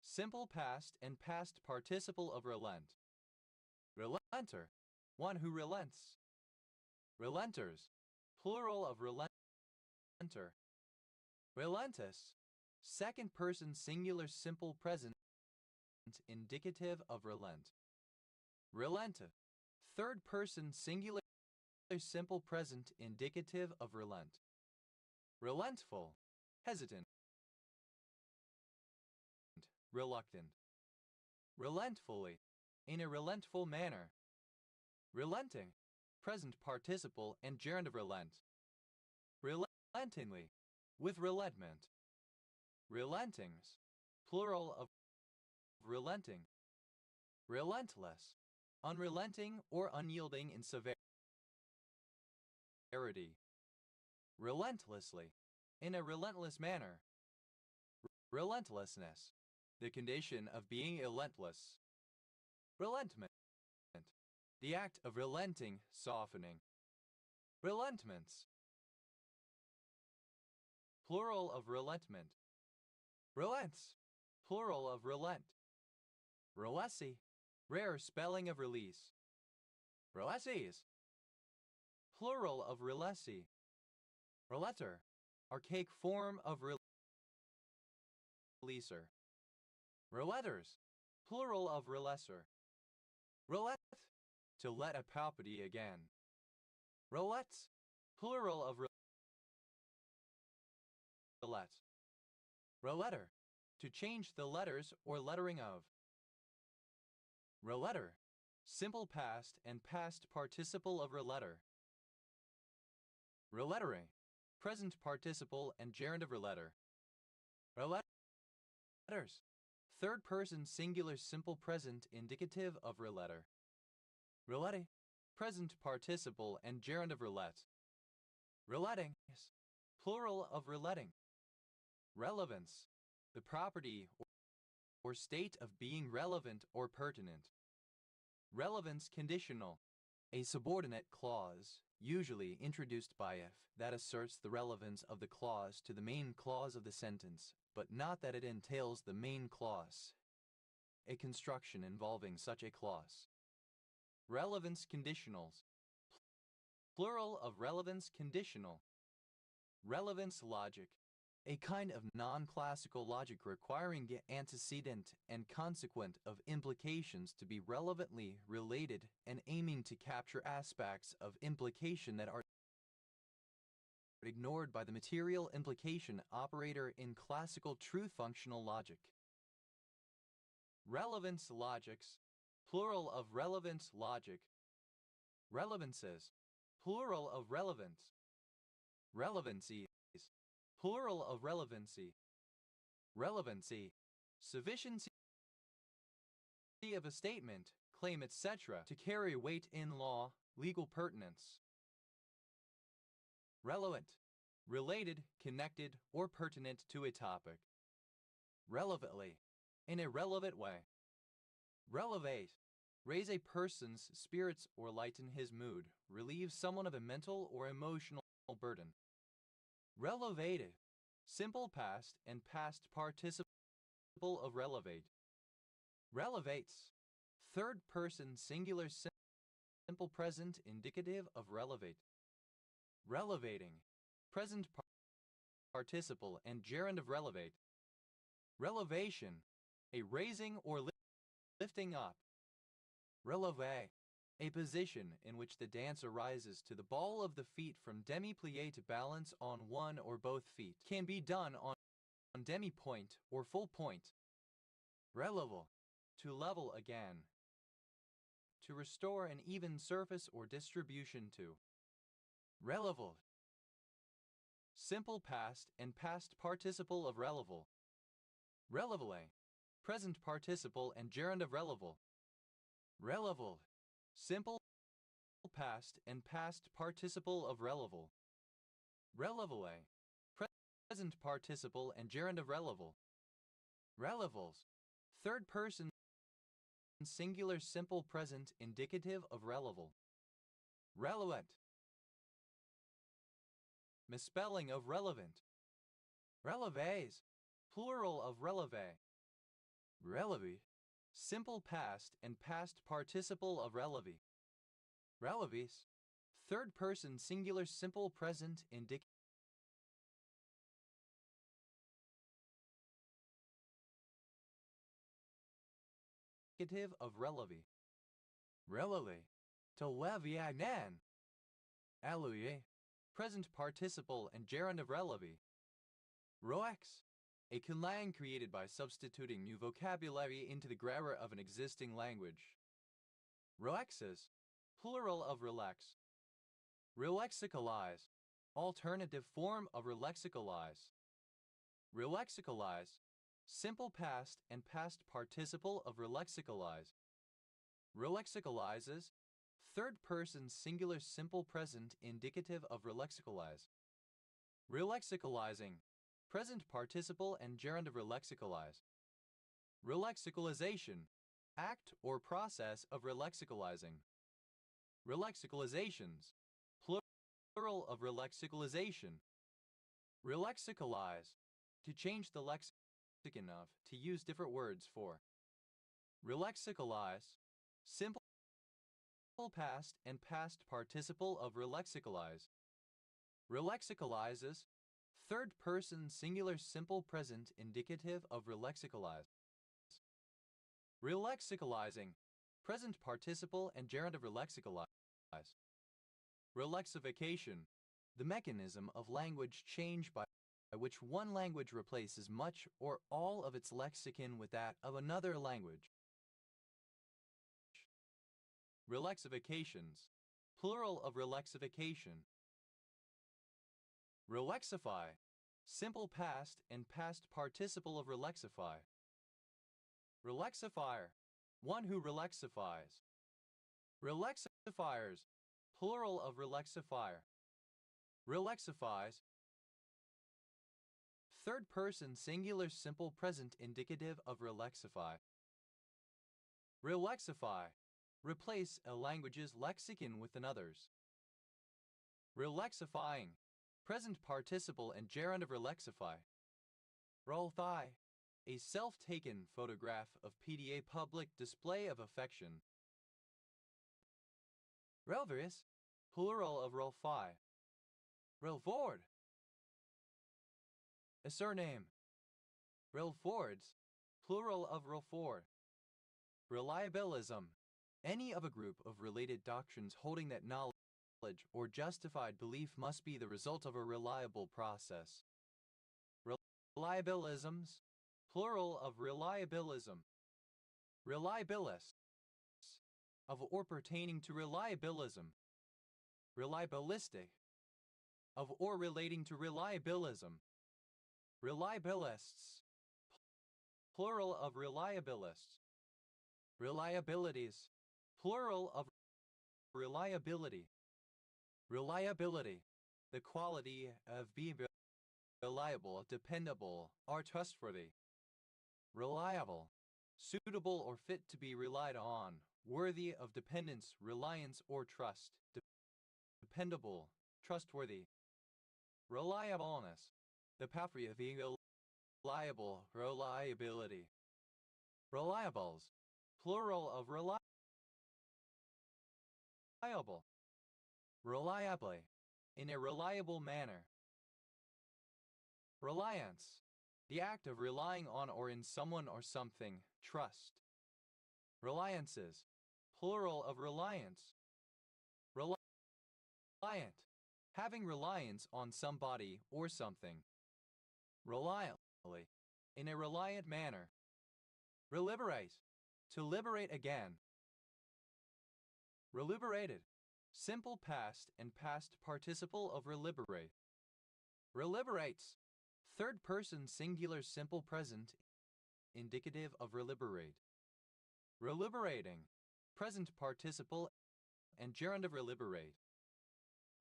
Simple past and past participle of relent. Relenter. One who relents. Relenters. Plural of relenter. Relentus. Second person singular simple present indicative of relent. Relentive. Third person singular simple present indicative of relent. Relentful. Hesitant. Reluctant. Relentfully. In a relentful manner. Relenting. Present participle and gerund of relent. Relentingly. With relentment. Relentings. Plural of relenting. Relentless. Unrelenting or unyielding in severity. Relentlessly. In a relentless manner. Relentlessness. The condition of being relentless. Relentment. The act of relenting, softening. Relentments. Plural of relentment. Relents. Plural of relent. Relessi. Rare spelling of release. Relesses. Plural of relessi. Reletter. Archaic form of releaser. Reletters. Plural of relesser. Roulette. To let a property again. Roulettes. Plural of roulette. Rouletter. To change the letters or lettering of. Rouletter. Simple past and past participle of rouletter. Roulettering. Present participle and gerund of rouletter. Rouletters. Third person singular simple present indicative of rouletter. Roulette. Present participle and gerund of roulette. Rouletting. Plural of rouletting. Relevance. The property or state of being relevant or pertinent. Relevance conditional. A subordinate clause, usually introduced by if, that asserts the relevance of the clause to the main clause of the sentence, but not that it entails the main clause. A construction involving such a clause. Relevance conditionals. Plural of relevance conditional. Relevance logic. A kind of non-classical logic requiring antecedent and consequent of implications to be relevantly related and aiming to capture aspects of implication that are ignored by the material implication operator in classical truth-functional logic. Relevance logics, plural of relevance logic. Relevances, plural of relevance. Relevancies, plural of relevancy. Relevancy, sufficiency of a statement, claim, etc. to carry weight in law, legal pertinence. Relevant, related, connected, or pertinent to a topic. Relevantly, in a relevant way. Relevate, raise a person's spirits or lighten his mood, relieve someone of a mental or emotional burden. Relevated, simple past and past participle of relevate. Relevates, third person singular simple present indicative of relevate. Relevating, present participle and gerund of relevate. Relevation, a raising or lifting up. Releve, a position in which the dancer rises to the ball of the feet from demi-plie to balance on one or both feet. Can be done on demi-point or full point. Relevel, to level again. To restore an even surface or distribution to. Releval, simple past and past participle of releval. Relevole, present participle and gerund of releval. Releval, simple past and past participle of releval. Relevole, present participle and gerund of releval. Relevals, third person singular simple present indicative of releval. Relevant, misspelling of relevant. Releves, plural of releve. Releve, simple past and past participle of releve. Releves, third person singular simple present indicative of releve. Releve, to leviagnan. Alluye, present participle and gerund of releve. Roex, a conlang created by substituting new vocabulary into the grammar of an existing language. Roexes, plural of relax. Relexicalize, alternative form of relexicalize. Relexicalize, simple past and past participle of relexicalize. Relexicalizes, third person singular simple present indicative of relexicalize. Relexicalizing, present participle and gerund of relexicalize. Relexicalization, act or process of relexicalizing. Relexicalizations, plural of relexicalization. Relexicalize, to change the lexicon of, to use different words for. Relexicalize, simple past and past participle of relexicalize. Relexicalizes, third person singular simple present indicative of relexicalize. Relexicalizing, present participle and gerund of relexicalize. Relexification, the mechanism of language change by which one language replaces much or all of its lexicon with that of another language. Relexifications, plural of relexification. Relexify, simple past and past participle of relexify. Relexifier, one who relexifies. Relexifiers, plural of relexifier. Relexifies, third person singular simple present indicative of relexify. Relexify, replace a language's lexicon with another's. Relexifying, present participle and gerund of relexify. Rolthai, a self-taken photograph of PDA public display of affection. Relveris, plural of Rolfi. Relford, a surname. Relfords, plural of Relford. Reliabilism, any of a group of related doctrines holding that knowledge or justified belief must be the result of a reliable process. Reliabilisms, plural of reliabilism. Reliabilis, of or pertaining to reliabilism. Reliabilistic, of or relating to reliabilism. Reliabilists, plural of reliabilists. Reliabilities, plural of reliability. Reliability, the quality of being reliable, dependable, or trustworthy. Reliable, suitable or fit to be relied on, worthy of dependence, reliance, or trust. Dependable, trustworthy. Reliableness, the property of being reliable, reliability. Reliables, plural of reliable. Reliably, in a reliable manner. Reliance, the act of relying on or in someone or something, trust. Reliances, plural of reliance. Reliant, having reliance on somebody or something. Reliantly, in a reliant manner. Reliberate, to liberate again. Reliberated, simple past and past participle of reliberate. Reliberates, third person singular simple present indicative of reliberate. Reliberating, present participle and gerund of reliberate.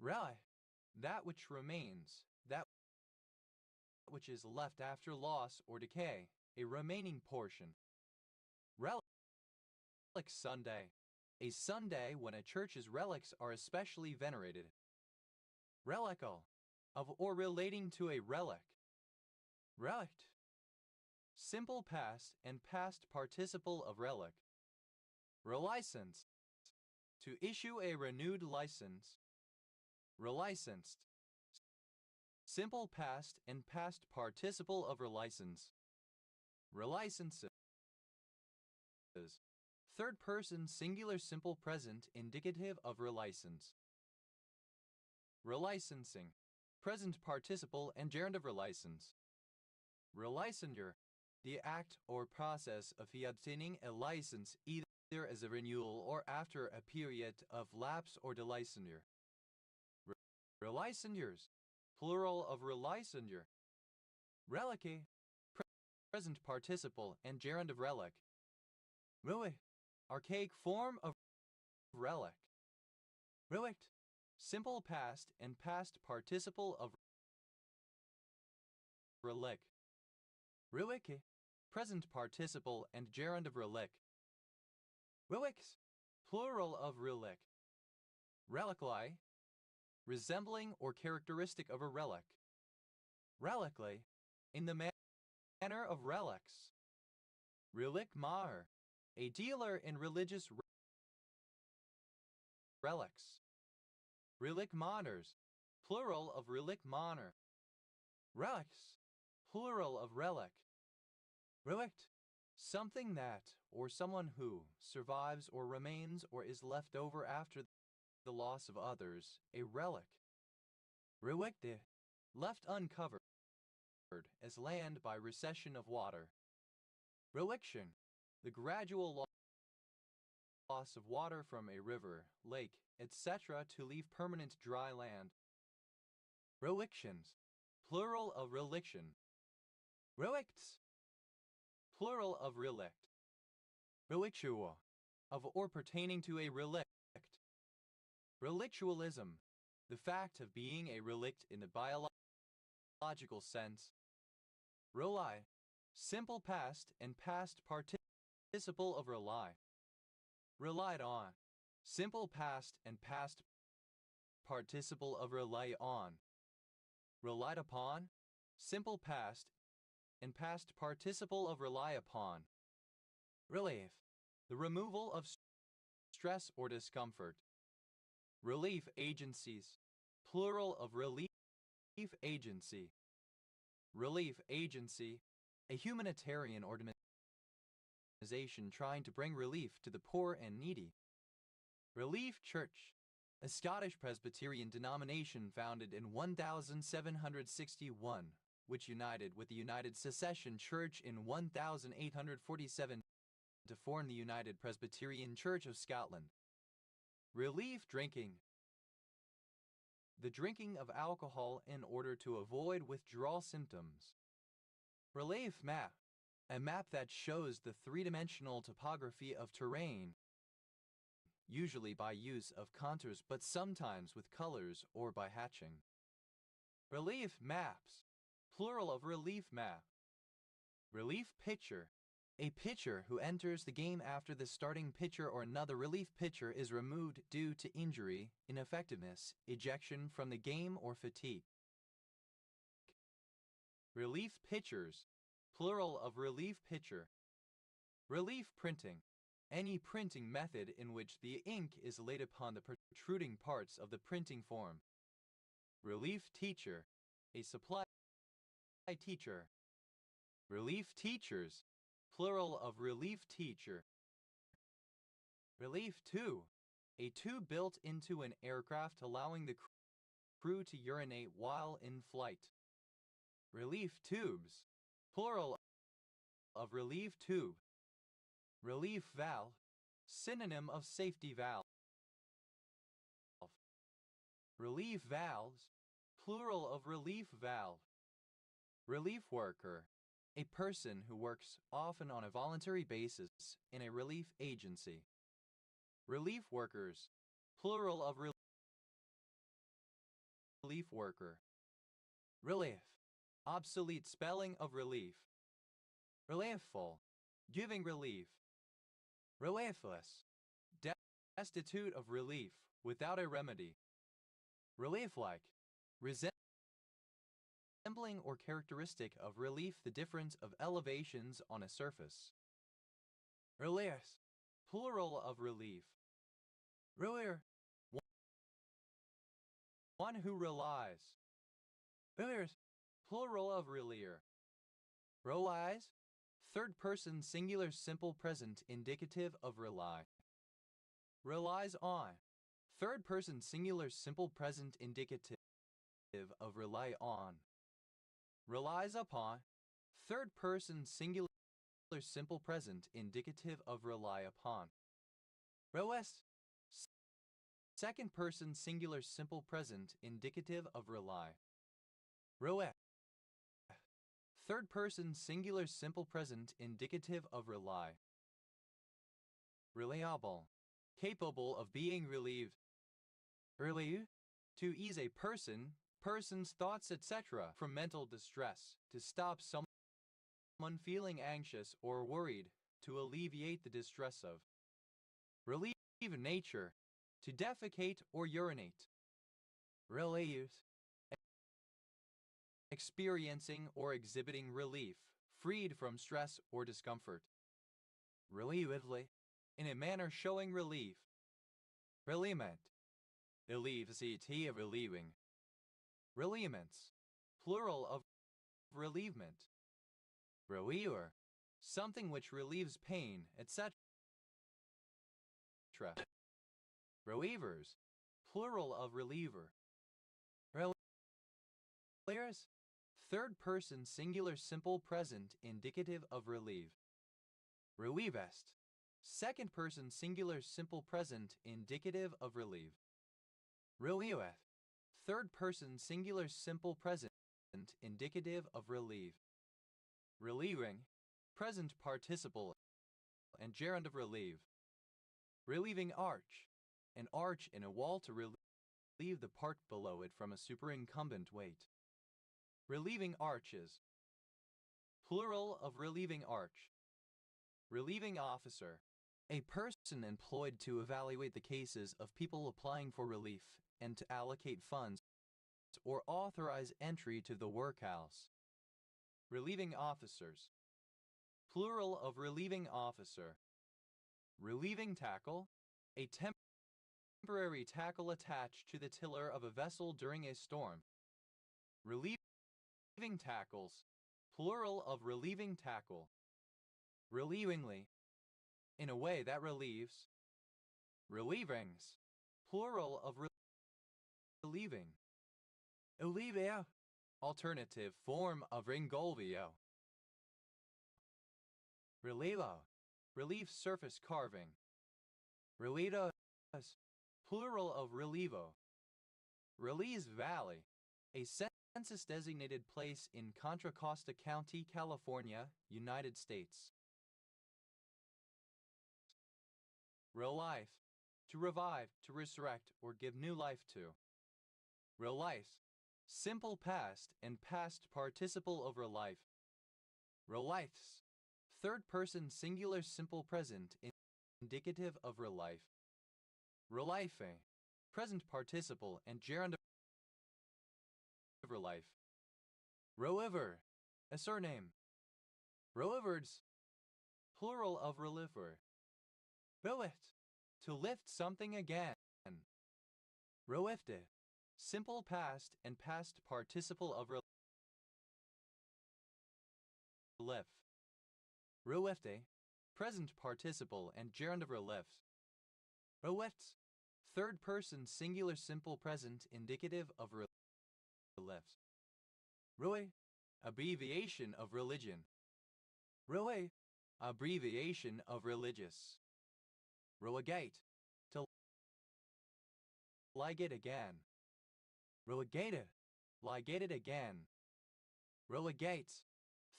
Reli, that which remains, that which is left after loss or decay, a remaining portion. Relic Sunday, a Sunday when a church's relics are especially venerated. Relical, of or relating to a relic. Relict, simple past and past participle of relic. Relicense, to issue a renewed license. Relicensed, simple past and past participle of relicense. Relicenses, third person singular simple present indicative of relicense. Relicensing, present participle and gerund of relicense. Relicender, the act or process of obtaining a license either as a renewal or after a period of lapse or delicender. Relicenders, plural of relicender. Relique, present participle and gerund of relic. Relic, archaic form of relic. Relict, simple past and past participle of relic. Relique, present participle and gerund of relic. Relics, plural of relic. Reliculi, resembling or characteristic of a relic. Relicly, in the manner of relics. Relic maher, a dealer in religious relics. Relic moners, plural of relic moner. Relics, plural of relic. Relict, something that, or someone who, survives or remains or is left over after the loss of others, a relic. Relicte, left uncovered, as land by recession of water. Reliction, the gradual loss of water from a river, lake, etc. to leave permanent dry land. Relictions, plural of reliction. Relicts, plural of relict. Relictua, of or pertaining to a relict. Relictualism, the fact of being a relict in the biological sense. Rely, simple past and past participle of rely. Relied on, simple past and past participle of rely on. Relied upon, simple past and past participle of rely upon. Relief, the removal of stress or discomfort. Relief agencies, plural of relief agency. Relief agency, a humanitarian organization trying to bring relief to the poor and needy. Relief church, a Scottish Presbyterian denomination founded in 1761, which united with the United Secession Church in 1847 to form the United Presbyterian Church of Scotland. Relief drinking. The drinking of alcohol in order to avoid withdrawal symptoms. Relief map. A map that shows the three-dimensional topography of terrain, usually by use of contours but sometimes with colors or by hatching. Relief maps. Plural of relief map. Relief pitcher. A pitcher who enters the game after the starting pitcher or another relief pitcher is removed due to injury, ineffectiveness, ejection from the game, or fatigue. Relief pitchers. Plural of relief pitcher. Relief printing. Any printing method in which the ink is laid upon the protruding parts of the printing form. Relief teacher. A supply teacher. Relief teachers. Plural of relief teacher. Relief tube. A tube built into an aircraft allowing the crew to urinate while in flight. Relief tubes. Plural of relief tube. Relief valve. Synonym of safety valve. Relief valves. Plural of relief valve. Relief worker. A person who works often on a voluntary basis in a relief agency. Relief workers. Plural of relief worker. Relief. Obsolete spelling of relief. Reliefful. Giving relief. Reliefless. Destitute of relief, without a remedy. Relief-like. Resembling or characteristic of relief, the difference of elevations on a surface. Relief. Plural of relief. Relier. One who relies. Reliers. Plural of relier. Relies. Third person singular simple present indicative of rely. Relies on. Third person singular simple present indicative of rely on. Relies upon. Third person singular simple present indicative of rely upon. Relies. Second person singular simple present indicative of rely. Relief. Third person singular simple present indicative of rely. Reliable. Capable of being relieved. Relieve. To ease a person, person's thoughts, etc. from mental distress, to stop someone feeling anxious or worried, to alleviate the distress of. Relieve nature. To defecate or urinate. Relieve. Experiencing or exhibiting relief, freed from stress or discomfort. Relievedly. In a manner showing relief. Reliement. Relievity of relieving. Relievements. Plural of relievement. Reliever. Something which relieves pain, etc. Relievers. Plural of reliever. Relievers. Third person singular simple present indicative of relieve. Relievest. Second person singular simple present indicative of relieve. Relieveth. Third person singular simple present indicative of relieve. Relieving. Present participle and gerund of relieve. Relieving arch. An arch in a wall to relieve the part below it from a superincumbent weight. Relieving arches. Plural of relieving arch. Relieving officer. A person employed to evaluate the cases of people applying for relief and to allocate funds or authorize entry to the workhouse. Relieving officers. Plural of relieving officer. Relieving tackle. A temporary tackle attached to the tiller of a vessel during a storm. Relieving tackles. Plural of relieving tackle. Relievingly. In a way that relieves. Relievings. plural of relieving. Olivia, alternative form of Ringolvio. Relievo, relief surface carving. Relitas, plural of relievo. Release Valley, a census-designated place in Contra Costa County, California, United States. Relife, to revive, to resurrect, or give new life to. Relife, simple past and past participle of relife. Relifes, third person singular simple present indicative of relife. Relife, present participle and gerund of relife. Roever, a surname. Roeverds, plural of reliver. Roet, to lift something again. Roefte, simple past and past participle of relief. Roefte, present participle and gerund of relief. Roefts, third person singular simple present indicative of relief. Roe, abbreviation of religion. Roe, abbreviation of religious. Roagate, to ligate again. Roagated, ligated again. Roagates,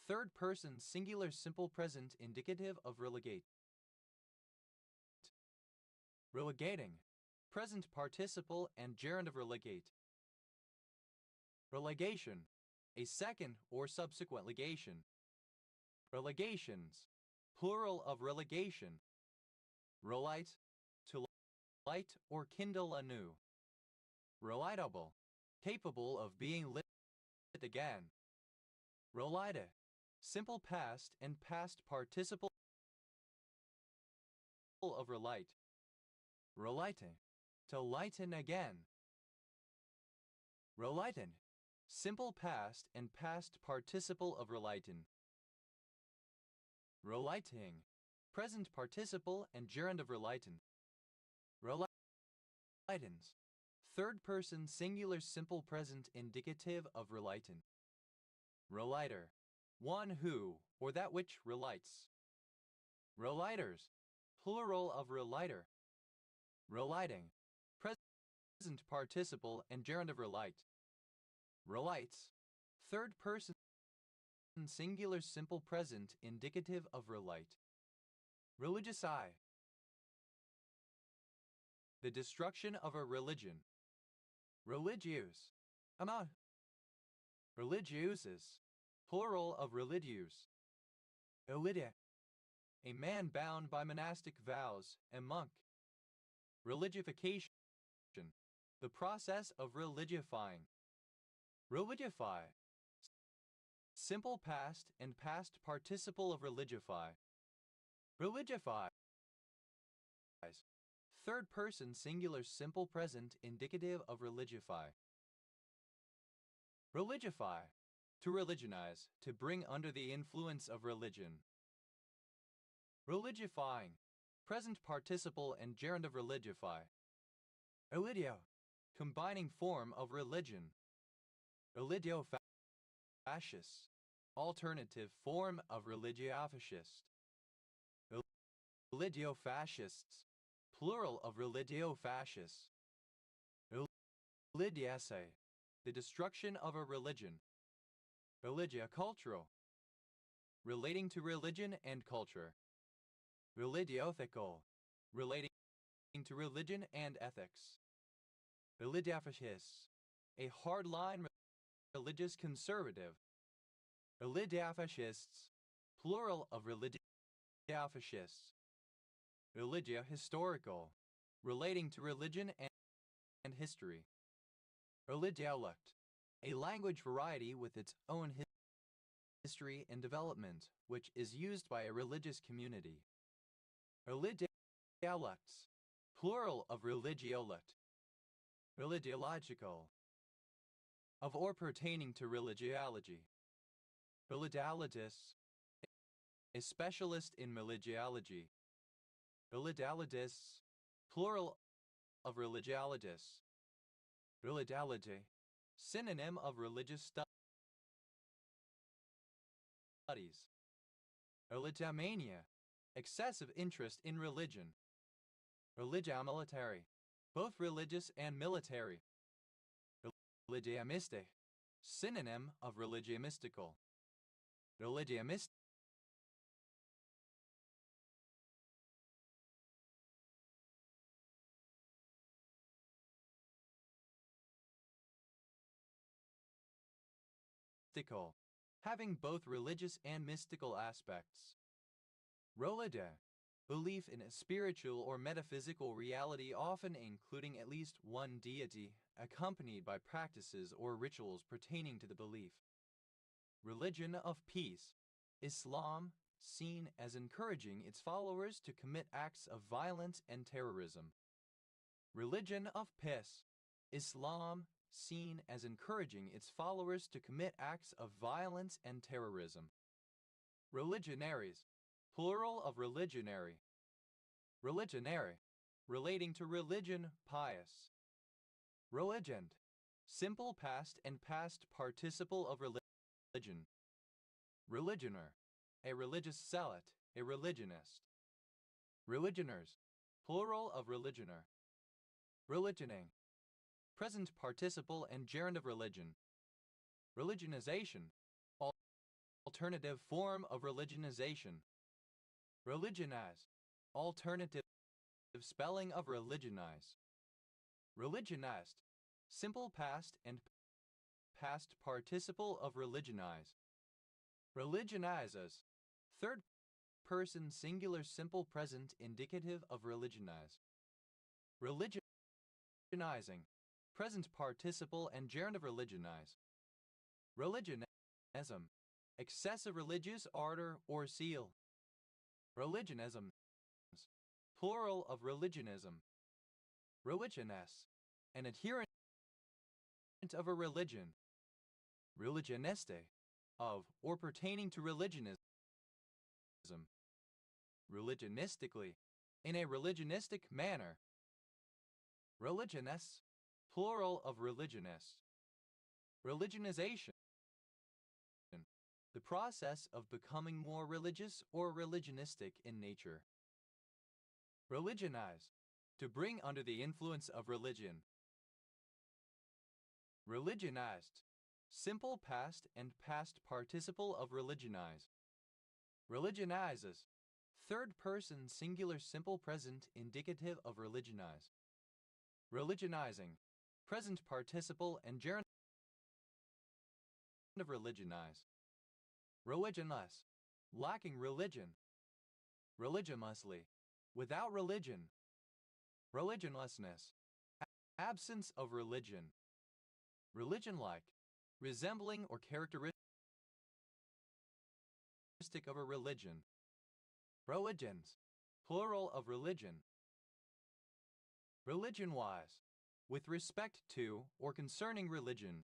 third person singular simple present indicative of relegate. Relegating, present participle and gerund of relegate. Relegation, a second or subsequent legation. Relegations, plural of relegation. Relight, to light or kindle anew. Relightable, capable of being lit again. Relite, simple past and past participle of relight. Relighting, to lighten again. Relighten, simple past and past participle of relighten. Relighting, present participle and gerund of relighten. Relightens, third person singular simple present indicative of relighten. Relighter, one who or that which relights. Relighters, plural of relighter. Relighting, present participle and gerund of relight. Relights, third person singular simple present indicative of relight. Religiousai, the destruction of a religion. Religious, amount. Religiuses, plural of religius. Elidia, a man bound by monastic vows, a monk. Religification, the process of religifying. Religify, simple past and past participle of religify. Religifies, third person singular simple present indicative of religify. Religify, to religionize, to bring under the influence of religion. Religifying, present participle and gerund of religify. Relidio, combining form of religion. Religio fascist, alternative form of religio-fascist. Religio fascists, plural of religio fascists. Religiae, the destruction of a religion. Religia cultural, relating to religion and culture. Religio-ethical, relating to religion and ethics. Religiafascists, a hardline religious conservative. Religiafascists, plural of religiafascists. Religia historical, relating to religion and history. Religiolect, a language variety with its own history and development, which is used by a religious community. Religiolects, plural of religiolect. Religiological, of or pertaining to religiology. Religiologists, a specialist in religiology. Religiologists, plural of religialitas. Religiality, synonym of religious studies. Religomania, excessive interest in religion. Religia military, both religious and military. Religiamiste, synonym of religiomystical. Religiomystical, having both religious and mystical aspects. Rolide, belief in a spiritual or metaphysical reality, often including at least one deity, accompanied by practices or rituals pertaining to the belief. Religion of peace, Islam, seen as encouraging its followers to commit acts of violence and terrorism. Religion of peace, Islam, seen as encouraging its followers to commit acts of violence and terrorism. Religionaries, plural of religionary. Religionary, relating to religion, pious. Religent, simple past and past participle of religion. Religioner, a religious zealot, a religionist. Religioners, plural of religioner. Religioning, present participle and gerund of religion. Religionization, alternative form of religionization. Religionize, alternative spelling of religionize. Religionized, simple past and past participle of religionize. Religionizes, third person singular simple present indicative of religionize. Religionizing, present participle and gerund of religionize. Religionism, excessive religious ardor or zeal. Religionisms, plural of religionism. Religioness, an adherent of a religion. Religioneste, of or pertaining to religionism. Religionistically, in a religionistic manner. Religioness, plural of religionists. Religionization, the process of becoming more religious or religionistic in nature. Religionize, to bring under the influence of religion. Religionized, simple past and past participle of religionize. Religionizes, third person singular simple present indicative of religionize. Religionizing, present participle and gerund of religionize. Religionless, lacking religion. Religiously, without religion. Religionlessness, absence of religion. Religion-like, resembling or characteristic of a religion. Religions, plural of religion. Religion-wise, with respect to or concerning religion.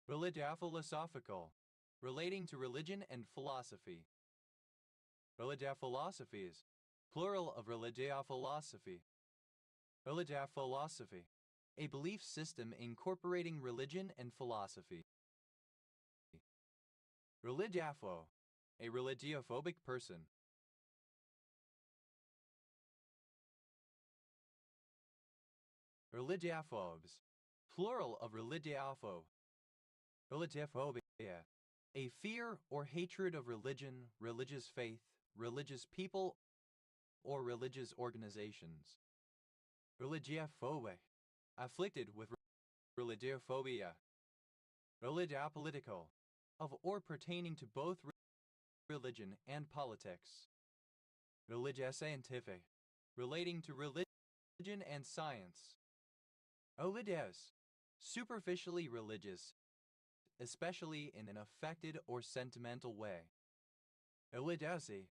Religio-philosophical, relating to religion and philosophy. Religio-philosophies, plural of religio-philosophy. Religio-philosophy, a belief system incorporating religion and philosophy. Religiopho, a religiophobic person. Religiophobes, plural of religiopho. Religiophobia, a fear or hatred of religion, religious faith, religious people, or religious organizations. Religiophobe, afflicted with religiophobia. Religiopolitical, of or pertaining to both religion and politics. Religioscientific, relating to religion and science. Religious, superficially religious, especially in an affected or sentimental way. Religiosi,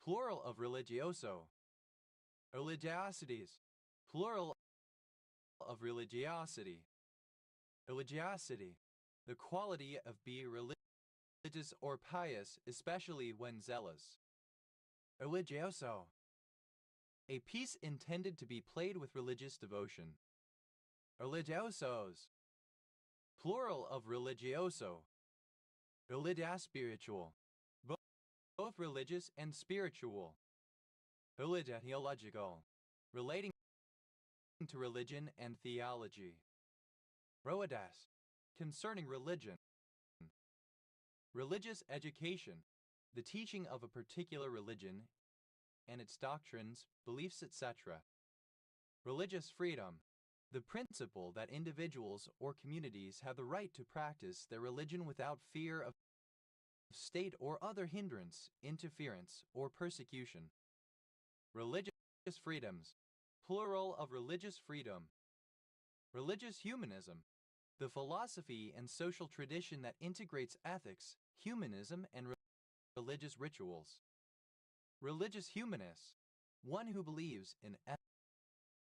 plural of religioso. Religiosities, plural of religiosity. Religiosity, the quality of being religious or pious, especially when zealous. Religioso, a piece intended to be played with religious devotion. Religiosos, plural of religioso. Religious spiritual, both religious and spiritual. Theological, relating to religion and theology. Roedas, concerning religion. Religious education, the teaching of a particular religion and its doctrines, beliefs, etc. Religious freedom, the principle that individuals or communities have the right to practice their religion without fear of state or other hindrance, interference, or persecution. Religious freedoms, plural of religious freedom. Religious humanism, the philosophy and social tradition that integrates ethics, humanism, and religious rituals. Religious humanist, one who believes in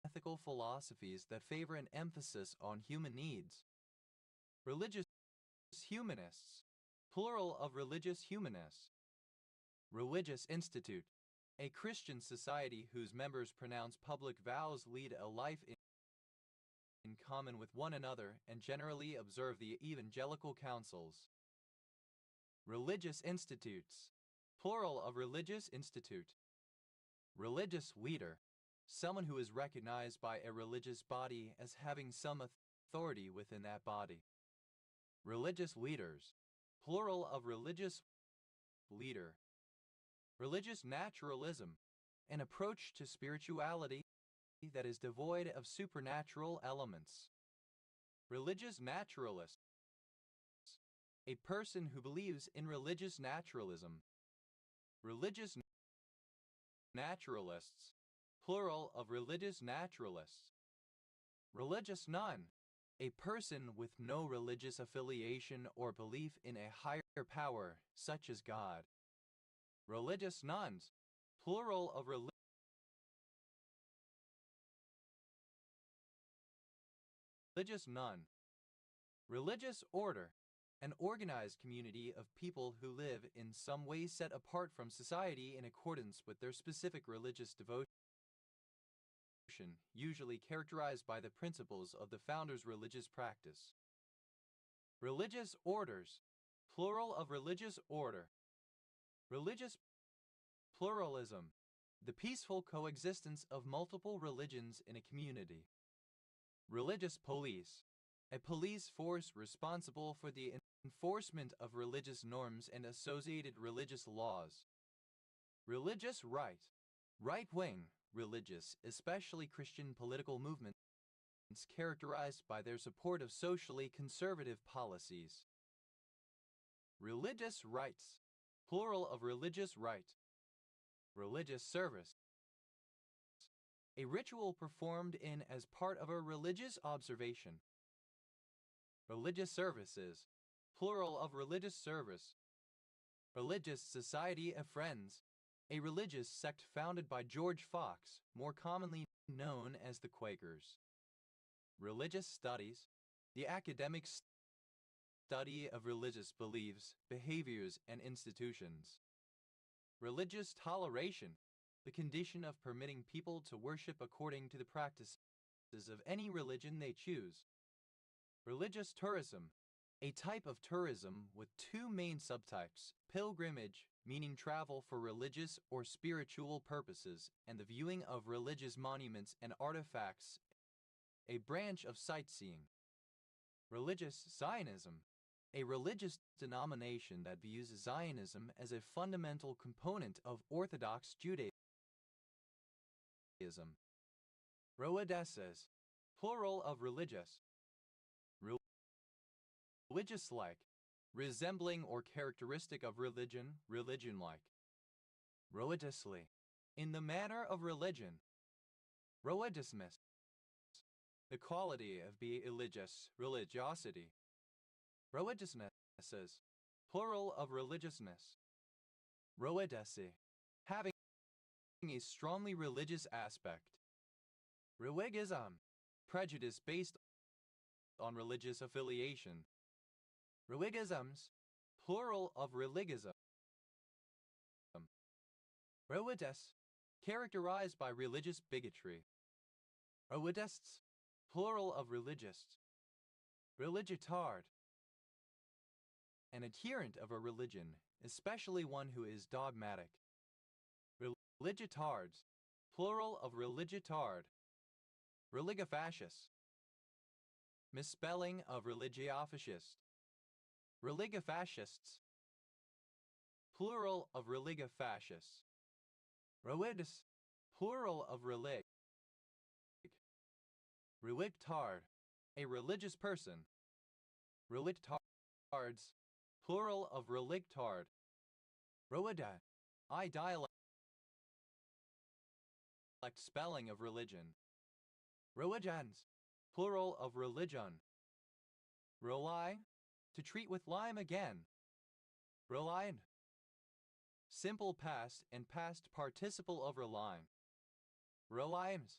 ethical philosophies that favor an emphasis on human needs. Religious humanists, plural of religious humanists. Religious institute, a Christian society whose members pronounce public vows, lead a life in common with one another, and generally observe the evangelical counsels. Religious institutes, plural of religious institute. Religious leader, someone who is recognized by a religious body as having some authority within that body. Religious leaders, plural of religious leader. Religious naturalism, an approach to spirituality that is devoid of supernatural elements. Religious naturalist, a person who believes in religious naturalism. Religious naturalists, plural of religious naturalists. Religious nun, a person with no religious affiliation or belief in a higher power, such as God. Religious nuns, plural of religious nun. Religious order, an organized community of people who live in some way set apart from society in accordance with their specific religious devotion, usually characterized by the principles of the founder's religious practice. Religious orders, plural of religious order. Religious pluralism, the peaceful coexistence of multiple religions in a community. Religious police, a police force responsible for the enforcement of religious norms and associated religious laws. Religious right, right-wing, religious, especially Christian political movements characterized by their support of socially conservative policies. Religious rites, plural of religious rite. Religious service, a ritual performed in as part of a religious observation. Religious services, plural of religious service. Religious society of friends, a religious sect founded by George Fox, more commonly known as the Quakers. Religious studies, the academic study of religious beliefs, behaviors, and institutions. Religious toleration, the condition of permitting people to worship according to the practices of any religion they choose. Religious tourism, a type of tourism with two main subtypes: pilgrimage, meaning travel for religious or spiritual purposes, and the viewing of religious monuments and artifacts, a branch of sightseeing. Religious Zionism, a religious denomination that views Zionism as a fundamental component of Orthodox Judaism. Roedeses, plural of religious. Religious-like, resembling or characteristic of religion, religion-like. Roedisly, in the manner of religion. Roedismus, the quality of being religious, religiosity. Roedisnesses, plural of religiousness. Roedesi, having a strongly religious aspect. Religism, prejudice based on religious affiliation. Religisms, plural of religism. Roedes, characterized by religious bigotry. Religists, plural of religious. Religitard, an adherent of a religion, especially one who is dogmatic. Religitards, plural of religitard. Religofascist, misspelling of religiofascist. Religofascists, plural of religofascists. Religious, plural of relig. Relictard, a religious person. Relictards, plural of relictard. Roida, I dialect spelling of religion. Religions, plural of religion. Rely, to treat with lime again. Reliant, simple past and past participle of relying. Relimes,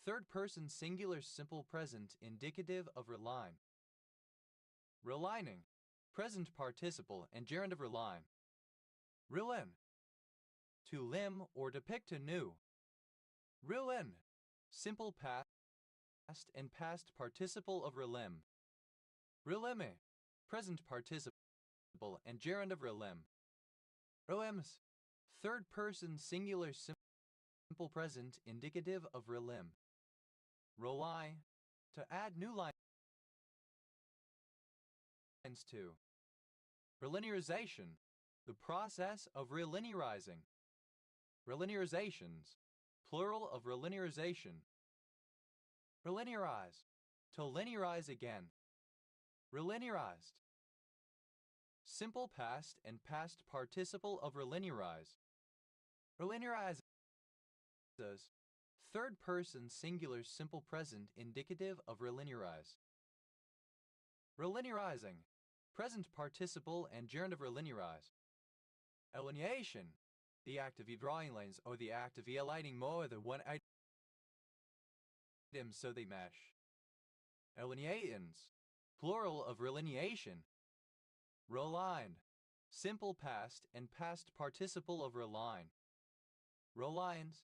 third person singular simple present indicative of relying. Relining, present participle and gerund of relying. Relim, to limn or depict anew. Relim, simple past and past participle of relim. Relime, present participle and gerund of relim. Roems, third person singular simple present indicative of relim. Rely, to add new lines to. Relinearization, the process of relinearizing. Relinearizations, plural of relinearization. Relinearize, to linearize again. Relinearized, simple past and past participle of relinearize. Relinearizes, third person singular simple present indicative of relinearize. Relinearizing, present participle and gerund of relinearize. Alineation, the act of drawing lines or the act of aligning more than one item so they mesh. Alineations, plural of relineation. Reline, simple past and past participle of reline. Relines,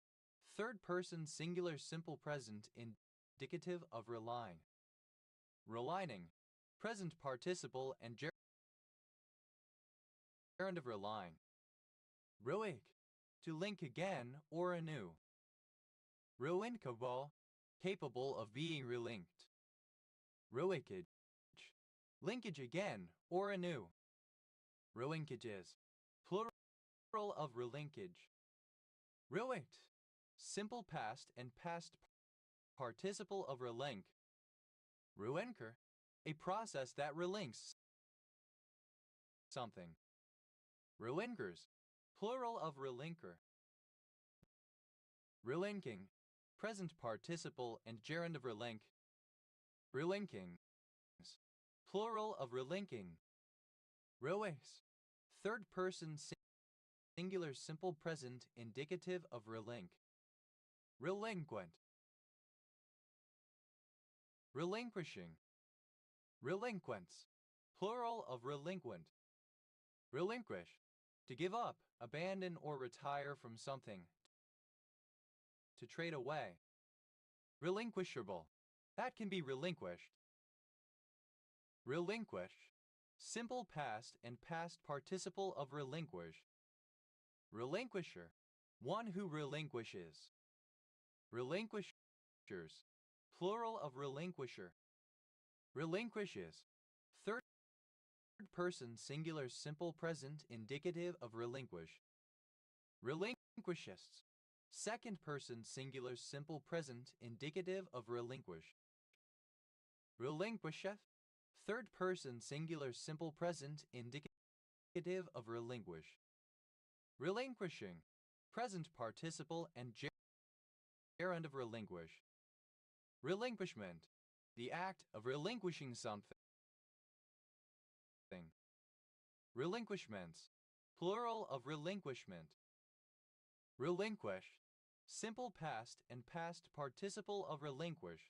third person singular simple present indicative of relying. Relining, present participle and gerund of relying. Roic, to link again or anew. Relinkable, capable of being relinked. Relinkage, linkage again or anew. Relinkages, plural of relinkage. Relinked, simple past and past participle of relink. Relinker, a process that relinks something. Relinkers, plural of relinker. Relinking, present participle and gerund of relink. Relinkings, plural of relinking. Relays, third person singular simple present indicative of relink. Relinquent, relinquishing. Relinquents, plural of relinquent. Relinquish, to give up, abandon or retire from something. To trade away. Relinquishable, that can be relinquished. Relinquish, simple past and past participle of relinquish. Relinquisher, one who relinquishes. Relinquishers, plural of relinquisher. Relinquishes, third person singular simple present indicative of relinquish. Relinquishists, second person singular simple present indicative of relinquish. Relinquisheth, third person singular simple present indicative of relinquish. Relinquishing, present participle and gerund of relinquish. Relinquishment, the act of relinquishing something. Relinquishments, plural of relinquishment. Relinquish, simple past and past participle of relinquish.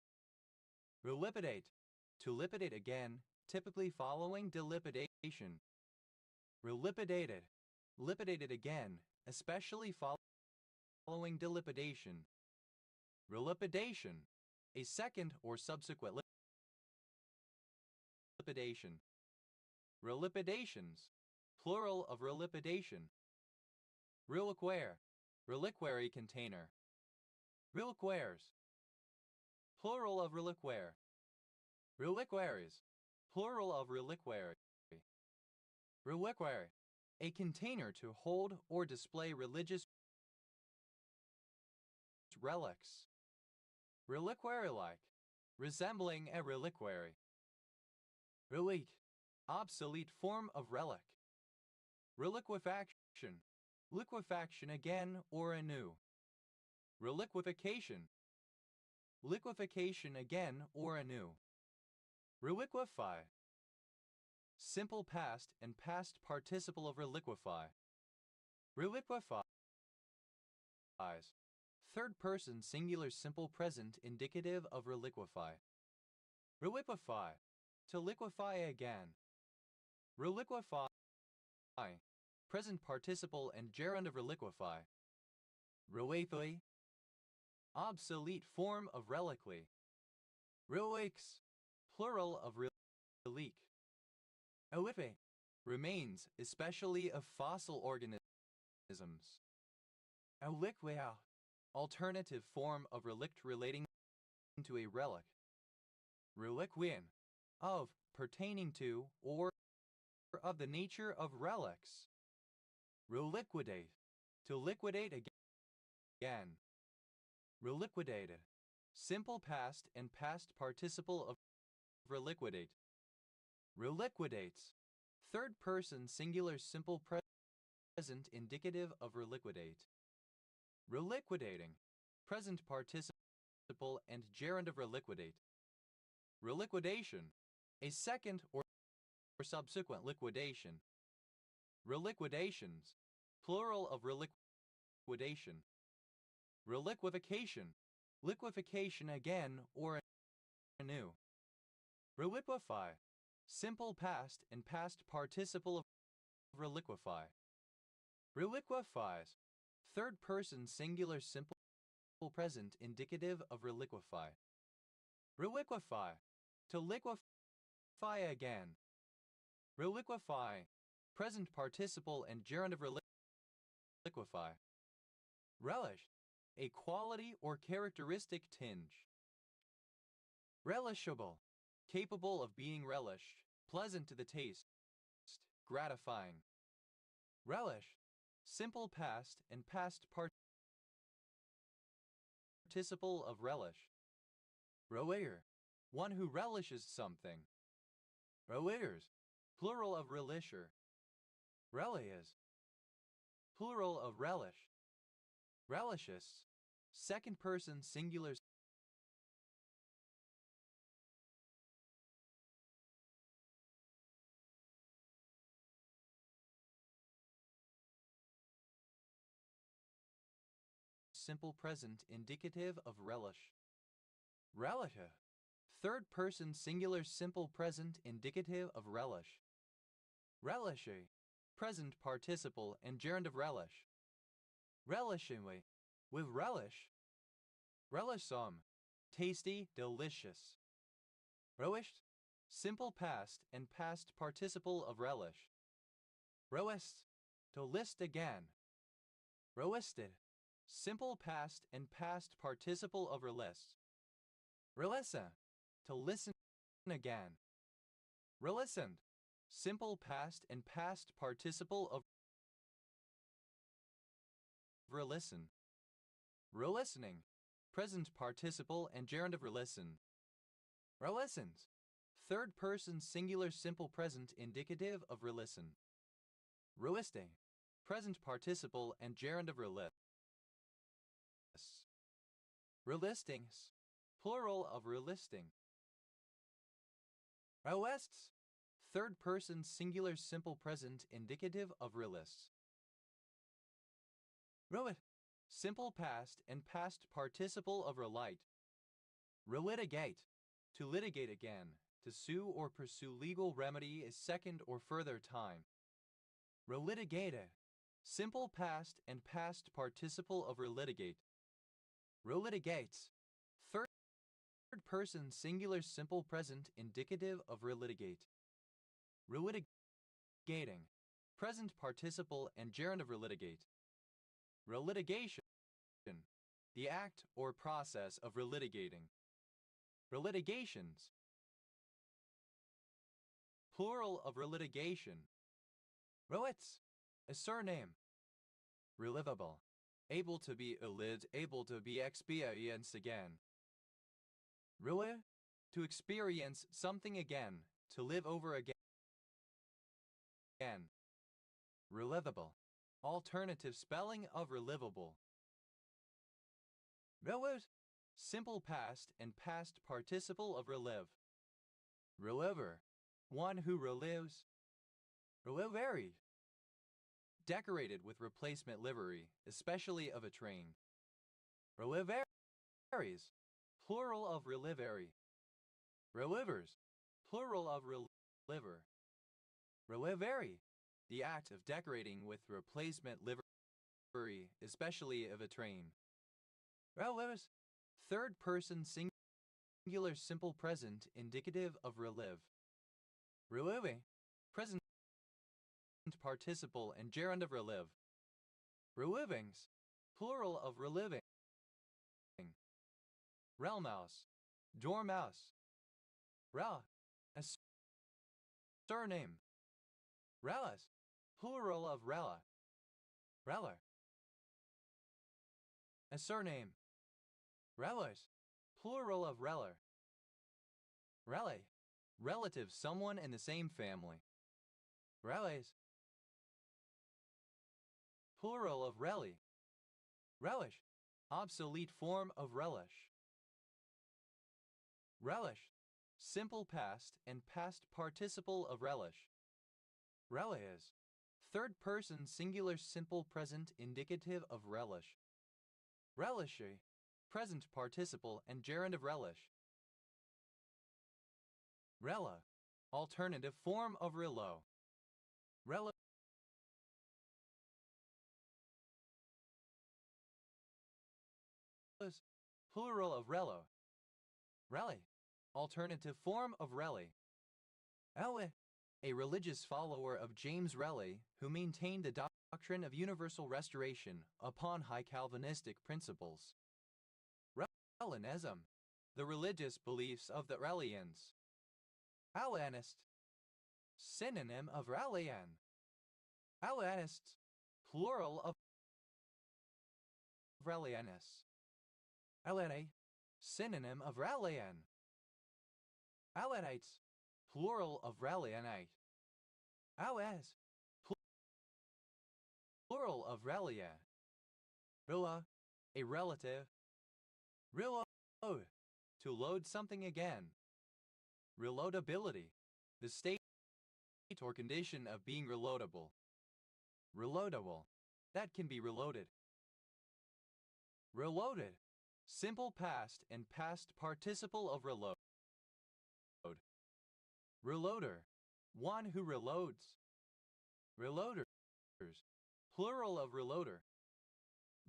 Relipidate, to lipidate again, typically following delipidation. Relipidated, lipidated again, especially following following dilipidation. Relipidation, a second or subsequent lipidation. Relipidations, plural of relipidation. Reliquaire, reliquary container. Reliquaires, plural of reliquaire. Reliquaries, plural of reliquary. Reliquary, a container to hold or display religious relics. Reliquary-like, resembling a reliquary. Relique, obsolete form of relic. Reliquefaction, liquefaction again or anew. Reliquification, liquefaction again or anew. Reliquify, simple past and past participle of reliquify. Reliquifies, third person singular simple present indicative of reliquify. Reliquify, to liquefy again. Reliquify, present participle and gerund of reliquify. Reliquely, obsolete form of reliquely. Reliques, plural of relique. Relique, remains, especially of fossil organisms. Reliquia, alternative form of relict relating to a relic. Reliquian, of, pertaining to, or of the nature of relics. Reliquidate, to liquidate again. Reliquidated, simple past and past participle of reliquidate. Reliquidates, third person singular simple present indicative of reliquidate. Reliquidating, present participle and gerund of reliquidate. Reliquidation, a second or subsequent liquidation. Reliquidations, plural of reliquidation. Reliquification, liquefaction again or anew. Reliquify, simple past and past participle of reliquify. Reliquifies, third person singular simple present indicative of reliquify. Reliquify, to liquefy again. Reliquify, present participle and gerund of reliquify. Relish, a quality or characteristic tinge. Relishable, capable of being relished, pleasant to the taste, gratifying. Relish, simple past and past participle of relish. Relire, one who relishes something. Relires, plural of relisher. Relish, plural of relish. Relishes, second person singular simple present indicative of relish. Relish, third person singular simple present indicative of relish. Relish, present participle and gerund of relish. Relishingly, with relish. Relish some, tasty, delicious. Relished, simple past and past participle of relish. Relist, to list again. Relisted, simple past and past participle of relist. Relissa, to listen again. Relistened, simple past and past participle of relisten. Relistening, present participle and gerund of relisten. Relistens, third person singular simple present indicative of relisten. Relisting, present participle and gerund of relis. Relistings, plural of relisting. Relists, third person singular simple present indicative of relists. Relit, simple past and past participle of relite. Relitigate, to litigate again, to sue or pursue legal remedy a second or further time. Relitigate, simple past and past participle of relitigate. Relitigates. Third person singular simple present indicative of relitigate. Relitigating. Present participle and gerund of relitigate. Relitigation. The act or process of relitigating. Relitigations. Plural of relitigation. Rowitz. A surname. Relivable. Able to be elid, able to be experienced again. Rue. To experience something again, to live over again. Relivable. Alternative spelling of relivable. Relive. Simple past and past participle of relive. Reliver. One who relives. Relivary. Decorated with replacement livery, especially of a train. Relivaries. Plural of relivary. Relivers. Plural of reliver. Relivary. The act of decorating with replacement livery, especially of a train. Relivers. Third person singular simple present indicative of relive. Reliving. Present participle and gerund of relive. Relivings. Plural of reliving. Relmouse. Dormouse. Rel. A surname. Relas. Plural of rela. Reller. A surname. Relers. Plural of reller. Rele. Relative someone in the same family. Reles. Plural of reli. Relish. Obsolete form of relish. Relish. Simple past and past participle of relish. Relish. Third person singular simple present indicative of relish. Relishy. Present participle and gerund of relish. Rela. Alternative form of relo. Rela. Plural of relo. Reli. Alternative form of reli. Ele. A religious follower of James Reli who maintained the doctrine of universal restoration upon high Calvinistic principles. Relianism. The religious beliefs of the Relians. Alienist. Synonym of Relian. Alienists. Plural of Relianus. Alene. Synonym of Relian. Alenites. Plural of Relianite. Alez. Plural of Relia. Rilla. A relative. Reload. To load something again. Reloadability. The state or condition of being reloadable. Reloadable. That can be reloaded. Reloaded. Simple past and past participle of reload. Reloader. One who reloads. Reloaders. Plural of reloader.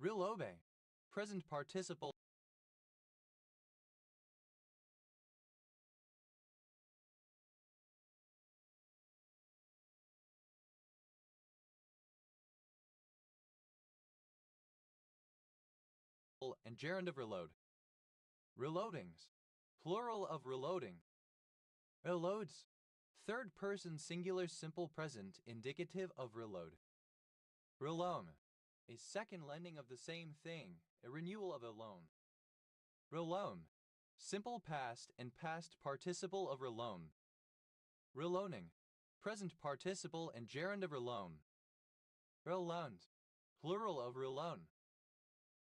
Relobe. Present participle. And gerund of reload. Reloadings. Plural of reloading. Reloads. Third person singular simple present indicative of reload. Reloan. A second lending of the same thing, a renewal of a loan. Reloan. Simple past and past participle of reloan. Reloaning. Present participle and gerund of reloan. Reloaned. Plural of reloan.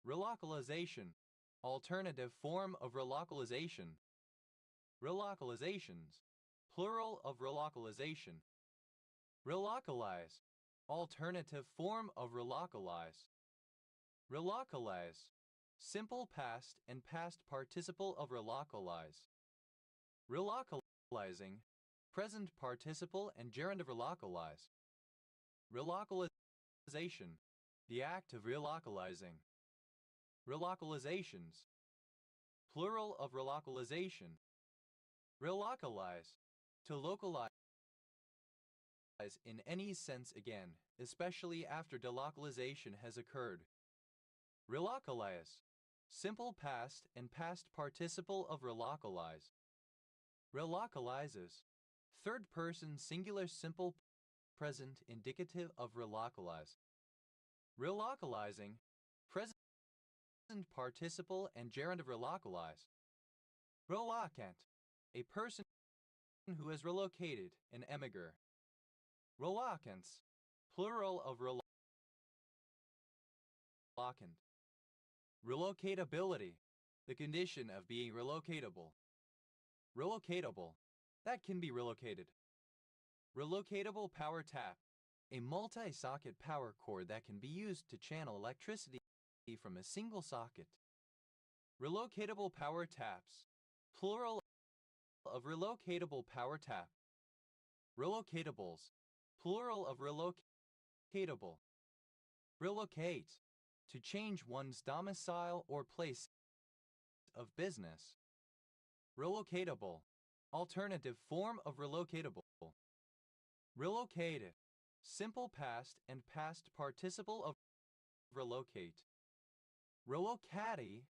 Relocalization. Alternative form of relocalization. Relocalizations. Plural of relocalization. Relocalize. Alternative form of relocalize. Relocalize. Simple past and past participle of relocalize. Relocalizing. Present participle and gerund of relocalize. Relocalization. Relocalization, the act of relocalizing. Relocalizations, plural of relocalization. Relocalize, to localize in any sense again, especially after delocalization has occurred. Relocalize, simple past and past participle of relocalize. Relocalizes, third person singular simple present indicative of relocalize. Relocalizing, present participle and gerund of relocalize. Relocant, a person who has relocated, an emigre. Relocants, plural of relocant. Relocatability, the condition of being relocatable. Relocatable, that can be relocated. Relocatable power tap, a multi-socket power cord that can be used to channel electricity from a single socket. Relocatable power taps, plural of relocatable power tap. Relocatables, plural of relocatable. Relocate, to change one's domicile or place of business. Relocatable, alternative form of relocatable. Relocated, simple past and past participle of relocate. Relocatee,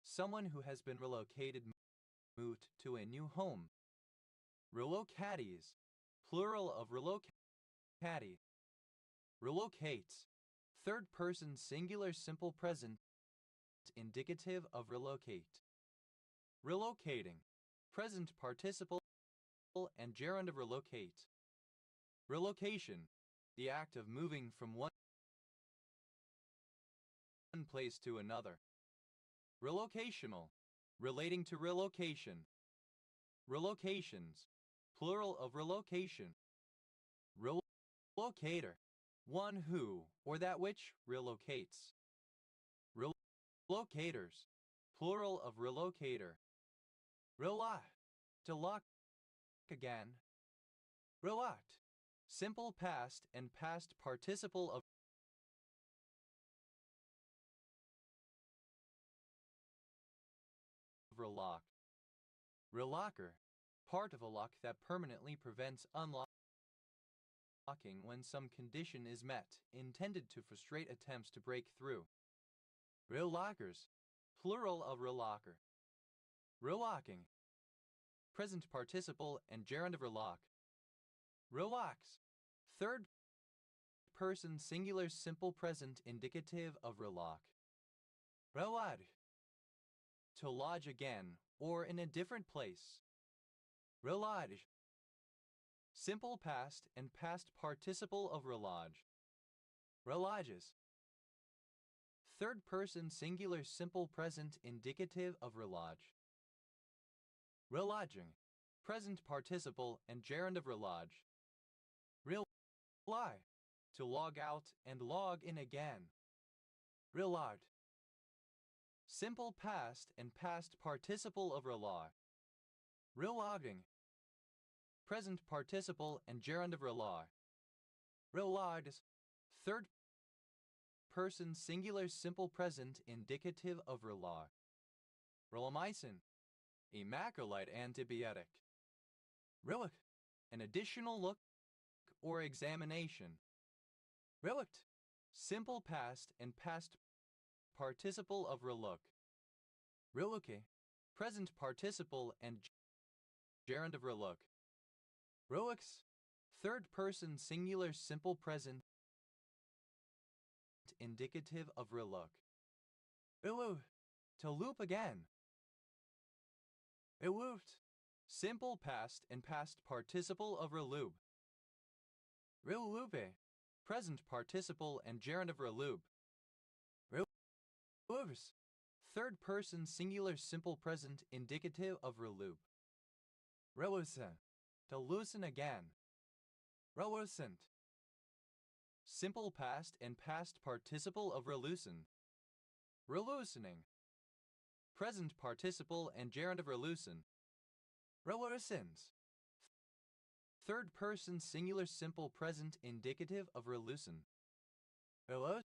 someone who has been relocated, moved to a new home. Relocatees, plural of relocatee. Relocates, third person singular simple present indicative of relocate. Relocating, present participle and gerund of relocate. Relocation, the act of moving from one place to another. Relocational, relating to relocation. Relocations, plural of relocation. Relocator, one who or that which relocates. Relocators, plural of relocator. Reloc, to lock again. Relocked, simple past and past participle of relock. Relocker, part of a lock that permanently prevents unlocking when some condition is met, intended to frustrate attempts to break through. Relockers, plural of relocker. Relocking, present participle and gerund of relock. Relocks, third person singular simple present indicative of relock. Relod, to lodge again or in a different place. Relodge, simple past and past participle of relodge. Relodges, third person singular simple present indicative of relodge. Relodging, present participle and gerund of relodge. Rely, to log out and log in again. Relogged, simple past and past participle of relog. Relogging, present participle and gerund of relog. Relogged, third person singular simple present indicative of relog. Relomycin, a macrolide antibiotic. Relic, an additional look or examination. Relict, simple past and past participle of relook. Reloke, present participle and gerund of relook. Relix, third person singular simple present indicative of relook. Reloop, to loop again. Relooped, simple past and past participle of reloop. Reloope, present participle and gerund of reloop. Reloops, third person singular simple present indicative of reloop. Reloosen, to loosen again. Relucent, simple past and past participle of reloosen. Reloosening, present participle and gerund of reloosen. Relucens, third person singular simple present indicative of reloosen. Relos,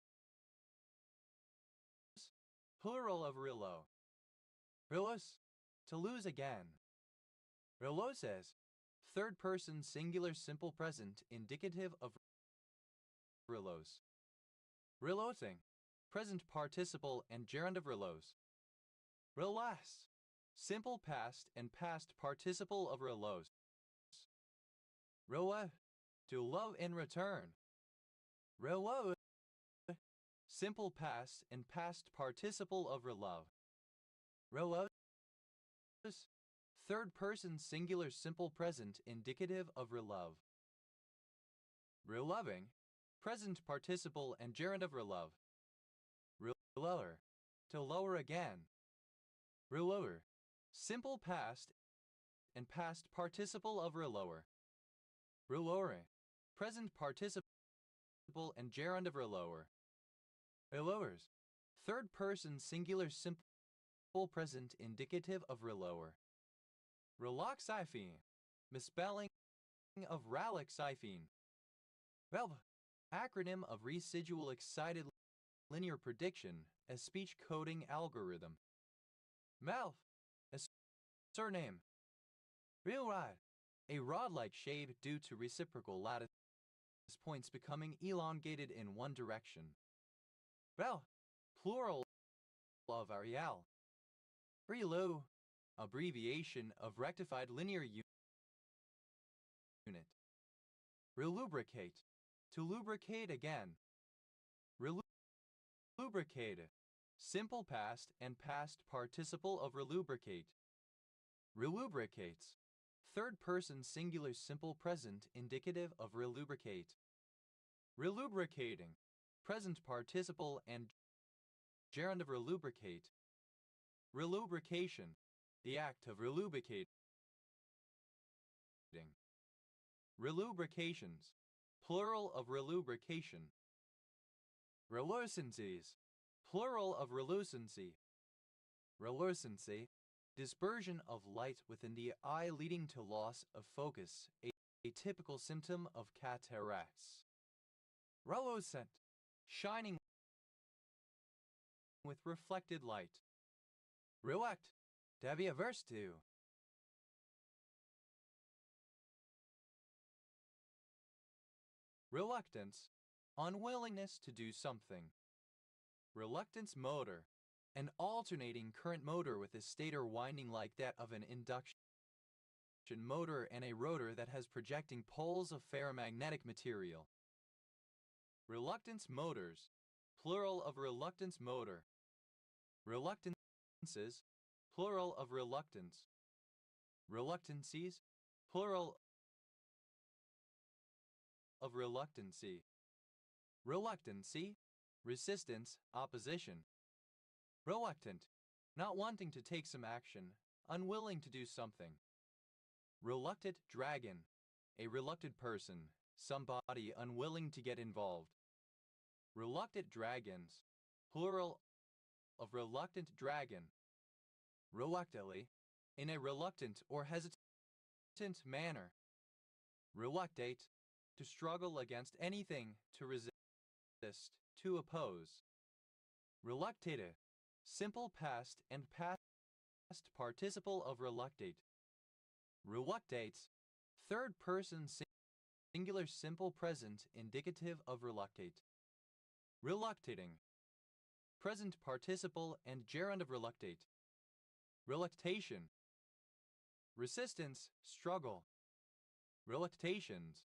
plural of relo. Relos, to lose again. Reloses, third person singular simple present indicative of relos. Relosing, present participle and gerund of relos. Relas, simple past and past participle of relos. Rewa, to love in return. Rewo, simple past and past participle of relove. Relos, third person singular simple present indicative of relove. Reloving, present participle and gerund of relove. Relower, to lower again. Relower, simple past and past participle of relower. Relowering, present participle and gerund of relower. Relowers, third person singular simple present indicative of relower. Relaxifine, misspelling of ralaxifine. Relv, acronym of residual excited linear prediction as speech coding algorithm. Malf, a surname. Real rod, a rod-like shape due to reciprocal lattice points becoming elongated in one direction. Rel, plural of areal. Relu, abbreviation of rectified linear unit. Relubricate, to lubricate again. Relubricate, simple past and past participle of relubricate. Relubricates, third person singular simple present indicative of relubricate. Relubricating, present participle and gerund of relubricate. Relubrication, the act of relubricating. Relubrications, plural of relubrication. Relucencies, plural of relucency. Relucency, dispersion of light within the eye leading to loss of focus, a typical symptom of cataracts. Relucent, shining with reflected light. Reluct, to be averse to. Reluctance, unwillingness to do something. Reluctance motor, an alternating current motor with a stator winding like that of an induction motor and a rotor that has projecting poles of ferromagnetic material. Reluctance motors, plural of reluctance motor. Reluctances, plural of reluctance. Reluctancies, plural of reluctancy. Reluctancy, resistance, opposition. Reluctant, not wanting to take some action, unwilling to do something. Reluctant dragon, a reluctant person, somebody unwilling to get involved. Reluctant dragons, plural of reluctant dragon. Reluctantly, in a reluctant or hesitant manner. Reluctate, to struggle against anything, to resist, to oppose. Reluctate, simple past and past participle of reluctate. Reluctates, third person singular simple present indicative of reluctate. Reluctating, present participle and gerund of reluctate. Reluctation, resistance, struggle. Reluctations,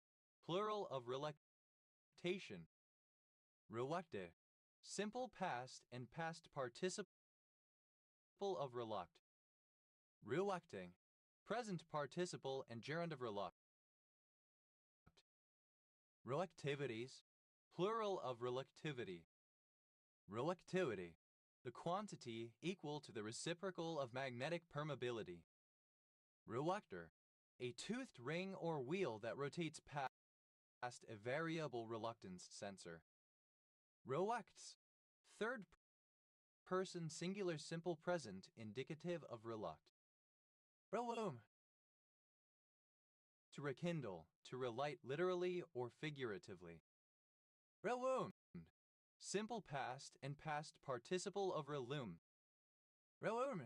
plural of reluctation. Relucte, simple past and past participle of reluct. Relucting, present participle and gerund of reluct. Reluctivities, plural of reluctivity. Reluctivity, the quantity equal to the reciprocal of magnetic permeability. Reluctor, a toothed ring or wheel that rotates past a variable reluctance sensor. Relucts, third person singular simple present indicative of reluct. Relume, to rekindle, to relight literally or figuratively. Rewound, simple past and past participle of relum. Relum.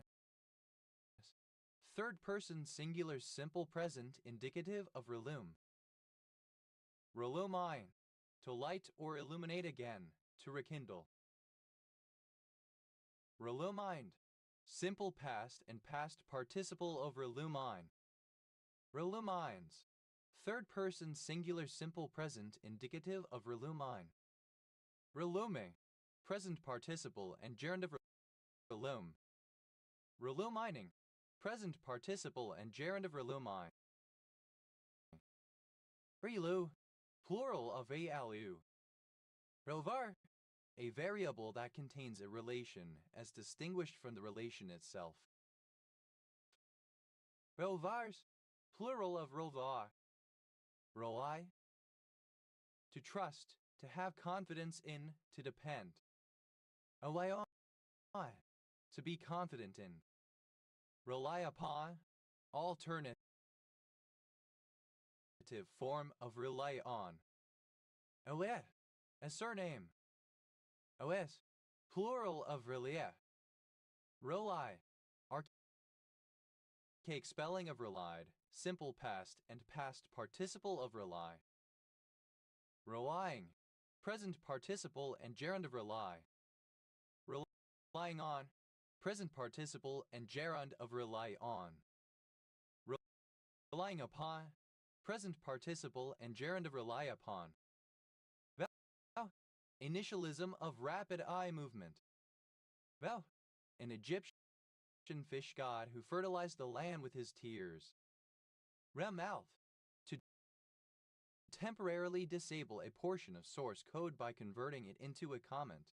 Third person singular simple present indicative of relum. Relumine, to light or illuminate again, to rekindle. Relumind, simple past and past participle of relumine. Relumines, third person singular simple present indicative of relumine. Relume, present participle and gerund of relum. Relumining, present participle and gerund of relumine. Relu, plural of realu. Relvar, a variable that contains a relation as distinguished from the relation itself. Relvars, plural of relvar. Rely, to trust, to have confidence in, to depend. Rely on, to be confident in. Rely upon, alternative form of rely on. Oe, a surname. Os, plural of relia. Rely, archaic spelling of relied, simple past and past participle of rely. Relying, present participle and gerund of rely. Relying on, present participle and gerund of rely on. Relying upon, present participle and gerund of rely upon. Vow, initialism of rapid eye movement. Vow, an Egyptian fish god who fertilized the land with his tears. Mouth, to temporarily disable a portion of source code by converting it into a comment.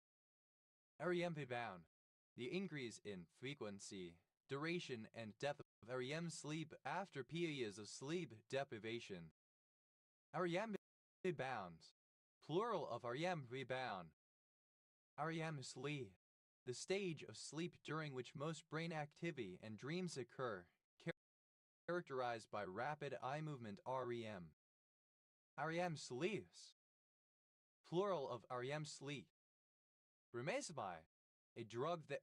REM bound, the increase in frequency, duration, and depth of REM sleep after periods of sleep deprivation. REM bound, plural of REM rebound. REM sleep, the stage of sleep during which most brain activity and dreams occur, characterized by rapid eye movement REM. REM sleeps, plural of REM sleep. Remesby, a drug that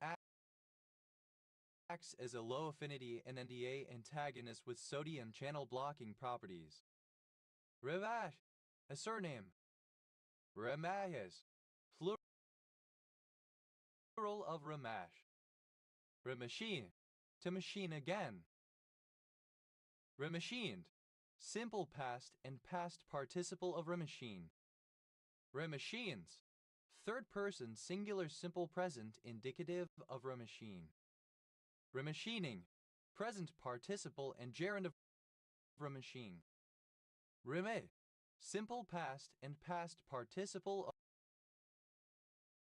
acts as a low-affinity NMDA antagonist with sodium channel blocking properties. Revash, a surname. Remayes, plural of remash. Remachine, to machine again. Remachined, simple past and past participle of remachine. Remachines, third person singular simple present indicative of remachine. Remachining, present participle and gerund of remachine. Remade, simple past and past participle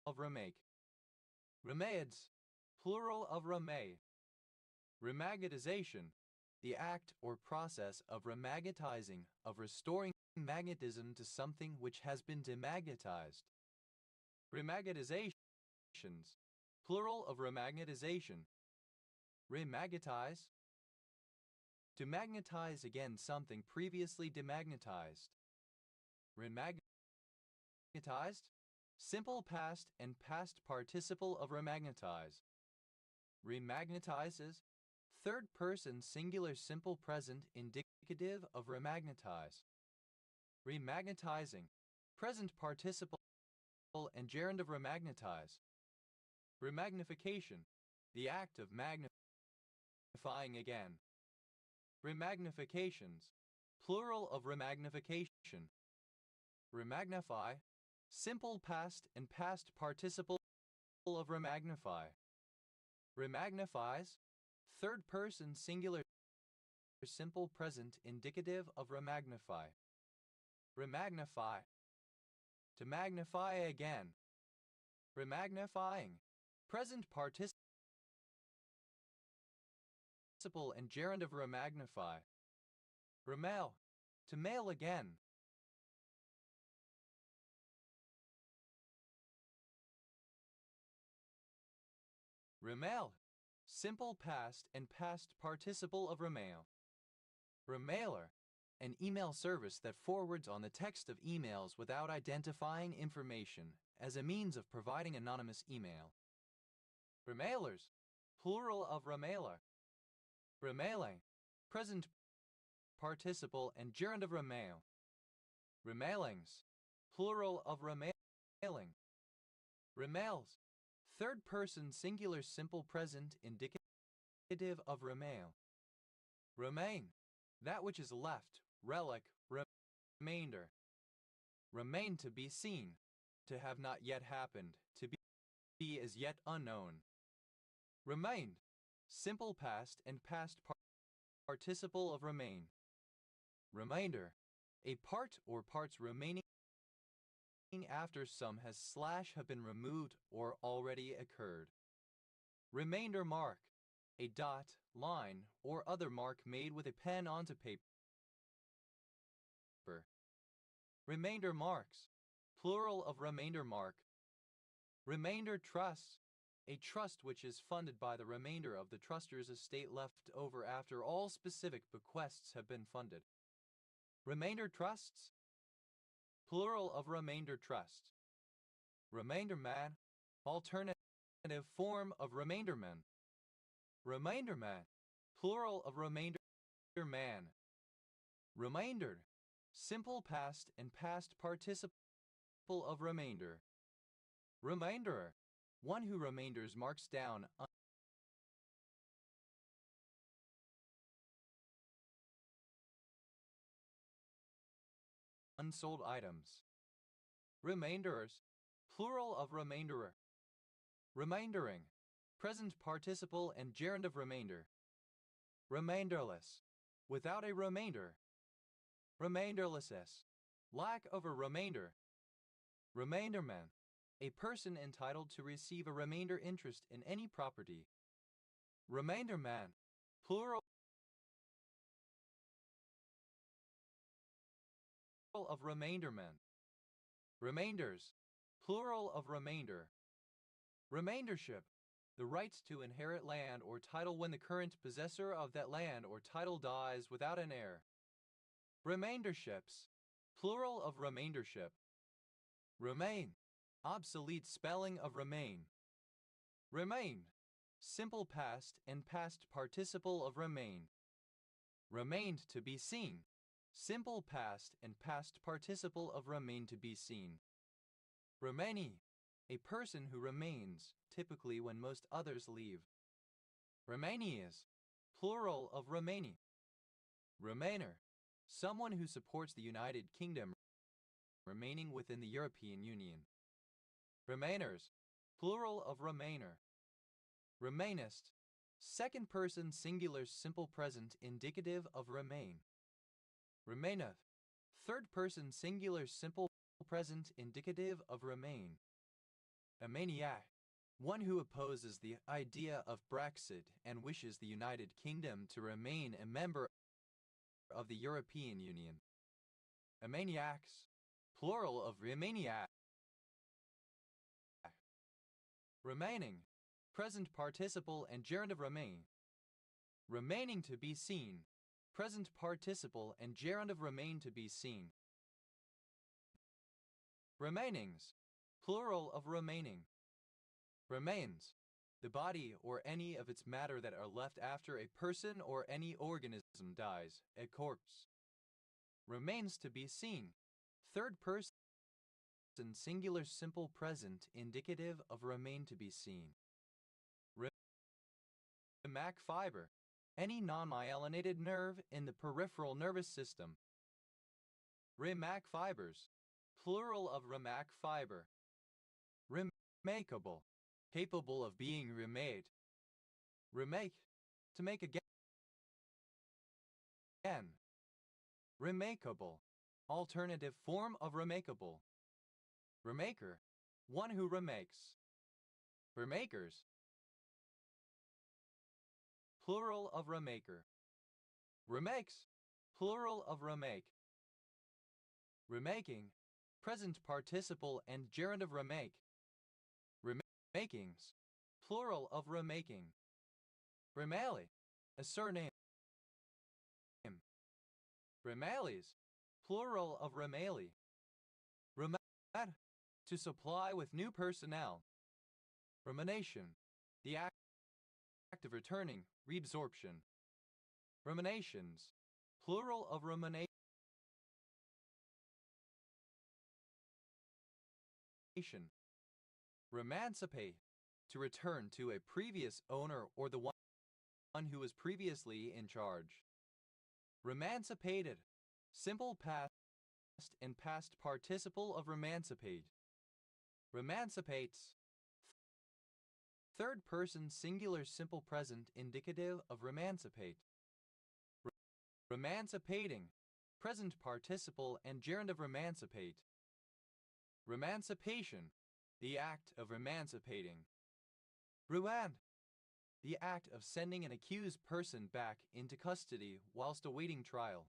of remake. Remades, plural of remay. Remagnetization, the act or process of remagnetizing, of restoring magnetism to something which has been demagnetized. Remagnetizations, plural of remagnetization. Remagnetize, to magnetize again something previously demagnetized. Remagnetized, simple past and past participle of remagnetize. Remagnetizes, third person singular simple present indicative of remagnetize. Remagnetizing, present participle and gerund of remagnetize. Remagnification, the act of magnifying again. Remagnifications, plural of remagnification. Remagnify, simple past and past participle of remagnify. Remagnifies, third person singular simple present indicative of remagnify. Remagnify, to magnify again. Remagnifying, present participle and gerund of remagnify. Remail, to mail again. Remail, simple past and past participle of remail. Remailer, an email service that forwards on the text of emails without identifying information, as a means of providing anonymous email. Remailers, plural of remailer. Remailing, present participle and gerund of remail. Remailings, plural of remailing. Remails, third person singular simple present indicative of remail. Remain, that which is left, relic, remainder. Remain to be seen, to have not yet happened, to be as yet unknown. Remained, simple past and past participle of remain. Remainder, a part or parts remaining after some has / have been removed or already occurred. Remainder mark, a dot, line, or other mark made with a pen onto paper. Remainder marks, plural of remainder mark. Remainder trust, a trust which is funded by the remainder of the truster's estate left over after all specific bequests have been funded. Remainder trusts, plural of remainder trust. Remainder man, alternative form of remainder man. Remainder man, plural of remainder man. Remainder, simple past and past participle of remainder. Remainderer, one who remainders marks down unsold items. Remainderers, plural of remainderer. Remaindering, present participle and gerund of remainder. Remainderless, without a remainder. Remainderlessness, lack of a remainder. Remainderman, a person entitled to receive a remainder interest in any property. Remainderman, plural of remaindermen. Remainders, plural of remainder. Remaindership, the right to inherit land or title when the current possessor of that land or title dies without an heir. Remainderships, plural of remaindership. Remain, obsolete spelling of remain. Remain, simple past and past participle of remain. Remained to be seen, simple past and past participle of remain to be seen. Remainee, a person who remains, typically when most others leave. Remainees, plural of remainee. Remainer, someone who supports the United Kingdom remaining within the European Union. Remainers, plural of remainer. Remainist, second person singular simple present indicative of remain. Remaineth, third person singular simple present indicative of remain. A maniac, one who opposes the idea of Brexit and wishes the United Kingdom to remain a member of the European Union. A maniacs, plural of remaniac. Remaining, present participle and gerund of remain. Remaining to be seen, present participle and gerund of remain to be seen. Remainings, plural of remaining. Remains, the body or any of its matter that are left after a person or any organism dies, a corpse. Remains to be seen, third person singular simple present indicative of remain to be seen. Remac fiber, any non-myelinated nerve in the peripheral nervous system. Remac fibers, plural of remac fiber. Remakeable, capable of being remade. Remake, to make again. Remakeable, alternative form of remakeable. Remaker, one who remakes. Remakers, plural of remaker. Remakes, plural of remake. Remaking, present participle and gerund of remake. Remakings, plural of remaking. Remale, a surname. Remales, plural of remale. Remat, to supply with new personnel. Rumination, the act of returning, reabsorption. Ruminations, plural of rumination. Remancipate, to return to a previous owner or the one who was previously in charge. Remancipated, simple past and past participle of remancipate. Remancipates, third person singular simple present indicative of remancipate. Remancipating, present participle and gerund of remancipate. Remancipation, the act of emancipating. Remand, the act of sending an accused person back into custody whilst awaiting trial.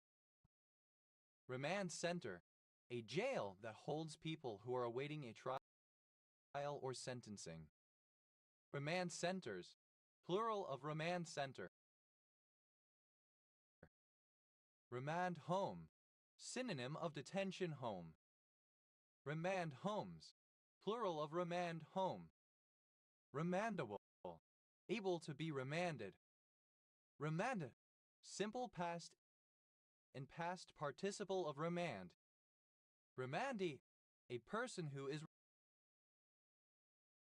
Remand center, a jail that holds people who are awaiting a trial or sentencing. Remand centers, plural of remand center. Remand home, synonym of detention home. Remand homes, plural of remand home. Remandable, able to be remanded. Remanded, simple past and past participle of remand. Remandee, a person who is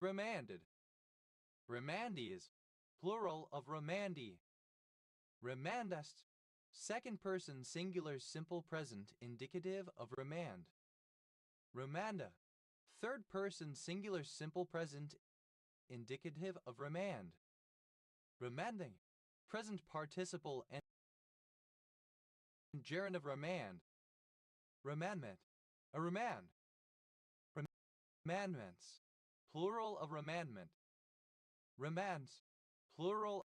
remanded. Remandees, plural of remandee. Remandest, second person singular simple present indicative of remand. Remanda, third person singular simple present indicative of remand. Remanding, present participle and gerund of remand. Remandment, a remand. Remandments, plural of remandment. Remands, plural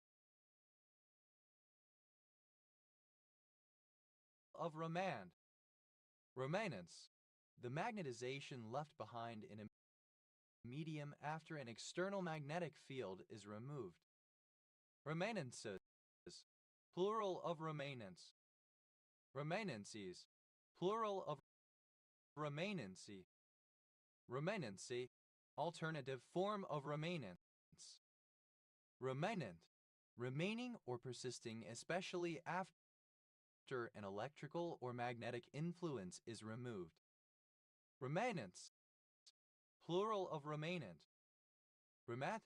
of remand. Remanence, the magnetization left behind in a medium after an external magnetic field is removed. Remanences, plural of remanence. Remanencies, plural of remanency. Remanency, alternative form of remanence. Remanent, remaining or persisting especially after an electrical or magnetic influence is removed. Remanence, plural of remanent. Remat,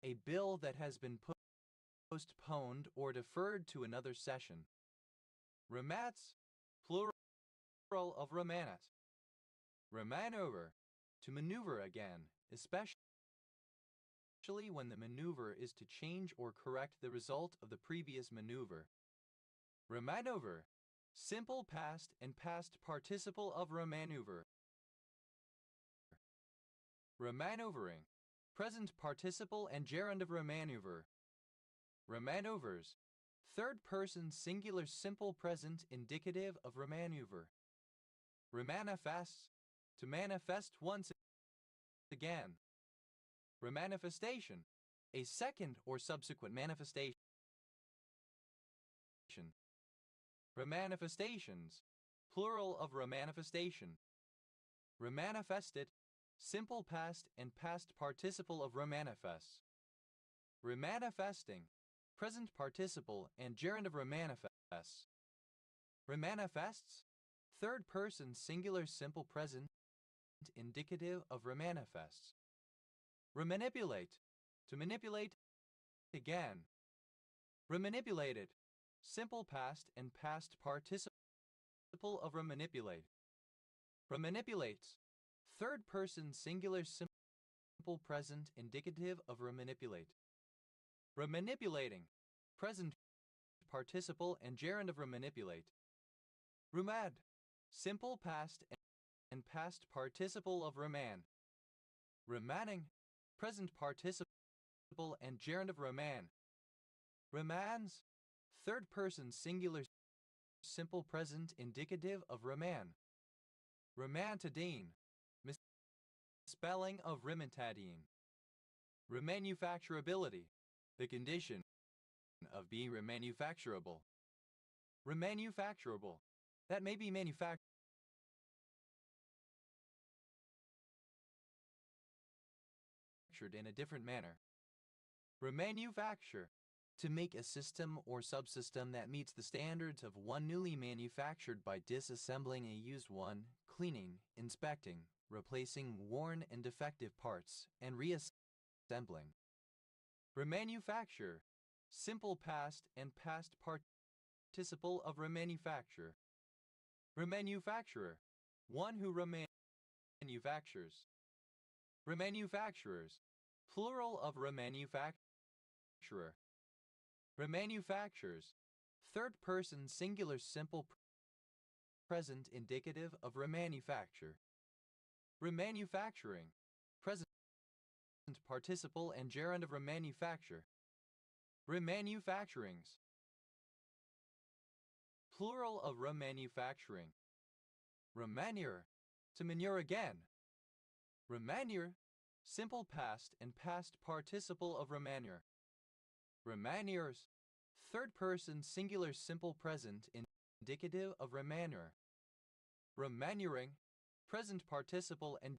a bill that has been postponed or deferred to another session. Remats, plural of remanat. Remanover, to maneuver again, especially when the maneuver is to change or correct the result of the previous maneuver. Remanover, simple past and past participle of remanover. Remanovering, present participle and gerund of remanover. Remanovers, third person singular simple present indicative of remaneuver. Remanifests, to manifest once again. Remanifestation, a second or subsequent manifestation. Remanifestations, plural of remanifestation. Remanifested, simple past and past participle of remanifests. Remanifesting, present participle and gerund of remanifests. Remanifests, third person singular simple present indicative of remanifests. Remanipulate, to manipulate again. Remanipulated, simple past and past participle of remanipulate. Remanipulates, third person singular simple present indicative of remanipulate. Remanipulating, present participle and gerund of remanipulate. Rumad, simple past and past participle of reman. Remanning, present participle and gerund of reman. Remans, third person singular simple present indicative of reman. Remantadine, misspelling of remantadine. Remanufacturability, the condition of being remanufacturable. Remanufacturable, that may be manufactured remanufactured in a different manner. Remanufacture. To make a system or subsystem that meets the standards of one newly manufactured by disassembling a used one, cleaning, inspecting, replacing worn and defective parts, and reassembling. Remanufacture. Simple past and past participle of remanufacture. Remanufacturer. One who remanufactures. Remanufacturers. Plural of remanufacturer. Remanufactures. Third person singular simple present indicative of remanufacture. Remanufacturing. Present participle and gerund of remanufacture. Remanufacturings. Plural of remanufacturing. Remanure. To manure again. Remanure. Simple past and past participle of remanure. Remanures. Third person singular simple present indicative of remanure. Remanuring. Present participle and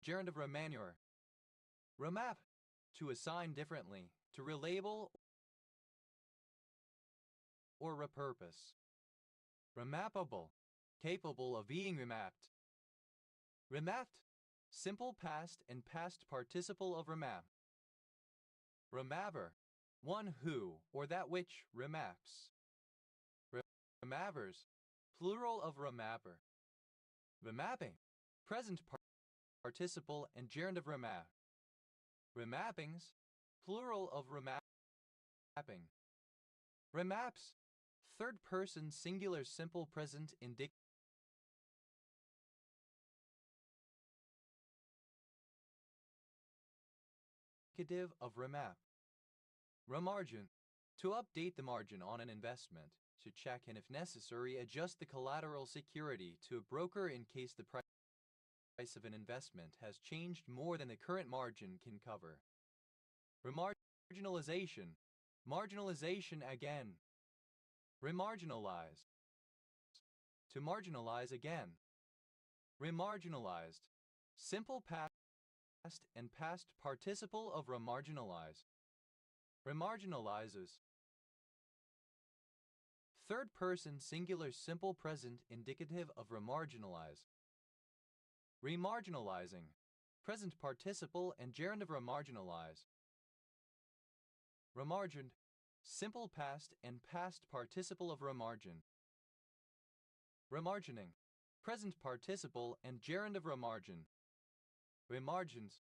gerund of remanure. Remap. To assign differently, to relabel or repurpose. Remappable. Capable of being remapped. Remapped. Simple past and past participle of remap. Remapper. One who or that which remaps. Remappers. Plural of remapper. Remapping. Present participle and gerund of remap. Remappings. Plural of remapping. Remaps. Third person singular simple present indicative of remap. Remargin. To update the margin on an investment, to check and if necessary adjust the collateral security to a broker in case the price of an investment has changed more than the current margin can cover. Remarginalization. Marginalization again. Remarginalize. To marginalize again. Remarginalized. Simple past and past participle of remarginalize. Remarginalizes. Third person singular simple present indicative of remarginalize. Remarginalizing. Present participle and gerund of remarginalize. Remargined. Simple past and past participle of remargin. Remargining. Present participle and gerund of remargin. Remargins.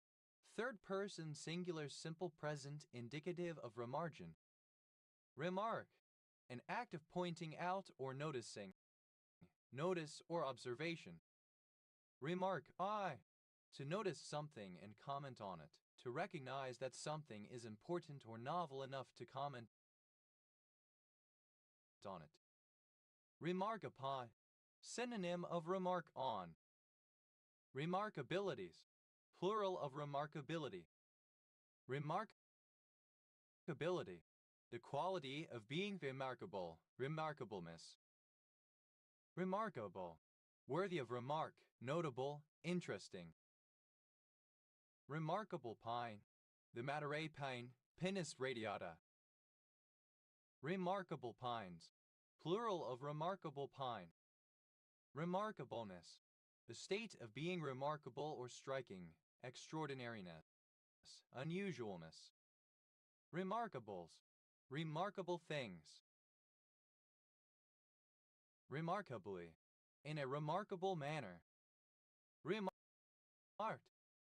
Third person singular simple present indicative of remargin. Remark. An act of pointing out or noticing. Notice or observation. Remark I. To notice something and comment on it. To recognize that something is important or novel enough to comment on it. Remark upon. Synonym of remark on. Remarkabilities. Plural of remarkability. Remarkability. The quality of being remarkable. Remarkableness. Remarkable. Worthy of remark. Notable. Interesting. Remarkable pine. The Madurai pine. Pinus radiata. Remarkable pines. Plural of remarkable pine. Remarkableness. The state of being remarkable or striking. Extraordinariness. Unusualness. Remarkables. Remarkable things. Remarkably. In a remarkable manner. Remarked.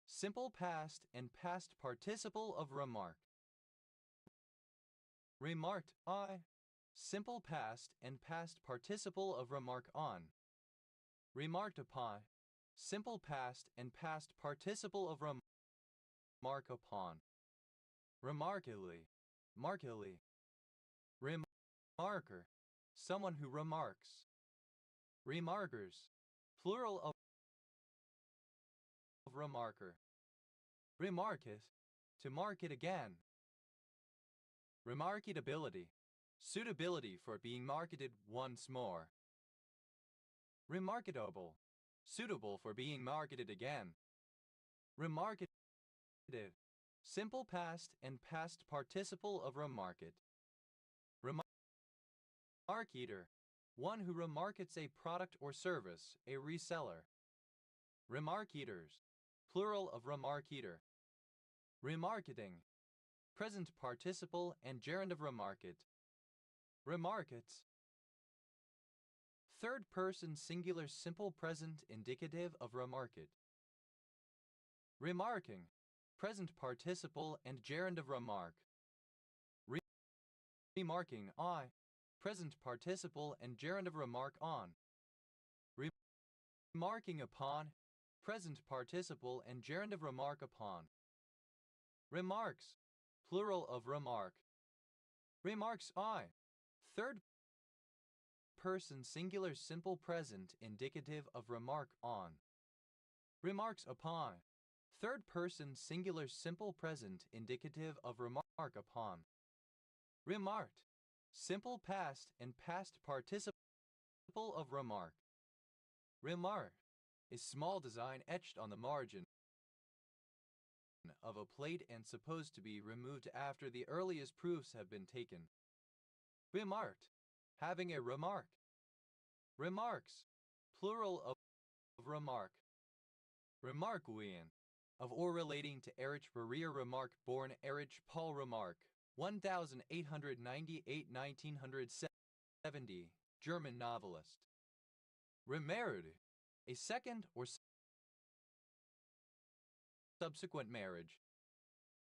Simple past and past participle of remark. Remarked I. Simple past and past participle of remark on. Remarked upon. Simple past and past participle of remark upon. Remarkably. Markedly. Remarker. Someone who remarks. Remarkers. Plural of remarker. Remarketh. To market again. Remarketability. Suitability for being marketed once more. Remarketable. Suitable for being marketed again. Remarkative. Simple past and past participle of remarket. Remarketer, one who remarkets a product or service, a reseller. Remarketers, plural of remarketer. Remarketing, present participle and gerund of remarket. Remarkets, third person singular simple present indicative of remarket. Remarking, present participle and gerund of remark. Remarking I, present participle and gerund of remark on. Remarking upon, present participle and gerund of remark upon. Remarks, plural of remark. Remarks I, third person singular simple present indicative of remark on. Remarks upon, third person singular simple present indicative of remark upon. Remarked, simple past and past participle of remark. Remark, a small design etched on the margin of a plate and supposed to be removed after the earliest proofs have been taken. Remarked, having a remark. Remarks, plural of remark. Remarquien, of or relating to Erich Maria Remarque, born Erich Paul Remarque, 1898–1970, German novelist. Remarried, a second or subsequent marriage.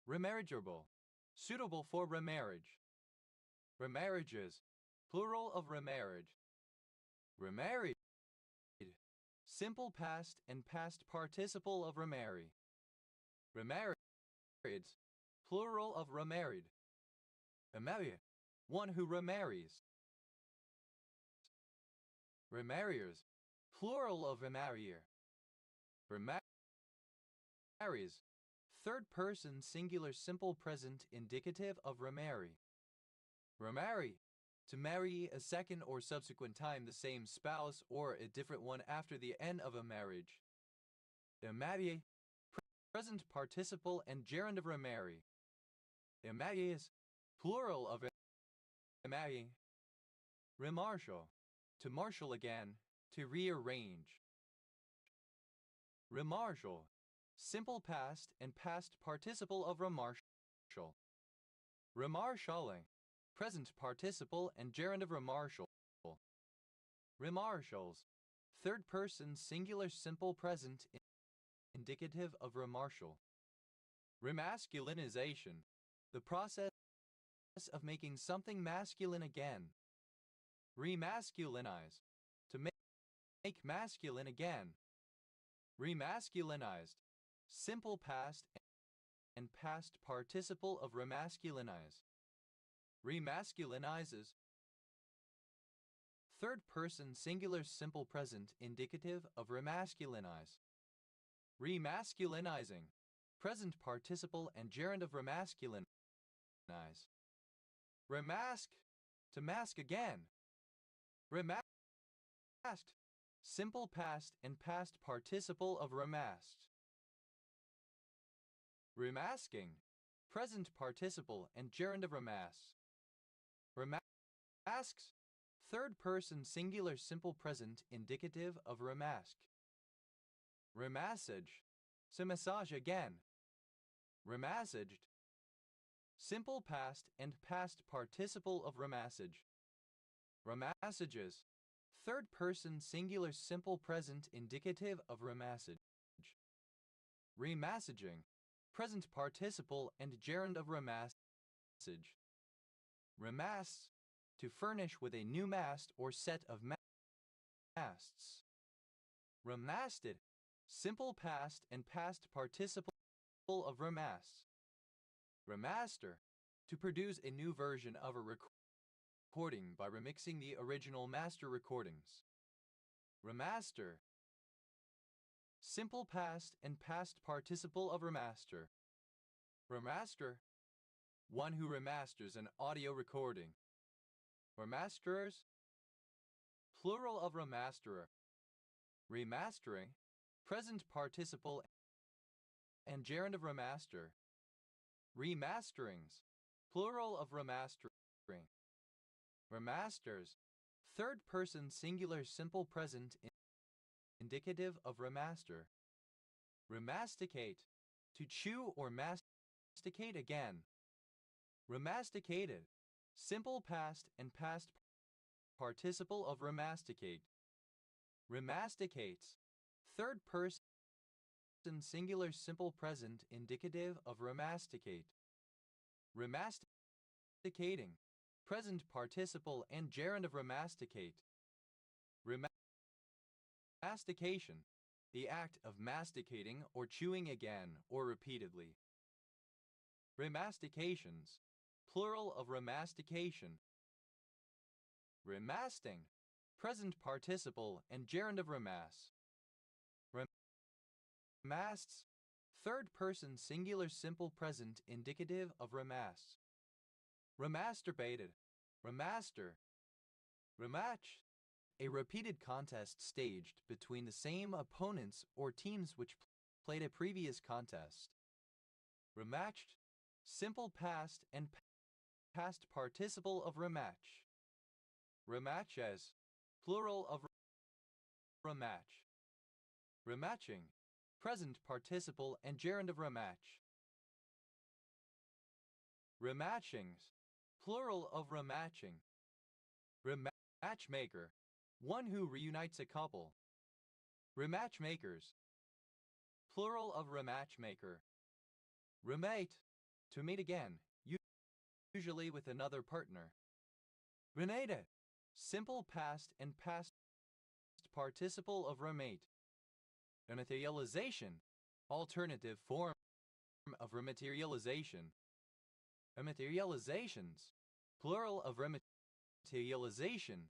Remarriageable, suitable for remarriage. Remarriages, plural of remarriage. Remarried, simple past and past participle of remarry. Remarrieds, plural of remarried. Remarrier, one who remarries. Remarriers, plural of remarrier. Remarries, third person singular simple present indicative of remarry. Remarry, to marry a second or subsequent time the same spouse or a different one after the end of a marriage. Remarier, present participle and gerund of remarry. Remariers, plural of remarrying. Remarshal, to marshal again, to rearrange. Remarshal, simple past and past participle of remarshal. Remarshalling, present participle and gerund of remarshal. Remarshals, third person singular simple present indicative of remarshal. Remasculinization, the process of making something masculine again. Remasculinize, to make masculine again. Remasculinized, simple past and past participle of remasculinize. Remasculinizes, third person singular simple present indicative of remasculinize. Remasculinizing, present participle and gerund of remasculinize. Remask, to mask again. Remasked, simple past and past participle of remasked. Remasking, present participle and gerund of remask. Remasks, third person singular simple present indicative of remask. Remassage, to massage again. Remassaged, simple past and past participle of remassage. Remassages, third person singular simple present indicative of remassage. Remassaging, present participle and gerund of remassage. Remass, to furnish with a new mast or set of masts. Remasted, simple past and past participle of remass. Remaster, to produce a new version of a recording by remixing the original master recordings. Remaster, simple past and past participle of remaster. Remaster, one who remasters an audio recording. Remasterers, plural of remasterer. Remastering, present participle and gerund of remaster. Remasterings, plural of remastering. Remasters, third person singular simple present indicative of remaster. Remasticate, to chew or masticate again. Remasticated, simple past and past participle of remasticate. Remasticates, third person singular simple present indicative of remasticate. Remasticating, present participle and gerund of remasticate. Mastication, the act of masticating or chewing again or repeatedly. Remastications, plural of remastication. Remasting, present participle and gerund of remass. Remasts, third person singular simple present indicative of remass. Remasturbated, remaster. Rematch, a repeated contest staged between the same opponents or teams which played a previous contest. Rematched, simple past and past participle of rematch. Rematches, plural of rematch. Rematching, present participle and gerund of rematch. Rematchings, plural of rematching. Rematchmaker, one who reunites a couple. Rematchmakers, plural of rematchmaker. Remate, to meet again, usually with another partner. Renate, simple past and past participle of remate. Rematerialization, alternative form of rematerialization. Rematerializations, plural of rematerialization.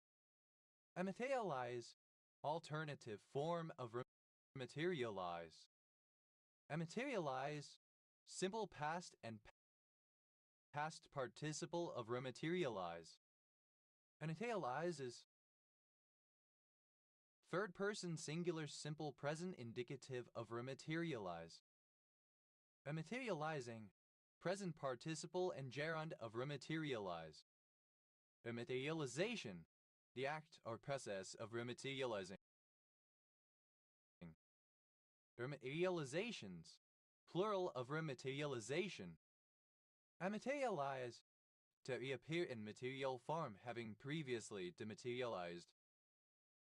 Ematerialize, alternative form of rematerialize. Ematerialize, simple past and past participle of rematerialize. Ematerialize is third person singular simple present indicative of rematerialize. Rematerializing, present participle and gerund of rematerialize. Rematerialization, the act or process of rematerializing. Rematerializations, plural of rematerialization. Rematerialize, to reappear in material form having previously dematerialized.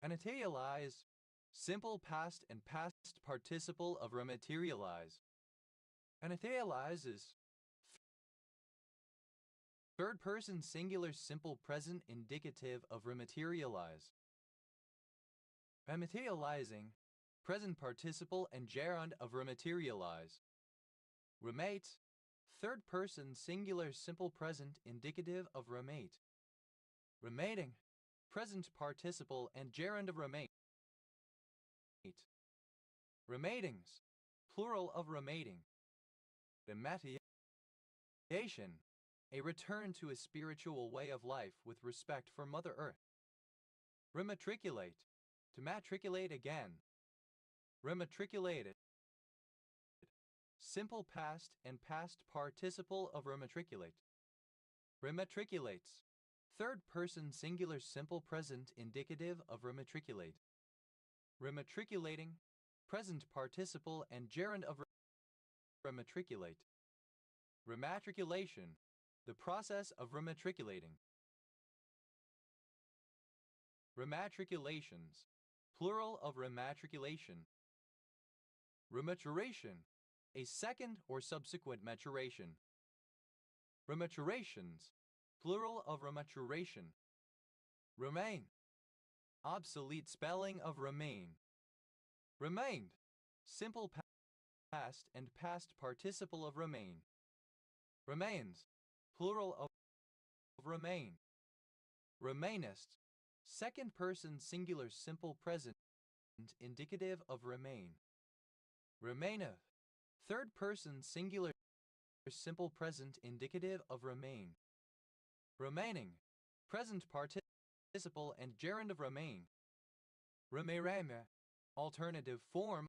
Rematerialize, simple past and past participle of rematerialize. Rematerialize is third person singular simple present indicative of rematerialize. Rematerializing, present participle and gerund of rematerialize. Remate, third person singular simple present indicative of remate. Remating, present participle and gerund of remate. Rematings, plural of remating. Rematiation, a return to a spiritual way of life with respect for Mother Earth. Rematriculate, to matriculate again. Rematriculated, simple past and past participle of rematriculate. Rematriculates, third person singular simple present indicative of rematriculate. Rematriculating, present participle and gerund of rematriculate. Rematriculation, the process of rematriculating. Rematriculations, plural of rematriculation. Rematuration, a second or subsequent maturation. Rematurations, plural of rematuration. Remain, obsolete spelling of remain. Remained, simple past and past participle of remain. Remains, plural of remain. Remainest, second person singular simple present indicative of remain. Remaineth, third person singular simple present indicative of remain. Remaining, present participle and gerund of remain. Remereme, alternative form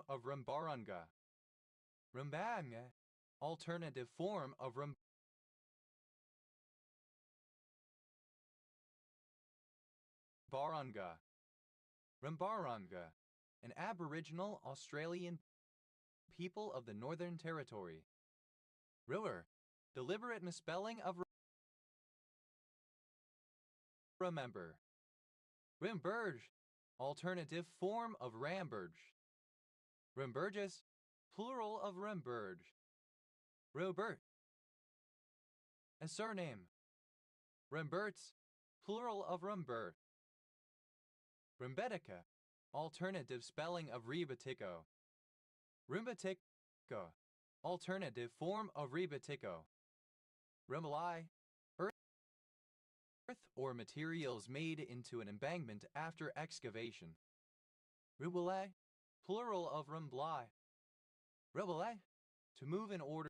of rembaranga. Rembame, alternative form of Rambaranga. Rambaranga, an Aboriginal Australian people of the Northern Territory. River, deliberate misspelling of remember. Rimburge, alternative form of Ramburge. Rimburgis, plural of Rimburge. Robert, a surname. Rimberts, plural of Rimbert. Rimbetica, alternative spelling of Rebatico. Rimbatico, alternative form of Rebatico. Rimbalai, earth or materials made into an embankment after excavation. Rimbulai, plural of Rimblai. Rimbulai, to move in order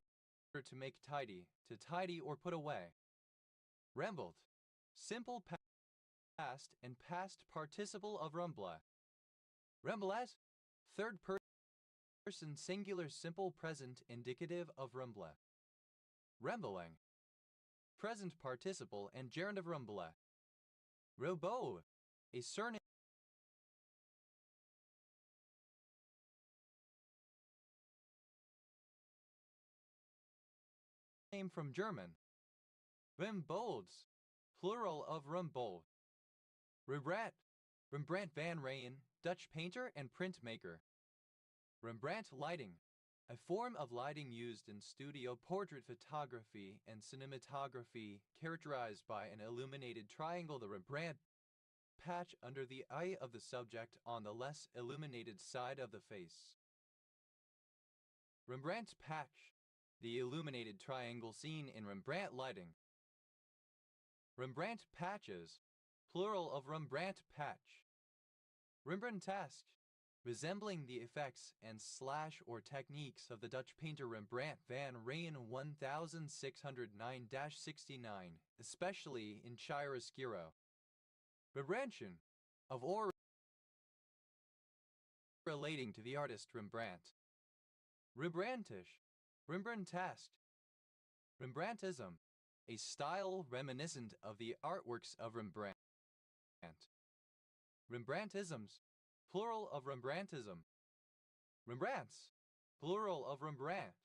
to make tidy, to tidy or put away. Rambled, simple past and past participle of rumbla. Remblas, third person singular simple present indicative of rumbla. Rembling, present participle and gerund of rumbla. Robo, a surname from German. Rembolds, plural of Rembold. Rembrandt, Rembrandt van Rijn, Dutch painter and printmaker. Rembrandt lighting, a form of lighting used in studio portrait photography and cinematography characterized by an illuminated triangle, the Rembrandt patch under the eye of the subject on the less illuminated side of the face. Rembrandt patch, the illuminated triangle seen in Rembrandt lighting. Rembrandt patches, plural of Rembrandt patch. Rembrandtesque, resembling the effects and slash or techniques of the Dutch painter Rembrandt van Rijn 1609-69, especially in chiaroscuro. Rembrandtian, of or relating to the artist Rembrandt. Rembrandtish, Rembrandtesque. Rembrandtism, a style reminiscent of the artworks of Rembrandt. Rembrandtisms, plural of Rembrandtism. Rembrandts, plural of Rembrandt.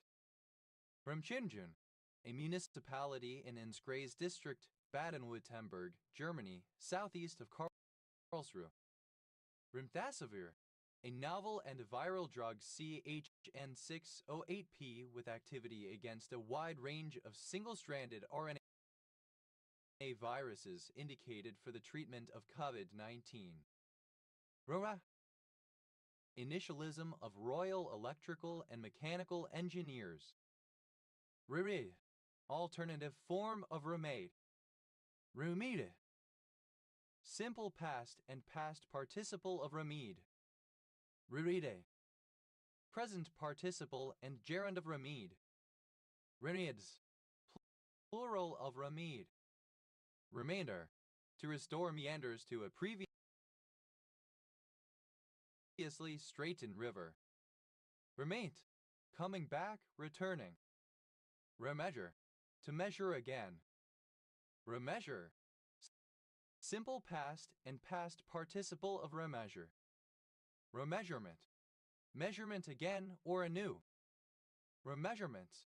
Remchingen, a municipality in Enschede district, Baden-Württemberg, Germany, southeast of Karlsruhe. Remdesivir, a novel and viral drug CHN608P with activity against a wide range of single-stranded RNA viruses indicated for the treatment of COVID-19. RORA, initialism of Royal Electrical and Mechanical Engineers. RIRI, alternative form of remade. Remede, simple past and past participle of remede. Riride, present participle and gerund of remede. Remedies, plural of remede. Remainder, to restore meanders to a previously straightened river. Remaint, coming back, returning. Remeasure, to measure again. Remeasure, simple past and past participle of remeasure. Remeasurement, measurement again or anew. Remeasurements,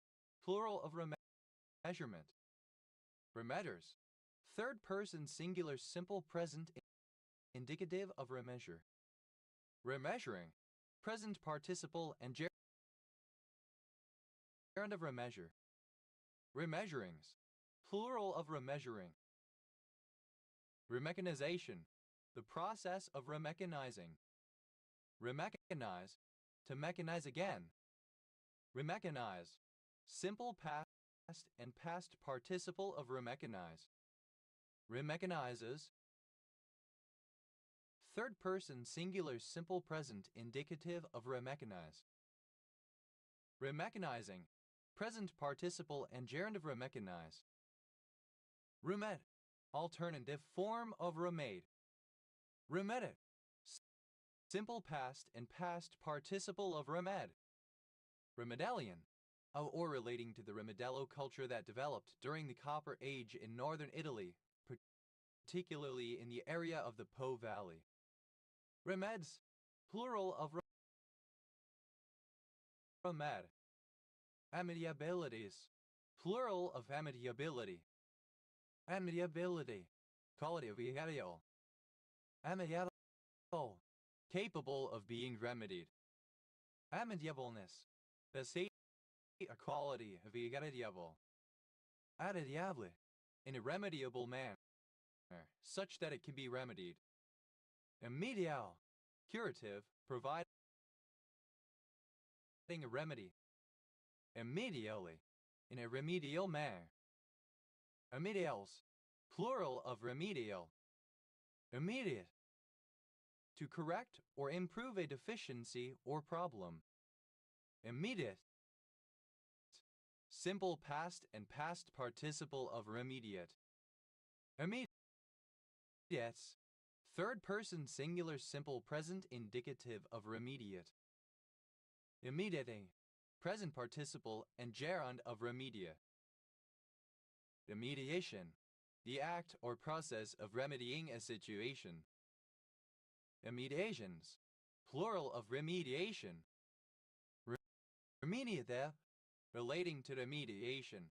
plural of remeasurement. Remeasures, third person singular simple present indicative of remeasure. Remeasuring, present participle and gerund of remeasure. Remeasurings, plural of remeasuring. Remechanization, the process of remechanizing. Remechanize, to mechanize again. Remechanize, simple past and past participle of remechanize. Remechanizes, third person singular simple present indicative of remechanize. Remechanizing, present participle and gerund of remechanize. Remed, alternative form of remade. Remedit, simple past and past participle of remed. Remedalian, or relating to the Remedello culture that developed during the Copper Age in northern Italy, particularly in the area of the Po Valley. Remeds, plural of remed. Amiabilities, plural of amiability. Amiability, quality of amiable. Amiable, capable of being remedied. Amiableness, the state or quality of irremediable. Irremediable, in a remediable manner, such that it can be remedied. Immedial, curative, providing a remedy. Immediately, in a remedial manner. Remedials, plural of remedial. Immediate, to correct or improve a deficiency or problem. Immediate, simple past and past participle of remediate. Immediate, third person singular simple present indicative of remediate. Immediating, present participle and gerund of remediate. Remediation, the act or process of remedying a situation. Remediations, plural of remediation. Remediate, relating to remediation.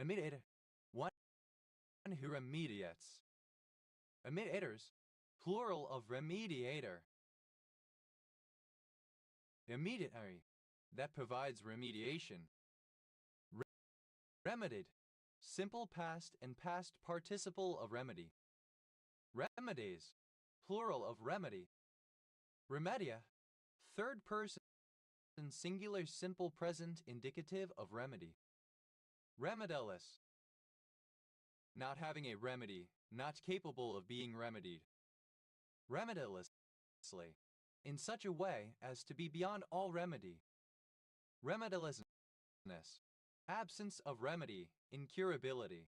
Remediator, one who remediates. Remediators, plural of remediator. Immediately, that provides remediation. Remedied, simple past and past participle of remedy. Remedies, plural of remedy. Remedia, third person singular simple present indicative of remedy. Remediless, not having a remedy, not capable of being remedied. Remedilessly, in such a way as to be beyond all remedy. Remedilessness, absence of remedy, incurability.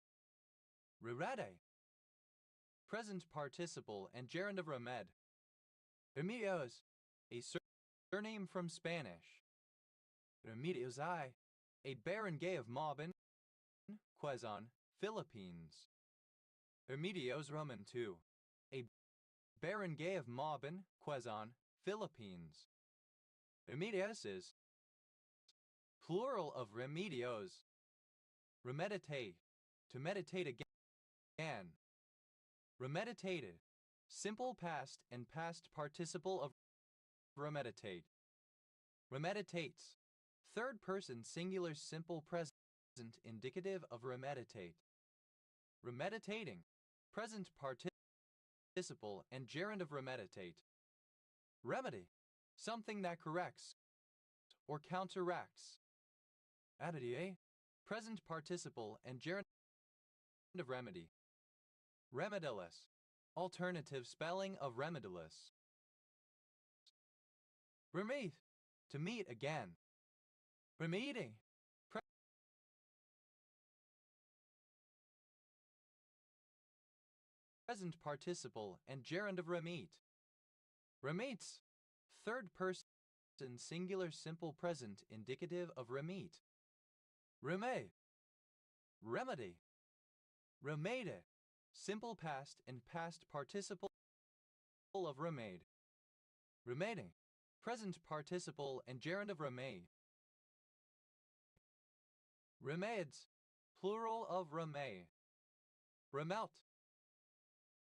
Rerede, present participle and gerund of remed. Remedios, a surname from Spanish. Remedios I, a barangay of Mauban, Quezon, Philippines. Remedios Roman II, a barangay of Mauban, Quezon, Philippines. Remedios is plural of remedios. Remeditate, to meditate again. Remeditated, simple past and past participle of remeditate. Remeditates, third person singular simple present indicative of remeditate. Remeditating, present participle and gerund of remeditate. Remedy, something that corrects or counteracts. Adidie, present participle and gerund of remedy. Remediless, alternative spelling of remediless. Remeet, to meet again. Remeeting, present participle and gerund of remeet. Remeets, third person singular simple present indicative of remeet. Remede, remedy. Remede, simple past and past participle of remade. Remeding, present participle and gerund of remade. Remeds, plural of remade. Remelt,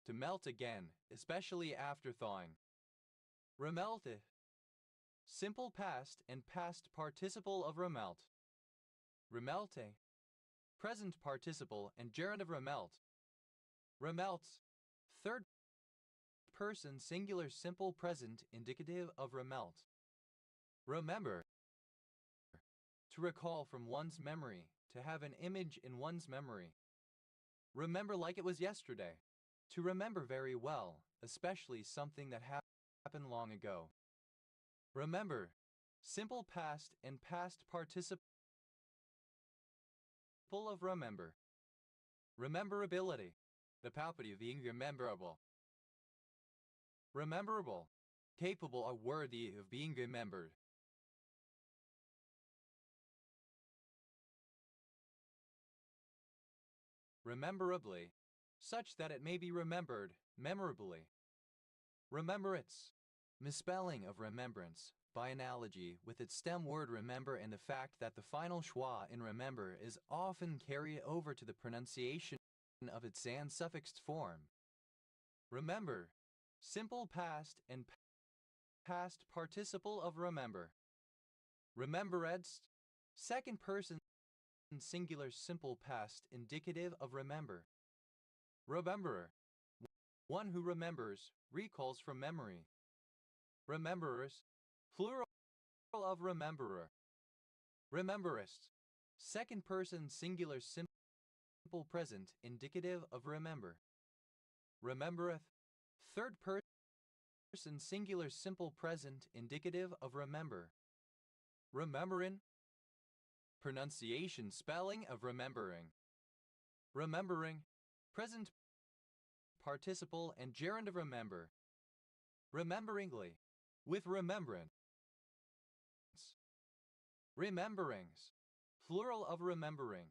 to melt again, especially after thawing. Remelte, simple past and past participle of remelt. Remelte, present participle and gerund of remelt. Remelts, third person singular simple present indicative of remelt. Remember, to recall from one's memory, to have an image in one's memory. Remember like it was yesterday, to remember very well, especially something that happened long ago. Remember, simple past and past participle of remember. Rememberability, the property of being rememberable. Rememberable, capable or worthy of being remembered. rememberably, such that it may be remembered memorably. Remembrance, misspelling of remembrance, by analogy with its stem word remember and the fact that the final schwa in remember is often carried over to the pronunciation of its san suffixed form. Remember, simple past and past participle of remember. Rememberedst, second person singular simple past indicative of remember. Rememberer, one who remembers, recalls from memory. Rememberers, plural of rememberer. Rememberist, second person singular simple present indicative of remember. Remembereth, third person singular simple present indicative of remember. Rememberin, pronunciation spelling of remembering. Remembering, present participle and gerund of remember. Rememberingly, with remembrance. Rememberings, plural of remembering.